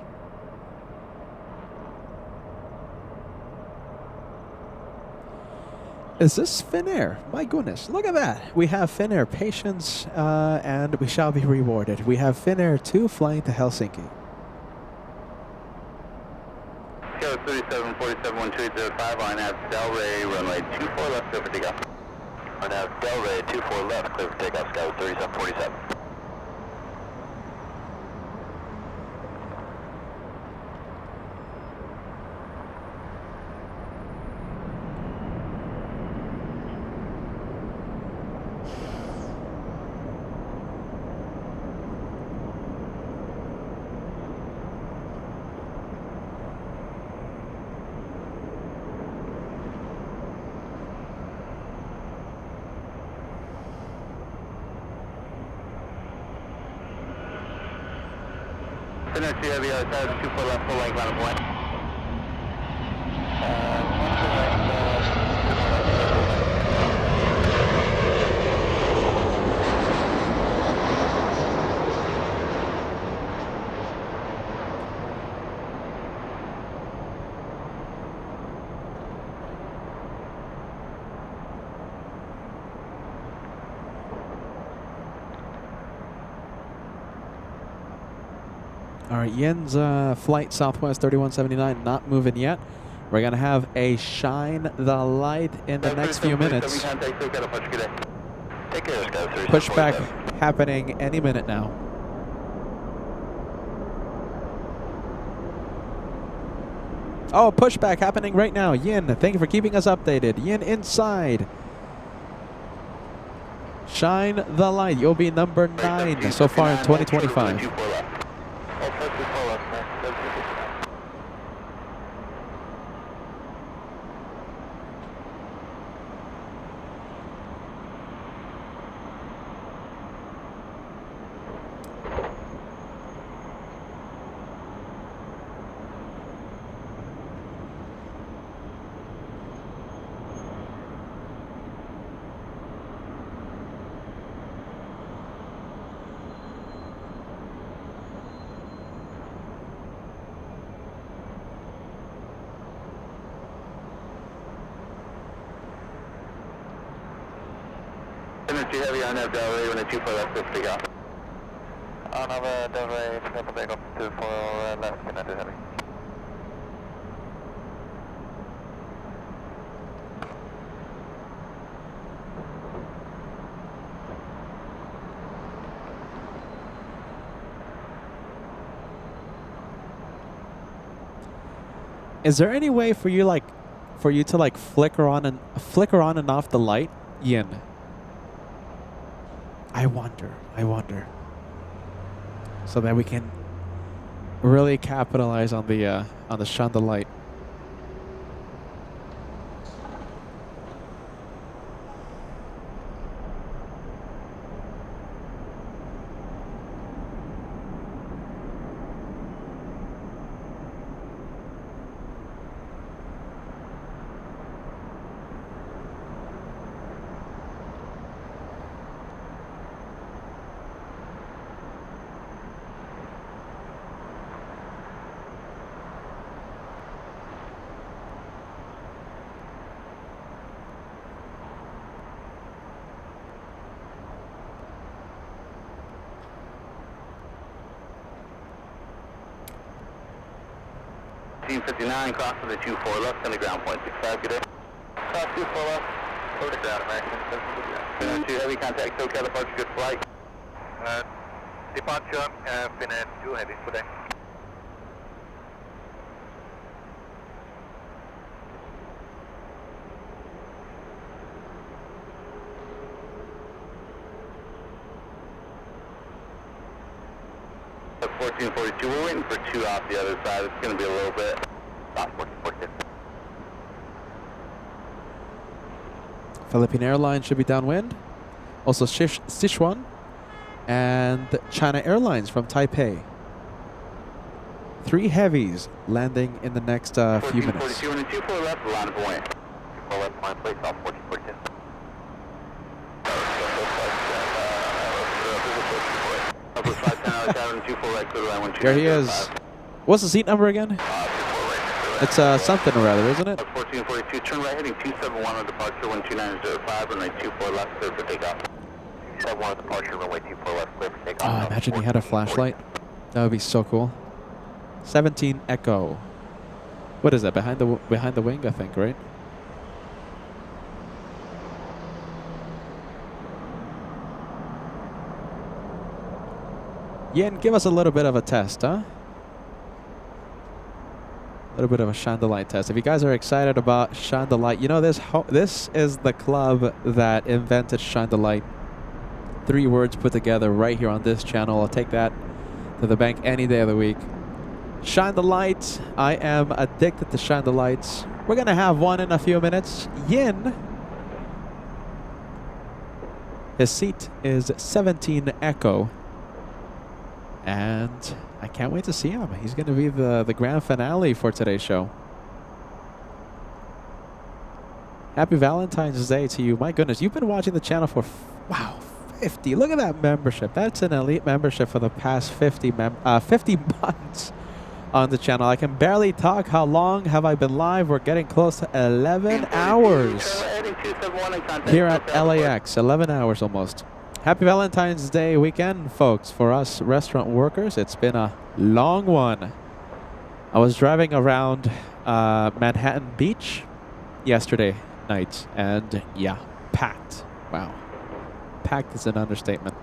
Is this Finnair? My goodness, look at that. We have Finnair patience and we shall be rewarded. We have Finnair 2 flying to Helsinki. 3747-1205 on out Delray, runway 24 left, clear for takeoff. On out Delray, 24 left, clear for takeoff, sky 3747. Center 2 heavy outside, 24 left, full length, line of one. All right, Yin's flight Southwest 3179 not moving yet. We're going to have a shine the light in the next few minutes. Pushback happening any minute now. Oh, pushback happening right now. Yin, thank you for keeping us updated. Yin inside. Shine the light. You'll be number 9 so far in 2025. Energy heavy on that Delray when the 24 left is take off. On over Delray, triple takeoff 24 left, energy heavy. Is there any way for you to like flicker on and off the light, Yin? I wonder. So that we can really capitalize on the shine the light. Team 59, cross to the 24 left, on the ground point 65, good day. Cross 24 left, over to ground, American. 2 heavy contact, SoCal departure, good flight. Departure, Finnair 2 heavy, good day. That's 1442, we're waiting for 2 off the other side, it's going to be a little bit. Stop 1442. Philippine Airlines should be downwind. Also Sichuan and China Airlines from Taipei. 3 heavies landing in the next few minutes. 1442 and 24 left, line of point. 24 left, line place off 1442. There he is. What's the seat number again? It's something or other, isn't it? 1442, turn right heading 271 on departure, 12905, runway 24 left, clear for takeoff. 271 on departure, runway 24 left, clear for takeoff. Oh, imagine he had a flashlight. That would be so cool. 17 Echo. What is that? Behind the wing, I think, right? Yin, give us a little bit of a test, huh? A little bit of a shine the light test. If you guys are excited about shine the light, you know this is the club that invented shine the light. 3 words put together right here on this channel. I'll take that to the bank any day of the week. Shine the light. I am addicted to shine the lights. We're gonna have one in a few minutes. Yin. His seat is 17 Echo. And I can't wait to see him. He's going to be the grand finale for today's show. Happy Valentine's Day to you. My goodness, you've been watching the channel for, wow, 50. Look at that membership. That's an elite membership for the past 50 months on the channel. I can barely talk. How long have I been live? We're getting close to 11 hours here at LAX. 11 hours almost. Happy Valentine's Day weekend, folks. For us restaurant workers, it's been a long one. I was driving around Manhattan Beach yesterday night, and yeah, packed. Wow. Packed is an understatement.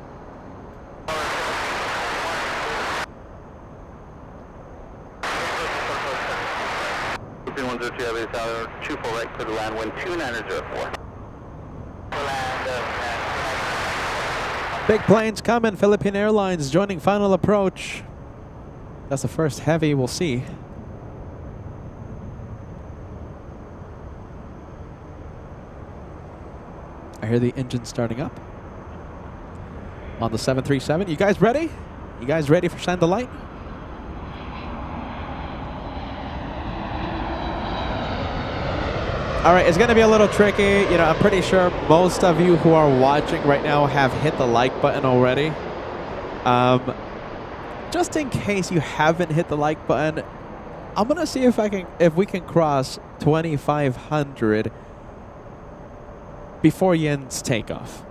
Two full right, clear to land, wind 2904. Big planes coming. Philippine Airlines joining final approach. That's the first heavy. We'll see. I hear the engine starting up on the 737. You guys ready? You guys ready for Shine the Light? All right, it's going to be a little tricky. You know, I'm pretty sure most of you who are watching right now have hit the like button already. Just in case you haven't hit the like button, I'm going to see if we can cross 2,500 before Yen's takeoff.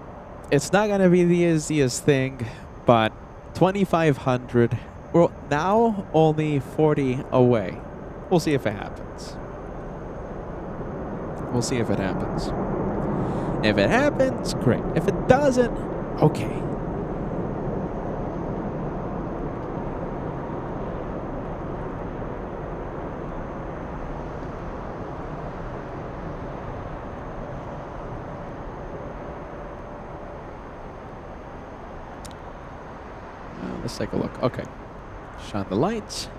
It's not going to be the easiest thing, but 2,500, we're now only 40 away. We'll see if it happens. We'll see if it happens. If it happens, great. If it doesn't, okay. Let's take a look. Okay. Shine the lights.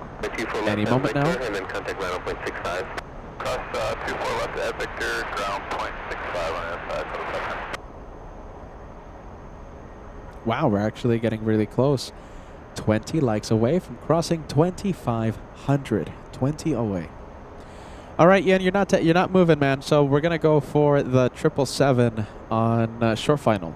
Any moment now. And then contact ground 0.65. Cross 24 left at Victor, ground 0.65 on the outside. Wow, we're actually getting really close. 20 likes away from crossing 2,500. 20 away. All right, Ian, you're not moving, man. So we're gonna go for the 777 on short final.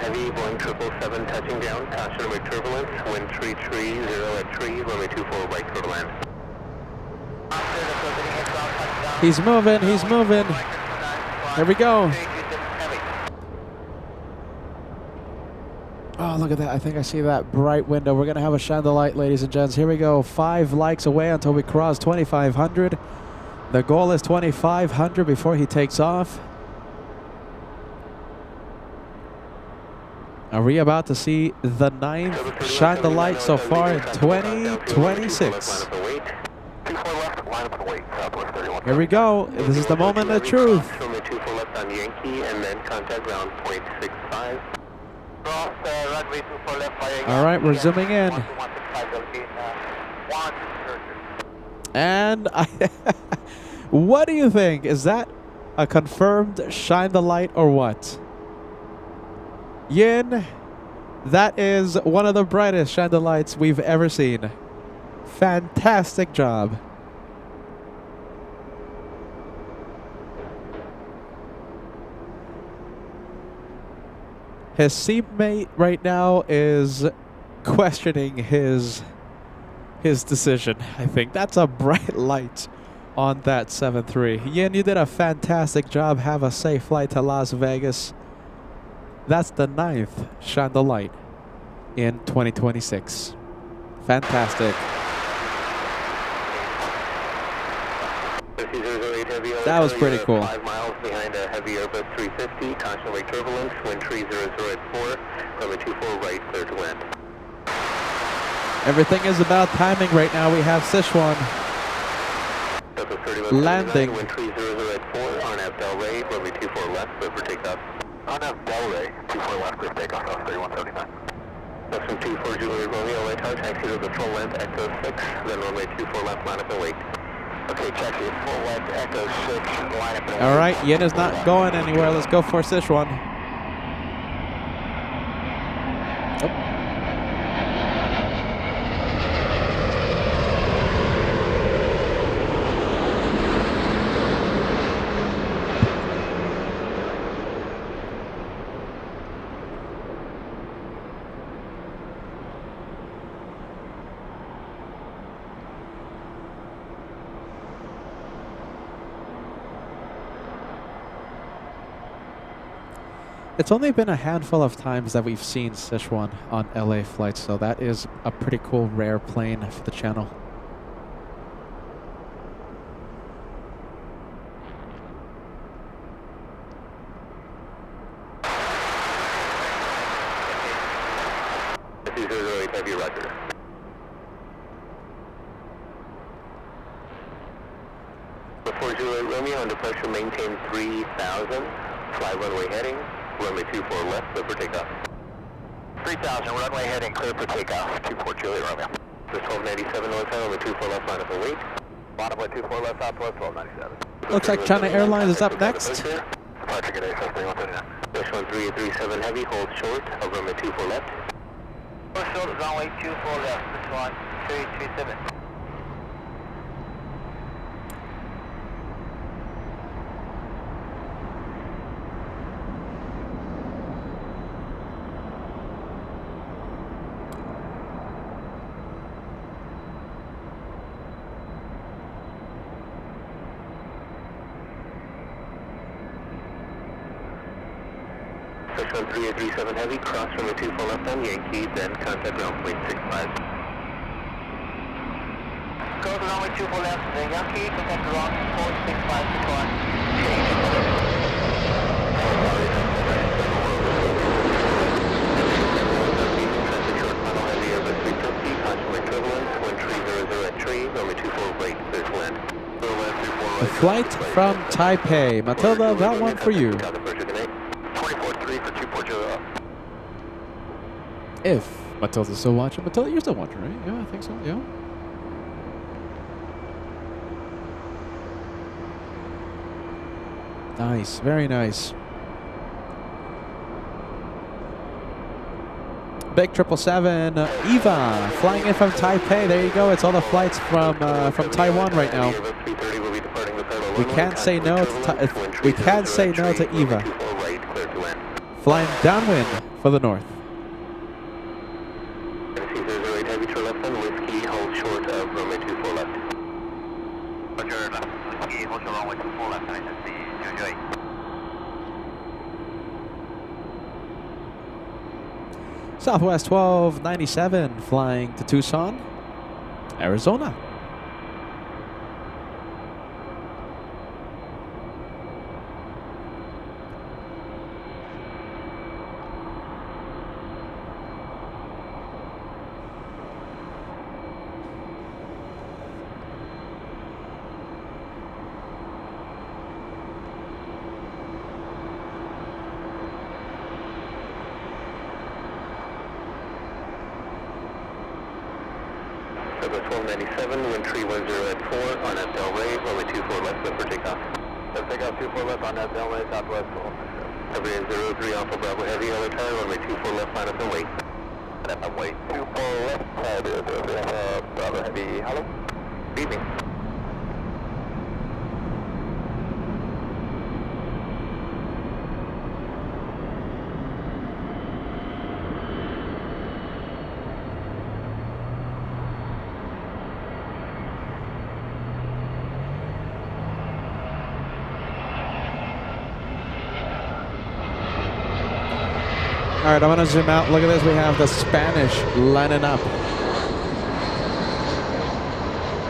Heavy, Boeing 777 touching down, caution runway turbulence, wind 330 at 3, runway 24 right clear to land. He's moving, he's moving. Here we go. Oh, look at that. I think I see that bright window. We're going to have a shine the light, ladies and gents. Here we go. 5 likes away until we cross 2,500. The goal is 2,500 before he takes off. Are we about to see the 9th shine the light so far in 2026? Here we go. This is the moment of truth. All right, we're zooming in. And what do you think? Is that a confirmed shine the light or what? Yin, that is one of the brightest shine the lights we've ever seen. Fantastic job. His seatmate right now is questioning his decision. I think that's a bright light on that 7-3. Yin, you did a fantastic job. Have a safe flight to Las Vegas. That's the 9th shine the light in 2026. Fantastic. That was pretty cool. 5 miles behind a heavy Airbus 350, caution runway turbulence, wind 300 at 4, runway 24 right, clear to land. Everything is about timing right now. We have Sichuan landing. Wind 300 at 4, on Delray, runway 24 left, clear for takeoff. On Delray, 24 left, clear takeoff, 3179. Custom 24 Juliet Romeo, right tower, taxi to the full length, Echo 6, then runway 24 left, line up and wait. Okay, taxi, full length, Echo 6, line up and wait. All right, Yin is not going anywhere. Let's go for Sichuan. It's only been a handful of times that we've seen Sichuan on LA flights, so that is a pretty cool, rare plane for the channel. Heavy Roger. Before Juliet Romeo, under pressure, maintain 3000. Fly runway heading, runway 24 left, clear for takeoff. 3000, runway heading, clear for takeoff. 24 Juliet Romeo. The 1297 north side, runway 24 left, line up and wait. Bottom way 24 left, southwest, 1297. Looks like China Airlines is up next. Departure good day, South 3139. Wish 1337 heavy, hold short of runway 24 left. Push short, runway 24 left, this one, 337. Push 1337 heavy, cross runway 24 left on Yankee, then contact ground point 65. Go to runway 24 left, then Yankee, contact ground point 65, this one, change. Traffic short final heavy Airbus 350, consummate turbulence, wind 300 at tree, runway 24 right, clear to land. A flight from Taipei. Matilda, that one for you. If Matilda's still watching. Matilda, you're still watching, right? Yeah, I think so, yeah. Nice, very nice. Big 777 Eva flying in from Taipei. There you go. It's all the flights from Taiwan right now. We can't say no to we can't say no to Eva. Flying downwind for the north. Heavy to left on whiskey, hold short of runway 24 left. Roger, whiskey, hold short runway 24 left, I just see 008. Southwest 1297 flying to Tucson, Arizona. Southwest 1297, wind 310 at 4 on Del Rey, runway 24 left, clear for takeoff. Let's take off 24 left on Del Rey, southwest 12. Heavy 03 Alpha Bravo Heavy, yellow tire, runway 24 left, line up and wait. Runway 24 left, Bravo Heavy, hello? Evening. All right, I'm gonna zoom out. Look at this. We have the Spanish lining up.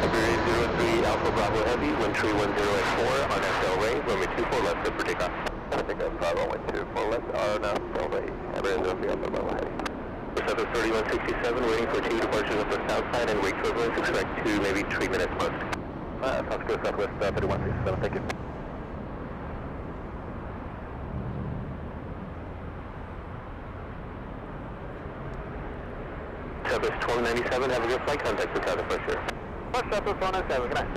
Heavy 03 Alpha Bravo Heavy, wind 310 at 4 on Del Rey, runway 24 left, clear for takeoff. I think that's 512 left on Del Rey, Heavy 03 Alpha Bravo Heavy. Southwest 3167, waiting for 2 departures up the Southside and wake turbulence, expect 2, maybe 3 minutes most. Sounds good, Southwest 3167, thank you. Southwest 1297, have a good flight, contact for cabin pressure. First Southwest 107, good night.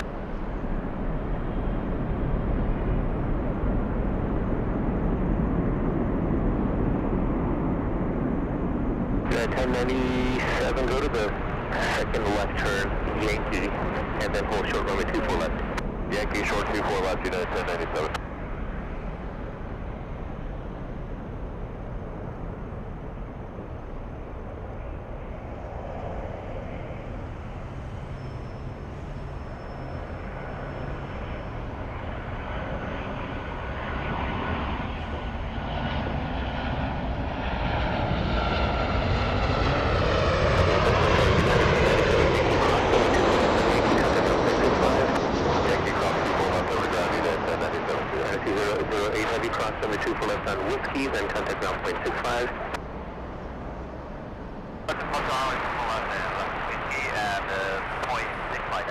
At 1097, go to the second left turn, Yankee, and then hold short runway 24 left. Yankee short 24 left, United 1097. 2008 Heavy, cross runway 24 left on Whiskey, then contact ground point 65. Whiskey and point 65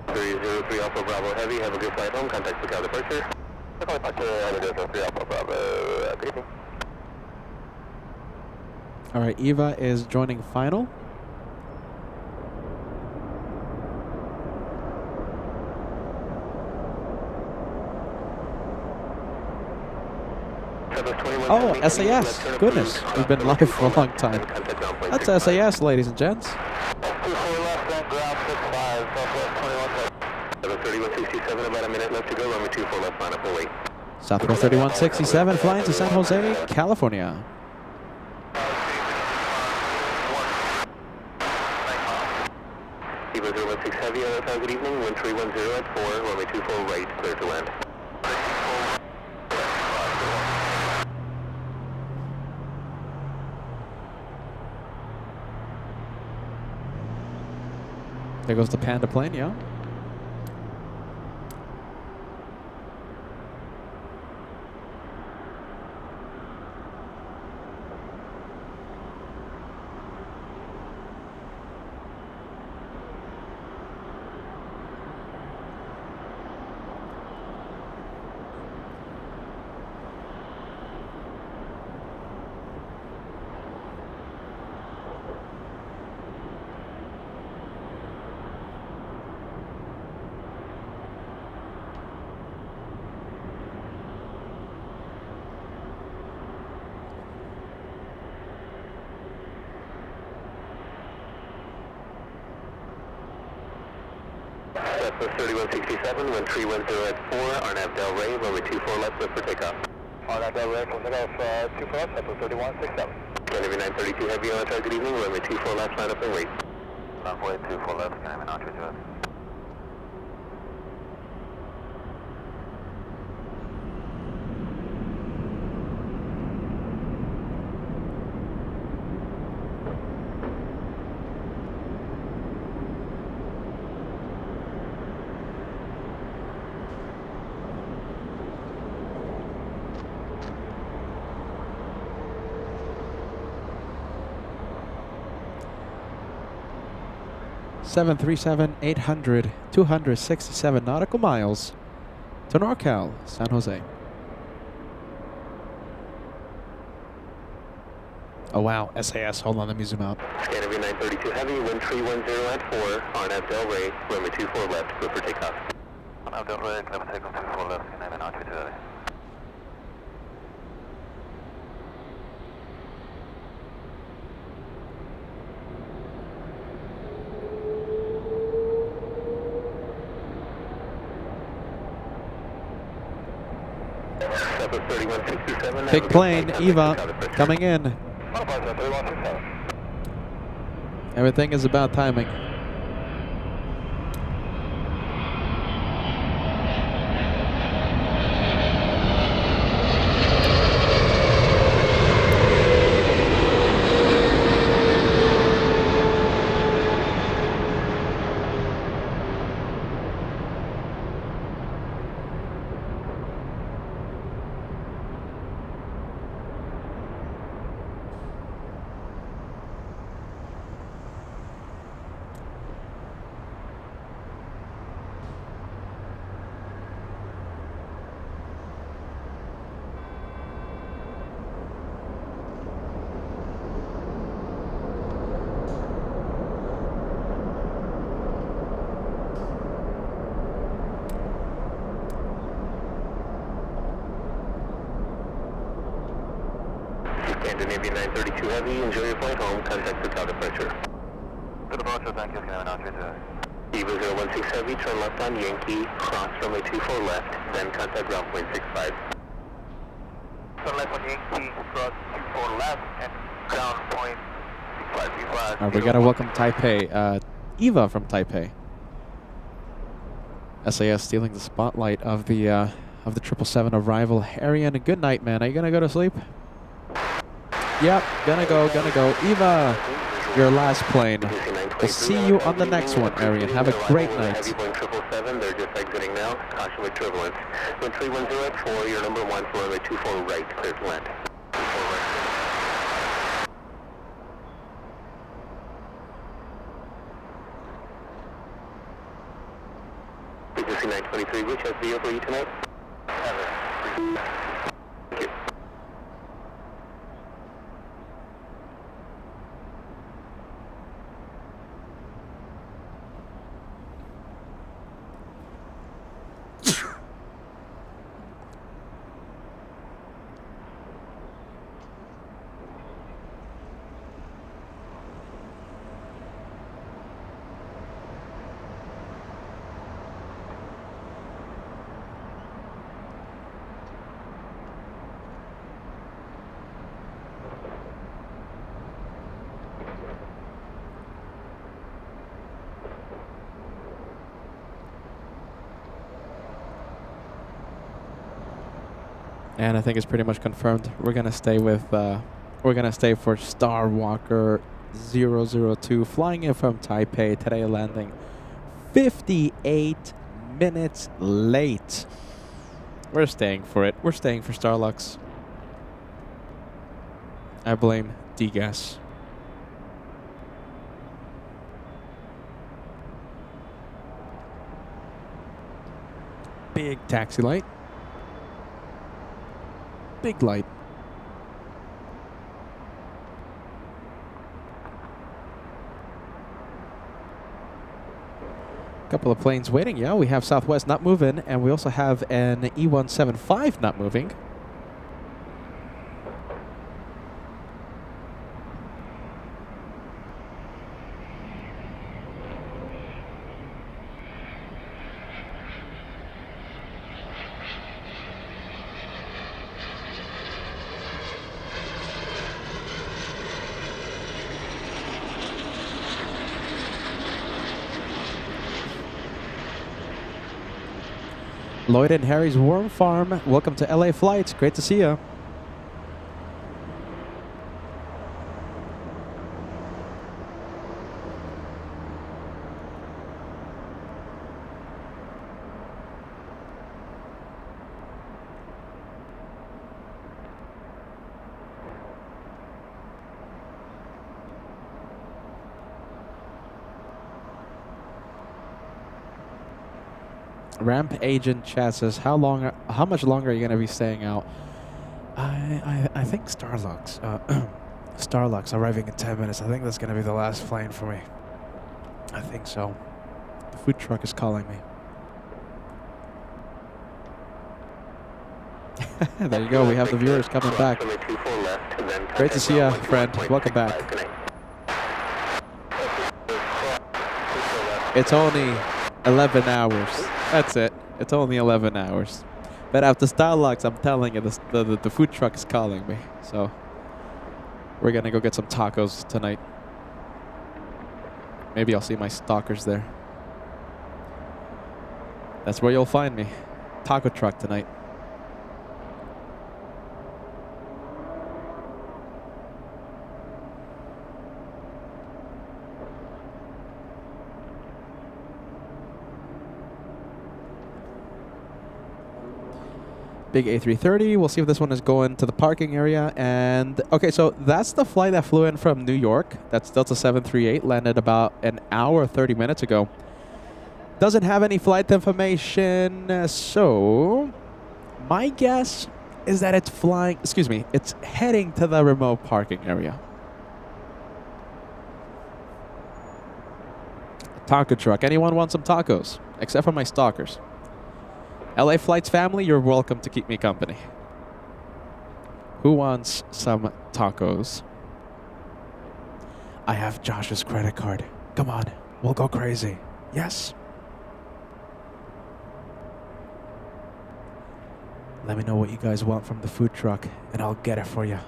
303 Alpha Bravo Heavy, have a good flight home, contact Macau departure. Have a good 3 Alpha Bravo, good evening. All right, Eva is joining final. Oh, SAS. Goodness, we've been live for a long time. That's SAS, ladies and gents. 24 left and ground 65, Southwest 3167, about a minute left to go, runway 24 left, line up and wait. Southwest 3167 flying to San Jose, California. Eva 016 Heavy, good evening, wind 310 at 4, runway 24 right, clear to land. There goes the Panda plane, yeah. Southwest 3167, wind 310 at 4, RNAV Del Rey, runway 24 left, lift for takeoff. RNAV Del Rey, from takeoff 24 left, Southwest 3167. Canadian 932 Heavy on target, good evening, runway 24 left, line up and wait. Runway 24 left, Canadian 932. Seven 800, 267 nautical miles to NorCal, San Jose. Oh wow, SAS. Hold on, let me zoom out. Scandinavia 932 Heavy, wind 310 at 4, RNAV Del Rey, runway 24 left, clear for takeoff. RNAV Del Rey, clear for takeoff 24 left, Canadian 932 Heavy. Big plane, Eva, coming in. Everything is about timing. Scandinavia 932 Heavy, enjoy your flight home, contact the tower departure. Good departure, thank you, Canadian 932. Eva 016 Heavy, turn left on Yankee, cross runway 24 left, then contact ground point 65. Turn left on Yankee, cross 24 left, and ground point 6535. We gotta welcome Taipei, Eva from Taipei. SAS stealing the spotlight of the 777 arrival. Arian, good night, man. Are you gonna go to sleep? Yep, gonna go. Eva, your last plane. We'll see you on the next one, Arian. Have a great night. Heavy Boeing 777, they're just exiting now. Caution with turbulence. Wind 310 at 4, your number 1 for runway 24 right, clear to land. 24 right. 923, which has VO for you tonight? Thank you. And I think it's pretty much confirmed. We're gonna stay with for Star Walker 002 flying in from Taipei today, landing 58 minutes late. We're staying for it. We're staying for Starlux. I blame D-Gas. Big taxi light. Big light. Couple of planes waiting. Yeah, we have Southwest not moving, and we also have an E175 not moving. Lloyd and Harry's Worm Farm, welcome to LA Flights. Great to see you. Ramp agent chat says, how much longer are you gonna be staying out? I think Starlux. Starlux arriving in 10 minutes. I think that's gonna be the last plane for me. I think so. The food truck is calling me. There you go. We have the viewers coming back. Great to see you, friend. Welcome back. It's only 11 hours. That's it. It's only 11 hours. But after Starlux, I'm telling you, the food truck is calling me. So we're going to go get some tacos tonight. Maybe I'll see my stalkers there. That's where you'll find me. Taco truck tonight. Big A330. We'll see if this one is going to the parking area. And okay, so that's the flight that flew in from New York. That's Delta 738, landed about an hour 30 minutes ago. Doesn't have any flight information, so my guess is that it's flying, it's heading to the remote parking area. Taco truck. Anyone want some tacos? Except for my stalkers. LA Flights family, you're welcome to keep me company. Who wants some tacos? I have Josh's credit card. Come on, we'll go crazy. Yes? Let me know what you guys want from the food truck, and I'll get it for you.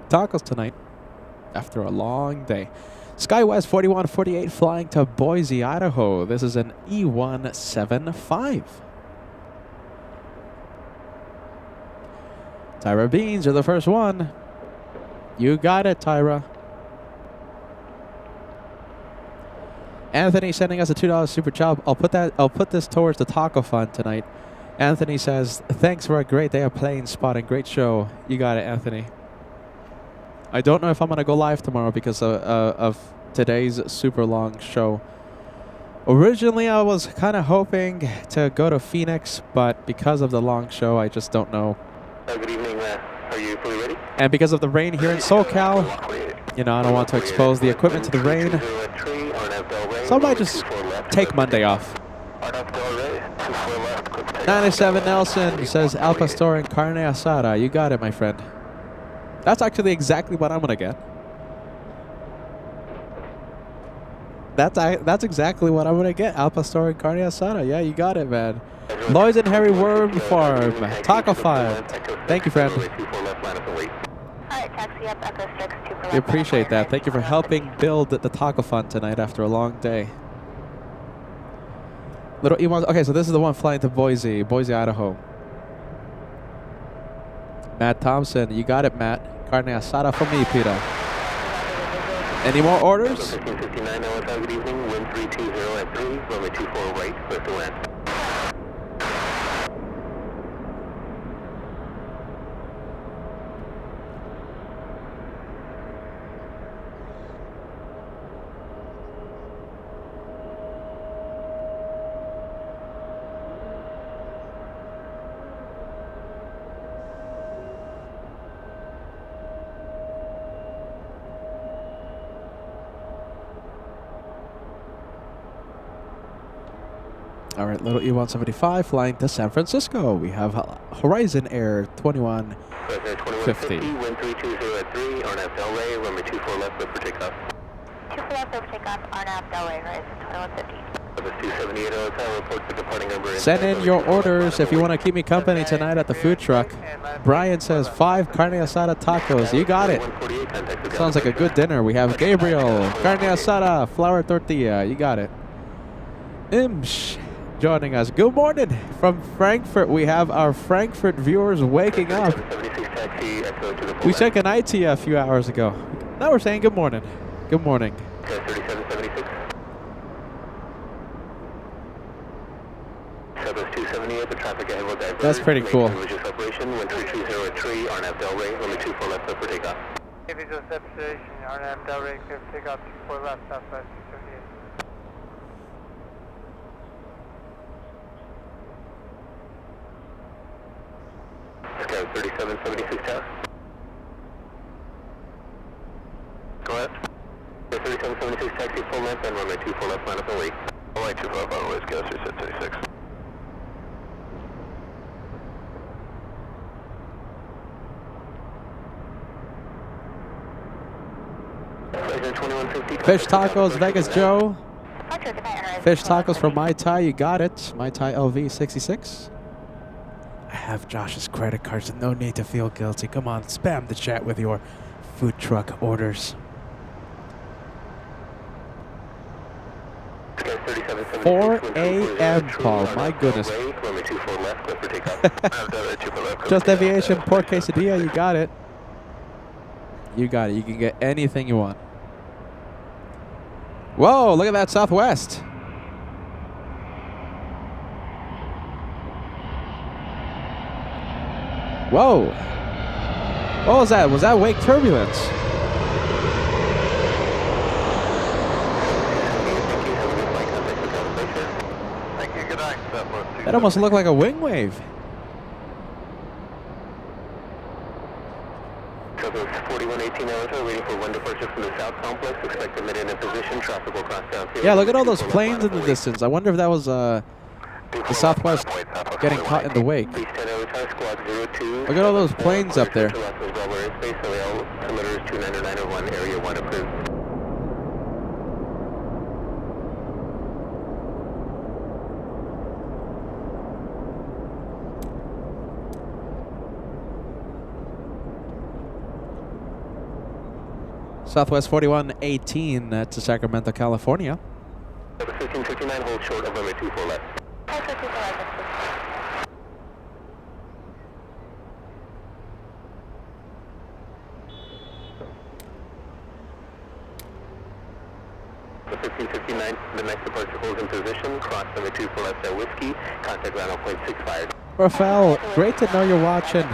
Tacos tonight, after a long day. SkyWest 4148 flying to Boise, Idaho. This is an E175. Tyra Beans, you're the first one. You got it, Tyra. Anthony sending us a $2 super chat. I'll put this towards the taco fund tonight. Anthony says, thanks for a great day of plane spotting. Great show. You got it, Anthony. I don't know if I'm going to go live tomorrow because of today's super long show. Originally, I was kind of hoping to go to Phoenix, but because of the long show, I just don't know. Good evening. Are you fully ready? And because of the rain here in SoCal, you know, I don't want to expose the equipment to the rain. So I might just take Monday off. 97 Nelson says Al Pastor and carne asada. You got it, my friend. That's actually exactly what I'm going to get. That's exactly what I'm going to get. Al Pastor and carne asada. Yeah, you got it, man. Lloyd's and Harry Worm Farm. Taco File. Thank you, friend. We appreciate that. Thank you for helping build the taco fund tonight after a long day. Little Iwan. Okay, so this is the one flying to Boise, Idaho. Matt Thompson, you got it, Matt. Carne asada for me, Peter. Any more orders? 1559, good evening. Wind 320 at 3, runway 24 right, clear to land. All right, little E-175 flying to San Francisco. We have Horizon Air 2150. Wind 320 at 3, RNAV Delray, runway 24 left, clear for takeoff. 24 left over takeoff, RNAV Delray, Horizon 2150. Service 278 Hotel, report the departing number. Send in your orders if you want to keep me company tonight at the food truck. Brian says 5 carne asada tacos. You got it. Sounds like a good dinner. We have Gabriel, carne asada, flour tortilla. You got it. Imsh joining us. Good morning from Frankfurt. We have our Frankfurt viewers waking up. We said goodnight to you a few hours ago. Now we're saying good morning. Good morning. 3776. Service 278, the traffic ahead will divert. That's pretty cool. Religious operation, wind 320 at 3, RNAV Delray, runway 24 left, clear for takeoff. Religious operation, RNAV Delray, clear for takeoff, 24 left, Southside 278. Sky 3776 tower. Go ahead. 3776 taxi full length and runway 24 left, line up and wait. Runway 25 on West Gas 3776. Fish tacos, Vegas Joe. Fish tacos from Mai Tai. You got it. Mai Tai LV 66. I have Josh's credit card, so no need to feel guilty. Come on, spam the chat with your food truck orders. 4 a.m. Paul, my goodness. Just Aviation, Port Quesadilla, you got it. You got it. You can get anything you want. Whoa, look at that Southwest. Whoa. What was that? Was that wake turbulence? Thank you, good night. That almost looked like a wing wave. Southwest 4118 hours, waiting for one departure from the South Complex. Expect to mid in position. Traffic will cross down. Yeah, look at all those planes in the distance. I wonder if that was the Southwest getting caught in the wake. Look at all those planes up there. Southwest 4118 to Sacramento, California. 1559, hold short of runway 24 left. The 1559 959, the next departure holds in position, cross runway 24 left at Whiskey, contact ground 0.65. Rafael, great to know you're watching.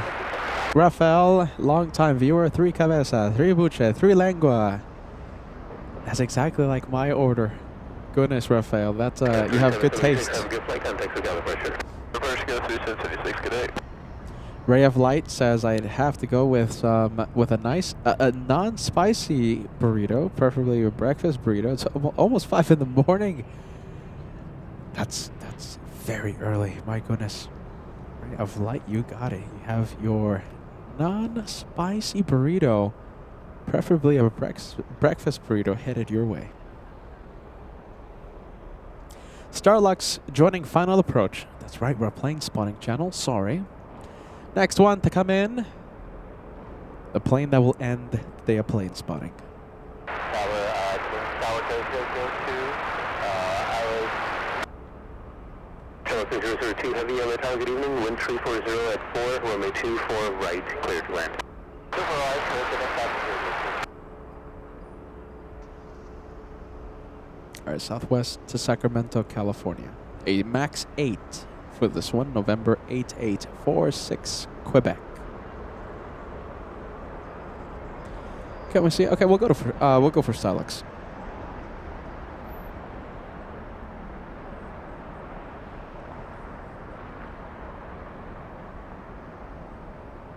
Rafael, long-time viewer, 3 cabeza, 3 buche, 3 lengua. That's exactly like my order. Goodness, Rafael, that's you have good taste. Have a good flight, contact with gather pressure. Reverse go through 776, good day. Ray of Light says I'd have to go with a nice a non-spicy burrito, preferably a breakfast burrito. It's almost 5 in the morning. That's very early. My goodness. Ray of Light, you got it. You have your non-spicy burrito, preferably a breakfast burrito, headed your way. Starlux joining final approach. That's right, we're playing spotting channel. Sorry. Next one to come in, the plane that will end the day of plane spotting. Tower code 002, Charlie 002 Heavy, LA Tower, good evening, wind 340 at 4, runway 24 right, clear to land. Alright, Southwest to Sacramento, California. A max 8 for this one, November 8846, Quebec. Can we see? Okay, we'll go for Starlux.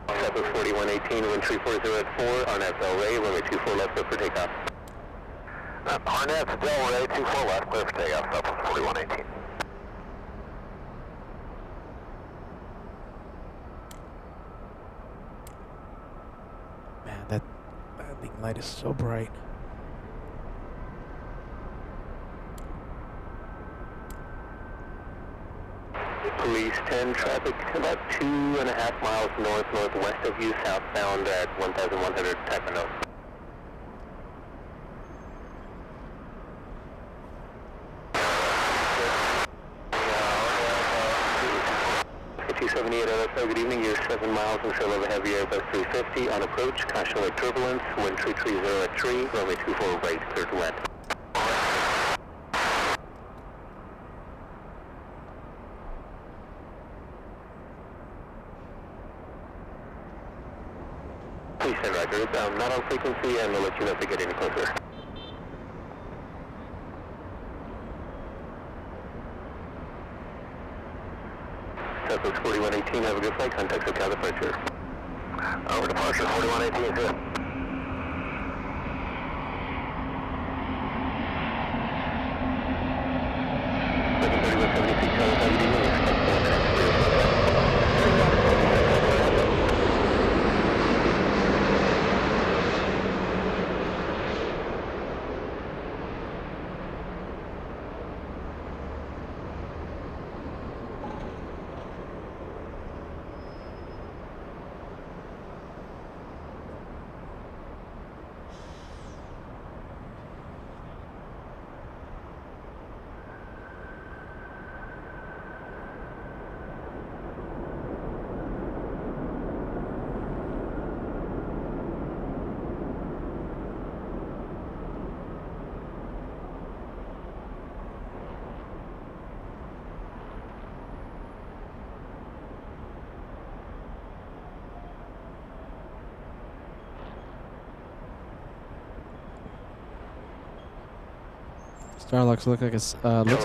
Southwest 4118, wind 340 at 4, on FL Ray, runway 24 left, clear for takeoff. Harnett, Delray, 24 left, clear for takeoff, Southwest 4118. Man, that landing light is so bright. Police 10, traffic about 2.5 miles northwest of you, southbound at 1100 Taipei. 278 LSO, good evening, you're 7 miles and sail over heavy Airbus 350 on approach, caution light turbulence, wind 330 at 3, runway 24 right, clear to land. Please send Roger, not on frequency, and we'll let you know if we get any closer. Southwest 4118, have a good flight, contact SoCal departure. Over departure 4118, good. Starlux looks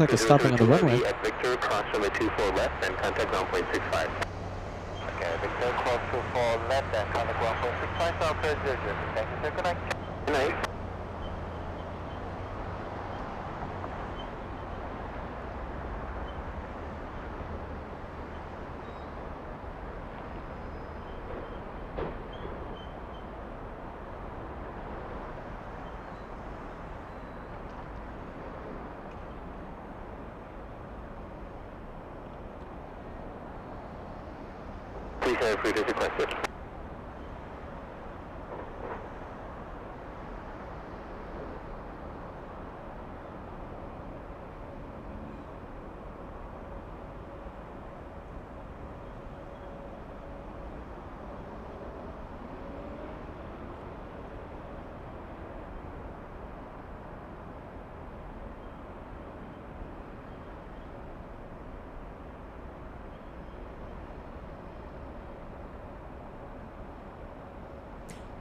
like it's stopping on the runway. At Victor, cross runway 24 left, and contact ground point 65. Okay, Victor, cross 24 left, and contact ground point 65, South code 00. Thank you, sir, good night. Good night. Please have food as requested.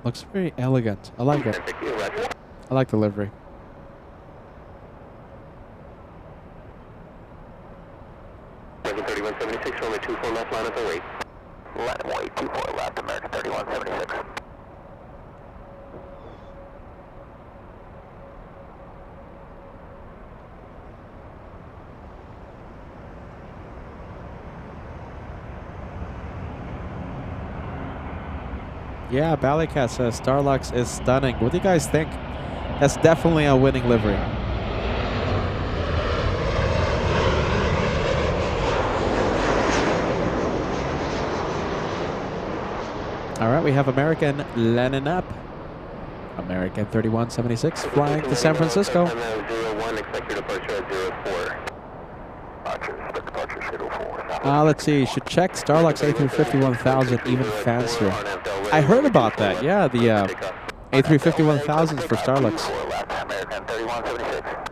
Looks very elegant. I like it. Thank you, Roger. I like the livery. American 3176, runway 24 left, line up and wait. Runway 24 left, American 3176. Yeah, Ballycat says Starlux is stunning. What do you guys think? That's definitely a winning livery. All right, we have American landing up. American 3176 flying to San Francisco. 01, expect your departure at 04. Departure schedule 4. Let's see, should check Starlux A350-1000 even faster. I heard about that. Yeah, the A350-1000s for Starlux. American 3176.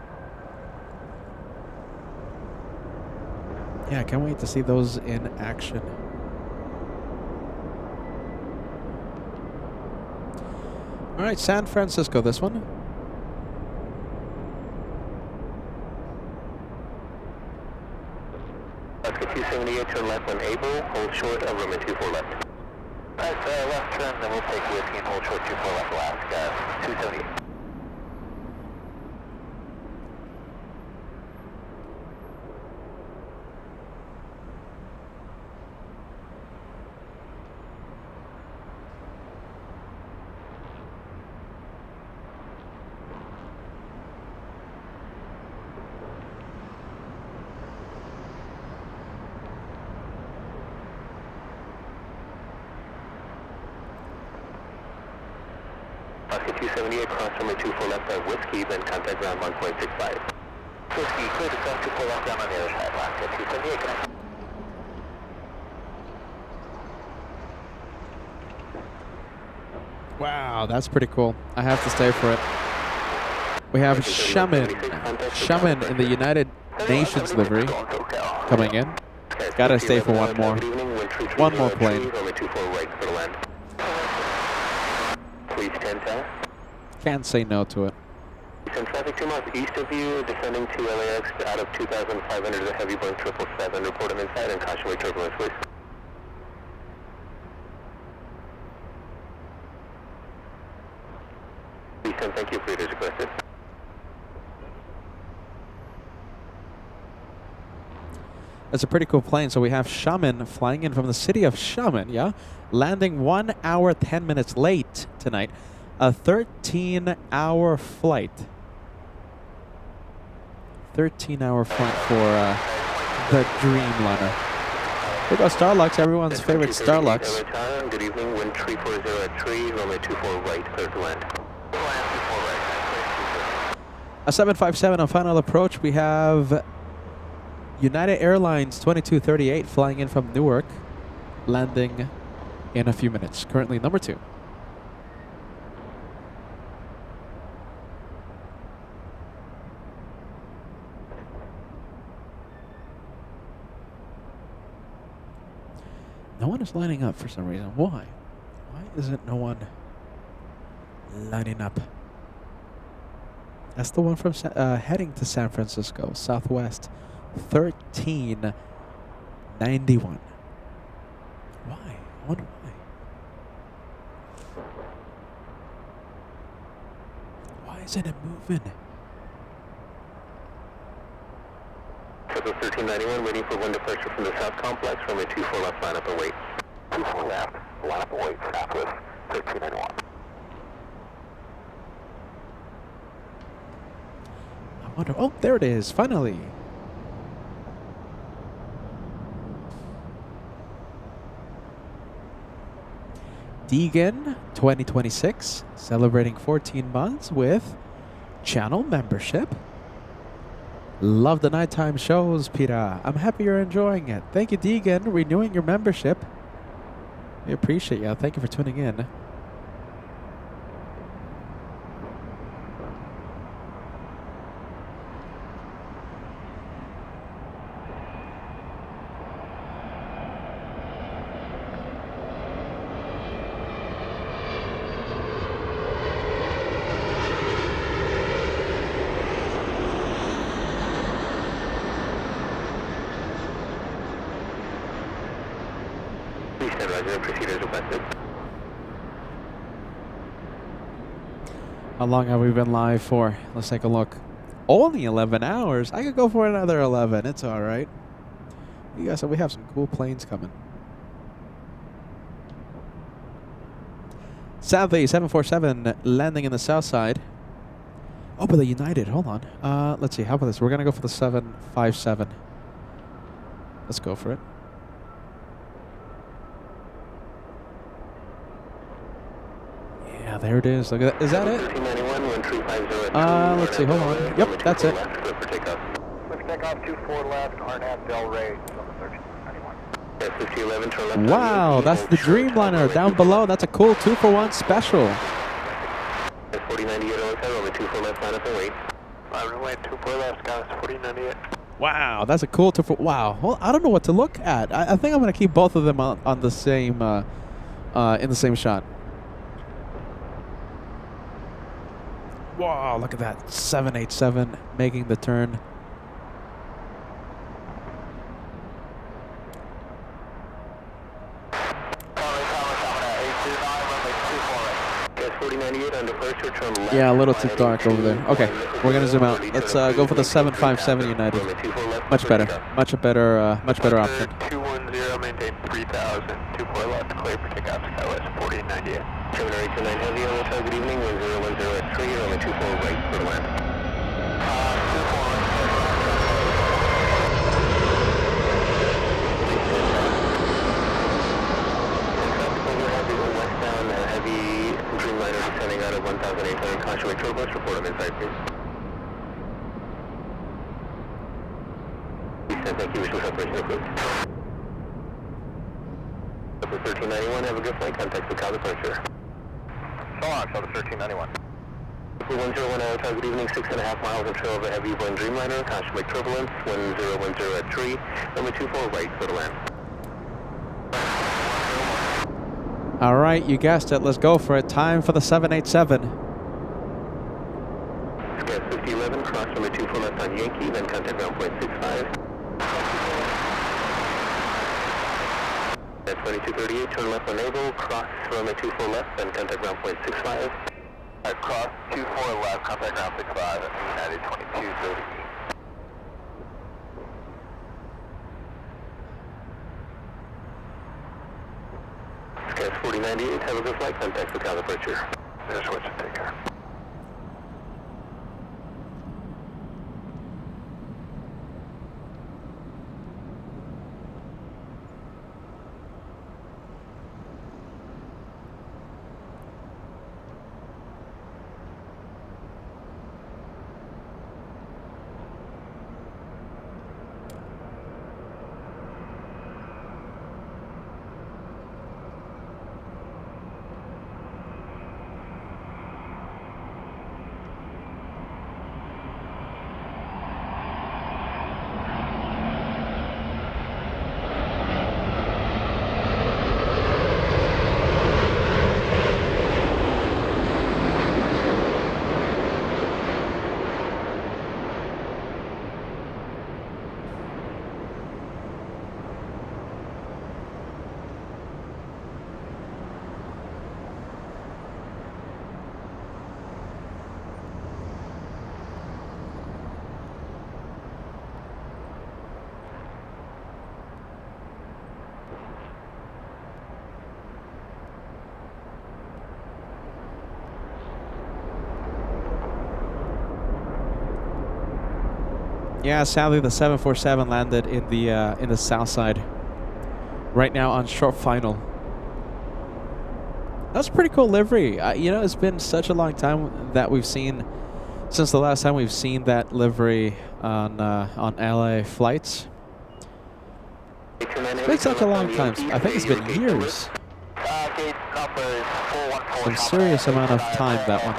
Yeah, I can't wait to see those in action. All right, San Francisco, this one. Alaska 278, turn left on Able, hold short of runway 24 left. Nice, left turn, then we'll take whiskey and hold short 24 left Alaska 278. Alaska 278, cross runway 24 left at Whiskey, then contact ground 1.65. Whiskey, clear to cross 24 left down on the other side, Alaska 278, connect. Wow, that's pretty cool. I have to stay for it. We have Shaman in the United Nations livery coming in. Gotta stay for one more. One more plane. Please 10 south. Can't say no to it. Send traffic 2 miles east of you, descending to LAX out of 2,500 is a heavy Boeing 777. Report them inside and caution wake turbulence, please. Please 10, thank you, freighters requested. That's a pretty cool plane. So we have Shaman flying in from the city of Shaman, yeah? Landing 1 hour, 10 minutes late tonight. A 13-hour flight. 13-hour flight for the Dreamliner. Here goes Starlux, everyone's favorite Starlux. Good evening, wind 340 at 3, runway 24 right, clear to land. A 757 on final approach. We have United Airlines 2238 flying in from Newark, landing in a few minutes. Currently number 2. No one is lining up for some reason. Why? Why isn't no one lining up? That's the one from heading to San Francisco, Southwest 1391. Why? I wonder why. Why isn't it moving? Schedule 1391, waiting for wind departure from the south complex, runway 24 left, line up and wait. 24 left, line up and wait, Southwest 1391. I wonder. Oh, there it is. Finally. Deegan 2026 celebrating 14 months with channel membership. Love the nighttime shows, Peter. I'm happy you're enjoying it. Thank you, Deegan, renewing your membership. We appreciate you. Thank you for tuning in. Please stand Roger, proceed as requested. How long have we been live for? Let's take a look. Only 11 hours. I could go for another 11. It's all right. You guys said we have some cool planes coming. Sadly, 747 landing in the Southside. Oh, but the United. Hold on. Let's see. How about this? We're going to go for the 757. Let's go for it. Yeah, there it is. Look at that. Is that it? Let's see. Hold on. Yep, that's it. Clear for takeoff, 24 left, Arnett, Del Rey, number 1391. Wow, that's the Dreamliner down below. That's a cool 2-for-1 special. 4098 Hotel, over 24 left, line up and wait. Runway 24 left, guys, 4098. Wow, that's a cool 2-for. Wow, well, I don't know what to look at. I think I'm gonna keep both of them on the same in the same shot. Wow, look at that 787 making the turn. Yeah, a little too dark over there. Okay, we're gonna zoom out. Let's go for the 757 United. Much better option. 210, maintain 3000, 24 left, clear for takeoff, Skywest 4098. 7829 Heavy, Hotel, good evening, 1010 at 3, only 24 right for land. 1800, Taxiway tour bus, report on inside, please. Thank you, visual separation approved. Number 1391, have a good flight, contact the car departure. So long, number 1391. 1010 Hotel, good evening, 6.5 miles in trail of a heavy Boeing Dreamliner, Taxiway turbulence, 1010 at 3, number 24 right for the land. All right, you guessed it. Let's go for it. Time for the 787. Sky 5011, cross number 24 left on Yankee, then contact ground point 65. At 2238, turn left on Naval, cross runway 24 left, then contact ground point 65. Cross 24 left, contact ground 65 at United 2230. Sky 4098, have a good flight, contact the car departure. There's what you take care. Yeah, sadly the 747 landed in the Southside. Right now on short final. That's a pretty cool livery. You know, it's been such a long time that we've seen, since the last time we've seen that livery on LA flights. It's been such a long time. I think it's been years. Some serious amount of time, that one.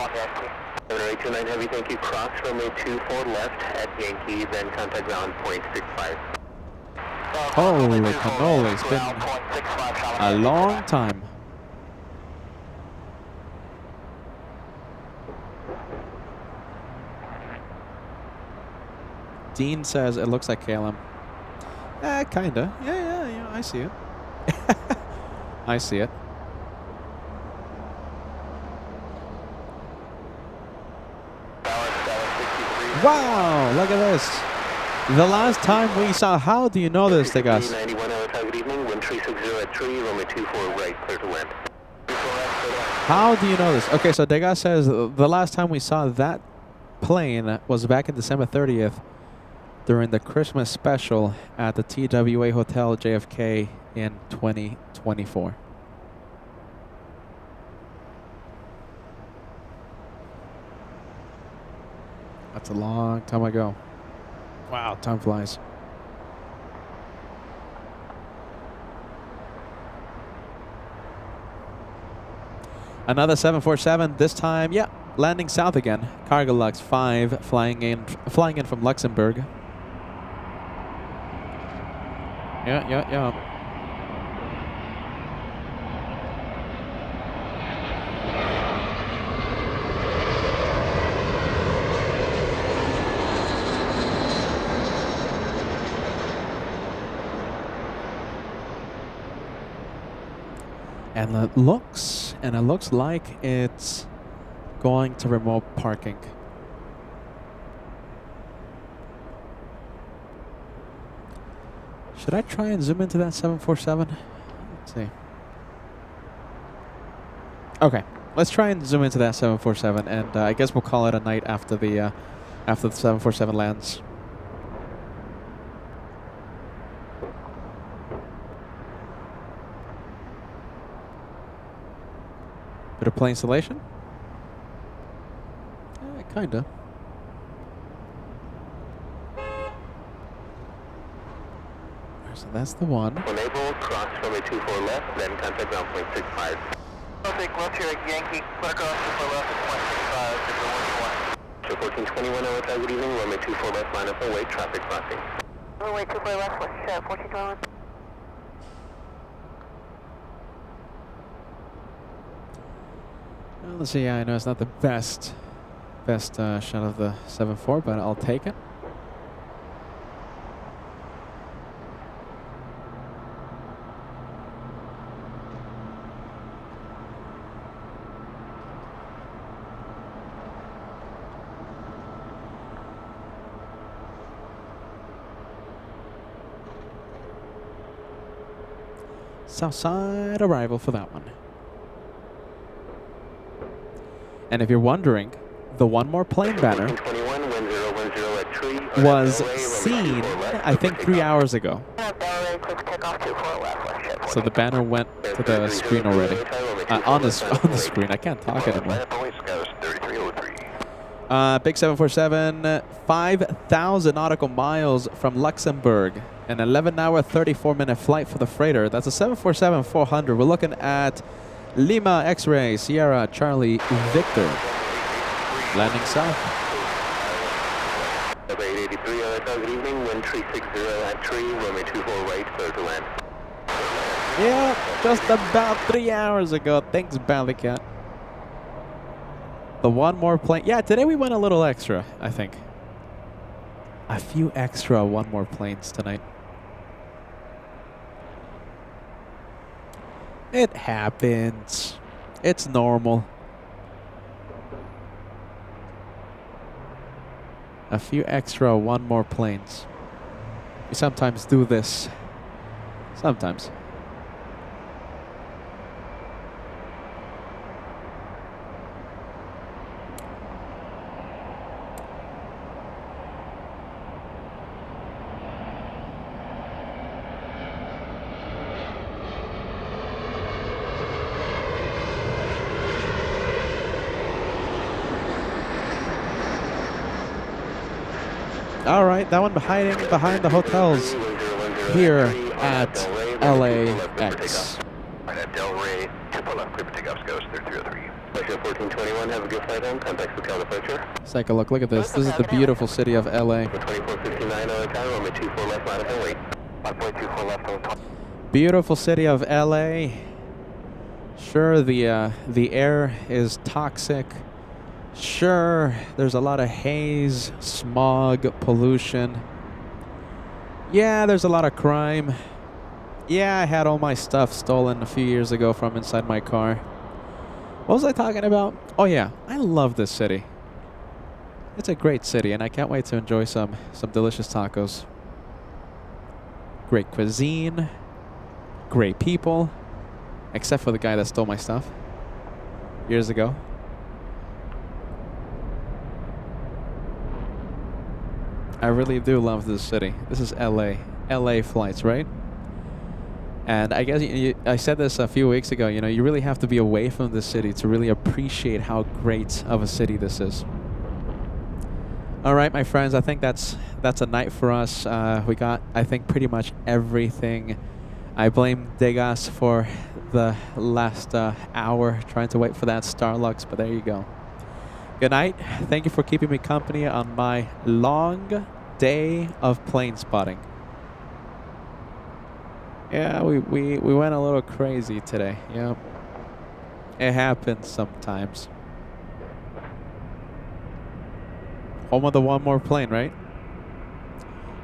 829 Heavy, thank you. Cross runway 24 left at Yankee, then contact ground point 65. Holy cannoli, it's been a long time. Dean says it looks like KLM. Kinda. Yeah, I see it. I see it. Wow, look at this. The last time we saw, how do you know this, Degas? 91 good evening, wind 360 at 3, runway 24 right, clear to land. How do you know this? Okay, so Degas says the last time we saw that plane was back in December 30th during the Christmas special at the TWA Hotel JFK in 2024. That's a long time ago. Wow, time flies. Another 747, this time, yeah, landing south again. Cargo Lux 5 flying in from Luxembourg. Yeah. And it looks like it's going to remote parking. Should I try and zoom into that 747? Let's see. Okay, let's try and zoom into that 747, and I guess we'll call it a night after the 747 lands. Bit of plane installation? Kinda. So that's the one. Enable, cross runway 24 left, then contact ground point 65. I'll take left here at Yankee, clear across 24 left at 0.65, So 1421 hotel, good evening, runway 24 left, line up and wait, traffic crossing. Runway 24 left, what's 1421? Well, let's see. Yeah, I know it's not the best shot of the 7.4, but I'll take it. Southside arrival for that one. And if you're wondering, the one more plane banner was seen, I think, 3 hours ago. So the banner went to the screen already. On the screen. I can't talk anymore. Big 747, 5,000 nautical miles from Luxembourg. An 11-hour, 34-minute flight for the freighter. That's a 747-400. We're looking at Lima X-Ray, Sierra, Charlie, Victor. Landing south. 883, good evening, wind 360 at 3, runway 24 right, clear to land. Yeah, just about 3 hours ago. Thanks, Ballycat. The one more plane. Yeah, today we went a little extra, I think. A few extra one more planes tonight. It happens. It's normal. A few extra one more planes. We sometimes do this. Sometimes. All right, that one hiding behind the hotels here at LAX. At Del Rey, 2 left, clear for takeoffs, goes 303. 1421, have a good flight home, contact hotel departure. Let's take a look. Look at this. This is the beautiful city of LA. 2459 time, runway 24 left, line up and wait. 5.24 left, hold. Beautiful city of LA. Sure, the air is toxic. Sure, there's a lot of haze, smog, pollution. Yeah, there's a lot of crime. Yeah, I had all my stuff stolen a few years ago from inside my car. What was I talking about? Oh yeah, I love this city. It's a great city, and I can't wait to enjoy some delicious tacos. Great cuisine, great people, except for the guy that stole my stuff years ago. I really do love this city. This is LA. LA flights, right? And I guess I said this a few weeks ago, you know, you really have to be away from the city to really appreciate how great of a city this is. All right, my friends, I think that's a night for us. We got, I think, pretty much everything. I blame Degas for the last hour trying to wait for that Starlux, but there you go. Good night. Thank you for keeping me company on my long day of plane spotting. Yeah, we went a little crazy today. Yep. It happens sometimes. Home of the one more plane, right?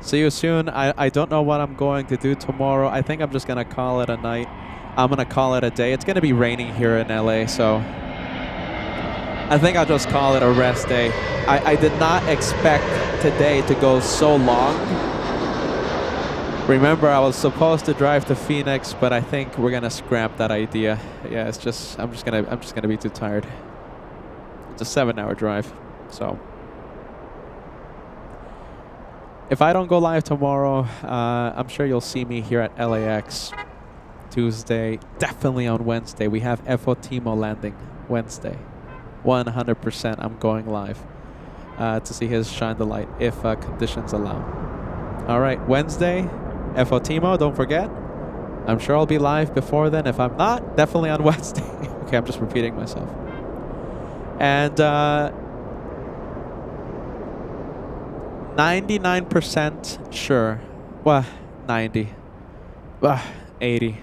See you soon. I don't know what I'm going to do tomorrow. I think I'm just going to call it a night. I'm going to call it a day. It's going to be raining here in LA, so I think I'll just call it a rest day. I did not expect today to go so long. Remember, I was supposed to drive to Phoenix, but I think we're going to scrap that idea. Yeah, it's just I'm just going to be too tired. It's a 7-hour drive. So if I don't go live tomorrow, I'm sure you'll see me here at LAX Tuesday. Definitely on Wednesday. We have FOTMO landing Wednesday. 100% I'm going live to see his shine the light if conditions allow. All right, Wednesday, FOTMO, don't forget. I'm sure I'll be live before then. If I'm not, definitely on Wednesday. Okay, I'm just repeating myself. And 99% sure. Well, 90. 80.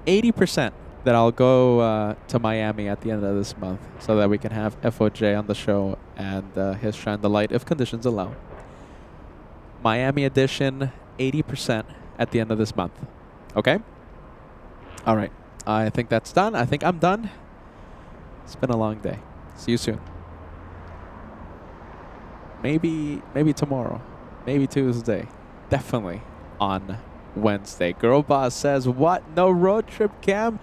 80% that I'll go to Miami at the end of this month so that we can have FOJ on the show and his shine the light if conditions allow. Miami edition, 80% at the end of this month. Okay? All right. I think that's done. I think I'm done. It's been a long day. See you soon. Maybe tomorrow. Maybe Tuesday. Definitely on Wednesday. Girl Boss says, what? No road trip, Cam?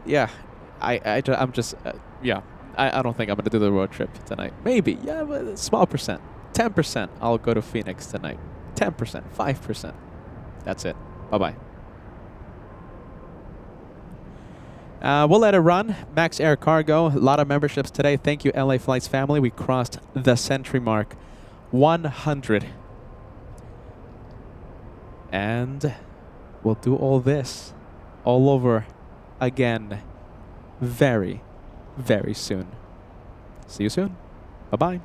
Yeah. I'm just, yeah. I don't think I'm going to do the road trip tonight. Maybe. Yeah, but a small percent. 10% I'll go to Phoenix tonight. 10%. 5%. That's it. Bye-bye. We'll let it run. Max Air Cargo. A lot of memberships today. Thank you, LA Flights family. We crossed the century mark. 100. And we'll do all this all over again very, very soon. See you soon. Bye-bye.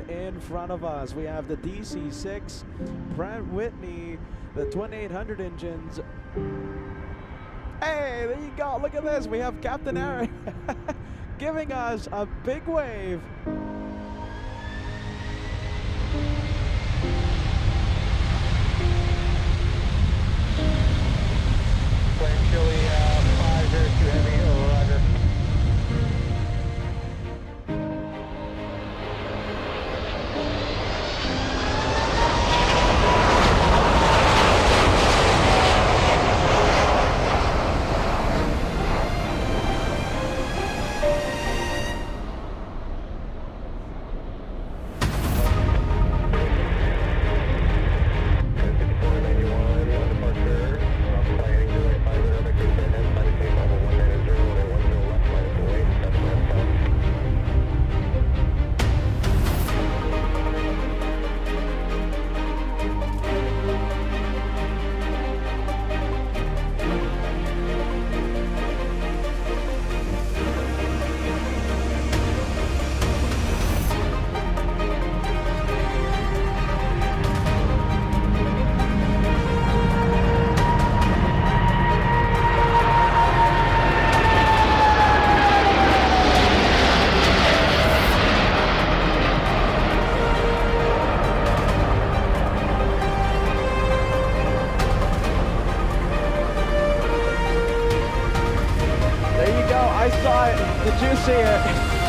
In front of us, we have the DC-6 Pratt Whitney, the 2800 engines. Hey, there you go. Look at this. We have Captain Eric giving us a big wave. Plane Chili 502 heavy, over, roger. Departure, planning to 5 Victor see it.